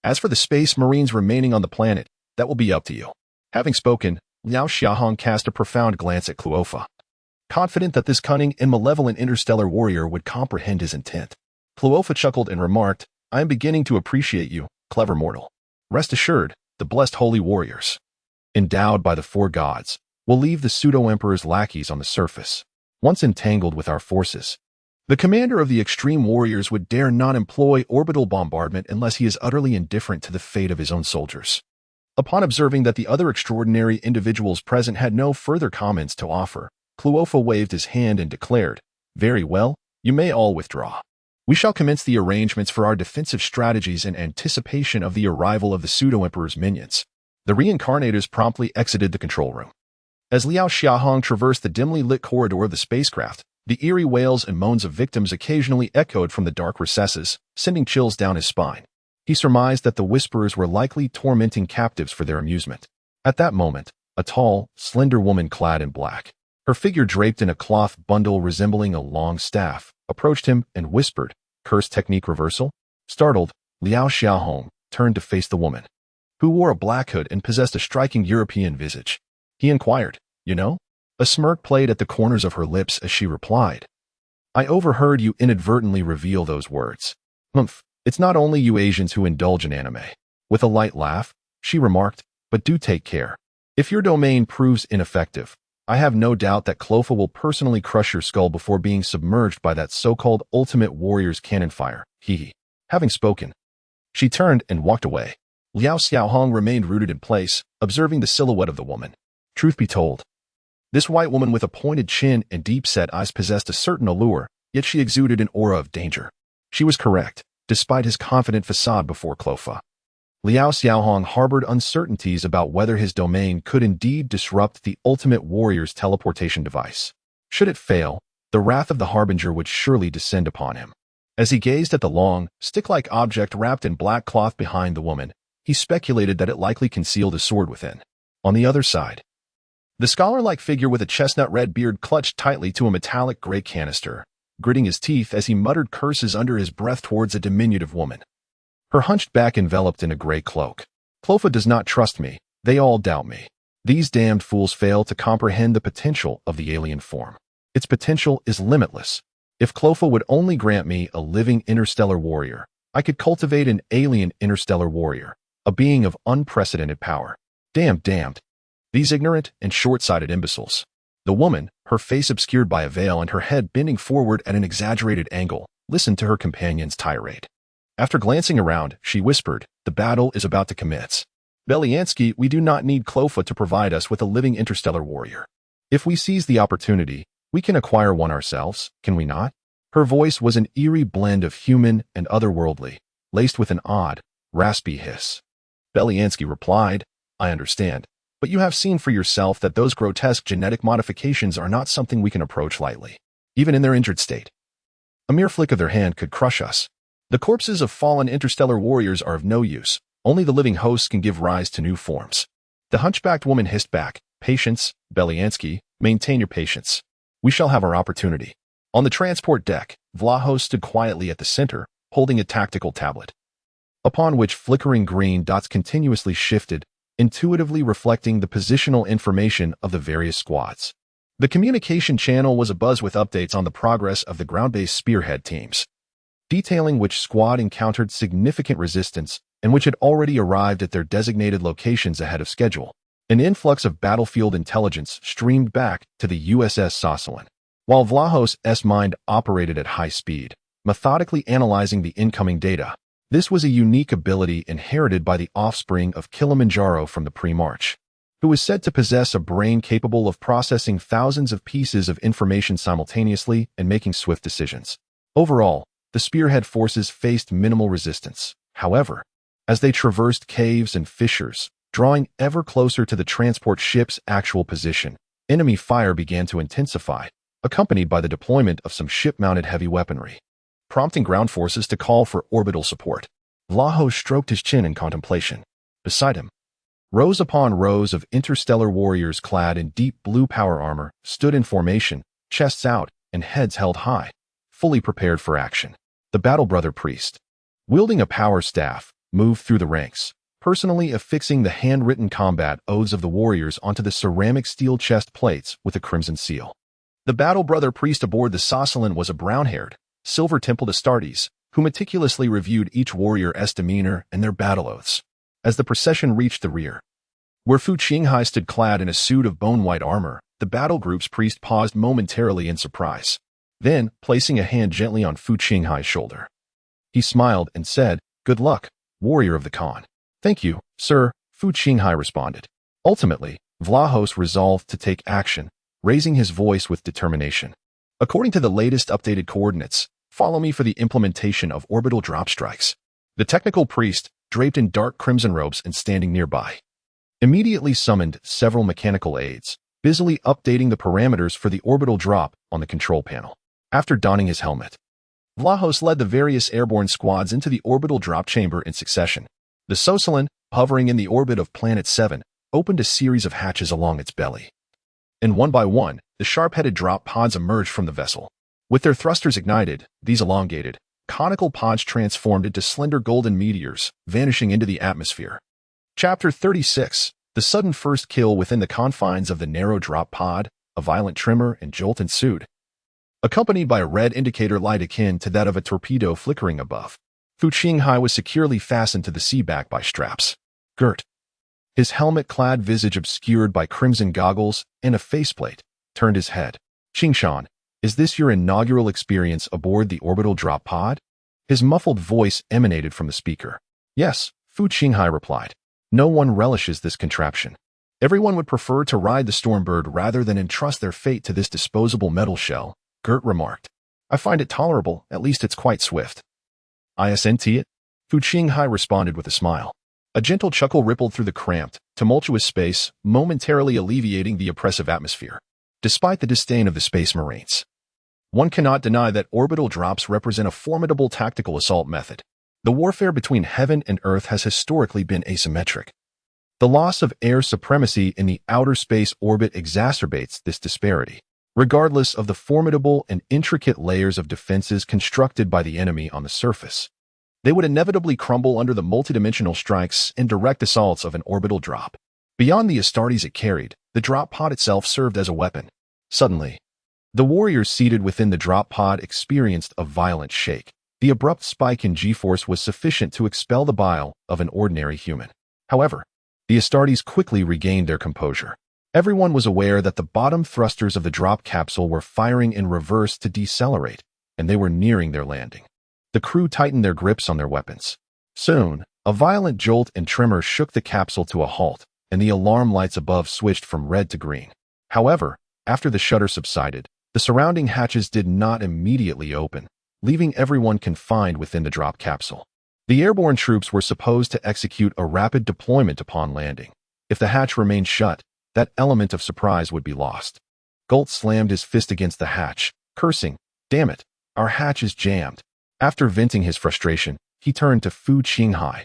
As for the space marines remaining on the planet, that will be up to you. Having spoken, Liao Xiaohong cast a profound glance at Clofa, confident that this cunning and malevolent interstellar warrior would comprehend his intent. Clofa chuckled and remarked, I am beginning to appreciate you, clever mortal. Rest assured, the blessed holy warriors, endowed by the 4 gods, will leave the pseudo-emperor's lackeys on the surface. Once entangled with our forces, the commander of the extreme warriors would dare not employ orbital bombardment unless he is utterly indifferent to the fate of his own soldiers. Upon observing that the other extraordinary individuals present had no further comments to offer, Clofa waved his hand and declared, Very well, you may all withdraw. We shall commence the arrangements for our defensive strategies in anticipation of the arrival of the pseudo-emperor's minions. The reincarnators promptly exited the control room. As Liao Xiaohong traversed the dimly lit corridor of the spacecraft, the eerie wails and moans of victims occasionally echoed from the dark recesses, sending chills down his spine. He surmised that the whisperers were likely tormenting captives for their amusement. At that moment, a tall, slender woman clad in black, her figure draped in a cloth bundle resembling a long staff, approached him and whispered, Curse technique reversal? Startled, Liao Xiaohong turned to face the woman, who wore a black hood and possessed a striking European visage. He inquired, You know? A smirk played at the corners of her lips as she replied, I overheard you inadvertently reveal those words. Humph, it's not only you Asians who indulge in anime. With a light laugh, she remarked, but do take care. If your domain proves ineffective, I have no doubt that Clofa will personally crush your skull before being submerged by that so-called ultimate warrior's cannon fire. Hee. Having spoken, she turned and walked away. Liao Xiaohong remained rooted in place, observing the silhouette of the woman. Truth be told, this white woman with a pointed chin and deep-set eyes possessed a certain allure, yet she exuded an aura of danger. She was correct, despite his confident facade before Clofa. Liao Xiaohong harbored uncertainties about whether his domain could indeed disrupt the ultimate warrior's teleportation device. Should it fail, the wrath of the Harbinger would surely descend upon him. As he gazed at the long, stick-like object wrapped in black cloth behind the woman, he speculated that it likely concealed a sword within. On the other side, the scholar-like figure with a chestnut-red beard clutched tightly to a metallic gray canister, gritting his teeth as he muttered curses under his breath towards a diminutive woman, her hunched back enveloped in a gray cloak. Clofa does not trust me. They all doubt me. These damned fools fail to comprehend the potential of the alien form. Its potential is limitless. If Clofa would only grant me a living interstellar warrior, I could cultivate an alien interstellar warrior, a being of unprecedented power. Damned. These ignorant and short-sighted imbeciles. The woman, her face obscured by a veil and her head bending forward at an exaggerated angle, listened to her companion's tirade. After glancing around, she whispered, The battle is about to commence. Beliansky, we do not need Clofa to provide us with a living interstellar warrior. If we seize the opportunity, we can acquire one ourselves, can we not? Her voice was an eerie blend of human and otherworldly, laced with an odd, raspy hiss. Beliansky replied, I understand, but you have seen for yourself that those grotesque genetic modifications are not something we can approach lightly, even in their injured state. A mere flick of their hand could crush us. The corpses of fallen interstellar warriors are of no use. Only the living hosts can give rise to new forms. The hunchbacked woman hissed back, Patience, Beliansky, maintain your patience. We shall have our opportunity. On the transport deck, Vlahos stood quietly at the center, holding a tactical tablet, upon which flickering green dots continuously shifted, intuitively reflecting the positional information of the various squads. The communication channel was abuzz with updates on the progress of the ground-based spearhead teams, detailing which squad encountered significant resistance and which had already arrived at their designated locations ahead of schedule. An influx of battlefield intelligence streamed back to the USS Sossalin, while Vlahos' mind operated at high speed, methodically analyzing the incoming data. This was a unique ability inherited by the offspring of Kilimanjaro from the pre-March. who was said to possess a brain capable of processing thousands of pieces of information simultaneously and making swift decisions. Overall, the spearhead forces faced minimal resistance. However, as they traversed caves and fissures, drawing ever closer to the transport ship's actual position, enemy fire began to intensify, accompanied by the deployment of some ship-mounted heavy weaponry, prompting ground forces to call for orbital support. Vlaho stroked his chin in contemplation. Beside him, rows upon rows of interstellar warriors clad in deep blue power armor stood in formation, chests out and heads held high, fully prepared for action. The Battle Brother priest, wielding a power staff, moved through the ranks, personally affixing the handwritten combat oaths of the warriors onto the ceramic steel chest plates with a crimson seal. The Battle Brother priest aboard the Saucelin was a brown-haired, silver-templed Astartes, who meticulously reviewed each warrior's demeanor and their battle oaths. As the procession reached the rear, where Fu Qinghai stood clad in a suit of bone-white armor, the battle group's priest paused momentarily in surprise. Then, placing a hand gently on Fu Qinghai's shoulder, he smiled and said, "Good luck, warrior of the Khan." "Thank you, sir," Fu Qinghai responded. Ultimately, Vlahos resolved to take action, raising his voice with determination. "According to the latest updated coordinates, follow me for the implementation of orbital drop strikes." The technical priest, draped in dark crimson robes and standing nearby, immediately summoned several mechanical aides, busily updating the parameters for the orbital drop on the control panel. After donning his helmet, Vlahos led the various airborne squads into the orbital drop chamber in succession. The Saucelin, hovering in the orbit of Planet 7, opened a series of hatches along its belly. And one by one, the sharp-headed drop pods emerged from the vessel. With their thrusters ignited, these elongated, conical pods transformed into slender golden meteors, vanishing into the atmosphere. Chapter 36. The sudden first kill within the confines of the narrow drop pod, a violent tremor and jolt ensued, accompanied by a red indicator light akin to that of a torpedo flickering above. Fu Qinghai was securely fastened to the seaback by straps. Gert, his helmet-clad visage obscured by crimson goggles and a faceplate, turned his head. "Qingshan, is this your inaugural experience aboard the orbital drop pod?" His muffled voice emanated from the speaker. "Yes," Fu Qinghai replied. "No one relishes this contraption. Everyone would prefer to ride the Stormbird rather than entrust their fate to this disposable metal shell," Gert remarked. "I find it tolerable, at least it's quite swift." "Isn't it?" Fu Qinghai responded with a smile. A gentle chuckle rippled through the cramped, tumultuous space, momentarily alleviating the oppressive atmosphere. Despite the disdain of the Space Marines, one cannot deny that orbital drops represent a formidable tactical assault method. The warfare between heaven and earth has historically been asymmetric. The loss of air supremacy in the outer space orbit exacerbates this disparity, regardless of the formidable and intricate layers of defenses constructed by the enemy on the surface. They would inevitably crumble under the multidimensional strikes and direct assaults of an orbital drop. Beyond the Astartes it carried, the drop pod itself served as a weapon. Suddenly, the warriors seated within the drop pod experienced a violent shake. The abrupt spike in G-force was sufficient to expel the bile of an ordinary human. However, the Astartes quickly regained their composure. Everyone was aware that the bottom thrusters of the drop capsule were firing in reverse to decelerate, and they were nearing their landing. The crew tightened their grips on their weapons. Soon, a violent jolt and tremor shook the capsule to a halt, and the alarm lights above switched from red to green. However, after the shudder subsided, the surrounding hatches did not immediately open, leaving everyone confined within the drop capsule. The airborne troops were supposed to execute a rapid deployment upon landing. If the hatch remained shut, that element of surprise would be lost. Gult slammed his fist against the hatch, cursing, "Damn it, our hatch is jammed." After venting his frustration, he turned to Fu Qinghai,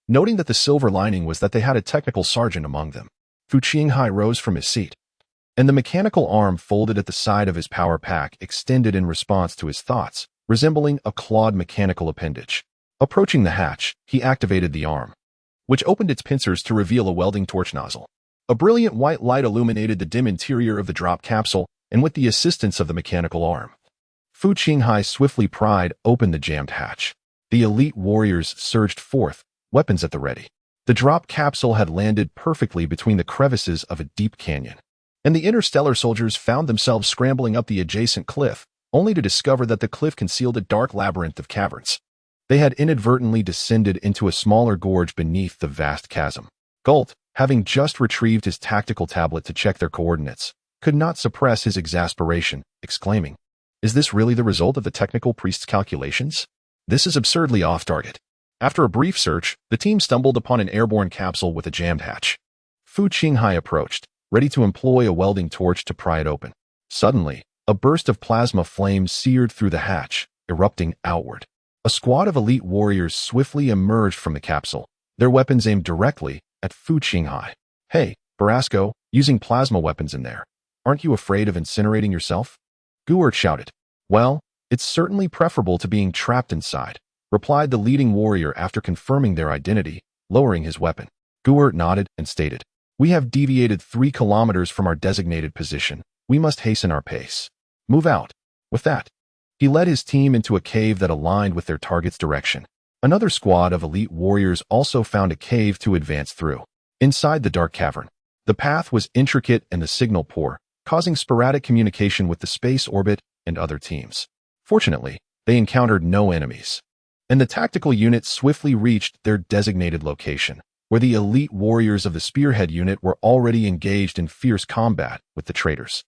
noting that the silver lining was that they had a technical sergeant among them. Fu Qinghai rose from his seat, and the mechanical arm folded at the side of his power pack extended in response to his thoughts, resembling a clawed mechanical appendage. Approaching the hatch, he activated the arm, which opened its pincers to reveal a welding torch nozzle. A brilliant white light illuminated the dim interior of the drop capsule, and with the assistance of the mechanical arm, Fu Qinghai swiftly pried open the jammed hatch. The elite warriors surged forth, weapons at the ready. The drop capsule had landed perfectly between the crevices of a deep canyon, and the interstellar soldiers found themselves scrambling up the adjacent cliff, only to discover that the cliff concealed a dark labyrinth of caverns. They had inadvertently descended into a smaller gorge beneath the vast chasm. Gult, having just retrieved his tactical tablet to check their coordinates, could not suppress his exasperation, exclaiming, "Is this really the result of the technical priest's calculations? This is absurdly off-target." After a brief search, the team stumbled upon an airborne capsule with a jammed hatch. Fu Qinghai approached, ready to employ a welding torch to pry it open. Suddenly, a burst of plasma flames seared through the hatch, erupting outward. A squad of elite warriors swiftly emerged from the capsule, their weapons aimed directly at Fu Qinghai. "Hey, Barasco, using plasma weapons in there. Aren't you afraid of incinerating yourself?" Guert shouted. "Well, it's certainly preferable to being trapped inside," replied the leading warrior after confirming their identity, lowering his weapon. Guert nodded and stated, "We have deviated 3 kilometers from our designated position. We must hasten our pace. Move out." With that, he led his team into a cave that aligned with their target's direction. Another squad of elite warriors also found a cave to advance through. Inside the dark cavern, the path was intricate and the signal poor, causing sporadic communication with the space orbit and other teams. Fortunately, they encountered no enemies, and the tactical unit swiftly reached their designated location, where the elite warriors of the spearhead unit were already engaged in fierce combat with the traitors.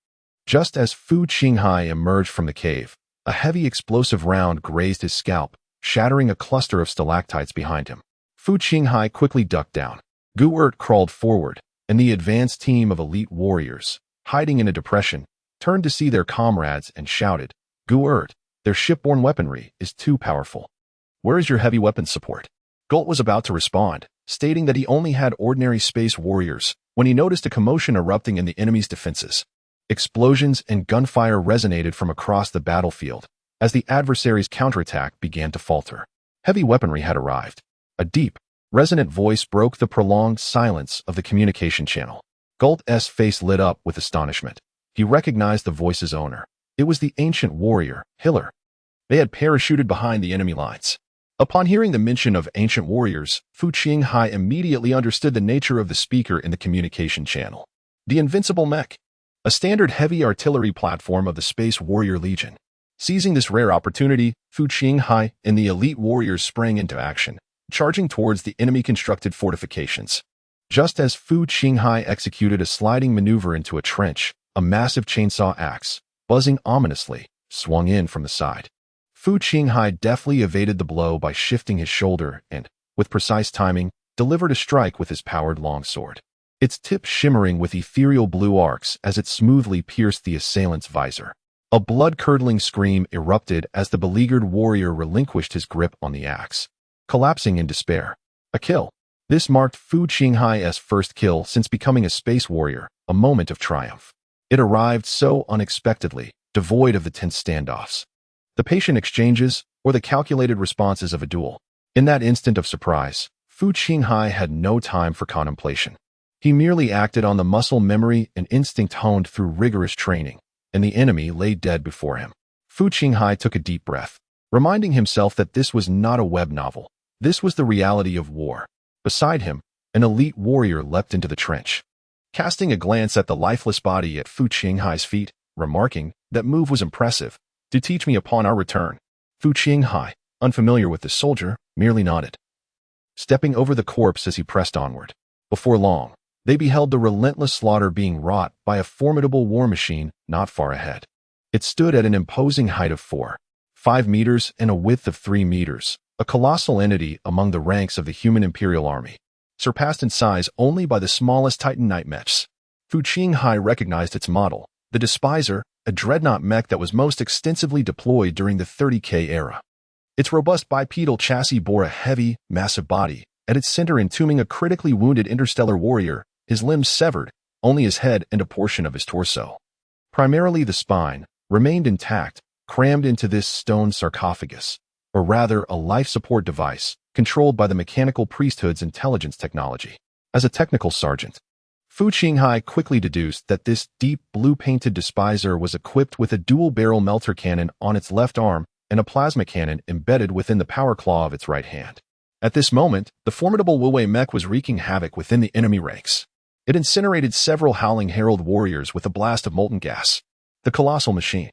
Just as Fu Qinghai emerged from the cave, a heavy explosive round grazed his scalp, shattering a cluster of stalactites behind him. Fu Qinghai quickly ducked down. Guert crawled forward, and the advanced team of elite warriors, hiding in a depression, turned to see their comrades and shouted, "Guert, their shipborne weaponry is too powerful. Where is your heavy weapons support?" Gult was about to respond, stating that he only had ordinary space warriors, when he noticed a commotion erupting in the enemy's defenses. Explosions and gunfire resonated from across the battlefield as the adversary's counterattack began to falter. Heavy weaponry had arrived. A deep, resonant voice broke the prolonged silence of the communication channel. Gult's face lit up with astonishment. He recognized the voice's owner. It was the ancient warrior, Hiller. They had parachuted behind the enemy lines. Upon hearing the mention of ancient warriors, Fu Qinghai immediately understood the nature of the speaker in the communication channel. The Invincible Mech, a standard heavy artillery platform of the Space Warrior Legion. Seizing this rare opportunity, Fu Qinghai and the elite warriors sprang into action, charging towards the enemy-constructed fortifications. Just as Fu Qinghai executed a sliding maneuver into a trench, a massive chainsaw axe, buzzing ominously, swung in from the side. Fu Qinghai deftly evaded the blow by shifting his shoulder and, with precise timing, delivered a strike with his powered longsword, its tip shimmering with ethereal blue arcs as it smoothly pierced the assailant's visor. A blood-curdling scream erupted as the beleaguered warrior relinquished his grip on the axe, collapsing in despair. A kill. This marked Fu Qinghai's first kill since becoming a space warrior, a moment of triumph. It arrived so unexpectedly, devoid of the tense standoffs, the patient exchanges, or the calculated responses of a duel. In that instant of surprise, Fu Qinghai had no time for contemplation. He merely acted on the muscle memory and instinct honed through rigorous training, and the enemy lay dead before him. Fu Qinghai took a deep breath, reminding himself that this was not a web novel. This was the reality of war. Beside him, an elite warrior leapt into the trench, casting a glance at the lifeless body at Fu Qinghai's feet, remarking, "That move was impressive. To teach me upon our return." Fu Qinghai, unfamiliar with the soldier, merely nodded, stepping over the corpse as he pressed onward. Before long, they beheld the relentless slaughter being wrought by a formidable war machine not far ahead. It stood at an imposing height of 4.5 meters and a width of 3 meters, a colossal entity among the ranks of the human Imperial Army, surpassed in size only by the smallest Titan night mechs. Fu Qinghai recognized its model, the Despiser, a dreadnought mech that was most extensively deployed during the 30K era. Its robust bipedal chassis bore a heavy, massive body, at its center entombing a critically wounded interstellar warrior, his limbs severed, only his head and a portion of his torso, primarily the spine, remained intact, crammed into this stone sarcophagus, or rather a life support device, controlled by the mechanical priesthood's intelligence technology. As a technical sergeant, Fu Qinghai quickly deduced that this deep blue-painted despiser was equipped with a dual-barrel melter cannon on its left arm and a plasma cannon embedded within the power claw of its right hand. At this moment, the formidable Wu mech was wreaking havoc within the enemy ranks. It incinerated several Howling Herald warriors with a blast of molten gas. The colossal machine,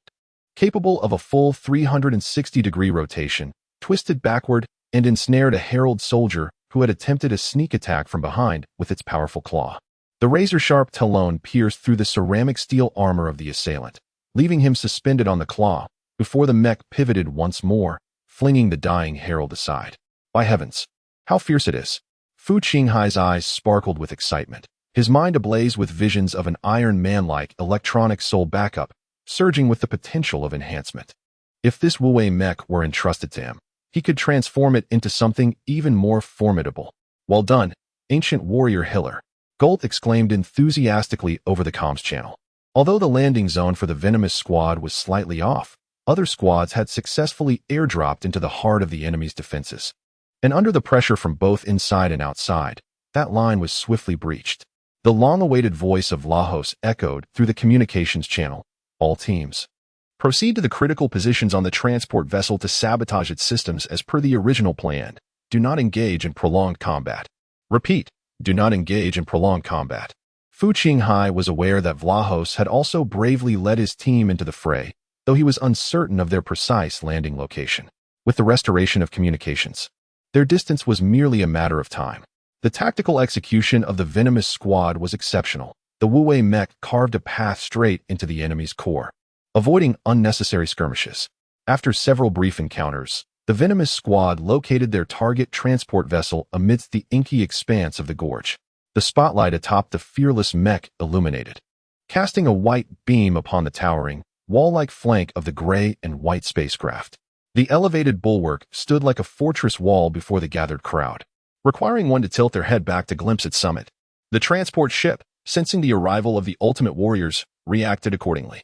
capable of a full 360-degree rotation, twisted backward and ensnared a Herald soldier who had attempted a sneak attack from behind with its powerful claw. The razor-sharp talon pierced through the ceramic steel armor of the assailant, leaving him suspended on the claw before the mech pivoted once more, flinging the dying herald aside. By heavens, how fierce it is! Fu Qinghai's eyes sparkled with excitement, his mind ablaze with visions of an Iron Man-like electronic soul backup, surging with the potential of enhancement. If this Wu-Wei mech were entrusted to him, he could transform it into something even more formidable. Well done, ancient warrior Hiller, Gult exclaimed enthusiastically over the comms channel. Although the landing zone for the venomous squad was slightly off, other squads had successfully airdropped into the heart of the enemy's defenses. And under the pressure from both inside and outside, that line was swiftly breached. The long-awaited voice of Lajos echoed through the communications channel. All teams, proceed to the critical positions on the transport vessel to sabotage its systems as per the original plan. Do not engage in prolonged combat. Repeat, do not engage in prolonged combat. Fu Qinghai was aware that Vlahos had also bravely led his team into the fray, though he was uncertain of their precise landing location. With the restoration of communications, their distance was merely a matter of time. The tactical execution of the venomous squad was exceptional. The Wu-Wei mech carved a path straight into the enemy's core, avoiding unnecessary skirmishes. After several brief encounters, the venomous squad located their target transport vessel amidst the inky expanse of the gorge. The spotlight atop the fearless mech illuminated, casting a white beam upon the towering, wall-like flank of the gray and white spacecraft. The elevated bulwark stood like a fortress wall before the gathered crowd, requiring one to tilt their head back to glimpse its summit. The transport ship, sensing the arrival of the ultimate warriors, reacted accordingly.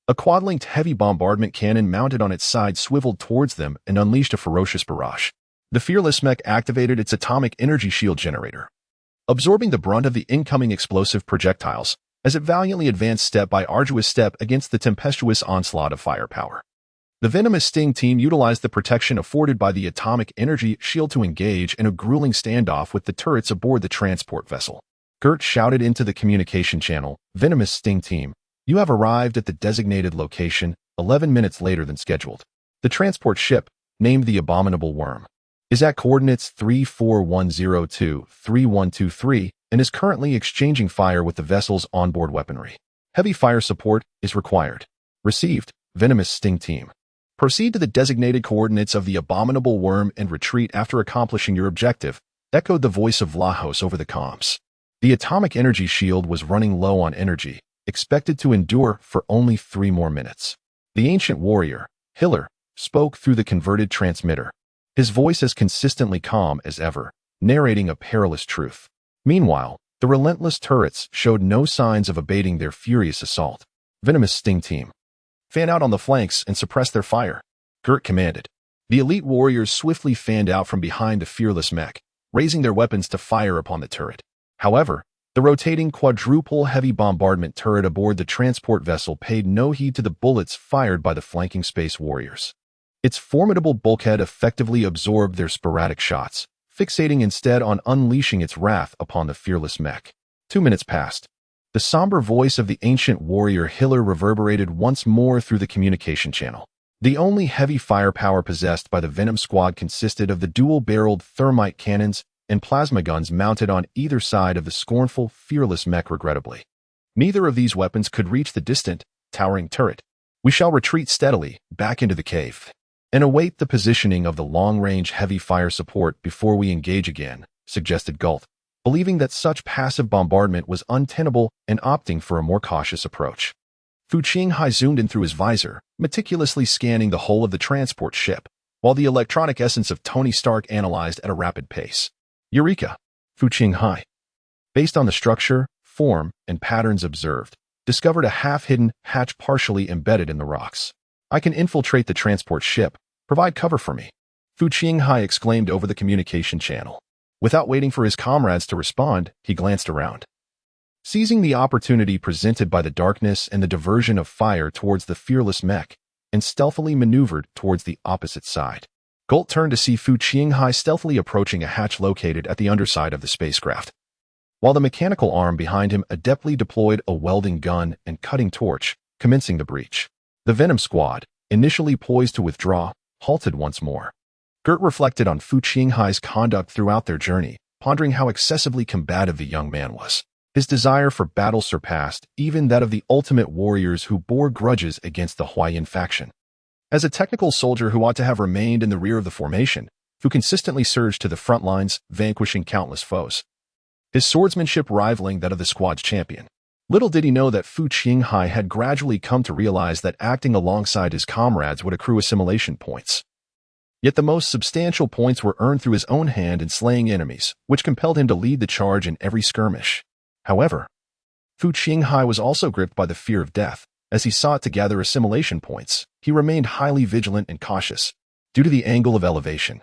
A quad-linked heavy bombardment cannon mounted on its side swiveled towards them and unleashed a ferocious barrage. The fearless mech activated its atomic energy shield generator, absorbing the brunt of the incoming explosive projectiles as it valiantly advanced step by arduous step against the tempestuous onslaught of firepower. The venomous Sting team utilized the protection afforded by the atomic energy shield to engage in a grueling standoff with the turrets aboard the transport vessel. Gert shouted into the communication channel, "Venomous Sting team, you have arrived at the designated location 11 minutes later than scheduled. The transport ship, named the Abominable Worm, is at coordinates 34102-3123 and is currently exchanging fire with the vessel's onboard weaponry. Heavy fire support is required. Received, Venomous Sting team. Proceed to the designated coordinates of the Abominable Worm and retreat after accomplishing your objective," echoed the voice of Vlahos over the comms. The atomic energy shield was running low on energy, expected to endure for only 3 more minutes. The ancient warrior, Hiller, spoke through the converted transmitter, his voice as consistently calm as ever, narrating a perilous truth. Meanwhile, the relentless turrets showed no signs of abating their furious assault. Venomous Sting team, fan out on the flanks and suppress their fire, Gert commanded. The elite warriors swiftly fanned out from behind the fearless mech, raising their weapons to fire upon the turret. However, the rotating quadruple heavy bombardment turret aboard the transport vessel paid no heed to the bullets fired by the flanking space warriors. Its formidable bulkhead effectively absorbed their sporadic shots, fixating instead on unleashing its wrath upon the fearless mech. 2 minutes passed. The somber voice of the ancient warrior Hiller reverberated once more through the communication channel. The only heavy firepower possessed by the Venom Squad consisted of the dual-barreled thermite cannons and plasma guns mounted on either side of the scornful, fearless mech regrettably. Neither of these weapons could reach the distant, towering turret. We shall retreat steadily, back into the cave, and await the positioning of the long-range heavy fire support before we engage again, suggested Gult, believing that such passive bombardment was untenable and opting for a more cautious approach. Fu Qinghai zoomed in through his visor, meticulously scanning the hull of the transport ship, while the electronic essence of Tony Stark analyzed at a rapid pace. Eureka! Fu Qinghai, based on the structure, form, and patterns observed, discovered a half-hidden hatch partially embedded in the rocks. I can infiltrate the transport ship. Provide cover for me, Fu Qinghai exclaimed over the communication channel. Without waiting for his comrades to respond, he glanced around. Seizing the opportunity presented by the darkness and the diversion of fire towards the fearless mech, and stealthily maneuvered towards the opposite side. Gult turned to see Fu Qinghai stealthily approaching a hatch located at the underside of the spacecraft. While the mechanical arm behind him adeptly deployed a welding gun and cutting torch, commencing the breach. The Venom Squad, initially poised to withdraw, halted once more. Gert reflected on Fu Qinghai's conduct throughout their journey, pondering how excessively combative the young man was. His desire for battle surpassed even that of the ultimate warriors who bore grudges against the Huayan faction. As a technical soldier who ought to have remained in the rear of the formation, Fu consistently surged to the front lines, vanquishing countless foes, his swordsmanship rivaling that of the squad's champion. Little did he know that Fu Qinghai had gradually come to realize that acting alongside his comrades would accrue assimilation points. Yet the most substantial points were earned through his own hand in slaying enemies, which compelled him to lead the charge in every skirmish. However, Fu Qinghai was also gripped by the fear of death. As he sought to gather assimilation points, he remained highly vigilant and cautious. Due to the angle of elevation,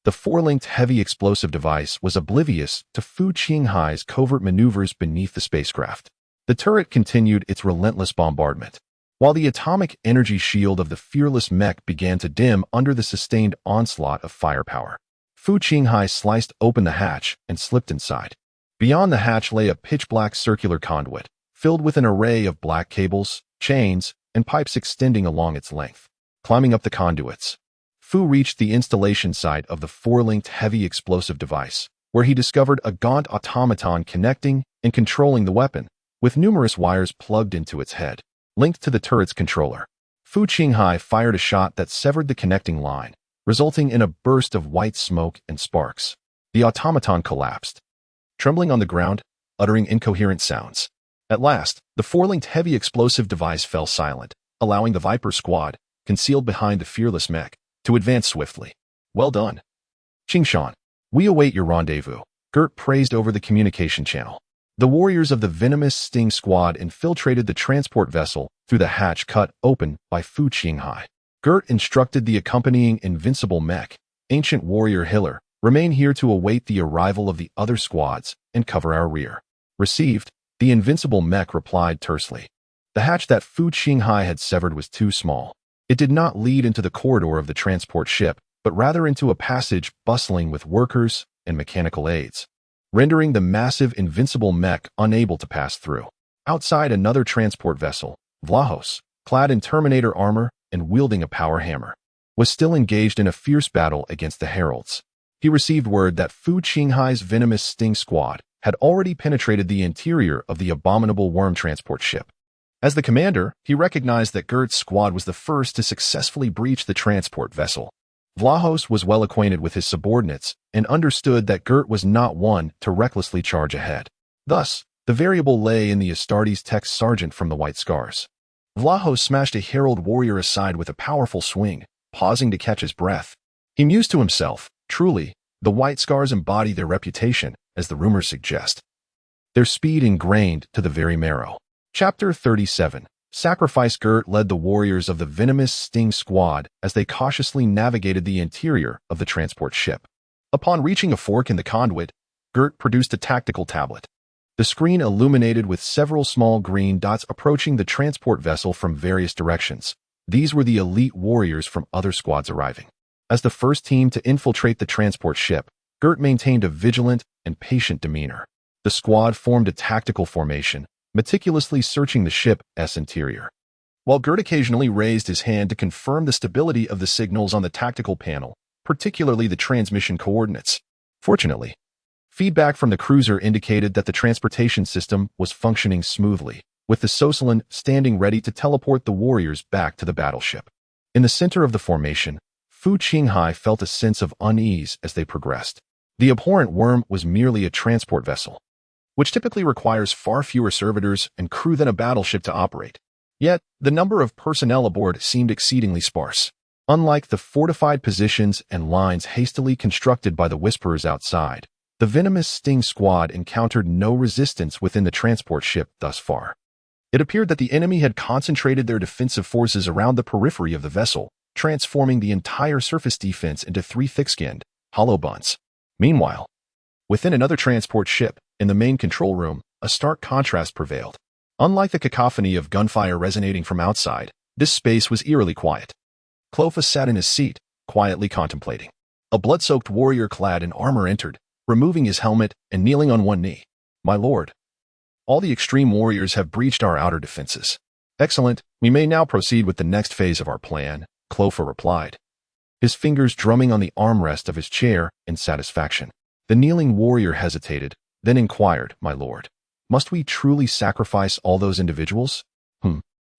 the four-linked heavy explosive device was oblivious to Fu Qinghai's covert maneuvers beneath the spacecraft. The turret continued its relentless bombardment, while the atomic energy shield of the fearless mech began to dim under the sustained onslaught of firepower. Fu Qinghai sliced open the hatch and slipped inside. Beyond the hatch lay a pitch-black circular conduit, filled with an array of black cables, chains, and pipes extending along its length. Climbing up the conduits, Fu reached the installation site of the four-linked heavy explosive device, where he discovered a gaunt automaton connecting and controlling the weapon, with numerous wires plugged into its head, linked to the turret's controller. Fu Qinghai fired a shot that severed the connecting line, resulting in a burst of white smoke and sparks. The automaton collapsed, trembling on the ground, uttering incoherent sounds. At last, the four-linked heavy explosive device fell silent, allowing the Viper squad, concealed behind the fearless mech, to advance swiftly. Well done, Qingshan. We await your rendezvous, Gert praised over the communication channel. The warriors of the venomous Sting squad infiltrated the transport vessel through the hatch cut open by Fu Qinghai. Gert instructed the accompanying invincible mech, Ancient Warrior Hiller, remain here to await the arrival of the other squads and cover our rear. Received, the invincible mech replied tersely. The hatch that Fu Qinghai had severed was too small. It did not lead into the corridor of the transport ship, but rather into a passage bustling with workers and mechanical aids, rendering the massive invincible mech unable to pass through. Outside, another transport vessel, Vlahos, clad in Terminator armor and wielding a power hammer, was still engaged in a fierce battle against the heralds. He received word that Fu Qinghai's venomous Sting squad had already penetrated the interior of the abominable worm transport ship. As the commander, he recognized that Gert's squad was the first to successfully breach the transport vessel. Vlahos was well acquainted with his subordinates and understood that Gert was not one to recklessly charge ahead. Thus, the variable lay in the Astartes tech sergeant from the White Scars. Vlahos smashed a herald warrior aside with a powerful swing, pausing to catch his breath. He mused to himself, truly, the White Scars embody their reputation, as the rumors suggest. Their speed ingrained to the very marrow. Chapter 37. Sacrifice. Gert led the warriors of the venomous Sting squad as they cautiously navigated the interior of the transport ship. Upon reaching a fork in the conduit, Gert produced a tactical tablet. The screen illuminated with several small green dots approaching the transport vessel from various directions. These were the elite warriors from other squads arriving. As the first team to infiltrate the transport ship, Gert maintained a vigilant and patient demeanor. The squad formed a tactical formation, meticulously searching the ship's interior. While Gert occasionally raised his hand to confirm the stability of the signals on the tactical panel, particularly the transmission coordinates. Fortunately, feedback from the cruiser indicated that the transportation system was functioning smoothly, with the Sosalin standing ready to teleport the warriors back to the battleship. In the center of the formation, Fu Qinghai felt a sense of unease as they progressed. The abhorrent worm was merely a transport vessel, which typically requires far fewer servitors and crew than a battleship to operate. Yet, the number of personnel aboard seemed exceedingly sparse. Unlike the fortified positions and lines hastily constructed by the Whisperers outside, the venomous Sting squad encountered no resistance within the transport ship thus far. It appeared that the enemy had concentrated their defensive forces around the periphery of the vessel, transforming the entire surface defense into three thick-skinned, hollow buns. Meanwhile, within another transport ship, in the main control room, a stark contrast prevailed. Unlike the cacophony of gunfire resonating from outside, this space was eerily quiet. Clofa sat in his seat, quietly contemplating. A blood-soaked warrior clad in armor entered, removing his helmet and kneeling on one knee. "My lord, all the extreme warriors have breached our outer defenses." "Excellent. We may now proceed with the next phase of our plan," Clofa replied. his fingers drumming on the armrest of his chair in satisfaction. The kneeling warrior hesitated, then inquired, "My lord, must we truly sacrifice all those individuals?"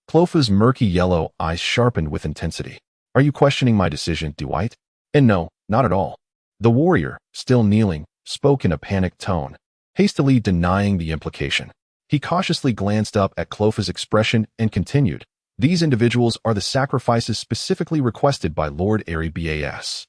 Clofa's murky yellow eyes sharpened with intensity. "Are you questioning my decision, Dwight?" "And no, not at all." The warrior, still kneeling, spoke in a panicked tone, hastily denying the implication. He cautiously glanced up at Clofa's expression and continued, "These individuals are the sacrifices specifically requested by Lord Airy Bas.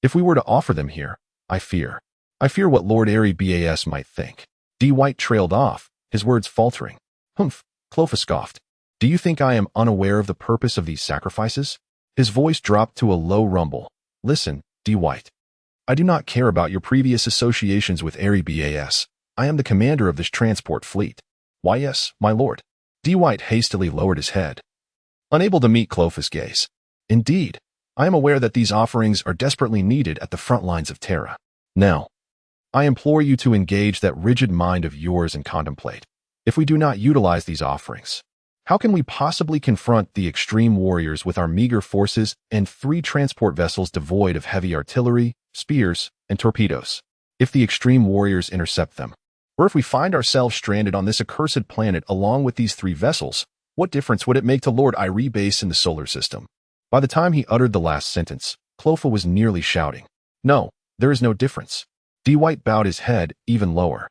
If we were to offer them here, I fear what Lord Airy Bas might think." Dwight trailed off, his words faltering. "Humph," Clofa scoffed. "Do you think I am unaware of the purpose of these sacrifices?" His voice dropped to a low rumble. "Listen, Dwight. I do not care about your previous associations with Airy Bas. I am the commander of this transport fleet." "Why, yes, my lord." Dwight hastily lowered his head, unable to meet Clofa's gaze. "Indeed, I am aware that these offerings are desperately needed at the front lines of Terra. Now, I implore you to engage that rigid mind of yours and contemplate. If we do not utilize these offerings, how can we possibly confront the extreme warriors with our meager forces and 3 transport vessels devoid of heavy artillery, spears, and torpedoes? If the extreme warriors intercept them, or if we find ourselves stranded on this accursed planet along with these 3 vessels, what difference would it make to Lord Airy Bas in the solar system?" By the time he uttered the last sentence, Clofa was nearly shouting, "No, there is no difference." Dwight bowed his head even lower.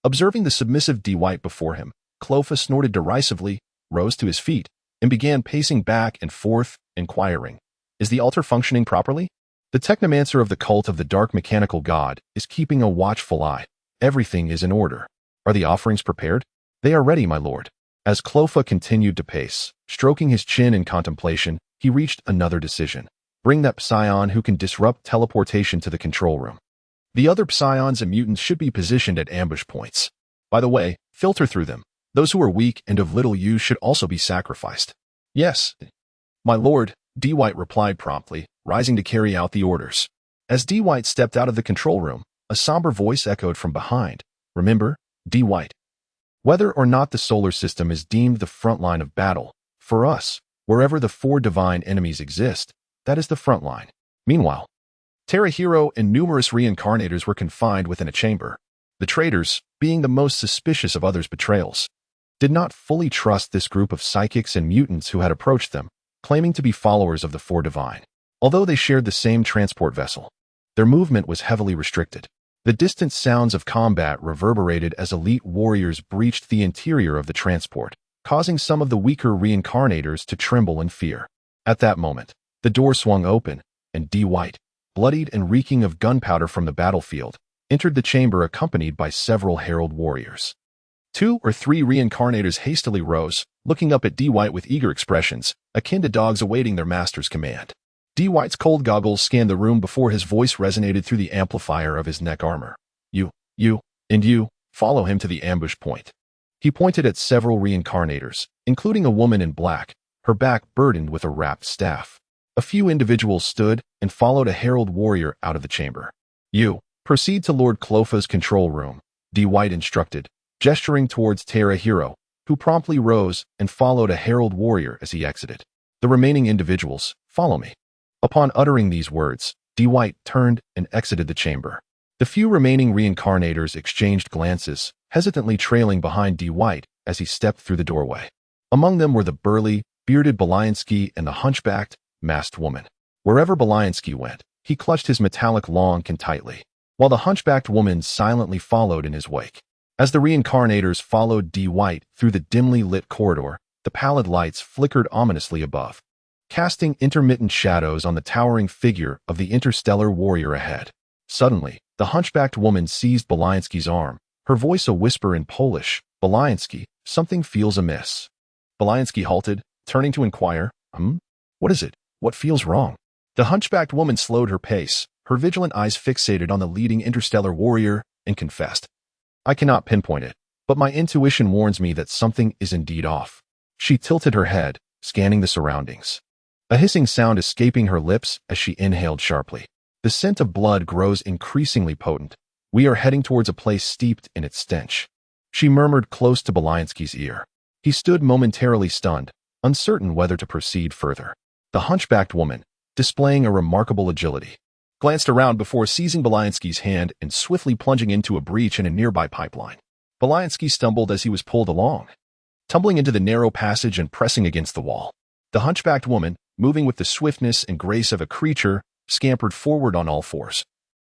Observing the submissive Dwight before him, Clofa snorted derisively, rose to his feet, and began pacing back and forth, inquiring, "Is the altar functioning properly?" The technomancer of the cult of the dark mechanical god is keeping a watchful eye. "Everything is in order." "Are the offerings prepared?" "They are ready, my lord." As Clofa continued to pace, stroking his chin in contemplation, he reached another decision. "Bring that psion who can disrupt teleportation to the control room. The other psions and mutants should be positioned at ambush points. By the way, filter through them. Those who are weak and of little use should also be sacrificed." "Yes, my lord," Dwight replied promptly, rising to carry out the orders. As Dwight stepped out of the control room, a somber voice echoed from behind. "Remember, Dwight, whether or not the solar system is deemed the front line of battle, for us, wherever the 4 divine enemies exist, that is the front line." Meanwhile, Terra Hero and numerous reincarnators were confined within a chamber. The traitors, being the most suspicious of others' betrayals, did not fully trust this group of psychics and mutants who had approached them, claiming to be followers of the 4 divine. Although they shared the same transport vessel, their movement was heavily restricted. The distant sounds of combat reverberated as elite warriors breached the interior of the transport, causing some of the weaker reincarnators to tremble in fear. At that moment, the door swung open, and Dwight, bloodied and reeking of gunpowder from the battlefield, entered the chamber accompanied by several herald warriors. 2 or 3 reincarnators hastily rose, looking up at Dwight with eager expressions, akin to dogs awaiting their master's command. Dwight's cold goggles scanned the room before his voice resonated through the amplifier of his neck armor. You, follow him to the ambush point." He pointed at several reincarnators, including a woman in black, her back burdened with a wrapped staff. A few individuals stood and followed a herald warrior out of the chamber. "You, proceed to Lord Clofa's control room," Dwight instructed, gesturing towards Terra Hero, who promptly rose and followed a herald warrior as he exited. "The remaining individuals, follow me." Upon uttering these words, Dwight turned and exited the chamber. The few remaining reincarnators exchanged glances, hesitantly trailing behind Dwight as he stepped through the doorway. Among them were the burly, bearded Beliansky and the hunchbacked, masked woman. Wherever Beliansky went, he clutched his metallic long-can tightly, while the hunchbacked woman silently followed in his wake. As the reincarnators followed Dwight through the dimly lit corridor, the pallid lights flickered ominously above, casting intermittent shadows on the towering figure of the interstellar warrior ahead. Suddenly, the hunchbacked woman seized Beliansky's arm, her voice a whisper in Polish. "Beliansky, something feels amiss." Beliansky halted, turning to inquire, What is it? What feels wrong?" The hunchbacked woman slowed her pace, her vigilant eyes fixated on the leading interstellar warrior, and confessed, "I cannot pinpoint it, but my intuition warns me that something is indeed off." She tilted her head, scanning the surroundings, a hissing sound escaping her lips as she inhaled sharply. "The scent of blood grows increasingly potent. We are heading towards a place steeped in its stench," she murmured close to Beliansky's ear. He stood momentarily stunned, uncertain whether to proceed further. The hunchbacked woman, displaying a remarkable agility. Glanced around before seizing Beliansky's hand and swiftly plunging into a breach in a nearby pipeline. Beliansky stumbled as he was pulled along, tumbling into the narrow passage and pressing against the wall. The hunchbacked woman, moving with the swiftness and grace of a creature, scampered forward on all fours,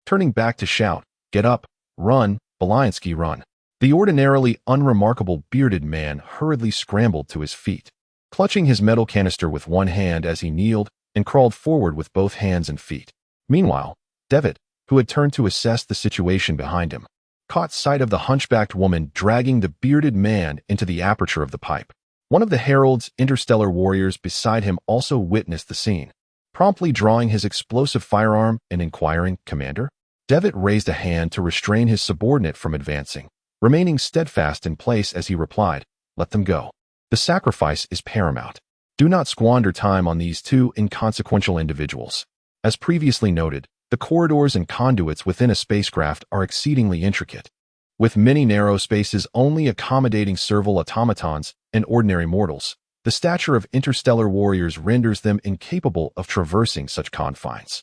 turning back to shout, "Get up! Run, Beliansky, run!" The ordinarily unremarkable bearded man hurriedly scrambled to his feet, clutching his metal canister with one hand as he kneeled and crawled forward with both hands and feet. Meanwhile, Devitt, who had turned to assess the situation behind him, caught sight of the hunchbacked woman dragging the bearded man into the aperture of the pipe. One of the Herald's interstellar warriors beside him also witnessed the scene, promptly drawing his explosive firearm and inquiring, "Commander?" Devitt raised a hand to restrain his subordinate from advancing, remaining steadfast in place as he replied, "Let them go. The sacrifice is paramount. Do not squander time on these two inconsequential individuals." As previously noted, the corridors and conduits within a spacecraft are exceedingly intricate, with many narrow spaces only accommodating serval automatons and ordinary mortals. The stature of interstellar warriors renders them incapable of traversing such confines.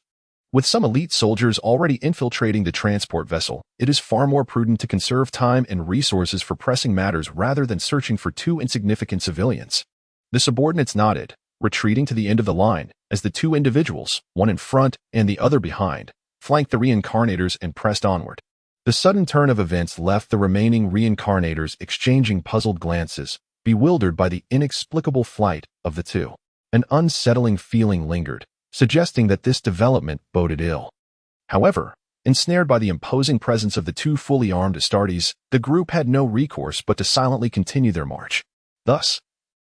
With some elite soldiers already infiltrating the transport vessel, it is far more prudent to conserve time and resources for pressing matters rather than searching for two insignificant civilians. The subordinates nodded, retreating to the end of the line, as the two individuals, one in front and the other behind, flanked the reincarnators and pressed onward. The sudden turn of events left the remaining reincarnators exchanging puzzled glances, bewildered by the inexplicable flight of the two. An unsettling feeling lingered, suggesting that this development boded ill. However, ensnared by the imposing presence of the two fully armed Astartes, the group had no recourse but to silently continue their march. Thus,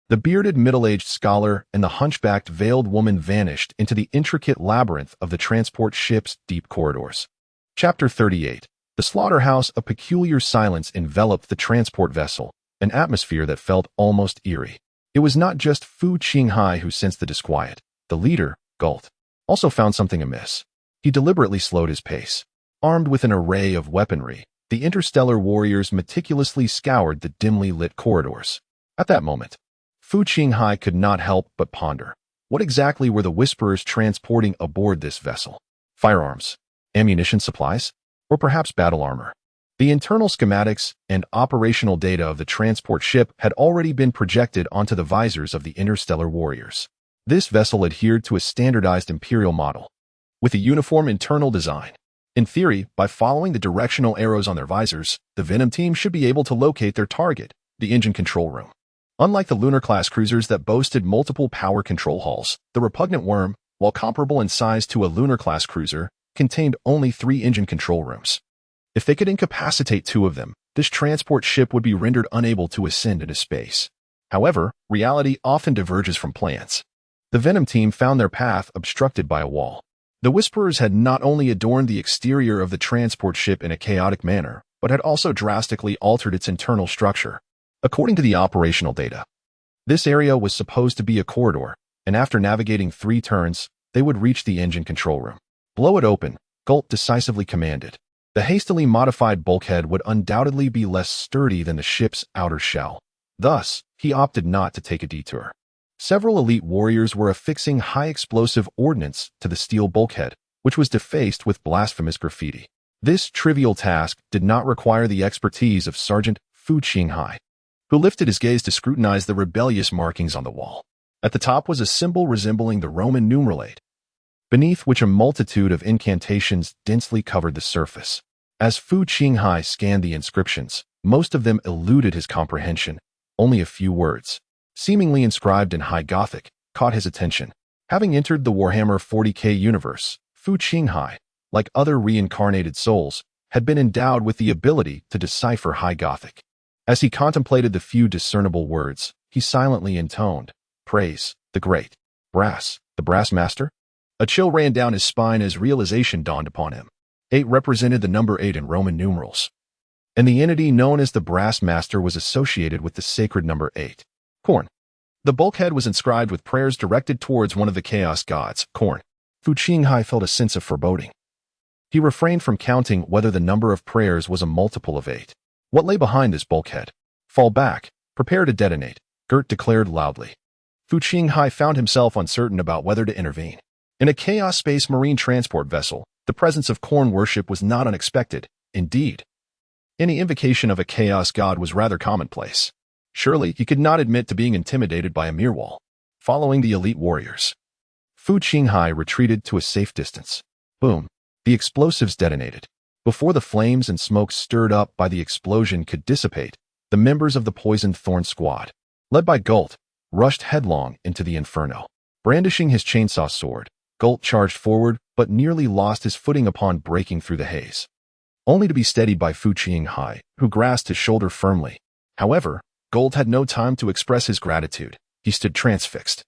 the bearded middle-aged scholar and the hunchbacked veiled woman vanished into the intricate labyrinth of the transport ship's deep corridors. Chapter 38. The slaughterhouse. A peculiar silence enveloped the transport vessel, an atmosphere that felt almost eerie. It was not just Fu Qinghai who sensed the disquiet. The leader, Galt, also found something amiss. He deliberately slowed his pace. Armed with an array of weaponry, the interstellar warriors meticulously scoured the dimly lit corridors. At that moment, Fu Qinghai could not help but ponder. What exactly were the Whisperers transporting aboard this vessel? Firearms, ammunition supplies, or perhaps battle armor? The internal schematics and operational data of the transport ship had already been projected onto the visors of the interstellar warriors. This vessel adhered to a standardized Imperial model, with a uniform internal design. In theory, by following the directional arrows on their visors, the Venom team should be able to locate their target, the engine control room. Unlike the lunar-class cruisers that boasted multiple power control halls, the repugnant Worm, while comparable in size to a lunar-class cruiser, contained only 3 engine control rooms. If they could incapacitate 2 of them, this transport ship would be rendered unable to ascend into space. However, reality often diverges from plans. The Venom team found their path obstructed by a wall. The Whisperers had not only adorned the exterior of the transport ship in a chaotic manner, but had also drastically altered its internal structure. According to the operational data, this area was supposed to be a corridor, and after navigating 3 turns, they would reach the engine control room. "Blow it open," Galt decisively commanded. The hastily modified bulkhead would undoubtedly be less sturdy than the ship's outer shell. Thus, he opted not to take a detour. Several elite warriors were affixing high-explosive ordnance to the steel bulkhead, which was defaced with blasphemous graffiti. This trivial task did not require the expertise of Sergeant Fu Qinghai, who lifted his gaze to scrutinize the rebellious markings on the wall. At the top was a symbol resembling the Roman numeral 8, beneath which a multitude of incantations densely covered the surface. As Fu Qinghai scanned the inscriptions, most of them eluded his comprehension. Only a few words, seemingly inscribed in High Gothic, caught his attention. Having entered the Warhammer 40K universe, Fu Qinghai, like other reincarnated souls, had been endowed with the ability to decipher High Gothic. As he contemplated the few discernible words, he silently intoned, "Praise the great brass, the brass master." A chill ran down his spine as realization dawned upon him. 8 represented the number 8 in Roman numerals, and the entity known as the brass master was associated with the sacred number 8. Korn. The bulkhead was inscribed with prayers directed towards one of the chaos gods, Korn. Fu Qinghai felt a sense of foreboding. He refrained from counting whether the number of prayers was a multiple of 8. What lay behind this bulkhead? "Fall back. Prepare to detonate," Gert declared loudly. Fu Qinghai found himself uncertain about whether to intervene. In a Chaos Space Marine transport vessel, the presence of corn worship was not unexpected. Indeed, any invocation of a chaos god was rather commonplace. Surely, he could not admit to being intimidated by a mere wall. Following the elite warriors, Fu Qinghai retreated to a safe distance. Boom. The explosives detonated. Before the flames and smoke stirred up by the explosion could dissipate, the members of the Poisoned Thorn Squad, led by Gult, rushed headlong into the inferno. Brandishing his chainsaw sword, Gult charged forward but nearly lost his footing upon breaking through the haze, only to be steadied by Fu Qinghai, who grasped his shoulder firmly. However, Gult had no time to express his gratitude. He stood transfixed,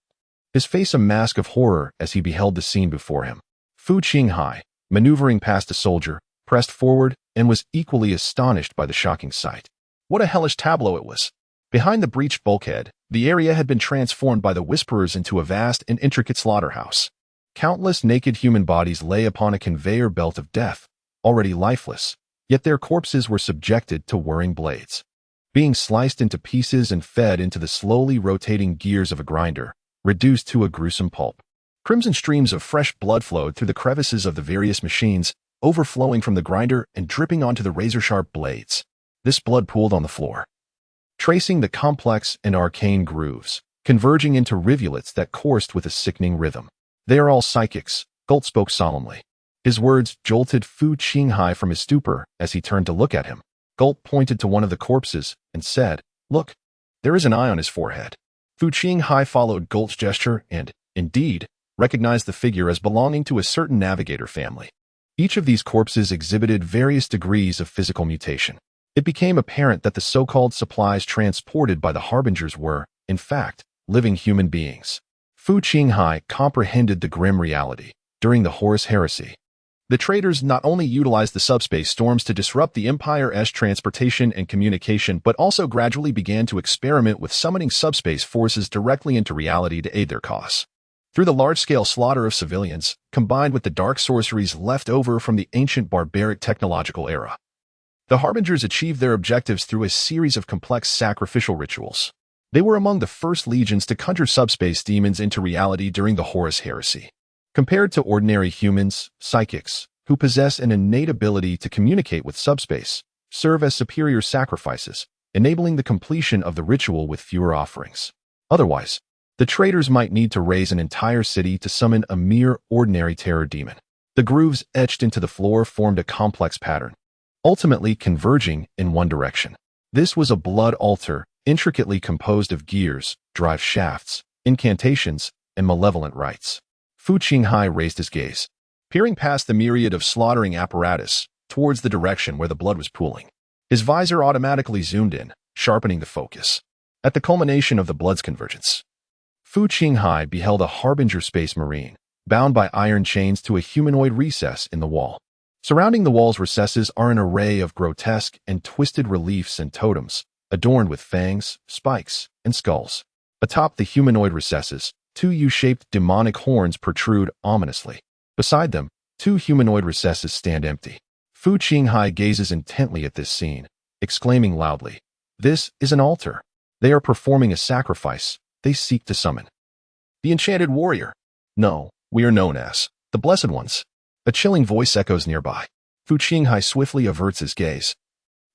his face a mask of horror as he beheld the scene before him. Fu Qinghai, maneuvering past a soldier, pressed forward and was equally astonished by the shocking sight. What a hellish tableau it was! Behind the breached bulkhead, the area had been transformed by the Whisperers into a vast and intricate slaughterhouse. Countless naked human bodies lay upon a conveyor belt of death, already lifeless, yet their corpses were subjected to whirring blades, being sliced into pieces and fed into the slowly rotating gears of a grinder, reduced to a gruesome pulp. Crimson streams of fresh blood flowed through the crevices of the various machines, overflowing from the grinder and dripping onto the razor-sharp blades. This blood pooled on the floor, tracing the complex and arcane grooves, converging into rivulets that coursed with a sickening rhythm. "They are all psychics," Gult spoke solemnly. His words jolted Fu Qinghai from his stupor as he turned to look at him. Gult pointed to one of the corpses and said, "Look, there is an eye on his forehead." Fu Qinghai followed Gult's gesture and, indeed, recognized the figure as belonging to a certain navigator family. Each of these corpses exhibited various degrees of physical mutation. It became apparent that the so-called supplies transported by the Harbingers were, in fact, living human beings. Fu Qinghai comprehended the grim reality. During the Horus Heresy, the traitors not only utilized the subspace storms to disrupt the Empire's transportation and communication, but also gradually began to experiment with summoning subspace forces directly into reality to aid their cause. Through the large-scale slaughter of civilians, combined with the dark sorceries left over from the ancient barbaric technological era, the Harbingers achieved their objectives through a series of complex sacrificial rituals. They were among the first legions to conjure subspace demons into reality during the Horus Heresy. Compared to ordinary humans, psychics, who possess an innate ability to communicate with subspace, serve as superior sacrifices, enabling the completion of the ritual with fewer offerings. Otherwise, the traitors might need to raise an entire city to summon a mere ordinary terror demon. The grooves etched into the floor formed a complex pattern, ultimately converging in one direction. This was a blood altar, intricately composed of gears, drive shafts, incantations, and malevolent rites. Fu Qinghai raised his gaze, peering past the myriad of slaughtering apparatus towards the direction where the blood was pooling. His visor automatically zoomed in, sharpening the focus. At the culmination of the blood's convergence, Fu Qinghai beheld a Harbinger Space Marine, bound by iron chains to a humanoid recess in the wall. Surrounding the wall's recesses are an array of grotesque and twisted reliefs and totems, adorned with fangs, spikes, and skulls. Atop the humanoid recesses, two U-shaped demonic horns protrude ominously. Beside them, two humanoid recesses stand empty. Fu Qinghai gazes intently at this scene, exclaiming loudly, "This is an altar. They are performing a sacrifice. They seek to summon the enchanted warrior. No, we are known as the Blessed Ones." A chilling voice echoes nearby. Fu Qinghai swiftly averts his gaze,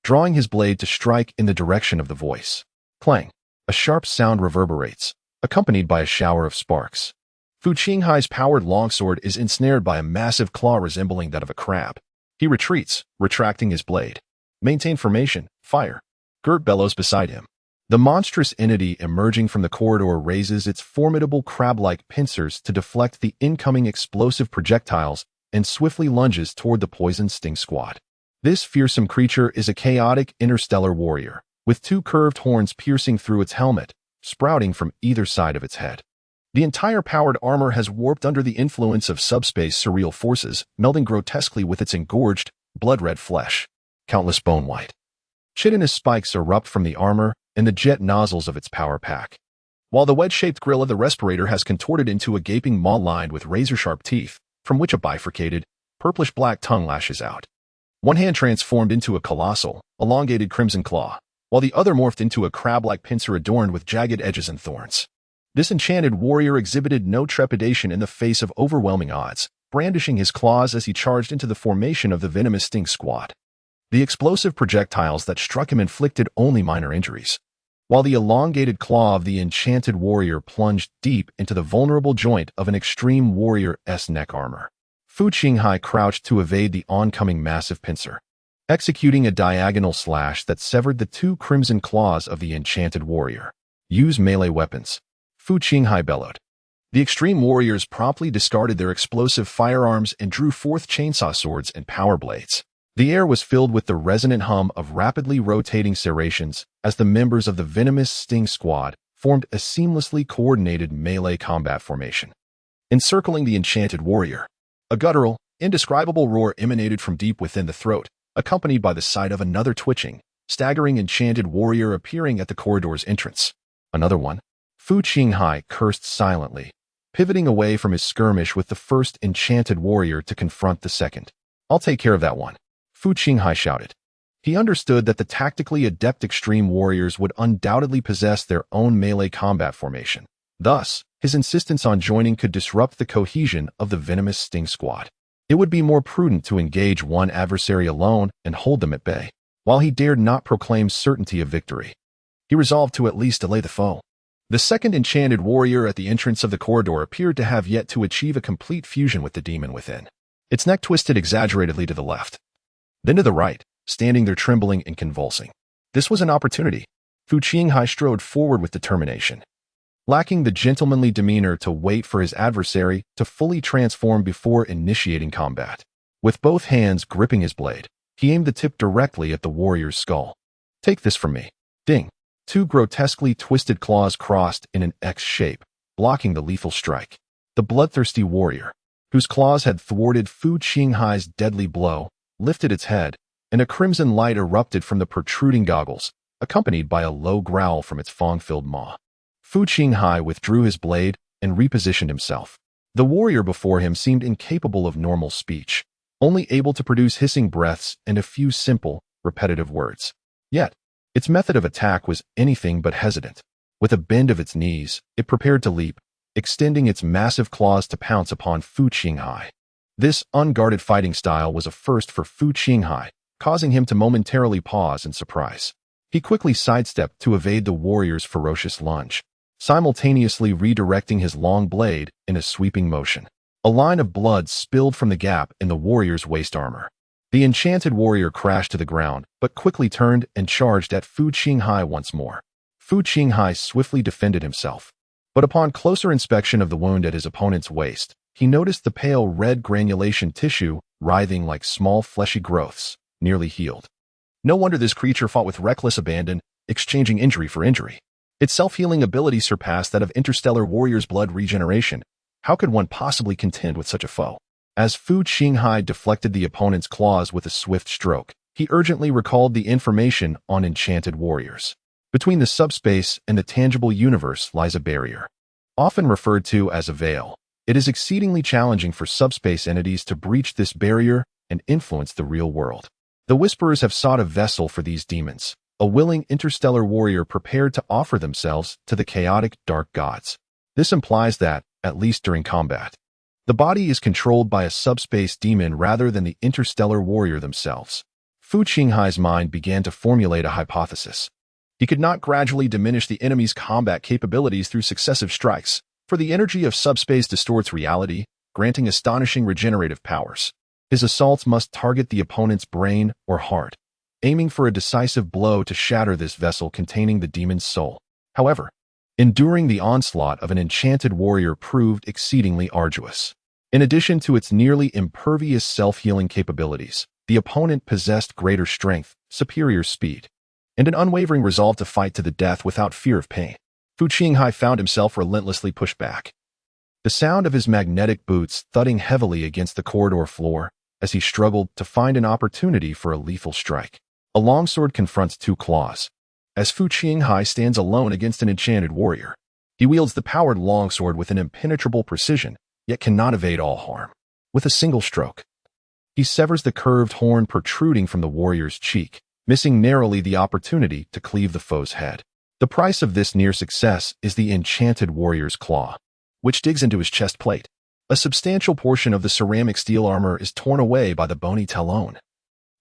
drawing his blade to strike in the direction of the voice. Clang! A sharp sound reverberates, accompanied by a shower of sparks. Fu Qinghai's powered longsword is ensnared by a massive claw resembling that of a crab. He retreats, retracting his blade. "Maintain formation, fire." Gert bellows beside him. The monstrous entity emerging from the corridor raises its formidable crab-like pincers to deflect the incoming explosive projectiles and swiftly lunges toward the poisoned Sting Squad. This fearsome creature is a chaotic interstellar warrior, with two curved horns piercing through its helmet, sprouting from either side of its head. The entire powered armor has warped under the influence of subspace surreal forces, melding grotesquely with its engorged, blood-red flesh. Countless bone-white chitinous spikes erupt from the armor and the jet nozzles of its power pack, while the wedge-shaped grill of the respirator has contorted into a gaping maw lined with razor-sharp teeth, from which a bifurcated, purplish-black tongue lashes out. One hand transformed into a colossal, elongated crimson claw, while the other morphed into a crab-like pincer adorned with jagged edges and thorns. This enchanted warrior exhibited no trepidation in the face of overwhelming odds, brandishing his claws as he charged into the formation of the venomous sting squad. The explosive projectiles that struck him inflicted only minor injuries, while the elongated claw of the enchanted warrior plunged deep into the vulnerable joint of an extreme warrior's neck armor. Fu Qinghai crouched to evade the oncoming massive pincer, executing a diagonal slash that severed the two crimson claws of the enchanted warrior. Use melee weapons, Fu Qinghai bellowed. The extreme warriors promptly discarded their explosive firearms and drew forth chainsaw swords and power blades. The air was filled with the resonant hum of rapidly rotating serrations as the members of the venomous sting squad formed a seamlessly coordinated melee combat formation. Encircling the enchanted warrior, a guttural, indescribable roar emanated from deep within the throat, accompanied by the sight of another twitching, staggering enchanted warrior appearing at the corridor's entrance. Another one. Fu Qinghai cursed silently, pivoting away from his skirmish with the first enchanted warrior to confront the second. I'll take care of that one, Fu Qinghai shouted. He understood that the tactically adept extreme warriors would undoubtedly possess their own melee combat formation. Thus, his insistence on joining could disrupt the cohesion of the venomous sting squad. It would be more prudent to engage one adversary alone and hold them at bay. While he dared not proclaim certainty of victory, he resolved to at least delay the foe. The second enchanted warrior at the entrance of the corridor appeared to have yet to achieve a complete fusion with the demon within. Its neck twisted exaggeratedly to the left, then to the right, standing there trembling and convulsing. This was an opportunity. Fu Qinghai strode forward with determination, lacking the gentlemanly demeanor to wait for his adversary to fully transform before initiating combat. With both hands gripping his blade, he aimed the tip directly at the warrior's skull. Take this from me. Ding. Two grotesquely twisted claws crossed in an X shape, blocking the lethal strike. The bloodthirsty warrior, whose claws had thwarted Fu Qinghai's deadly blow, lifted its head, and a crimson light erupted from the protruding goggles, accompanied by a low growl from its fang-filled maw. Fu Qinghai withdrew his blade and repositioned himself. The warrior before him seemed incapable of normal speech, only able to produce hissing breaths and a few simple, repetitive words. Yet, its method of attack was anything but hesitant. With a bend of its knees, it prepared to leap, extending its massive claws to pounce upon Fu Qinghai. This unguarded fighting style was a first for Fu Qinghai, causing him to momentarily pause in surprise. He quickly sidestepped to evade the warrior's ferocious lunge, simultaneously redirecting his long blade in a sweeping motion. A line of blood spilled from the gap in the warrior's waist armor. The enchanted warrior crashed to the ground, but quickly turned and charged at Fu Qinghai once more. Fu Qinghai swiftly defended himself, but upon closer inspection of the wound at his opponent's waist, he noticed the pale red granulation tissue writhing like small fleshy growths, nearly healed. No wonder this creature fought with reckless abandon, exchanging injury for injury. Its self-healing ability surpassed that of interstellar warrior's blood regeneration. How could one possibly contend with such a foe? As Fu Qinghai deflected the opponent's claws with a swift stroke, he urgently recalled the information on enchanted warriors. Between the subspace and the tangible universe lies a barrier, often referred to as a veil. It is exceedingly challenging for subspace entities to breach this barrier and influence the real world. The Whisperers have sought a vessel for these demons, a willing interstellar warrior prepared to offer themselves to the chaotic dark gods. This implies that, at least during combat, the body is controlled by a subspace demon rather than the interstellar warrior themselves. Fu Qinghai's mind began to formulate a hypothesis. He could not gradually diminish the enemy's combat capabilities through successive strikes, for the energy of subspace distorts reality, granting astonishing regenerative powers. His assaults must target the opponent's brain or heart, aiming for a decisive blow to shatter this vessel containing the demon's soul. However, enduring the onslaught of an enchanted warrior proved exceedingly arduous. In addition to its nearly impervious self-healing capabilities, the opponent possessed greater strength, superior speed, and an unwavering resolve to fight to the death without fear of pain. Fu Qinghai found himself relentlessly pushed back, the sound of his magnetic boots thudding heavily against the corridor floor as he struggled to find an opportunity for a lethal strike. A longsword confronts two claws. As Fu Qinghai stands alone against an enchanted warrior, he wields the powered longsword with an impenetrable precision, yet cannot evade all harm. With a single stroke, he severs the curved horn protruding from the warrior's cheek, missing narrowly the opportunity to cleave the foe's head. The price of this near success is the enchanted warrior's claw, which digs into his chest plate. A substantial portion of the ceramic steel armor is torn away by the bony talon.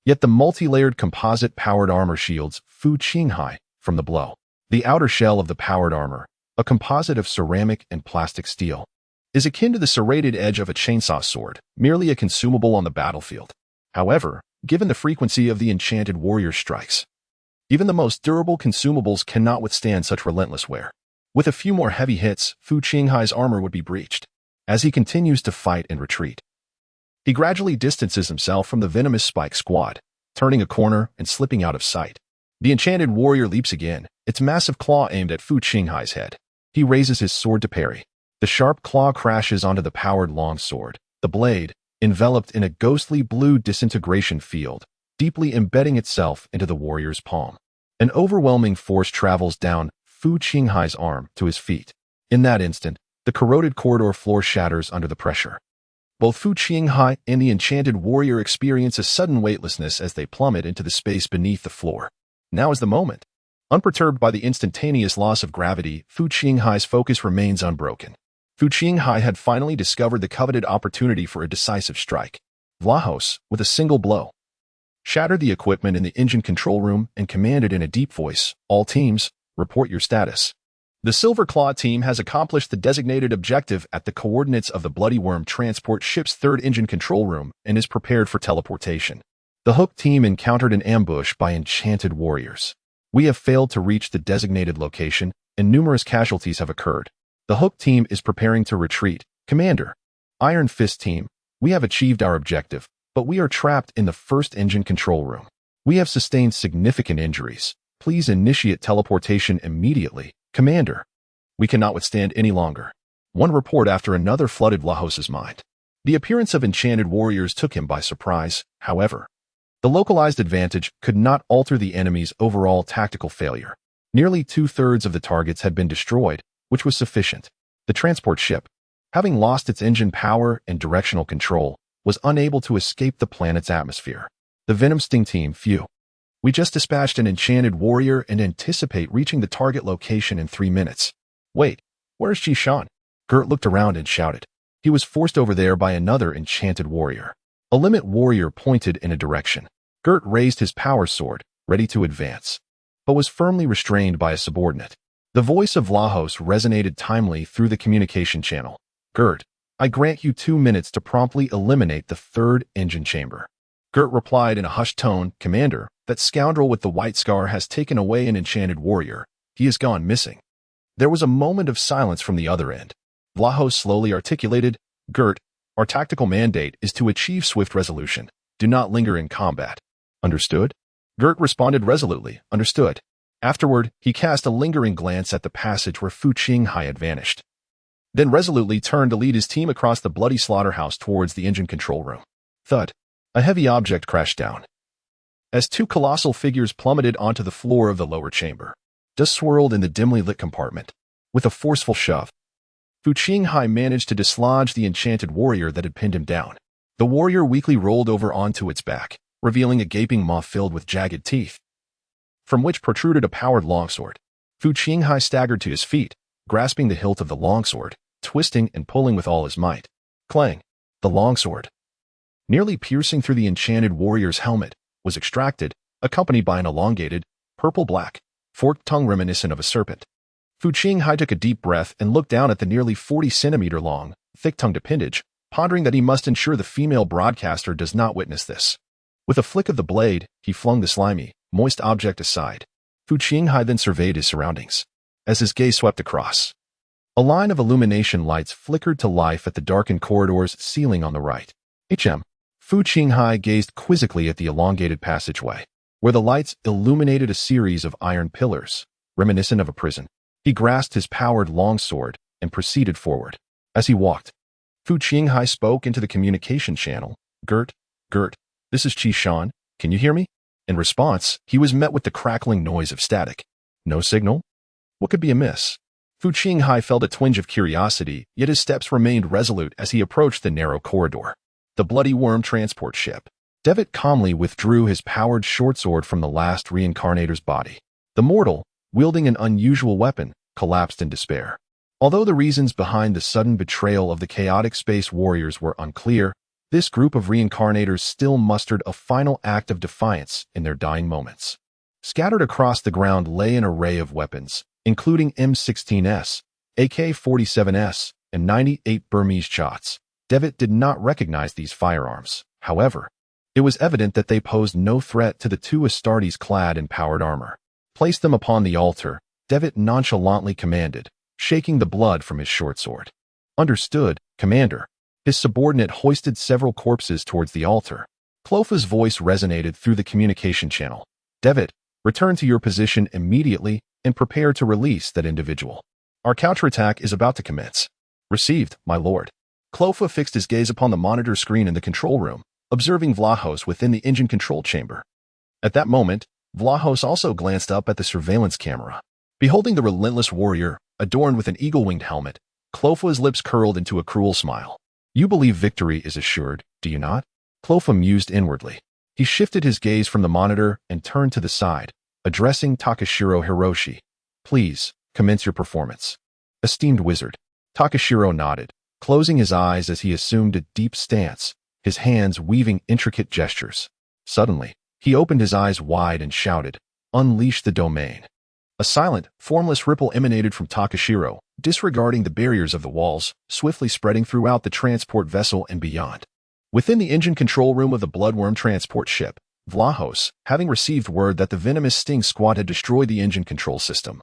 Yet the multi-layered composite-powered armor shields Fu Qinghai from the blow. The outer shell of the powered armor, a composite of ceramic and plastic steel, is akin to the serrated edge of a chainsaw sword, merely a consumable on the battlefield. However, given the frequency of the enchanted warrior's strikes, even the most durable consumables cannot withstand such relentless wear. With a few more heavy hits, Fu Qinghai's armor would be breached. As he continues to fight and retreat, he gradually distances himself from the venomous spike squad, turning a corner and slipping out of sight. The enchanted warrior leaps again, its massive claw aimed at Fu Qinghai's head. He raises his sword to parry. The sharp claw crashes onto the powered longsword, the blade, enveloped in a ghostly blue disintegration field, deeply embedding itself into the warrior's palm. An overwhelming force travels down Fu Qinghai's arm to his feet. In that instant, the corroded corridor floor shatters under the pressure. Both Fu Qinghai and the enchanted warrior experience a sudden weightlessness as they plummet into the space beneath the floor. Now is the moment. Unperturbed by the instantaneous loss of gravity, Fu Qinghai's focus remains unbroken. Fu Qinghai had finally discovered the coveted opportunity for a decisive strike. Vlahos, with a single blow, shattered the equipment in the engine control room and commanded in a deep voice, "All teams, report your status." The Silver Claw team has accomplished the designated objective at the coordinates of the Bloody Worm transport ship's third engine control room and is prepared for teleportation. The Hook team encountered an ambush by enchanted warriors. We have failed to reach the designated location, and numerous casualties have occurred. The Hook team is preparing to retreat. Commander, Iron Fist team, we have achieved our objective, but we are trapped in the first engine control room. We have sustained significant injuries. Please initiate teleportation immediately. Commander, we cannot withstand any longer. One report after another flooded Vlahos's mind. The appearance of enchanted warriors took him by surprise, however. The localized advantage could not alter the enemy's overall tactical failure. Nearly two-thirds of the targets had been destroyed, which was sufficient. The transport ship, having lost its engine power and directional control, was unable to escape the planet's atmosphere. The Venom Sting team, phew. We just dispatched an enchanted warrior and anticipate reaching the target location in 3 minutes. Wait, where's Jishan? Gert looked around and shouted. He was forced over there by another enchanted warrior. A limit warrior pointed in a direction. Gert raised his power sword, ready to advance, but was firmly restrained by a subordinate. The voice of Vlahos resonated timely through the communication channel. Gert, I grant you 2 minutes to promptly eliminate the third engine chamber. Gert replied in a hushed tone, Commander, that scoundrel with the white scar has taken away an enchanted warrior. He has gone missing. There was a moment of silence from the other end. Vlahos slowly articulated, Gert, our tactical mandate is to achieve swift resolution. Do not linger in combat. Understood? Gert responded resolutely, understood. Afterward, he cast a lingering glance at the passage where Fu Qinghai had vanished, then resolutely turned to lead his team across the bloody slaughterhouse towards the engine control room. Thud. A heavy object crashed down, as two colossal figures plummeted onto the floor of the lower chamber. Dust swirled in the dimly lit compartment. With a forceful shove, Fu Qinghai managed to dislodge the enchanted warrior that had pinned him down. The warrior weakly rolled over onto its back, revealing a gaping maw filled with jagged teeth, from which protruded a powered longsword. Fu Qinghai staggered to his feet, grasping the hilt of the longsword, twisting and pulling with all his might. Clang! The longsword, nearly piercing through the enchanted warrior's helmet, was extracted, accompanied by an elongated, purple-black, forked tongue reminiscent of a serpent. Fu Qinghai took a deep breath and looked down at the nearly 40-centimeter-long, thick-tongued appendage, pondering that he must ensure the female broadcaster does not witness this. With a flick of the blade, he flung the slimy, moist object aside. Fu Qinghai then surveyed his surroundings. As his gaze swept across, a line of illumination lights flickered to life at the darkened corridor's ceiling on the right. Fu Qinghai gazed quizzically at the elongated passageway, where the lights illuminated a series of iron pillars, reminiscent of a prison. He grasped his powered longsword and proceeded forward. As he walked, Fu Qinghai spoke into the communication channel. Gert, this is Jishan. Can you hear me? In response, he was met with the crackling noise of static. No signal? What could be amiss? Fu Qinghai felt a twinge of curiosity, yet his steps remained resolute as he approached the narrow corridor. The Bloody Worm transport ship. Devitt calmly withdrew his powered short sword from the last reincarnator's body. The mortal, wielding an unusual weapon, collapsed in despair. Although the reasons behind the sudden betrayal of the chaotic space warriors were unclear, this group of reincarnators still mustered a final act of defiance in their dying moments. Scattered across the ground lay an array of weapons, including M16s, AK-47s, and 98 Burmese shots. Devitt did not recognize these firearms. However, it was evident that they posed no threat to the two Astartes clad in powered armor. Place them upon the altar, Devitt nonchalantly commanded, shaking the blood from his short sword. Understood, Commander. His subordinate hoisted several corpses towards the altar. Clofa's voice resonated through the communication channel. Devitt, return to your position immediately and prepare to release that individual. Our counterattack is about to commence. Received, my lord. Clofa fixed his gaze upon the monitor screen in the control room, observing Vlahos within the engine control chamber. At that moment, Vlahos also glanced up at the surveillance camera. Beholding the relentless warrior, adorned with an eagle-winged helmet, Clofa's lips curled into a cruel smile. You believe victory is assured, do you not? Clofa mused inwardly. He shifted his gaze from the monitor and turned to the side, addressing Takashiro Hiroshi. Please, commence your performance. Esteemed wizard. Takashiro nodded, closing his eyes as he assumed a deep stance, his hands weaving intricate gestures. Suddenly, he opened his eyes wide and shouted, Unleash the domain. A silent, formless ripple emanated from Takashiro, disregarding the barriers of the walls, swiftly spreading throughout the transport vessel and beyond. Within the engine control room of the Bloodworm transport ship, Vlahos, having received word that the venomous Sting squad had destroyed the engine control system,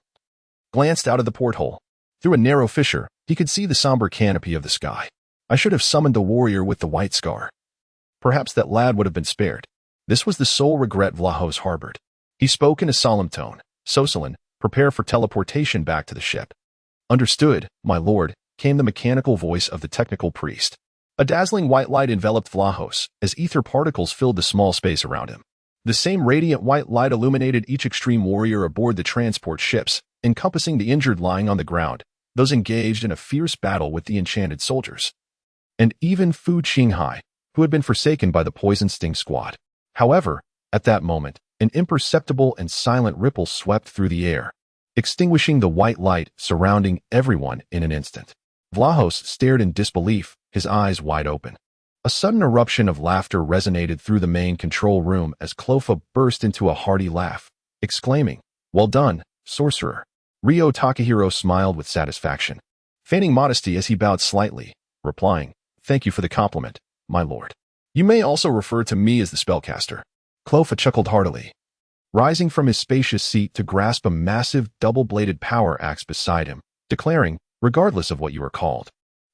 glanced out of the porthole. Through a narrow fissure, he could see the somber canopy of the sky. I should have summoned the warrior with the white scar. Perhaps that lad would have been spared. This was the sole regret Vlahos harbored. He spoke in a solemn tone. Sosalin, prepare for teleportation back to the ship. Understood, my lord, came the mechanical voice of the technical priest. A dazzling white light enveloped Vlahos as ether particles filled the small space around him. The same radiant white light illuminated each extreme warrior aboard the transport ships, encompassing the injured lying on the ground, those engaged in a fierce battle with the enchanted soldiers, and even Fu Qinghai, who had been forsaken by the poison Sting squad. However, at that moment, an imperceptible and silent ripple swept through the air, extinguishing the white light surrounding everyone in an instant. Vlahos stared in disbelief, his eyes wide open. A sudden eruption of laughter resonated through the main control room as Clofa burst into a hearty laugh, exclaiming, Well done, sorcerer. Ryo Takahiro smiled with satisfaction, feigning modesty as he bowed slightly, replying, Thank you for the compliment, my lord. You may also refer to me as the spellcaster. Clofa chuckled heartily, rising from his spacious seat to grasp a massive double-bladed power axe beside him, declaring, regardless of what you are called,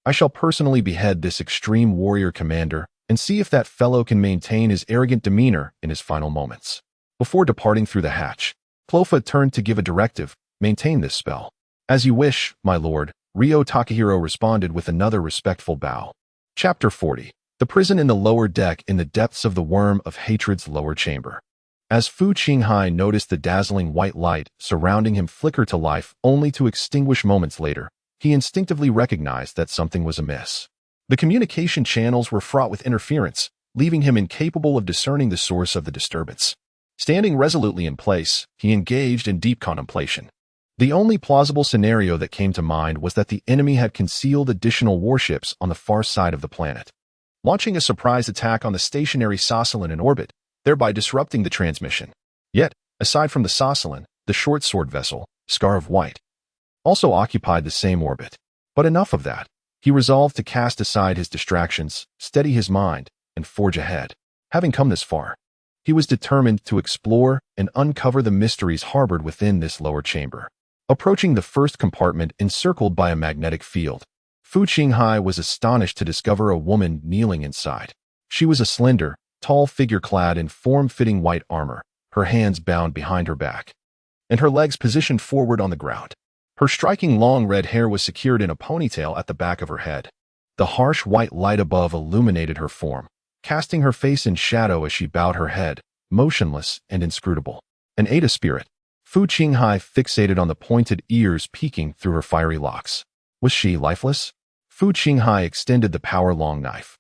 I shall personally behead this extreme warrior commander and see if that fellow can maintain his arrogant demeanor in his final moments. Before departing through the hatch, Clofa turned to give a directive, maintain this spell. As you wish, my lord, Ryo Takahiro responded with another respectful bow. Chapter 40. The prison in the lower deck in the depths of the worm of hatred's lower chamber. As Fu Qinghai noticed the dazzling white light surrounding him flicker to life only to extinguish moments later, he instinctively recognized that something was amiss. The communication channels were fraught with interference, leaving him incapable of discerning the source of the disturbance. Standing resolutely in place, he engaged in deep contemplation. The only plausible scenario that came to mind was that the enemy had concealed additional warships on the far side of the planet, launching a surprise attack on the stationary Sosalin in orbit, thereby disrupting the transmission. Yet, aside from the Sosalin, the short sword vessel, Scar of White, also occupied the same orbit. But enough of that. He resolved to cast aside his distractions, steady his mind, and forge ahead. Having come this far, he was determined to explore and uncover the mysteries harbored within this lower chamber. Approaching the first compartment encircled by a magnetic field, Fu Qinghai was astonished to discover a woman kneeling inside. She was a slender, tall figure clad in form-fitting white armor, her hands bound behind her back, and her legs positioned forward on the ground. Her striking long red hair was secured in a ponytail at the back of her head. The harsh white light above illuminated her form, casting her face in shadow as she bowed her head, motionless and inscrutable. An Ada spirit. Fu Qinghai fixated on the pointed ears peeking through her fiery locks. Was she lifeless? Fu Qinghai extended the power-long knife,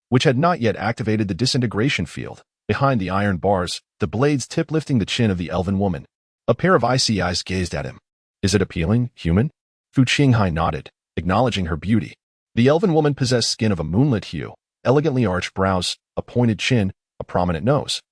which had not yet activated the disintegration field, behind the iron bars, the blade's tip lifting the chin of the elven woman. A pair of icy eyes gazed at him. Is it appealing, human? Fu Qinghai nodded, acknowledging her beauty. The elven woman possessed skin of a moonlit hue, elegantly arched brows, a pointed chin, a prominent nose,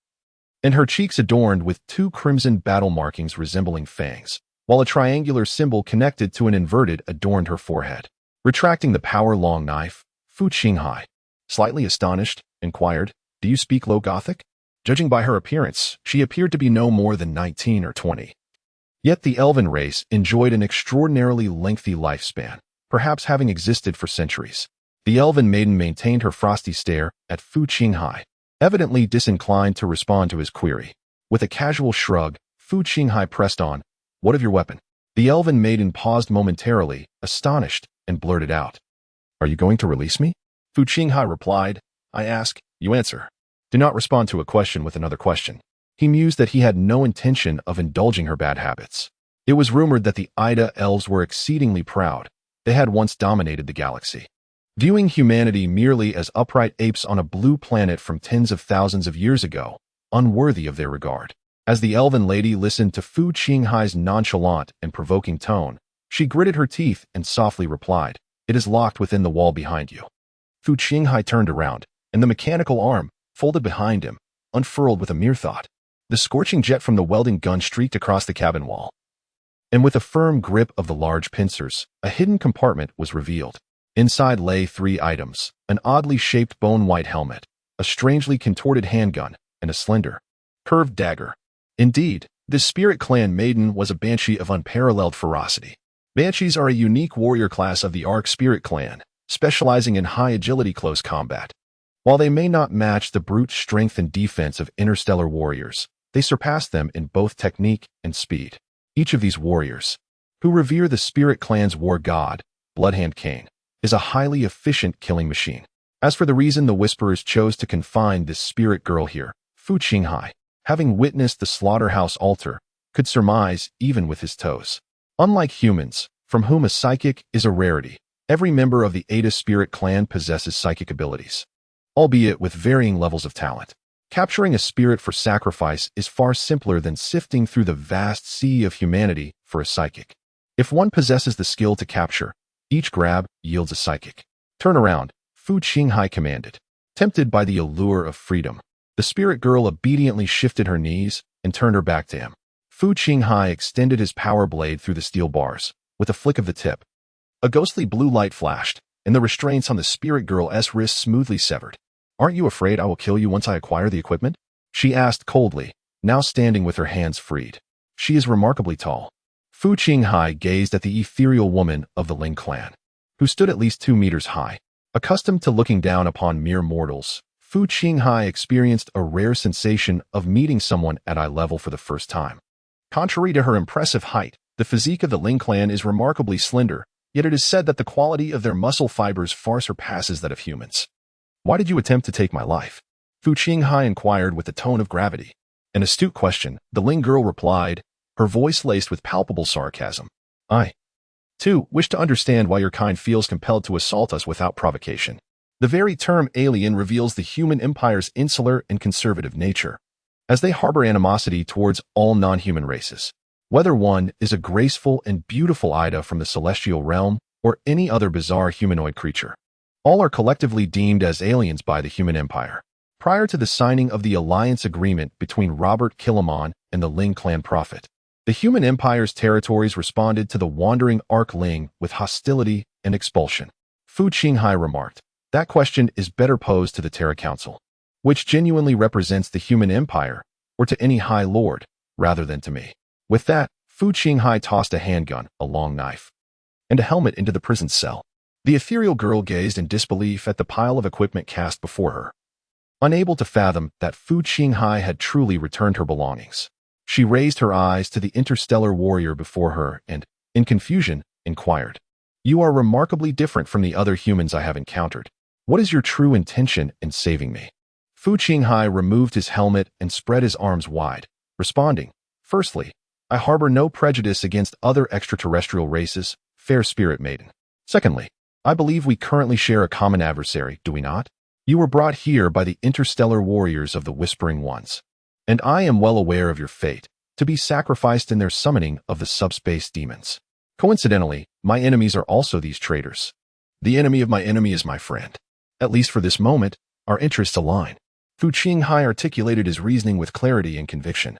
and her cheeks adorned with two crimson battle markings resembling fangs, while a triangular symbol connected to an inverted adorned her forehead. Retracting the power-long knife, Fu Qinghai, slightly astonished, inquired, "Do you speak Low Gothic?" Judging by her appearance, she appeared to be no more than 19 or 20. Yet the elven race enjoyed an extraordinarily lengthy lifespan, perhaps having existed for centuries. The elven maiden maintained her frosty stare at Fu Qinghai, evidently disinclined to respond to his query. With a casual shrug, Fu Qinghai pressed on, "What of your weapon?" The elven maiden paused momentarily, astonished, and blurted out, "Are you going to release me?" Fu Qinghai replied, "I ask, you answer. Do not respond to a question with another question." He mused that he had no intention of indulging her bad habits. It was rumored that the Ida elves were exceedingly proud. They had once dominated the galaxy, viewing humanity merely as upright apes on a blue planet from tens of thousands of years ago, unworthy of their regard. As the elven lady listened to Fu Qinghai's nonchalant and provoking tone, she gritted her teeth and softly replied, "It is locked within the wall behind you." Fu Qinghai turned around, and the mechanical arm, folded behind him, unfurled with a mere thought. The scorching jet from the welding gun streaked across the cabin wall, and with a firm grip of the large pincers, a hidden compartment was revealed. Inside lay 3 items: an oddly shaped bone-white helmet, a strangely contorted handgun, and a slender, curved dagger. Indeed, this spirit clan maiden was a banshee of unparalleled ferocity. Banshees are a unique warrior class of the Arc Spirit clan, specializing in high-agility close combat. While they may not match the brute strength and defense of interstellar warriors, they surpass them in both technique and speed. Each of these warriors, who revere the spirit clan's war god, Bloodhand Cain, is a highly efficient killing machine. As for the reason the Whisperers chose to confine this spirit girl here, Fu Qinghai, having witnessed the slaughterhouse altar, could surmise even with his toes. Unlike humans, from whom a psychic is a rarity, every member of the Ada spirit clan possesses psychic abilities, albeit with varying levels of talent. Capturing a spirit for sacrifice is far simpler than sifting through the vast sea of humanity for a psychic. If one possesses the skill to capture, each grab yields a psychic. "Turn around," Fu Qinghai commanded. Tempted by the allure of freedom, the spirit girl obediently shifted her knees and turned her back to him. Fu Qinghai extended his power blade through the steel bars. With a flick of the tip, a ghostly blue light flashed, and the restraints on the spirit girl's wrist smoothly severed. "Aren't you afraid I will kill you once I acquire the equipment?" she asked coldly, now standing with her hands freed. She is remarkably tall. Fu Qinghai gazed at the ethereal woman of the Ling clan, who stood at least 2 meters high. Accustomed to looking down upon mere mortals, Fu Qinghai experienced a rare sensation of meeting someone at eye level for the first time. Contrary to her impressive height, the physique of the Ling clan is remarkably slender, yet it is said that the quality of their muscle fibers far surpasses that of humans. "Why did you attempt to take my life?" Fu Qinghai inquired with a tone of gravity. An astute question, the Ling girl replied, her voice laced with palpable sarcasm. "I, too, wish to understand why your kind feels compelled to assault us without provocation." The very term alien reveals the human empire's insular and conservative nature, as they harbor animosity towards all non-human races. Whether one is a graceful and beautiful Ida from the celestial realm or any other bizarre humanoid creature, all are collectively deemed as aliens by the human empire. Prior to the signing of the alliance agreement between Robert Killamon and the Ling clan prophet, the human empire's territories responded to the wandering Arc Ling with hostility and expulsion. Fu Qinghai remarked, "That question is better posed to the Terra Council, which genuinely represents the human empire, or to any high lord, rather than to me." With that, Fu Qinghai tossed a handgun, a long knife, and a helmet into the prison cell. The ethereal girl gazed in disbelief at the pile of equipment cast before her, unable to fathom that Fu Qinghai had truly returned her belongings. She raised her eyes to the interstellar warrior before her and, in confusion, inquired, "You are remarkably different from the other humans I have encountered. What is your true intention in saving me?" Fu Qinghai removed his helmet and spread his arms wide, responding, "Firstly, I harbor no prejudice against other extraterrestrial races, fair spirit maiden. Secondly, I believe we currently share a common adversary, do we not? You were brought here by the interstellar warriors of the Whispering Ones, and I am well aware of your fate, to be sacrificed in their summoning of the subspace demons. Coincidentally, my enemies are also these traitors. The enemy of my enemy is my friend. At least for this moment, our interests align. Fu Qinghai articulated his reasoning with clarity and conviction,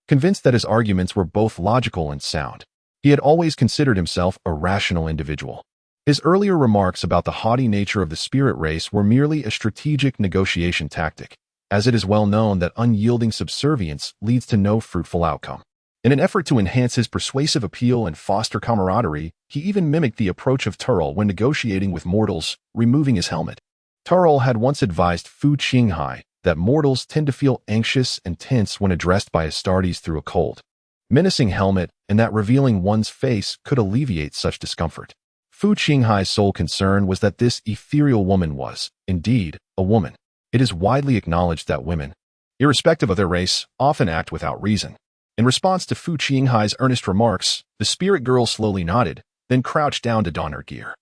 convinced that his arguments were both logical and sound. He had always considered himself a rational individual. His earlier remarks about the haughty nature of the spirit race were merely a strategic negotiation tactic, as it is well known that unyielding subservience leads to no fruitful outcome. In an effort to enhance his persuasive appeal and foster camaraderie, he even mimicked the approach of Turl when negotiating with mortals, removing his helmet. Turl had once advised Fu Qinghai that mortals tend to feel anxious and tense when addressed by Astartes through a cold, menacing helmet, and that revealing one's face could alleviate such discomfort. Fu Qinghai's sole concern was that this ethereal woman was, indeed, a woman. It is widely acknowledged that women, irrespective of their race, often act without reason. In response to Fu Qinghai's earnest remarks, the spirit girl slowly nodded, then crouched down to don her gear.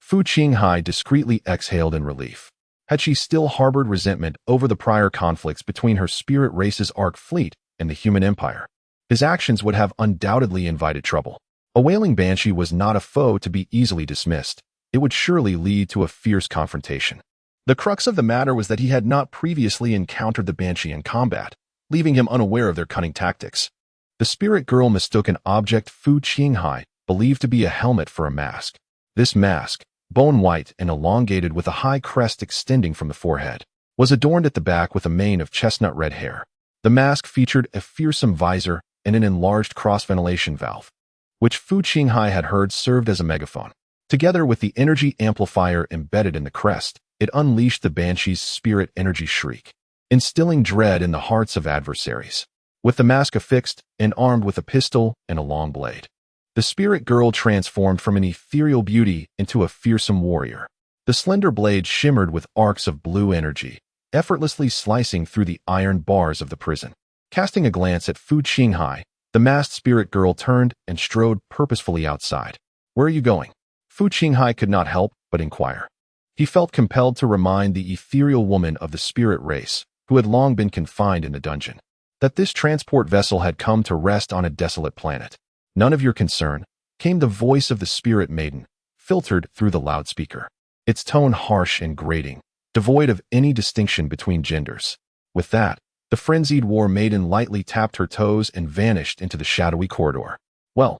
Fu Qinghai discreetly exhaled in relief. Had she still harbored resentment over the prior conflicts between her spirit race's Ark fleet and the human empire, his actions would have undoubtedly invited trouble. A wailing banshee was not a foe to be easily dismissed. It would surely lead to a fierce confrontation. The crux of the matter was that he had not previously encountered the banshee in combat, leaving him unaware of their cunning tactics. The spirit girl mistook an object Fu Qinghai believed to be a helmet for a mask. This mask, bone-white and elongated with a high crest extending from the forehead, was adorned at the back with a mane of chestnut-red hair. The mask featured a fearsome visor and an enlarged cross-ventilation valve, which Fu Qinghai had heard served as a megaphone. Together with the energy amplifier embedded in the crest, it unleashed the banshee's spirit energy shriek, instilling dread in the hearts of adversaries. With the mask affixed and armed with a pistol and a long blade, the spirit girl transformed from an ethereal beauty into a fearsome warrior. The slender blade shimmered with arcs of blue energy, effortlessly slicing through the iron bars of the prison. Casting a glance at Fu Qinghai, the masked spirit girl turned and strode purposefully outside. "Where are you going?" Fu Qinghai could not help but inquire. He felt compelled to remind the ethereal woman of the spirit race, who had long been confined in the dungeon, that this transport vessel had come to rest on a desolate planet. "None of your concern," came the voice of the spirit maiden, filtered through the loudspeaker, its tone harsh and grating, devoid of any distinction between genders. With that, the frenzied war maiden lightly tapped her toes and vanished into the shadowy corridor. Well,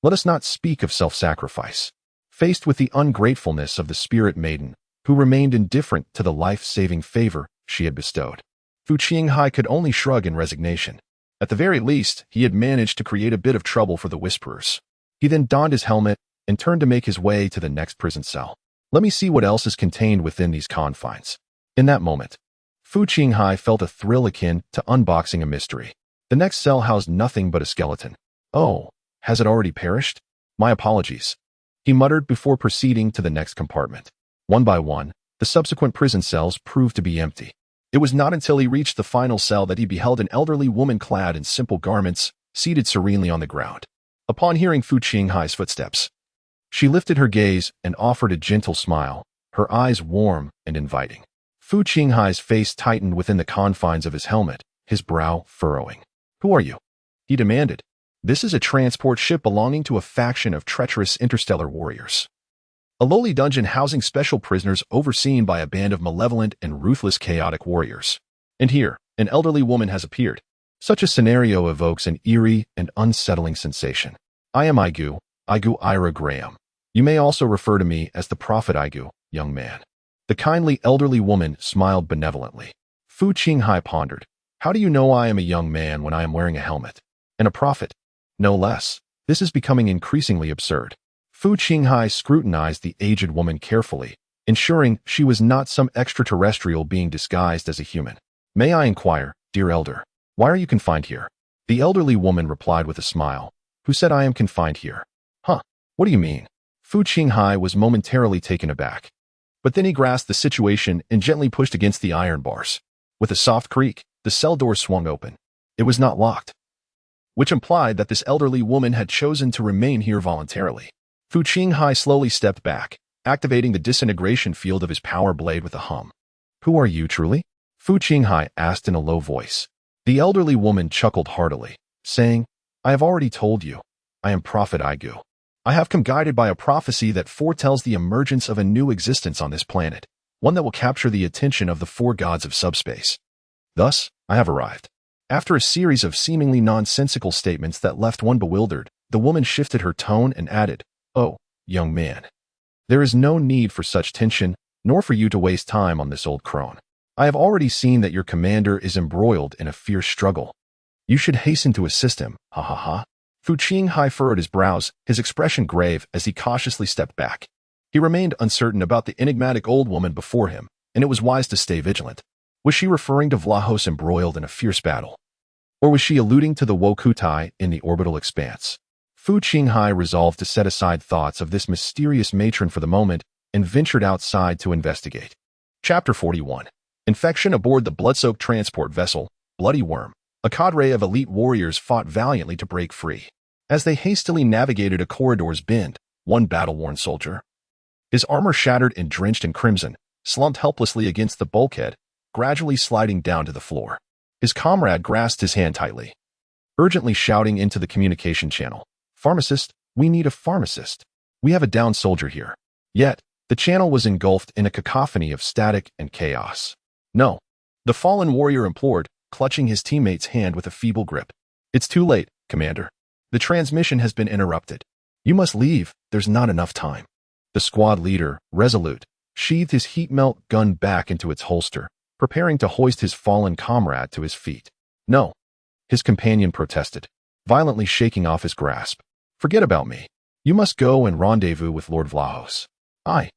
let us not speak of self-sacrifice. Faced with the ungratefulness of the spirit maiden, who remained indifferent to the life-saving favor she had bestowed, Fu Qinghai could only shrug in resignation. At the very least, he had managed to create a bit of trouble for the Whisperers. He then donned his helmet and turned to make his way to the next prison cell. Let me see what else is contained within these confines. In that moment, Fu Qinghai felt a thrill akin to unboxing a mystery. The next cell housed nothing but a skeleton. "Oh, has it already perished? My apologies," he muttered before proceeding to the next compartment. One by one, the subsequent prison cells proved to be empty. It was not until he reached the final cell that he beheld an elderly woman clad in simple garments, seated serenely on the ground. Upon hearing Fu Qinghai's footsteps, she lifted her gaze and offered a gentle smile, her eyes warm and inviting. Fu Qinghai's face tightened within the confines of his helmet, his brow furrowing. "Who are you?" he demanded. "This is a transport ship belonging to a faction of treacherous interstellar warriors. A lowly dungeon housing special prisoners overseen by a band of malevolent and ruthless chaotic warriors. And here, an elderly woman has appeared. Such a scenario evokes an eerie and unsettling sensation. I am Igu Ira Graham. You may also refer to me as the Prophet Igu, young man." The kindly elderly woman smiled benevolently. Fu Qinghai pondered. How do you know I am a young man when I am wearing a helmet? And a prophet? No less. This is becoming increasingly absurd. Fu Qinghai scrutinized the aged woman carefully, ensuring she was not some extraterrestrial being disguised as a human. "May I inquire, dear elder, why are you confined here?" The elderly woman replied with a smile. "Who said I am confined here?" "Huh, what do you mean?" Fu Qinghai was momentarily taken aback. But then he grasped the situation and gently pushed against the iron bars. With a soft creak, the cell door swung open. It was not locked, which implied that this elderly woman had chosen to remain here voluntarily. Fu Qinghai slowly stepped back, activating the disintegration field of his power blade with a hum. "Who are you truly?" Fu Qinghai asked in a low voice. The elderly woman chuckled heartily. saying, "I have already told you, I am Prophet Igu. I have come guided by a prophecy that foretells the emergence of a new existence on this planet, one that will capture the attention of the four gods of subspace. Thus, I have arrived." After a series of seemingly nonsensical statements that left one bewildered, the woman shifted her tone and added, "Oh, young man. There is no need for such tension, nor for you to waste time on this old crone. I have already seen that your commander is embroiled in a fierce struggle. You should hasten to assist him, ha ha ha." Fu Qinghai furrowed his brows, his expression grave as he cautiously stepped back. He remained uncertain about the enigmatic old woman before him, and it was wise to stay vigilant. Was she referring to Vlahos embroiled in a fierce battle? Or was she alluding to the Wokutai in the orbital expanse? Fu Qinghai resolved to set aside thoughts of this mysterious matron for the moment and ventured outside to investigate. Chapter 41. Infection aboard the blood-soaked transport vessel, Bloody Worm. A cadre of elite warriors fought valiantly to break free. As they hastily navigated a corridor's bend, one battle-worn soldier, his armor shattered and drenched in crimson, slumped helplessly against the bulkhead, gradually sliding down to the floor. His comrade grasped his hand tightly, urgently shouting into the communication channel, "Pharmacist, we need a pharmacist. We have a downed soldier here." Yet, the channel was engulfed in a cacophony of static and chaos. "No," the fallen warrior implored, clutching his teammate's hand with a feeble grip. "It's too late, Commander. The transmission has been interrupted. You must leave, there's not enough time." The squad leader, resolute, sheathed his heat-melt gun back into its holster, preparing to hoist his fallen comrade to his feet. "No," his companion protested, violently shaking off his grasp. "Forget about me. You must go and rendezvous with Lord Vlahos. I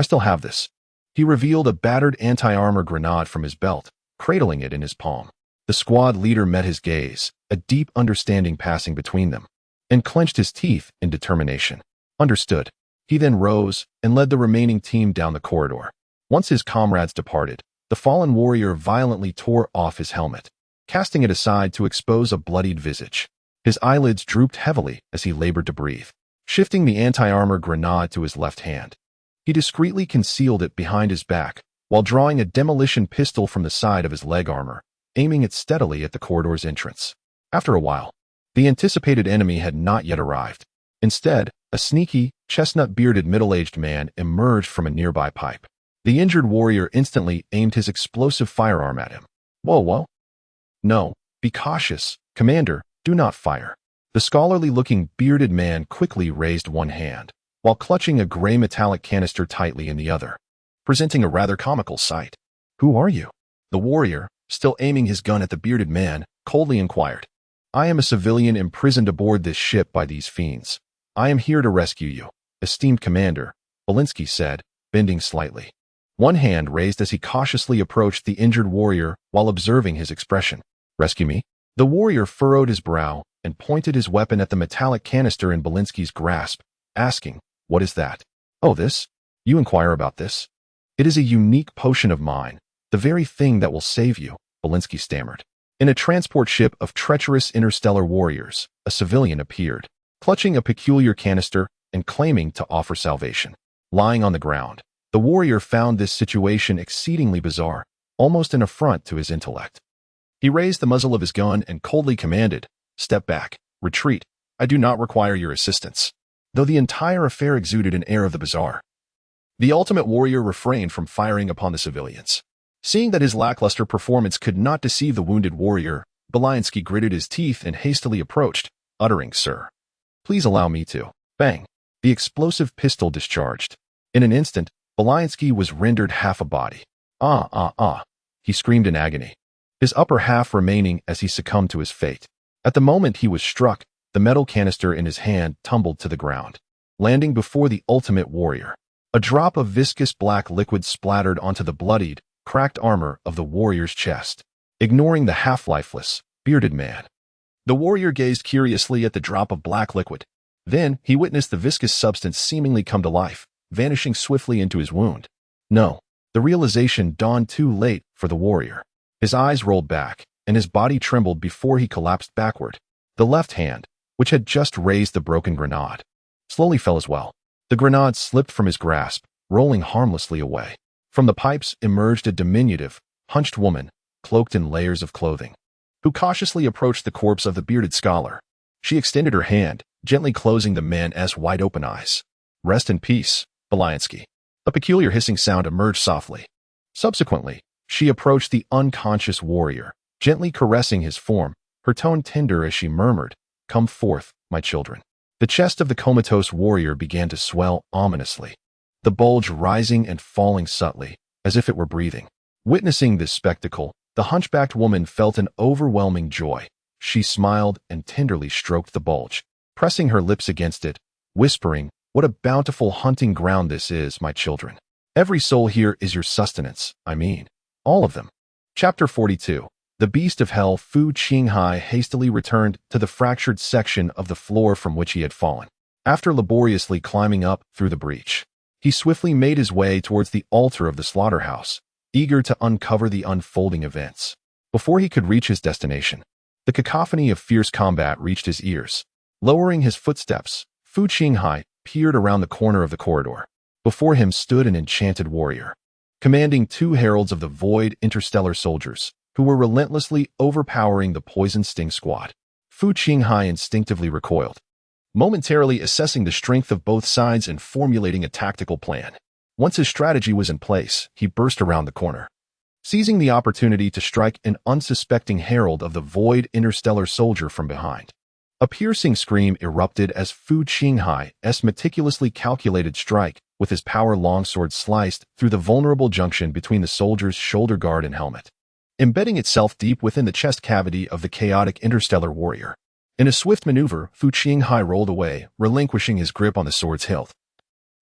still have this." He revealed a battered anti-armor grenade from his belt, cradling it in his palm. The squad leader met his gaze, a deep understanding passing between them, and clenched his teeth in determination. "Understood." He then rose and led the remaining team down the corridor. Once his comrades departed, the fallen warrior violently tore off his helmet, casting it aside to expose a bloodied visage. His eyelids drooped heavily as he labored to breathe. Shifting the anti-armor grenade to his left hand, he discreetly concealed it behind his back while drawing a demolition pistol from the side of his leg armor, aiming it steadily at the corridor's entrance. After a while, the anticipated enemy had not yet arrived. Instead, a sneaky, chestnut-bearded middle-aged man emerged from a nearby pipe. The injured warrior instantly aimed his explosive firearm at him. Whoa. "No, be cautious. Commander, do not fire." The scholarly-looking bearded man quickly raised one hand, while clutching a gray metallic canister tightly in the other, presenting a rather comical sight. "Who are you?" The warrior, still aiming his gun at the bearded man, coldly inquired. "I am a civilian imprisoned aboard this ship by these fiends. I am here to rescue you, esteemed commander," Belinsky said, bending slightly. One hand raised as he cautiously approached the injured warrior while observing his expression. "Rescue me?" The warrior furrowed his brow and pointed his weapon at the metallic canister in Belinsky's grasp, asking, "What is that?" "Oh, this? You inquire about this? It is a unique potion of mine, the very thing that will save you," Belinsky stammered. In a transport ship of treacherous interstellar warriors, a civilian appeared, clutching a peculiar canister and claiming to offer salvation. Lying on the ground, the warrior found this situation exceedingly bizarre, almost an affront to his intellect. He raised the muzzle of his gun and coldly commanded, "Step back, retreat. I do not require your assistance." Though the entire affair exuded an air of the bizarre, the ultimate warrior refrained from firing upon the civilians. Seeing that his lackluster performance could not deceive the wounded warrior, Belinsky gritted his teeth and hastily approached, uttering, "Sir, please allow me to." Bang! The explosive pistol discharged. In an instant, Belinsky was rendered half a body. He screamed in agony, his upper half remaining as he succumbed to his fate. At the moment he was struck, the metal canister in his hand tumbled to the ground, landing before the ultimate warrior. A drop of viscous black liquid splattered onto the bloodied, cracked armor of the warrior's chest, ignoring the half-lifeless, bearded man. The warrior gazed curiously at the drop of black liquid. Then he witnessed the viscous substance seemingly come to life, vanishing swiftly into his wound. No, the realization dawned too late for the warrior. His eyes rolled back, and his body trembled before he collapsed backward. The left hand, which had just raised the broken grenade, slowly fell as well. The grenade slipped from his grasp, rolling harmlessly away. From the pipes emerged a diminutive, hunched woman, cloaked in layers of clothing. who cautiously approached the corpse of the bearded scholar. She extended her hand, gently closing the man's wide-open eyes. "Rest in peace, Beliansky." A peculiar hissing sound emerged softly. Subsequently, she approached the unconscious warrior, gently caressing his form, her tone tender as she murmured, "Come forth, my children." The chest of the comatose warrior began to swell ominously, the bulge rising and falling subtly, as if it were breathing. Witnessing this spectacle, the hunchbacked woman felt an overwhelming joy. She smiled and tenderly stroked the bulge, pressing her lips against it, whispering, "What a bountiful hunting ground this is, my children. Every soul here is your sustenance, I mean, all of them." Chapter 42. The beast of hell. Fu Qinghai hastily returned to the fractured section of the floor from which he had fallen. After laboriously climbing up through the breach, he swiftly made his way towards the altar of the slaughterhouse, eager to uncover the unfolding events. Before he could reach his destination, the cacophony of fierce combat reached his ears. Lowering his footsteps, Fu Qinghai peered around the corner of the corridor. Before him stood an enchanted warrior, commanding 2 heralds of the void interstellar soldiers, who were relentlessly overpowering the poison sting squad. Fu Qinghai instinctively recoiled, momentarily assessing the strength of both sides and formulating a tactical plan. Once his strategy was in place, he burst around the corner, seizing the opportunity to strike an unsuspecting herald of the void interstellar soldier from behind. A piercing scream erupted as Fu Qinghai's meticulously calculated strike with his power longsword sliced through the vulnerable junction between the soldier's shoulder guard and helmet, embedding itself deep within the chest cavity of the chaotic interstellar warrior. In a swift maneuver, Fu Qinghai rolled away, relinquishing his grip on the sword's hilt.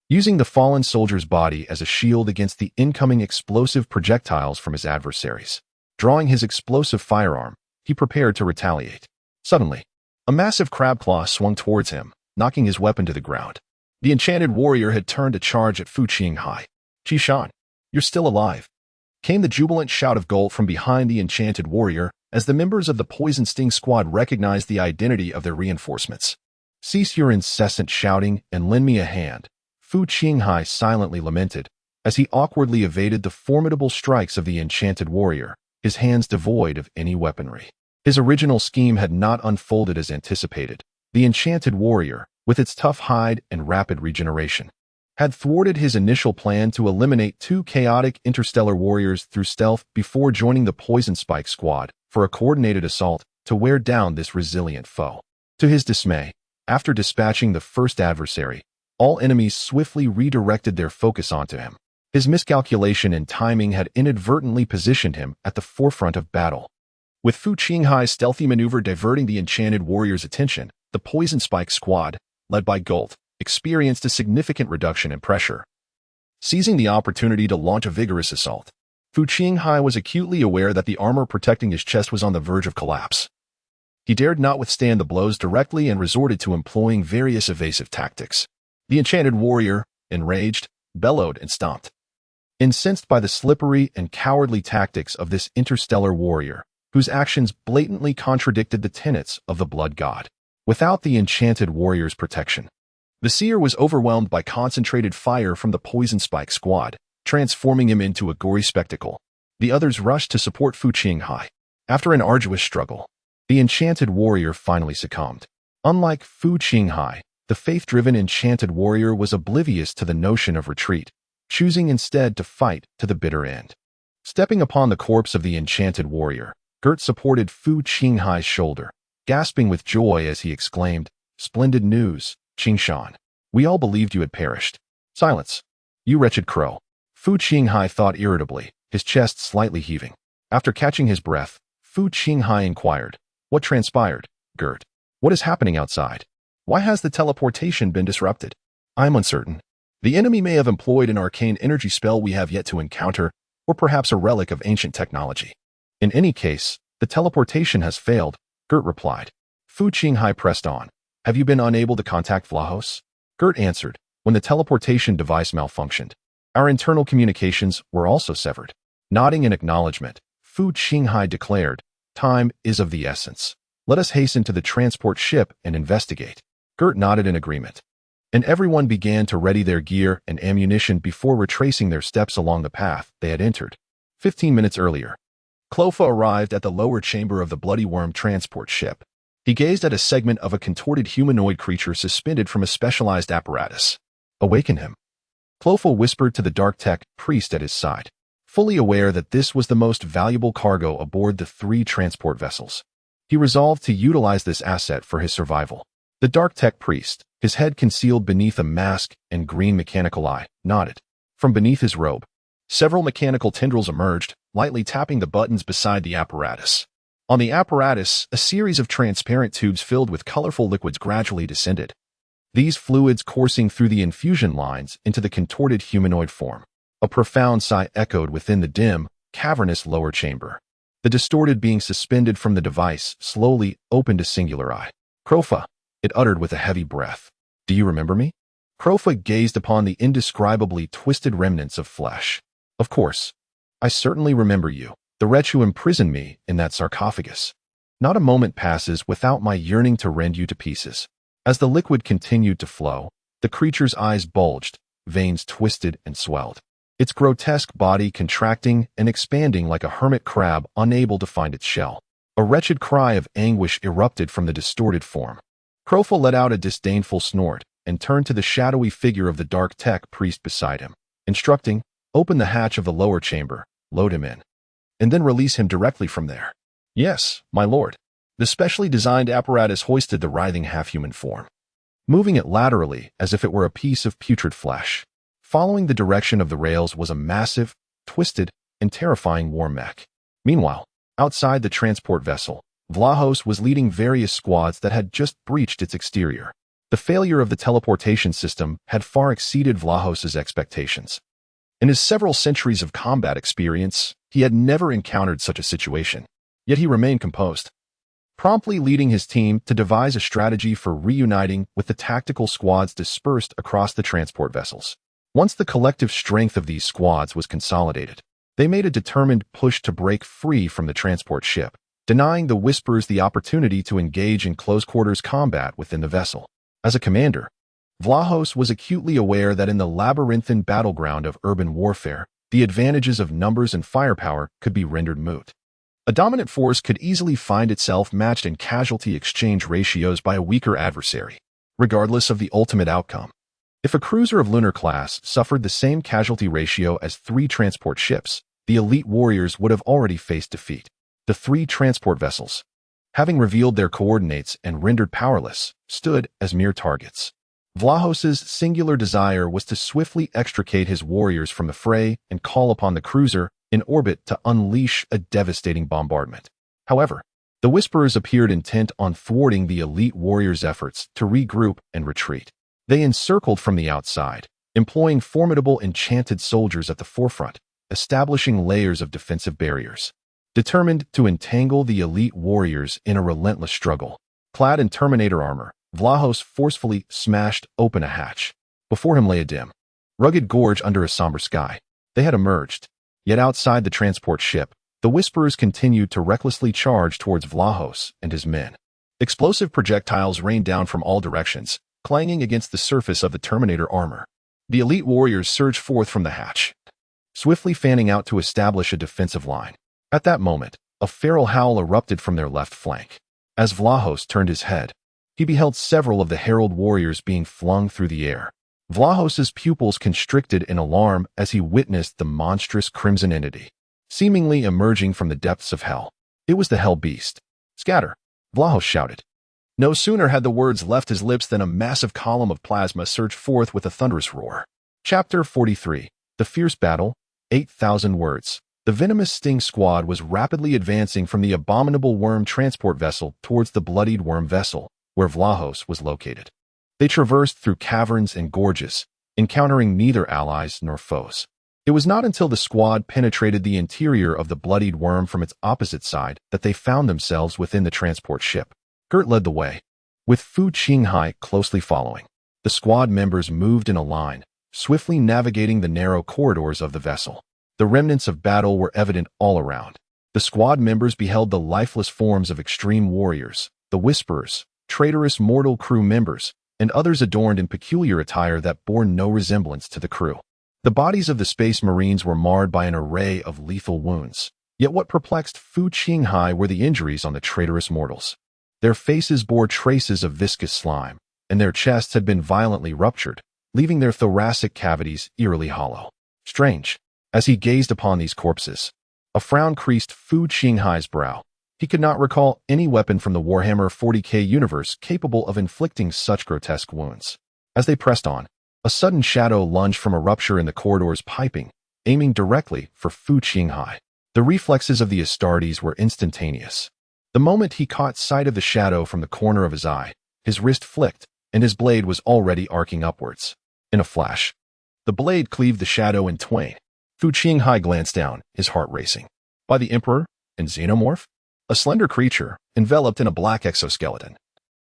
Using the fallen soldier's body as a shield against the incoming explosive projectiles from his adversaries. Drawing his explosive firearm, he prepared to retaliate. Suddenly, a massive crab claw swung towards him, knocking his weapon to the ground. The enchanted warrior had turned to charge at Fu Qinghai. "Qishan, you're still alive," came the jubilant shout of Gold from behind the enchanted warrior as the members of the Poison Sting squad recognized the identity of their reinforcements. "Cease your incessant shouting and lend me a hand," Fu Qinghai silently lamented as he awkwardly evaded the formidable strikes of the enchanted warrior, his hands devoid of any weaponry. His original scheme had not unfolded as anticipated. The enchanted warrior, with its tough hide and rapid regeneration, had thwarted his initial plan to eliminate 2 chaotic interstellar warriors through stealth before joining the Poison Spike squad for a coordinated assault to wear down this resilient foe. To his dismay, after dispatching the first adversary, all enemies swiftly redirected their focus onto him. His miscalculation and timing had inadvertently positioned him at the forefront of battle. With Fu Qinghai's stealthy maneuver diverting the enchanted warrior's attention, the Poison Spike squad, led by Gold, experienced a significant reduction in pressure. Seizing the opportunity to launch a vigorous assault, Fu Qinghai was acutely aware that the armor protecting his chest was on the verge of collapse. He dared not withstand the blows directly and resorted to employing various evasive tactics. The enchanted warrior, enraged, bellowed and stomped. Incensed by the slippery and cowardly tactics of this interstellar warrior, whose actions blatantly contradicted the tenets of the blood god. Without the enchanted warrior's protection, the seer was overwhelmed by concentrated fire from the Poison Spike squad, transforming him into a gory spectacle. The others rushed to support Fu Qinghai. After an arduous struggle, the enchanted warrior finally succumbed. Unlike Fu Qinghai, the faith-driven enchanted warrior was oblivious to the notion of retreat, choosing instead to fight to the bitter end. Stepping upon the corpse of the enchanted warrior, Gert supported Fu Qinghai's shoulder, gasping with joy as he exclaimed, "Splendid news, Qingshan. We all believed you had perished." "Silence, you wretched crow," Fu Qinghai thought irritably, his chest slightly heaving. After catching his breath, Fu Qinghai inquired, "What transpired, Gert? What is happening outside? Why has the teleportation been disrupted?" "I am uncertain. The enemy may have employed an arcane energy spell we have yet to encounter, or perhaps a relic of ancient technology. In any case, the teleportation has failed," Gert replied. Fu Qinghai pressed on. "Have you been unable to contact Vlahos?" Gert answered, "When the teleportation device malfunctioned, our internal communications were also severed." Nodding in acknowledgement, Fu Qinghai declared, "Time is of the essence. Let us hasten to the transport ship and investigate." Gert nodded in agreement, and everyone began to ready their gear and ammunition before retracing their steps along the path they had entered 15 minutes earlier. Clofa arrived at the lower chamber of the Bloody Worm transport ship. He gazed at a segment of a contorted humanoid creature suspended from a specialized apparatus. Awaken him. Clofa whispered to the dark tech priest at his side, fully aware that this was the most valuable cargo aboard the 3 transport vessels. He resolved to utilize this asset for his survival. The dark tech priest, his head concealed beneath a mask and green mechanical eye, nodded. From beneath his robe, several mechanical tendrils emerged, lightly tapping the buttons beside the apparatus. On the apparatus, a series of transparent tubes filled with colorful liquids gradually descended, these fluids coursing through the infusion lines into the contorted humanoid form. A profound sigh echoed within the dim, cavernous lower chamber. The distorted being suspended from the device slowly opened a singular eye. Crofa, it uttered with a heavy breath. Do you remember me? Crofa gazed upon the indescribably twisted remnants of flesh. Of course. I certainly remember you, the wretch who imprisoned me in that sarcophagus. Not a moment passes without my yearning to rend you to pieces. As the liquid continued to flow, the creature's eyes bulged, veins twisted and swelled, its grotesque body contracting and expanding like a hermit crab unable to find its shell. A wretched cry of anguish erupted from the distorted form. Crofa let out a disdainful snort and turned to the shadowy figure of the dark tech priest beside him, instructing, open the hatch of the lower chamber, load him in, and then release him directly from there. Yes, my lord. The specially designed apparatus hoisted the writhing half-human form, moving it laterally as if it were a piece of putrid flesh. Following the direction of the rails was a massive, twisted, and terrifying war mech. Meanwhile, outside the transport vessel, Vlahos was leading various squads that had just breached its exterior. The failure of the teleportation system had far exceeded Vlahos's expectations. In his several centuries of combat experience, he had never encountered such a situation. Yet he remained composed, promptly leading his team to devise a strategy for reuniting with the tactical squads dispersed across the transport vessels. Once the collective strength of these squads was consolidated, they made a determined push to break free from the transport ship, denying the Whisperers the opportunity to engage in close-quarters combat within the vessel. As a commander, Vlahos was acutely aware that in the labyrinthine battleground of urban warfare, the advantages of numbers and firepower could be rendered moot. A dominant force could easily find itself matched in casualty exchange ratios by a weaker adversary, regardless of the ultimate outcome. If a cruiser of lunar class suffered the same casualty ratio as 3 transport ships, the elite warriors would have already faced defeat. The 3 transport vessels, having revealed their coordinates and rendered powerless, stood as mere targets. Vlahos's singular desire was to swiftly extricate his warriors from the fray and call upon the cruiser in orbit to unleash a devastating bombardment. However, the Whisperers appeared intent on thwarting the elite warriors' efforts to regroup and retreat. They encircled from the outside, employing formidable enchanted soldiers at the forefront, establishing layers of defensive barriers. Determined to entangle the elite warriors in a relentless struggle, clad in Terminator armor, Vlahos forcefully smashed open a hatch. Before him lay a dim, rugged gorge under a somber sky. They had emerged. Yet outside the transport ship, the Whisperers continued to recklessly charge towards Vlahos and his men. Explosive projectiles rained down from all directions, clanging against the surface of the Terminator armor. The elite warriors surged forth from the hatch, swiftly fanning out to establish a defensive line. At that moment, a feral howl erupted from their left flank. As Vlahos turned his head, he beheld several of the herald warriors being flung through the air. Vlahos's pupils constricted in alarm as he witnessed the monstrous crimson entity, seemingly emerging from the depths of hell. It was the Hell Beast. Scatter! Vlahos shouted. No sooner had the words left his lips than a massive column of plasma surged forth with a thunderous roar. Chapter 43. The Fierce Battle, 8,000 words. The venomous Sting Squad was rapidly advancing from the abominable worm transport vessel towards the bloodied worm vessel, where Vlahos was located. They traversed through caverns and gorges, encountering neither allies nor foes. It was not until the squad penetrated the interior of the bloodied worm from its opposite side that they found themselves within the transport ship. Gert led the way, with Fu Qinghai closely following. The squad members moved in a line, swiftly navigating the narrow corridors of the vessel. The remnants of battle were evident all around. The squad members beheld the lifeless forms of extreme warriors, the Whisperers, traitorous mortal crew members, and others adorned in peculiar attire that bore no resemblance to the crew. The bodies of the Space Marines were marred by an array of lethal wounds, Yet what perplexed Fu Qinghai were the injuries on the traitorous mortals. Their faces bore traces of viscous slime, and their chests had been violently ruptured, leaving their thoracic cavities eerily hollow. Strange. As he gazed upon these corpses, a frown creased Fu Qinghai's brow. He could not recall any weapon from the Warhammer 40K universe capable of inflicting such grotesque wounds. As they pressed on, a sudden shadow lunged from a rupture in the corridor's piping, aiming directly for Fu Qinghai. The reflexes of the Astartes were instantaneous. The moment he caught sight of the shadow from the corner of his eye, his wrist flicked, and his blade was already arcing upwards. In a flash, the blade cleaved the shadow in twain. Fu Qinghai glanced down, his heart racing. By the Emperor and Xenomorph? A slender creature, enveloped in a black exoskeleton,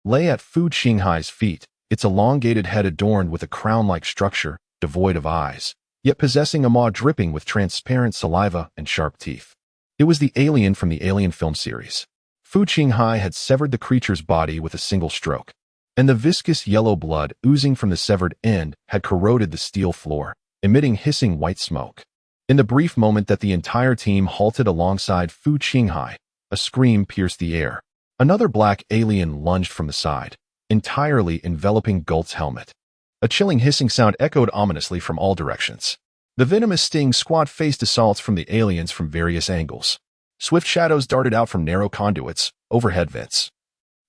lay at Fu Qinghai's feet, its elongated head adorned with a crown-like structure, devoid of eyes, yet possessing a maw dripping with transparent saliva and sharp teeth. It was the alien from the Alien film series. Fu Qinghai had severed the creature's body with a single stroke, and the viscous yellow blood oozing from the severed end had corroded the steel floor, emitting hissing white smoke. In the brief moment that the entire team halted alongside Fu Qinghai, a scream pierced the air. Another black alien lunged from the side, entirely enveloping Gult's helmet. A chilling hissing sound echoed ominously from all directions. The venomous Sting squad faced assaults from the aliens from various angles. Swift shadows darted out from narrow conduits, overhead vents,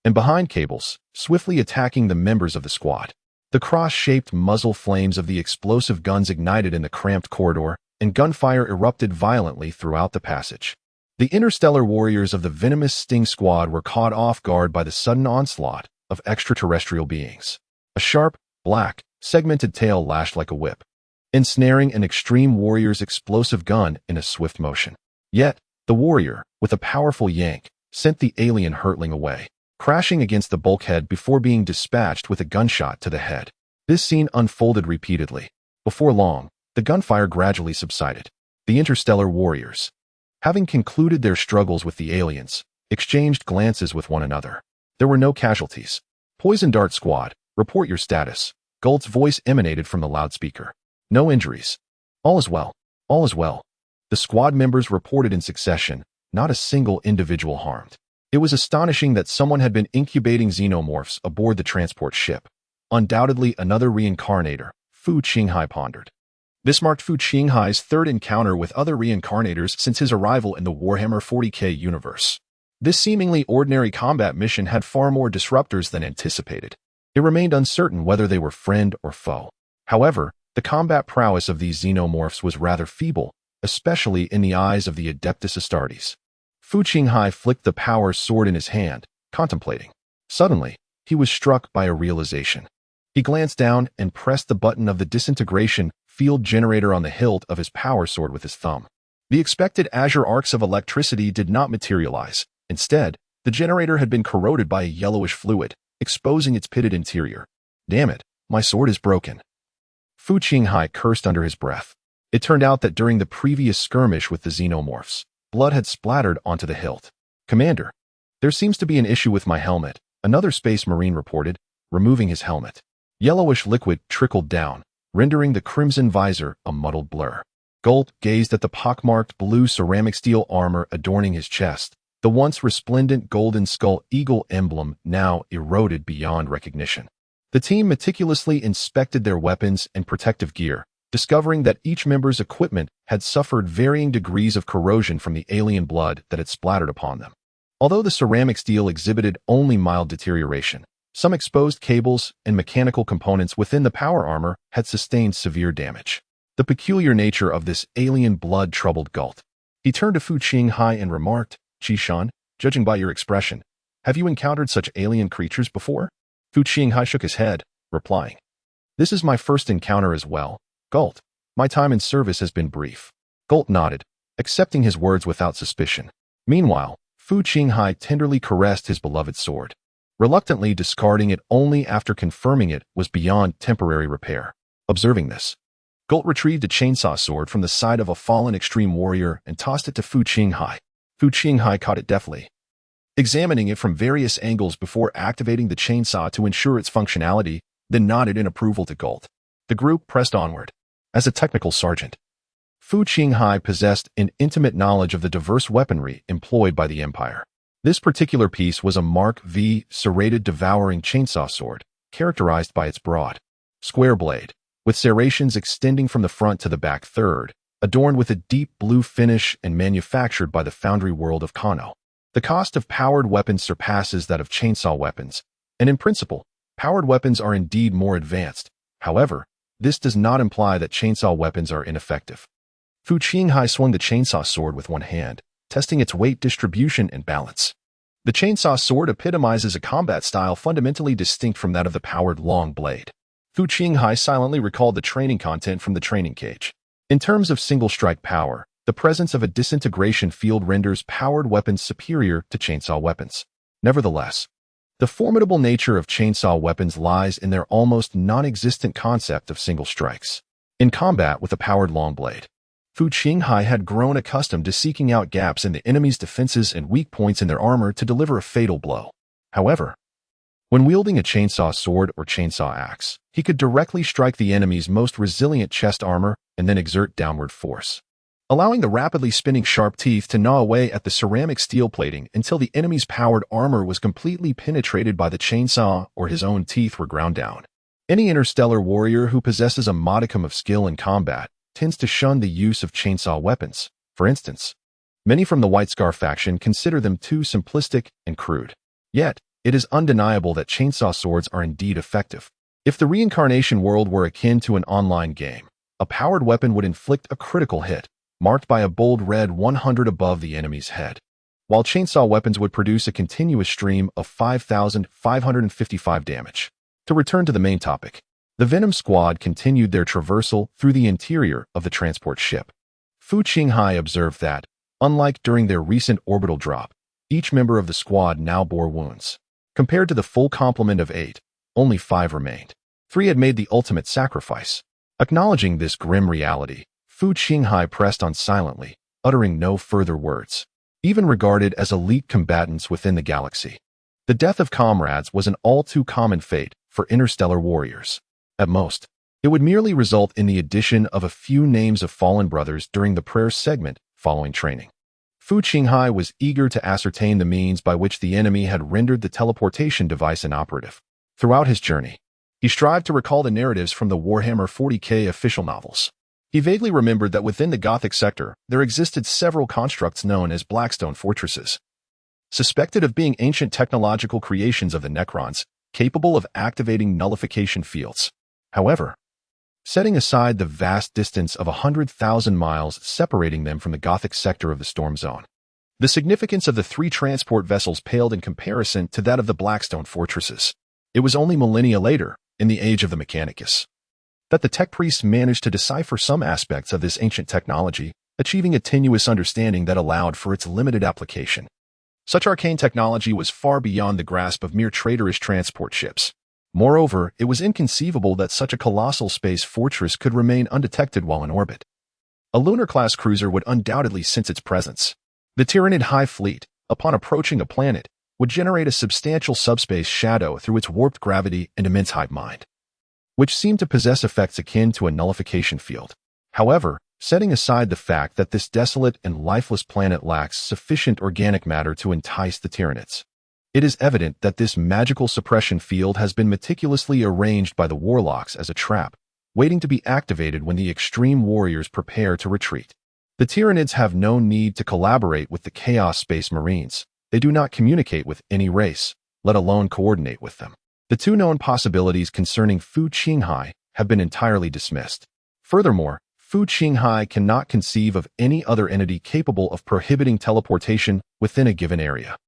and behind cables, swiftly attacking the members of the squad. The cross-shaped muzzle flames of the explosive guns ignited in the cramped corridor, and gunfire erupted violently throughout the passage. The interstellar warriors of the venomous Sting squad were caught off guard by the sudden onslaught of extraterrestrial beings. A sharp, black, segmented tail lashed like a whip, ensnaring an extreme warrior's explosive gun in a swift motion. Yet, the warrior, with a powerful yank, sent the alien hurtling away, crashing against the bulkhead before being dispatched with a gunshot to the head. This scene unfolded repeatedly. Before long, the gunfire gradually subsided. The interstellar warriors, having concluded their struggles with the aliens, exchanged glances with one another. There were no casualties. Poison Dart Squad, report your status. Gult's voice emanated from the loudspeaker. No injuries. All is well. All is well. The squad members reported in succession, not a single individual harmed. It was astonishing that someone had been incubating xenomorphs aboard the transport ship. Undoubtedly another reincarnator, Fu Qinghai pondered. This marked Fu Qinghai's third encounter with other reincarnators since his arrival in the Warhammer 40K universe. This seemingly ordinary combat mission had far more disruptors than anticipated. It remained uncertain whether they were friend or foe. However, the combat prowess of these xenomorphs was rather feeble, especially in the eyes of the Adeptus Astartes. Fu Qinghai flicked the power sword in his hand, contemplating. Suddenly, he was struck by a realization. He glanced down and pressed the button of the disintegration field generator on the hilt of his power sword with his thumb. The expected azure arcs of electricity did not materialize. Instead, the generator had been corroded by a yellowish fluid, exposing its pitted interior. Damn it, my sword is broken. Fu Qinghai cursed under his breath. It turned out that during the previous skirmish with the xenomorphs, blood had splattered onto the hilt. Commander, there seems to be an issue with my helmet, another space marine reported, removing his helmet. Yellowish liquid trickled down, rendering the crimson visor a muddled blur. Gult gazed at the pockmarked blue ceramic steel armor adorning his chest, the once resplendent golden skull eagle emblem now eroded beyond recognition. The team meticulously inspected their weapons and protective gear, discovering that each member's equipment had suffered varying degrees of corrosion from the alien blood that had splattered upon them. Although the ceramic steel exhibited only mild deterioration, some exposed cables and mechanical components within the power armor had sustained severe damage. The peculiar nature of this alien blood troubled Gult. He turned to Fu Qinghai and remarked, "Qishan, judging by your expression, have you encountered such alien creatures before?" Fu Qinghai shook his head, replying, "This is my first encounter as well, Gult. My time in service has been brief." Gult nodded, accepting his words without suspicion. Meanwhile, Fu Qinghai tenderly caressed his beloved sword, reluctantly discarding it only after confirming it was beyond temporary repair. Observing this, Gult retrieved a chainsaw sword from the side of a fallen extreme warrior and tossed it to Fu Qinghai. Fu Qinghai caught it deftly, examining it from various angles before activating the chainsaw to ensure its functionality, then nodded in approval to Gult. The group pressed onward. As a technical sergeant, Fu Qinghai possessed an intimate knowledge of the diverse weaponry employed by the Empire. This particular piece was a Mark V serrated devouring chainsaw sword, characterized by its broad, square blade, with serrations extending from the front to the back third, adorned with a deep blue finish and manufactured by the foundry world of Kano. The cost of powered weapons surpasses that of chainsaw weapons, and in principle, powered weapons are indeed more advanced. However, this does not imply that chainsaw weapons are ineffective. Fu Qinghai swung the chainsaw sword with one hand, testing its weight distribution and balance. The chainsaw sword epitomizes a combat style fundamentally distinct from that of the powered long blade. Fu Qinghai silently recalled the training content from the training cage. In terms of single-strike power, the presence of a disintegration field renders powered weapons superior to chainsaw weapons. Nevertheless, the formidable nature of chainsaw weapons lies in their almost non-existent concept of single strikes. In combat with a powered long blade, Fu Qinghai had grown accustomed to seeking out gaps in the enemy's defenses and weak points in their armor to deliver a fatal blow. However, when wielding a chainsaw sword or chainsaw axe, he could directly strike the enemy's most resilient chest armor and then exert downward force, allowing the rapidly spinning sharp teeth to gnaw away at the ceramic steel plating until the enemy's powered armor was completely penetrated by the chainsaw or his own teeth were ground down. Any interstellar warrior who possesses a modicum of skill in combat tends to shun the use of chainsaw weapons. For instance, many from the White Scar faction consider them too simplistic and crude. Yet, it is undeniable that chainsaw swords are indeed effective. If the reincarnation world were akin to an online game, a powered weapon would inflict a critical hit, marked by a bold red 100 above the enemy's head, while chainsaw weapons would produce a continuous stream of 5,555 damage. To return to the main topic, the Venom Squad continued their traversal through the interior of the transport ship. Fu Qinghai observed that, unlike during their recent orbital drop, each member of the squad now bore wounds. Compared to the full complement of 8, only 5 remained. 3 had made the ultimate sacrifice. Acknowledging this grim reality, Fu Qinghai pressed on silently, uttering no further words. Even regarded as elite combatants within the galaxy, the death of comrades was an all-too common fate for interstellar warriors. At most, it would merely result in the addition of a few names of fallen brothers during the prayer segment following training. Fu Qinghai was eager to ascertain the means by which the enemy had rendered the teleportation device inoperative. Throughout his journey, he strived to recall the narratives from the Warhammer 40K official novels. He vaguely remembered that within the Gothic sector, there existed several constructs known as Blackstone fortresses, suspected of being ancient technological creations of the Necrons, capable of activating nullification fields. However, setting aside the vast distance of 100,000 miles separating them from the Gothic sector of the Storm Zone, the significance of the 3 transport vessels paled in comparison to that of the Blackstone fortresses. It was only millennia later, in the age of the Mechanicus, that the tech priests managed to decipher some aspects of this ancient technology, achieving a tenuous understanding that allowed for its limited application. Such arcane technology was far beyond the grasp of mere traitorous transport ships. Moreover, it was inconceivable that such a colossal space fortress could remain undetected while in orbit. A lunar-class cruiser would undoubtedly sense its presence. The Tyranid High Fleet, upon approaching a planet, would generate a substantial subspace shadow through its warped gravity and immense hive mind, which seemed to possess effects akin to a nullification field. However, setting aside the fact that this desolate and lifeless planet lacks sufficient organic matter to entice the Tyranids, it is evident that this magical suppression field has been meticulously arranged by the Warlocks as a trap, waiting to be activated when the extreme warriors prepare to retreat. The Tyranids have no need to collaborate with the Chaos Space Marines. They do not communicate with any race, let alone coordinate with them. The 2 known possibilities concerning Fu Qinghai have been entirely dismissed. Furthermore, Fu Qinghai cannot conceive of any other entity capable of prohibiting teleportation within a given area.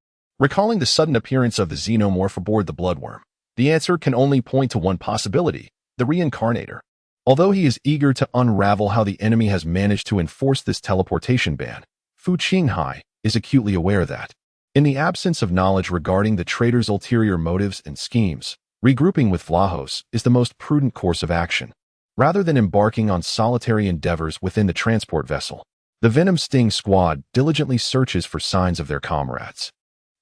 Recalling the sudden appearance of the xenomorph aboard the Bloodworm, the answer can only point to one possibility: the Reincarnator. Although he is eager to unravel how the enemy has managed to enforce this teleportation ban, Fu Qinghai is acutely aware that, in the absence of knowledge regarding the traitor's ulterior motives and schemes, regrouping with Vlahos is the most prudent course of action. Rather than embarking on solitary endeavors within the transport vessel, the Venom Sting squad diligently searches for signs of their comrades,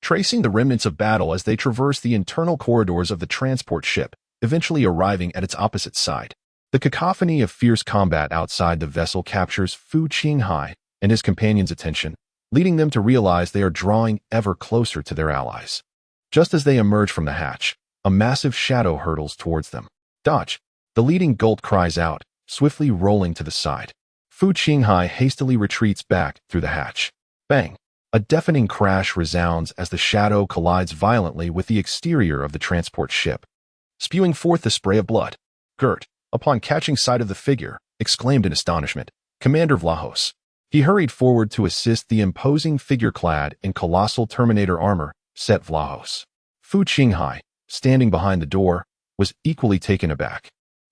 tracing the remnants of battle as they traverse the internal corridors of the transport ship, eventually arriving at its opposite side. The cacophony of fierce combat outside the vessel captures Fu Qinghai and his companions' attention, leading them to realize they are drawing ever closer to their allies. Just as they emerge from the hatch, a massive shadow hurtles towards them. Dodge! The leading Gold cries out, swiftly rolling to the side. Fu Qinghai hastily retreats back through the hatch. Bang! A deafening crash resounds as the shadow collides violently with the exterior of the transport ship, spewing forth the spray of blood. Gert, upon catching sight of the figure, exclaimed in astonishment, "Commander Vlahos." He hurried forward to assist the imposing figure clad in colossal Terminator armor, set Vlahos. Fu Qinghai, standing behind the door, was equally taken aback.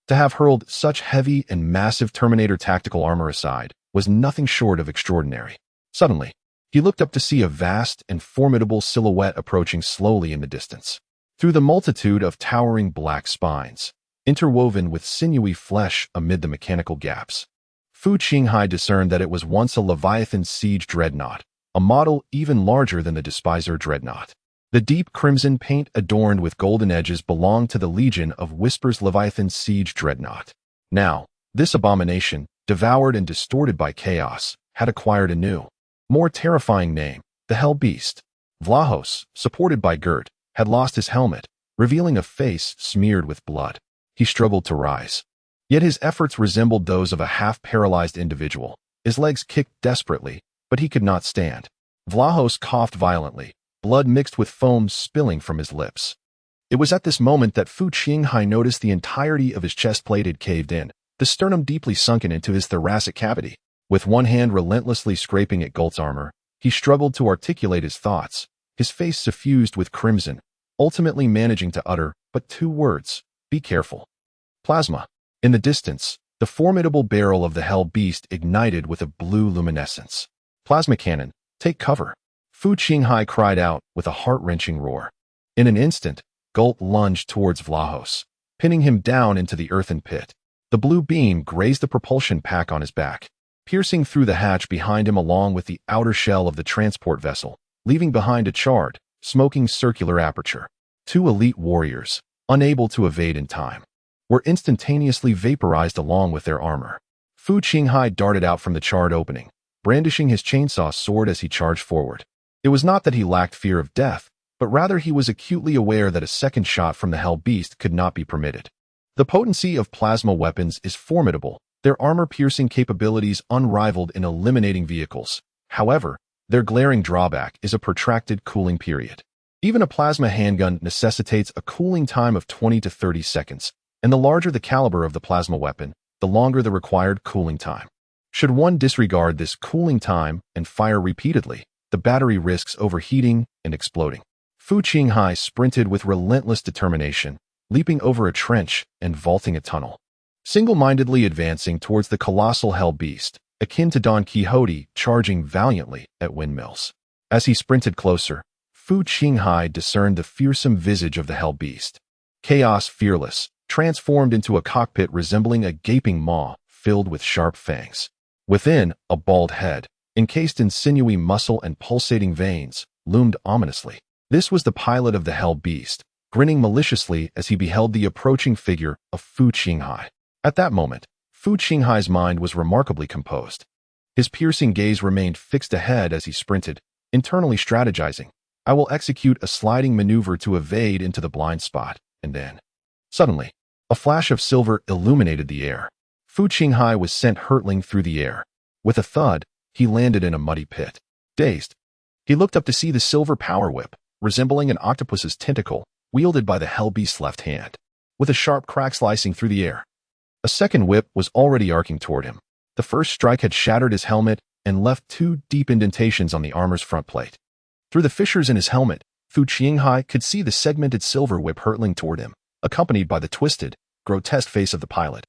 To have hurled such heavy and massive Terminator tactical armor aside was nothing short of extraordinary. Suddenly, he looked up to see a vast and formidable silhouette approaching slowly in the distance. Through the multitude of towering black spines, interwoven with sinewy flesh amid the mechanical gaps, Fu Qinghai discerned that it was once a Leviathan siege dreadnought, a model even larger than the Despiser dreadnought. The deep crimson paint adorned with golden edges belonged to the Legion of Whispers Leviathan siege dreadnought. Now, this abomination, devoured and distorted by chaos, had acquired a new, more terrifying name, the Hell Beast. Vlahos, supported by Gert, had lost his helmet, revealing a face smeared with blood. He struggled to rise. Yet his efforts resembled those of a half-paralyzed individual. His legs kicked desperately, but he could not stand. Vlahos coughed violently, blood mixed with foam spilling from his lips. It was at this moment that Fu Qinghai noticed the entirety of his chest plate had caved in, the sternum deeply sunken into his thoracic cavity. With one hand relentlessly scraping at Golt's armor, he struggled to articulate his thoughts, his face suffused with crimson, ultimately managing to utter but two words: "Be careful." Plasma. In the distance, the formidable barrel of the Hell Beast ignited with a blue luminescence. "Plasma cannon, take cover!" Fu Qinghai cried out with a heart-wrenching roar. In an instant, Golt lunged towards Vlahos, pinning him down into the earthen pit. The blue beam grazed the propulsion pack on his back, piercing through the hatch behind him along with the outer shell of the transport vessel, leaving behind a charred, smoking circular aperture. Two elite warriors, unable to evade in time, were instantaneously vaporized along with their armor. Fu Qinghai darted out from the charred opening, brandishing his chainsaw sword as he charged forward. It was not that he lacked fear of death, but rather he was acutely aware that a second shot from the Hell Beast could not be permitted. The potency of plasma weapons is formidable, their armor-piercing capabilities unrivaled in eliminating vehicles. However, their glaring drawback is a protracted cooling period. Even a plasma handgun necessitates a cooling time of 20 to 30 seconds, and the larger the caliber of the plasma weapon, the longer the required cooling time. Should one disregard this cooling time and fire repeatedly, the battery risks overheating and exploding. Fu Qinghai sprinted with relentless determination, leaping over a trench and vaulting a tunnel, single-mindedly advancing towards the colossal Hell Beast, akin to Don Quixote charging valiantly at windmills. As he sprinted closer, Fu Qinghai discerned the fearsome visage of the Hell Beast. Chaos fearless, transformed into a cockpit resembling a gaping maw filled with sharp fangs. Within, a bald head, encased in sinewy muscle and pulsating veins, loomed ominously. This was the pilot of the Hell Beast, grinning maliciously as he beheld the approaching figure of Fu Qinghai. At that moment, Fu Qinghai's mind was remarkably composed. His piercing gaze remained fixed ahead as he sprinted, internally strategizing. "I will execute a sliding maneuver to evade into the blind spot," and then, suddenly, a flash of silver illuminated the air. Fu Qinghai was sent hurtling through the air. With a thud, he landed in a muddy pit. Dazed, he looked up to see the silver power whip, resembling an octopus's tentacle, wielded by the Hell Beast's left hand, with a sharp crack slicing through the air. A second whip was already arcing toward him. The first strike had shattered his helmet and left two deep indentations on the armor's front plate. Through the fissures in his helmet, Fu Qinghai could see the segmented silver whip hurtling toward him, accompanied by the twisted, grotesque face of the pilot,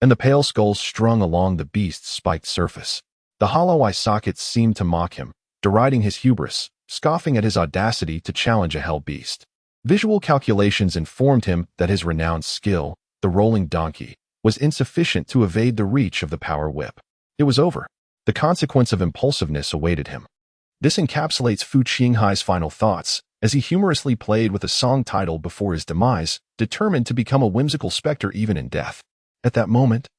and the pale skulls strung along the beast's spiked surface. The hollow eye sockets seemed to mock him, deriding his hubris, scoffing at his audacity to challenge a Hell Beast. Visual calculations informed him that his renowned skill, the rolling donkey, was insufficient to evade the reach of the power whip. It was over. The consequence of impulsiveness awaited him. This encapsulates Fu Qinghai's final thoughts, as he humorously played with a song title before his demise, determined to become a whimsical specter even in death. At that moment,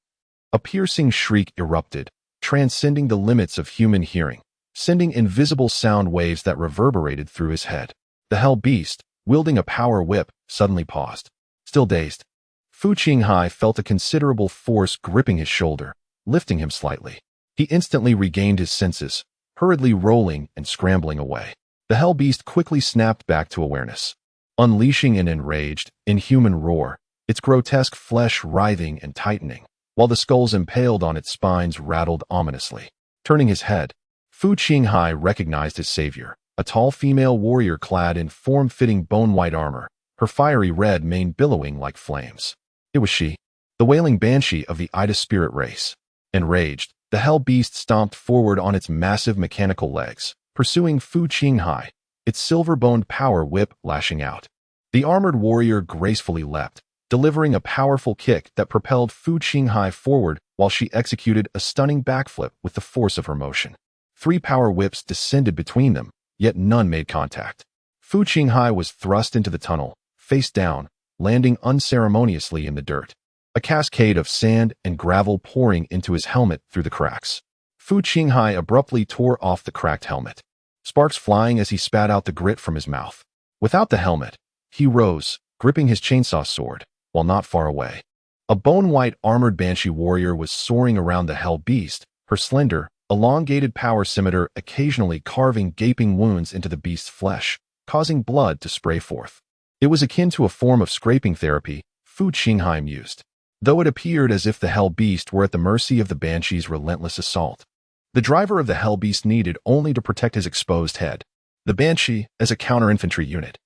a piercing shriek erupted, transcending the limits of human hearing, sending invisible sound waves that reverberated through his head. The hell beast, wielding a power whip, suddenly paused. Still dazed, Fu Qinghai felt a considerable force gripping his shoulder, lifting him slightly. He instantly regained his senses, hurriedly rolling and scrambling away. The hell beast quickly snapped back to awareness, unleashing an enraged, inhuman roar, its grotesque flesh writhing and tightening, while the skulls impaled on its spines rattled ominously. Turning his head, Fu Qinghai recognized his savior, a tall female warrior clad in form-fitting bone-white armor, her fiery red mane billowing like flames. It was she, the wailing banshee of the Ida spirit race. Enraged, the hell beast stomped forward on its massive mechanical legs, pursuing Fu Qinghai, its silver-boned power whip lashing out. The armored warrior gracefully leapt, delivering a powerful kick that propelled Fu Qinghai forward while she executed a stunning backflip with the force of her motion. 3 power whips descended between them, yet none made contact. Fu Qinghai was thrust into the tunnel, face down, landing unceremoniously in the dirt, a cascade of sand and gravel pouring into his helmet through the cracks. Fu Qinghai abruptly tore off the cracked helmet, sparks flying as he spat out the grit from his mouth. Without the helmet, he rose, gripping his chainsaw sword, while not far away. A bone-white armored banshee warrior was soaring around the hell beast, her slender, elongated power scimitar occasionally carving gaping wounds into the beast's flesh, causing blood to spray forth. It was akin to a form of scraping therapy, Fu Qinghai mused, though it appeared as if the hell beast were at the mercy of the banshee's relentless assault. The driver of the hell beast needed only to protect his exposed head. The banshee, as a counter-infantry unit,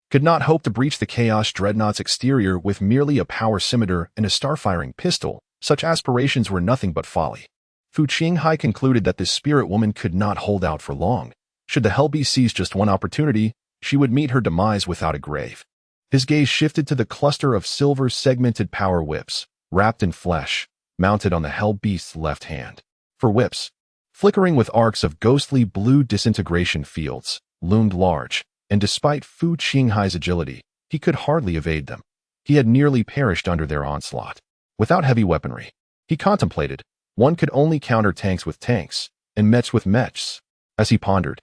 could not hope to breach the Chaos Dreadnought's exterior with merely a power scimitar and a star-firing pistol. Such aspirations were nothing but folly. Fu Qinghai concluded that this spirit woman could not hold out for long. Should the hell beast seize just one opportunity, she would meet her demise without a grave. His gaze shifted to the cluster of silver-segmented power whips, wrapped in flesh, mounted on the hell beast's left hand. For whips, flickering with arcs of ghostly blue disintegration fields, loomed large, and despite Fu Qinghai's agility, he could hardly evade them. He had nearly perished under their onslaught. Without heavy weaponry, he contemplated, one could only counter tanks with tanks, and mechs with mechs. As he pondered,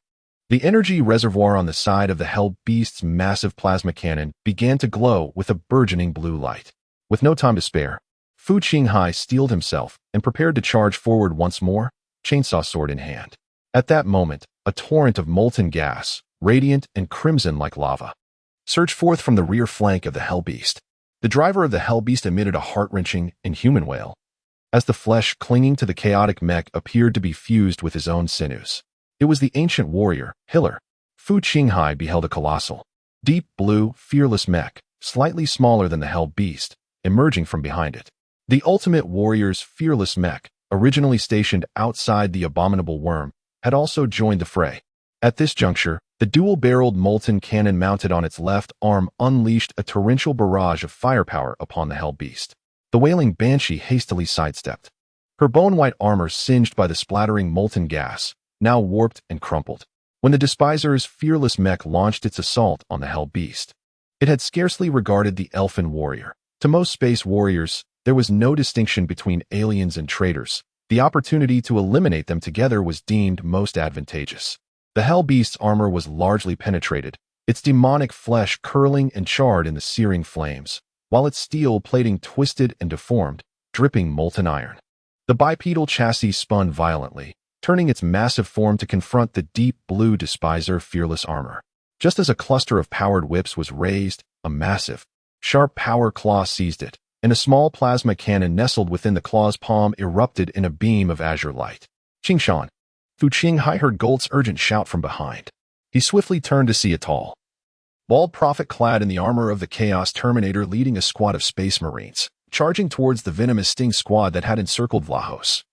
the energy reservoir on the side of the hell beast's massive plasma cannon began to glow with a burgeoning blue light. With no time to spare, Fu Qinghai steeled himself and prepared to charge forward once more, chainsaw sword in hand. At that moment, a torrent of molten gas, radiant and crimson like lava, surged forth from the rear flank of the hell beast. The driver of the hell beast emitted a heart-wrenching, inhuman wail, as the flesh clinging to the chaotic mech appeared to be fused with his own sinews. It was the ancient warrior, Hiller. Fu Qinghai beheld a colossal, deep blue, fearless mech, slightly smaller than the hell beast, emerging from behind it. The ultimate warrior's fearless mech, originally stationed outside the abominable worm, had also joined the fray. At this juncture, the dual-barreled molten cannon mounted on its left arm unleashed a torrential barrage of firepower upon the hell beast. The wailing banshee hastily sidestepped, her bone-white armor singed by the splattering molten gas, now warped and crumpled. When the despiser's fearless mech launched its assault on the hell beast, it had scarcely regarded the elfin warrior. To most space warriors, there was no distinction between aliens and traitors. The opportunity to eliminate them together was deemed most advantageous. The hell beast's armor was largely penetrated, its demonic flesh curling and charred in the searing flames, while its steel plating twisted and deformed, dripping molten iron. The bipedal chassis spun violently, turning its massive form to confront the deep blue despiser fearless armor. Just as a cluster of powered whips was raised, a massive, sharp power claw seized it, and a small plasma cannon nestled within the claw's palm erupted in a beam of azure light. Qingshan! Fu Qinghai heard Golt's urgent shout from behind. He swiftly turned to see a tall, bald prophet clad in the armor of the Chaos Terminator leading a squad of space marines, charging towards the venomous sting squad that had encircled Vlahos.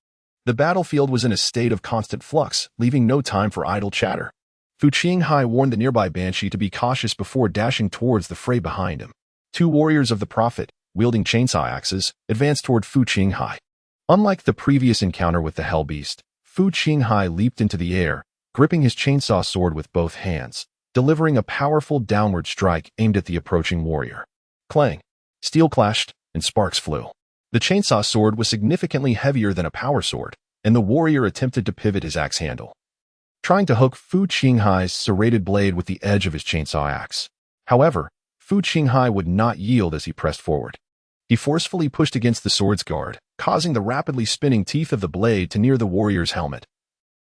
The battlefield was in a state of constant flux, leaving no time for idle chatter. Fu Qinghai warned the nearby banshee to be cautious before dashing towards the fray behind him. 2 warriors of the prophet, wielding chainsaw axes, advanced toward Fu Qinghai. Unlike the previous encounter with the hell beast, Fu Qinghai leaped into the air, gripping his chainsaw sword with both hands, delivering a powerful downward strike aimed at the approaching warrior. Clang! Steel clashed, and sparks flew. The chainsaw sword was significantly heavier than a power sword, and the warrior attempted to pivot his axe handle, trying to hook Fu Qinghai's serrated blade with the edge of his chainsaw axe. However, Fu Qinghai would not yield as he pressed forward. He forcefully pushed against the sword's guard, causing the rapidly spinning teeth of the blade to near the warrior's helmet,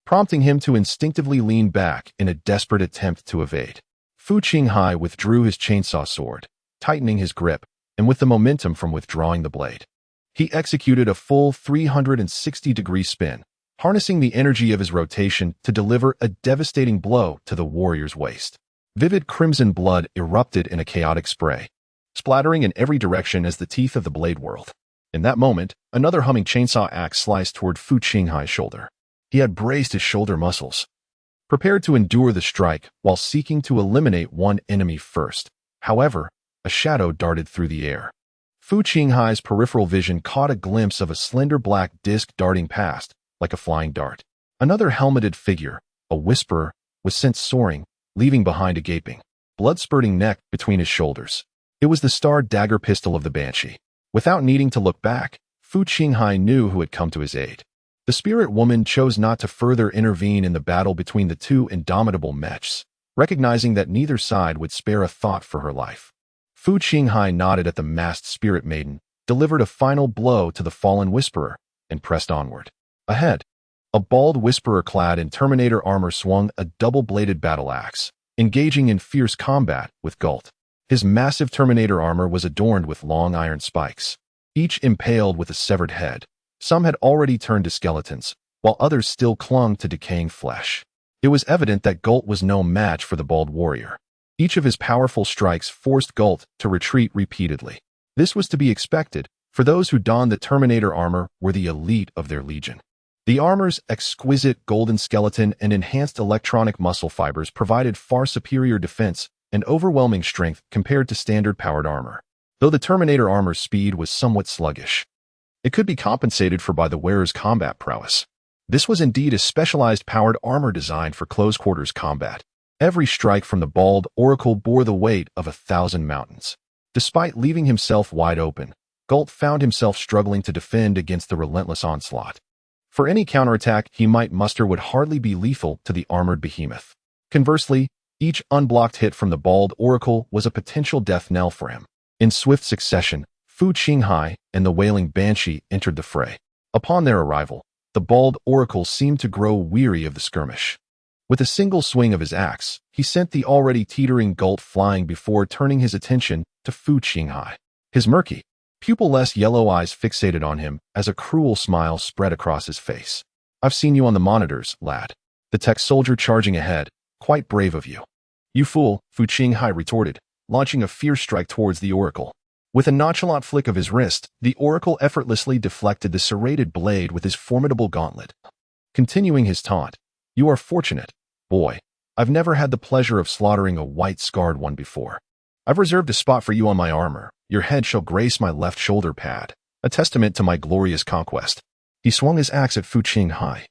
prompting him to instinctively lean back in a desperate attempt to evade. Fu Qinghai withdrew his chainsaw sword, tightening his grip, and with the momentum from withdrawing the blade, he executed a full 360-degree spin, harnessing the energy of his rotation to deliver a devastating blow to the warrior's waist. Vivid crimson blood erupted in a chaotic spray, splattering in every direction as the teeth of the blade whirled. In that moment, another humming chainsaw axe sliced toward Fu Qinghai's shoulder. He had braced his shoulder muscles, prepared to endure the strike while seeking to eliminate one enemy first. However, a shadow darted through the air. Fu Qinghai's peripheral vision caught a glimpse of a slender black disc darting past, like a flying dart. Another helmeted figure, a whisperer, was sent soaring, leaving behind a gaping, blood-spurting neck between his shoulders. It was the star dagger pistol of the Banshee. Without needing to look back, Fu Qinghai knew who had come to his aid. The spirit woman chose not to further intervene in the battle between the two indomitable mechs, recognizing that neither side would spare a thought for her life. Fu Qinghai nodded at the masked spirit maiden, delivered a final blow to the fallen whisperer, and pressed onward. Ahead, a bald whisperer clad in Terminator armor swung a double-bladed battle axe, engaging in fierce combat with Gult. His massive Terminator armor was adorned with long iron spikes, each impaled with a severed head. Some had already turned to skeletons, while others still clung to decaying flesh. It was evident that Gult was no match for the bald warrior. Each of his powerful strikes forced Gult to retreat repeatedly. This was to be expected, for those who donned the Terminator armor were the elite of their legion. The armor's exquisite golden skeleton and enhanced electronic muscle fibers provided far superior defense and overwhelming strength compared to standard powered armor. Though the Terminator armor's speed was somewhat sluggish, it could be compensated for by the wearer's combat prowess. This was indeed a specialized powered armor designed for close-quarters combat. Every strike from the bald oracle bore the weight of 1,000 mountains. Despite leaving himself wide open, Gult found himself struggling to defend against the relentless onslaught. For any counterattack he might muster would hardly be lethal to the armored behemoth. Conversely, each unblocked hit from the bald oracle was a potential death knell for him. In swift succession, Fu Qinghai and the wailing Banshee entered the fray. Upon their arrival, the bald oracle seemed to grow weary of the skirmish. With a single swing of his axe, he sent the already teetering Gult flying before turning his attention to Fu Qinghai. His murky, pupil-less yellow eyes fixated on him as a cruel smile spread across his face. "I've seen you on the monitors, lad." The tech soldier charging ahead. "Quite brave of you." "You fool," Fu Qinghai retorted, launching a fierce strike towards the oracle. With a nonchalant flick of his wrist, the oracle effortlessly deflected the serrated blade with his formidable gauntlet. Continuing his taunt, "You are fortunate, boy. I've never had the pleasure of slaughtering a white scarred one before. I've reserved a spot for you on my armor. Your head shall grace my left shoulder pad, a testament to my glorious conquest." He swung his axe at Fu Qinghai,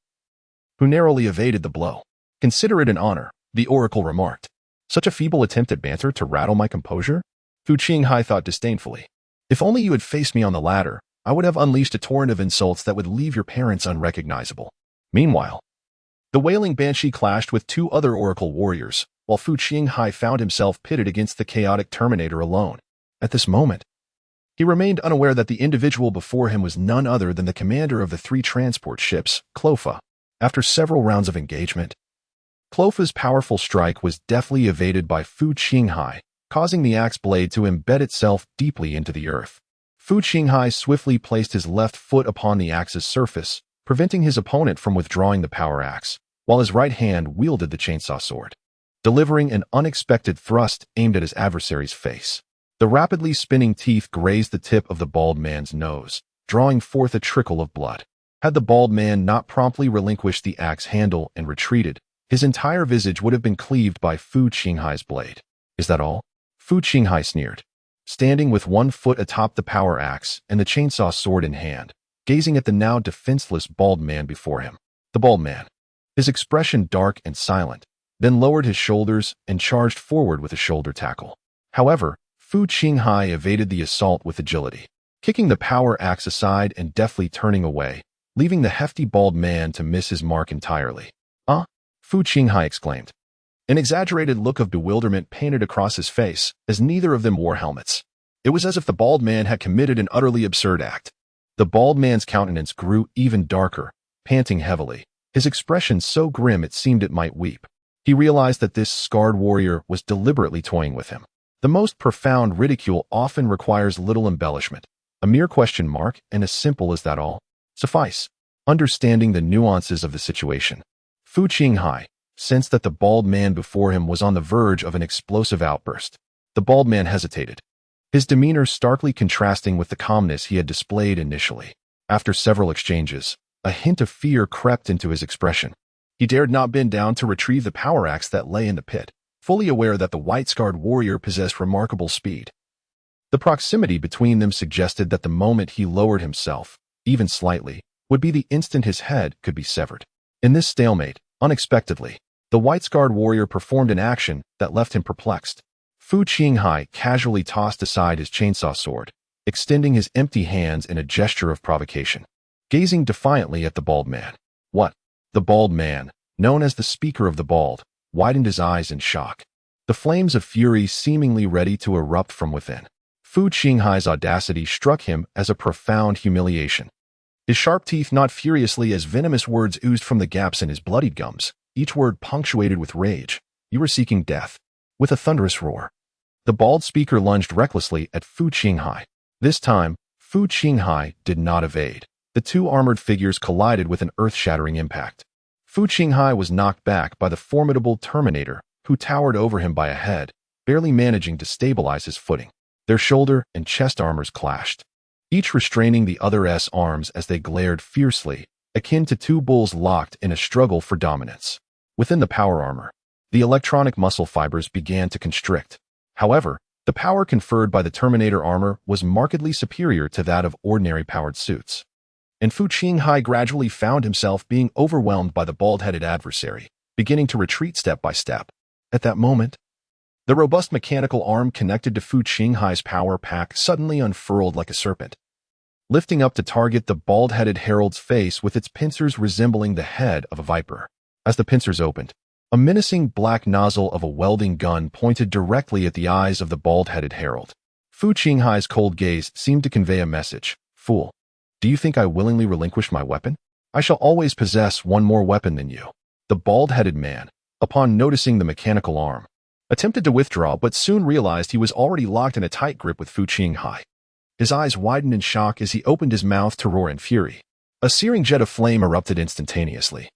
who narrowly evaded the blow. "Consider it an honor," the oracle remarked. "Such a feeble attempt at banter to rattle my composure?" Fu Qinghai thought disdainfully. "If only you had faced me on the ladder, I would have unleashed a torrent of insults that would leave your parents unrecognizable." Meanwhile, the wailing Banshee clashed with two other oracle warriors, while Fu Qinghai found himself pitted against the chaotic Terminator alone. At this moment, he remained unaware that the individual before him was none other than the commander of the 3 transport ships, Clofa. After several rounds of engagement, Clofa's powerful strike was deftly evaded by Fu Qinghai, causing the axe blade to embed itself deeply into the earth. Fu Qinghai swiftly placed his left foot upon the axe's surface, preventing his opponent from withdrawing the power axe, while his right hand wielded the chainsaw sword, delivering an unexpected thrust aimed at his adversary's face. The rapidly spinning teeth grazed the tip of the bald man's nose, drawing forth a trickle of blood. Had the bald man not promptly relinquished the axe handle and retreated, his entire visage would have been cleaved by Fu Qinghai's blade. "Is that all?" Fu Qinghai sneered, standing with one foot atop the power axe and the chainsaw sword in hand, gazing at the now defenseless bald man before him. The bald man, his expression dark and silent, then lowered his shoulders and charged forward with a shoulder tackle. However, Fu Qinghai evaded the assault with agility. kicking the power axe aside and deftly turning away, leaving the hefty bald man to miss his mark entirely. Fu Qinghai exclaimed. An exaggerated look of bewilderment painted across his face, as neither of them wore helmets. It was as if the bald man had committed an utterly absurd act. The bald man's countenance grew even darker, panting heavily, his expression so grim it seemed it might weep. He realized that this scarred warrior was deliberately toying with him. The most profound ridicule often requires little embellishment, a mere question mark, and as simple as that all suffice. Understanding the nuances of the situation, Fu Qinghai sensed that the bald man before him was on the verge of an explosive outburst. The bald man hesitated, his demeanor starkly contrasting with the calmness he had displayed initially. After several exchanges, a hint of fear crept into his expression. He dared not bend down to retrieve the power axe that lay in the pit, fully aware that the white-scarred warrior possessed remarkable speed. The proximity between them suggested that the moment he lowered himself, even slightly, would be the instant his head could be severed. In this stalemate, unexpectedly, the white-scarred warrior performed an action that left him perplexed. Fu Qinghai casually tossed aside his chainsaw sword, extending his empty hands in a gesture of provocation, gazing defiantly at the bald man. What? The bald man, known as the Speaker of the Bald, widened his eyes in shock, the flames of fury seemingly ready to erupt from within. Fu Qinghai's audacity struck him as a profound humiliation. His sharp teeth gnawed furiously as venomous words oozed from the gaps in his bloodied gums, each word punctuated with rage. You were seeking death. With a thunderous roar, the bald speaker lunged recklessly at Fu Qinghai. This time, Fu Qinghai did not evade. The two armored figures collided with an earth-shattering impact. Fu Qinghai was knocked back by the formidable Terminator, who towered over him by a head, barely managing to stabilize his footing. Their shoulder and chest armors clashed, each restraining the other's arms as they glared fiercely, akin to two bulls locked in a struggle for dominance. Within the power armor, the electronic muscle fibers began to constrict. However, the power conferred by the Terminator armor was markedly superior to that of ordinary powered suits, and Fu Qinghai gradually found himself being overwhelmed by the bald-headed adversary, beginning to retreat step by step. At that moment, the robust mechanical arm connected to Fu Qinghai's power pack suddenly unfurled like a serpent, lifting up to target the bald-headed herald's face with its pincers resembling the head of a viper. As the pincers opened, a menacing black nozzle of a welding gun pointed directly at the eyes of the bald-headed herald. Fu Qinghai's cold gaze seemed to convey a message. Fool, do you think I willingly relinquish my weapon? I shall always possess one more weapon than you. The bald-headed man, upon noticing the mechanical arm, attempted to withdraw but soon realized he was already locked in a tight grip with Fu Qinghai. His eyes widened in shock as he opened his mouth to roar in fury. A searing jet of flame erupted instantaneously,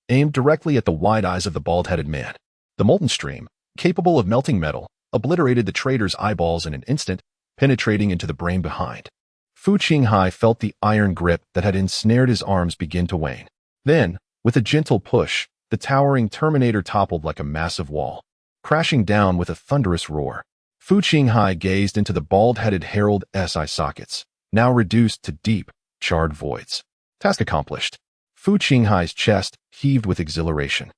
aimed directly at the wide eyes of the bald-headed man. The molten stream, capable of melting metal, obliterated the traitor's eyeballs in an instant, penetrating into the brain behind. Fu Qinghai felt the iron grip that had ensnared his arms begin to wane. Then, with a gentle push, the towering Terminator toppled like a massive wall, crashing down with a thunderous roar. Fu Qinghai gazed into the bald-headed herald's eye sockets, now reduced to deep, charred voids. Task accomplished. Fu Qinghai's chest heaved with exhilaration,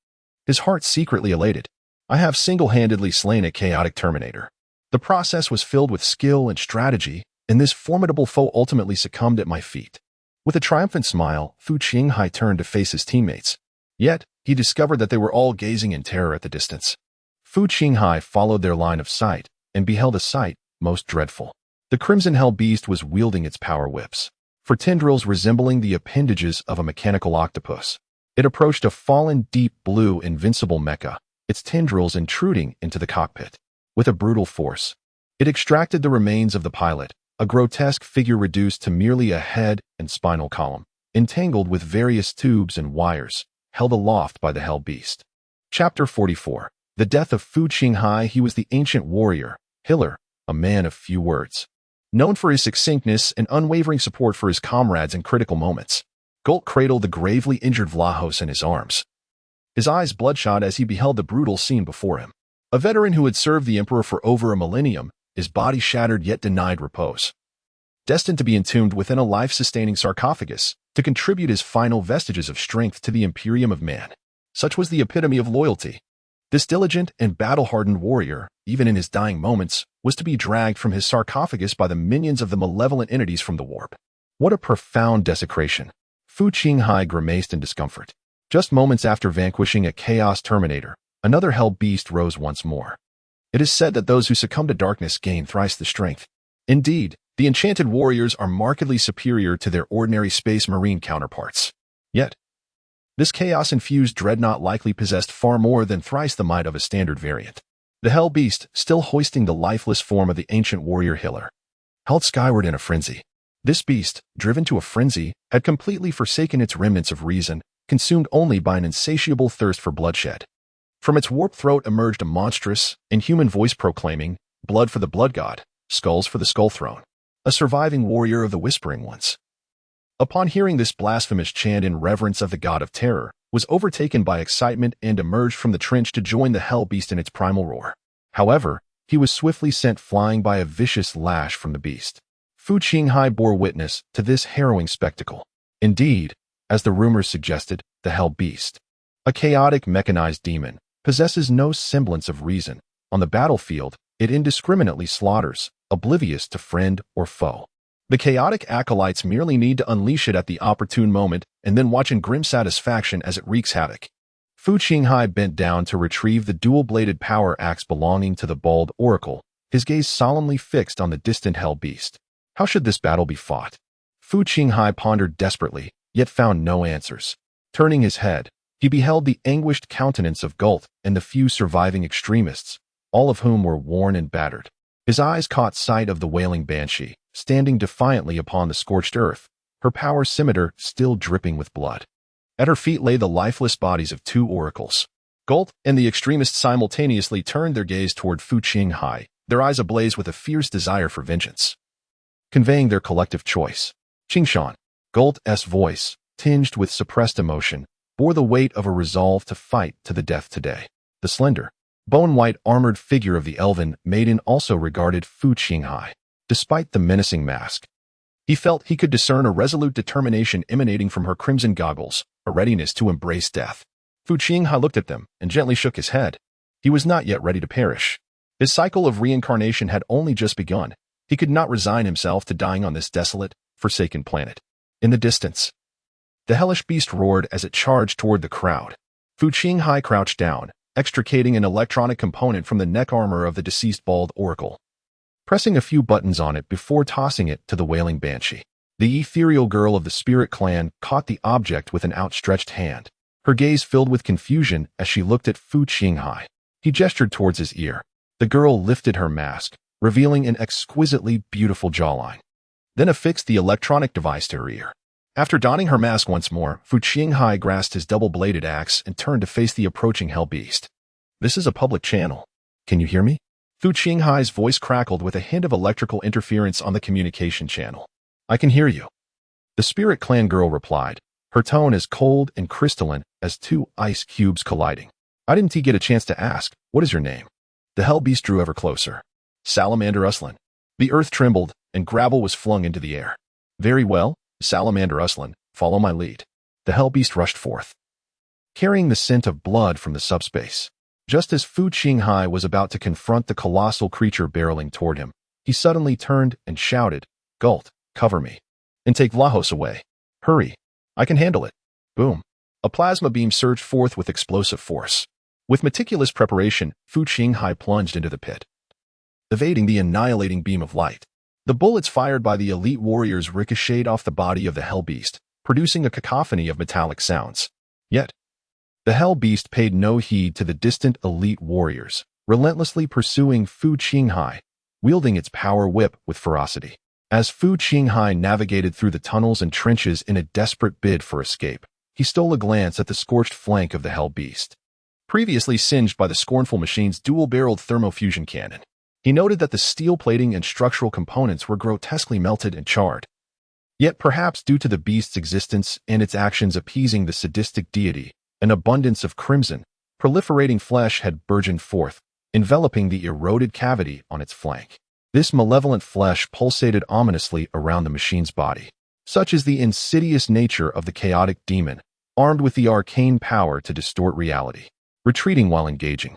his heart secretly elated. I have single-handedly slain a chaotic Terminator. The process was filled with skill and strategy, and this formidable foe ultimately succumbed at my feet. With a triumphant smile, Fu Qinghai turned to face his teammates. Yet, he discovered that they were all gazing in terror at the distance. Fu Qinghai followed their line of sight and beheld a sight most dreadful. The Crimson Hell Beast was wielding its power whips, for tendrils resembling the appendages of a mechanical octopus. It approached a fallen deep blue invincible mecha, its tendrils intruding into the cockpit. With a brutal force, it extracted the remains of the pilot, a grotesque figure reduced to merely a head and spinal column, entangled with various tubes and wires, held aloft by the Hell Beast. Chapter 44. The death of Fu Qinghai. He was the ancient warrior, Hiller, a man of few words. Known for his succinctness and unwavering support for his comrades in critical moments, Gult cradled the gravely injured Vlahos in his arms, his eyes bloodshot as he beheld the brutal scene before him. A veteran who had served the Emperor for over a millennium, his body shattered yet denied repose, destined to be entombed within a life-sustaining sarcophagus to contribute his final vestiges of strength to the Imperium of Man. Such was the epitome of loyalty. This diligent and battle-hardened warrior, even in his dying moments, was to be dragged from his sarcophagus by the minions of the malevolent entities from the warp. What a profound desecration. Fu Qinghai grimaced in discomfort. Just moments after vanquishing a chaos terminator, another hell beast rose once more. It is said that those who succumb to darkness gain thrice the strength. Indeed, the enchanted warriors are markedly superior to their ordinary space marine counterparts. Yet, this chaos-infused dreadnought likely possessed far more than thrice the might of a standard variant. The hell beast, still hoisting the lifeless form of the ancient warrior Hiller, held skyward in a frenzy. This beast, driven to a frenzy, had completely forsaken its remnants of reason, consumed only by an insatiable thirst for bloodshed. From its warped throat emerged a monstrous, inhuman voice proclaiming, "Blood for the blood god, skulls for the skull throne." A surviving warrior of the Whispering Ones. Upon hearing this blasphemous chant in reverence of the god of terror, was overtaken by excitement and emerged from the trench to join the hell beast in its primal roar. However, he was swiftly sent flying by a vicious lash from the beast. Fu Qinghai bore witness to this harrowing spectacle. Indeed, as the rumors suggested, the hell beast, a chaotic mechanized demon, possesses no semblance of reason. On the battlefield, it indiscriminately slaughters, oblivious to friend or foe. The chaotic acolytes merely need to unleash it at the opportune moment and then watch in grim satisfaction as it wreaks havoc. Fu Qinghai bent down to retrieve the dual-bladed power axe belonging to the bald oracle, his gaze solemnly fixed on the distant hell beast. How should this battle be fought? Fu Qinghai pondered desperately, yet found no answers. Turning his head, he beheld the anguished countenance of Gult and the few surviving extremists, all of whom were worn and battered. His eyes caught sight of the wailing banshee, standing defiantly upon the scorched earth, her power scimitar still dripping with blood. At her feet lay the lifeless bodies of two oracles. Gult and the extremists simultaneously turned their gaze toward Fu Qinghai, their eyes ablaze with a fierce desire for vengeance, conveying their collective choice. Qingshan, Gult's voice, tinged with suppressed emotion, bore the weight of a resolve to fight to the death today. The slender, bone-white armored figure of the elven maiden also regarded Fu Qinghai. Despite the menacing mask, he felt he could discern a resolute determination emanating from her crimson goggles, a readiness to embrace death. Fu Qinghai looked at them and gently shook his head. He was not yet ready to perish. His cycle of reincarnation had only just begun. He could not resign himself to dying on this desolate, forsaken planet. In the distance, the hellish beast roared as it charged toward the crowd. Fu Qinghai crouched down, extricating an electronic component from the neck armor of the deceased bald oracle, pressing a few buttons on it before tossing it to the wailing banshee. The ethereal girl of the spirit clan caught the object with an outstretched hand. Her gaze filled with confusion as she looked at Fu Qinghai. He gestured towards his ear. The girl lifted her mask, revealing an exquisitely beautiful jawline, then affixed the electronic device to her ear. After donning her mask once more, Fu Qinghai grasped his double-bladed axe and turned to face the approaching hell beast. "This is a public channel. Can you hear me?" Fu Qinghai's voice crackled with a hint of electrical interference on the communication channel. "I can hear you," the Spirit Clan girl replied, her tone as cold and crystalline as two ice cubes colliding. "I didn't get a chance to ask, what is your name?" The hell beast drew ever closer. "Salamander Uslan." The earth trembled, and gravel was flung into the air. "Very well, Salamander Uslan, follow my lead." The hell beast rushed forth, carrying the scent of blood from the subspace. Just as Fu Qinghai was about to confront the colossal creature barreling toward him, he suddenly turned and shouted, "Gult, cover me. And take Vlahos away. Hurry. I can handle it." Boom. A plasma beam surged forth with explosive force. With meticulous preparation, Fu Qinghai plunged into the pit, evading the annihilating beam of light. The bullets fired by the elite warriors ricocheted off the body of the hell beast, producing a cacophony of metallic sounds. Yet, the hell beast paid no heed to the distant elite warriors, relentlessly pursuing Fu Qinghai, wielding its power whip with ferocity. As Fu Qinghai navigated through the tunnels and trenches in a desperate bid for escape, he stole a glance at the scorched flank of the hell beast, previously singed by the scornful machine's dual-barreled thermofusion cannon. He noted that the steel plating and structural components were grotesquely melted and charred. Yet perhaps due to the beast's existence and its actions appeasing the sadistic deity, an abundance of crimson, proliferating flesh had burgeoned forth, enveloping the eroded cavity on its flank. This malevolent flesh pulsated ominously around the machine's body. Such is the insidious nature of the chaotic demon, armed with the arcane power to distort reality. Retreating while engaging,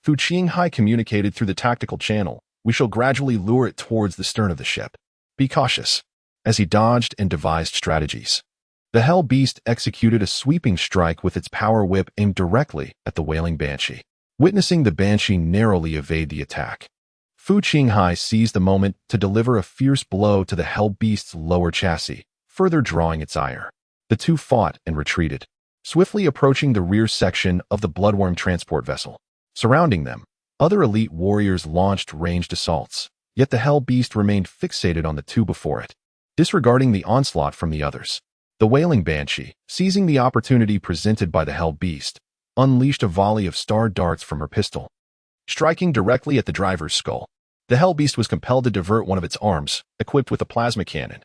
Fu Qinghai communicated through the tactical channel, We shall gradually lure it towards the stern of the ship. Be cautious. As he dodged and devised strategies, the hell beast executed a sweeping strike with its power whip aimed directly at the wailing banshee. Witnessing the banshee narrowly evade the attack, Fu Qinghai seized the moment to deliver a fierce blow to the hell beast's lower chassis, further drawing its ire. The two fought and retreated, swiftly approaching the rear section of the bloodworm transport vessel. Surrounding them, other elite warriors launched ranged assaults, yet the hell beast remained fixated on the two before it, disregarding the onslaught from the others. The wailing banshee, seizing the opportunity presented by the hell beast, unleashed a volley of star darts from her pistol, striking directly at the driver's skull. The hell beast was compelled to divert one of its arms, equipped with a plasma cannon,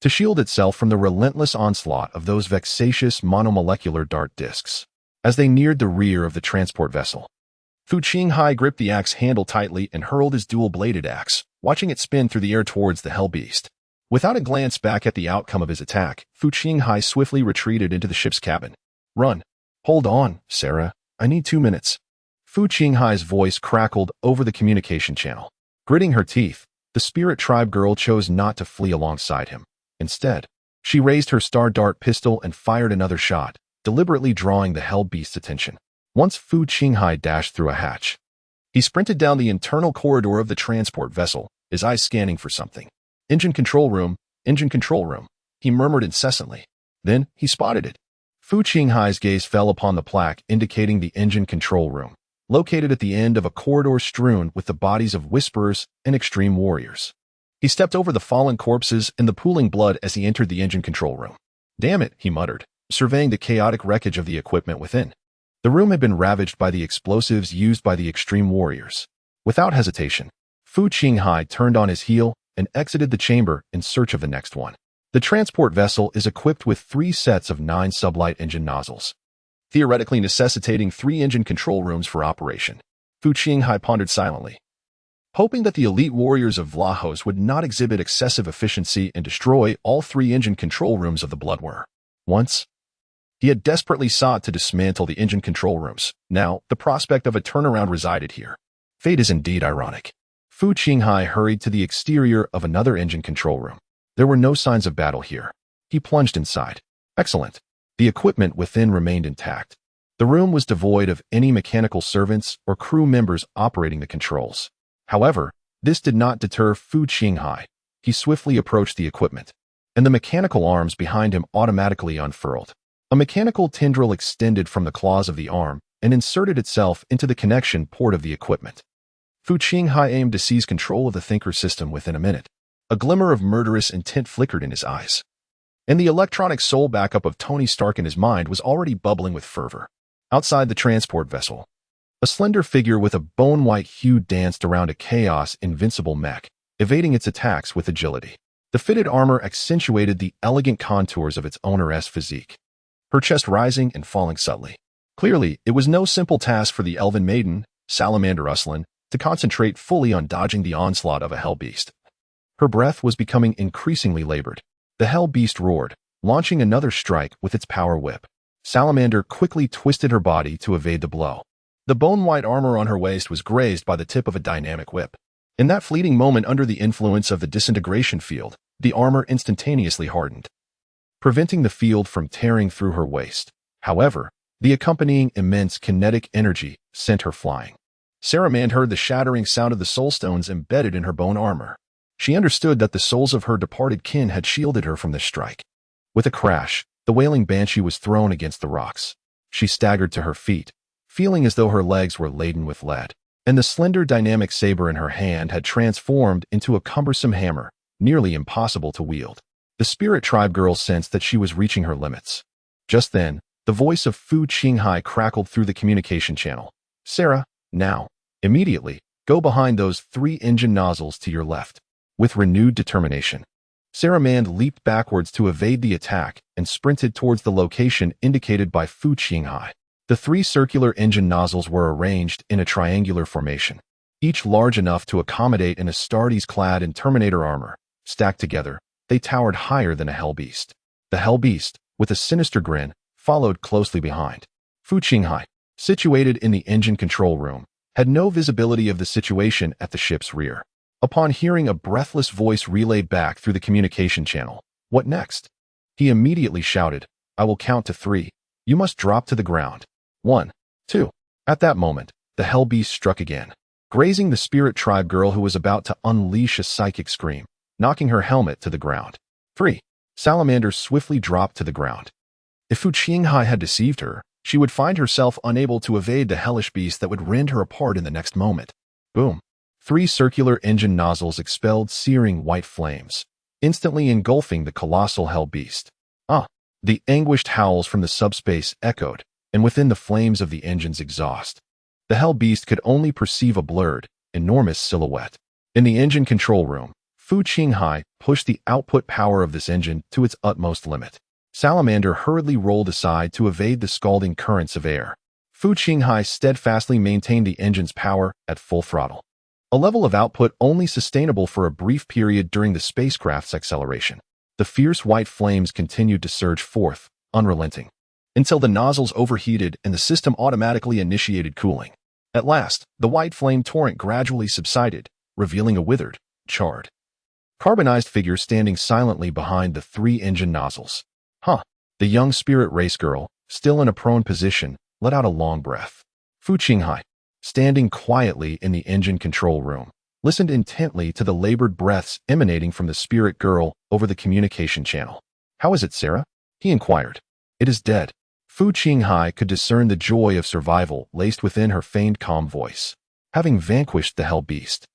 to shield itself from the relentless onslaught of those vexatious monomolecular dart discs. As they neared the rear of the transport vessel, Fu Qinghai gripped the axe handle tightly and hurled his dual-bladed axe, watching it spin through the air towards the hell beast. Without a glance back at the outcome of his attack, Fu Qinghai swiftly retreated into the ship's cabin. Run. Hold on, Sarah. I need 2 minutes. Fu Qinghai's voice crackled over the communication channel. Gritting her teeth, the spirit tribe girl chose not to flee alongside him. Instead, she raised her star dart pistol and fired another shot, deliberately drawing the hell beast's attention. Once Fu Qinghai dashed through a hatch, he sprinted down the internal corridor of the transport vessel, his eyes scanning for something. Engine control room, he murmured incessantly. Then he spotted it. Fu Qinghai's gaze fell upon the plaque indicating the engine control room, located at the end of a corridor strewn with the bodies of whisperers and extreme warriors. He stepped over the fallen corpses and the pooling blood as he entered the engine control room. Damn it, he muttered, surveying the chaotic wreckage of the equipment within. The room had been ravaged by the explosives used by the extreme warriors. Without hesitation, Fu Qinghai turned on his heel and exited the chamber in search of the next one. The transport vessel is equipped with 3 sets of 9 sublight engine nozzles, theoretically necessitating 3 engine control rooms for operation. Fu Qinghai pondered silently, hoping that the elite warriors of Vlahos would not exhibit excessive efficiency and destroy all 3 engine control rooms of the bloodworm. Once, he had desperately sought to dismantle the engine control rooms. Now, the prospect of a turnaround resided here. Fate is indeed ironic. Fu Qinghai hurried to the exterior of another engine control room. There were no signs of battle here. He plunged inside. Excellent. The equipment within remained intact. The room was devoid of any mechanical servants or crew members operating the controls. However, this did not deter Fu Qinghai. He swiftly approached the equipment, and the mechanical arms behind him automatically unfurled. A mechanical tendril extended from the claws of the arm and inserted itself into the connection port of the equipment. Fu Qinghai aimed to seize control of the thinker system within a minute. A glimmer of murderous intent flickered in his eyes, and the electronic soul backup of Tony Stark in his mind was already bubbling with fervor. Outside the transport vessel, a slender figure with a bone-white hue danced around a chaos-invincible mech, evading its attacks with agility. The fitted armor accentuated the elegant contours of its owner's physique, her chest rising and falling subtly. Clearly, it was no simple task for the elven maiden, Salamander Ruslan, to concentrate fully on dodging the onslaught of a hell beast. Her breath was becoming increasingly labored. The hell beast roared, launching another strike with its power whip. Salamander quickly twisted her body to evade the blow. The bone-white armor on her waist was grazed by the tip of a dynamic whip. In that fleeting moment under the influence of the disintegration field, the armor instantaneously hardened, preventing the field from tearing through her waist. However, the accompanying immense kinetic energy sent her flying. Saramand heard the shattering sound of the soul stones embedded in her bone armor. She understood that the souls of her departed kin had shielded her from this strike. With a crash, the wailing banshee was thrown against the rocks. She staggered to her feet, feeling as though her legs were laden with lead, and the slender dynamic saber in her hand had transformed into a cumbersome hammer, nearly impossible to wield. The spirit tribe girl sensed that she was reaching her limits. Just then, the voice of Fu Qinghai crackled through the communication channel. Sarah, now, immediately, go behind those 3 engine nozzles to your left. With renewed determination, Saramand leaped backwards to evade the attack and sprinted towards the location indicated by Fu Qinghai. The 3 circular engine nozzles were arranged in a triangular formation, each large enough to accommodate an Astartes clad in Terminator armor. Stacked together, they towered higher than a hell beast. The hell beast, with a sinister grin, followed closely behind. Fu Qinghai, situated in the engine control room, had no visibility of the situation at the ship's rear. Upon hearing a breathless voice relayed back through the communication channel, "What next?" he immediately shouted, "I will count to 3. You must drop to the ground. 1, 2. At that moment, the hell beast struck again, grazing the spirit tribe girl who was about to unleash a psychic scream, knocking her helmet to the ground. 3. Salamander swiftly dropped to the ground. If Fu Qinghai had deceived her, she would find herself unable to evade the hellish beast that would rend her apart in the next moment. Boom. 3 circular engine nozzles expelled searing white flames, instantly engulfing the colossal hell beast. The anguished howls from the subspace echoed, and within the flames of the engine's exhaust, the hell beast could only perceive a blurred, enormous silhouette. In the engine control room, Fu Qinghai pushed the output power of this engine to its utmost limit. Salamander hurriedly rolled aside to evade the scalding currents of air. Fu Qinghai steadfastly maintained the engine's power at full throttle, a level of output only sustainable for a brief period during the spacecraft's acceleration. The fierce white flames continued to surge forth, unrelenting, until the nozzles overheated and the system automatically initiated cooling. At last, the white flame torrent gradually subsided, revealing a withered, charred, carbonized figure standing silently behind the 3 engine nozzles. The young spirit race girl, still in a prone position, let out a long breath. Fu Qinghai, standing quietly in the engine control room, listened intently to the labored breaths emanating from the spirit girl over the communication channel. "How is it, Sarah?" he inquired. "It is dead." Fu Qinghai could discern the joy of survival laced within her feigned calm voice. Having vanquished the hell beast,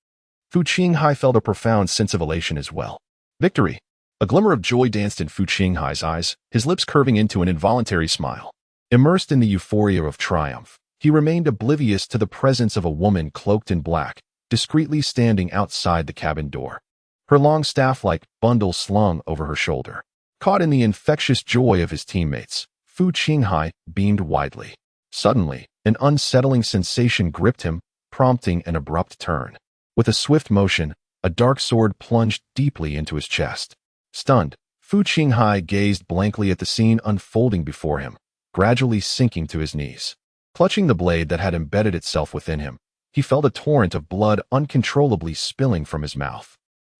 Fu Qinghai felt a profound sense of elation as well. Victory! A glimmer of joy danced in Fu Qinghai's eyes, his lips curving into an involuntary smile. Immersed in the euphoria of triumph, he remained oblivious to the presence of a woman cloaked in black, discreetly standing outside the cabin door, her long staff-like bundle slung over her shoulder. Caught in the infectious joy of his teammates, Fu Qinghai beamed widely. Suddenly, an unsettling sensation gripped him, prompting an abrupt turn. With a swift motion, a dark sword plunged deeply into his chest. Stunned, Fu Qinghai gazed blankly at the scene unfolding before him, gradually sinking to his knees. Clutching the blade that had embedded itself within him, he felt a torrent of blood uncontrollably spilling from his mouth.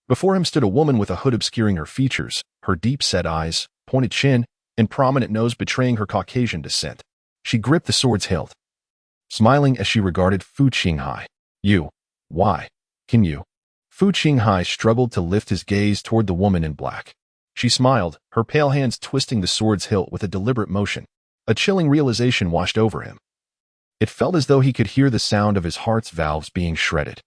Before him stood a woman with a hood obscuring her features, her deep-set eyes, pointed chin, and prominent nose betraying her Caucasian descent. She gripped the sword's hilt, smiling as she regarded Fu Qinghai. Why? Can you? Fu Qinghai struggled to lift his gaze toward the woman in black. She smiled, her pale hands twisting the sword's hilt with a deliberate motion. A chilling realization washed over him. It felt as though he could hear the sound of his heart's valves being shredded.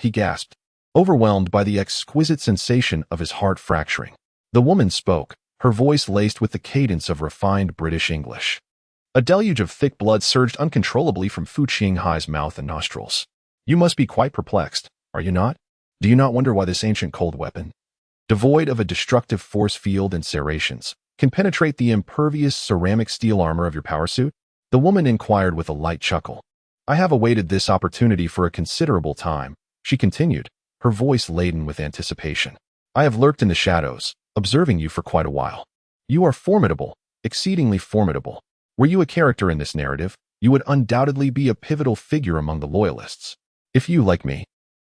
He gasped, overwhelmed by the exquisite sensation of his heart fracturing. The woman spoke, her voice laced with the cadence of refined British English. A deluge of thick blood surged uncontrollably from Fu Qinghai's mouth and nostrils. "You must be quite perplexed, are you not? Do you not wonder why this ancient cold weapon, devoid of a destructive force field and serrations, can penetrate the impervious ceramic steel armor of your power suit?" The woman inquired with a light chuckle. "I have awaited this opportunity for a considerable time," she continued, her voice laden with anticipation. "I have lurked in the shadows, observing you for quite a while. You are formidable, exceedingly formidable. Were you a character in this narrative, you would undoubtedly be a pivotal figure among the loyalists. If you, like me,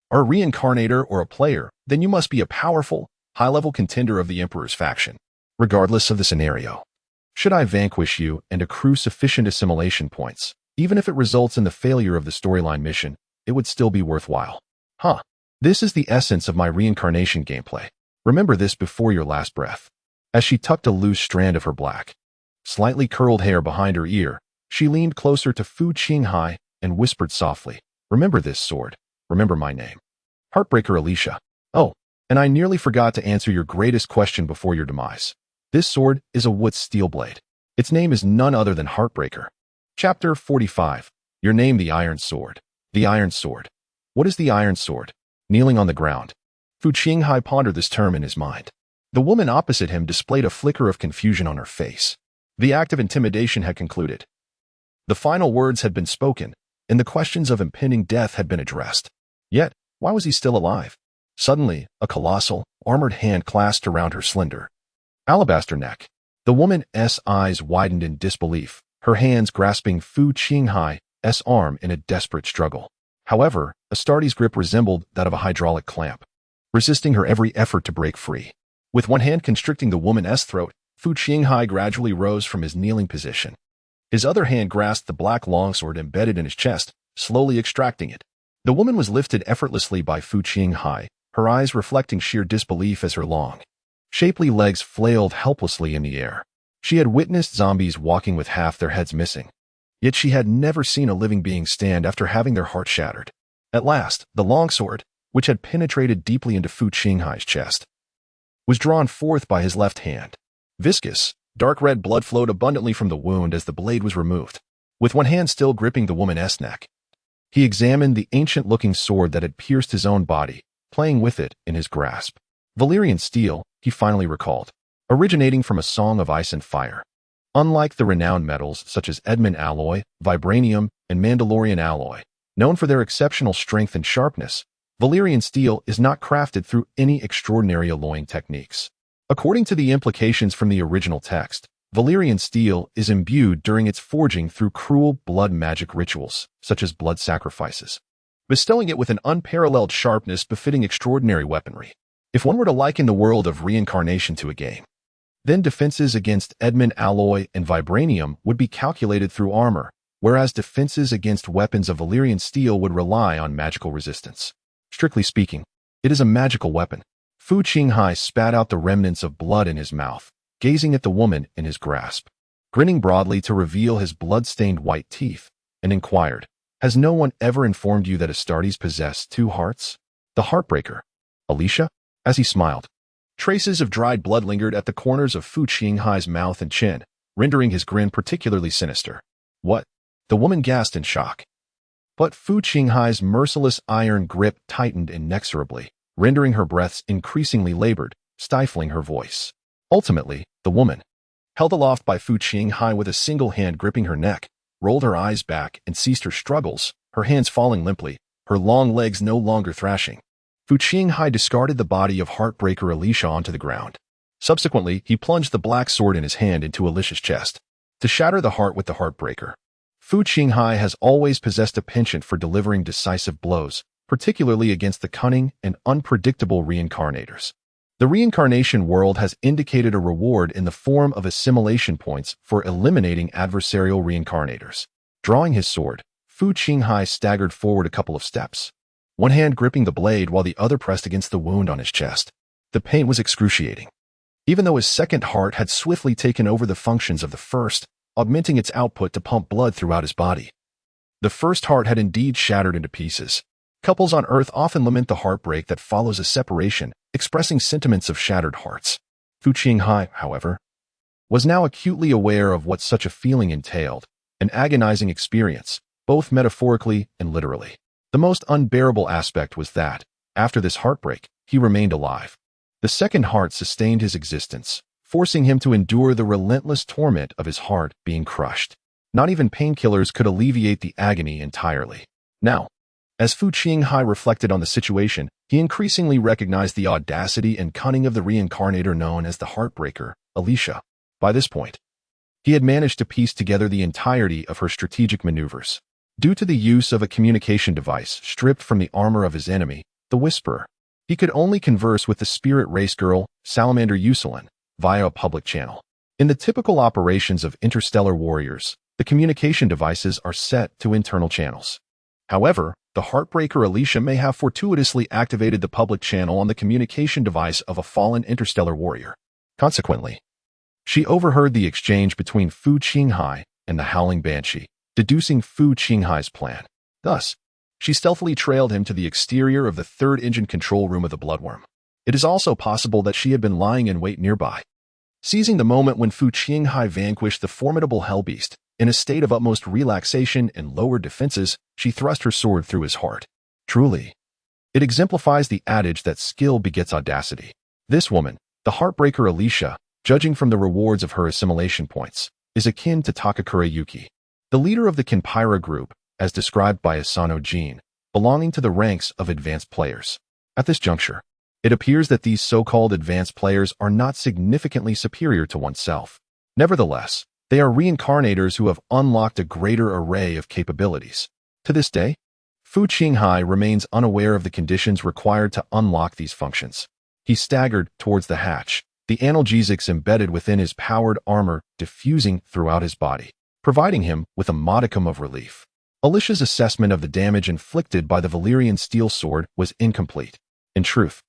are a reincarnator or a player, then you must be a powerful, high-level contender of the Emperor's faction, regardless of the scenario. Should I vanquish you and accrue sufficient assimilation points, even if it results in the failure of the storyline mission, it would still be worthwhile. This is the essence of my reincarnation gameplay. Remember this before your last breath." As she tucked a loose strand of her black, slightly curled hair behind her ear, she leaned closer to Fu Qinghai and whispered softly, "Remember this sword. Remember my name. Heartbreaker Alicia. Oh, and I nearly forgot to answer your greatest question before your demise. This sword is a Wootz steel blade. Its name is none other than Heartbreaker." Chapter 45. Your name, the Iron Sword. The Iron Sword. What is the Iron Sword? Kneeling on the ground, Fu Qinghai pondered this term in his mind. The woman opposite him displayed a flicker of confusion on her face. The act of intimidation had concluded. The final words had been spoken, and the questions of impending death had been addressed. Yet, why was he still alive? Suddenly, a colossal, armored hand clasped around her slender, alabaster neck. The woman's eyes widened in disbelief, her hands grasping Fu Qinghai's arm in a desperate struggle. However, Astarte's grip resembled that of a hydraulic clamp, resisting her every effort to break free. With one hand constricting the woman's throat, Fu Qinghai gradually rose from his kneeling position. His other hand grasped the black longsword embedded in his chest, slowly extracting it. The woman was lifted effortlessly by Fu Qinghai, her eyes reflecting sheer disbelief as her long, shapely legs flailed helplessly in the air. She had witnessed zombies walking with half their heads missing. Yet she had never seen a living being stand after having their heart shattered. At last, the longsword, which had penetrated deeply into Fu Qinghai's chest, was drawn forth by his left hand. Viscous, dark red blood flowed abundantly from the wound as the blade was removed. With one hand still gripping the woman's neck, he examined the ancient-looking sword that had pierced his own body, playing with it in his grasp. Valyrian steel, he finally recalled, originating from a song of ice and fire. Unlike the renowned metals such as Edmund alloy, vibranium, and Mandalorian alloy, known for their exceptional strength and sharpness, Valyrian steel is not crafted through any extraordinary alloying techniques. According to the implications from the original text, Valyrian steel is imbued during its forging through cruel blood magic rituals, such as blood sacrifices, bestowing it with an unparalleled sharpness befitting extraordinary weaponry. If one were to liken the world of reincarnation to a game, then defenses against Edmund alloy and vibranium would be calculated through armor, whereas defenses against weapons of Valyrian steel would rely on magical resistance. Strictly speaking, it is a magical weapon. Fu Qinghai spat out the remnants of blood in his mouth, gazing at the woman in his grasp, grinning broadly to reveal his blood-stained white teeth, and inquired, "Has no one ever informed you that Astartes possessed two hearts? The Heartbreaker, Alicia?" As he smiled, traces of dried blood lingered at the corners of Fu Qinghai's mouth and chin, rendering his grin particularly sinister. "What?" The woman gasped in shock. But Fu Qinghai's merciless iron grip tightened inexorably, rendering her breaths increasingly labored, stifling her voice. Ultimately, the woman, held aloft by Fu Qinghai with a single hand gripping her neck, rolled her eyes back and ceased her struggles, her hands falling limply, her long legs no longer thrashing. Fu Qinghai discarded the body of Heartbreaker Alicia onto the ground. Subsequently, he plunged the black sword in his hand into Alicia's chest, to shatter the heart with the Heartbreaker. Fu Qinghai has always possessed a penchant for delivering decisive blows, particularly against the cunning and unpredictable reincarnators. The reincarnation world has indicated a reward in the form of assimilation points for eliminating adversarial reincarnators. Drawing his sword, Fu Qinghai staggered forward a couple of steps, one hand gripping the blade while the other pressed against the wound on his chest. The pain was excruciating. Even though his second heart had swiftly taken over the functions of the first, augmenting its output to pump blood throughout his body. The first heart had indeed shattered into pieces. Couples on Earth often lament the heartbreak that follows a separation, expressing sentiments of shattered hearts. Fu Qinghai, however, was now acutely aware of what such a feeling entailed, an agonizing experience, both metaphorically and literally. The most unbearable aspect was that, after this heartbreak, he remained alive. The second heart sustained his existence, forcing him to endure the relentless torment of his heart being crushed. Not even painkillers could alleviate the agony entirely. Now, as Fu Qinghai reflected on the situation, he increasingly recognized the audacity and cunning of the reincarnator known as the Heartbreaker, Alicia. By this point, he had managed to piece together the entirety of her strategic maneuvers. Due to the use of a communication device stripped from the armor of his enemy, the Whisperer, he could only converse with the spirit race girl, Salamander Yusalin, via a public channel. In the typical operations of interstellar warriors, the communication devices are set to internal channels. However, the Heartbreaker Alicia may have fortuitously activated the public channel on the communication device of a fallen interstellar warrior. Consequently, she overheard the exchange between Fu Qinghai and the Howling Banshee, deducing Fu Qinghai's plan. Thus, she stealthily trailed him to the exterior of the third engine control room of the Bloodworm. It is also possible that she had been lying in wait nearby. Seizing the moment when Fu Qinghai vanquished the formidable hellbeast, in a state of utmost relaxation and lowered defenses, she thrust her sword through his heart. Truly, it exemplifies the adage that skill begets audacity. This woman, the Heartbreaker Alicia, judging from the rewards of her assimilation points, is akin to Takakura Yuki, the leader of the Kenpira group, as described by Asano Jin, belonging to the ranks of advanced players. At this juncture, it appears that these so-called advanced players are not significantly superior to oneself. Nevertheless, They are reincarnators who have unlocked a greater array of capabilities. To this day, Fu Qinghai remains unaware of the conditions required to unlock these functions. He staggered towards the hatch, the analgesics embedded within his powered armor diffusing throughout his body, providing him with a modicum of relief. Alicia's assessment of the damage inflicted by the Valyrian steel sword was incomplete. In truth,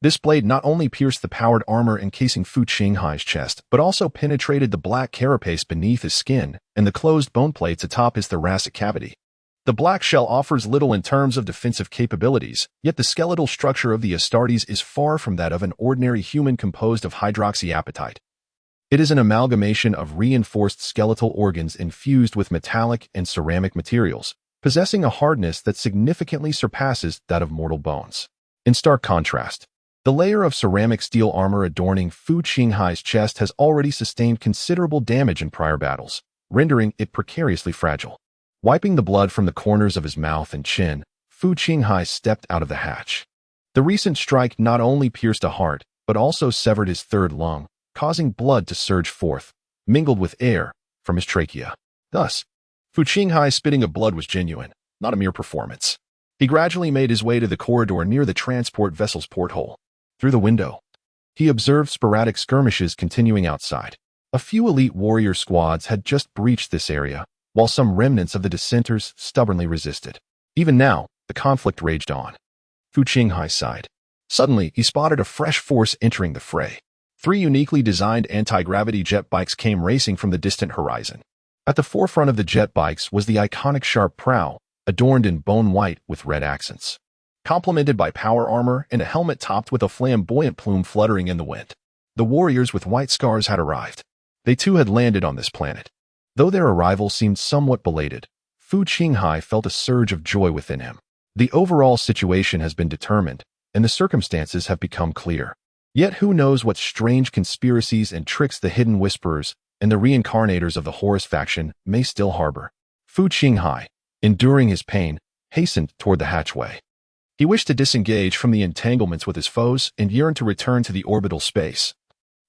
this blade not only pierced the powered armor encasing Fu Qinghai's chest, but also penetrated the black carapace beneath his skin and the closed bone plates atop his thoracic cavity. The black shell offers little in terms of defensive capabilities, yet the skeletal structure of the Astartes is far from that of an ordinary human composed of hydroxyapatite. It is an amalgamation of reinforced skeletal organs infused with metallic and ceramic materials, possessing a hardness that significantly surpasses that of mortal bones. In stark contrast, the layer of ceramic steel armor adorning Fu Qinghai's chest has already sustained considerable damage in prior battles, rendering it precariously fragile. Wiping the blood from the corners of his mouth and chin, Fu Qinghai stepped out of the hatch. The recent strike not only pierced a heart, but also severed his third lung, causing blood to surge forth, mingled with air, from his trachea. Thus, Fu Qinghai's spitting of blood was genuine, not a mere performance. He gradually made his way to the corridor near the transport vessel's porthole. Through the window, he observed sporadic skirmishes continuing outside. A few elite warrior squads had just breached this area, while some remnants of the dissenters stubbornly resisted. Even now, the conflict raged on. Fu Qinghai sighed. Suddenly, he spotted a fresh force entering the fray. 3 uniquely designed anti-gravity jet bikes came racing from the distant horizon. At the forefront of the jet bikes was the iconic sharp prow, adorned in bone white with red accents, complemented by power armor and a helmet topped with a flamboyant plume fluttering in the wind. The warriors with white scars had arrived. They too had landed on this planet. Though their arrival seemed somewhat belated, Fu Qinghai felt a surge of joy within him. The overall situation has been determined, and the circumstances have become clear. Yet who knows what strange conspiracies and tricks the hidden whisperers and the reincarnators of the Horus faction may still harbor. Fu Qinghai, enduring his pain, hastened toward the hatchway. He wished to disengage from the entanglements with his foes and yearned to return to the orbital space,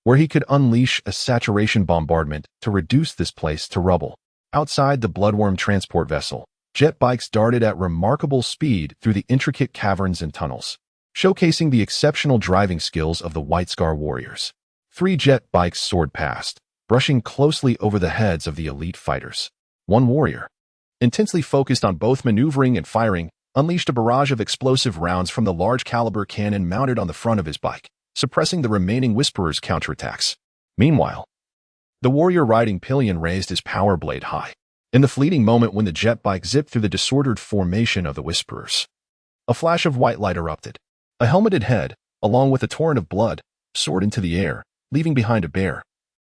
where he could unleash a saturation bombardment to reduce this place to rubble. Outside the Bloodworm transport vessel, jet bikes darted at remarkable speed through the intricate caverns and tunnels, showcasing the exceptional driving skills of the White Scar warriors. 3 jet bikes soared past, brushing closely over the heads of the elite fighters. One warrior, intensely focused on both maneuvering and firing, unleashed a barrage of explosive rounds from the large-caliber cannon mounted on the front of his bike, suppressing the remaining Whisperers' counterattacks. Meanwhile, the warrior riding pillion raised his power blade high. In the fleeting moment when the jet bike zipped through the disordered formation of the Whisperers, a flash of white light erupted. A helmeted head, along with a torrent of blood, soared into the air, leaving behind a bare,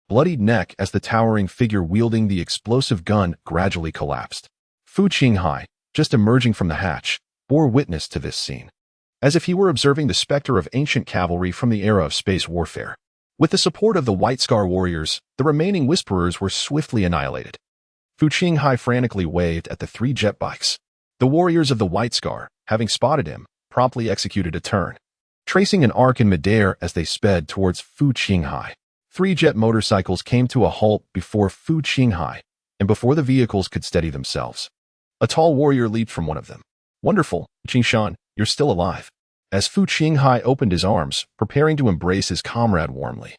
bloodied neck as the towering figure wielding the explosive gun gradually collapsed. Fu Qinghai, just emerging from the hatch, bore witness to this scene, as if he were observing the specter of ancient cavalry from the era of space warfare. With the support of the White Scar warriors, the remaining Whisperers were swiftly annihilated. Fu Qinghai frantically waved at the 3 jet bikes. The warriors of the White Scar, having spotted him, promptly executed a turn, tracing an arc in midair as they sped towards Fu Qinghai. 3 jet motorcycles came to a halt before Fu Qinghai, and before the vehicles could steady themselves, a tall warrior leaped from one of them. "Wonderful, Qingshan, you're still alive." As Fu Qinghai opened his arms, preparing to embrace his comrade warmly,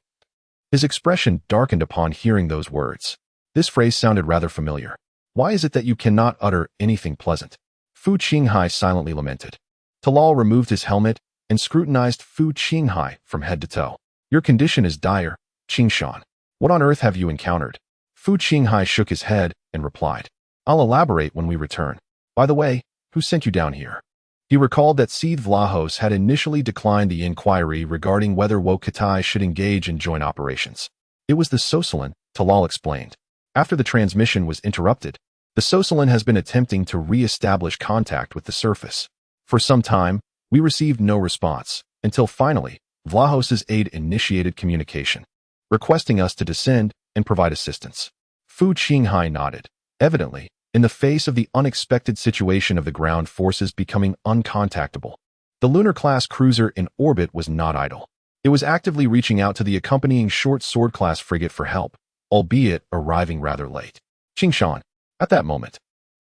his expression darkened upon hearing those words. This phrase sounded rather familiar. "Why is it that you cannot utter anything pleasant?" Fu Qinghai silently lamented. Talal removed his helmet and scrutinized Fu Qinghai from head to toe. "Your condition is dire, Qingshan. What on earth have you encountered?" Fu Qinghai shook his head and replied, "I'll elaborate when we return. By the way, who sent you down here?" He recalled that Seed Vlahos had initially declined the inquiry regarding whether Wokatai should engage in joint operations. "It was the Sosalin," Talal explained. "After the transmission was interrupted, the Sosalin has been attempting to re-establish contact with the surface. For some time, we received no response, until finally, Vlahos's aide initiated communication, requesting us to descend and provide assistance." Fu Qinghai nodded. Evidently, in the face of the unexpected situation of the ground forces becoming uncontactable, the lunar-class cruiser in orbit was not idle. It was actively reaching out to the accompanying short sword-class frigate for help, albeit arriving rather late. Xianxia. At that moment,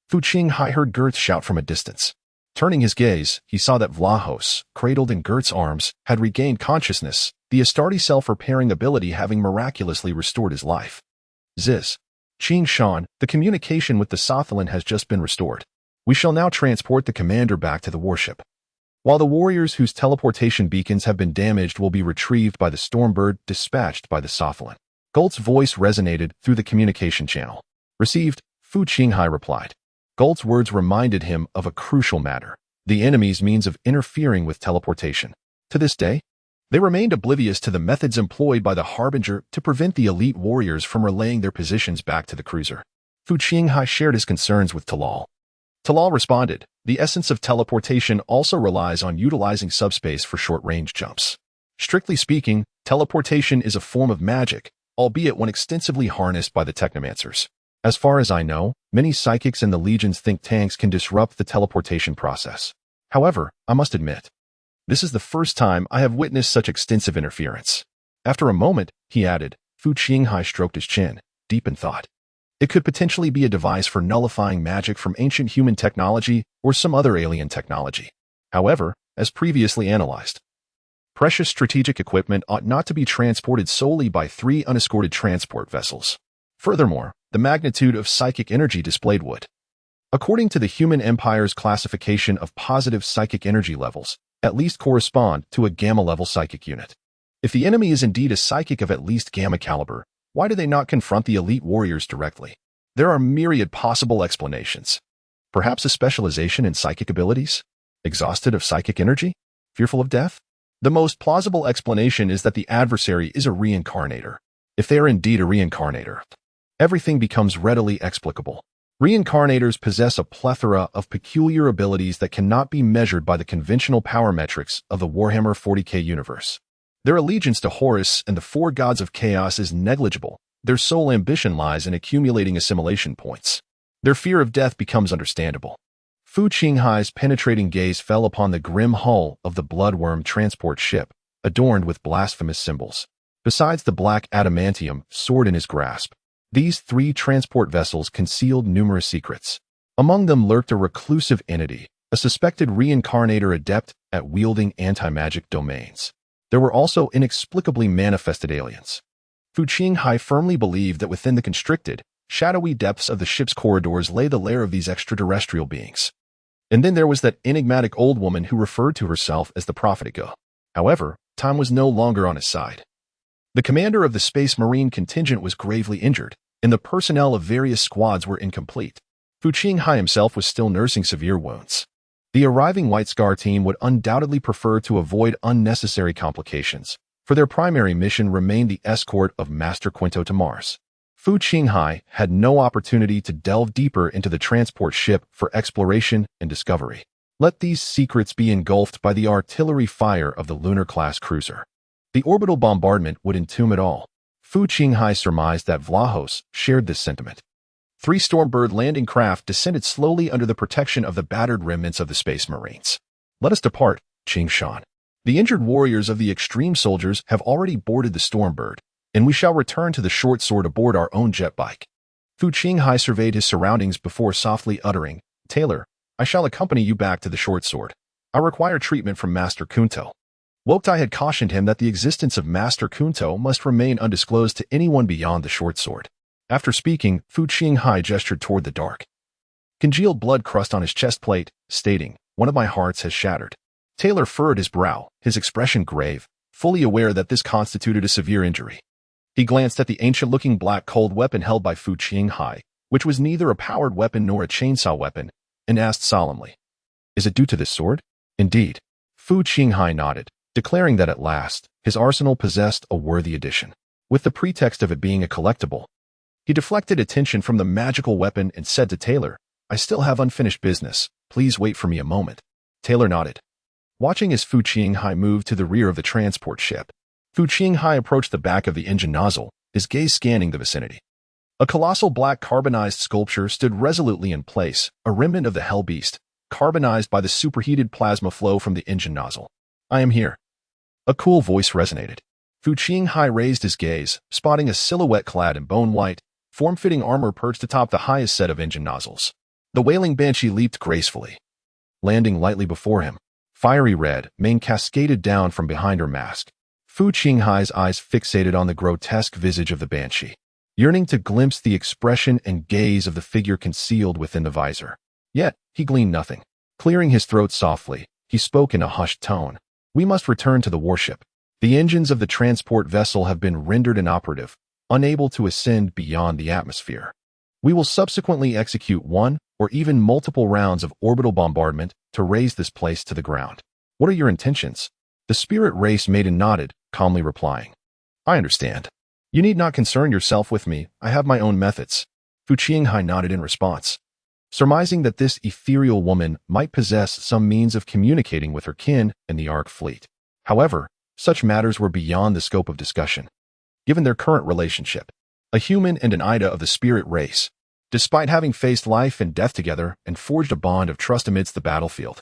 Fu Qinghai heard Gertz shout from a distance. Turning his gaze, he saw that Vlahos, cradled in Gertz's arms, had regained consciousness, the Astarte self-repairing ability having miraculously restored his life. Ziz. Xianxia, the communication with the Sotholan has just been restored. We shall now transport the commander back to the warship. While the warriors whose teleportation beacons have been damaged will be retrieved by the Stormbird dispatched by the Sotholan. Golt's voice resonated through the communication channel. Received, Fu Qinghai replied. Golt's words reminded him of a crucial matter, the enemy's means of interfering with teleportation. To this day, they remained oblivious to the methods employed by the Harbinger to prevent the elite warriors from relaying their positions back to the cruiser. Fu Qinghai shared his concerns with Talal. Talal responded, the essence of teleportation also relies on utilizing subspace for short-range jumps. Strictly speaking, teleportation is a form of magic, albeit one extensively harnessed by the technomancers. As far as I know, many psychics in the Legion's think tanks can disrupt the teleportation process. However, I must admit, this is the first time I have witnessed such extensive interference. After a moment, he added, Fu Qinghai stroked his chin, deep in thought. It could potentially be a device for nullifying magic from ancient human technology or some other alien technology. However, as previously analyzed, precious strategic equipment ought not to be transported solely by 3 unescorted transport vessels. Furthermore, the magnitude of psychic energy displayed would, according to the human empire's classification of positive psychic energy levels, at least correspond to a gamma-level psychic unit. If the enemy is indeed a psychic of at least gamma caliber, why do they not confront the elite warriors directly? There are myriad possible explanations. Perhaps a specialization in psychic abilities? Exhausted of psychic energy? Fearful of death? The most plausible explanation is that the adversary is a reincarnator. If they are indeed a reincarnator, everything becomes readily explicable. Reincarnators possess a plethora of peculiar abilities that cannot be measured by the conventional power metrics of the Warhammer 40k universe. Their allegiance to Horus and the 4 gods of chaos is negligible. Their sole ambition lies in accumulating assimilation points. Their fear of death becomes understandable. Fu Qinghai's penetrating gaze fell upon the grim hull of the Bloodworm transport ship, adorned with blasphemous symbols. Besides the black adamantium sword in his grasp, these 3 transport vessels concealed numerous secrets. Among them lurked a reclusive entity, a suspected reincarnator adept at wielding anti-magic domains. There were also inexplicably manifested aliens. Fu Qinghai firmly believed that within the constricted, shadowy depths of the ship's corridors lay the lair of these extraterrestrial beings. And then there was that enigmatic old woman who referred to herself as the Prophetica. However, time was no longer on his side. The commander of the Space Marine contingent was gravely injured, and the personnel of various squads were incomplete. Fu Qinghai himself was still nursing severe wounds. The arriving White Scar team would undoubtedly prefer to avoid unnecessary complications, for their primary mission remained the escort of Master Quinto to Mars. Fu Qinghai had no opportunity to delve deeper into the transport ship for exploration and discovery. Let these secrets be engulfed by the artillery fire of the lunar-class cruiser. The orbital bombardment would entomb it all. Fu Qinghai surmised that Vlahos shared this sentiment. 3 Stormbird landing craft descended slowly under the protection of the battered remnants of the Space Marines. Let us depart, Xianxia. The injured warriors of the extreme soldiers have already boarded the Stormbird, and we shall return to the short sword aboard our own jet bike. Fu Qinghai surveyed his surroundings before softly uttering, Taylor, I shall accompany you back to the short sword. I require treatment from Master Kunto. Woktai had cautioned him that the existence of Master Kunto must remain undisclosed to anyone beyond the short sword. After speaking, Fu Qinghai gestured toward the dark. Congealed blood crust on his chest plate, stating, one of my hearts has shattered. Taylor furrowed his brow, his expression grave, fully aware that this constituted a severe injury. He glanced at the ancient-looking black cold weapon held by Fu Qinghai, which was neither a powered weapon nor a chainsaw weapon, and asked solemnly, is it due to this sword? Indeed. Fu Qinghai nodded, declaring that at last, his arsenal possessed a worthy addition. With the pretext of it being a collectible, he deflected attention from the magical weapon and said to Taylor, I still have unfinished business. Please wait for me a moment. Taylor nodded. Watching as Fu Qinghai moved to the rear of the transport ship, Fu Qinghai approached the back of the engine nozzle, his gaze scanning the vicinity. A colossal black carbonized sculpture stood resolutely in place, a remnant of the Hell Beast, carbonized by the superheated plasma flow from the engine nozzle. I am here. A cool voice resonated. Fu Qinghai raised his gaze, spotting a silhouette clad in bone-white, form-fitting armor perched atop the highest set of engine nozzles. The wailing banshee leaped gracefully, landing lightly before him. Fiery red mane cascaded down from behind her mask. Fu Qinghai's eyes fixated on the grotesque visage of the banshee, yearning to glimpse the expression and gaze of the figure concealed within the visor. Yet, he gleaned nothing. Clearing his throat softly, he spoke in a hushed tone. "We must return to the warship. The engines of the transport vessel have been rendered inoperative, unable to ascend beyond the atmosphere. We will subsequently execute one or even multiple rounds of orbital bombardment to raise this place to the ground." "What are your intentions?" The spirit race maiden nodded, calmly replying. "I understand. You need not concern yourself with me. I have my own methods." Fu Qinghai nodded in response, surmising that this ethereal woman might possess some means of communicating with her kin in the Ark fleet. However, such matters were beyond the scope of discussion. Given their current relationship, a human and an Ida of the spirit race, despite having faced life and death together and forged a bond of trust amidst the battlefield,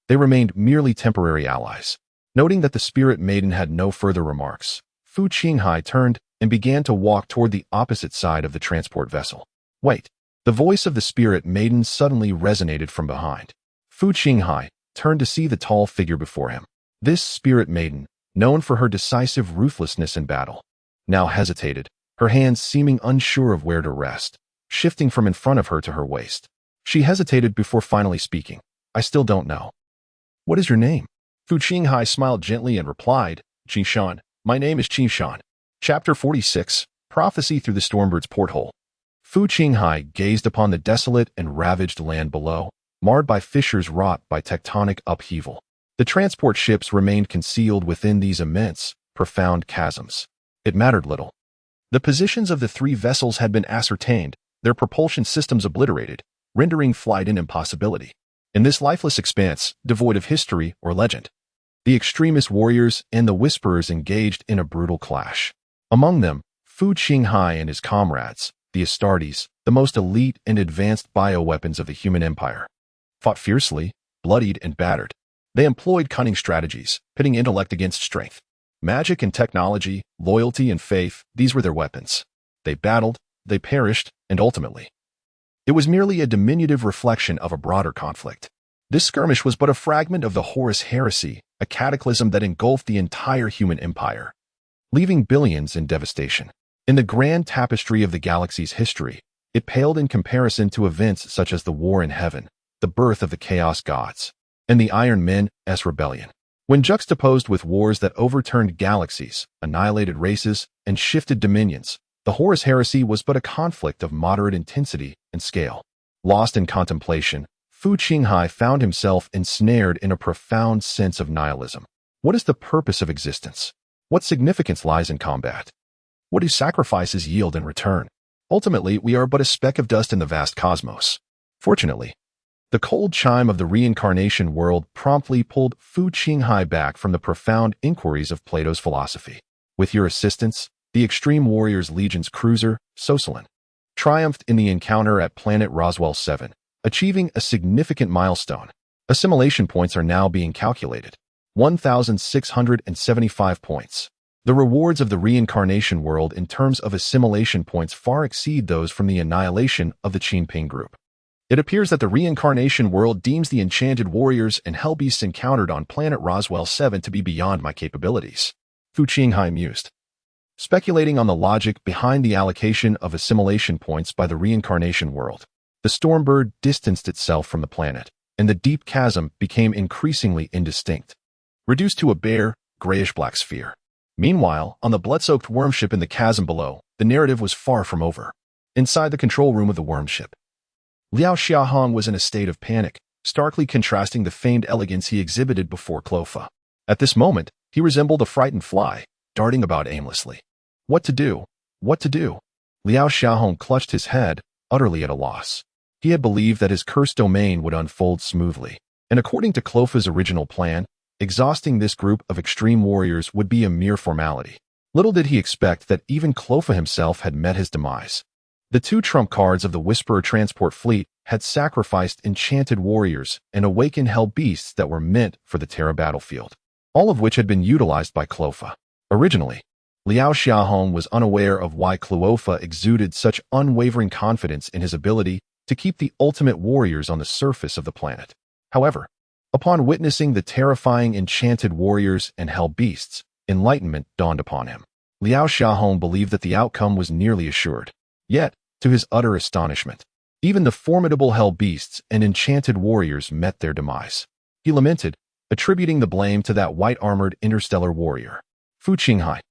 they remained merely temporary allies. Noting that the spirit maiden had no further remarks, Fu Qinghai turned and began to walk toward the opposite side of the transport vessel. "Wait." The voice of the spirit maiden suddenly resonated from behind. Fu Qinghai turned to see the tall figure before him. This spirit maiden, known for her decisive ruthlessness in battle, now hesitated, her hands seeming unsure of where to rest, shifting from in front of her to her waist. She hesitated before finally speaking. "I still don't know." "What is your name?" Fu Qinghai smiled gently and replied, "Qingshan. My name is Qingshan." Chapter 46, Prophecy Through the Stormbird's Porthole. Fu Qinghai gazed upon the desolate and ravaged land below, marred by fissures wrought by tectonic upheaval. The transport ships remained concealed within these immense, profound chasms. It mattered little. The positions of the three vessels had been ascertained, their propulsion systems obliterated, rendering flight an impossibility. In this lifeless expanse, devoid of history or legend, the extremist warriors and the whisperers engaged in a brutal clash. Among them, Fu Qinghai and his comrades, the Astartes, the most elite and advanced bioweapons of the human empire, fought fiercely, bloodied and battered. They employed cunning strategies, pitting intellect against strength. Magic and technology, loyalty and faith, these were their weapons. They battled, they perished, and ultimately, it was merely a diminutive reflection of a broader conflict. This skirmish was but a fragment of the Horus heresy, a cataclysm that engulfed the entire human empire, leaving billions in devastation. In the grand tapestry of the galaxy's history, it paled in comparison to events such as the War in Heaven, the birth of the Chaos Gods, and the Iron Men's rebellion. When juxtaposed with wars that overturned galaxies, annihilated races, and shifted dominions, the Horus heresy was but a conflict of moderate intensity and scale. Lost in contemplation, Fu Qinghai found himself ensnared in a profound sense of nihilism. What is the purpose of existence? What significance lies in combat? What do sacrifices yield in return? Ultimately, we are but a speck of dust in the vast cosmos. Fortunately, the cold chime of the reincarnation world promptly pulled Fu Qinghai back from the profound inquiries of Plato's philosophy. With your assistance, the Extreme Warriors Legion's cruiser, Sosalin, triumphed in the encounter at planet Roswell 7, achieving a significant milestone. Assimilation points are now being calculated. 1,675 points. The rewards of the reincarnation world in terms of assimilation points far exceed those from the annihilation of the Qinping group. It appears that the reincarnation world deems the enchanted warriors and hellbeasts encountered on planet Roswell 7 to be beyond my capabilities. Fu Qinghai mused, speculating on the logic behind the allocation of assimilation points by the reincarnation world. The Stormbird distanced itself from the planet, and the deep chasm became increasingly indistinct, reduced to a bare, grayish-black sphere. Meanwhile, on the blood-soaked wormship in the chasm below, the narrative was far from over. Inside the control room of the wormship, Liao Xiaohong was in a state of panic, starkly contrasting the feigned elegance he exhibited before Clofa. At this moment, he resembled a frightened fly, darting about aimlessly. What to do? What to do? Liao Xiaohong clutched his head, utterly at a loss. He had believed that his cursed domain would unfold smoothly, and according to Clofa's original plan, exhausting this group of extreme warriors would be a mere formality. Little did he expect that even Clofa himself had met his demise. The two trump cards of the Whisperer transport fleet had sacrificed enchanted warriors and awakened hell beasts that were meant for the Terra battlefield, all of which had been utilized by Clofa. Originally, Liao Xiaohong was unaware of why Cleofa exuded such unwavering confidence in his ability to keep the ultimate warriors on the surface of the planet. However, upon witnessing the terrifying enchanted warriors and hell beasts, enlightenment dawned upon him. Liao Xiaohong believed that the outcome was nearly assured. Yet, to his utter astonishment, even the formidable hell beasts and enchanted warriors met their demise. He lamented, attributing the blame to that white-armored interstellar warrior, Fu Qinghai.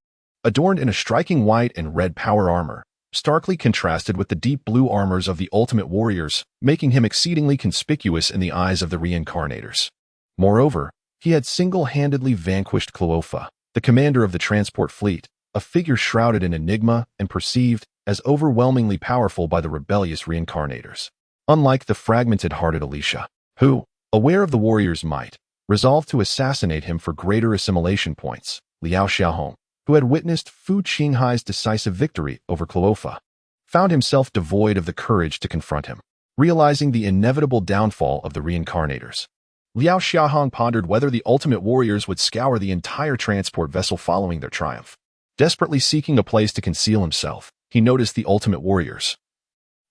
Adorned in a striking white and red power armor, starkly contrasted with the deep blue armors of the ultimate warriors, making him exceedingly conspicuous in the eyes of the reincarnators. Moreover, he had single-handedly vanquished Cleofa, the commander of the transport fleet, a figure shrouded in enigma and perceived as overwhelmingly powerful by the rebellious reincarnators. Unlike the fragmented-hearted Alicia, who, aware of the warrior's might, resolved to assassinate him for greater assimilation points, Liao Xiaohong, who had witnessed Fu Qinghai's decisive victory over Cleofa, found himself devoid of the courage to confront him. Realizing the inevitable downfall of the reincarnators, Liao Xiaohong pondered whether the ultimate warriors would scour the entire transport vessel following their triumph. Desperately seeking a place to conceal himself, he noticed the ultimate warriors,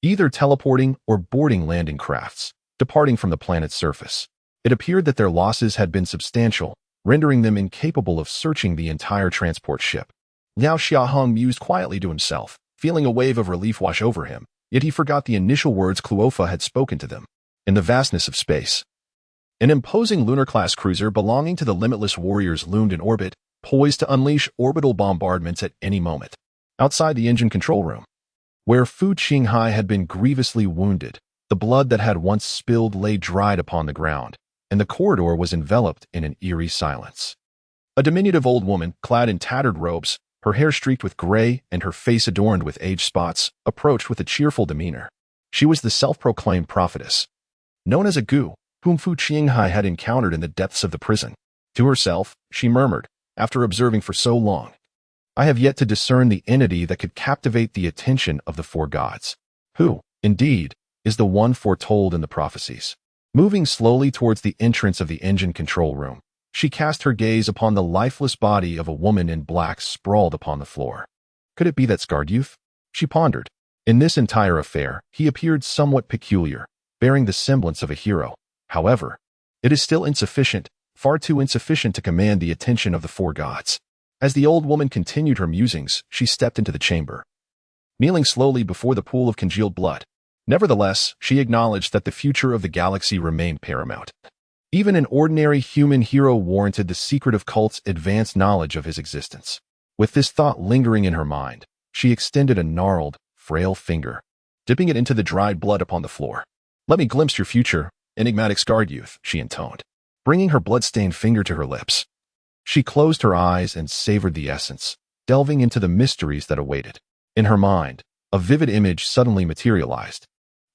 either teleporting or boarding landing crafts, departing from the planet's surface. It appeared that their losses had been substantial, rendering them incapable of searching the entire transport ship. Liao Xiaohong mused quietly to himself, feeling a wave of relief wash over him, yet he forgot the initial words Cleofa had spoken to them. In the vastness of space, an imposing lunar-class cruiser belonging to the limitless warriors loomed in orbit, poised to unleash orbital bombardments at any moment. Outside the engine control room, where Fu Qinghai had been grievously wounded, the blood that had once spilled lay dried upon the ground, and the corridor was enveloped in an eerie silence. A diminutive old woman, clad in tattered robes, her hair streaked with gray and her face adorned with age spots, approached with a cheerful demeanor. She was the self-proclaimed prophetess, known as a gu, whom Fu Qinghai had encountered in the depths of the prison. To herself, she murmured, after observing for so long, "I have yet to discern the entity that could captivate the attention of the four gods. Who, indeed, is the one foretold in the prophecies?" Moving slowly towards the entrance of the engine control room, she cast her gaze upon the lifeless body of a woman in black sprawled upon the floor. Could it be that scarred youth? She pondered. In this entire affair, he appeared somewhat peculiar, bearing the semblance of a hero. However, it is still insufficient, far too insufficient to command the attention of the four gods. As the old woman continued her musings, she stepped into the chamber, kneeling slowly before the pool of congealed blood. Nevertheless, she acknowledged that the future of the galaxy remained paramount. Even an ordinary human hero warranted the secretive cult's advanced knowledge of his existence. With this thought lingering in her mind, she extended a gnarled, frail finger, dipping it into the dried blood upon the floor. "Let me glimpse your future, enigmatic scarred youth," she intoned, bringing her blood-stained finger to her lips. She closed her eyes and savored the essence, delving into the mysteries that awaited. In her mind, a vivid image suddenly materialized,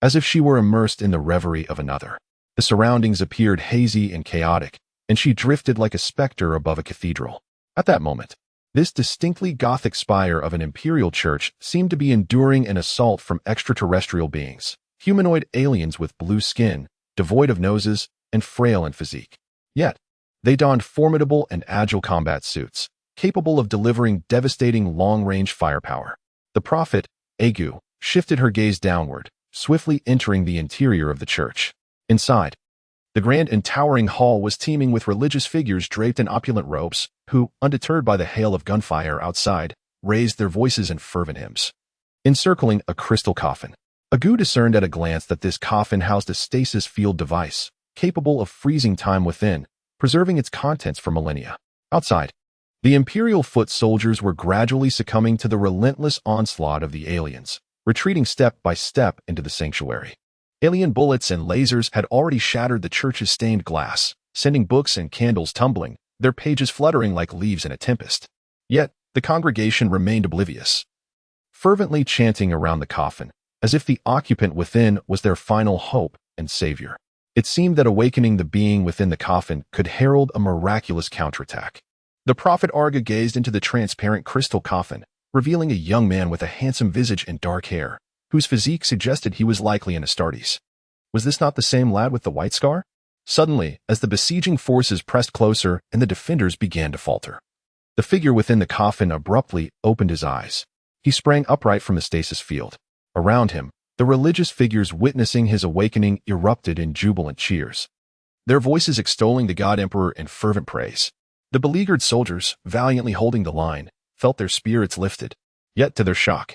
as if she were immersed in the reverie of another. The surroundings appeared hazy and chaotic, and she drifted like a specter above a cathedral. At that moment, this distinctly Gothic spire of an imperial church seemed to be enduring an assault from extraterrestrial beings, humanoid aliens with blue skin, devoid of noses, and frail in physique. Yet, they donned formidable and agile combat suits, capable of delivering devastating long-range firepower. The prophet, Agu, shifted her gaze downward, swiftly entering the interior of the church. Inside, the grand and towering hall was teeming with religious figures draped in opulent robes, who, undeterred by the hail of gunfire outside, raised their voices in fervent hymns. Encircling a crystal coffin, Agu discerned at a glance that this coffin housed a stasis field device, capable of freezing time within, preserving its contents for millennia. Outside, the Imperial foot soldiers were gradually succumbing to the relentless onslaught of the aliens, retreating step by step into the sanctuary. Alien bullets and lasers had already shattered the church's stained glass, sending books and candles tumbling, their pages fluttering like leaves in a tempest. Yet, the congregation remained oblivious, fervently chanting around the coffin, as if the occupant within was their final hope and savior. It seemed that awakening the being within the coffin could herald a miraculous counterattack. The prophet Arga gazed into the transparent crystal coffin, revealing a young man with a handsome visage and dark hair, whose physique suggested he was likely an Astartes. Was this not the same lad with the white scar? Suddenly, as the besieging forces pressed closer and the defenders began to falter, The figure within the coffin abruptly opened his eyes. He sprang upright from the stasis field. Around him, the religious figures witnessing his awakening erupted in jubilant cheers, their voices extolling the God Emperor in fervent praise. The beleaguered soldiers, valiantly holding the line, felt their spirits lifted. Yet to their shock,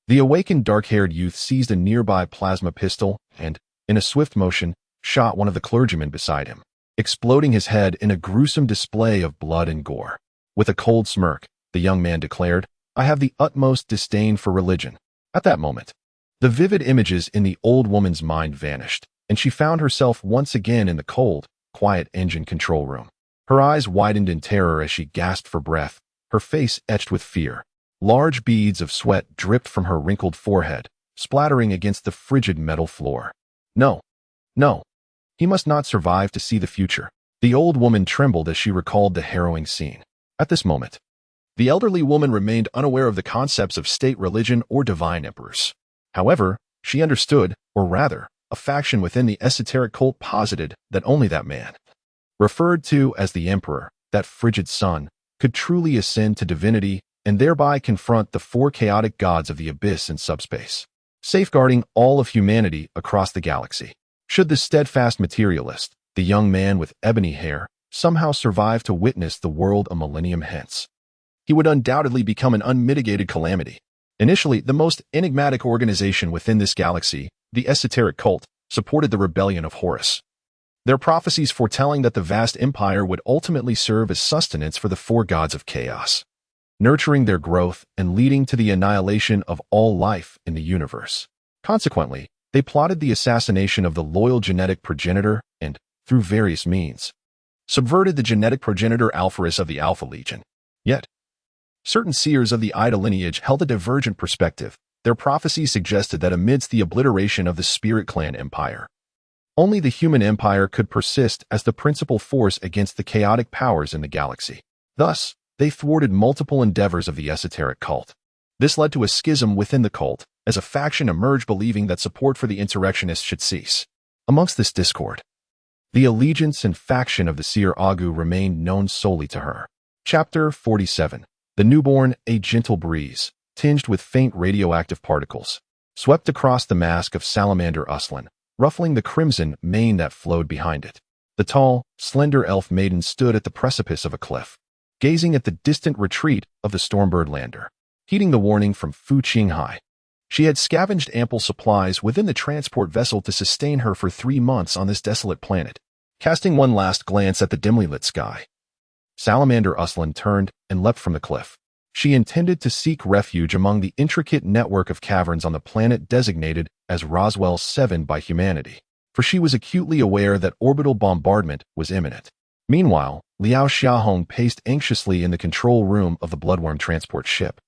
the awakened dark-haired youth seized a nearby plasma pistol and, in a swift motion, shot one of the clergymen beside him, exploding his head in a gruesome display of blood and gore. With a cold smirk, the young man declared, "I have the utmost disdain for religion." At that moment, the vivid images in the old woman's mind vanished, and she found herself once again in the cold, quiet engine control room. Her eyes widened in terror as she gasped for breath, her face etched with fear. Large beads of sweat dripped from her wrinkled forehead, splattering against the frigid metal floor. No, no, he must not survive to see the future. The old woman trembled as she recalled the harrowing scene. At this moment, the elderly woman remained unaware of the concepts of state religion or divine emperors. However, she understood, or rather, a faction within the esoteric cult posited that only that man, referred to as the emperor, that frigid son, could truly ascend to divinity and thereby confront the four chaotic gods of the abyss and subspace, safeguarding all of humanity across the galaxy. Should the steadfast materialist, the young man with ebony hair, somehow survive to witness the world a millennium hence, he would undoubtedly become an unmitigated calamity. Initially, the most enigmatic organization within this galaxy, the esoteric cult, supported the rebellion of Horus, their prophecies foretelling that the vast empire would ultimately serve as sustenance for the four gods of chaos, nurturing their growth and leading to the annihilation of all life in the universe. Consequently, they plotted the assassination of the loyal genetic progenitor and, through various means, subverted the genetic progenitor Alpharus of the Alpha Legion. Yet, certain seers of the Ida lineage held a divergent perspective. Their prophecies suggested that amidst the obliteration of the Spirit Clan Empire, only the human empire could persist as the principal force against the chaotic powers in the galaxy. Thus, they thwarted multiple endeavors of the esoteric cult. This led to a schism within the cult, as a faction emerged believing that support for the insurrectionists should cease. Amongst this discord, the allegiance and faction of the seer Agu remained known solely to her. Chapter 47. The newborn, a gentle breeze, tinged with faint radioactive particles, swept across the mask of Salamander Uslan, ruffling the crimson mane that flowed behind it. The tall, slender elf maiden stood at the precipice of a cliff, gazing at the distant retreat of the Stormbird lander, heeding the warning from Fu Qinghai. She had scavenged ample supplies within the transport vessel to sustain her for 3 months on this desolate planet. Casting one last glance at the dimly lit sky, Salamander Uslan turned and leapt from the cliff. She intended to seek refuge among the intricate network of caverns on the planet designated as Roswell 7 by humanity, for she was acutely aware that orbital bombardment was imminent. Meanwhile, Liao Xiaohong paced anxiously in the control room of the Bloodworm transport ship,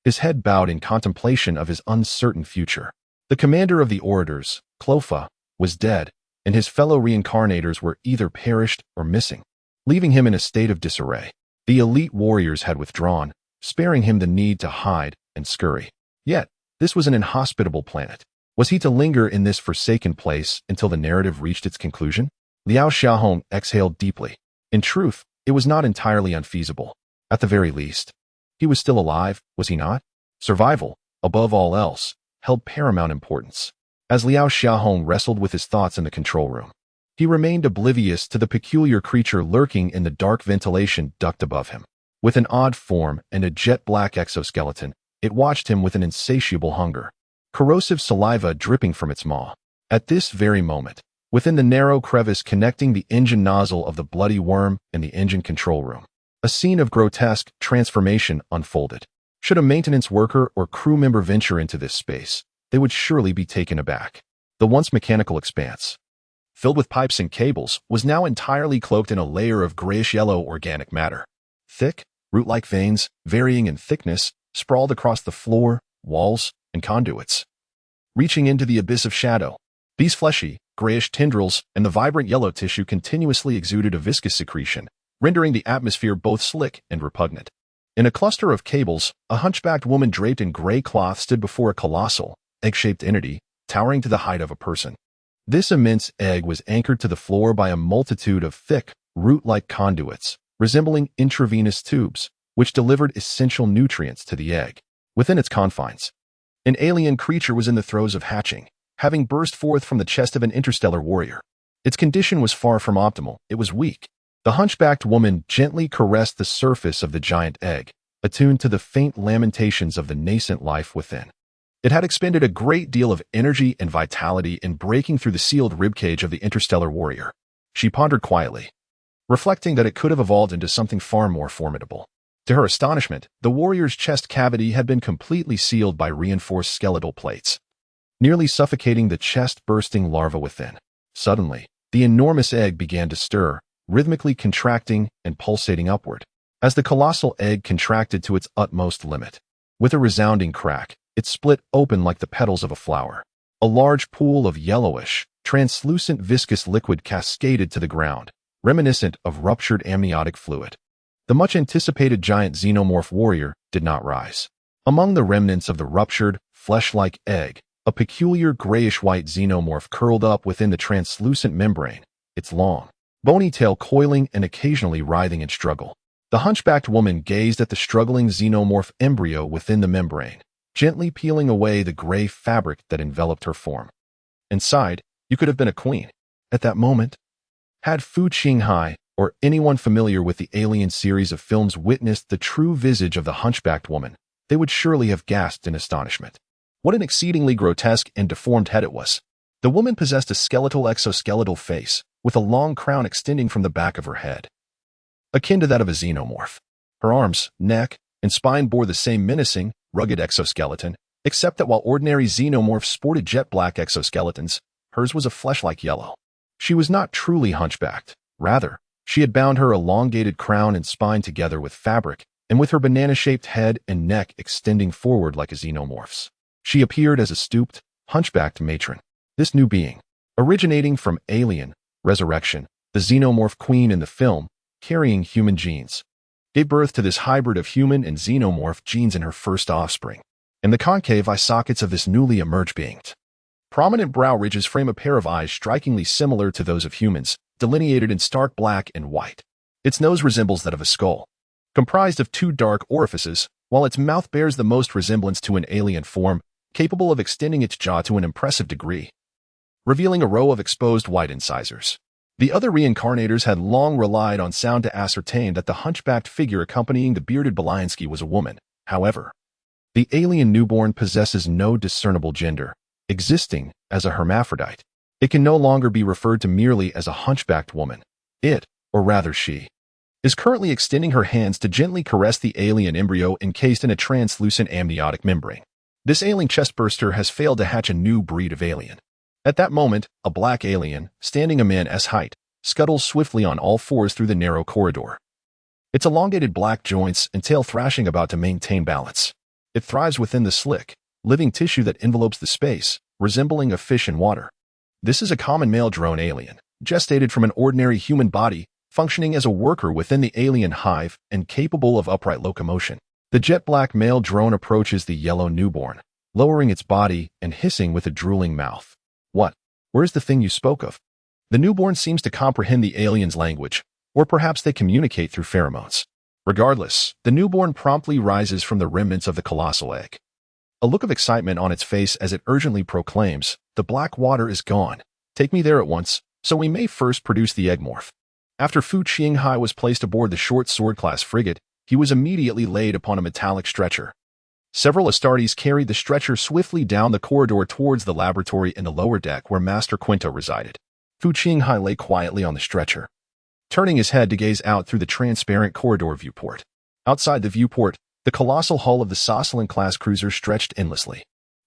his head bowed in contemplation of his uncertain future. The commander of the Orators, Clofa, was dead, and his fellow reincarnators were either perished or missing, leaving him in a state of disarray. The elite warriors had withdrawn, sparing him the need to hide and scurry. Yet, this was an inhospitable planet. Was he to linger in this forsaken place until the narrative reached its conclusion? Liao Xiaohong exhaled deeply. In truth, it was not entirely unfeasible. At the very least, he was still alive, was he not? Survival, above all else, held paramount importance. As Liao Xiaohong wrestled with his thoughts in the control room, he remained oblivious to the peculiar creature lurking in the dark ventilation duct above him. With an odd form and a jet-black exoskeleton, it watched him with an insatiable hunger, corrosive saliva dripping from its maw. At this very moment, within the narrow crevice connecting the engine nozzle of the bloody worm and the engine control room, a scene of grotesque transformation unfolded. Should a maintenance worker or crew member venture into this space, they would surely be taken aback. The once mechanical expanse, filled with pipes and cables, was now entirely cloaked in a layer of grayish-yellow organic matter. Thick, root-like veins, varying in thickness, sprawled across the floor, walls, and conduits, reaching into the abyss of shadow. These fleshy, grayish tendrils and the vibrant yellow tissue continuously exuded a viscous secretion, rendering the atmosphere both slick and repugnant. In a cluster of cables, a hunchbacked woman draped in gray cloth stood before a colossal, egg-shaped entity, towering to the height of a person. This immense egg was anchored to the floor by a multitude of thick, root-like conduits, resembling intravenous tubes, which delivered essential nutrients to the egg. Within its confines, an alien creature was in the throes of hatching, having burst forth from the chest of an interstellar warrior. Its condition was far from optimal. It was weak. The hunchbacked woman gently caressed the surface of the giant egg, attuned to the faint lamentations of the nascent life within. It had expended a great deal of energy and vitality in breaking through the sealed ribcage of the interstellar warrior. She pondered quietly, reflecting that it could have evolved into something far more formidable. To her astonishment, the warrior's chest cavity had been completely sealed by reinforced skeletal plates, nearly suffocating the chest-bursting larva within. Suddenly, the enormous egg began to stir, rhythmically contracting and pulsating upward. As the colossal egg contracted to its utmost limit, with a resounding crack, it split open like the petals of a flower. A large pool of yellowish, translucent viscous liquid cascaded to the ground, reminiscent of ruptured amniotic fluid. The much-anticipated giant xenomorph warrior did not rise. Among the remnants of the ruptured, flesh-like egg, a peculiar grayish-white xenomorph curled up within the translucent membrane, its long, bony tail coiling and occasionally writhing in struggle. The hunchbacked woman gazed at the struggling xenomorph embryo within the membrane, gently peeling away the gray fabric that enveloped her form. Inside, you could have been a queen. At that moment, had Fu Qinghai, or anyone familiar with the Alien series of films, witnessed the true visage of the hunchbacked woman, they would surely have gasped in astonishment. What an exceedingly grotesque and deformed head it was. The woman possessed a skeletal exoskeletal face, with a long crown extending from the back of her head, akin to that of a xenomorph. Her arms, neck, and spine bore the same menacing, rugged exoskeleton, except that while ordinary xenomorphs sported jet black exoskeletons, hers was a flesh-like yellow. She was not truly hunchbacked. Rather, she had bound her elongated crown and spine together with fabric, and with her banana-shaped head and neck extending forward like a xenomorph's, she appeared as a stooped, hunchbacked matron. This new being, originating from Alien, Resurrection, the xenomorph queen in the film, carrying human genes, gave birth to this hybrid of human and xenomorph genes in her first offspring. In the concave eye sockets of this newly emerged being, prominent brow ridges frame a pair of eyes strikingly similar to those of humans, delineated in stark black and white. Its nose resembles that of a skull, comprised of two dark orifices, while its mouth bears the most resemblance to an alien form, capable of extending its jaw to an impressive degree, revealing a row of exposed white incisors. The other reincarnators had long relied on sound to ascertain that the hunchbacked figure accompanying the bearded Beliansky was a woman. However, the alien newborn possesses no discernible gender, existing as a hermaphrodite. It can no longer be referred to merely as a hunchbacked woman. It, or rather she, is currently extending her hands to gently caress the alien embryo encased in a translucent amniotic membrane. This alien chestburster has failed to hatch a new breed of alien. At that moment, a black alien, standing a man's height, scuttles swiftly on all fours through the narrow corridor, its elongated black joints and tail thrashing about to maintain balance. It thrives within the slick, living tissue that envelopes the space, resembling a fish in water. This is a common male drone alien, gestated from an ordinary human body, functioning as a worker within the alien hive and capable of upright locomotion. The jet-black male drone approaches the yellow newborn, lowering its body and hissing with a drooling mouth. What? Where's the thing you spoke of? The newborn seems to comprehend the alien's language, or perhaps they communicate through pheromones. Regardless, the newborn promptly rises from the remnants of the colossal egg, a look of excitement on its face as it urgently proclaims, "The black water is gone. Take me there at once, so we may first produce the egg-morph." After Fu Qinghai was placed aboard the short sword-class frigate, he was immediately laid upon a metallic stretcher. Several Astartes carried the stretcher swiftly down the corridor towards the laboratory in the lower deck where Master Quinto resided. Fu Qinghai lay quietly on the stretcher, turning his head to gaze out through the transparent corridor viewport. Outside the viewport, the colossal hull of the Sossalin-class cruiser stretched endlessly.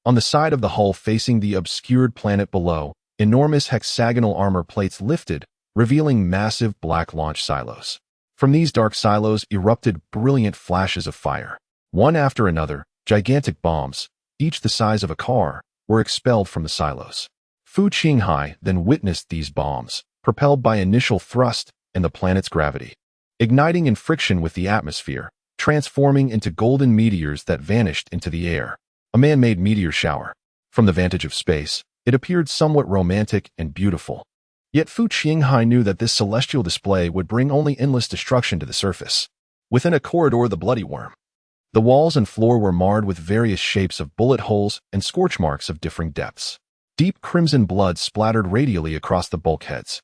On the side of the hull facing the obscured planet below, enormous hexagonal armor plates lifted, revealing massive black launch silos. From these dark silos erupted brilliant flashes of fire. One after another, gigantic bombs, each the size of a car, were expelled from the silos. Fu Qinghai then witnessed these bombs, propelled by initial thrust and the planet's gravity, igniting in friction with the atmosphere, transforming into golden meteors that vanished into the air. A man-made meteor shower. From the vantage of space, it appeared somewhat romantic and beautiful. Yet Fu Qinghai knew that this celestial display would bring only endless destruction to the surface. Within a corridor, the bloody worm. The walls and floor were marred with various shapes of bullet holes and scorch marks of differing depths. Deep crimson blood splattered radially across the bulkheads.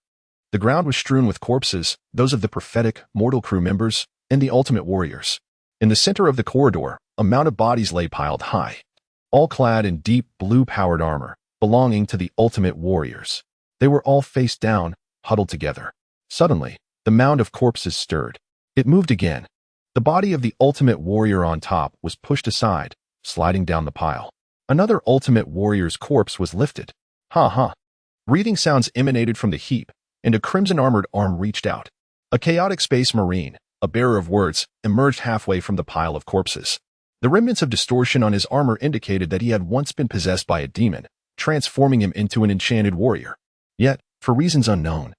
The ground was strewn with corpses, those of the prophetic, mortal crew members, and the ultimate warriors. In the center of the corridor, a mound of bodies lay piled high, all clad in deep blue-powered armor, belonging to the ultimate warriors. They were all face down, huddled together. Suddenly, the mound of corpses stirred. It moved again. The body of the ultimate warrior on top was pushed aside, sliding down the pile. Another ultimate warrior's corpse was lifted. Ha! Breathing sounds emanated from the heap, and a crimson-armored arm reached out. A chaotic space marine, a bearer of words, emerged halfway from the pile of corpses. The remnants of distortion on his armor indicated that he had once been possessed by a demon, transforming him into an enchanted warrior. Yet, for reasons unknown,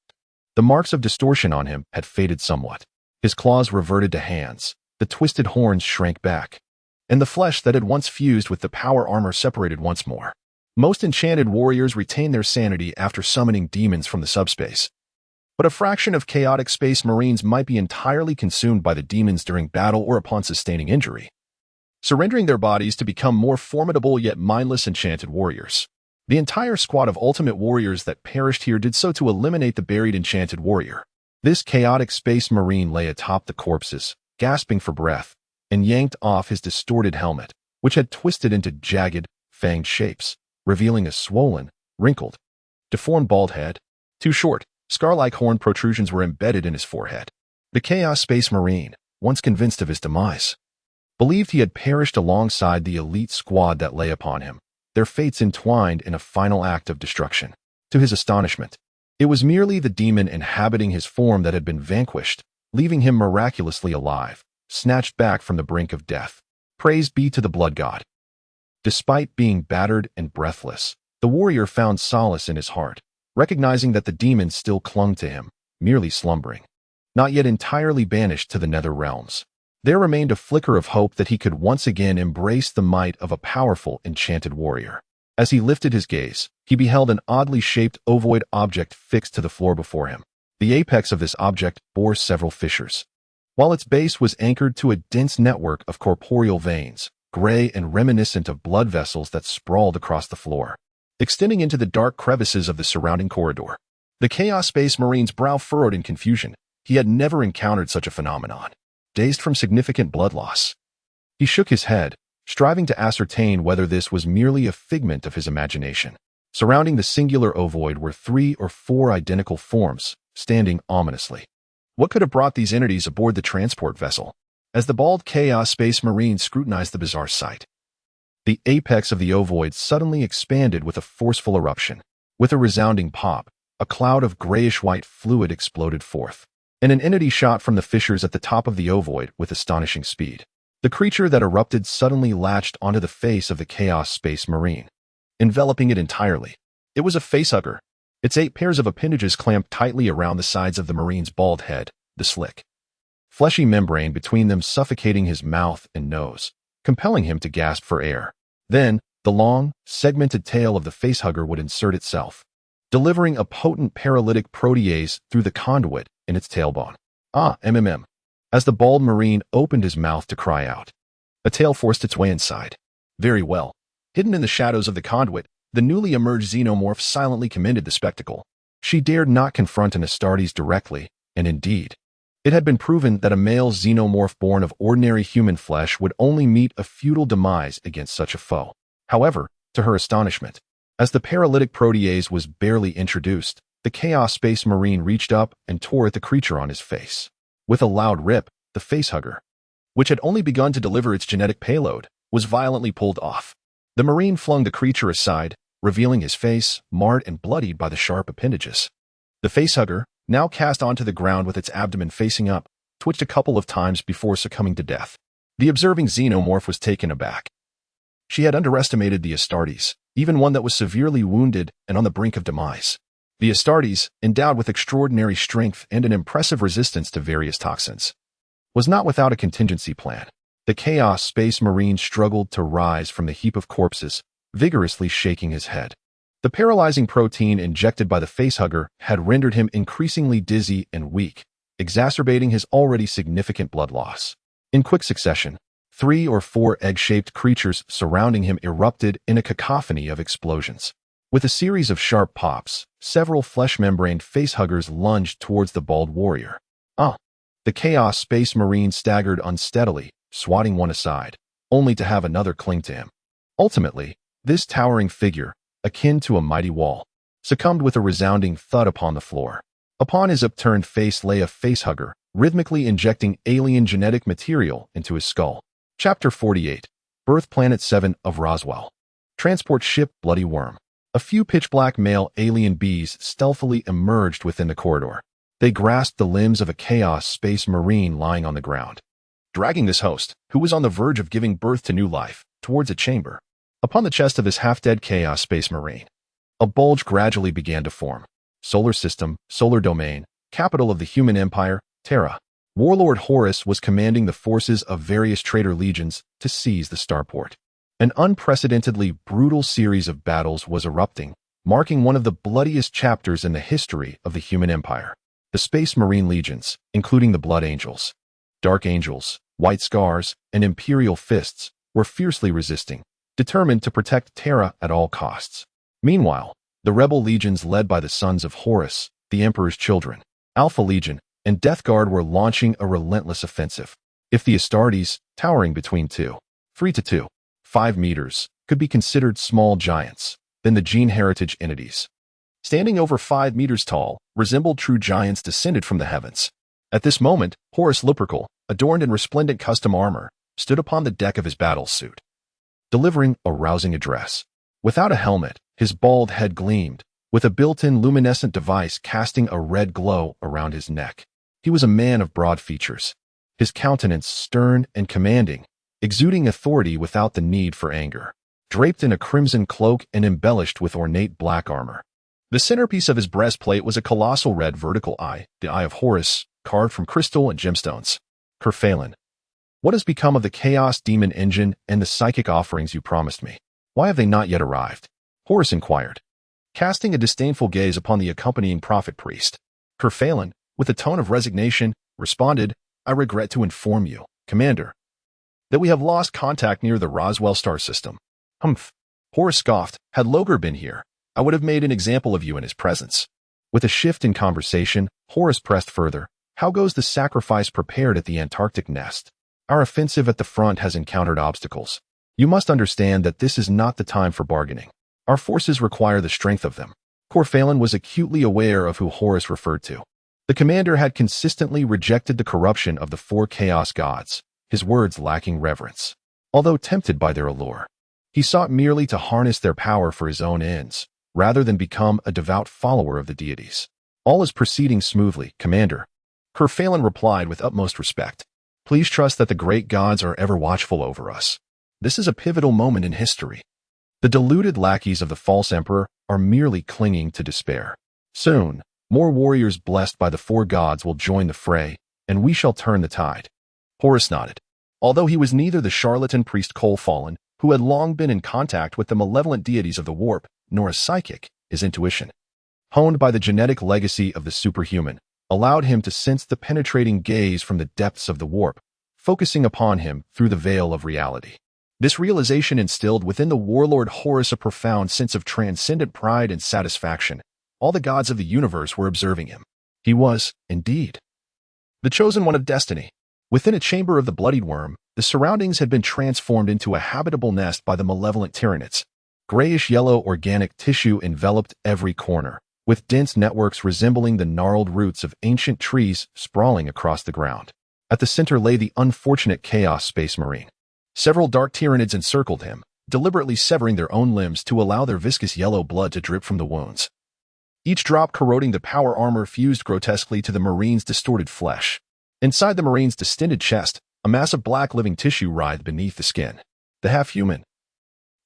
the marks of distortion on him had faded somewhat. His claws reverted to hands, the twisted horns shrank back, and the flesh that had once fused with the power armor separated once more. Most enchanted warriors retain their sanity after summoning demons from the subspace, but a fraction of chaotic space marines might be entirely consumed by the demons during battle or upon sustaining injury, surrendering their bodies to become more formidable yet mindless enchanted warriors. The entire squad of ultimate warriors that perished here did so to eliminate the buried enchanted warrior. This chaotic space marine lay atop the corpses, gasping for breath, and yanked off his distorted helmet, which had twisted into jagged, fanged shapes, revealing a swollen, wrinkled, deformed bald head. Too short, scar-like horn protrusions were embedded in his forehead. The Chaos Space Marine, once convinced of his demise, believed he had perished alongside the elite squad that lay upon him, their fates entwined in a final act of destruction. To his astonishment, it was merely the demon inhabiting his form that had been vanquished, leaving him miraculously alive, snatched back from the brink of death. Praise be to the blood god. Despite being battered and breathless, the warrior found solace in his heart, recognizing that the demon still clung to him, merely slumbering, not yet entirely banished to the nether realms. There remained a flicker of hope that he could once again embrace the might of a powerful, enchanted warrior. As he lifted his gaze, he beheld an oddly shaped ovoid object fixed to the floor before him. The apex of this object bore several fissures, while its base was anchored to a dense network of corporeal veins, gray and reminiscent of blood vessels that sprawled across the floor, extending into the dark crevices of the surrounding corridor. The Chaos Space Marine's brow furrowed in confusion. He had never encountered such a phenomenon. Dazed from significant blood loss, he shook his head, striving to ascertain whether this was merely a figment of his imagination. Surrounding the singular ovoid were 3 or 4 identical forms, standing ominously. What could have brought these entities aboard the transport vessel? As the bald Chaos Space Marine scrutinized the bizarre sight, the apex of the ovoid suddenly expanded with a forceful eruption. With a resounding pop, a cloud of grayish-white fluid exploded forth, and an entity shot from the fissures at the top of the ovoid with astonishing speed. The creature that erupted suddenly latched onto the face of the Chaos Space Marine, enveloping it entirely. It was a facehugger. Its 8 pairs of appendages clamped tightly around the sides of the Marine's bald head, the slick, fleshy membrane between them suffocating his mouth and nose, compelling him to gasp for air. Then, the long, segmented tail of the facehugger would insert itself, delivering a potent paralytic protease through the conduit in its tailbone. As the bald Marine opened his mouth to cry out, a tail forced its way inside. Very well. Hidden in the shadows of the conduit, the newly emerged xenomorph silently commended the spectacle. She dared not confront an Astartes directly, and indeed, it had been proven that a male xenomorph born of ordinary human flesh would only meet a futile demise against such a foe. However, to her astonishment, as the paralytic protease was barely introduced, the Chaos Space Marine reached up and tore at the creature on his face. With a loud rip, the facehugger, which had only begun to deliver its genetic payload, was violently pulled off. The Marine flung the creature aside, revealing his face, marred and bloodied by the sharp appendages. The facehugger, now cast onto the ground with its abdomen facing up, twitched a couple of times before succumbing to death. The observing xenomorph was taken aback. She had underestimated the Astartes, even one that was severely wounded and on the brink of demise. The Astartes, endowed with extraordinary strength and an impressive resistance to various toxins, was not without a contingency plan. The Chaos Space Marine struggled to rise from the heap of corpses, vigorously shaking his head. The paralyzing protein injected by the facehugger had rendered him increasingly dizzy and weak, exacerbating his already significant blood loss. In quick succession, 3 or 4 egg-shaped creatures surrounding him erupted in a cacophony of explosions. With a series of sharp pops, several flesh-membraned facehuggers lunged towards the bald warrior. The Chaos Space Marine staggered unsteadily, swatting one aside, only to have another cling to him. Ultimately, this towering figure, akin to a mighty wall, succumbed with a resounding thud upon the floor. Upon his upturned face lay a facehugger, rhythmically injecting alien genetic material into his skull. Chapter 48. Birth Planet 7 of Roswell. Transport Ship Bloody Worm. A few pitch-black male alien bees stealthily emerged within the corridor. They grasped the limbs of a Chaos Space Marine lying on the ground, dragging this host, who was on the verge of giving birth to new life, towards a chamber. Upon the chest of his half-dead Chaos Space Marine, a bulge gradually began to form. Solar System, Solar Domain, capital of the human empire, Terra. Warlord Horus was commanding the forces of various traitor legions to seize the starport. An unprecedentedly brutal series of battles was erupting, marking one of the bloodiest chapters in the history of the human empire. The Space Marine legions, including the Blood Angels, Dark Angels, White Scars, and Imperial Fists, were fiercely resisting, determined to protect Terra at all costs. Meanwhile, the rebel legions led by the sons of Horus, the Emperor's children, Alpha Legion, and Death Guard were launching a relentless offensive. If the Astartes, towering between 3 to 5 meters, could be considered small giants, then the Gene Heritage entities, standing over 5 meters tall, resembled true giants descended from the heavens. At this moment, Horus Lupercal, adorned in resplendent custom armor, stood upon the deck of his battle suit, delivering a rousing address. Without a helmet, his bald head gleamed, with a built-in luminescent device casting a red glow around his neck. He was a man of broad features, his countenance stern and commanding, exuding authority without the need for anger. Draped in a crimson cloak and embellished with ornate black armor, the centerpiece of his breastplate was a colossal red vertical eye, the Eye of Horus, carved from crystal and gemstones. Kerphalin, what has become of the Chaos Demon Engine and the psychic offerings you promised me? Why have they not yet arrived? Horus inquired, casting a disdainful gaze upon the accompanying prophet priest. Kerphalin, with a tone of resignation, responded, I regret to inform you, Commander, that we have lost contact near the Roswell star system. Humph. Horus scoffed, had Logar been here, I would have made an example of you in his presence. With a shift in conversation, Horus pressed further. How goes the sacrifice prepared at the Antarctic nest? Our offensive at the front has encountered obstacles. You must understand that this is not the time for bargaining. Our forces require the strength of them. Kerphalin was acutely aware of who Horus referred to. The commander had consistently rejected the corruption of the 4 chaos gods, his words lacking reverence. Although tempted by their allure, he sought merely to harness their power for his own ends, rather than become a devout follower of the deities. All is proceeding smoothly, Commander. Kerphalin replied with utmost respect. Please trust that the great gods are ever watchful over us. This is a pivotal moment in history. The deluded lackeys of the false emperor are merely clinging to despair. Soon, more warriors blessed by the 4 gods will join the fray, and we shall turn the tide. Horus nodded. Although he was neither the charlatan priest Kerphalin, who had long been in contact with the malevolent deities of the warp, nor a psychic, his intuition, honed by the genetic legacy of the superhuman, allowed him to sense the penetrating gaze from the depths of the warp, focusing upon him through the veil of reality. This realization instilled within the warlord Horus a profound sense of transcendent pride and satisfaction. All the gods of the universe were observing him. He was, indeed, the chosen one of destiny. Within a chamber of the bloodied worm, the surroundings had been transformed into a habitable nest by the malevolent tyranids. Grayish-yellow organic tissue enveloped every corner, with dense networks resembling the gnarled roots of ancient trees sprawling across the ground. At the center lay the unfortunate Chaos Space Marine. Several dark tyranids encircled him, deliberately severing their own limbs to allow their viscous yellow blood to drip from the wounds. Each drop corroding the power armor fused grotesquely to the Marine's distorted flesh. Inside the Marine's distended chest, a mass of black living tissue writhed beneath the skin. The half-human,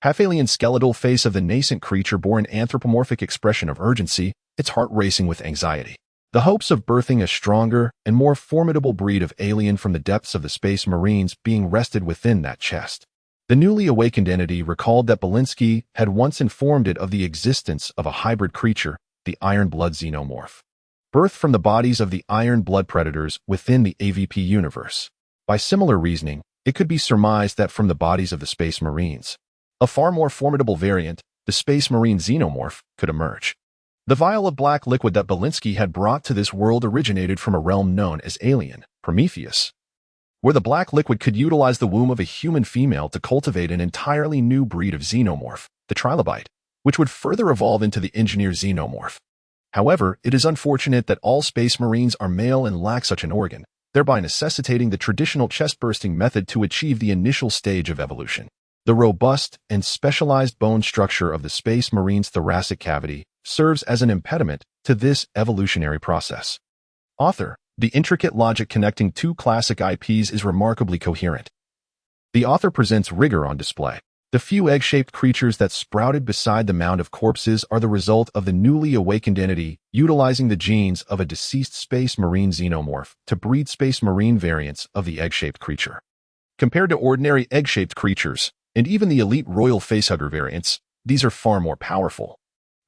half-alien skeletal face of the nascent creature bore an anthropomorphic expression of urgency, its heart racing with anxiety. The hopes of birthing a stronger and more formidable breed of alien from the depths of the Space Marines being rested within that chest. The newly awakened entity recalled that Belinsky had once informed it of the existence of a hybrid creature, the Iron Blood Xenomorph. birthed from the bodies of the iron blood predators within the AVP universe. By similar reasoning, it could be surmised that from the bodies of the Space Marines, a far more formidable variant, the Space Marine Xenomorph, could emerge. The vial of black liquid that Belinsky had brought to this world originated from a realm known as Alien, Prometheus, where the black liquid could utilize the womb of a human female to cultivate an entirely new breed of xenomorph, the trilobite, which would further evolve into the engineer xenomorph. However, it is unfortunate that all Space Marines are male and lack such an organ, thereby necessitating the traditional chest-bursting method to achieve the initial stage of evolution. The robust and specialized bone structure of the Space Marine's thoracic cavity serves as an impediment to this evolutionary process. Author: the intricate logic connecting two classic IPs is remarkably coherent. The author presents rigor on display. The few egg-shaped creatures that sprouted beside the mound of corpses are the result of the newly awakened entity utilizing the genes of a deceased Space Marine xenomorph to breed Space Marine variants of the egg-shaped creature. Compared to ordinary egg-shaped creatures, and even the elite royal facehugger variants, these are far more powerful,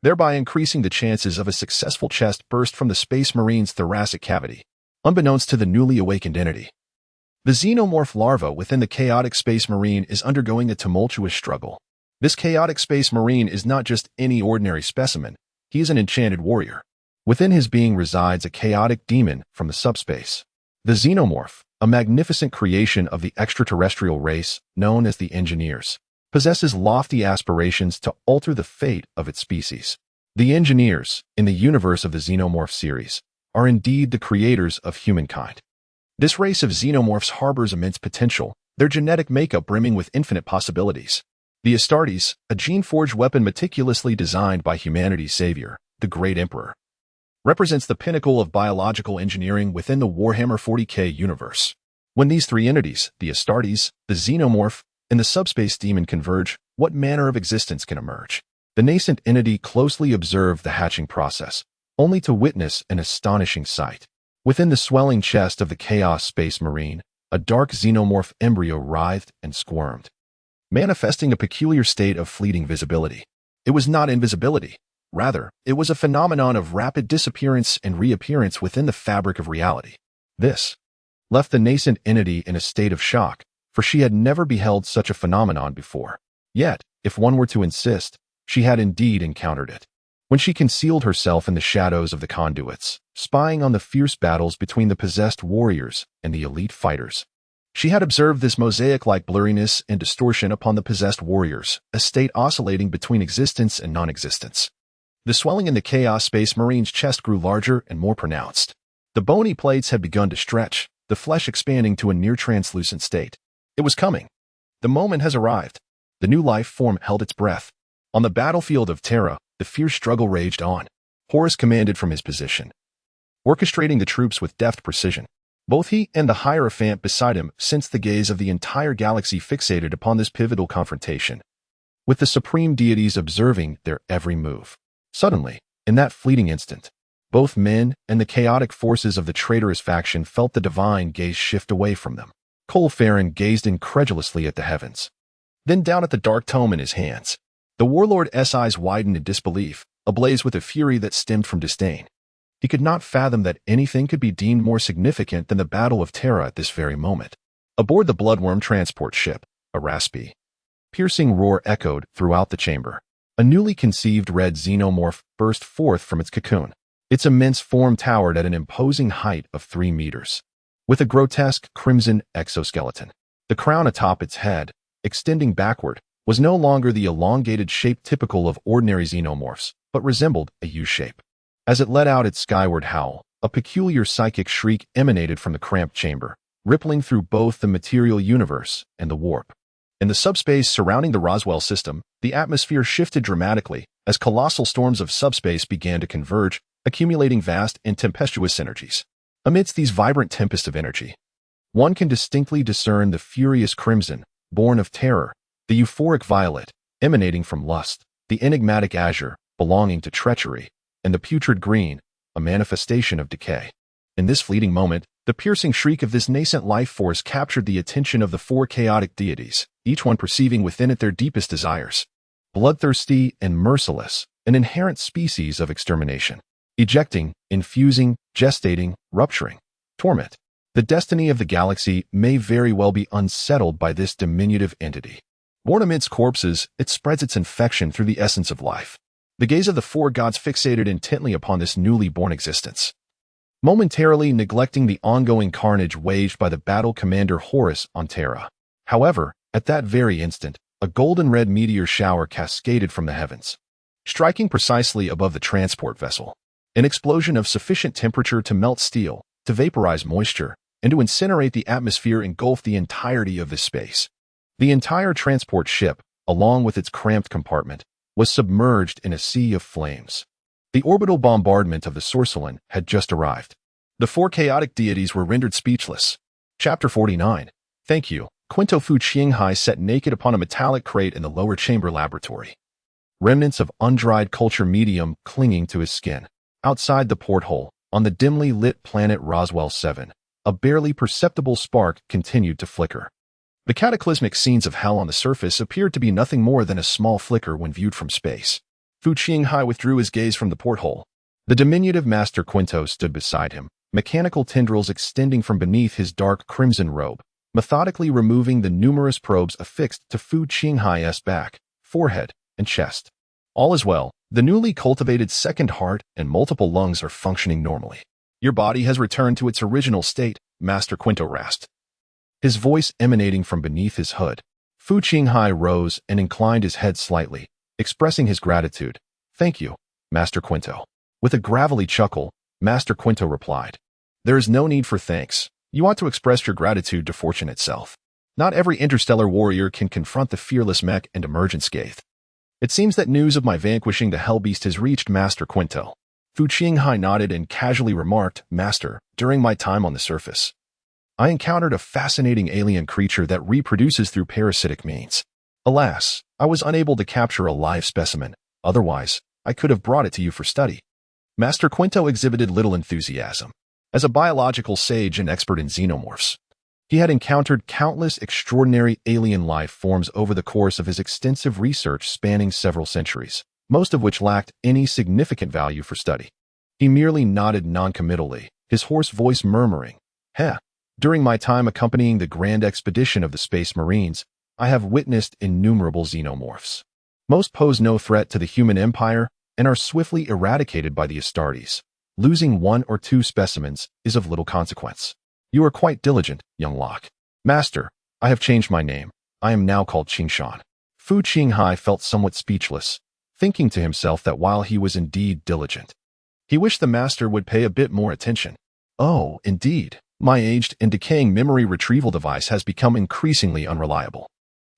thereby increasing the chances of a successful chest burst from the Space Marine's thoracic cavity, unbeknownst to the newly awakened entity. The xenomorph larva within the chaotic Space Marine is undergoing a tumultuous struggle. This chaotic Space Marine is not just any ordinary specimen, he is an enchanted warrior. Within his being resides a chaotic demon from the subspace. The xenomorph, a magnificent creation of the extraterrestrial race known as the Engineers, possesses lofty aspirations to alter the fate of its species. The Engineers, in the universe of the Xenomorph series, are indeed the creators of humankind. This race of xenomorphs harbors immense potential, their genetic makeup brimming with infinite possibilities. The Astartes, a gene-forged weapon meticulously designed by humanity's savior, the Great Emperor, represents the pinnacle of biological engineering within the Warhammer 40K universe. When these three entities, the Astartes, the Xenomorph, and the subspace demon converge, what manner of existence can emerge? The nascent entity closely observed the hatching process, only to witness an astonishing sight. Within the swelling chest of the Chaos Space Marine, a dark xenomorph embryo writhed and squirmed, manifesting a peculiar state of fleeting visibility. It was not invisibility. Rather, it was a phenomenon of rapid disappearance and reappearance within the fabric of reality. This left the nascent entity in a state of shock, for she had never beheld such a phenomenon before. Yet, if one were to insist, she had indeed encountered it. When she concealed herself in the shadows of the conduits, spying on the fierce battles between the possessed warriors and the elite fighters, she had observed this mosaic-like blurriness and distortion upon the possessed warriors, a state oscillating between existence and non-existence. The swelling in the Chaos Space Marine's chest grew larger and more pronounced. The bony plates had begun to stretch, the flesh expanding to a near-translucent state. It was coming. The moment has arrived. The new life form held its breath. On the battlefield of Terra, the fierce struggle raged on. Horus commanded from his position, orchestrating the troops with deft precision. Both he and the Hierophant beside him sensed the gaze of the entire galaxy fixated upon this pivotal confrontation, with the supreme deities observing their every move. Suddenly, in that fleeting instant, both men and the chaotic forces of the traitorous faction felt the divine gaze shift away from them. Cole Farron gazed incredulously at the heavens, then down at the dark tome in his hands. The warlord's eyes widened in disbelief, ablaze with a fury that stemmed from disdain. He could not fathom that anything could be deemed more significant than the Battle of Terra at this very moment. Aboard the Bloodworm transport ship, a raspy, piercing roar echoed throughout the chamber. A newly conceived red xenomorph burst forth from its cocoon. Its immense form towered at an imposing height of 3 meters, with a grotesque crimson exoskeleton. The crown atop its head, extending backward, was no longer the elongated shape typical of ordinary xenomorphs, but resembled a U-shape. As it let out its skyward howl, a peculiar psychic shriek emanated from the cramped chamber, rippling through both the material universe and the warp. In the subspace surrounding the Roswell system, the atmosphere shifted dramatically as colossal storms of subspace began to converge, accumulating vast and tempestuous energies. Amidst these vibrant tempests of energy, one can distinctly discern the furious crimson, born of terror, the euphoric violet, emanating from lust, the enigmatic azure, belonging to treachery, and the putrid green, a manifestation of decay. In this fleeting moment, the piercing shriek of this nascent life force captured the attention of the 4 chaotic deities, each one perceiving within it their deepest desires. Bloodthirsty and merciless, an inherent species of extermination. ejecting, infusing, gestating, rupturing, torment. The destiny of the galaxy may very well be unsettled by this diminutive entity. Born amidst corpses, it spreads its infection through the essence of life. The gaze of the four gods fixated intently upon this newly born existence, momentarily neglecting the ongoing carnage waged by the battle commander Horus on Terra. However, at that very instant, a golden-red meteor shower cascaded from the heavens, striking precisely above the transport vessel. An explosion of sufficient temperature to melt steel, to vaporize moisture, and to incinerate the atmosphere engulfed the entirety of this space. The entire transport ship, along with its cramped compartment, was submerged in a sea of flames. The orbital bombardment of the Sorcelin had just arrived. The four chaotic deities were rendered speechless. Chapter 49. Thank you. Quinto Fu Qianghai sat naked upon a metallic crate in the lower chamber laboratory. Remnants of undried culture medium clinging to his skin. Outside the porthole, on the dimly lit planet Roswell 7, a barely perceptible spark continued to flicker. The cataclysmic scenes of hell on the surface appeared to be nothing more than a small flicker when viewed from space. Fu Qianghai withdrew his gaze from the porthole. The diminutive Master Quinto stood beside him, mechanical tendrils extending from beneath his dark crimson robe, methodically removing the numerous probes affixed to Fu Qianghai's back, forehead, and chest. All is well. The newly cultivated second heart and multiple lungs are functioning normally. Your body has returned to its original state, Master Quinto rasped, his voice emanating from beneath his hood. Fu Qianghai rose and inclined his head slightly, expressing his gratitude. Thank you, Master Quinto. With a gravelly chuckle, Master Quinto replied, There is no need for thanks. You ought to express your gratitude to fortune itself. Not every interstellar warrior can confront the fearless mech and emerge unscathed. It seems that news of my vanquishing the Hellbeast has reached Master Quinto. Fu Qianghai nodded and casually remarked, Master, during my time on the surface, I encountered a fascinating alien creature that reproduces through parasitic means. Alas, I was unable to capture a live specimen. Otherwise, I could have brought it to you for study. Master Quinto exhibited little enthusiasm. As a biological sage and expert in xenomorphs, he had encountered countless extraordinary alien life forms over the course of his extensive research spanning several centuries, most of which lacked any significant value for study. He merely nodded noncommittally, his hoarse voice murmuring, During my time accompanying the grand expedition of the Space Marines, I have witnessed innumerable xenomorphs. Most pose no threat to the human empire and are swiftly eradicated by the Astartes. Losing one or two specimens is of little consequence. You are quite diligent, young Locke. Master, I have changed my name. I am now called Qingshan. Fu Qianghai felt somewhat speechless, thinking to himself that while he was indeed diligent, he wished the master would pay a bit more attention. Oh, indeed. My aged and decaying memory retrieval device has become increasingly unreliable.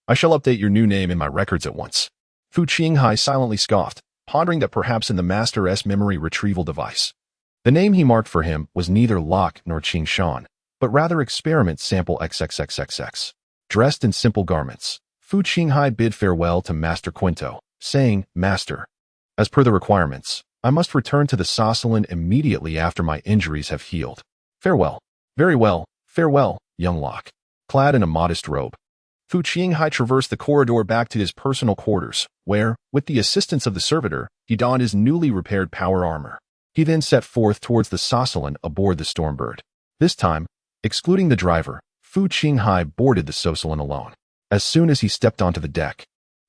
I shall update your new name in my records at once. Fu Qianghai silently scoffed, pondering that perhaps in the master's memory retrieval device, the name he marked for him was neither Locke nor Qingshan, but rather Experiment Sample XXXXX. Dressed in simple garments, Fu Qianghai bid farewell to Master Quinto, saying, Master, as per the requirements, I must return to the Saucelin immediately after my injuries have healed. Farewell. Very well, farewell, young Locke. Clad in a modest robe, Fu Qianghai traversed the corridor back to his personal quarters, where, with the assistance of the servitor, he donned his newly repaired power armor. He then set forth towards the Saucelin aboard the Stormbird. This time, excluding the driver, Fu Qianghai boarded the Saucelin alone. As soon as he stepped onto the deck,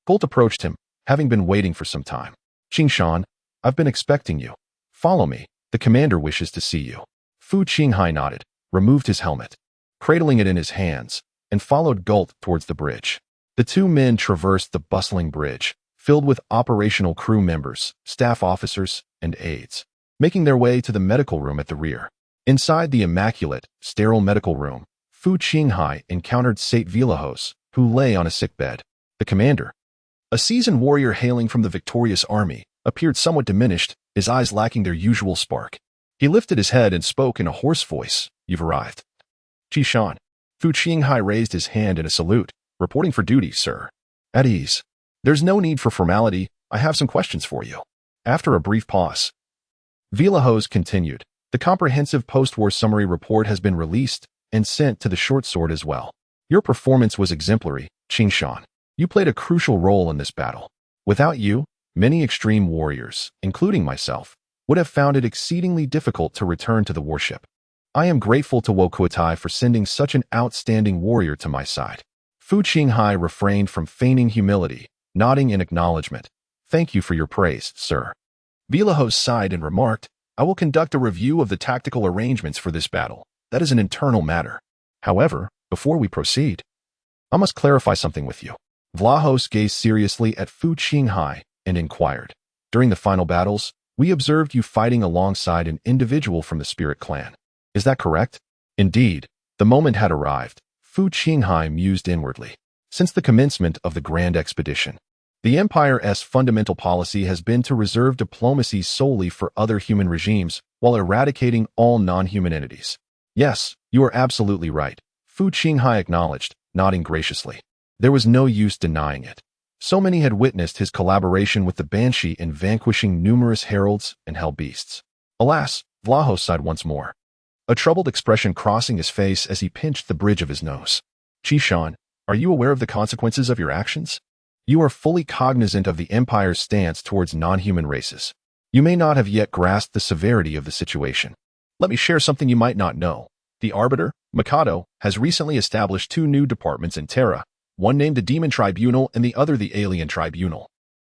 Colt approached him, having been waiting for some time. Qingshan, I've been expecting you. Follow me. The commander wishes to see you. Fu Qianghai nodded, removed his helmet, cradling it in his hands, and followed Gult towards the bridge. The two men traversed the bustling bridge, filled with operational crew members, staff officers, and aides, making their way to the medical room at the rear. Inside the immaculate, sterile medical room, Fu Qianghai encountered Sate Villahos, who lay on a sick bed. The commander, a seasoned warrior hailing from the victorious army, appeared somewhat diminished, his eyes lacking their usual spark. He lifted his head and spoke in a hoarse voice, You've arrived. Qishan. Fu Qianghai raised his hand in a salute, reporting for duty, sir. At ease. There's no need for formality, I have some questions for you. After a brief pause, Villahos continued, The comprehensive post-war summary report has been released and sent to the short sword as well. Your performance was exemplary, Qingshan. You played a crucial role in this battle. Without you, many extreme warriors, including myself, would have found it exceedingly difficult to return to the warship. I am grateful to Wokuotai for sending such an outstanding warrior to my side. Fu Qinghai refrained from feigning humility, nodding in acknowledgement. Thank you for your praise, sir. Vilahos sighed and remarked, I will conduct a review of the tactical arrangements for this battle. That is an internal matter. However, before we proceed, I must clarify something with you. Vlahos gazed seriously at Fu Qinghai and inquired, during the final battles, we observed you fighting alongside an individual from the Spirit Clan. Is that correct? Indeed, the moment had arrived, Fu Qinghai mused inwardly. Since the commencement of the Grand Expedition, the Empire's fundamental policy has been to reserve diplomacy solely for other human regimes while eradicating all non-human entities. Yes, you are absolutely right, Fu Qinghai acknowledged, nodding graciously. There was no use denying it. So many had witnessed his collaboration with the Banshee in vanquishing numerous heralds and hell beasts. Alas, Vlahos sighed once more, a troubled expression crossing his face as he pinched the bridge of his nose. Qishan, are you aware of the consequences of your actions? You are fully cognizant of the Empire's stance towards non-human races. You may not have yet grasped the severity of the situation. Let me share something you might not know. The Arbiter, Mikado, has recently established 2 new departments in Terra, one named the Demon Tribunal and the other the Alien Tribunal.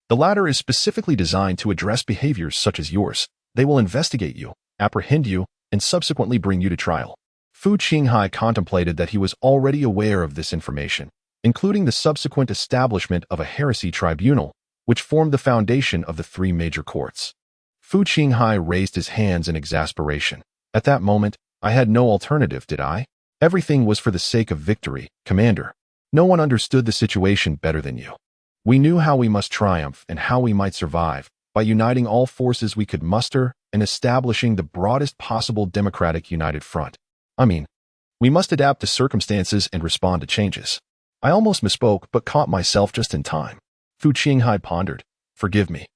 The latter is specifically designed to address behaviors such as yours. They will investigate you, apprehend you, and subsequently bring you to trial. Fu Qinghai contemplated that he was already aware of this information, including the subsequent establishment of a heresy tribunal, which formed the foundation of the 3 major courts. Fu Qinghai raised his hands in exasperation. At that moment, I had no alternative, did I? Everything was for the sake of victory, Commander. No one understood the situation better than you. We knew how we must triumph and how we might survive by uniting all forces we could muster and establishing the broadest possible democratic united front. We must adapt to circumstances and respond to changes. I almost misspoke but caught myself just in time. Fu Qinghai pondered. Forgive me.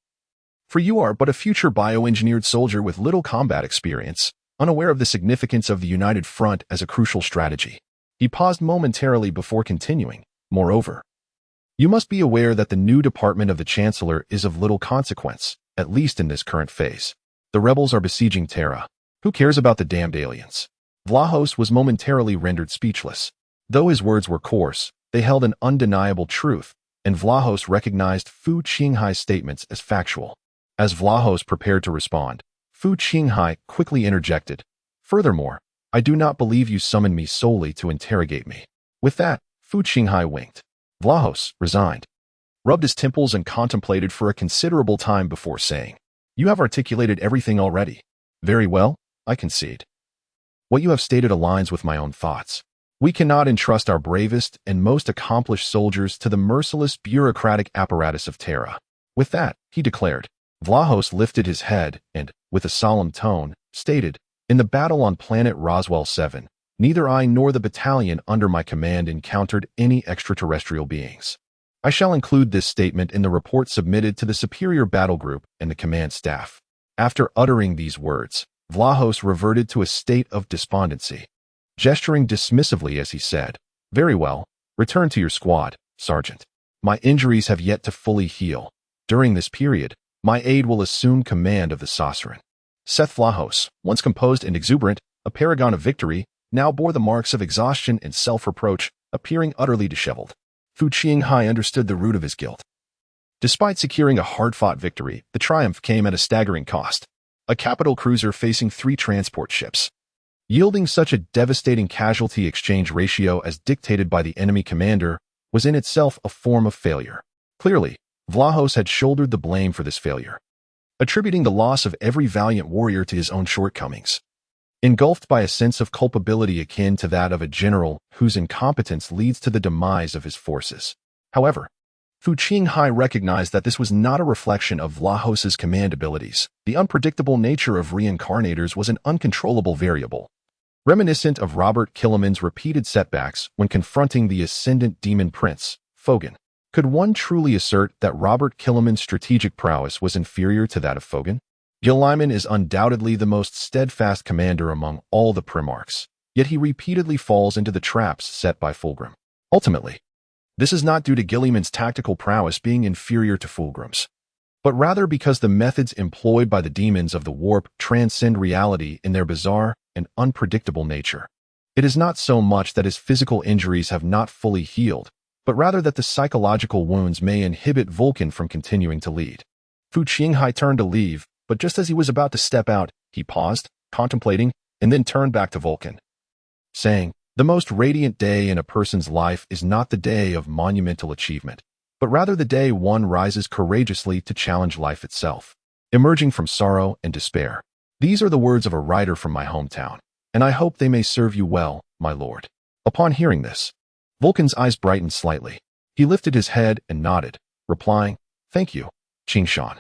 For you are but a future bioengineered soldier with little combat experience, unaware of the significance of the united front as a crucial strategy. He paused momentarily before continuing. Moreover, you must be aware that the new department of the Chancellor is of little consequence, at least in this current phase. The rebels are besieging Terra. Who cares about the damned aliens? Vlahos was momentarily rendered speechless. Though his words were coarse, they held an undeniable truth, and Vlahos recognized Fu Qinghai's statements as factual. As Vlahos prepared to respond, Fu Qinghai quickly interjected. Furthermore, I do not believe you summoned me solely to interrogate me. With that, Fu Qinghai winked. Vlahos, resigned, rubbed his temples and contemplated for a considerable time before saying, You have articulated everything already. Very well, I concede. What you have stated aligns with my own thoughts. We cannot entrust our bravest and most accomplished soldiers to the merciless bureaucratic apparatus of Terra. With that, he declared. Vlahos lifted his head and, with a solemn tone, stated, In the battle on planet Roswell 7, neither I nor the battalion under my command encountered any extraterrestrial beings. I shall include this statement in the report submitted to the Superior Battle Group and the command staff. After uttering these words, Vlahos reverted to a state of despondency, gesturing dismissively as he said, Very well, return to your squad, Sergeant. My injuries have yet to fully heal. During this period, my aide will assume command of the Sauceran. Seth Vlahos, once composed and exuberant, a paragon of victory, now bore the marks of exhaustion and self-reproach, appearing utterly disheveled. Fu Qinghai understood the root of his guilt. Despite securing a hard-fought victory, the triumph came at a staggering cost. A capital cruiser facing 3 transport ships. Yielding such a devastating casualty exchange ratio as dictated by the enemy commander was in itself a form of failure. Clearly, Vlahos had shouldered the blame for this failure, attributing the loss of every valiant warrior to his own shortcomings. Engulfed by a sense of culpability akin to that of a general whose incompetence leads to the demise of his forces. However, Fu Qinghai recognized that this was not a reflection of Vlahos's command abilities. The unpredictable nature of reincarnators was an uncontrollable variable, reminiscent of Robert Killiman's repeated setbacks when confronting the ascendant demon prince, Fogan. Could one truly assert that Robert Killiman's strategic prowess was inferior to that of Fogan? Guilliman is undoubtedly the most steadfast commander among all the Primarchs, yet he repeatedly falls into the traps set by Fulgrim. Ultimately, this is not due to Guilliman's tactical prowess being inferior to Fulgrim's, but rather because the methods employed by the demons of the warp transcend reality in their bizarre and unpredictable nature. It is not so much that his physical injuries have not fully healed, but rather that the psychological wounds may inhibit Vulcan from continuing to lead. Fu Qinghai turned to leave, but just as he was about to step out, he paused, contemplating, and then turned back to Vulcan, saying, "The most radiant day in a person's life is not the day of monumental achievement, but rather the day one rises courageously to challenge life itself, emerging from sorrow and despair. These are the words of a writer from my hometown, and I hope they may serve you well, my lord." Upon hearing this, Vulcan's eyes brightened slightly. He lifted his head and nodded, replying, "Thank you, Qingshan."